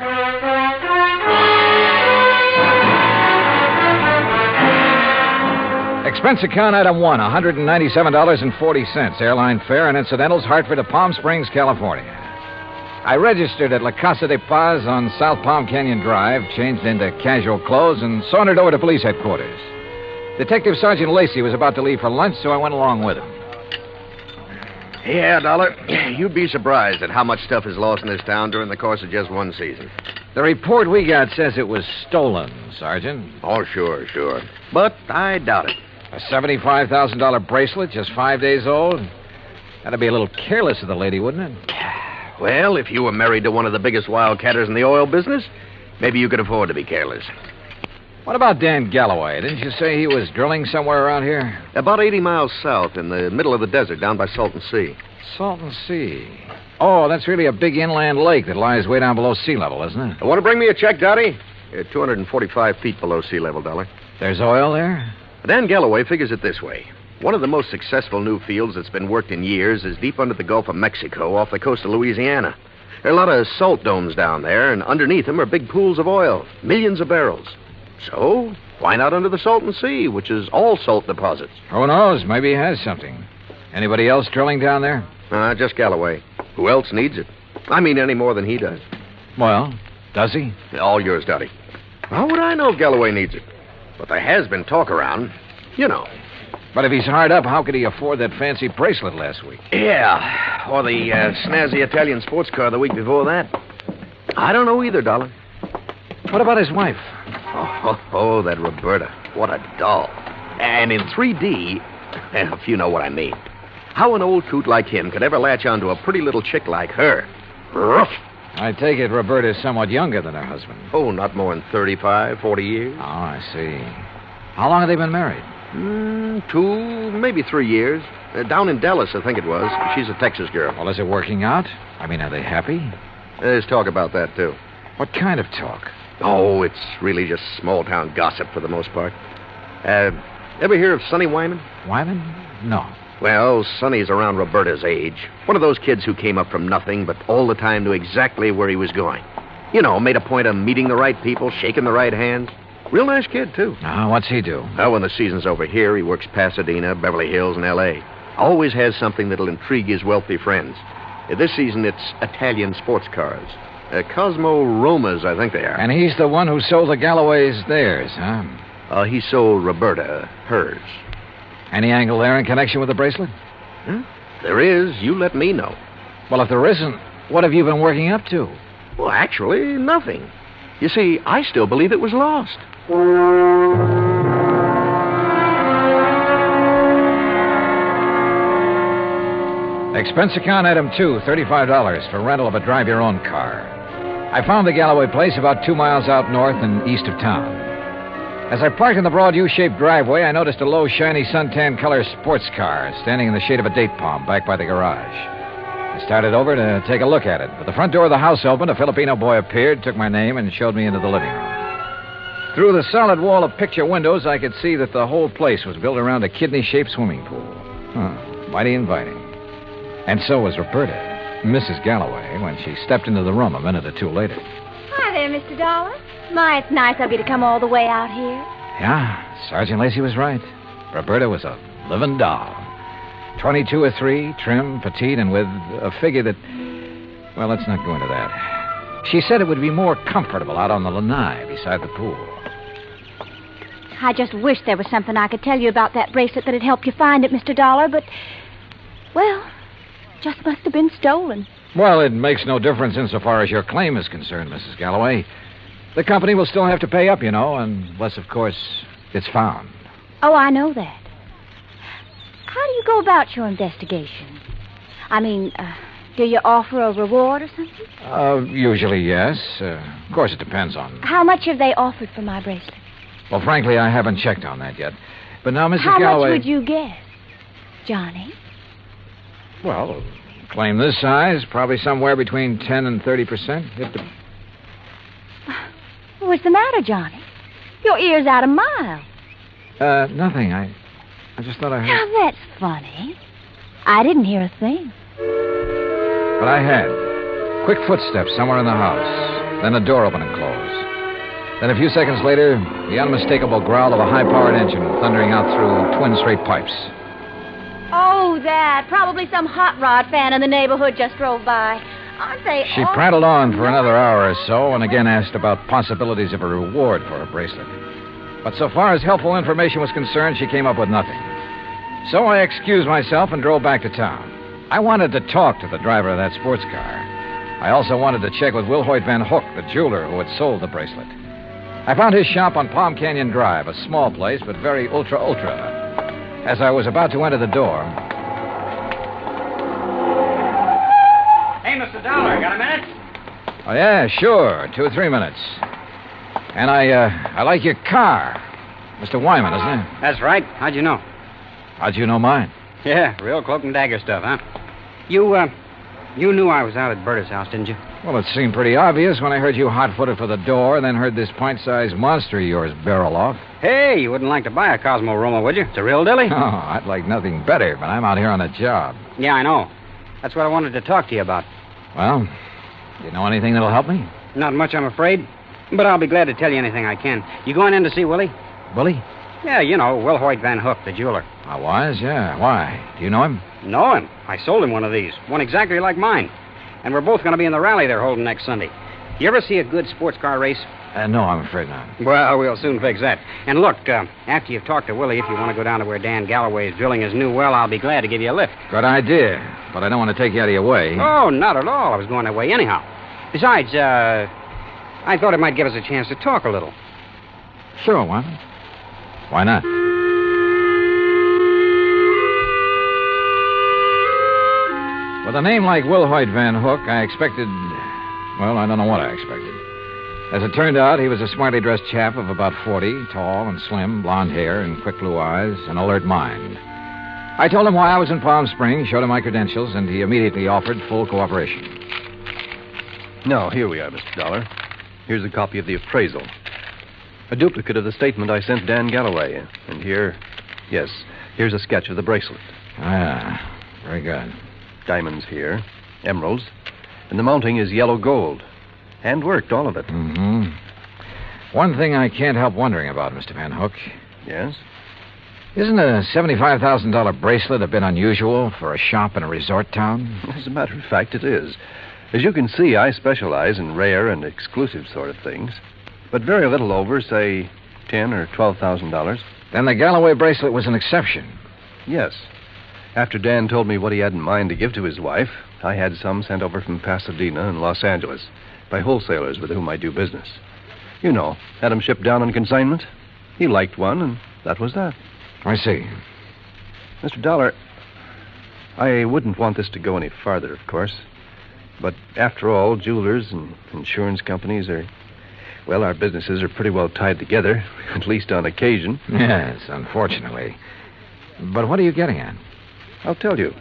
Expense account item 1, $197.40. Airline fare and incidentals, Hartford to Palm Springs, California. I registered at La Casa de Paz on South Palm Canyon Drive, changed into casual clothes, and sauntered over to police headquarters. Detective Sergeant Lacey was about to leave for lunch, so I went along with him. Yeah, Dollar. You'd be surprised at how much stuff is lost in this town during the course of just one season. The report we got says it was stolen, Sergeant. Oh, sure. But I doubt it. A $75,000 bracelet, just 5 days old? That'd be a little careless of the lady, wouldn't it? Well, if you were married to one of the biggest wildcatters in the oil business, maybe you could afford to be careless. What about Dan Galloway? Didn't you say he was drilling somewhere around here? About 80 miles south, in the middle of the desert, down by Salton Sea. Salton Sea. Oh, that's really a big inland lake that lies way down below sea level, isn't it? Want to bring me a check, Dottie? 245 feet below sea level, Dollar. There's oil there? Dan Galloway figures it this way. One of the most successful new fields that's been worked in years is deep under the Gulf of Mexico off the coast of Louisiana. There are a lot of salt domes down there, and underneath them are big pools of oil, millions of barrels. So, why not under the Salton Sea, which is all salt deposits? Who knows? Maybe he has something. Anybody else drilling down there? Just Galloway. Who else needs it? I mean, any more than he does. Well, does he? All yours, Dottie. How would I know if Galloway needs it? But there has been talk around. You know. But if he's hard up, how could he afford that fancy bracelet last week? Yeah, or the snazzy Italian sports car the week before that. I don't know either, Dollar. What about his wife? Oh, that Roberta. What a doll. And in 3D, if you know what I mean. How an old coot like him could ever latch onto a pretty little chick like her. Ruff. I take it Roberta's somewhat younger than her husband. Oh, not more than 35, 40 years. Oh, I see. How long have they been married? 2, maybe 3 years. Down in Dallas, I think it was. She's a Texas girl. Well, is it working out? I mean, are they happy? There's talk about that, too. What kind of talk? Oh, it's really just small-town gossip for the most part. Ever hear of Sonny Wyman? Wyman? No. Well, Sonny's around Roberta's age. One of those kids who came up from nothing, but all the time knew exactly where he was going. You know, made a point of meeting the right people, shaking the right hands. Real nice kid, too. What's he do? Well, when the season's over here, he works Pasadena, Beverly Hills, and L.A. Always has something that'll intrigue his wealthy friends. This season, it's Italian sports cars. Cosmo Romas, I think they are. And he's the one who sold the Galloways theirs, huh? He sold Roberta hers. Any angle there in connection with the bracelet? Huh? There is. You let me know. Well, if there isn't, what have you been working up to? Well, actually, nothing. You see, I still believe it was lost. Expense account item 2, $35 for rental of a drive-your-own car. I found the Galloway place about 2 miles out north and east of town. As I parked in the broad U-shaped driveway, I noticed a low, shiny suntan color sports car standing in the shade of a date palm back by the garage. I started over to take a look at it, but the front door of the house opened, a Filipino boy appeared, took my name, and showed me into the living room. Through the solid wall of picture windows, I could see that the whole place was built around a kidney-shaped swimming pool. Mighty inviting. And so was Roberta, Mrs. Galloway, when she stepped into the room a minute or two later. Hi there, Mr. Dollar. My, it's nice of you to come all the way out here. Yeah, Sergeant Lacey was right. Roberta was a living doll. 22 or 3, trim, petite, and with a figure that... Well, let's not go into that. She said it would be more comfortable out on the lanai beside the pool. I just wish there was something I could tell you about that bracelet that'd help you find it, Mr. Dollar, but... Well, just must have been stolen. Well, it makes no difference insofar as your claim is concerned, Mrs. Galloway. The company will still have to pay up, you know, unless, of course, it's found. Oh, I know that. How do you go about your investigation? I mean, do you offer a reward or something? Usually, yes. Of course, it depends on... How much have they offered for my bracelet? Well, frankly, I haven't checked on that yet. But now, Mrs. Galloway... How much would you guess, Johnny? Well, claim this size, probably somewhere between 10 and 30%. What's the matter, Johnny? Your ear's out a mile. Nothing. I just thought I heard... Now, that's funny. I didn't hear a thing. But I had. Quick footsteps somewhere in the house. Then a door opened and closed. Then a few seconds later, the unmistakable growl of a high-powered engine thundering out through twin straight pipes. Oh, that. Probably some hot rod fan in the neighborhood just drove by. Aren't they She prattled on for another hour or so and again asked about possibilities of a reward for a bracelet. But so far as helpful information was concerned, she came up with nothing. So I excused myself and drove back to town. I wanted to talk to the driver of that sports car. I also wanted to check with Wilhoit Van Hook, the jeweler who had sold the bracelet. I found his shop on Palm Canyon Drive, a small place, but very ultra. As I was about to enter the door... Hey, Mr. Dollar, got a minute? Oh, yeah, sure. 2 or 3 minutes. And I like your car. Mr. Wyman, isn't it? That's right. How'd you know? How'd you know mine? Yeah, real cloak and dagger stuff, huh? You knew I was out at Berta's house, didn't you? Well, it seemed pretty obvious when I heard you hot-footed for the door and then heard this pint-sized monster of yours barrel off. Hey, you wouldn't like to buy a Cosmo Roma, would you? It's a real dilly. Oh, I'd like nothing better, but I'm out here on a job. Yeah, I know. That's what I wanted to talk to you about. Well, you know anything that'll help me? Not much, I'm afraid. But I'll be glad to tell you anything I can. You going in to see Willie? Willie? Yeah, you know, Wilhoit Van Hook, the jeweler. I was, yeah. Why? Do you know him? Know him. I sold him one of these. One exactly like mine. And we're both going to be in the rally they're holding next Sunday. You ever see a good sports car race? No, I'm afraid not. Well, we'll soon fix that. And look, after you've talked to Willie, if you want to go down to where Dan Galloway is drilling his new well, I'll be glad to give you a lift. Good idea. But I don't want to take you out of your way. Oh, not at all. I was going that way anyhow. Besides, I thought it might give us a chance to talk a little. Sure, why not? Why not? With a name like Wilhoit Van Hook, I expected... Well, I don't know what I expected. As it turned out, he was a smartly dressed chap of about 40, tall and slim, blonde hair and quick blue eyes, an alert mind. I told him why I was in Palm Springs, showed him my credentials, and he immediately offered full cooperation. Now, here we are, Mr. Dollar. Here's a copy of the appraisal. A duplicate of the statement I sent Dan Galloway. And here, yes, here's a sketch of the bracelet. Ah, very good. Diamonds here, emeralds, and the mounting is yellow gold. Hand-worked, all of it. Mm-hmm. One thing I can't help wondering about, Mr. Van Hook. Yes? Isn't a $75,000 bracelet a bit unusual for a shop in a resort town? As a matter of fact, it is. As you can see, I specialize in rare and exclusive sort of things. But very little over, say, $10,000 or $12,000. Then the Galloway bracelet was an exception. Yes. After Dan told me what he had in mind to give to his wife, I had some sent over from Pasadena and Los Angeles by wholesalers with whom I do business. You know, had them shipped down on consignment. He liked one, and that was that. I see. Mr. Dollar, I wouldn't want this to go any farther, of course. But after all, jewelers and insurance companies are... Well, our businesses are pretty well tied together, at least on occasion. Yes, unfortunately. But what are you getting at? I'll tell you.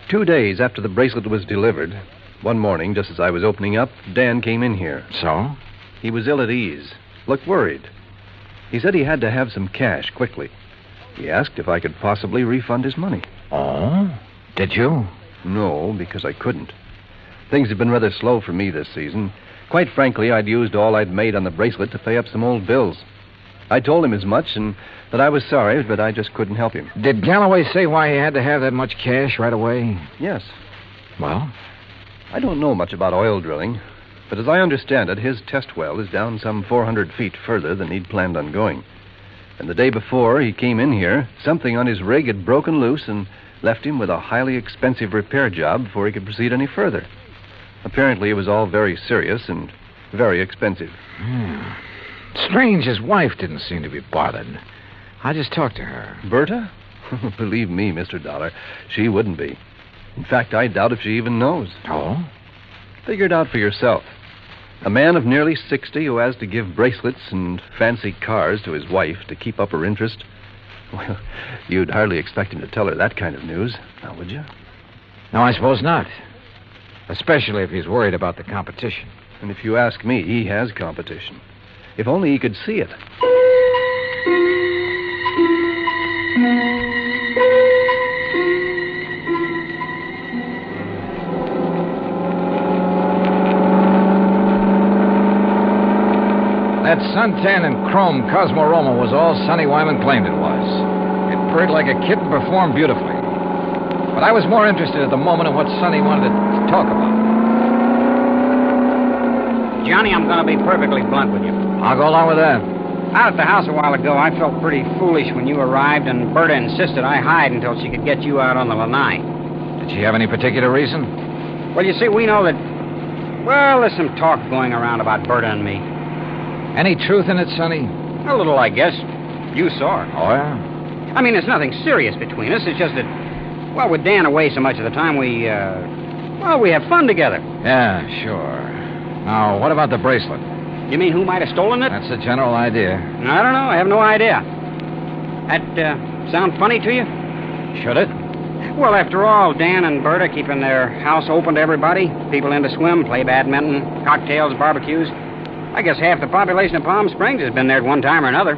2 days after the bracelet was delivered, one morning, just as I was opening up, Dan came in here. So? He was ill at ease, looked worried. He said he had to have some cash quickly. He asked if I could possibly refund his money. Oh? Did you? No, because I couldn't. Things have been rather slow for me this season. Quite frankly, I'd used all I'd made on the bracelet to pay up some old bills. I told him as much and that I was sorry, but I just couldn't help him. Did Galloway say why he had to have that much cash right away? Yes. Well? I don't know much about oil drilling, but as I understand it, his test well is down some 400 feet further than he'd planned on going. And the day before he came in here, something on his rig had broken loose and left him with a highly expensive repair job before he could proceed any further. Apparently, it was all very serious and very expensive. Strange, his wife didn't seem to be bothered. I just talked to her. Berta? Believe me, Mr. Dollar, she wouldn't be. In fact, I doubt if she even knows. Oh? Figure it out for yourself. A man of nearly 60 who has to give bracelets and fancy cars to his wife to keep up her interest. Well, you'd hardly expect him to tell her that kind of news, now would you? No, I suppose not. Especially if he's worried about the competition. And if you ask me, he has competition. If only he could see it. That suntan and chrome Cosmorama was all Sonny Wyman claimed it was. It purred like a kitten, performed beautifully. But I was more interested at the moment in what Sonny wanted to talk about. Johnny, I'm going to be perfectly blunt with you. I'll go along with that. Out at the house a while ago, I felt pretty foolish when you arrived, and Berta insisted I hide until she could get you out on the lanai. Did she have any particular reason? Well, you see, we know that... Well, there's some talk going around about Berta and me. Any truth in it, Sonny? A little, I guess. You saw her. Oh, yeah? I mean, there's nothing serious between us. It's just that, well, with Dan away so much of the time, we have fun together. Yeah, sure. Now, what about the bracelet? You mean who might have stolen it? That's the general idea. I don't know. I have no idea. That sound funny to you? Should it? Well, after all, Dan and Berta keeping their house open to everybody. People in to swim, play badminton, cocktails, barbecues. I guess half the population of Palm Springs has been there at one time or another.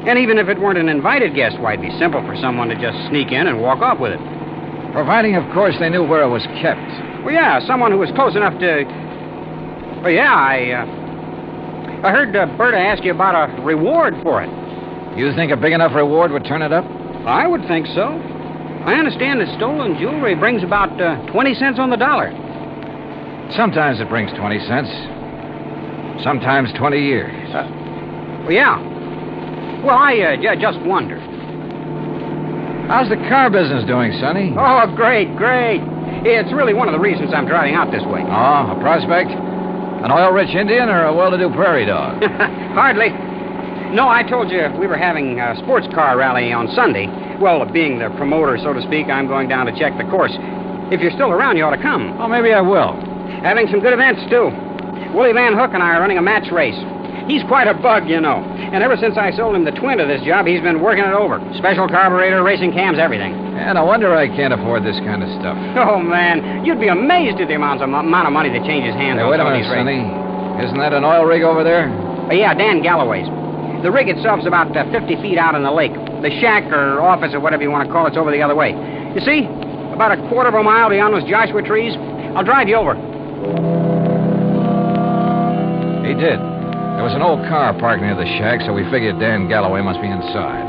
And even if it weren't an invited guest, why, it'd be simple for someone to just sneak in and walk off with it. Providing, of course, they knew where it was kept. Well, yeah, someone who was close enough to... Well, yeah, I heard Berta ask you about a reward for it. You think a big enough reward would turn it up? I would think so. I understand that stolen jewelry brings about 20 cents on the dollar. Sometimes it brings 20 cents. Sometimes 20 years. Well, yeah. Well, I just wondered. How's the car business doing, Sonny? Oh, great. It's really one of the reasons I'm driving out this way. Oh, a prospect? An oil-rich Indian or a well-to-do prairie dog? Hardly. No, I told you we were having a sports car rally on Sunday. Well, being the promoter, so to speak, I'm going down to check the course. If you're still around, you ought to come. Oh, maybe I will. Having some good events, too. Willie Van Hook and I are running a match race. He's quite a bug, you know. And ever since I sold him the twin to this job, he's been working it over. Special carburetor, racing cams, everything. And I wonder I can't afford this kind of stuff. Oh, man. You'd be amazed at the amount of money that changes hands on wait a minute, these races. Sonny. Isn't that an oil rig over there? Yeah, Dan Galloway's. The rig itself's about 50 feet out in the lake. The shack or office or whatever you want to call it's over the other way. You see? About a quarter of a mile beyond those Joshua trees. I'll drive you over. He did. There was an old car parked near the shack, so we figured Dan Galloway must be inside.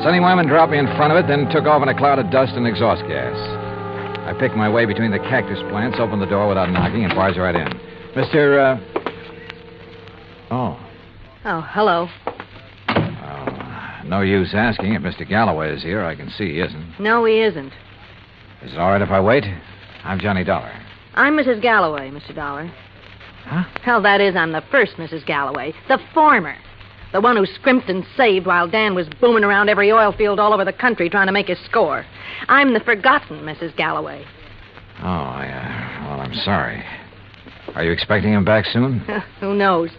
Sonny Wyman dropped me in front of it, then took off in a cloud of dust and exhaust gas. I picked my way between the cactus plants, opened the door without knocking, and barged right in. Mr. Oh, hello. No use asking. If Mr. Galloway is here, I can see he isn't. No, he isn't. Is it all right if I wait? I'm Johnny Dollar. I'm Mrs. Galloway, Mr. Dollar. Huh? Hell, that is, I'm the first Mrs. Galloway. The former. The one who scrimped and saved while Dan was booming around every oil field all over the country trying to make his score. I'm the forgotten Mrs. Galloway. Oh, well, I'm sorry. Are you expecting him back soon? Who knows?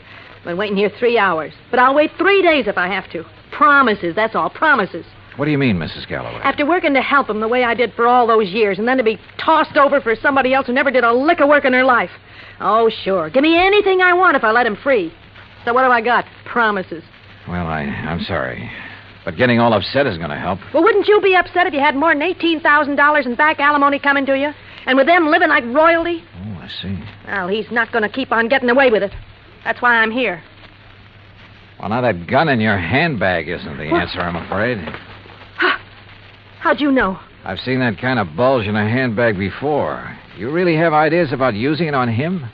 Been waiting here 3 hours. But I'll wait 3 days if I have to. Promises, that's all, promises. What do you mean, Mrs. Galloway? After working to help him the way I did for all those years, and then to be tossed over for somebody else who never did a lick of work in her life. Oh, sure. Give me anything I want if I let him free. So what have I got? Promises. Well, I'm sorry. But getting all upset isn't going to help. Well, wouldn't you be upset if you had more than $18,000 in back alimony coming to you? And with them living like royalty? Oh, I see. Well, he's not going to keep on getting away with it. That's why I'm here. Well, now that gun in your handbag isn't the answer, I'm afraid. How'd you know? I've seen that kind of bulge in a handbag before. You really have ideas about using it on him?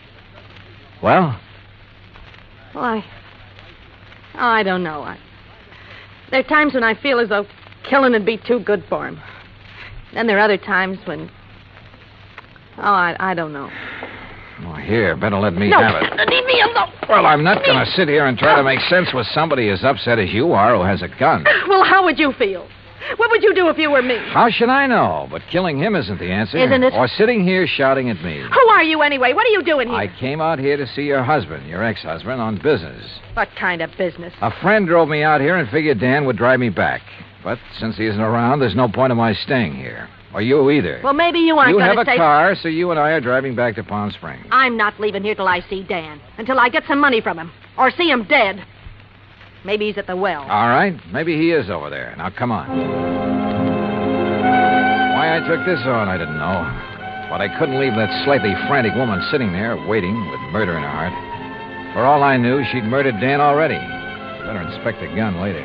Well? Well, I don't know. There are times when I feel as though killing would be too good for him. Then there are other times when... I don't know. Well, here, better let me No, have it. leave me alone. Well, I'm not going to sit here and try to make sense with somebody as upset as you are who has a gun. Well, how would you feel? What would you do if you were me? How should I know? But killing him isn't the answer. Isn't it? Or sitting here shouting at me. Who are you anyway? What are you doing here? I came out here to see your husband, your ex-husband, on business. What kind of business? A friend drove me out here and figured Dan would drive me back. But since he isn't around, there's no point in my staying here. Or you either. Well, maybe you aren't You going have to a stay... car, so you and I are driving back to Palm Springs. I'm not leaving here till I see Dan. Until I get some money from him. Or see him dead. Maybe he's at the well. All right. Maybe he is over there. Now, come on. Why I took this on, I didn't know. But I couldn't leave that slightly frantic woman sitting there, waiting, with murder in her heart. For all I knew, she'd murdered Dan already. Better inspect the gun later.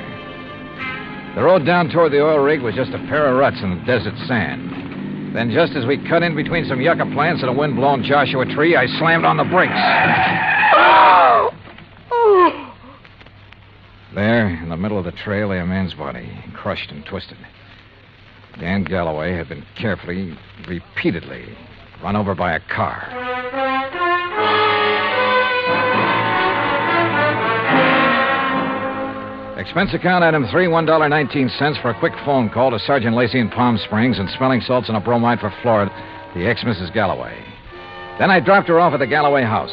The road down toward the oil rig was just a pair of ruts in the desert sand. Then just as we cut in between some yucca plants and a wind-blown Joshua tree, I slammed on the brakes. There, in the middle of the trail, lay a man's body, crushed and twisted. Dan Galloway had been carefully, repeatedly, run over by a car. Expense account item 3, $1.19 for a quick phone call to Sergeant Lacey in Palm Springs and smelling salts and a bromide for Florida, the ex-Mrs. Galloway. Then I dropped her off at the Galloway house.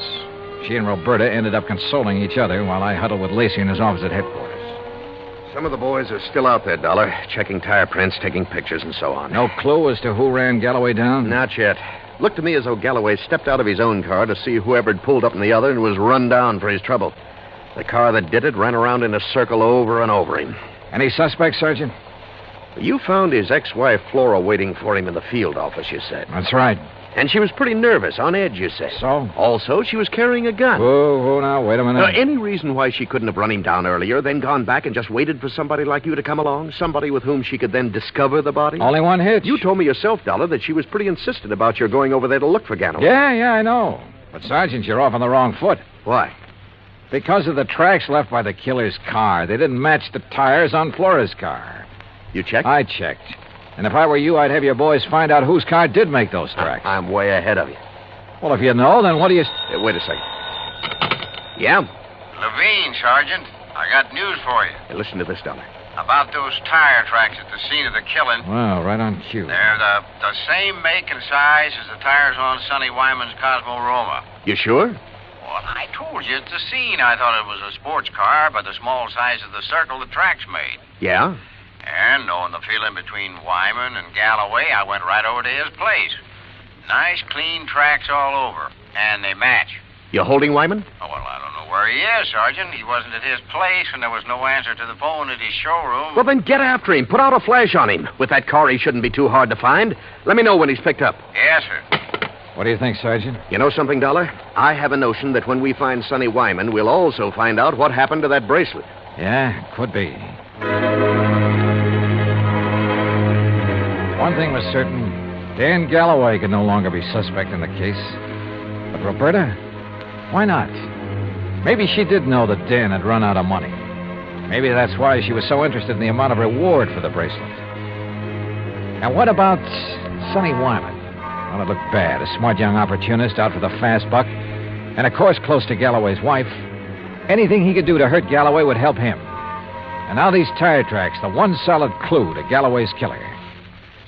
She and Roberta ended up consoling each other while I huddled with Lacey in his office at headquarters. Some of the boys are still out there, Dollar, checking tire prints, taking pictures, and so on. No clue as to who ran Galloway down? Not yet. Looked to me as though Galloway stepped out of his own car to see whoever had pulled up in the other and was run down for his trouble. The car that did it ran around in a circle over and over him. Any suspects, Sergeant? You found his ex-wife, Flora, waiting for him in the field office, you said. That's right. And she was pretty nervous, on edge, you said. So? Also, she was carrying a gun. Whoa, now, wait a minute. Any reason why she couldn't have run him down earlier, then gone back and just waited for somebody like you to come along? Somebody with whom she could then discover the body? Only one hitch. You told me yourself, Dollar, that she was pretty insistent about your going over there to look for Galloway. Yeah, I know. But, Sergeant, you're off on the wrong foot. Why? Because of the tracks left by the killer's car. They didn't match the tires on Flora's car. You checked? I checked. And if I were you, I'd have your boys find out whose car did make those tracks. I'm way ahead of you. Well, if you know, then what do you... Wait a second. Yeah? Levine, Sergeant. I got news for you. Hey, listen to this, Dollar. About those tire tracks at the scene of the killing. Well, right on cue. They're the same make and size as the tires on Sonny Wyman's Cosmo Roma. You sure? Well, I told you at the scene I thought it was a sports car by the small size of the circle the tracks made. Yeah? And knowing the feeling between Wyman and Galloway, I went right over to his place. Nice, clean tracks all over. And they match. You holding Wyman? Oh, well, I don't know where he is, Sergeant. He wasn't at his place, and there was no answer to the phone at his showroom. Well, then get after him. Put out a flash on him. With that car, he shouldn't be too hard to find. Let me know when he's picked up. Yes, sir. What do you think, Sergeant? You know something, Dollar? I have a notion that when we find Sonny Wyman, we'll also find out what happened to that bracelet. Yeah, could be. One thing was certain. Dan Galloway could no longer be suspect in the case. But Roberta? Why not? Maybe she did know that Dan had run out of money. Maybe that's why she was so interested in the amount of reward for the bracelet. Now, what about Sonny Wyman? Well, it looked bad. A smart young opportunist out for the fast buck. And, of course, close to Galloway's wife. Anything he could do to hurt Galloway would help him. And now these tire tracks, the one solid clue to Galloway's killer.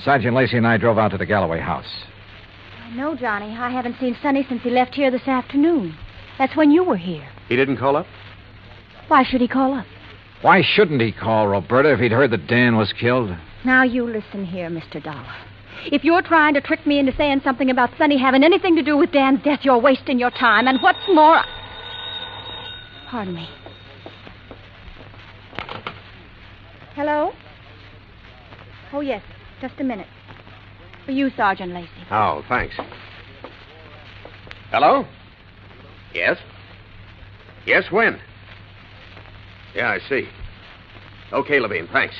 Sergeant Lacey and I drove out to the Galloway house. No, Johnny. I haven't seen Sonny since he left here this afternoon. That's when you were here. He didn't call up? Why should he call up? Why shouldn't he call, Roberta, if he'd heard that Dan was killed? Now, you listen here, Mr. Dollar. If you're trying to trick me into saying something about Sonny having anything to do with Dan's death, you're wasting your time. And what's more... Pardon me. Hello? Oh, yes. Just a minute. For you, Sergeant Lacey. Oh, thanks. Hello? Yes? Yes, when? Yeah, I see. Okay, Levine, thanks.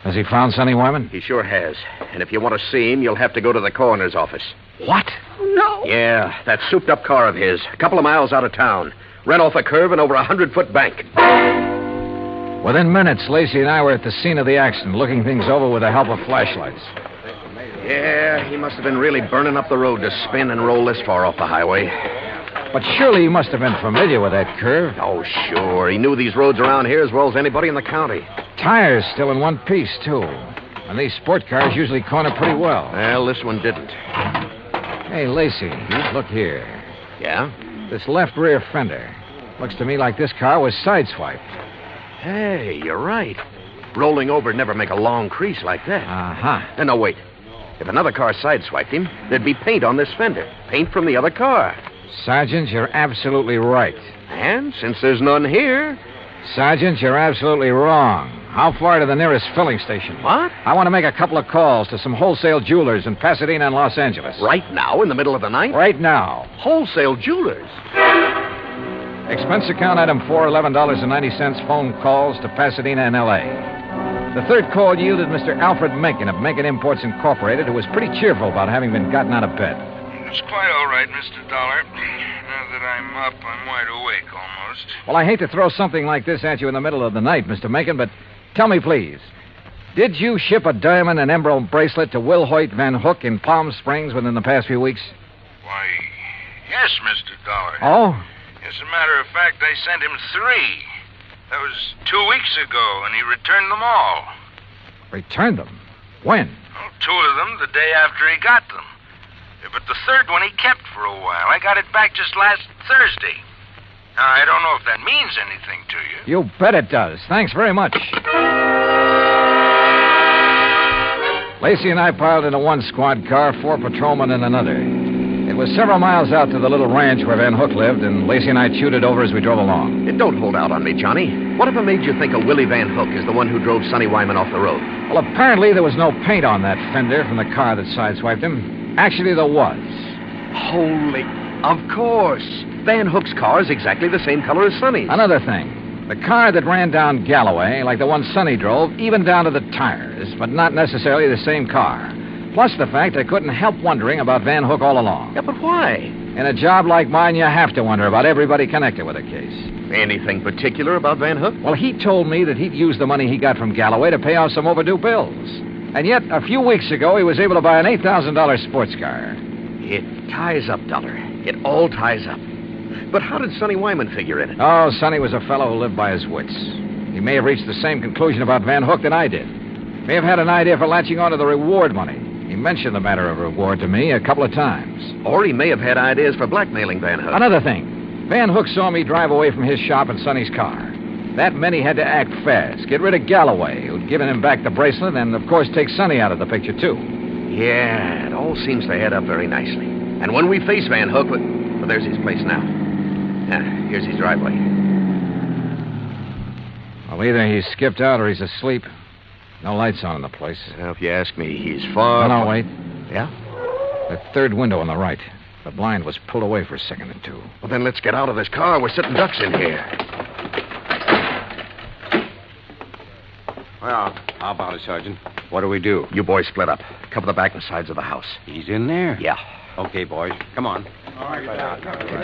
Has he found Sonny Wyman? He sure has. And if you want to see him, you'll have to go to the coroner's office. What? Oh, no. Yeah, that souped-up car of his, a couple of miles out of town. Ran off a curve and over a 100-foot bank. Within minutes, Lacey and I were at the scene of the accident, looking things over with the help of flashlights. Yeah, he must have been really burning up the road to spin and roll this far off the highway. But surely he must have been familiar with that curve. Oh, sure. He knew these roads around here as well as anybody in the county. Tires still in one piece, too. And these sport cars usually corner pretty well. Well, this one didn't. Hey, Lacey, look here. Yeah? This left rear fender. Looks to me like this car was sideswiped. Hey, you're right. Rolling over would never make a long crease like that. Uh-huh. No, wait. If another car sideswiped him, there'd be paint on this fender. Paint from the other car. Sergeant, you're absolutely right. And since there's none here... Sergeant, you're absolutely wrong. How far to the nearest filling station? What? I want to make a couple of calls to some wholesale jewelers in Pasadena and Los Angeles. Right now, in the middle of the night? Right now. Wholesale jewelers? Expense account item 4, $11.90, phone calls to Pasadena and L.A. The third call yielded Mr. Alfred Mencken of Mencken Imports Incorporated, who was pretty cheerful about having been gotten out of bed. It's quite all right, Mr. Dollar. Now that I'm up, I'm wide awake almost. Well, I hate to throw something like this at you in the middle of the night, Mr. Mencken, but tell me, please, did you ship a diamond and emerald bracelet to Will Hoyt Van Hook in Palm Springs within the past few weeks? Why, yes, Mr. Dollar. Oh? As a matter of fact, I sent him 3. That was 2 weeks ago, and he returned them all. Returned them? When? Well, 2 of them the day after he got them. But the third one he kept for a while. I got it back just last Thursday. Now, I don't know if that means anything to you. You bet it does. Thanks very much. Lacey and I piled into one squad car, 4 patrolmen in another. It was several miles out to the little ranch where Van Hook lived, and Lacey and I chewed it over as we drove along. Don't hold out on me, Johnny. Whatever made you think of Willie Van Hook is the one who drove Sonny Wyman off the road? Well, apparently there was no paint on that fender from the car that sideswiped him. Actually, there was. Holy... Of course. Van Hook's car is exactly the same color as Sonny's. Another thing. The car that ran down Galloway, like the one Sonny drove, even down to the tires, but not necessarily the same car. Plus the fact I couldn't help wondering about Van Hook all along. Yeah, but why? In a job like mine, you have to wonder about everybody connected with a case. Anything particular about Van Hook? Well, he told me that he'd used the money he got from Galloway to pay off some overdue bills. And yet, a few weeks ago, he was able to buy an $8,000 sports car. It ties up, Dollar. It all ties up. But how did Sonny Wyman figure in it? Oh, Sonny was a fellow who lived by his wits. He may have reached the same conclusion about Van Hook that I did. May have had an idea for latching onto the reward money. He mentioned the matter of reward to me a couple of times. Or he may have had ideas for blackmailing Van Hook. Another thing. Van Hook saw me drive away from his shop in Sonny's car. That meant he had to act fast, get rid of Galloway, who'd given him back the bracelet, and, of course, take Sonny out of the picture, too. Yeah, it all seems to add up very nicely. And when we face Van Hook, well, there's his place now. Here's his driveway. Well, either he's skipped out or he's asleep. No lights on in the place. Well, if you ask me, he's far... No, wait. Yeah? The third window on the right. The blind was pulled away for a second or two. Well, then let's get out of this car. We're sitting ducks in here. Well, how about it, Sergeant? What do we do? You boys split up. Cover the back and sides of the house. He's in there? Yeah. Okay, boys. Come on.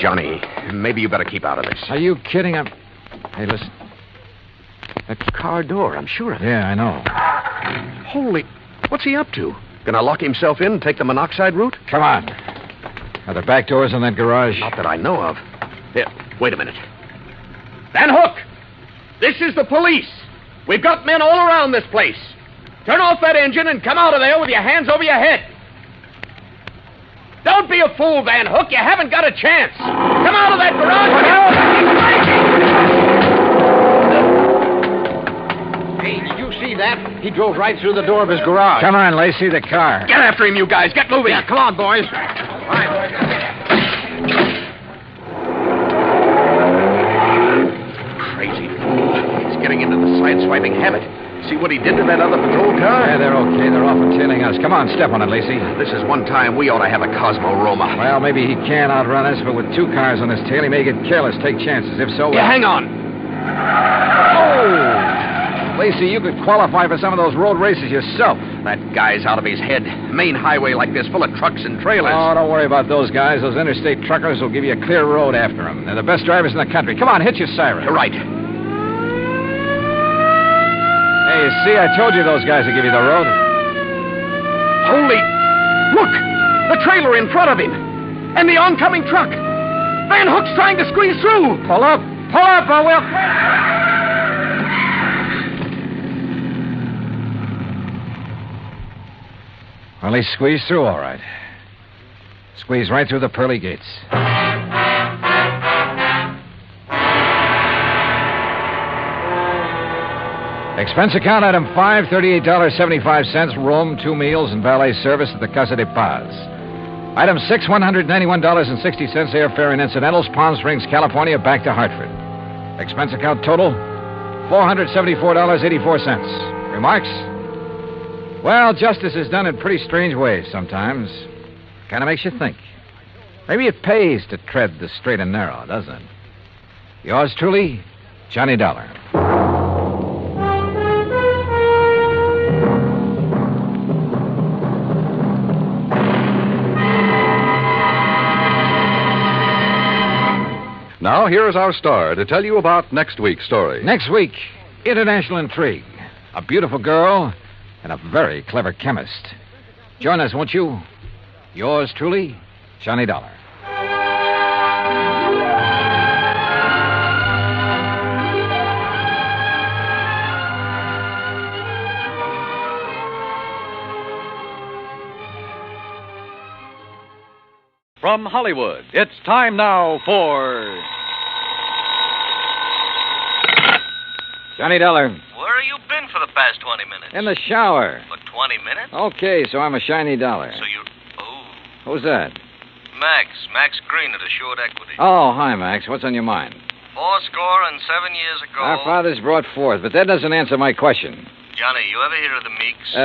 Johnny, maybe you better keep out of this. Are you kidding? Hey, listen. That car door, I'm sure of it. Yeah, I know. Holy... What's he up to? Gonna lock himself in and take the monoxide route? Come on. Are there back doors in that garage? Not that I know of. Here, wait a minute. Van Hook! This is the police. We've got men all around this place. Turn off that engine and come out of there with your hands over your head. Don't be a fool, Van Hook. You haven't got a chance. Come out of that garage. Hey, did you see that? He drove right through the door of his garage. Come on, Lacey, the car. Get after him, you guys. Get moving. Yeah, come on, boys. Crazy fool. He's getting into the side-swiping habit. See what he did to that other patrol car? Yeah, they're okay. They're off and tailing us. Come on, step on it, Lacey. This is one time we ought to have a Cosmo Roma. Well, maybe he can outrun us, but with two cars on his tail, he may get careless, take chances. If so... Yeah, hang on. Oh! Lacey, you could qualify for some of those road races yourself. That guy's out of his head. Main highway like this, full of trucks and trailers. Oh, don't worry about those guys. Those interstate truckers will give you a clear road after them. They're the best drivers in the country. Come on, hit your siren. You're right. Hey, you see, I told you those guys would give you the road. Holy... Look! The trailer in front of him. And the oncoming truck. Van Hook's trying to squeeze through. Pull up. Pull up, or we'll... Well, he squeezed through all right. Squeezed right through the pearly gates. Expense account item 5, $38.75, room, 2 meals, and valet service at the Casa de Paz. Item 6, $191.60, airfare and incidentals, Palm Springs, California, back to Hartford. Expense account total, $474.84. Remarks? Well, justice is done in pretty strange ways sometimes. Kind of makes you think. Maybe it pays to tread the straight and narrow, doesn't it? Yours truly, Johnny Dollar. Now, here is our star to tell you about next week's story. Next week, international intrigue. A beautiful girl and a very clever chemist. Join us, won't you? Yours truly, Johnny Dollar. From Hollywood, it's time now for... Johnny Dollar. Where have you been for the past 20 minutes? In the shower. For 20 minutes? Okay, so I'm a shiny dollar. So you... Oh. Who's that? Max Green at Assured Equity. Oh, hi, Max. What's on your mind? 407 years ago... Our fathers brought forth, but that doesn't answer my question. Johnny, you ever hear of the Meeks?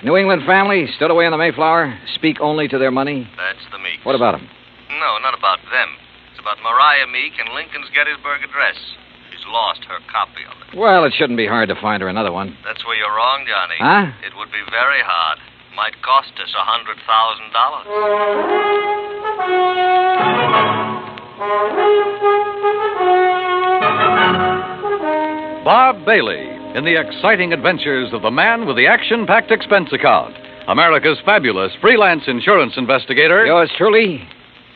New England family, stood away on the Mayflower, speak only to their money. That's the Meeks. What about them? No, not about them. It's about Mariah Meek and Lincoln's Gettysburg Address. She's lost her copy of it. Well, it shouldn't be hard to find her another one. That's where you're wrong, Johnny. Huh? It would be very hard. Might cost us $100,000. Bob Bailey in the exciting adventures of the man with the action-packed expense account. America's fabulous freelance insurance investigator. Yours truly,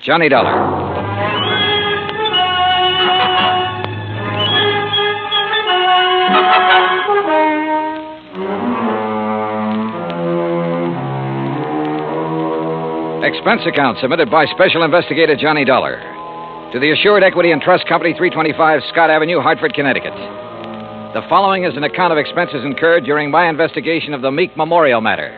Johnny Dollar. Expense account submitted by Special Investigator Johnny Dollar to the Assured Equity and Trust Company, 325 Scott Avenue, Hartford, Connecticut. The following is an account of expenses incurred during my investigation of the Meek Memorial matter.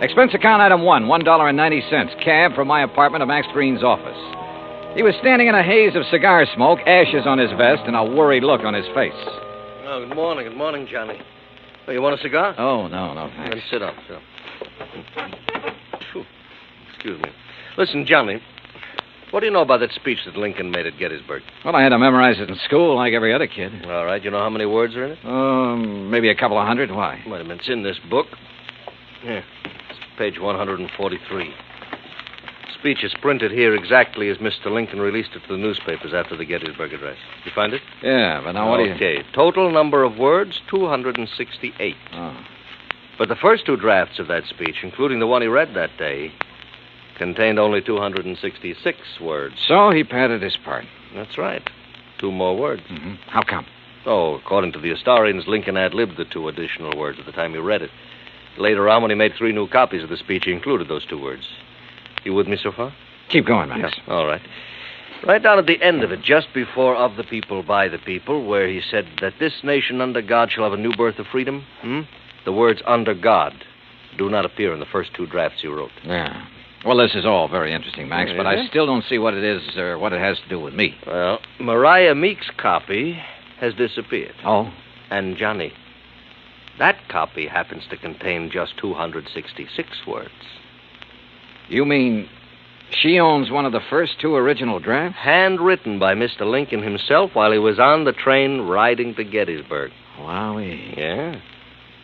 Expense account item 1, $1.90, cab from my apartment to Max Green's office. He was standing in a haze of cigar smoke, ashes on his vest, and a worried look on his face. Oh, good morning, Johnny. Oh, you want a cigar? Oh, no, thanks. Then sit up. Phew. Excuse me. Listen, Johnny, what do you know about that speech that Lincoln made at Gettysburg? Well, I had to memorize it in school like every other kid. All right. You know how many words are in it? Maybe a couple of hundred. Why? Wait a minute. It's in this book. Here. It's page 143. Speech is printed here exactly as Mr. Lincoln released it to the newspapers after the Gettysburg Address. You find it? Yeah, but now what do you... Okay. Total number of words, 268. Oh. But the first two drafts of that speech, including the one he read that day, contained only 266 words. So he padded his part. That's right. 2 more words. Mm-hmm. How come? Oh, according to the historians, Lincoln ad-libbed the 2 additional words at the time he read it. Later on, when he made 3 new copies of the speech, he included those 2 words. You with me so far? Keep going, Max. Yeah, all right. Right down at the end of it, just before of the people, by the people, where he said that this nation under God shall have a new birth of freedom, the words under God do not appear in the first 2 drafts you wrote. Yeah. Well, this is all very interesting, Max, but I still don't see what it is or what it has to do with me. Well, Mariah Meek's copy has disappeared. Oh? And, Johnny, that copy happens to contain just 266 words. You mean she owns one of the first 2 original drafts? Handwritten by Mr. Lincoln himself while he was on the train riding to Gettysburg. Wowee. Yeah.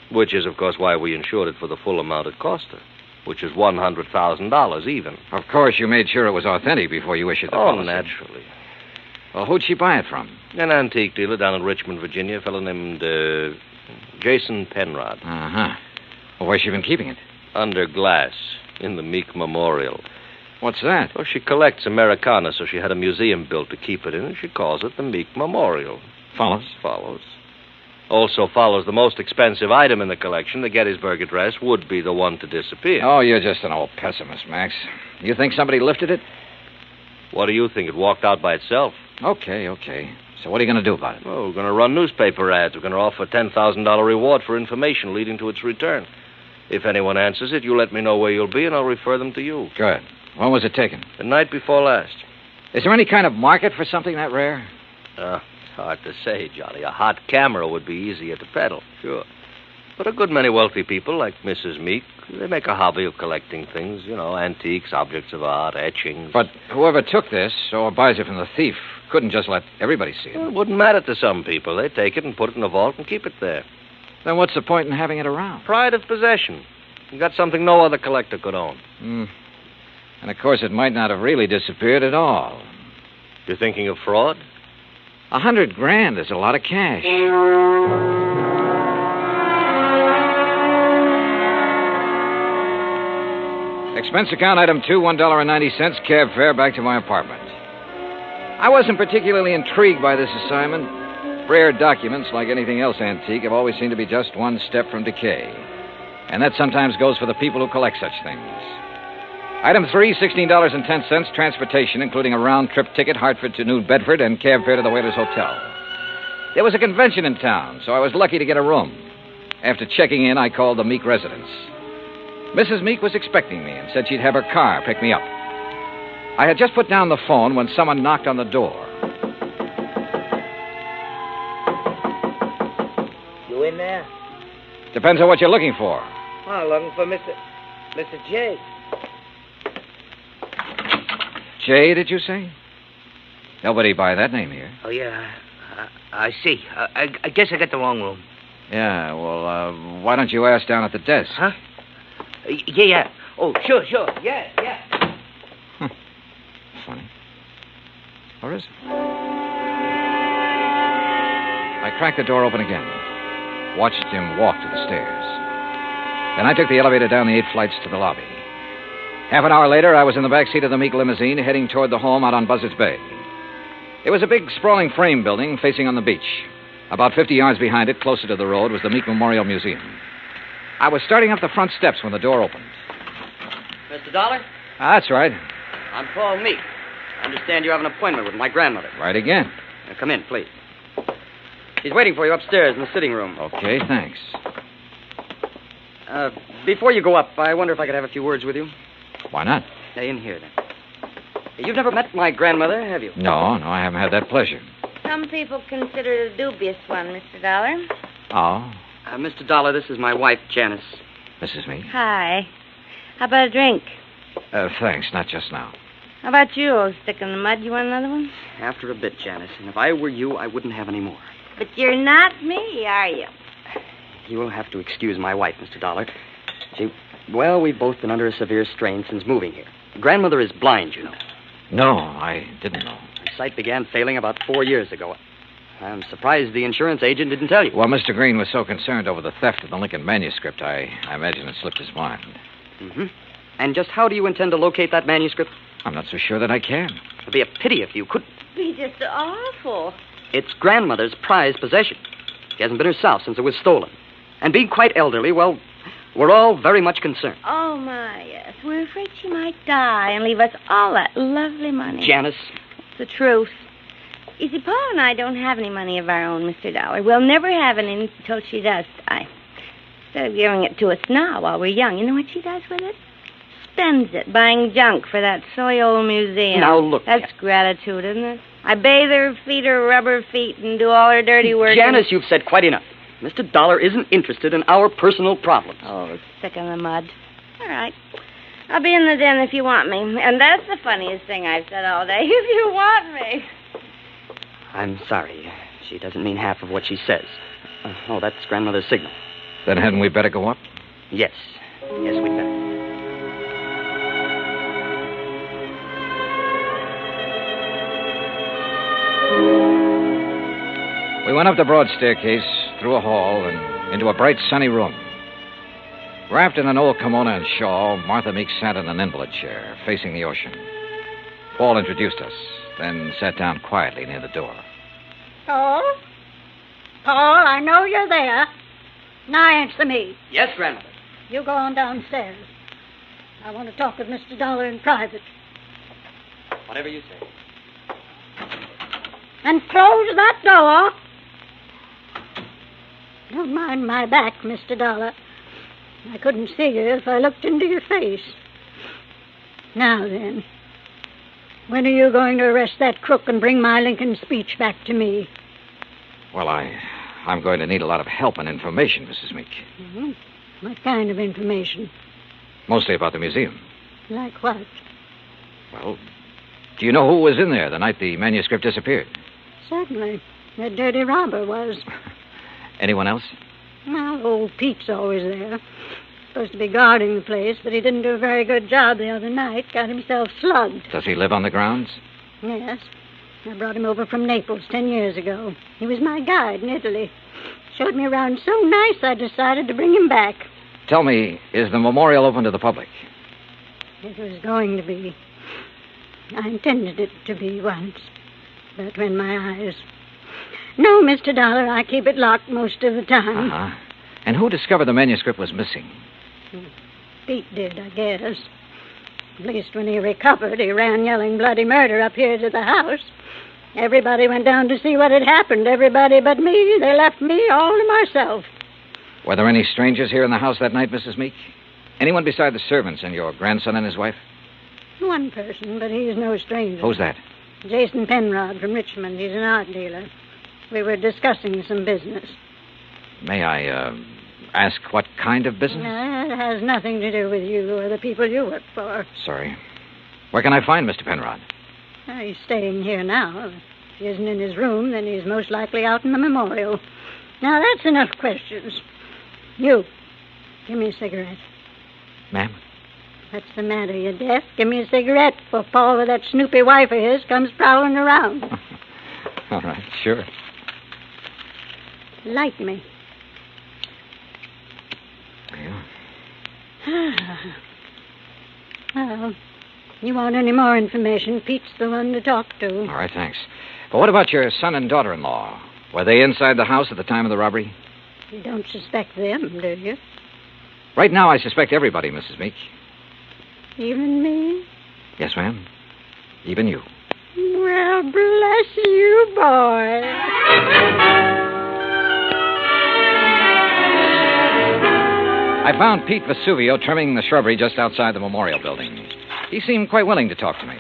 Which is, of course, why we insured it for the full amount it cost her. Which is $100,000 even. Of course, you made sure it was authentic before you issued the policy. Oh, naturally. Well, who'd she buy it from? An antique dealer down in Richmond, Virginia, a fellow named Jason Penrod. Uh-huh. Well, where's she been keeping it? Under glass, in the Meek Memorial. What's that? Well, she collects Americana, so she had a museum built to keep it in, and she calls it the Meek Memorial. Follows? Follows. Also follows the most expensive item in the collection, the Gettysburg Address, would be the one to disappear. Oh, you're just an old pessimist, Max. You think somebody lifted it? What do you think? It walked out by itself. Okay. So what are you going to do about it? Well, we're going to run newspaper ads. We're going to offer a $10,000 reward for information leading to its return. If anyone answers it, you let me know where you'll be, and I'll refer them to you. Good. When was it taken? The night before last. Is there any kind of market for something that rare? It's hard to say, Johnny. A hot camera would be easier to peddle, sure. But a good many wealthy people, like Mrs. Meek, they make a hobby of collecting things, antiques, objects of art, etchings. But whoever took this, or buys it from the thief, couldn't just let everybody see it. Well, it wouldn't matter to some people. They take it and put it in a vault and keep it there. Then what's the point in having it around? Pride of possession. You got something no other collector could own. And, of course, it might not have really disappeared at all. You're thinking of fraud? $100,000 is a lot of cash. Expense account item 2, $1.90, cab fare back to my apartment. I wasn't particularly intrigued by this assignment. Rare documents, like anything else antique, have always seemed to be just one step from decay. And that sometimes goes for the people who collect such things. Item 3, $16.10, transportation, including a round-trip ticket, Hartford to New Bedford, and cab fare to the Whalers Hotel. There was a convention in town, so I was lucky to get a room. After checking in, I called the Meek residence. Mrs. Meek was expecting me and said she'd have her car pick me up. I had just put down the phone when someone knocked on the door. You in there? Depends on what you're looking for. Oh, looking for Mr. J. Jay, did you say? Nobody by that name here. Oh, yeah. I see. I guess I got the wrong room. Yeah, well, why don't you ask down at the desk? Huh? Yeah. Oh, sure. Yeah. Funny. Or is it? I cracked the door open again. Watched him walk to the stairs. Then I took the elevator down the 8 flights to the lobby. Half an hour later, I was in the back seat of the Meek limousine heading toward the home out on Buzzards Bay. It was a big, sprawling frame building facing on the beach. About 50 yards behind it, closer to the road, was the Meek Memorial Museum. I was starting up the front steps when the door opened. Mr. Dollar? That's right. I'm Paul Meek. I understand you have an appointment with my grandmother. Right again. Now, come in, please. She's waiting for you upstairs in the sitting room. Okay, thanks. Before you go up, I wonder if I could have a few words with you. Why not? In here, then. You've never met my grandmother, have you? No, I haven't had that pleasure. Some people consider it a dubious one, Mr. Dollar. Oh? Mr. Dollar, this is my wife, Janice. Mrs. Mead? Hi. How about a drink? Thanks, not just now. How about you, old stick in the mud? You want another one? After a bit, Janice. And if I were you, I wouldn't have any more. But you're not me, are you? You will have to excuse my wife, Mr. Dollar. We've both been under a severe strain since moving here. Grandmother is blind, you know. No, I didn't know. Her sight began failing about 4 years ago. I'm surprised the insurance agent didn't tell you. Well, Mr. Green was so concerned over the theft of the Lincoln manuscript, I imagine it slipped his mind. Mm-hmm. And just how do you intend to locate that manuscript? I'm not so sure that I can. It'd be a pity if you couldn't. It'd be just awful. It's grandmother's prized possession. She hasn't been herself since it was stolen. And being quite elderly, well, we're all very much concerned. Oh, my, yes. We're afraid she might die and leave us all that lovely money. Janice. It's the truth. You see, Paul and I don't have any money of our own, Mr. Dollar. We'll never have any until she does die. Instead of giving it to us now while we're young, you know what she does with it? Spends it buying junk for that silly old museum. Now, look. That's gratitude, isn't it? I bathe her, feed her rubber feet, and do all her dirty work. Janice, you've said quite enough. Mr. Dollar isn't interested in our personal problems. Oh, stick in the mud. All right. I'll be in the den if you want me. And that's the funniest thing I've said all day. If you want me. I'm sorry. She doesn't mean half of what she says. That's grandmother's signal. Then hadn't we better go up? Yes. Yes, we'd better. We went up the broad staircase, through a hall, and into a bright, sunny room. Wrapped in an old kimono and shawl, Martha Meek sat in an invalid chair, facing the ocean. Paul introduced us, then sat down quietly near the door. Paul? Paul, I know you're there. Now answer me. Yes, grandmother. You go on downstairs. I want to talk with Mr. Dollar in private. Whatever you say. And close that door. Don't mind my back, Mr. Dollar. I couldn't see you if I looked into your face. Now then, when are you going to arrest that crook and bring my Lincoln speech back to me? Well, I'm going to need a lot of help and information, Mrs. Meek. Mm-hmm. What kind of information? Mostly about the museum. Like what? Well, do you know who was in there the night the manuscript disappeared? Certainly. That dirty robber was. Anyone else? Well, old Pete's always there. Supposed to be guarding the place, but he didn't do a very good job the other night. Got himself slugged. Does he live on the grounds? Yes. I brought him over from Naples 10 years ago. He was my guide in Italy. Showed me around so nice I decided to bring him back. Tell me, is the memorial open to the public? It was going to be. I intended it to be once. But when my eyes... No, Mr. Dollar, I keep it locked most of the time. Uh-huh. And who discovered the manuscript was missing? Pete did, I guess. At least when he recovered, he ran yelling bloody murder up here to the house. Everybody went down to see what had happened. Everybody but me. They left me all to myself. Were there any strangers here in the house that night, Mrs. Meek? Anyone beside the servants and your grandson and his wife? One person, but he's no stranger. Who's that? Jason Penrod from Richmond. He's an art dealer. We were discussing some business. May I, ask what kind of business? It has nothing to do with you or the people you work for. Sorry. Where can I find Mr. Penrod? He's staying here now. If he isn't in his room, then he's most likely out in the memorial. Now, that's enough questions. You, give me a cigarette. Ma'am? What's the matter? You deaf? Give me a cigarette before Paul with that snoopy wife of his comes prowling around. All right, sure. Light me. Well, you want any more information, Pete's the one to talk to. All right, thanks. But what about your son and daughter-in-law? Were they inside the house at the time of the robbery? You don't suspect them, do you? Right now, I suspect everybody, Mrs. Meek. Even me? Yes, ma'am. Even you. Well, bless you, boy. I found Pete Vesuvio trimming the shrubbery just outside the memorial building. He seemed quite willing to talk to me.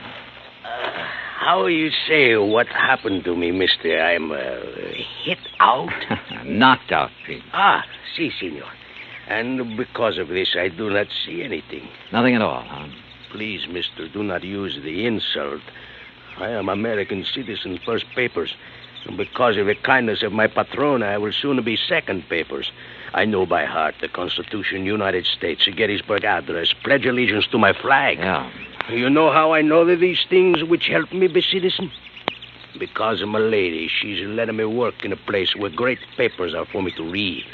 How you say what happened to me, mister? I'm hit out? Knocked out, Pete. Ah, si, senor. And because of this, I do not see anything. Nothing at all, huh? Please, mister, do not use the insult. I am American citizen, first papers. And because of the kindness of my patron, I will soon be second papers. I know by heart the Constitution, United States, Gettysburg Address, pledge allegiance to my flag. Yeah. You know how I know that these things which help me be citizen? Because of my lady. She's letting me work in a place where great papers are for me to read.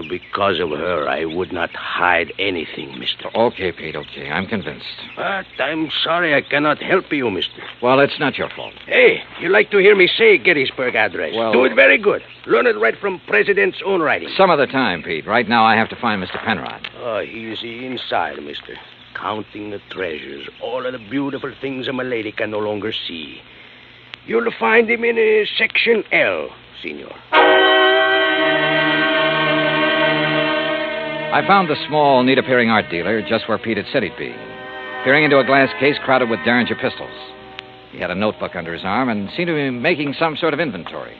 Because of her, I would not hide anything, mister. Okay, Pete, okay. I'm convinced. But I'm sorry I cannot help you, mister. Well, it's not your fault. Hey, you like to hear me say Gettysburg Address? Well... Do it very good. Learn it right from President's own writing. Some other time, Pete. Right now, I have to find Mr. Penrod. Oh, he's inside, mister. Counting the treasures. All of the beautiful things a lady can no longer see. You'll find him in Section L, senor. I found the small, neat-appearing art dealer just where Pete had said he'd be, peering into a glass case crowded with Derringer pistols. He had a notebook under his arm and seemed to be making some sort of inventory.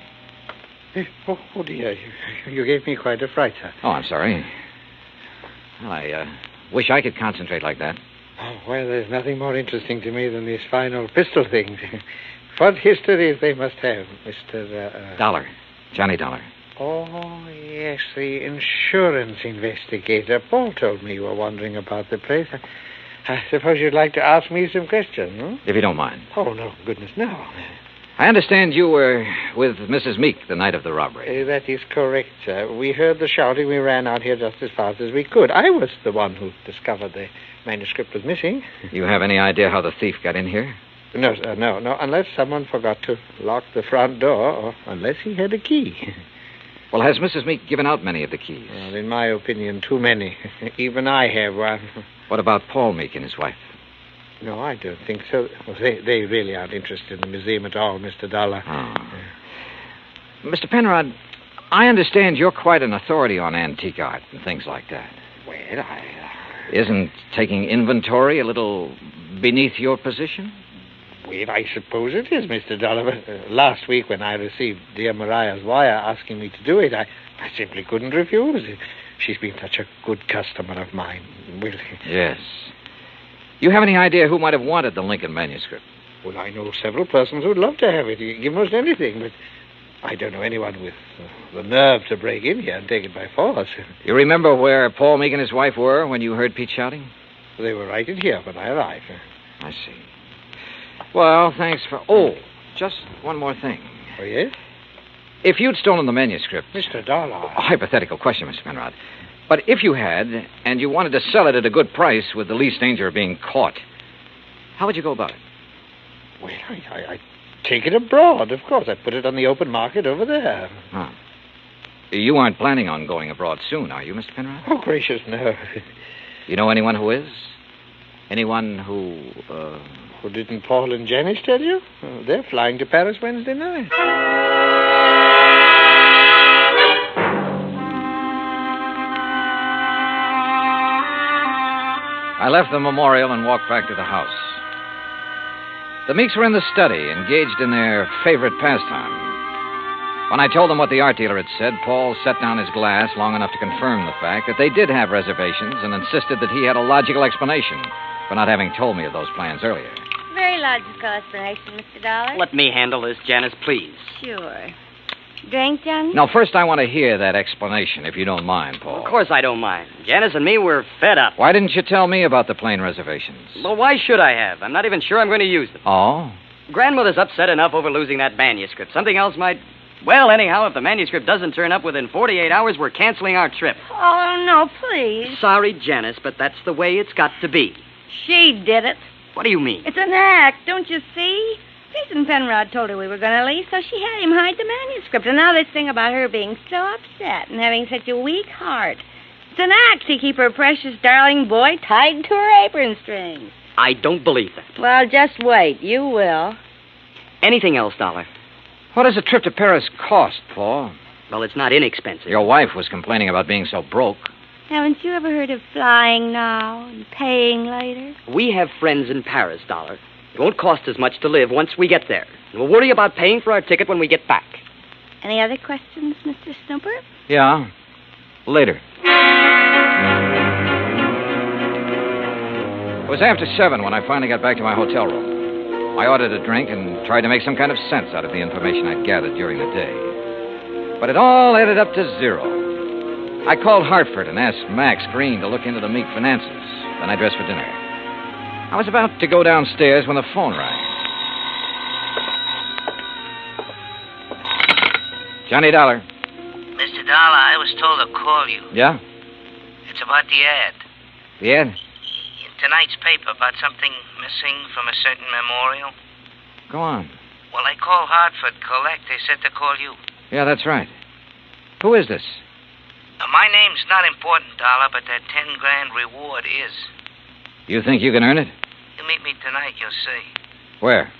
Oh, dear. You gave me quite a fright, sir. Oh, I'm sorry. Well, I wish I could concentrate like that. Oh, well, there's nothing more interesting to me than these fine old pistol things. What histories they must have, Mr. Dollar. Johnny Dollar. Oh, yes, the insurance investigator. Paul told me you were wandering about the place. I suppose you'd like to ask me some questions, hmm? If you don't mind. Oh, no, goodness, no. I understand you were with Mrs. Meek the night of the robbery. That is correct, sir. We heard the shouting. We ran out here just as fast as we could. I was the one who discovered the manuscript was missing. You have any idea how the thief got in here? No, sir, no. Unless someone forgot to lock the front door, or unless he had a key. Well, has Mrs. Meek given out many of the keys? Well, in my opinion, too many. Even I have one. What about Paul Meek and his wife? No, I don't think so. Well, they really aren't interested in the museum at all, Mr. Dollar. Oh. Mr. Penrod, I understand you're quite an authority on antique art and things like that. Well, Isn't taking inventory a little beneath your position? Well, I suppose it is, Mr. Dollar. Last week when I received dear Mariah's wire asking me to do it, I simply couldn't refuse. She's been such a good customer of mine. Well, yes. You have any idea who might have wanted the Lincoln manuscript? Well, I know several persons who'd love to have it. Give most anything, but I don't know anyone with the nerve to break in here and take it by force. You remember where Paul Meek and his wife were when you heard Pete shouting? They were right in here when I arrived. I see. Well, thanks for... Oh, just one more thing. Oh, yes? If you'd stolen the manuscript... Mr. Dollar... A hypothetical question, Mr. Penrod. But if you had, and you wanted to sell it at a good price with the least danger of being caught, how would you go about it? Well, I'd take it abroad, of course. I'd put it on the open market over there. Huh. You aren't planning on going abroad soon, are you, Mr. Penrod? Oh, gracious, no. You know anyone who is? Anyone who, Well, didn't Paul and Janice tell you? Oh, they're flying to Paris Wednesday night. I left the memorial and walked back to the house. The Meeks were in the study, engaged in their favorite pastime. When I told them what the art dealer had said, Paul set down his glass long enough to confirm the fact that they did have reservations and insisted that he had a logical explanation for not having told me of those plans earlier. Very logical explanation, Mr. Dollar. Let me handle this, Janice, please. Sure. Drink, Johnny? Now, first I want to hear that explanation, if you don't mind, Paul. Of course I don't mind. Janice and me were fed up. Why didn't you tell me about the plane reservations? Well, why should I have? I'm not even sure I'm going to use them. Oh? Grandmother's upset enough over losing that manuscript. Something else might... Well, anyhow, if the manuscript doesn't turn up within 48 hours, we're canceling our trip. Oh, no, please. Sorry, Janice, but that's the way it's got to be. She did it. What do you mean? It's an act, don't you see? Jason Penrod told her we were going to leave, so she had him hide the manuscript. And now this thing about her being so upset and having such a weak heart. It's an act to keep her precious darling boy tied to her apron strings. I don't believe that. Well, just wait. You will. Anything else, Dollar? What does a trip to Paris cost, Paul? Well, it's not inexpensive. Your wife was complaining about being so broke. Haven't you ever heard of flying now and paying later? We have friends in Paris, Dollar. It won't cost as much to live once we get there. And we'll worry about paying for our ticket when we get back. Any other questions, Mr. Snooper? Yeah. Later. It was after 7 when I finally got back to my hotel room. I ordered a drink and tried to make some kind of sense out of the information I'd gathered during the day. But it all added up to 0. I called Hartford and asked Max Green to look into the Meek finances. Then I dressed for dinner. I was about to go downstairs when the phone rang. Johnny Dollar. Mr. Dollar, I was told to call you. Yeah? It's about the ad. The ad? In tonight's paper about something missing from a certain memorial. Go on. Well, I called Hartford Collect. They said to call you. Yeah, that's right. Who is this? My name's not important, Dollar, but that 10 grand reward is. You think you can earn it? You meet me tonight, you'll see. Where?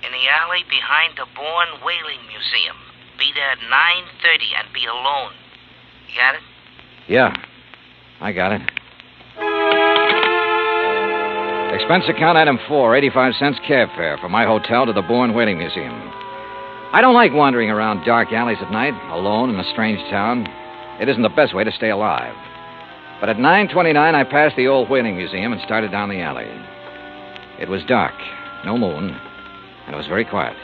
In the alley behind the Bourne Whaling Museum. Be there at 9:30 and be alone. You got it? Yeah, I got it. Expense account item 4, 85 cents cab fare from my hotel to the Bourne Whaling Museum. I don't like wandering around dark alleys at night, alone in a strange town. It isn't the best way to stay alive. But at 9:29, I passed the old whaling museum and started down the alley. It was dark, no moon, and it was very quiet.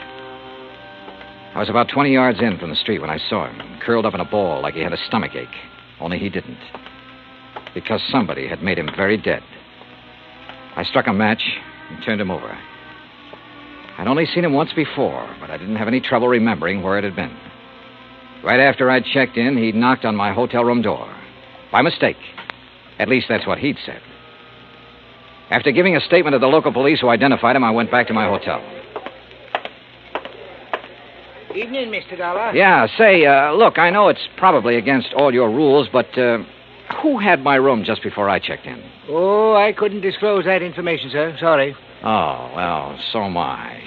I was about 20 yards in from the street when I saw him, curled up in a ball like he had a stomachache. Only he didn't. Because somebody had made him very dead. I struck a match and turned him over. I'd only seen him once before, but I didn't have any trouble remembering where it had been. Right after I'd checked in, he'd knocked on my hotel room door. By mistake. At least that's what he'd said. After giving a statement to the local police who identified him, I went back to my hotel. Evening, Mr. Dollar. Yeah, say, look, I know it's probably against all your rules, but who had my room just before I checked in? Oh, I couldn't disclose that information, sir. Sorry. Oh, well, so am I.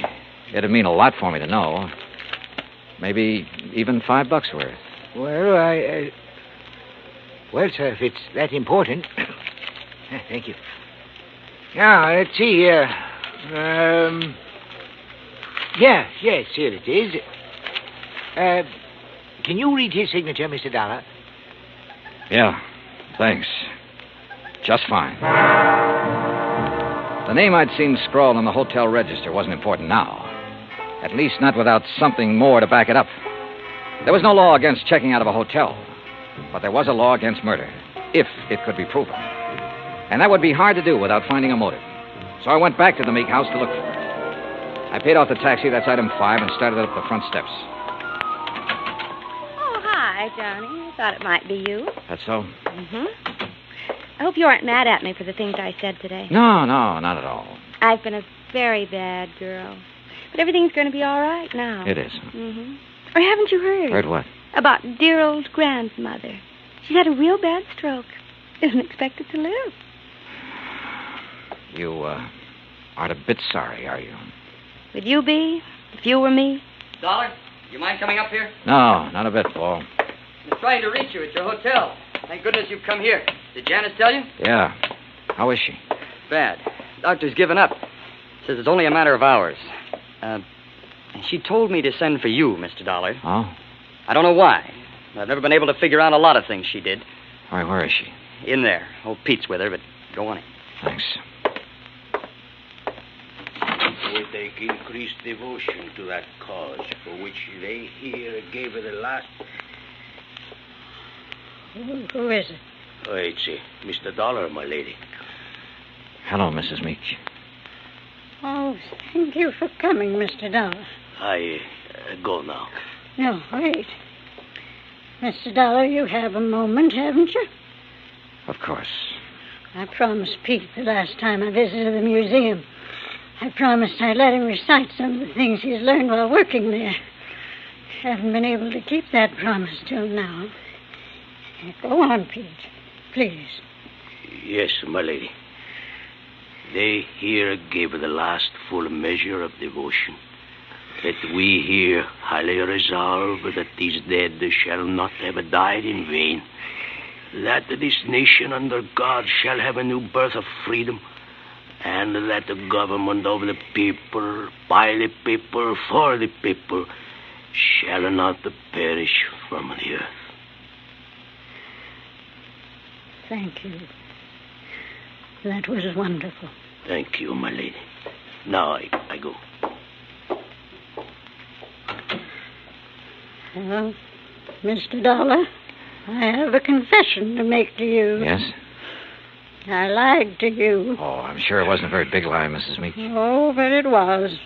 It'd mean a lot for me to know. Maybe even $5 worth. Well, well, sir, if it's that important. Thank you. Now, let's see here. Yes, here it is. Can you read his signature, Mr. Dollar? Yeah, thanks. Just fine. The name I'd seen scrawled on the hotel register wasn't important now. At least not without something more to back it up. There was no law against checking out of a hotel, but there was a law against murder, if it could be proven. And that would be hard to do without finding a motive. So I went back to the Meek house to look for it. I paid off the taxi, that's item 5, and started up the front steps. Oh, hi, Johnny. I thought it might be you. That's so? Mm-hmm. I hope you aren't mad at me for the things I said today. No, not at all. I've been a very bad girl. But everything's going to be all right now. It is. Mm-hmm. Or haven't you heard? Heard what? About dear old grandmother. She's had a real bad stroke. Isn't expected to live. You, aren't a bit sorry, are you? Would you be, if you were me? Dollar, you mind coming up here? No, not a bit, Paul. I'm trying to reach you at your hotel. Thank goodness you've come here. Did Janice tell you? Yeah. How is she? Bad. Doctor's given up. Says it's only a matter of hours. She told me to send for you, Mr. Dollar. Oh? I don't know why. I've never been able to figure out a lot of things she did. All right, where is she? In there. Old Pete's with her, but go on in. Thanks. With their increased devotion to that cause for which they here gave her the last... Who is it? Oh, it's Mr. Dollar, my lady. Hello, Mrs. Meek. Oh, thank you for coming, Mr. Dollar. I go now. No, wait. Mr. Dollar, you have a moment, haven't you? Of course. I promised Pete the last time I visited the museum. I promised I'd let him recite some of the things he's learned while working there. Haven't been able to keep that promise till now. Go on, Pete. Please. Yes, my lady. They here gave her the last full measure of devotion. That we here highly resolve that these dead shall not have died in vain. That this nation under God shall have a new birth of freedom. and that the government of the people, by the people, for the people, shall not perish from the earth. Thank you. That was wonderful. Thank you, my lady. Now I go. Well, Mr. Dollar, I have a confession to make to you. Yes? I lied to you. Oh, I'm sure it wasn't a very big lie, Mrs. Meek. Oh, but it was.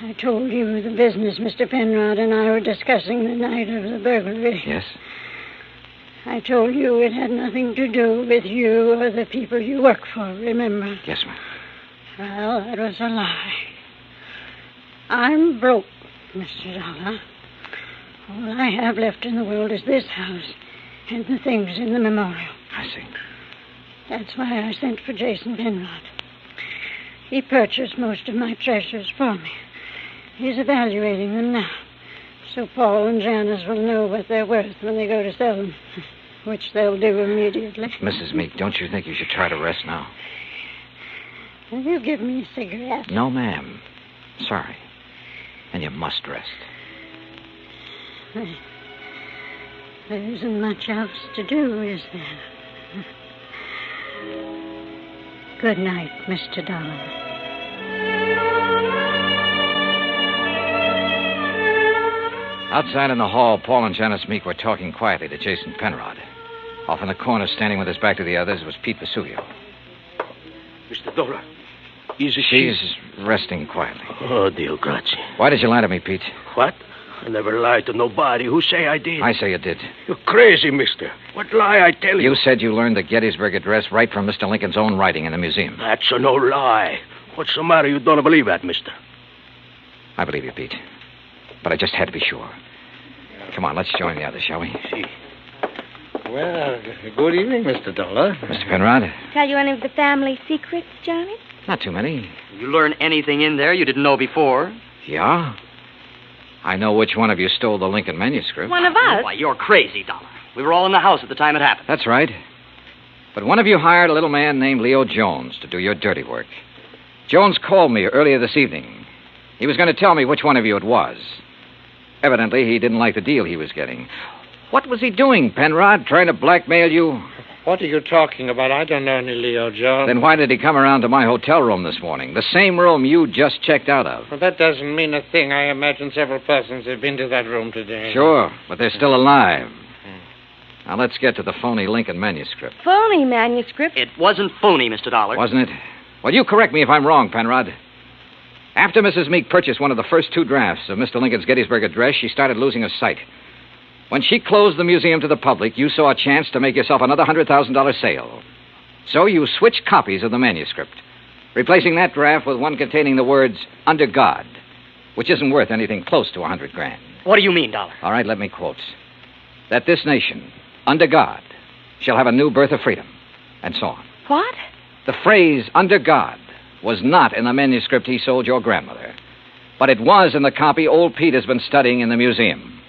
I told you the business Mr. Penrod and I were discussing the night of the burglary. Yes? I told you it had nothing to do with you or the people you work for, remember? Yes, ma'am. Well, that was a lie. I'm broke, Mr. Dollar. All I have left in the world is this house and the things in the memorial. I see. That's why I sent for Jason Penrod. He purchased most of my treasures for me. He's evaluating them now, so Paul and Janice will know what they're worth when they go to sell them, which they'll do immediately. Mrs. Meek, don't you think you should try to rest now? Will you give me a cigarette? No, ma'am. Sorry. And you must rest. There isn't much else to do, is there? Good night, Mr. Dollar. Outside in the hall, Paul and Janice Meek were talking quietly to Jason Penrod. Off in the corner, standing with his back to the others, was Pete Vesuvio. Mr. Dollar, she's resting quietly. Oh, Dio grazie. Why did you lie to me, Pete? What? I never lied to nobody. Who say I did? I say you did. You're crazy, mister. What lie I tell you? You said you learned the Gettysburg Address right from Mr. Lincoln's own writing in the museum. That's no lie. What's the matter? You don't believe that, mister? I believe you, Pete. But I just had to be sure. Come on, let's join the others, shall we? See. Well, good evening, Mr. Dollar. Mr. Penrod? Tell you any of the family secrets, Johnny? Not too many. You learn anything in there you didn't know before? Yeah? I know which one of you stole the Lincoln manuscript. One of us? Why, you're crazy, Dollar. We were all in the house at the time it happened. That's right. But one of you hired a little man named Leo Jones to do your dirty work. Jones called me earlier this evening. He was going to tell me which one of you it was. Evidently, he didn't like the deal he was getting. What was he doing, Penrod? Trying to blackmail you? What are you talking about? I don't know any Leo Jones. Then why did he come around to my hotel room this morning? The same room you just checked out of. Well, that doesn't mean a thing. I imagine several persons have been to that room today. Sure, but they're still alive. Now, let's get to the phony Lincoln manuscript. Phony manuscript? It wasn't phony, Mr. Dollar. Wasn't it? Well, you correct me if I'm wrong, Penrod. After Mrs. Meek purchased one of the first two drafts of Mr. Lincoln's Gettysburg Address, she started losing her sight. When she closed the museum to the public, you saw a chance to make yourself another $100,000 sale. So you switched copies of the manuscript, replacing that draft with one containing the words, "Under God," which isn't worth anything close to $100,000. What do you mean, Dollar? All right, let me quote. That this nation, under God, shall have a new birth of freedom, and so on. What? The phrase, "under God," was not in the manuscript he sold your grandmother, but it was in the copy old Pete has been studying in the museum.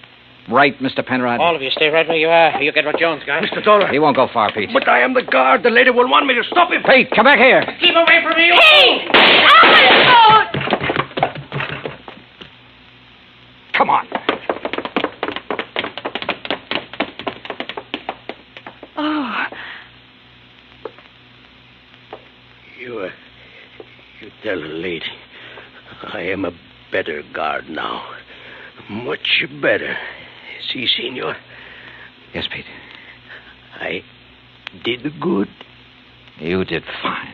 Right, Mr. Penrod? All of you stay right where you are. You get what Jones got. Mr. Dollar. He won't go far, Pete. But I am the guard. The lady will want me to stop him. Pete, come back here. Keep away from me. Pete! Come on. Oh. You tell the lady I am a better guard now. Much better. Si, senor? Yes, Pete. I did good. You did fine.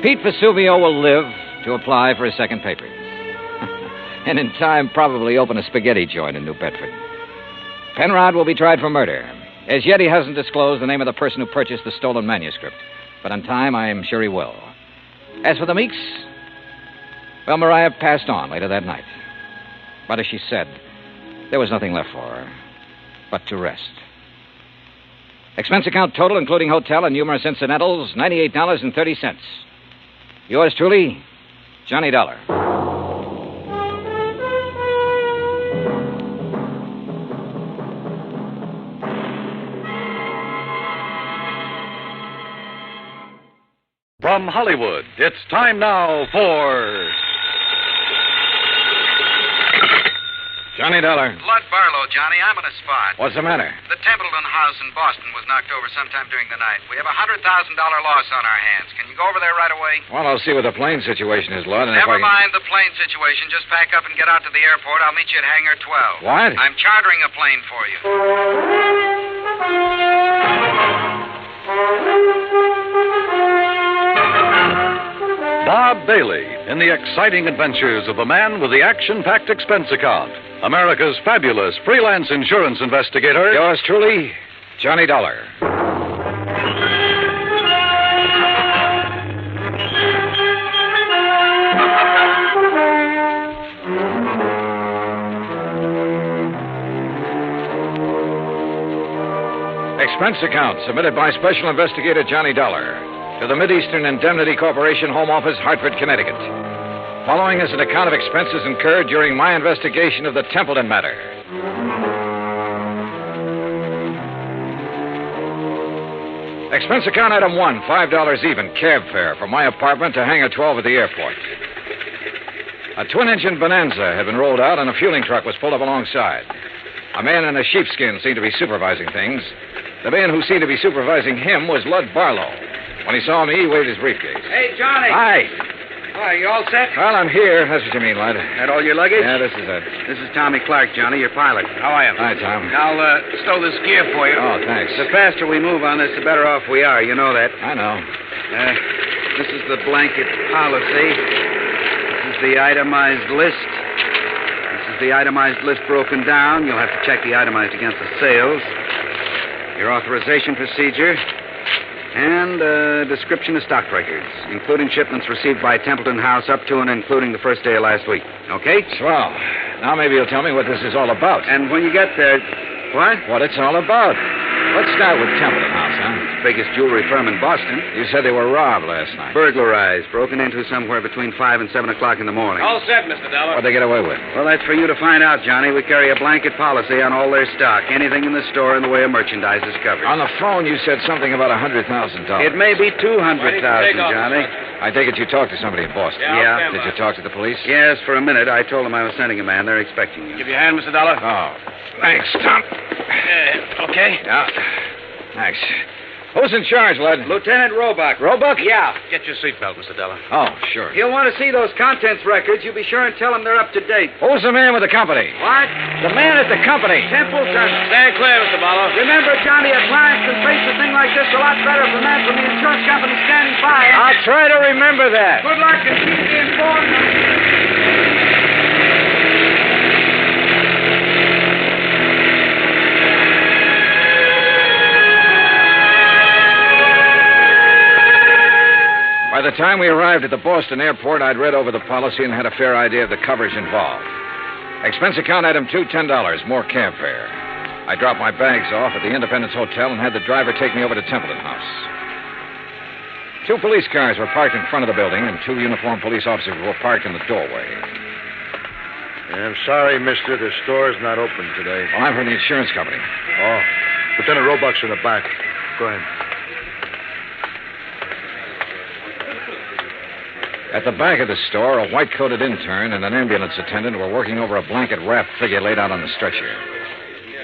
Pete Vesuvio will live to apply for his second papers. And in time, probably open a spaghetti joint in New Bedford. Penrod will be tried for murder. As yet, he hasn't disclosed the name of the person who purchased the stolen manuscript. But in time, I'm sure he will. As for the Meeks, well, Mariah passed on later that night. But as she said, there was nothing left for her but to rest. Expense account total, including hotel and numerous incidentals, $98.30. Yours truly, Johnny Dollar. From Hollywood, it's time now for... Johnny Dollar. Lud Barlow, Johnny. I'm on a spot. What's the matter? The Templeton house in Boston was knocked over sometime during the night. We have a $100,000 loss on our hands. Can you go over there right away? Well, I'll see what the plane situation is, Lud. And Never if I can... mind the plane situation. Just pack up and get out to the airport. I'll meet you at Hangar 12. What? I'm chartering a plane for you. Bob Bailey in the exciting adventures of the man with the action-packed expense account. America's fabulous freelance insurance investigator. Yours truly, Johnny Dollar. Expense account submitted by Special Investigator Johnny Dollar to the Mideastern Indemnity Corporation, Home Office, Hartford, Connecticut. Following is an account of expenses incurred during my investigation of the Templeton matter. Expense account item 1, $5 even, cab fare from my apartment to Hangar 12 at the airport. A twin-engine Bonanza had been rolled out and a fueling truck was pulled up alongside. A man in a sheepskin seemed to be supervising things. The man who seemed to be supervising him was Lud Barlow. When he saw me, he waved his briefcase. Hey, Johnny. Hi. Hi, you all set? Well, I'm here. That's what you mean, Lud. That all your luggage? Yeah, this is it. This is Tommy Clark, Johnny, your pilot. How are you? Hi, Tom. I'll stow this gear for you. Oh, thanks. The faster we move on this, the better off we are. You know that. I know. This is the blanket policy. This is the itemized list. This is the itemized list broken down. You'll have to check the itemized against the sales. Your authorization procedure. And a description of stock records, including shipments received by Templeton House up to and including the first day of last week. Okay? Swell. Now maybe you'll tell me what this is all about. And when you get there... What? What it's all about. Let's start with Templeton House, huh? It's the biggest jewelry firm in Boston. You said they were robbed last night. Burglarized, broken into somewhere between 5 and 7 o'clock in the morning. All set, Mr. Dollar. What'd they get away with? Well, that's for you to find out, Johnny. We carry a blanket policy on all their stock. Anything in the store in the way of merchandise is covered. On the phone, you said something about $100,000. It may be $200,000, Johnny. I take it you talked to somebody in Boston. Yeah. Did you talk to the police? Yes, for a minute. I told them I was sending a man. They're expecting you. Give you a hand, Mr. Dollar. Oh, thanks, Tom. Okay? Yeah. Thanks. Who's in charge, Lud? Lieutenant Roebuck. Roebuck? Yeah. Get your seatbelt, Mr. Dollar. Oh, sure. He'll want to see those contents records. You be sure and tell him they're up to date. Who's the man with the company? What? The man at the company. Templeton. Stand clear, Mr. Barlow. Remember, Johnny, a client can face a thing like this a lot better if a man from the insurance company standing by. I'll try to remember that. Good luck and keep me informed. By the time we arrived at the Boston airport, I'd read over the policy and had a fair idea of the coverage involved. Expense account item 2, $10, more cab fare. I dropped my bags off at the Independence Hotel and had the driver take me over to Templeton House. 2 police cars were parked in front of the building, and 2 uniformed police officers were parked in the doorway. I'm sorry, mister. The store's not open today. Well, I'm from the insurance company. Oh. Lieutenant Roebuck's in the back. Go ahead. At the back of the store, a white-coated intern and an ambulance attendant were working over a blanket-wrapped figure laid out on the stretcher.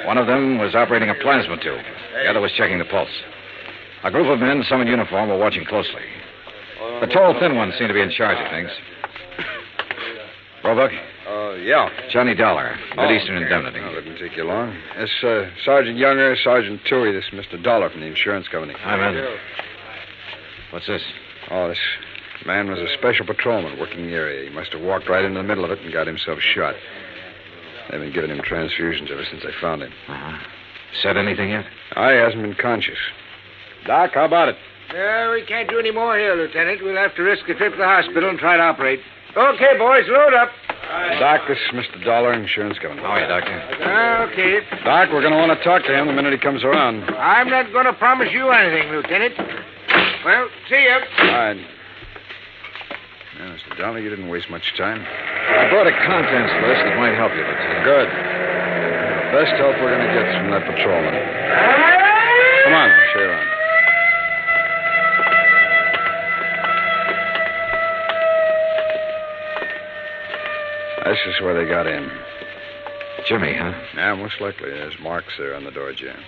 One of them was operating a plasma tube. The other was checking the pulse. A group of men, some in uniform, were watching closely. The tall, thin one seemed to be in charge of things. Roebuck? Yeah. Johnny Dollar, Mideastern Indemnity. Oh, didn't take you long. This Sergeant Younger, Sergeant Toohey, this is Mr. Dollar from the insurance company. Hi, man. What's this? Oh, this man was a special patrolman working the area. He must have walked right into the middle of it and got himself shot. They've been giving him transfusions ever since they found him. Uh-huh. Said anything yet? He hasn't been conscious. Doc, how about it? We can't do any more here, Lieutenant. We'll have to risk a trip to the hospital and try to operate. Okay, boys, load up. Doc, this is Mr. Dollar, insurance company. How are you, Doctor? Okay. Doc, we're going to want to talk to him the minute he comes around. I'm not going to promise you anything, Lieutenant. Well, see you. All right. Yeah, Mr. Dollar, you didn't waste much time. I brought a contents list that might help you, Lieutenant. Good. The best help we're going to get from that patrolman. Come on, I'll show you around. That's just where they got in. Jimmy, huh? Yeah, most likely. There's marks there on the door jamb.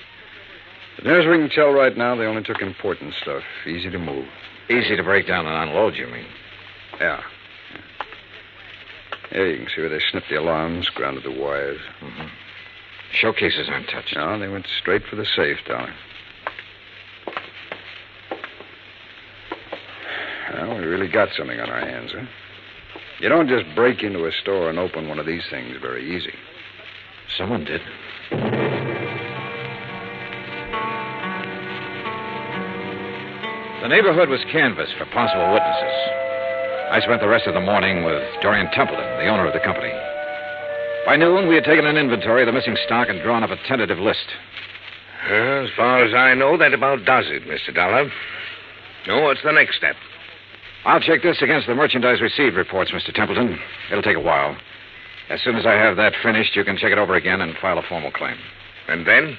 But near as we can tell right now, they only took important stuff. Easy to move. Easy to break down and unload, you mean? Yeah. Yeah, you can see where they snipped the alarms, grounded the wires. Mm-hmm. Showcases aren't touched. No, they went straight for the safe, Dollar. Well, we really got something on our hands, huh? You don't just break into a store and open one of these things very easy. Someone did. The neighborhood was canvassed for possible witnesses. I spent the rest of the morning with Dorian Templeton, the owner of the company. By noon, we had taken an inventory of the missing stock and drawn up a tentative list. As far as I know, that about does it, Mr. Dollar. Now, what's the next step? I'll check this against the merchandise received reports, Mr. Templeton. It'll take a while. As soon as I have that finished, you can check it over again and file a formal claim. And then?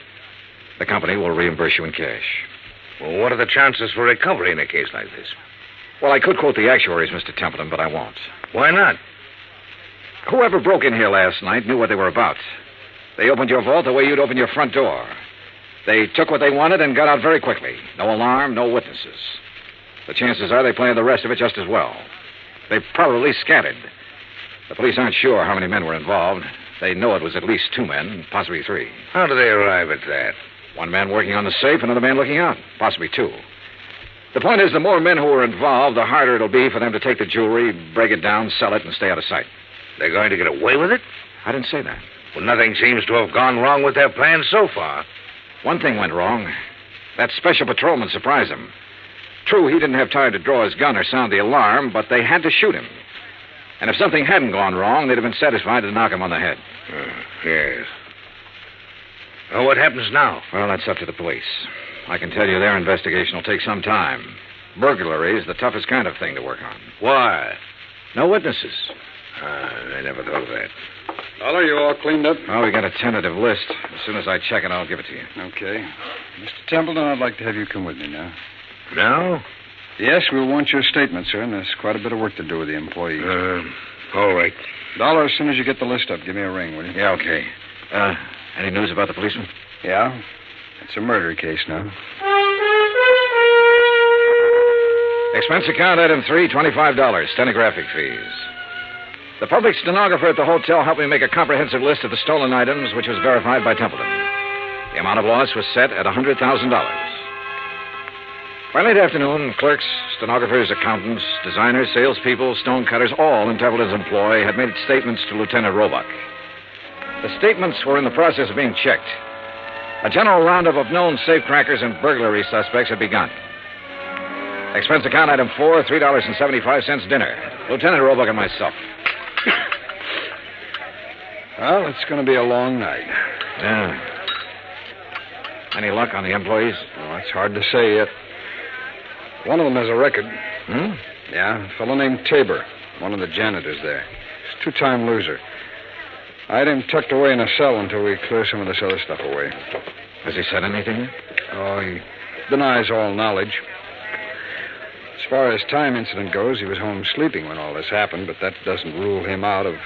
The company will reimburse you in cash. Well, what are the chances for recovery in a case like this? Well, I could quote the actuaries, Mr. Templeton, but I won't. Why not? Whoever broke in here last night knew what they were about. They opened your vault the way you'd open your front door. They took what they wanted and got out very quickly. No alarm, no witnesses. The chances are they planned the rest of it just as well. They probably scattered. The police aren't sure how many men were involved. They know it was at least 2 men, possibly 3. How do they arrive at that? 1 man working on the safe, another man looking out, possibly 2. The point is, the more men who are involved, the harder it'll be for them to take the jewelry, break it down, sell it, and stay out of sight. They're going to get away with it? I didn't say that. Well, nothing seems to have gone wrong with their plan so far. One thing went wrong. That special patrolman surprised them. True, he didn't have time to draw his gun or sound the alarm, but they had to shoot him. And if something hadn't gone wrong, they'd have been satisfied to knock him on the head. Yes. Well, what happens now? Well, that's up to the police. I can tell you their investigation will take some time. Burglary is the toughest kind of thing to work on. Why? No witnesses. I never thought of that. Dollar, you all cleaned up? Well, we got a tentative list. As soon as I check it, I'll give it to you. Okay. Mr. Templeton, I'd like to have you come with me now. Now? Yes, we'll want your statement, sir, and there's quite a bit of work to do with the employees. All right. Dollar, as soon as you get the list up, give me a ring, will you? Yeah, okay. Any news about the policeman? Yeah. It's a murder case now. Expense account, item 3, $25, stenographic fees. The public stenographer at the hotel helped me make a comprehensive list of the stolen items, which was verified by Templeton. The amount of loss was set at $100,000. By late afternoon, clerks, stenographers, accountants, designers, salespeople, stonecutters, all in Templeton's employ had made statements to Lieutenant Roebuck. The statements were in the process of being checked. A general roundup of known safecrackers and burglary suspects had begun. Expense account item 4, $3.75 dinner. Lieutenant Roebuck and myself. Well, it's going to be a long night. Yeah. Any luck on the employees? Oh, it's hard to say yet. One of them has a record. Hmm? Yeah, a fellow named Tabor, one of the janitors there. He's a 2-time loser. I had him tucked away in a cell until we clear some of this other stuff away. Has he said anything yet? Oh, he denies all knowledge. As far as time incident goes, he was home sleeping when all this happened, but that doesn't rule him out of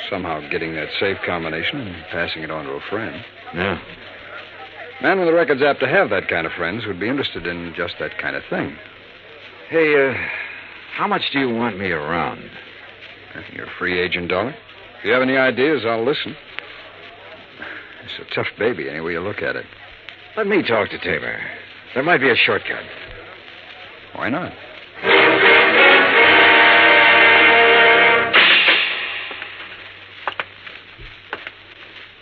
somehow getting that safe combination and passing it on to a friend. Yeah. Man with a record's apt to have that kind of friends who'd be interested in just that kind of thing. Hey, how much do you want me around? You're a free agent, Dollar. If you have any ideas, I'll listen. It's a tough baby, any way you look at it. Let me talk to Tabor. There might be a shortcut. Why not?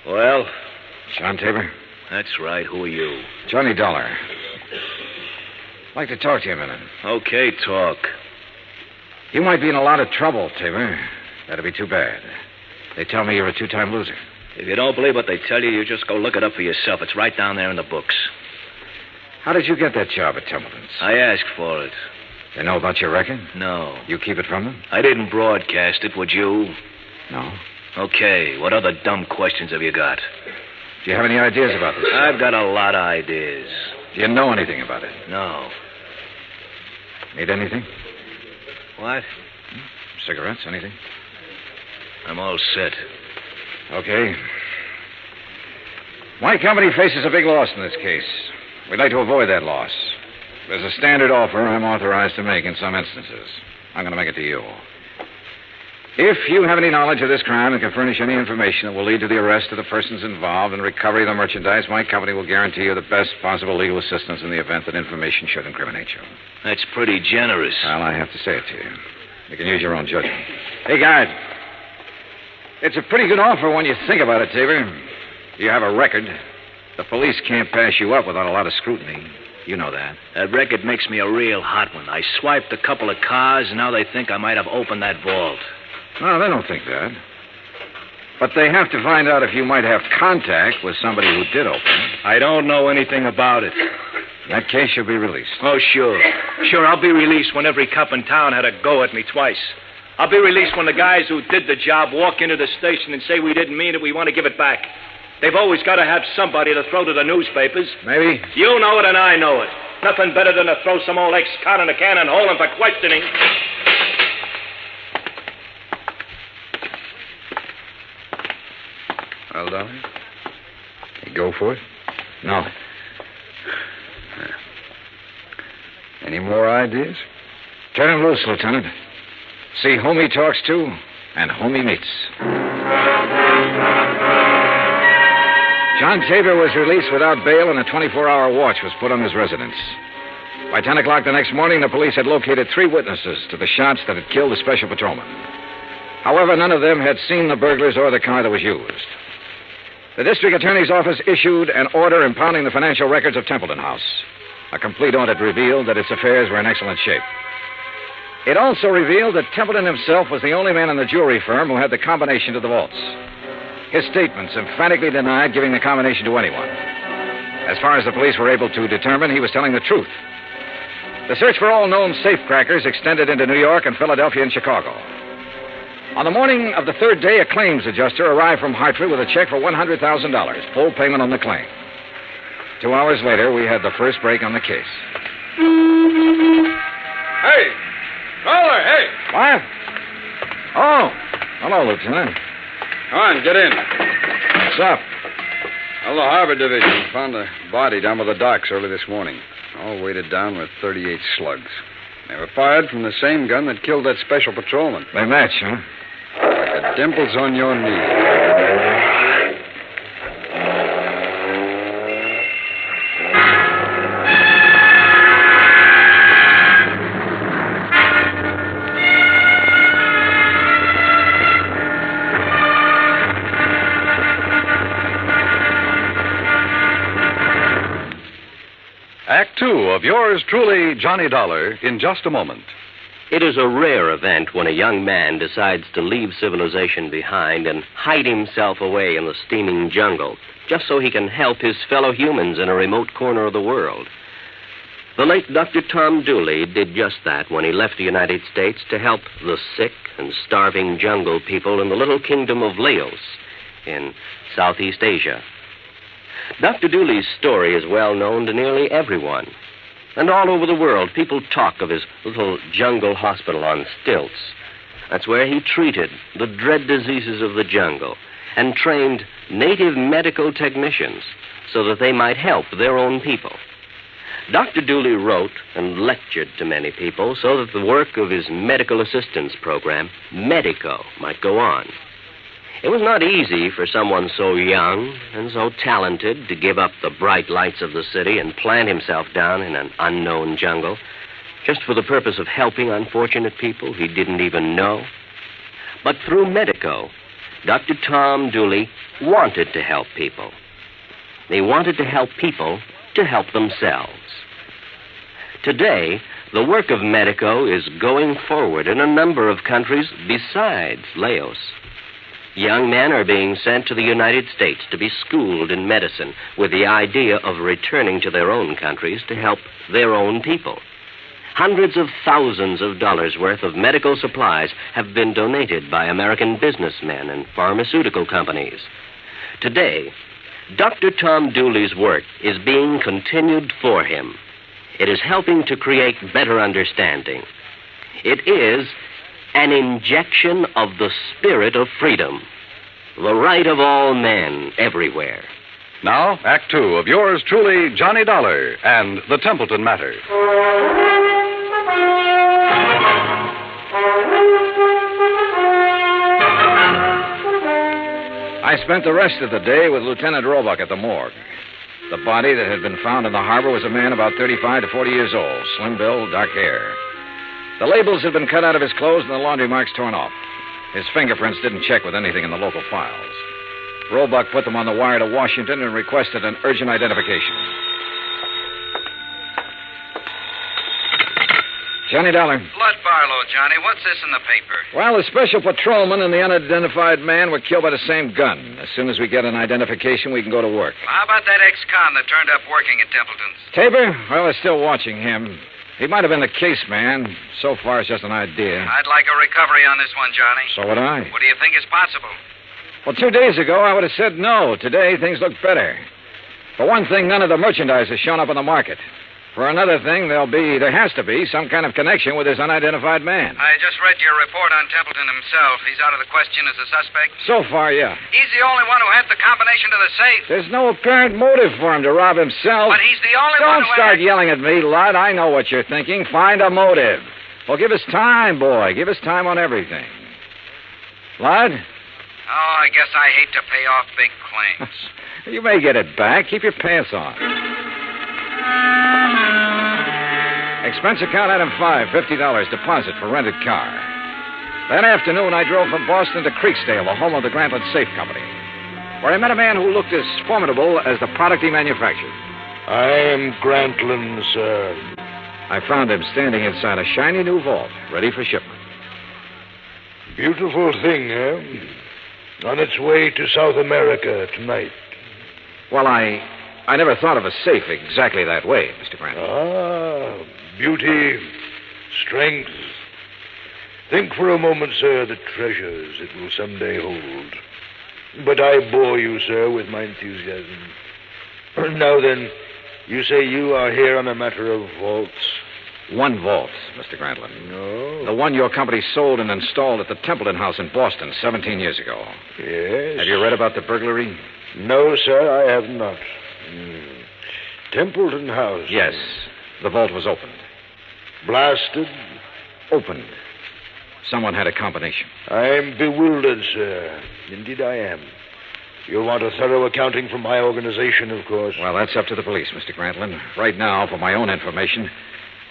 Well? John Tabor? That's right. Who are you? Johnny Dollar. I'd like to talk to you a minute. Okay, talk. You might be in a lot of trouble, Tabor. That'd be too bad. They tell me you're a 2-time loser. If you don't believe what they tell you, you just go look it up for yourself. It's right down there in the books. How did you get that job at Templeton's? I asked for it. They know about your record? No. You keep it from them? I didn't broadcast it, would you? No. Okay, what other dumb questions have you got? Do you have any ideas about this? I've got a lot of ideas. Do you know anything about it? No. Need anything? What? Cigarettes, anything? I'm all set. Okay. My company faces a big loss in this case. We'd like to avoid that loss. There's a standard offer I'm authorized to make in some instances. I'm going to make it to you. If you have any knowledge of this crime and can furnish any information that will lead to the arrest of the persons involved and recovery of the merchandise, my company will guarantee you the best possible legal assistance in the event that information should incriminate you. That's pretty generous. Well, I have to say it to you. You can use your own judgment. Hey, guard. It's a pretty good offer when you think about it, Tabor. You have a record. The police can't pass you up without a lot of scrutiny. You know that. That record makes me a real hot one. I swiped a couple of cars, and now they think I might have opened that vault. No, they don't think that. But they have to find out if you might have contact with somebody who did open it. I don't know anything about it. In that case, you'll be released. Oh, sure. Sure, I'll be released when every cop in town had a go at me twice. I'll be released when the guys who did the job walk into the station and say we didn't mean it, we want to give it back. They've always got to have somebody to throw to the newspapers. Maybe. You know it and I know it. Nothing better than to throw some old ex-con in a can and hold him for questioning. Well, darling, you go for it? No. Any more ideas? Turn him loose, Lieutenant. See whom he talks to and whom he meets. John Tabor was released without bail, and a 24-hour watch was put on his residence. By 10 o'clock the next morning, the police had located 3 witnesses to the shots that had killed the special patrolman. However, none of them had seen the burglars or the car that was used. The district attorney's office issued an order impounding the financial records of Templeton House. A complete audit revealed that its affairs were in excellent shape. It also revealed that Templeton himself was the only man in the jewelry firm who had the combination to the vaults. His statements emphatically denied giving the combination to anyone. As far as the police were able to determine, he was telling the truth. The search for all known safecrackers extended into New York and Philadelphia and Chicago. On the morning of the 3rd day, a claims adjuster arrived from Hartford with a check for $100,000, full payment on the claim. 2 hours later, we had the first break on the case. Hey! Caller, hey! What? Oh, hello, Lieutenant. Come on, get in. What's up? Well, the Harbor Division found a body down by the docks early this morning, all weighted down with 38 slugs. They were fired from the same gun that killed that special patrolman. They match, huh? Like the dimples on your knee. Act Two of yours truly, Johnny Dollar, in just a moment. It is a rare event when a young man decides to leave civilization behind and hide himself away in the steaming jungle, just so he can help his fellow humans in a remote corner of the world. The late Dr. Tom Dooley did just that when he left the United States to help the sick and starving jungle people in the little kingdom of Laos in Southeast Asia. Dr. Dooley's story is well known to nearly everyone. And all over the world, people talk of his little jungle hospital on stilts. That's where he treated the dread diseases of the jungle and trained native medical technicians so that they might help their own people. Dr. Dooley wrote and lectured to many people so that the work of his medical assistance program, Medico, might go on. It was not easy for someone so young and so talented to give up the bright lights of the city and plant himself down in an unknown jungle just for the purpose of helping unfortunate people he didn't even know. But through Medico, Dr. Tom Dooley wanted to help people. They wanted to help people to help themselves. Today, the work of Medico is going forward in a number of countries besides Laos. Young men are being sent to the United States to be schooled in medicine with the idea of returning to their own countries to help their own people. Hundreds of thousands of dollars worth of medical supplies have been donated by American businessmen and pharmaceutical companies. Today, Dr. Tom Dooley's work is being continued for him. It is helping to create better understanding. It is an injection of the spirit of freedom, the right of all men everywhere. Now, Act Two of yours truly, Johnny Dollar and the Templeton Matter. I spent the rest of the day with Lieutenant Roebuck at the morgue. The body that had been found in the harbor was a man about 35 to 40 years old, slim build, dark hair. The labels had been cut out of his clothes and the laundry marks torn off. His fingerprints didn't check with anything in the local files. Roebuck put them on the wire to Washington and requested an urgent identification. Johnny Dollar. Blood Barlow, Johnny. What's this in the paper? Well, the special patrolman and the unidentified man were killed by the same gun. As soon as we get an identification, we can go to work. Well, how about that ex-con that turned up working at Templeton's? Tabor? Well, they're still watching him. He might have been the case man. So far, it's just an idea. I'd like a recovery on this one, Johnny. So would I. What do you think is possible? Well, 2 days ago, I would have said no. Today, things look better. For one thing, none of the merchandise has shown up on the market. For another thing, there has to be some kind of connection with this unidentified man. I just read your report on Templeton himself. He's out of the question as a suspect? So far, yeah. He's the only one who had the combination to the safe. There's no apparent motive for him to rob himself. But he's the only one Don't who start yelling at me, Lud. I know what you're thinking. Find a motive. Well, give us time, boy. Give us time on everything. Lud? Oh, I guess I hate to pay off big claims. You may get it back. Keep your pants on. Expense account item 5, $50 deposit for rented car. That afternoon, I drove from Boston to Creeksdale, the home of the Grantland Safe Company, where I met a man who looked as formidable as the product he manufactured. I am Grantland, sir. I found him standing inside a shiny new vault, ready for shipment. Beautiful thing, eh? On its way to South America tonight. Well, I never thought of a safe exactly that way, Mr. Grantland. Ah, beauty, strength. Think for a moment, sir, the treasures it will someday hold. But I bore you, sir, with my enthusiasm. Now then, you say you are here on a matter of vaults? One vault, Mr. Grantland. No. The one your company sold and installed at the Templeton house in Boston 17 years ago. Yes. Have you read about the burglary? No, sir, I have not. Templeton house? Yes. The vault was opened. Blasted? Opened. Someone had a combination. I am bewildered, sir. Indeed I am. You'll want a thorough accounting from my organization, of course. Well, that's up to the police, Mr. Grantland. Right now, for my own information,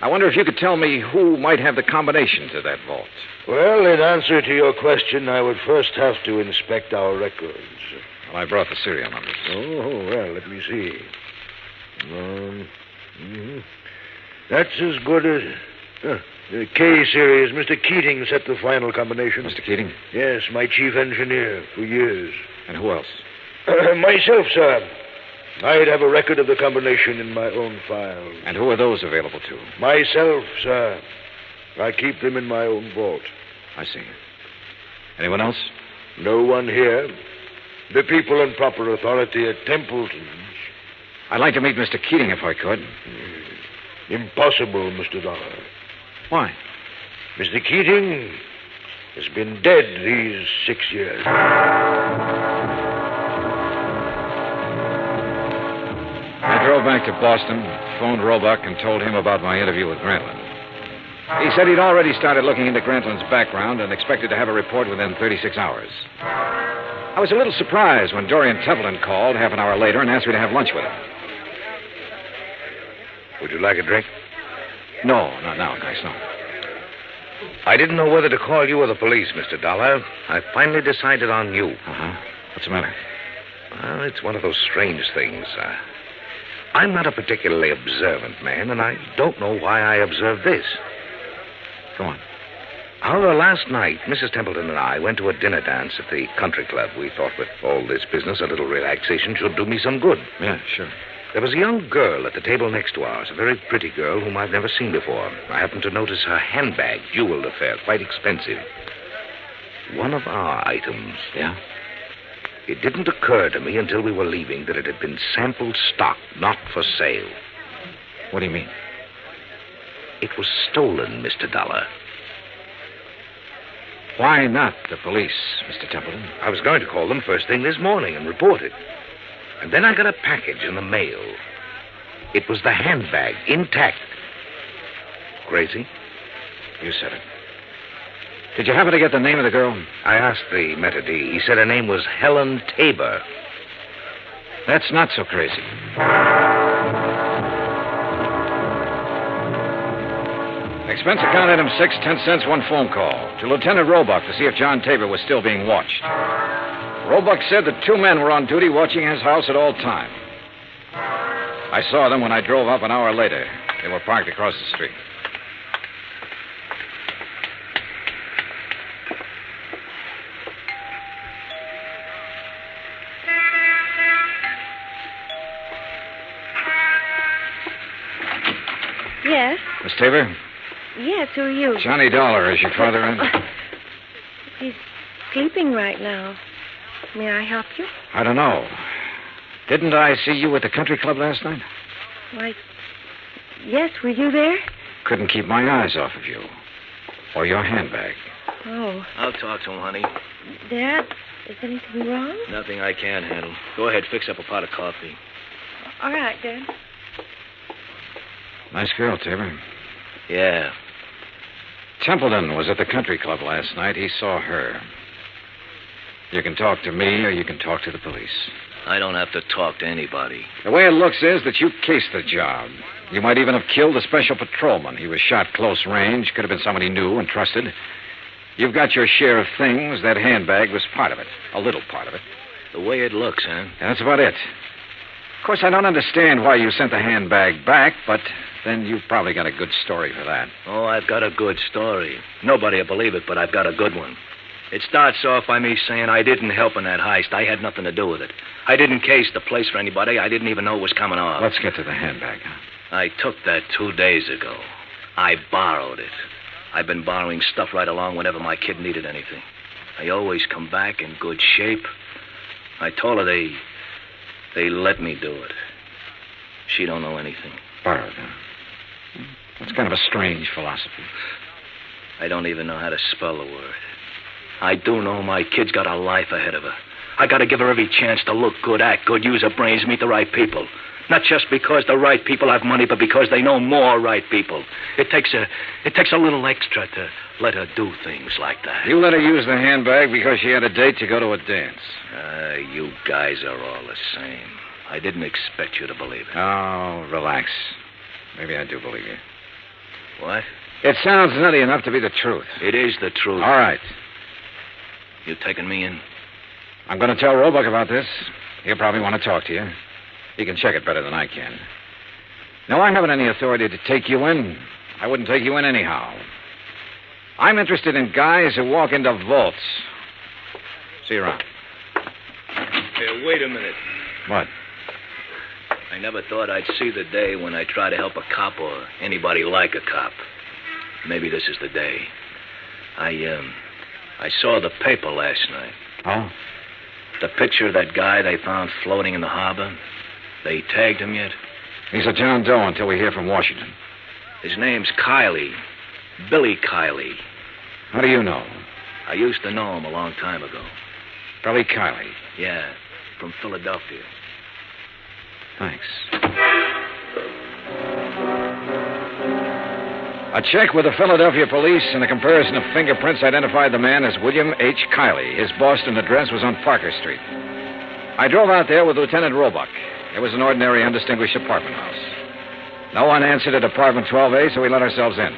I wonder if you could tell me who might have the combination to that vault. Well, in answer to your question, I would first have to inspect our records. Well, I brought the serial numbers. Oh, well, let me see. That's as good as... the K series. Mr. Keating set the final combination. Mr. Keating? Yes, my chief engineer for years. And who else? Myself, sir. I'd have a record of the combination in my own file. And who are those available to? Myself, sir. I keep them in my own vault. I see. Anyone else? No one here. The people in proper authority at Templeton's. I'd like to meet Mr. Keating if I could. Impossible, Mr. Dollar. Why? Mr. Keating has been dead these 6 years. I drove back to Boston, phoned Roebuck, and told him about my interview with Grantland. He said he'd already started looking into Grantland's background and expected to have a report within 36 hours. I was a little surprised when Dorian Templeton called half an hour later and asked me to have lunch with him. Would you like a drink? No, not now, guys, no. I didn't know whether to call you or the police, Mr. Dollar. I finally decided on you. Uh-huh. What's the matter? Well, it's one of those strange things. I'm not a particularly observant man, and I don't know why I observed this. Go on. However, last night, Mrs. Templeton and I went to a dinner dance at the country club. We thought with all this business, a little relaxation should do me some good. Yeah, sure. There was a young girl at the table next to ours, a very pretty girl whom I've never seen before. I happened to notice her handbag, jeweled affair, quite expensive. One of our items. Yeah? It didn't occur to me until we were leaving that it had been sample stock, not for sale. What do you mean? It was stolen, Mr. Dollar. Why not the police, Mr. Templeton? I was going to call them first thing this morning and report it. And then I got a package in the mail. It was the handbag, intact. Crazy? You said it. Did you happen to get the name of the girl? I asked the maitre d'. He said her name was Helen Tabor. That's not so crazy. Expense account item 6, 10 cents, 1 phone call. To Lieutenant Roebuck to see if John Tabor was still being watched. Roebuck said that 2 men were on duty watching his house at all time. I saw them when I drove up an hour later. They were parked across the street. Yes? Miss Tabor? Yes, who are you? Johnny Dollar, is your father in? He's sleeping right now. May I help you? I don't know. Didn't I see you at the country club last night? Why, yes, were you there? Couldn't keep my eyes off of you. Or your handbag. Oh. I'll talk to him, honey. Dad, is anything wrong? Nothing I can't handle. Go ahead, fix up a pot of coffee. All right, Dad. Nice girl, Tabor. Yeah. Templeton was at the country club last night. He saw her. You can talk to me or you can talk to the police. I don't have to talk to anybody. The way it looks is that you cased the job. You might even have killed the special patrolman. He was shot close range. Could have been somebody new and trusted. You've got your share of things. That handbag was part of it. A little part of it. The way it looks, huh? That's about it. Of course, I don't understand why you sent the handbag back, but then you've probably got a good story for that. Oh, I've got a good story. Nobody will believe it, but I've got a good one. It starts off by me saying I didn't help in that heist. I had nothing to do with it. I didn't case the place for anybody. I didn't even know it was coming off. Let's get to the handbag, huh? I took that 2 days ago. I borrowed it. I've been borrowing stuff right along whenever my kid needed anything. I always come back in good shape. I told her they let me do it. She don't know anything. Borrowed, huh? That's kind of a strange philosophy. I don't even know how to spell the word. I do know my kid's got a life ahead of her. I got to give her every chance to look good, act good, use her brains, meet the right people. Not just because the right people have money, but because they know more right people. It takes a little extra to let her do things like that. You let her use the handbag because she had a date to go to a dance. You guys are all the same. I didn't expect you to believe it. Oh, relax. Maybe I do believe you. What? It sounds nutty enough to be the truth. It is the truth. All right. You taking me in? I'm going to tell Roebuck about this. He'll probably want to talk to you. He can check it better than I can. No, I haven't any authority to take you in. I wouldn't take you in anyhow. I'm interested in guys who walk into vaults. See you around. Hey, wait a minute. What? I never thought I'd see the day when I try to help a cop or anybody like a cop. Maybe this is the day. I saw the paper last night. Oh? The picture of that guy they found floating in the harbor. They tagged him yet? He's a John Doe until we hear from Washington. His name's Kiley. Billy Kiley. How do you know? I used to know him a long time ago. Billy Kiley? Yeah, from Philadelphia. Thanks. A check with the Philadelphia police and a comparison of fingerprints identified the man as William H. Kiley. His Boston address was on Parker Street. I drove out there with Lieutenant Roebuck. It was an ordinary, undistinguished apartment house. No one answered at apartment 12A, so we let ourselves in.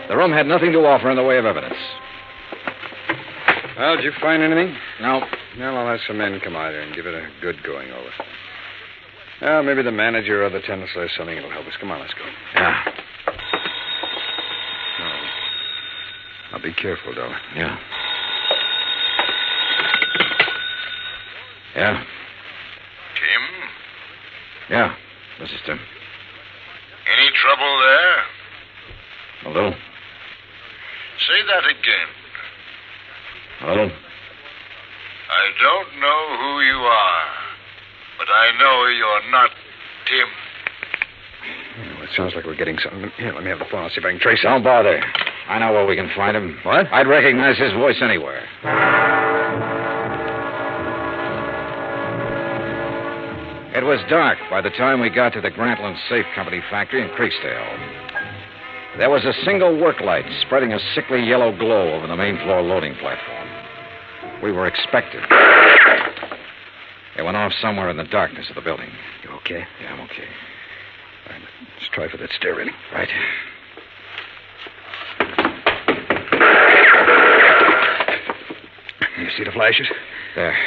The room had nothing to offer in the way of evidence. Well, did you find anything? No. Well, I'll have some men come out here and give it a good going over. Well, maybe the manager or the tenants or something will help us. Come on, let's go. Yeah. Now, be careful, Dollar. Yeah. Yeah? Tim? Yeah, this is Tim. Any trouble there? A little. Say that again. A little. I don't know who you are, but I know you're not Tim. Let's sounds like we're getting something. Here, let me have the phone. I'll see if I can trace it. Don't bother. I know where we can find him. What? I'd recognize his voice anywhere. It was dark by the time we got to the Grantland Safe Company factory in Creeksdale. There was a single work light spreading a sickly yellow glow over the main floor loading platform. We were expected. It went off somewhere in the darkness of the building. You okay? Yeah, I'm okay. All right, let's try for that stair railing. Right. You see the flashes? There.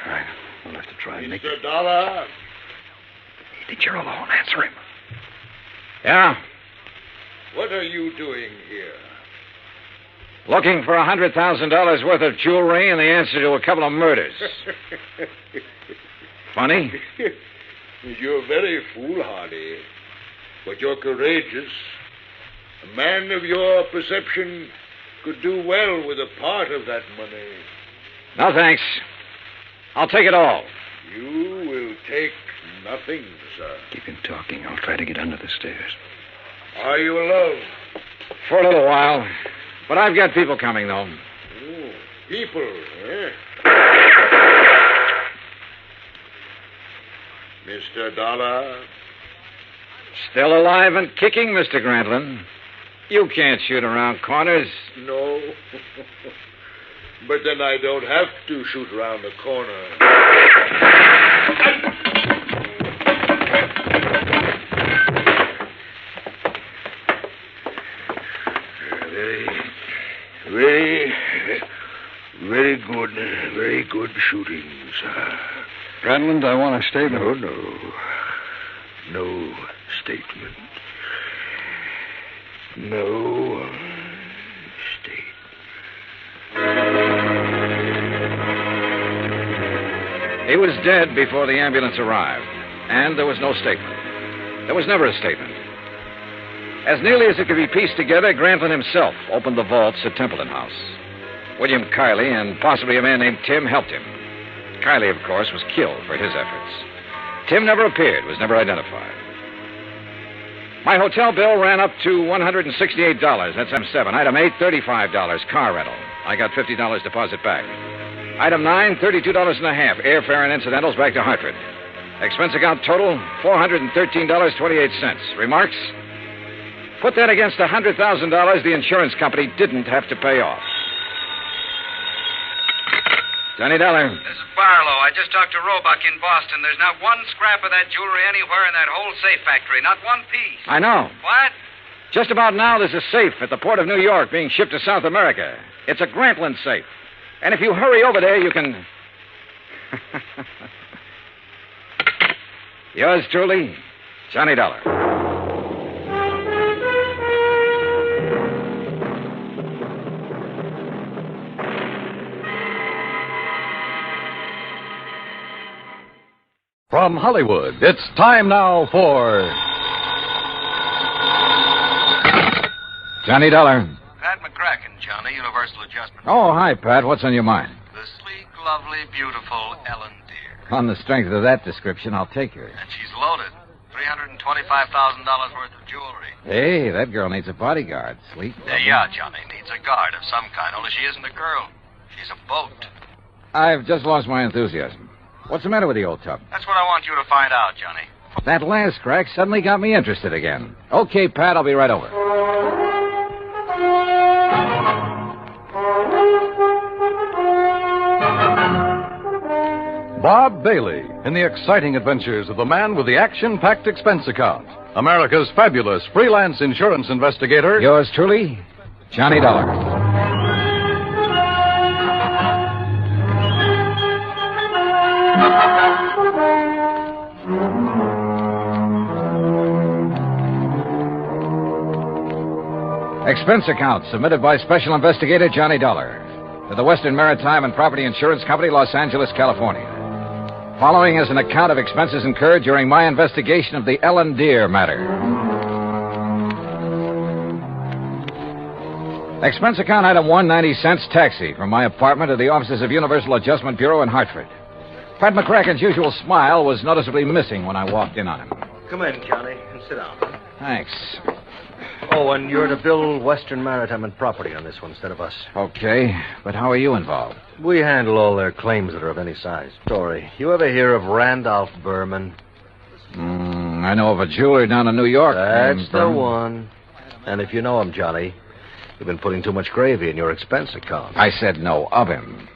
All right. We'll have to try and make Mr. Dollar. I think you're alone. Answer him. Yeah? What are you doing here? Looking for $100,000 worth of jewelry and the answer to a couple of murders. Funny? You're very foolhardy, but you're courageous. A man of your perception could do well with a part of that money. No, thanks. I'll take it all. You will take nothing, sir. Keep him talking. I'll try to get under the stairs. Are you alone? For a little while. But I've got people coming, though. Oh, people, eh? Mr. Dollar? Still alive and kicking, Mr. Grantland. You can't shoot around corners. No. But then I don't have to shoot around the corner. Very good shooting, sir. Grantland, I want a statement. No statement. No statement. He was dead before the ambulance arrived, and there was no statement. There was never a statement. As nearly as it could be pieced together, Grantland himself opened the vaults at Templeton House. William Kiley and possibly a man named Tim helped him. Kiley, of course, was killed for his efforts. Tim never appeared, was never identified. My hotel bill ran up to $168. That's M7. Item 8, $35. Car rental. I got $50 deposit back. Item 9, $32.50. Airfare and incidentals back to Hartford. Expense account total, $413.28. Remarks? Put that against the $100,000 the insurance company didn't have to pay off. Johnny Dollar. This is Barlow. I just talked to Roebuck in Boston. There's not one scrap of that jewelry anywhere in that whole safe factory. Not one piece. I know. What? Just about now, there's a safe at the port of New York being shipped to South America. It's a Grantland safe. And if you hurry over there, you can... Yours truly, Johnny Dollar. From Hollywood, it's time now for... Johnny Dollar. Pat McCracken, Johnny, Universal Adjustment. Oh, hi, Pat. What's on your mind? The sleek, lovely, beautiful Ellen Deere. On the strength of that description, I'll take her. And she's loaded. $325,000 worth of jewelry. Hey, that girl needs a bodyguard. Sleep. Yeah, Johnny. Needs a guard of some kind, only she isn't a girl. She's a boat. I've just lost my enthusiasm. What's the matter with the old tub? That's what I want you to find out, Johnny. That last crack suddenly got me interested again. Okay, Pat, I'll be right over. Bob Bailey in the exciting adventures of the man with the action-packed expense account. America's fabulous freelance insurance investigator. Yours truly, Johnny Dollar. Expense account submitted by Special Investigator Johnny Dollar to the Western Maritime and Property Insurance Company, Los Angeles, California. Following is an account of expenses incurred during my investigation of the Ellen Deere matter. Expense account item 1, 90 cents taxi from my apartment to the offices of Universal Adjustment Bureau in Hartford. Pat McCracken's usual smile was noticeably missing when I walked in on him. Come in, Johnny, and sit down. Thanks. Oh, and you're to bill Western Maritime and Property on this one instead of us. Okay, but how are you involved? We handle all their claims that are of any size. Story, you ever hear of Randolph Berman? I know of a jeweler down in New York. That's named the Berman. one. And if you know him, Johnny, you've been putting too much gravy in your expense account. I said no of him.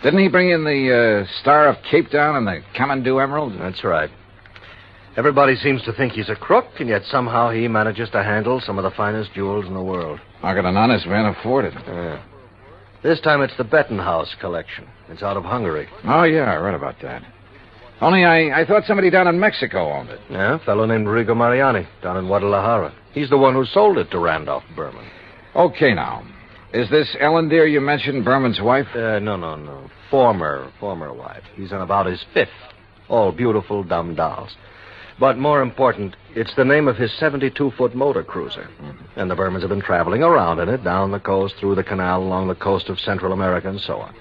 Didn't he bring in the Star of Cape Town and the Kamandu Emerald? That's right. Everybody seems to think he's a crook, and yet somehow he manages to handle some of the finest jewels in the world. How can an honest man afford it? This time it's the Bettenhouse collection. It's out of Hungary. Oh, yeah, I read about that. Only I thought somebody down in Mexico owned it. Yeah, a fellow named Rigo Mariani, down in Guadalajara. He's the one who sold it to Randolph Berman. Okay, now. Is this Ellen dear you mentioned Berman's wife? No. Former wife. He's on about his fifth. All beautiful, dumb dolls. But more important, it's the name of his 72-foot motor cruiser. And the Bermans have been traveling around in it, down the coast, through the canal, along the coast of Central America, and so on.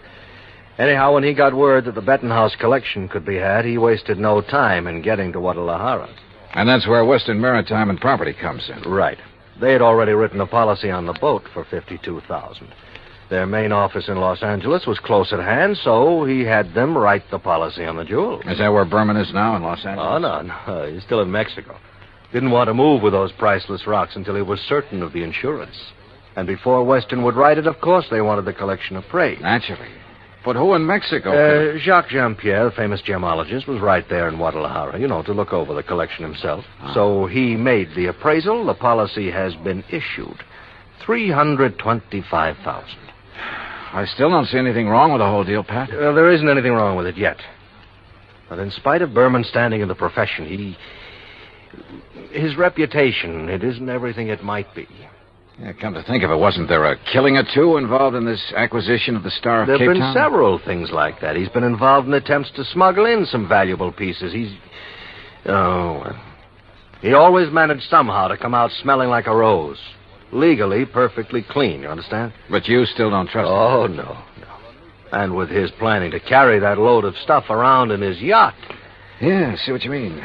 Anyhow, when he got word that the Bettenhouse collection could be had, he wasted no time in getting to Guadalajara. And that's where Western Maritime and Property comes in. Right. They had already written a policy on the boat for $52,000. Their main office in Los Angeles was close at hand, so he had them write the policy on the jewels. Is that where Berman is now, in Los Angeles? Oh, no. He's still in Mexico. Didn't want to move with those priceless rocks until he was certain of the insurance. And before Western would write it, of course, they wanted the collection appraised. Naturally. But who in Mexico? Jacques Jean-Pierre, the famous gemologist, was right there in Guadalajara, to look over the collection himself. So he made the appraisal. The policy has been issued. $325,000. I still don't see anything wrong with the whole deal, Pat. There isn't anything wrong with it yet. But in spite of Berman's standing in the profession, his reputation, it isn't everything it might be. Yeah, come to think of it, wasn't there a killing or two involved in this acquisition of the Star of Cape Town? There have been several things like that. He's been involved in attempts to smuggle in some valuable pieces. He always managed somehow to come out smelling like a rose. Legally, perfectly clean, you understand? But you still don't trust him? Oh, no. And with his planning to carry that load of stuff around in his yacht. Yeah, I see what you mean.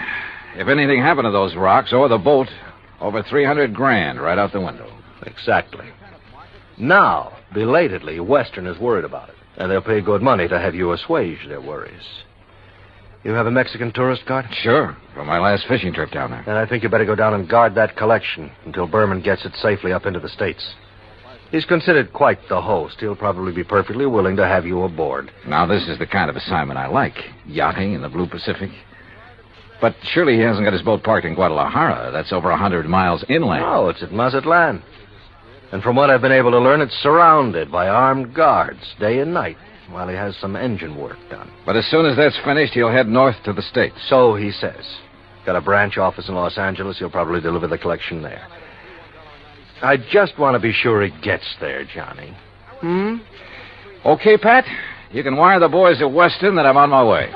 If anything happened to those rocks or the boat, over $300,000 right out the window. Exactly. Now, belatedly, Western is worried about it. And they'll pay good money to have you assuage their worries. You have a Mexican tourist card? Sure, from my last fishing trip down there. And I think you better go down and guard that collection until Berman gets it safely up into the States. He's considered quite the host. He'll probably be perfectly willing to have you aboard. Now, this is the kind of assignment I like. Yachting in the Blue Pacific. But surely he hasn't got his boat parked in Guadalajara. That's over 100 miles inland. No, it's at Mazatlan. And from what I've been able to learn, it's surrounded by armed guards day and night while he has some engine work done. But as soon as that's finished, he'll head north to the States. So he says. Got a branch office in Los Angeles. He'll probably deliver the collection there. I just want to be sure he gets there, Johnny. Okay, Pat. You can wire the boys at Weston that I'm on my way.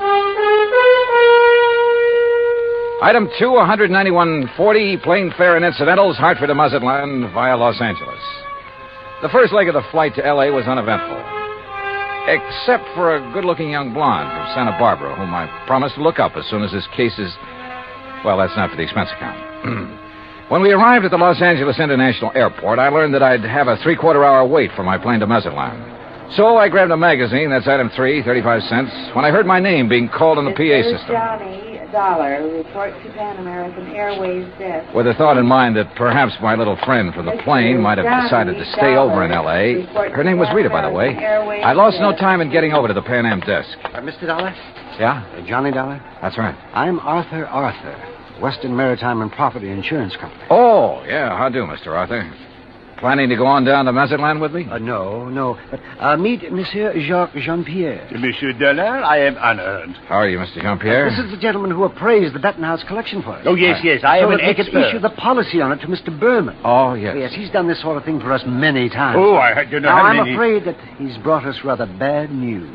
Item 2, $191.40, plane fare and incidentals, Hartford to Mazatlan via Los Angeles. The first leg of the flight to L.A. was uneventful, except for a good-looking young blonde from Santa Barbara, whom I promised to look up as soon as his case is... Well, that's not for the expense account. When we arrived at the Los Angeles International Airport, I learned that I'd have a three-quarter-hour wait for my plane to Mazatlan. So I grabbed a magazine, that's item 3, 35 cents, when I heard my name being called on the PA system. Johnny Dollar, report to Pan American Airways desk. With the thought in mind that perhaps my little friend from the plane might have decided to stay over in L.A. Her name was Rita, by the way. I lost no time in getting over to the Pan Am desk. Mr. Dollar? Yeah? Johnny Dollar? That's right. I'm Arthur, Western Maritime and Property Insurance Company. Oh, yeah. How do, Mr. Arthur? Planning to go on down to Mazatlan with me? No. But meet Monsieur Jacques Jean-Pierre. Monsieur Dollar, I am honored. How are you, Mr. Jean-Pierre? This is the gentleman who appraised the Bettenhouse collection for us. Oh, yes. I am an expert. So that they could issue the policy on it to Mr. Berman. Oh, yes. Yes, he's done this sort of thing for us many times. Oh, I don't know now, how I'm many... afraid that he's brought us rather bad news.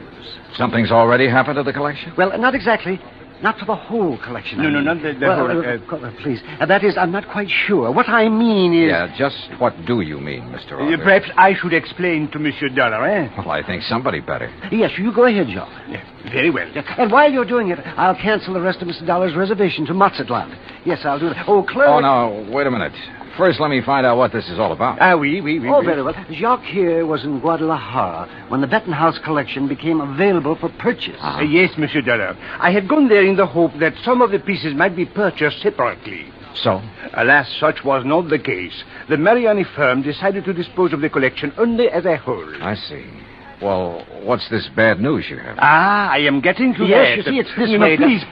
Something's already happened to the collection? Well, not exactly. Not for the whole collection. No, not the whole... Please. That is, I'm not quite sure. What I mean is... Yeah, just what do you mean, Mr. Arthur? Perhaps I should explain to Monsieur Dollar, eh? Well, I think somebody better. Yes, you go ahead, John. Yeah, very well. And while you're doing it, I'll cancel the rest of Mr. Dollar's reservation to Mazatlan. Yes, I'll do that. Oh, clerk... Oh, no, wait a minute. First, let me find out what this is all about. Oui. Oh, very well. Jacques here was in Guadalajara when the Bettenhouse collection became available for purchase. Yes, Monsieur Dollar. I had gone there in the hope that some of the pieces might be purchased separately. So? Alas, such was not the case. The Mariani firm decided to dispose of the collection only as a whole. I see. Well, what's this bad news you have? I am getting to that. Yes, you see, it's this way. Please.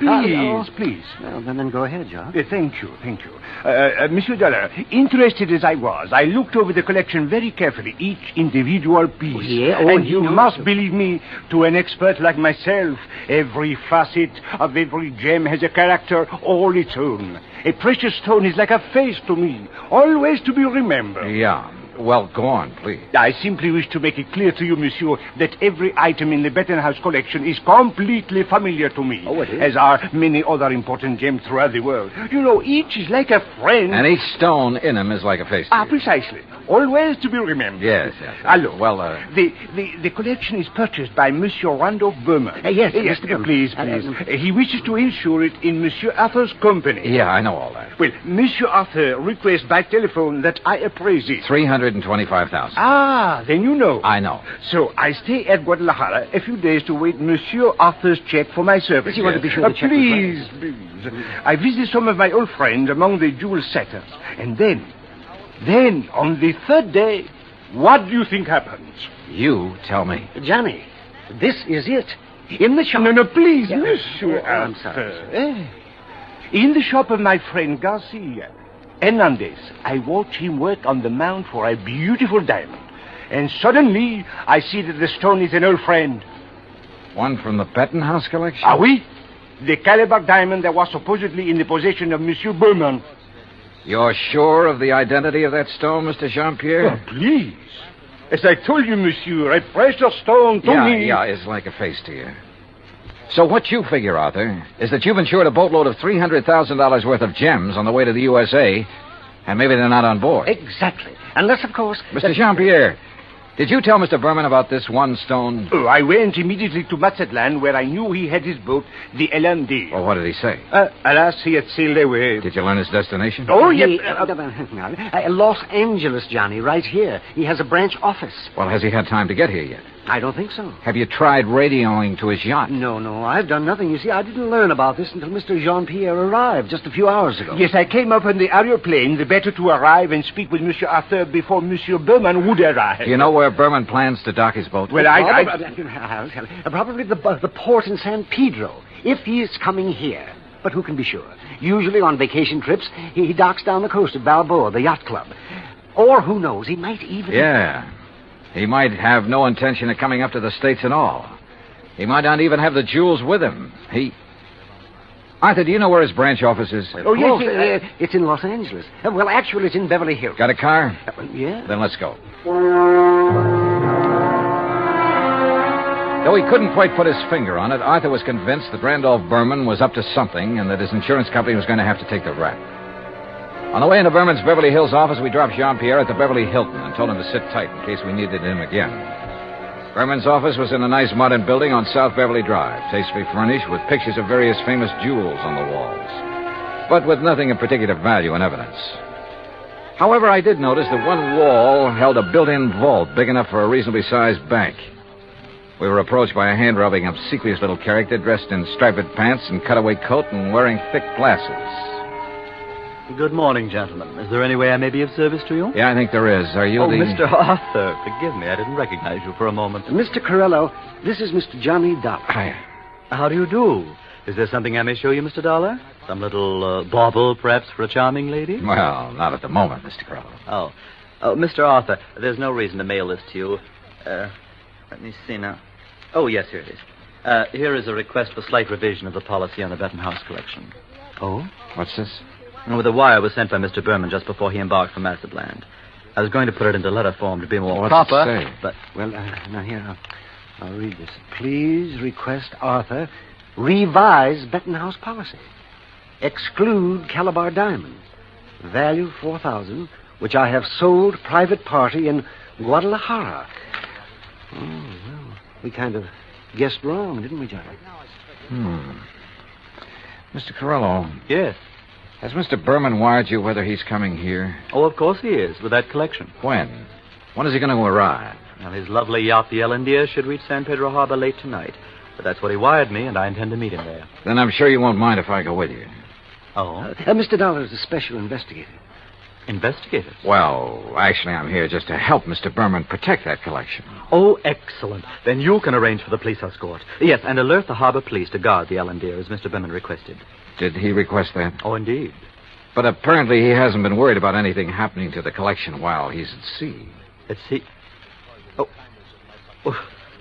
Well, then go ahead, John. Thank you. Monsieur Dollar, interested as I was, I looked over the collection very carefully, each individual piece. And you must believe me, to an expert like myself, every facet of every gem has a character all its own. A precious stone is like a face to me, always to be remembered. Yeah. Well, go on, please. I simply wish to make it clear to you, monsieur, that every item in the Bettenhouse collection is completely familiar to me. Oh, it is? As are many other important gems throughout the world. You know, each is like a friend. And each stone in them is like a face to you. Precisely. Always to be remembered. Yes. Hello. Well, The collection is purchased by Monsieur Randolph Berman. Yes, Mr. Berman. Please. He wishes to insure it in Monsieur Arthur's company. Yeah, I know all that. Well, Monsieur Arthur requests by telephone that I appraise it. $325,000. Then you know. I know. So I stay at Guadalajara a few days to wait Monsieur Arthur's check for my service. You want to be sure the check please. I visit some of my old friends among the jewel setters. And then, on the third day, what do you think happens? You tell me. Johnny, this is it. In the shop. No, please, Monsieur Arthur. I'm sorry. In the shop of my friend Garcia Hernandez, I watch him work on the mount for a beautiful diamond. And suddenly, I see that the stone is an old friend. One from the Bettenhouse collection? Oui. The caliber diamond that was supposedly in the possession of Monsieur Berman. You're sure of the identity of that stone, Mr. Jean-Pierre? Oh, please. As I told you, monsieur, a precious stone to me. Yeah, it's like a face to you. So what you figure, Arthur, is that you've insured a boatload of $300,000 worth of gems on the way to the USA, and maybe they're not on board. Exactly. Unless, of course... Mr. Jean-Pierre, did you tell Mr. Berman about this one stone? Oh, I went immediately to Mazatlan, where I knew he had his boat, the LMD. Well, what did he say? Alas, he had sailed away. Did you learn his destination? Oh, yes. Los Angeles, Johnny, right here. He has a branch office. Well, has he had time to get here yet? I don't think so. Have you tried radioing to his yacht? No, I've done nothing. You see, I didn't learn about this until Mr. Jean-Pierre arrived just a few hours ago. Yes, I came up on the aeroplane, the better to arrive and speak with Monsieur Arthur before Monsieur Berman would arrive. Do you know where Berman plans to dock his boat? Well, I'll tell you. Probably the port in San Pedro, if he is coming here. But who can be sure? Usually on vacation trips, he docks down the coast at Balboa, the yacht club. Or who knows, he might even... Yeah. He might have no intention of coming up to the States at all. He might not even have the jewels with him. Arthur, do you know where his branch office is? Oh, yes, it's in Los Angeles. Well, actually, it's in Beverly Hills. Got a car? Yeah. Then let's go. Though he couldn't quite put his finger on it, Arthur was convinced that Randolph Berman was up to something and that his insurance company was going to have to take the rap. On the way into Berman's Beverly Hills office, we dropped Jean-Pierre at the Beverly Hilton and told him to sit tight in case we needed him again. Berman's office was in a nice modern building on South Beverly Drive, tastefully furnished with pictures of various famous jewels on the walls, but with nothing of particular value in evidence. However, I did notice that one wall held a built-in vault big enough for a reasonably sized bank. We were approached by a hand-rubbing, obsequious little character dressed in striped pants and cutaway coat and wearing thick glasses. Good morning, gentlemen. Is there any way I may be of service to you? Yeah, I think there is. Are you the... Mr. Arthur, forgive me. I didn't recognize you for a moment. Mr. Corello, this is Mr. Johnny Dollar. Hi. How do you do? Is there something I may show you, Mr. Dollar? Some little bauble, perhaps, for a charming lady? Well, not at the moment, Mr. Corello. Oh, Mr. Arthur, there's no reason to mail this to you. Let me see now. Oh, yes, here it is. Here is a request for slight revision of the policy on the Bettenhouse collection. Oh? What's this? Well, the wire was sent by Mr. Berman just before he embarked from Mazatlan. I was going to put it into letter form to be more proper, it say? But... Well, now here, I'll read this. Please request Arthur Revise Bettenhouse policy. Exclude Calabar diamonds. Value $4,000, which I have sold private party in Guadalajara. Oh, well, we kind of guessed wrong, didn't we, Johnny? Mr. Corello. Yes. Has Mr. Berman wired you whether he's coming here? Oh, of course he is, with that collection. When? When is he going to arrive? Well, his lovely yacht, the Ellendeer, should reach San Pedro Harbor late tonight. But that's what he wired me, and I intend to meet him there. Then I'm sure you won't mind if I go with you. Oh? Mr. Dollar is a special investigator. Investigator? Well, actually, I'm here just to help Mr. Berman protect that collection. Oh, excellent. Then you can arrange for the police escort. Yes, and alert the harbor police to guard the Ellendeer, as Mr. Berman requested. Did he request that? Oh, indeed. But apparently he hasn't been worried about anything happening to the collection while he's at sea. At sea? Oh,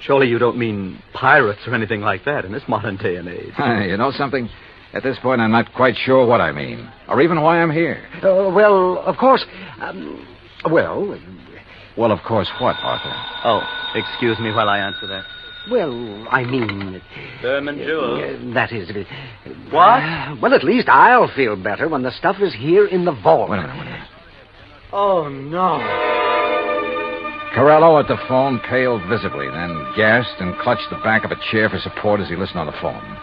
surely you don't mean pirates or anything like that in this modern day and age. You know something? At this point, I'm not quite sure what I mean, or even why I'm here. Well, of course... Well, of course what, Arthur? Oh, excuse me while I answer that. Well, I mean... Berman Jewels. That is... What? Well, at least I'll feel better when the stuff is here in the vault. Wait a minute. Oh, no. Corello at the phone paled visibly, then gasped and clutched the back of a chair for support as he listened on the phone.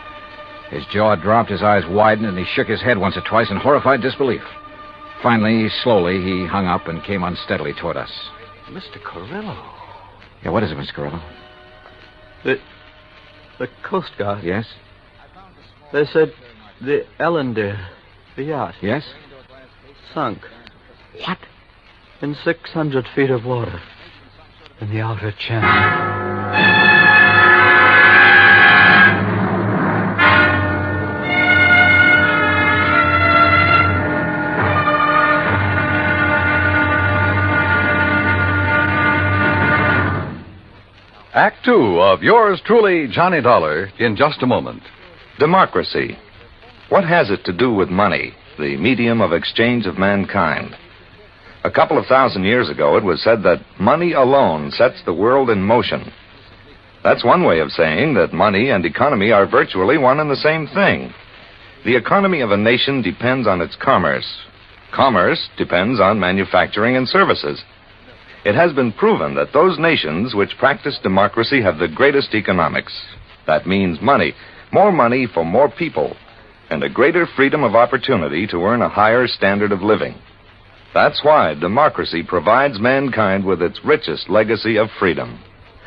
His jaw dropped, his eyes widened, and he shook his head once or twice in horrified disbelief. Finally, slowly, he hung up and came unsteadily toward us. Mr. Corello? Yeah, what is it, Mr. Corello? The Coast Guard. Yes? They said the Ellendeer, the yacht. Yes? Sunk. What? In 600 feet of water. In the outer channel. Act Two of yours truly, Johnny Dollar, in just a moment. Democracy. What has it to do with money, the medium of exchange of mankind? A couple of thousand years ago, it was said that money alone sets the world in motion. That's one way of saying that money and economy are virtually one and the same thing. The economy of a nation depends on its commerce. Commerce depends on manufacturing and services. It has been proven that those nations which practice democracy have the greatest economics. That means money, more money for more people, and a greater freedom of opportunity to earn a higher standard of living. That's why democracy provides mankind with its richest legacy of freedom.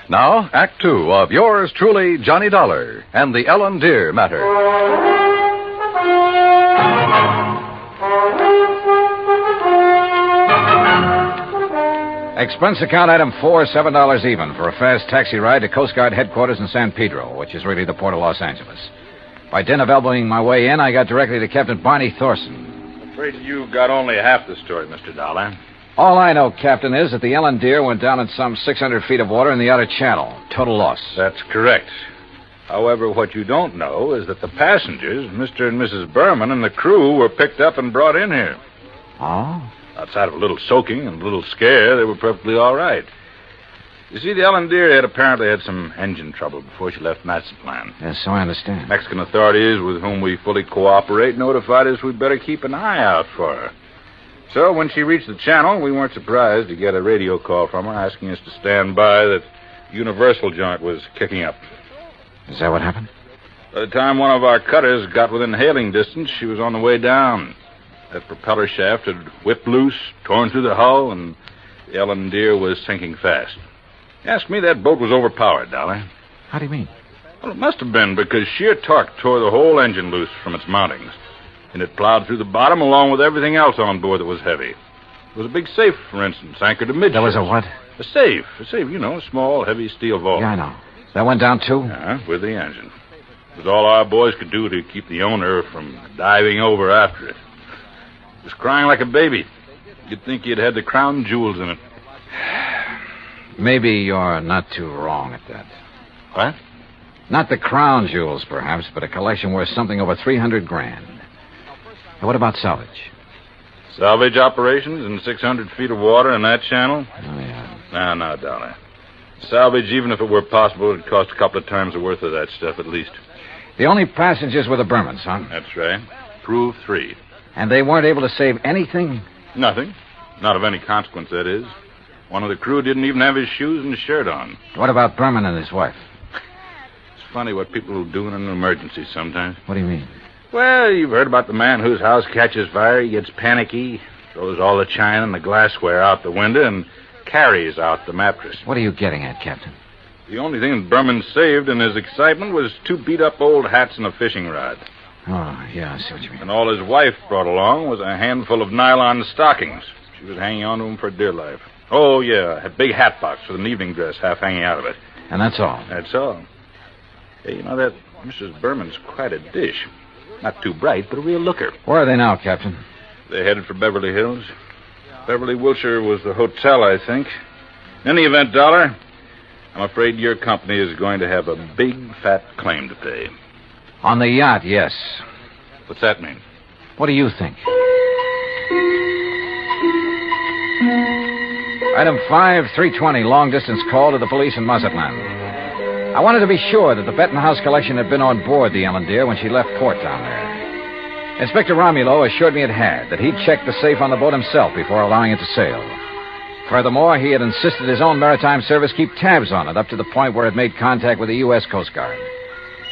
Now, Act Two of yours truly, Johnny Dollar, and the Ellendeer matter. Expense account item 4, $7 even for a fast taxi ride to Coast Guard headquarters in San Pedro, which is really the port of Los Angeles. By dint of elbowing my way in, I got directly to Captain Barney Thorson. I'm afraid you got only half the story, Mr. Dollar. All I know, Captain, is that the Ellendeer went down in some 600 feet of water in the outer channel. Total loss. That's correct. However, what you don't know is that the passengers, Mr. and Mrs. Berman, and the crew were picked up and brought in here. Oh? Outside of a little soaking and a little scare, they were perfectly all right. You see, the Ellendeer had apparently had some engine trouble before she left Mazatlan. Yes, so I understand. Mexican authorities, with whom we fully cooperate, notified us we'd better keep an eye out for her. So when she reached the channel, we weren't surprised to get a radio call from her asking us to stand by that Universal joint was kicking up. Is that what happened? By the time one of our cutters got within hailing distance, she was on the way down. That propeller shaft had whipped loose, torn through the hull, and the Ellendeer was sinking fast. Ask me, that boat was overpowered, Dollar. How do you mean? Well, it must have been because sheer torque tore the whole engine loose from its mountings. And it plowed through the bottom along with everything else on board that was heavy. There was a big safe, for instance, anchored amidships. There was a what? A safe, you know, a small, heavy steel vault. Yeah, I know. That went down, too? Yeah, with the engine. It was all our boys could do to keep the owner from diving over after it. It was crying like a baby. You'd think he'd had the crown jewels in it. Maybe you're not too wrong at that. What? Not the crown jewels, perhaps, but a collection worth something over $300,000. Now, what about salvage? Salvage operations in 600 feet of water in that channel? Oh, yeah. No, Dollar. Salvage, even if it were possible, it'd cost a couple of times the worth of that stuff at least. The only passengers were the Bermans, huh? That's right. Prove 3. And they weren't able to save anything? Nothing. Not of any consequence, that is. One of the crew didn't even have his shoes and shirt on. What about Berman and his wife? It's funny what people will do in an emergency sometimes. What do you mean? Well, you've heard about the man whose house catches fire. He gets panicky, throws all the china and the glassware out the window, and carries out the mattress. What are you getting at, Captain? The only thing Berman saved in his excitement was 2 beat-up old hats and a fishing rod. Oh, yeah, I see what you mean. And all his wife brought along was a handful of nylon stockings. She was hanging on to them for dear life. Oh, yeah, a big hat box with an evening dress half hanging out of it. And that's all? That's all. Hey, you know, that Mrs. Berman's quite a dish. Not too bright, but a real looker. Where are they now, Captain? They're headed for Beverly Hills. Beverly, Wilshire was the hotel, I think. In any event, Dollar, I'm afraid your company is going to have a big, fat claim to pay. On the yacht, yes. What's that mean? What do you think? Item 5, 320, long-distance call to the police in Mazatlan. I wanted to be sure that the Benton House collection had been on board the Ellen Deer when she left port down there. Inspector Romulo assured me it had, that he'd checked the safe on the boat himself before allowing it to sail. Furthermore, he had insisted his own maritime service keep tabs on it up to the point where it made contact with the U.S. Coast Guard.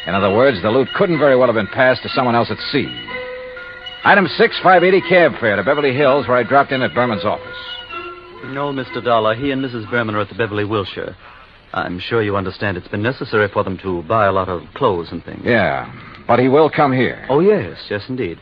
In other words, the loot couldn't very well have been passed to someone else at sea. Item 6, 580 cab fare to Beverly Hills, where I dropped in at Berman's office. No, Mr. Dollar. He and Mrs. Berman are at the Beverly Wilshire. I'm sure you understand it's been necessary for them to buy a lot of clothes and things. Yeah, but he will come here. Oh, yes, indeed.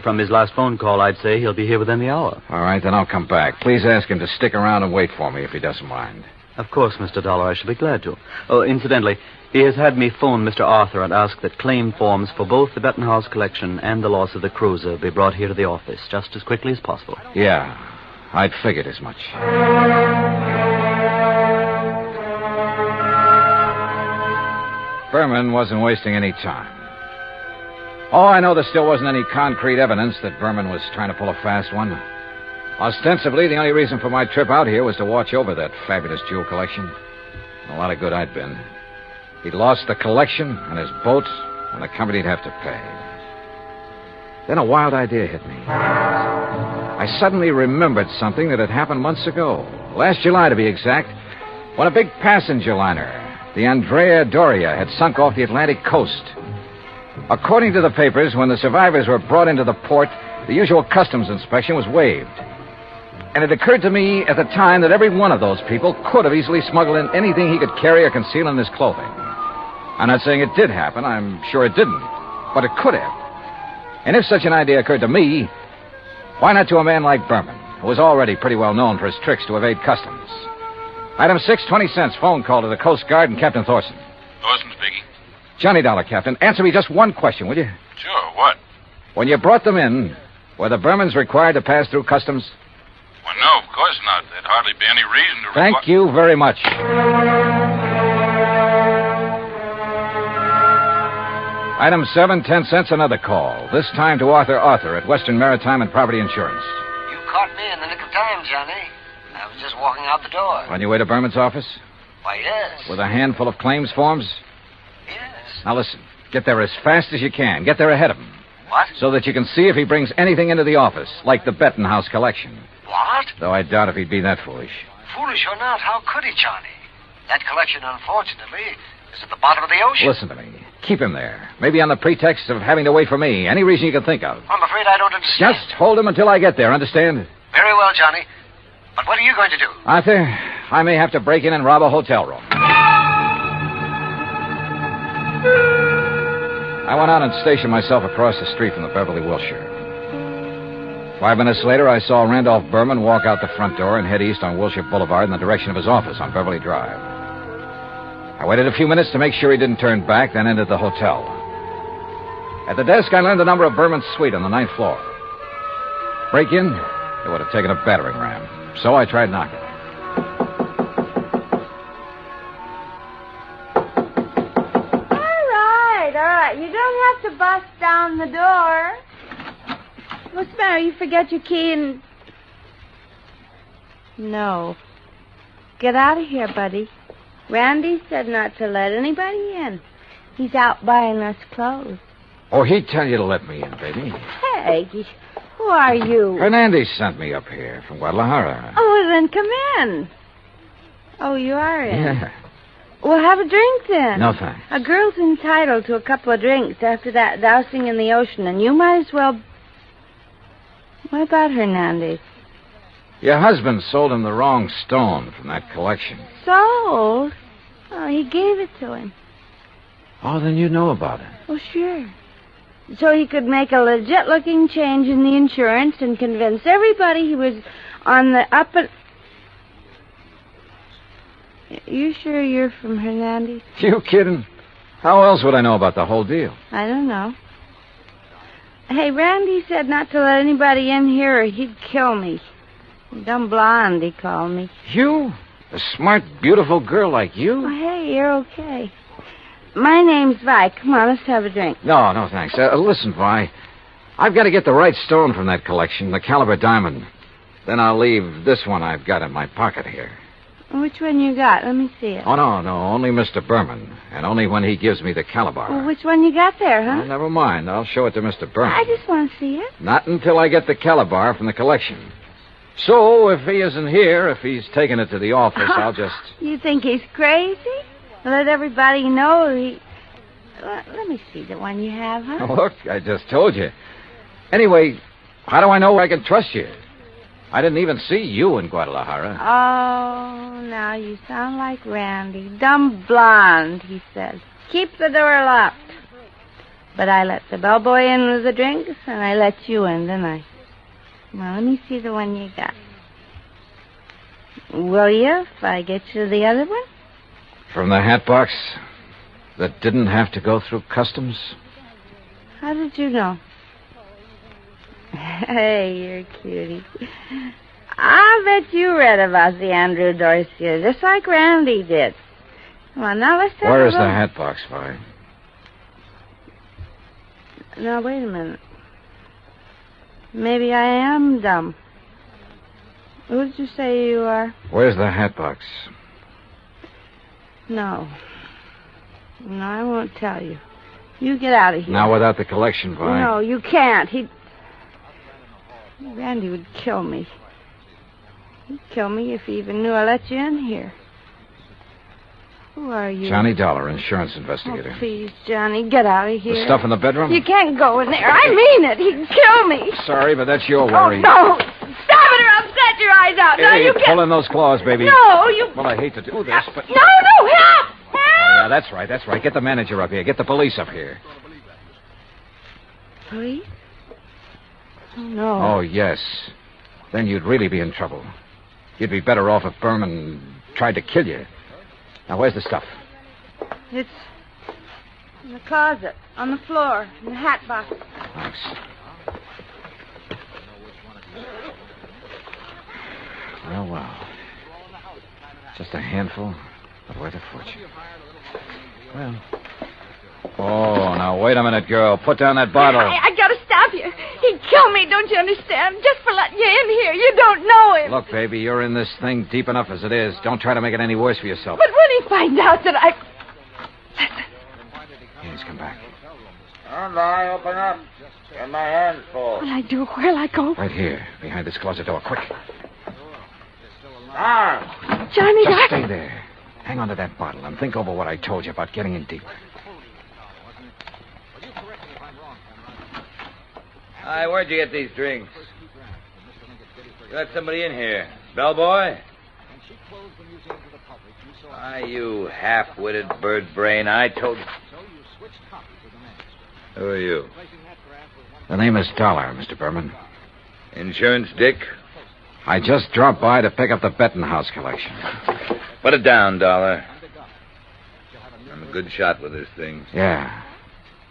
From his last phone call, I'd say he'll be here within the hour. All right, then I'll come back. Please ask him to stick around and wait for me if he doesn't mind. Of course, Mr. Dollar, I shall be glad to. Oh, incidentally, he has had me phone Mr. Arthur and ask that claim forms for both the Benton House collection and the loss of the cruiser be brought here to the office just as quickly as possible. Yeah, I'd figured as much. Berman wasn't wasting any time. Oh, I know there still wasn't any concrete evidence that Berman was trying to pull a fast one. Ostensibly, the only reason for my trip out here was to watch over that fabulous jewel collection. A lot of good I'd been. He'd lost the collection and his boat, and the company'd have to pay. Then a wild idea hit me. I suddenly remembered something that had happened months ago. Last July, to be exact, when a big passenger liner, the Andrea Doria, had sunk off the Atlantic coast. According to the papers, when the survivors were brought into the port, the usual customs inspection was waived. And it occurred to me at the time that every one of those people could have easily smuggled in anything he could carry or conceal in his clothing. I'm not saying it did happen. I'm sure it didn't. But it could have. And if such an idea occurred to me, why not to a man like Berman, who was already pretty well known for his tricks to evade customs? Item 6, 20 cents, phone call to the Coast Guard and Captain Thorson. Thorson speaking. Johnny Dollar, Captain. Answer me just one question, will you? Sure, what? When you brought them in, were the Bermans required to pass through customs? Well, no, of course not. There'd hardly be any reason to... Thank you very much. Item 7, 10 cents, another call. This time to Arthur at Western Maritime and Property Insurance. You caught me in the nick of time, Johnny. I was just walking out the door. On your way to Berman's office? Why, yes. With a handful of claims forms? Yes. Now listen, get there as fast as you can. Get there ahead of him. What? So that you can see if he brings anything into the office, like the Benton House collection. What? Though I doubt if he'd be that foolish. Foolish or not, how could he, Johnny? That collection, unfortunately, is at the bottom of the ocean. Listen to me. Keep him there. Maybe on the pretext of having to wait for me. Any reason you can think of. I'm afraid I don't understand. Just hold him until I get there, understand? Very well, Johnny. But what are you going to do? Arthur, I may have to break in and rob a hotel room. I went out and stationed myself across the street from the Beverly Wilshire. 5 minutes later, I saw Randolph Berman walk out the front door and head east on Wilshire Boulevard in the direction of his office on Beverly Drive. I waited a few minutes to make sure he didn't turn back, then entered the hotel. At the desk, I learned the number of Berman's suite on the 9th floor. Break in, it would have taken a battering ram. So I tried knocking. All right. You don't have to bust down the door. What's the matter? You forget your key and... No. Get out of here, buddy. Randy said not to let anybody in. He's out buying us clothes. Oh, he'd tell you to let me in, baby. Hey, who are you? Hernandez sent me up here from Guadalajara. Oh, well, then come in. Oh, you are in? Yeah. Well, have a drink then. No, thanks. A girl's entitled to a couple of drinks after that dousing in the ocean, and you might as well... What about Hernandez? Your husband sold him the wrong stone from that collection. Sold? Oh, he gave it to him. Oh, then you know about it. Well, sure. So he could make a legit-looking change in the insurance and convince everybody he was on the up and... You sure you're from Hernandez? You kidding? How else would I know about the whole deal? I don't know. Hey, Randy said not to let anybody in here or he'd kill me. Dumb blonde, he called me. You? A smart, beautiful girl like you? Oh, hey, you're okay. My name's Vi. Come on, let's have a drink. No, thanks. Listen, Vi. I've got to get the right stone from that collection, the caliber diamond. Then I'll leave this one I've got in my pocket here. Which one you got? Let me see it. Oh, no, only Mr. Berman, and only when he gives me the caliber. Well, which one you got there, huh? Well, never mind. I'll show it to Mr. Berman. I just want to see it. Not until I get the caliber from the collection. So, if he isn't here, if he's taken it to the office, I'll just... You think he's crazy? Let everybody know he... Let me see the one you have, huh? Look, I just told you. Anyway, how do I know I can trust you? I didn't even see you in Guadalajara. Oh, now you sound like Randy. Dumb blonde, he says. Keep the door locked. But I let the bellboy in with the drinks, and I let you in, didn't I? Well, let me see the one you got. Will you, if I get you the other one? From the hat box that didn't have to go through customs? How did you know? Hey, you're a cutie. I'll bet you read about the Andrew Dorsey, just like Randy did. Come on, now let's talk Where is the hat box, Vi? Now, wait a minute. Maybe I am dumb. Who did you say you are? Where's the hat box? No, I won't tell you. You get out of here. Now, without the collection, Vi. No, you can't. Randy would kill me. He'd kill me if he even knew I let you in here. Who are you? Johnny Dollar, insurance investigator. Oh, please, Johnny, get out of here. The stuff in the bedroom? You can't go in there. I mean it. He'd kill me. Sorry, but that's your worry. Oh, no. Stop it or I'll set your eyes out. Now, Hey, you can't... pull in those claws, baby. No, you... Well, I hate to do this, but... No, help! Help! Oh, yeah, that's right. Get the manager up here. Get the police up here. Police? Oh, no. Oh, yes. Then you'd really be in trouble. You'd be better off if Berman tried to kill you. Now, where's the stuff? It's in the closet, on the floor, in the hat box. Thanks. Well. Just a handful, but worth a fortune. Well. Oh, now, wait a minute, girl. Put down that bottle. I gotta stop you. He'd kill me, don't you understand? Just for letting you in here. You don't know him. Look, baby, you're in this thing deep enough as it is. Don't try to make it any worse for yourself. But when he finds out that I... Listen. He's come back. And I open up. Get my hands full. What'll I do? Where'll I go? Right here, behind this closet door. Quick. Ah! Johnny, Just stay there. Hang on to that bottle and think over what I told you about getting in deeper. Hi, where'd you get these drinks? You let somebody in here. Bellboy? Why, you half-witted bird brain, I told you. Who are you? The name is Dollar, Mr. Berman. Insurance Dick? I just dropped by to pick up the Bettenhouse collection. Put it down, Dollar. I'm a good shot with this thing. Yeah.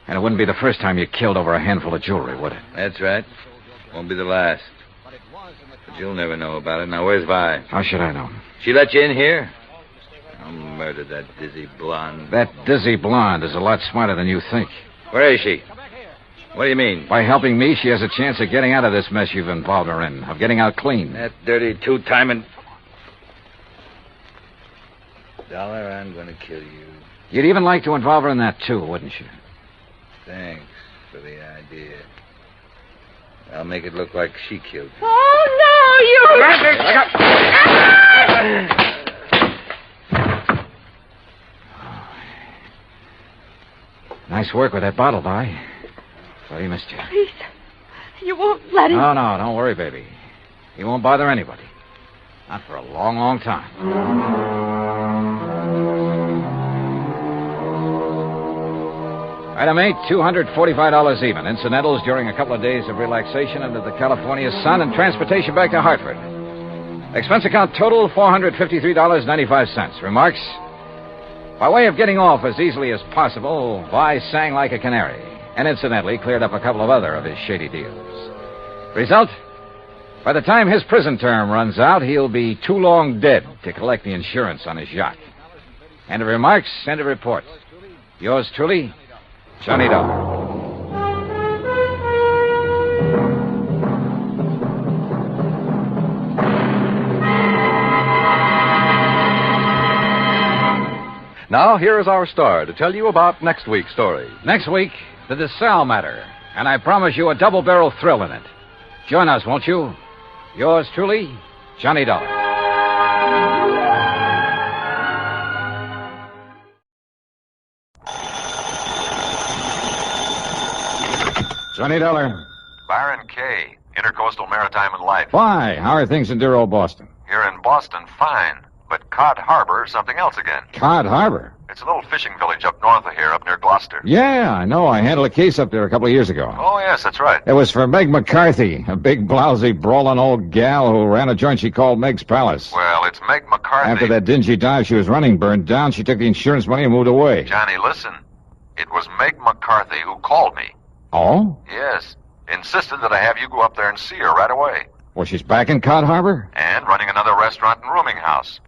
And it wouldn't be the first time you killed over a handful of jewelry, would it? That's right. Won't be the last. But you'll never know about it. Now, where's Vi? How should I know? She let you in here? I'll murder that dizzy blonde. That dizzy blonde is a lot smarter than you think. Where is she? What do you mean? By helping me, she has a chance of getting out of this mess you've involved her in, of getting out clean. That dirty two-timing... Dollar, I'm going to kill you. You'd even like to involve her in that, too, wouldn't you? Thanks for the idea. I'll make it look like she killed you. Oh, no, Nice work with that bottle, Vi. Sorry he missed you. Please, you won't let him. No, don't worry, baby. He won't bother anybody. Not for a long, long time. Item 8, $245 even. Incidentals during a couple of days of relaxation under the California sun and transportation back to Hartford. Expense account total, $453.95. Remarks? By way of getting off as easily as possible, Vi sang like a canary, and incidentally cleared up a couple of other of his shady deals. Result? By the time his prison term runs out, he'll be too long dead to collect the insurance on his yacht. End of remarks, end of report. Yours truly, Johnny Dollar. Now, here is our star to tell you about next week's story. Next week, the DeSalle matter, and I promise you a double-barrel thrill in it. Join us, won't you? Yours truly, Johnny Dollar. Johnny Dollar. Byron K., Intercoastal Maritime and Life. Why? How are things in dear old Boston? Here in Boston, fine. But Cod Harbor, something else again. Cod Harbor? It's a little fishing village up north of here, up near Gloucester. Yeah, I know. I handled a case up there a couple of years ago. Oh, yes, that's right. It was for Meg McCarthy, a big, blousy, brawling old gal who ran a joint she called Meg's Palace. Well, it's Meg McCarthy. After that dingy dive she was running burned down, she took the insurance money and moved away. Johnny, listen. It was Meg McCarthy who called me. Oh? Yes. Insisted that I have you go up there and see her right away. Well, she's back in Cod Harbor? And running another restaurant and rooming house.